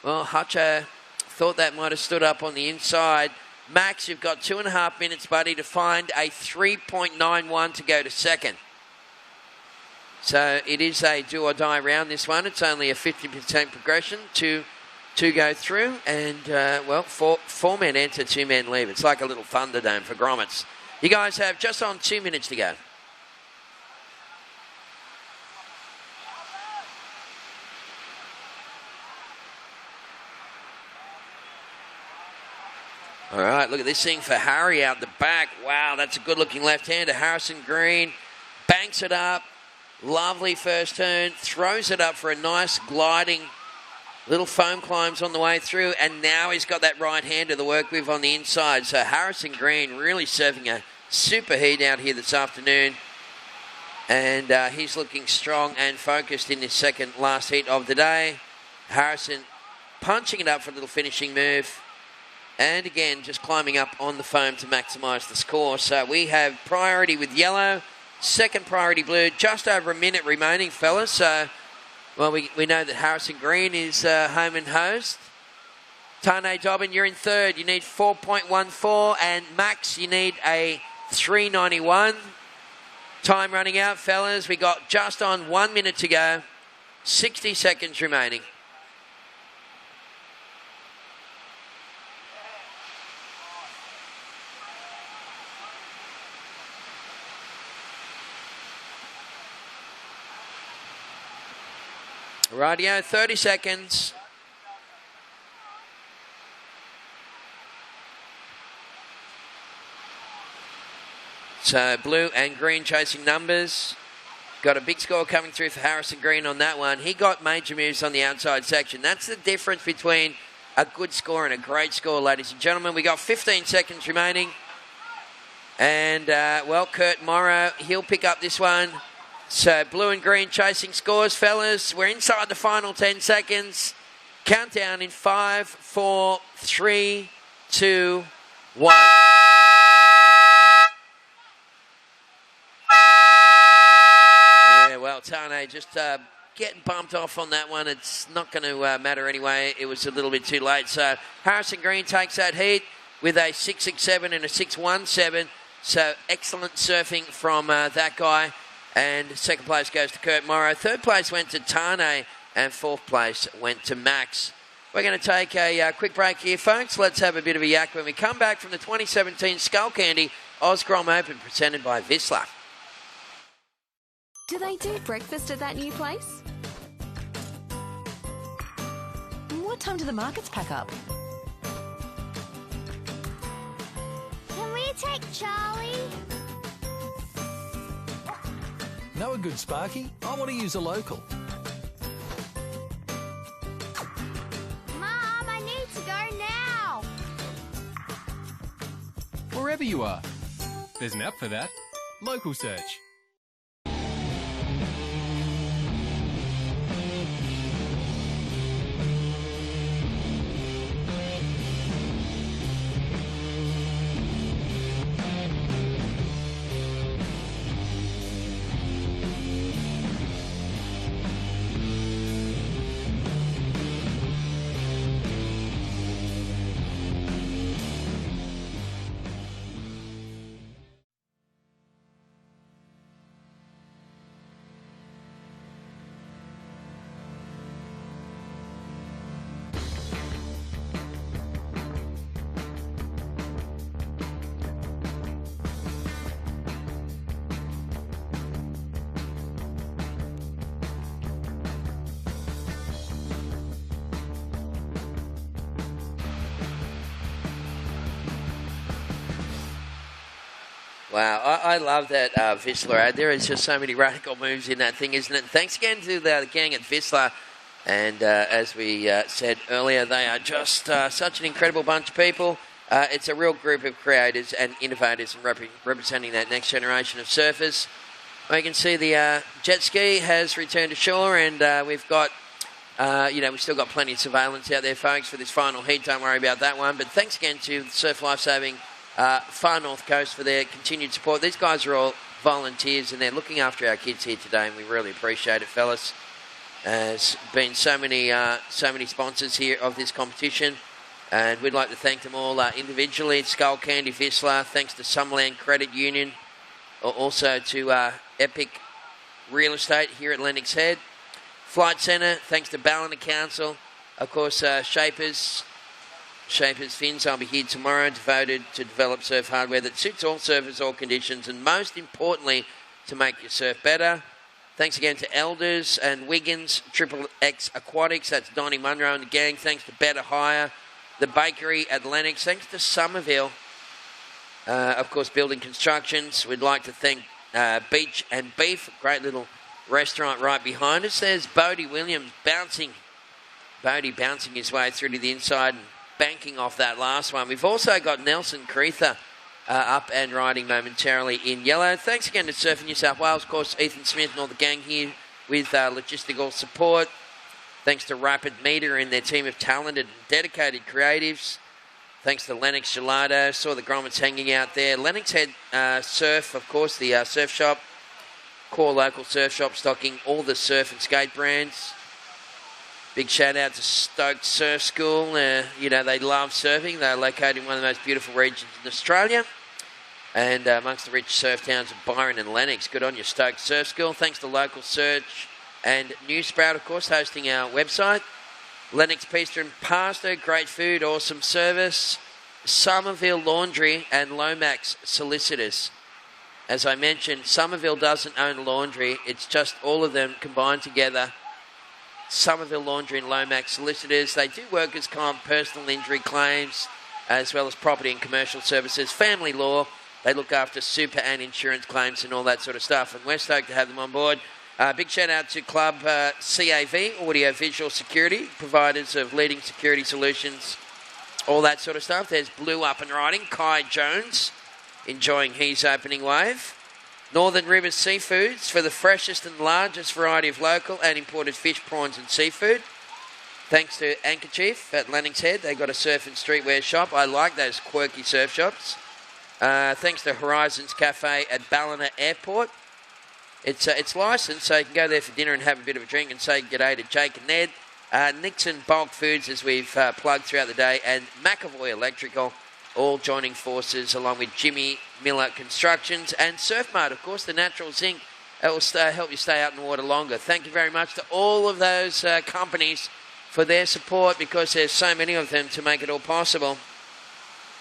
Well, Hutcho thought that might have stood up on the inside. Max, you've got 2.5 minutes, buddy, to find a 3.91 to go to second. So it is a do or die round, this one. It's only a 50% progression to go through. And, well, four men enter, 2 men leave. It's like a little Thunderdome for grommets. You guys have just on 2 minutes to go. All right, look at this thing for Harry out the back. Wow, that's a good-looking left-hander. Harrison Green banks it up. Lovely first turn. Throws it up for a nice gliding little foam climbs on the way through. And now he's got that right-hander to work with on the inside. So Harrison Green really serving a super heat out here this afternoon. And he's looking strong and focused in this second last heat of the day. Harrison punching it up for a little finishing move. And again, just climbing up on the foam to maximise the score. So we have priority with yellow, second priority blue, just over a minute remaining, fellas. So, well, we know that Harrison Green is home and host. Tane Dobbin, you're in third. You need 4.14. And Max, you need a 3.91. Time running out, fellas. We got just on 1 minute to go. 60 seconds remaining. Rightio, 30 seconds. So blue and green chasing numbers. Got a big score coming through for Harrison Green on that one. He got major moves on the outside section. That's the difference between a good score and a great score, ladies and gentlemen. We got 15 seconds remaining. And, well, Kurt Morrow, he'll pick up this one. So blue and green chasing scores, fellas. We're inside the final 10 seconds. Countdown in 5, 4, 3, 2, 1. Yeah, well, Tane just getting bumped off on that one. It's not going to matter anyway. It was a little bit too late. So Harrison Green takes that heat with a 6.67 and a 6.17. So excellent surfing from that guy. And second place goes to Kurt Morrow. Third place went to Tane. And fourth place went to Max. We're going to take a quick break here, folks. Let's have a bit of a yak when we come back from the 2017 Skullcandy Oz Grom Open presented by Vissla.
Do they do breakfast at that new place?
What time do the markets pack up?
Can we take Charlie?
Know a good Sparky? I want to use a local.
Mom, I need to go now.
Wherever you are. There's an app for that. Local Search.
Wow, I love that Vissla ad. There is just so many radical moves in that thing, isn't it? Thanks again to the gang at Vissla. And as we said earlier, they are just such an incredible bunch of people. It's a real group of creators and innovators and representing that next generation of surfers. We can see the jet ski has returned to shore, and we've got, we've still got plenty of surveillance out there, folks, for this final heat. Don't worry about that one. But thanks again to Surf Lifesaving Far North Coast for their continued support. These guys are all volunteers, and they're looking after our kids here today, and we really appreciate it, fellas. There's been so many sponsors here of this competition, and we'd like to thank them all individually. Skullcandy, Vissla, thanks to Summerland Credit Union, also to Epic Real Estate here at Lennox Head. Flight Centre, thanks to Ballina Council. Of course, Shapers Fins, I'll be here tomorrow, devoted to develop surf hardware that suits all surfers, all conditions, and most importantly, to make your surf better. Thanks again to Elders and Wiggins, Triple X Aquatics, that's Donnie Munro and the gang. Thanks to Better Hire, the bakery at Lennox. Thanks to Somerville, of course, Building Constructions. We'd like to thank Beach and Beef, a great little restaurant right behind us. There's Bodie Williams bouncing his way through to the inside and banking off that last one. We've also got Nelson Creether up and riding momentarily in yellow. Thanks again to Surfing New South Wales, of course, Ethan Smith and all the gang here with logistical support. Thanks to Rapid Meter and their team of talented and dedicated creatives. Thanks to Lennox Gelato. Saw the grommets hanging out there. Lennox Head Surf, of course, the surf shop. Core local surf shop stocking all the surf and skate brands. Big shout out to Stoked Surf School. They love surfing. They're located in one of the most beautiful regions in Australia. And amongst the rich surf towns of Byron and Lennox. Good on you, Stoked Surf School. Thanks to Local Search and Newsprout, of course, hosting our website. Lennox Pizza and Pasta, great food, awesome service. Somerville Laundry and Lomax Solicitors. As I mentioned, Somerville doesn't own a laundry. It's just all of them combined together. Somerville Laundry and Lomax Solicitors. They do workers' comp, personal injury claims, as well as property and commercial services, family law. They look after super and insurance claims and all that sort of stuff. And we're stoked to have them on board. Big shout out to Club CAV, Audio Visual Security, providers of leading security solutions, all that sort of stuff. There's Blue up and riding. Kai Jones enjoying his opening wave. Northern Rivers Seafoods for the freshest and largest variety of local and imported fish, prawns and seafood. Thanks to Ankerchief at Lennox Head. They got a surf and streetwear shop. I like those quirky surf shops. Thanks to Horizons Cafe at Ballina Airport. It's licensed, so you can go there for dinner and have a bit of a drink and say g'day to Jake and Ned. Nixon Bulk Foods, as we've plugged throughout the day, and McAvoy Electrical, all joining forces along with Jimmy Miller Constructions and Surf Mart, of course, the natural zinc that will help you stay out in the water longer. Thank you very much to all of those companies for their support, because there's so many of them to make it all possible.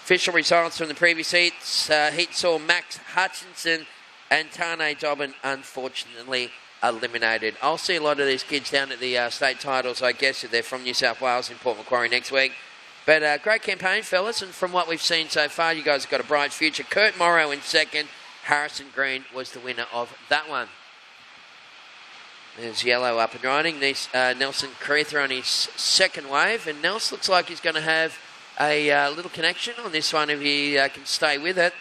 Official results from the previous heats. Heat saw Max Hutchinson and Tane Dobbin unfortunately eliminated. I'll see a lot of these kids down at the state titles, I guess, if they're from New South Wales in Port Macquarie next week. But great campaign, fellas, and from what we've seen so far, you guys have got a bright future. Kurt Morrow in second. Harrison Green was the winner of that one. There's Yellow up and riding. Nelson Creether on his second wave, and Nels looks like he's going to have a little connection on this one if he can stay with it.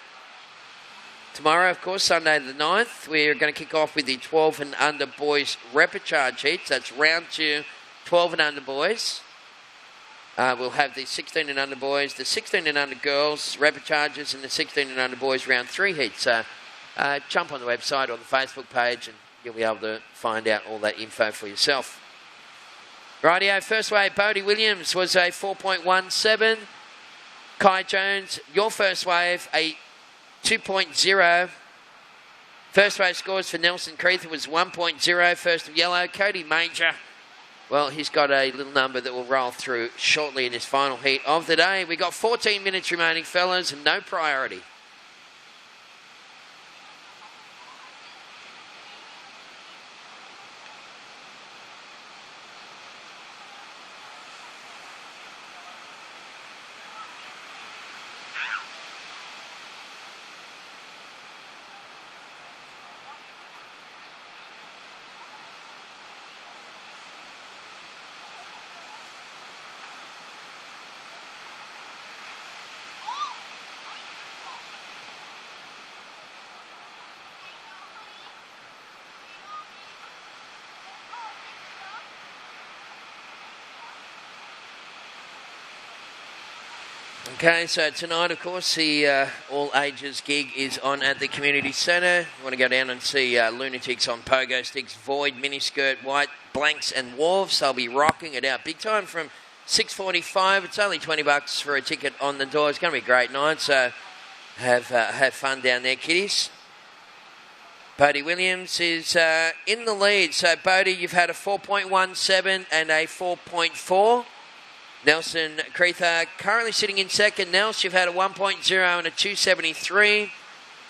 Tomorrow, of course, Sunday the 9th, we're going to kick off with the 12 and under boys repechage heats. That's round 2, 12 and under boys. We'll have the 16 and under boys, the 16 and under girls repechages, and the 16 and under boys round 3 heats. So jump on the website or the Facebook page and you'll be able to find out all that info for yourself. Rightio, first wave, Bodie Williams was a 4.17. Kai Jones, your first wave, a 2.0. First wave scores for Nelson Creether was 1.0. First of yellow, Cody Major. Well, he's got a little number that will roll through shortly in his final heat of the day. We got 14 minutes remaining, fellas, and no priority. Okay, so tonight, of course, the all-ages gig is on at the community centre. You want to go down and see Lunatics on pogo sticks, Void, miniskirt, white, blanks and Wolves. They'll be rocking it out big time from 6:45. It's only $20 for a ticket on the door. It's going to be a great night, so have fun down there, kiddies. Bodie Williams is in the lead. So, Bodie, you've had a 4.17 and a 4.4. Nelson Creetha currently sitting in second. Nels, you've had a 1.0 and a 273.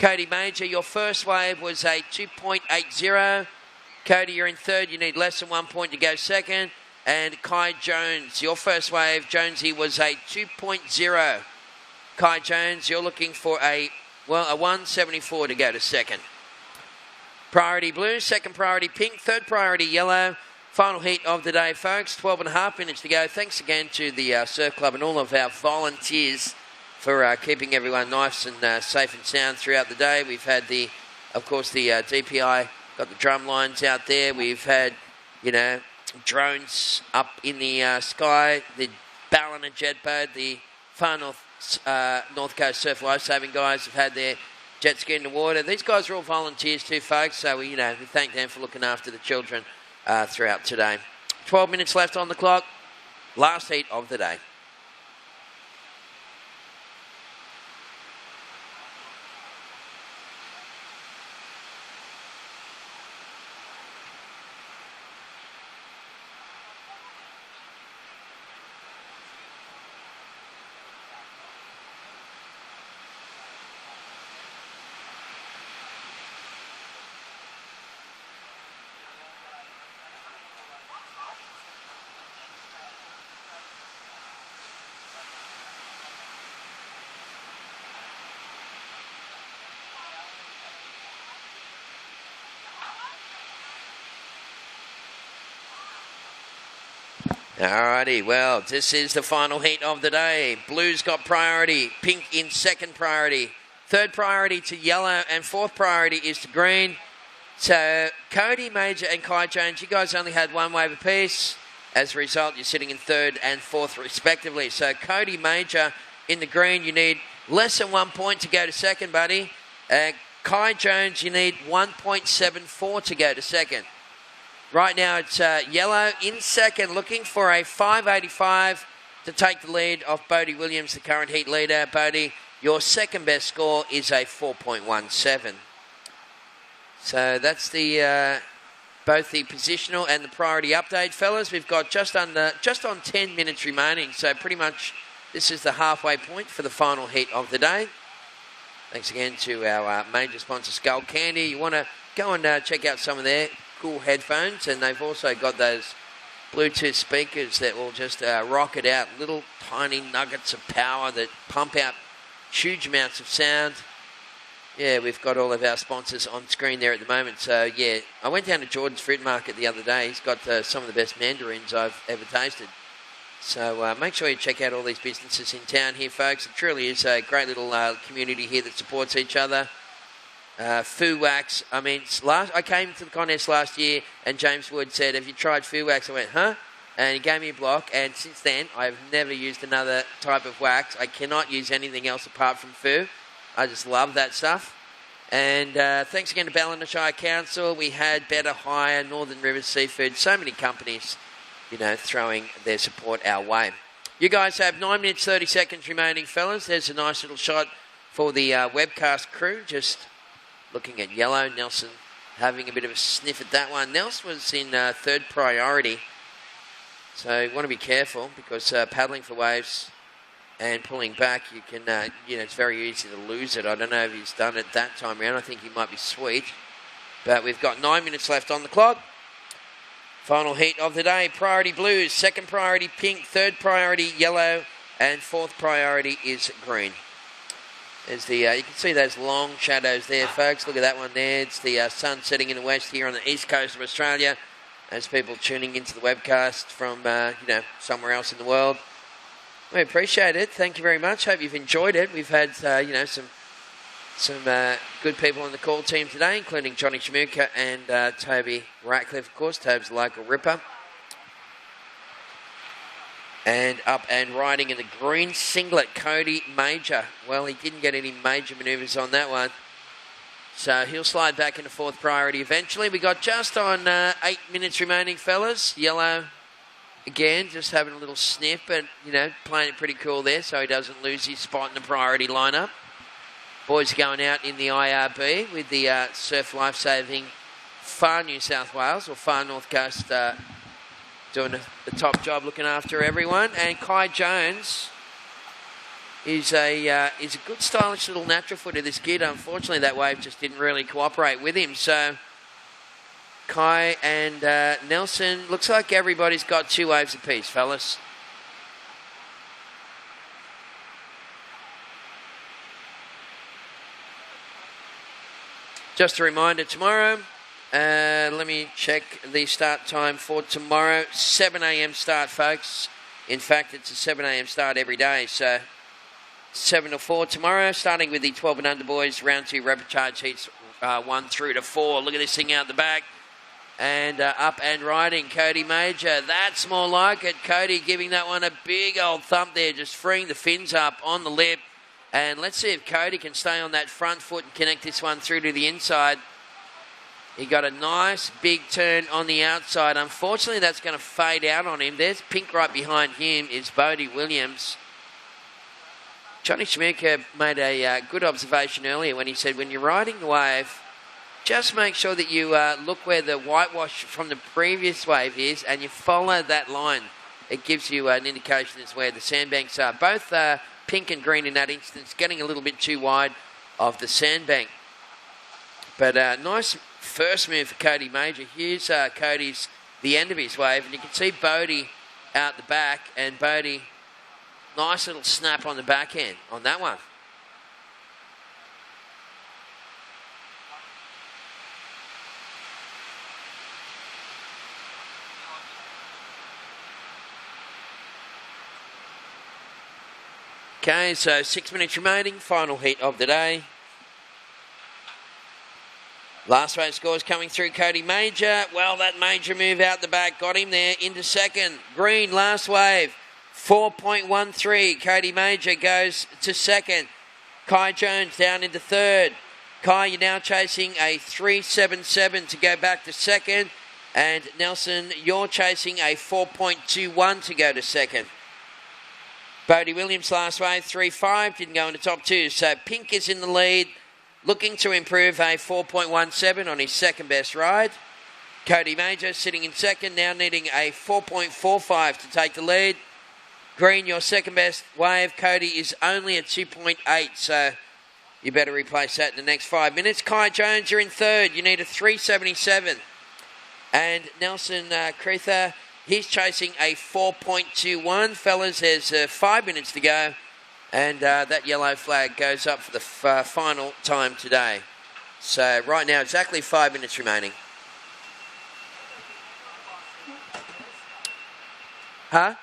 Cody Major, your first wave was a 2.80. Cody, you're in third. You need less than 1 point to go second. And Kai Jones, your first wave, Jonesy, was a 2.0. Kai Jones, you're looking for a 174 to go to second. Priority blue, second priority pink, third priority yellow. Final heat of the day, folks. 12.5 minutes to go. Thanks again to the Surf Club and all of our volunteers for keeping everyone nice and safe and sound throughout the day. We've had of course, the DPI got the drum lines out there. We've had, drones up in the sky. The Ballina jet boat, the Far North Coast Surf Lifesaving guys have had their jet ski in the water. These guys are all volunteers too, folks. So we thank them for looking after the children throughout today. 12 minutes left on the clock. Last heat of the day. Alrighty, well, this is the final heat of the day. Blue's got priority, pink in second priority, third priority to yellow, and fourth priority is to green. So, Cody Major and Kai Jones, you guys only had one wave apiece. As a result, you're sitting in third and fourth respectively. So, Cody Major in the green, you need less than 1 point to go to second, buddy. Kai Jones, you need 1.74 to go to second. Right now it's yellow in second, looking for a 5.85 to take the lead off Bodie Williams, the current heat leader. Bodie, your second best score is a 4.17. So that's both the positional and the priority update, fellas. We've got just on 10 minutes remaining, so pretty much this is the halfway point for the final heat of the day. Thanks again to our major sponsor, Skullcandy. You want to go and check out some of their cool headphones, and they've also got those Bluetooth speakers that will just rock it out, little tiny nuggets of power that pump out huge amounts of sound. Yeah, we've got all of our sponsors on screen there at the moment. So yeah, I went down to Jordan's Fruit Market the other day. He's got some of the best mandarins I've ever tasted. So make sure you check out all these businesses in town here, folks. It truly is a great little community here that supports each other. Foo Wax. I mean, I came to the contest last year and James Wood said, "Have you tried Foo Wax?" I went, "Huh?" And he gave me a block, and since then I've never used another type of wax. I cannot use anything else apart from Foo. I just love that stuff. And thanks again to Ballina Shire Council. We had Better Hire, Northern Rivers Seafood, so many companies, throwing their support our way. You guys have 9 minutes, 30 seconds remaining, fellas. There's a nice little shot for the webcast crew, just looking at yellow. Nelson having a bit of a sniff at that one. Nelson was in third priority. So you want to be careful because paddling for waves and pulling back, you can, it's very easy to lose it. I don't know if he's done it that time around. I think he might be sweet. But we've got 9 minutes left on the clock. Final heat of the day. Priority blues, second priority pink, third priority yellow, and fourth priority is green. There's the, you can see those long shadows there, folks. Look at that one there. It's the sun setting in the west here on the east coast of Australia. As people tuning into the webcast from, somewhere else in the world. We appreciate it. Thank you very much. Hope you've enjoyed it. We've had, some good people on the call team today, including Johnny Shamuka and Toby Ratcliffe, of course. Toby's a local ripper. And up and riding in the green singlet, Cody Major. Well, he didn't get any major manoeuvres on that one. So he'll slide back into fourth priority eventually. We got just on 8 minutes remaining, fellas. Yellow, again, just having a little sniff, but, you know, playing it pretty cool there so he doesn't lose his spot in the priority lineup. Boys going out in the IRB with the Surf Lifesaving Far New South Wales or Far North Coast doing a top job looking after everyone. And Kai Jones is a good stylish little natural footer, this kid. Unfortunately, that wave just didn't really cooperate with him. So Kai and Nelson, looks like everybody's got 2 waves apiece, fellas. Just a reminder, tomorrow, let me check the start time for tomorrow. 7 a.m. start, folks. In fact, it's a 7 a.m. start every day. So 7 to 4 tomorrow, starting with the 12 and under boys, round 2 rapid charge heats 1 through to 4. Look at this thing out the back. And up and riding, Cody Major. That's more like it. Cody giving that one a big old thump there, just freeing the fins up on the lip. And let's see if Cody can stay on that front foot and connect this one through to the inside. He got a nice big turn on the outside. Unfortunately, that's going to fade out on him. There's pink right behind him is Bodie Williams. Johnny Schmirker made a good observation earlier when he said, when you're riding the wave, just make sure that you look where the whitewash from the previous wave is and you follow that line. It gives you an indication as where the sandbanks are. Both pink and green in that instance, getting a little bit too wide of the sandbank. But nice first move for Cody Major. Here's Cody's, the end of his wave, and you can see Bodie out the back, and Bodie, nice little snap on the backhand on that one. Okay, so 6 minutes remaining, final heat of the day. Last wave scores coming through, Cody Major. Well, that major move out the back got him there into second. Green, last wave, 4.13. Cody Major goes to second. Kai Jones down into third. Kai, you're now chasing a 3.77 to go back to second. And Nelson, you're chasing a 4.21 to go to second. Bodie Williams last wave, 3.5, didn't go into top 2. So Pink is in the lead, looking to improve a 4.17 on his second best ride. Cody Major sitting in second, now needing a 4.45 to take the lead. Green, your second best wave. Cody is only at 2.8, so you better replace that in the next 5 minutes. Kai Jones, you're in third. You need a 3.77. And Nelson Creetha, he's chasing a 4.21. Fellas, there's 5 minutes to go. And that yellow flag goes up for the final time today. So right now, exactly 5 minutes remaining. Huh?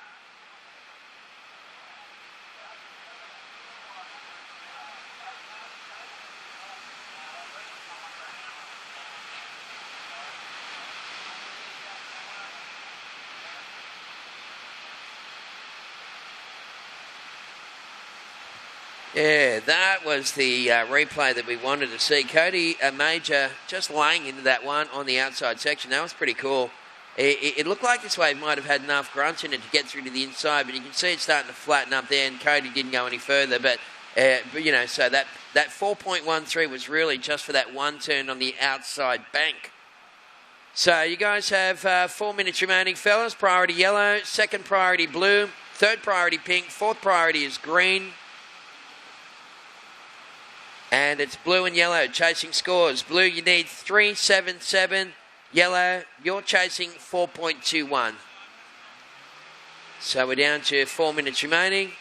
Yeah, that was the replay that we wanted to see. Cody Major just laying into that one on the outside section. That was pretty cool. It looked like this wave might have had enough grunt in it to get through to the inside, but you can see it starting to flatten up there, and Cody didn't go any further. But you know, so that 4.13 was really just for that one turn on the outside bank. So you guys have 4 minutes remaining, fellas. Priority yellow, second priority blue, third priority pink, fourth priority is green. And it's blue and yellow chasing scores. Blue, you need 3.77. Yellow, you're chasing 4.21. So we're down to 4 minutes remaining.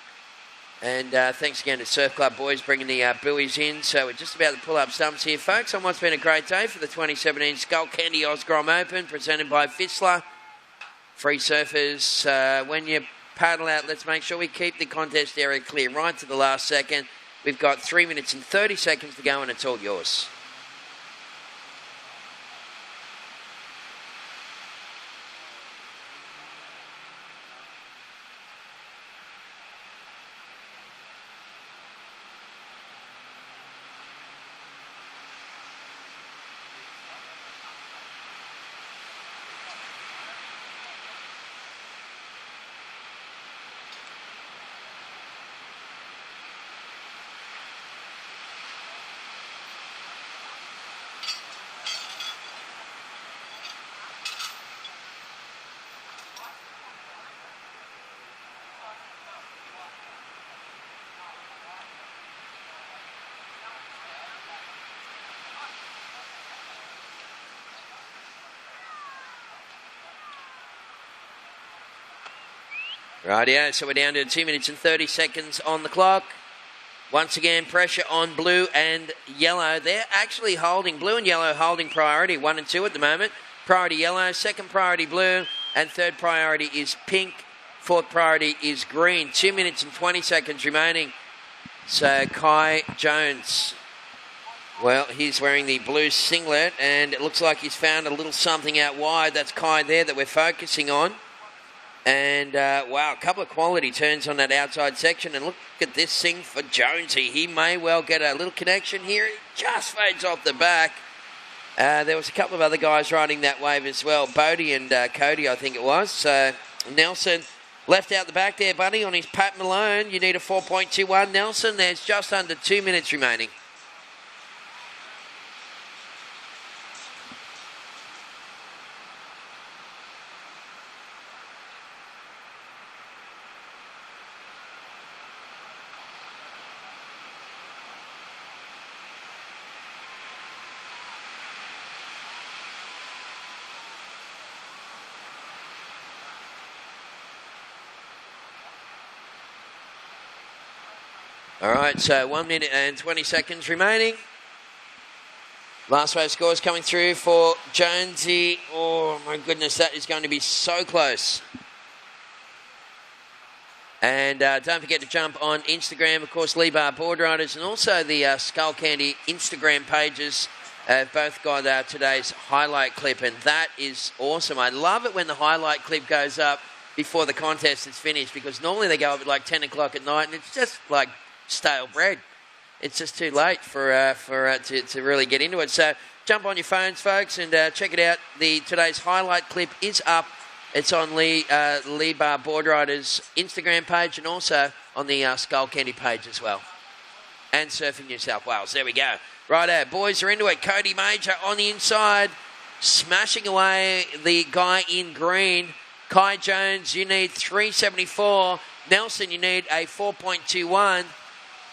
And thanks again to Surf Club boys bringing the buoys in. So we're just about to pull up stumps here, folks, on what's been a great day for the 2017 Skullcandy Oz Grom Open, presented by Fissler. Free surfers, when you paddle out, let's make sure we keep the contest area clear right to the last second. We've got 3 minutes and 30 seconds to go, and it's all yours. Rightio, so we're down to 2 minutes and 30 seconds on the clock. Once again, pressure on blue and yellow. They're actually holding, blue and yellow holding priority, 1 and 2 at the moment. Priority yellow, second priority blue, and third priority is pink. Fourth priority is green. 2 minutes and 20 seconds remaining. So Kai Jones, well, he's wearing the blue singlet, and it looks like he's found a little something out wide. That's Kai there that we're focusing on. And, wow, a couple of quality turns on that outside section. And look at this thing for Jonesy. He may well get a little connection here. He just fades off the back. There was a couple of other guys riding that wave as well. Bodie and Cody, I think it was. So Nelson left out the back there, buddy, on his Pat Malone. You need a 4.21. Nelson, there's just under 2 minutes remaining. All right, so 1 minute and 20 seconds remaining. Last wave scores coming through for Jonesy. Oh, my goodness, that is going to be so close. And don't forget to jump on Instagram, of course, Lee Bar Board Riders, and also the Skullcandy Instagram pages have both got today's highlight clip, and that is awesome. I love it when the highlight clip goes up before the contest is finished, because normally they go up at like 10 o'clock at night, and it's just like stale bread. It's just too late to really get into it. So jump on your phones, folks, and check it out. Today's highlight clip is up. It's on Lee Bar Board Riders Instagram page, and also on the Skullcandy page as well. And Surfing New South Wales. There we go. Righto, boys are into it. Cody Major on the inside, smashing away the guy in green. Kai Jones, you need 3.74. Nelson, you need a 4.21.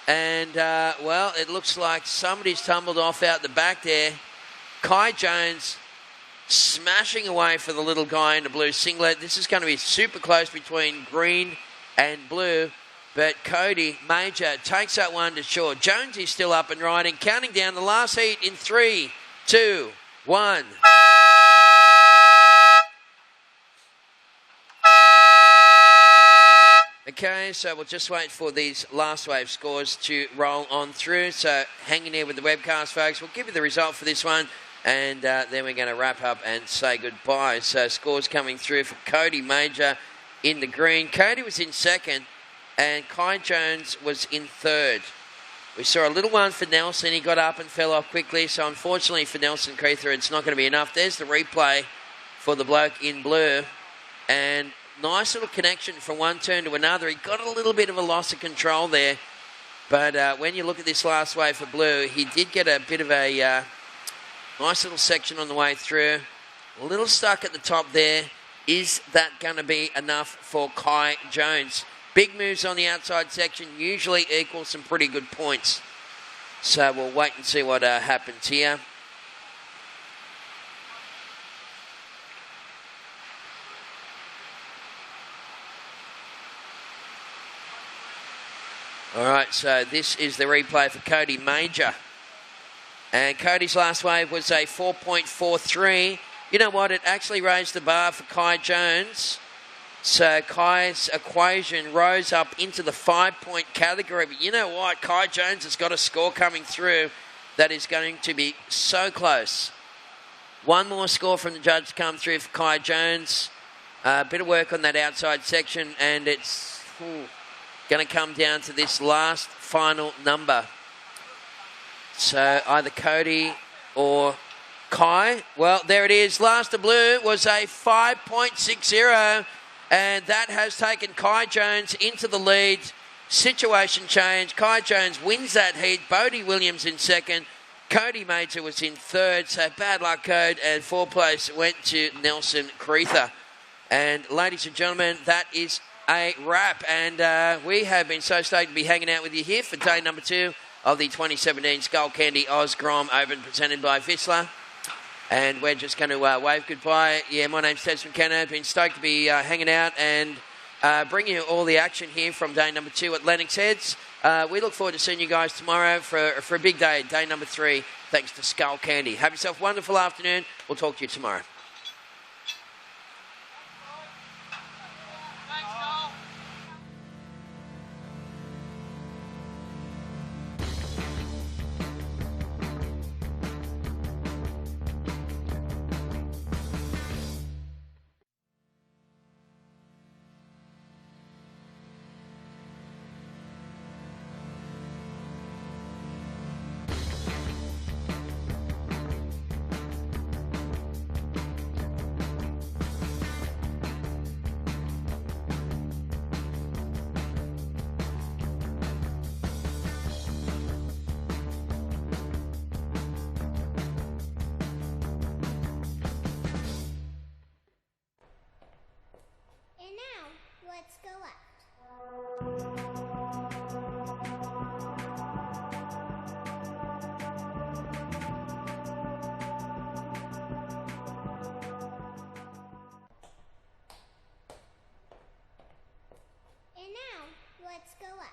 And, well, it looks like somebody's tumbled off out the back there. Kai Jones smashing away for the little guy in the blue singlet. This is going to be super close between green and blue. But Cody Major takes that one to shore. Jonesy's still up and riding. Counting down the last heat in 3, 2, 1. Okay, so we'll just wait for these last wave scores to roll on through. So hang in there with the webcast, folks. We'll give you the result for this one, and then we're going to wrap up and say goodbye. So scores coming through for Cody Major in the green. Cody was in second, and Kai Jones was in third. We saw a little one for Nelson. He got up and fell off quickly, so unfortunately for Nelson Creether, it's not going to be enough. There's the replay for the bloke in blue, and nice little connection from one turn to another. He got a little bit of a loss of control there. But when you look at this last wave for blue, he did get a bit of a nice little section on the way through. A little stuck at the top there. Is that going to be enough for Kai Jones? Big moves on the outside section usually equal some pretty good points. So we'll wait and see what happens here. All right, so this is the replay for Cody Major. And Cody's last wave was a 4.43. You know what? It actually raised the bar for Kai Jones. So Kai's equation rose up into the 5-point category. But you know what? Kai Jones has got a score coming through that is going to be so close. One more score from the judge to come through for Kai Jones. A bit of work on that outside section, and it's going to come down to this last final number. So either Cody or Kai. Well, there it is. Last of blue was a 5.60, and that has taken Kai Jones into the lead. Situation change. Kai Jones wins that heat. Bodie Williams in second. Cody Major was in third. So bad luck, Code, and fourth place went to Nelson Creether. And ladies and gentlemen, that is a wrap, and we have been so stoked to be hanging out with you here for day number 2 of the 2017 Skullcandy Oz Grom Open presented by Vissla. And we're just going to wave goodbye. Yeah, my name's Tez McKenna. Been stoked to be hanging out and bringing you all the action here from day number 2 at Lennox Heads. We look forward to seeing you guys tomorrow for a big day number 3, thanks to Skullcandy. Have yourself a wonderful afternoon. We'll talk to you tomorrow.
Let's go left. And now, let's go left.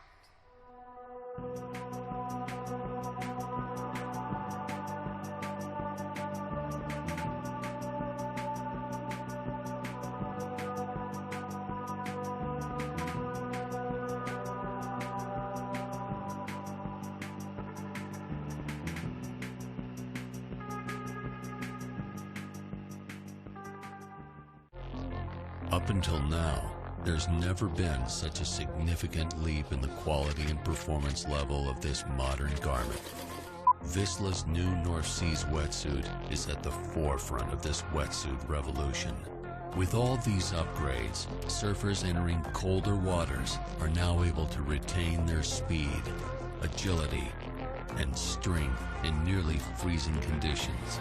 Up until now, there's never been such a significant leap in the quality and performance level of this modern garment. Vissla's new North Seas wetsuit is at the forefront of this wetsuit revolution. With all these upgrades, surfers entering colder waters are now able to retain their speed, agility, and strength in nearly freezing conditions.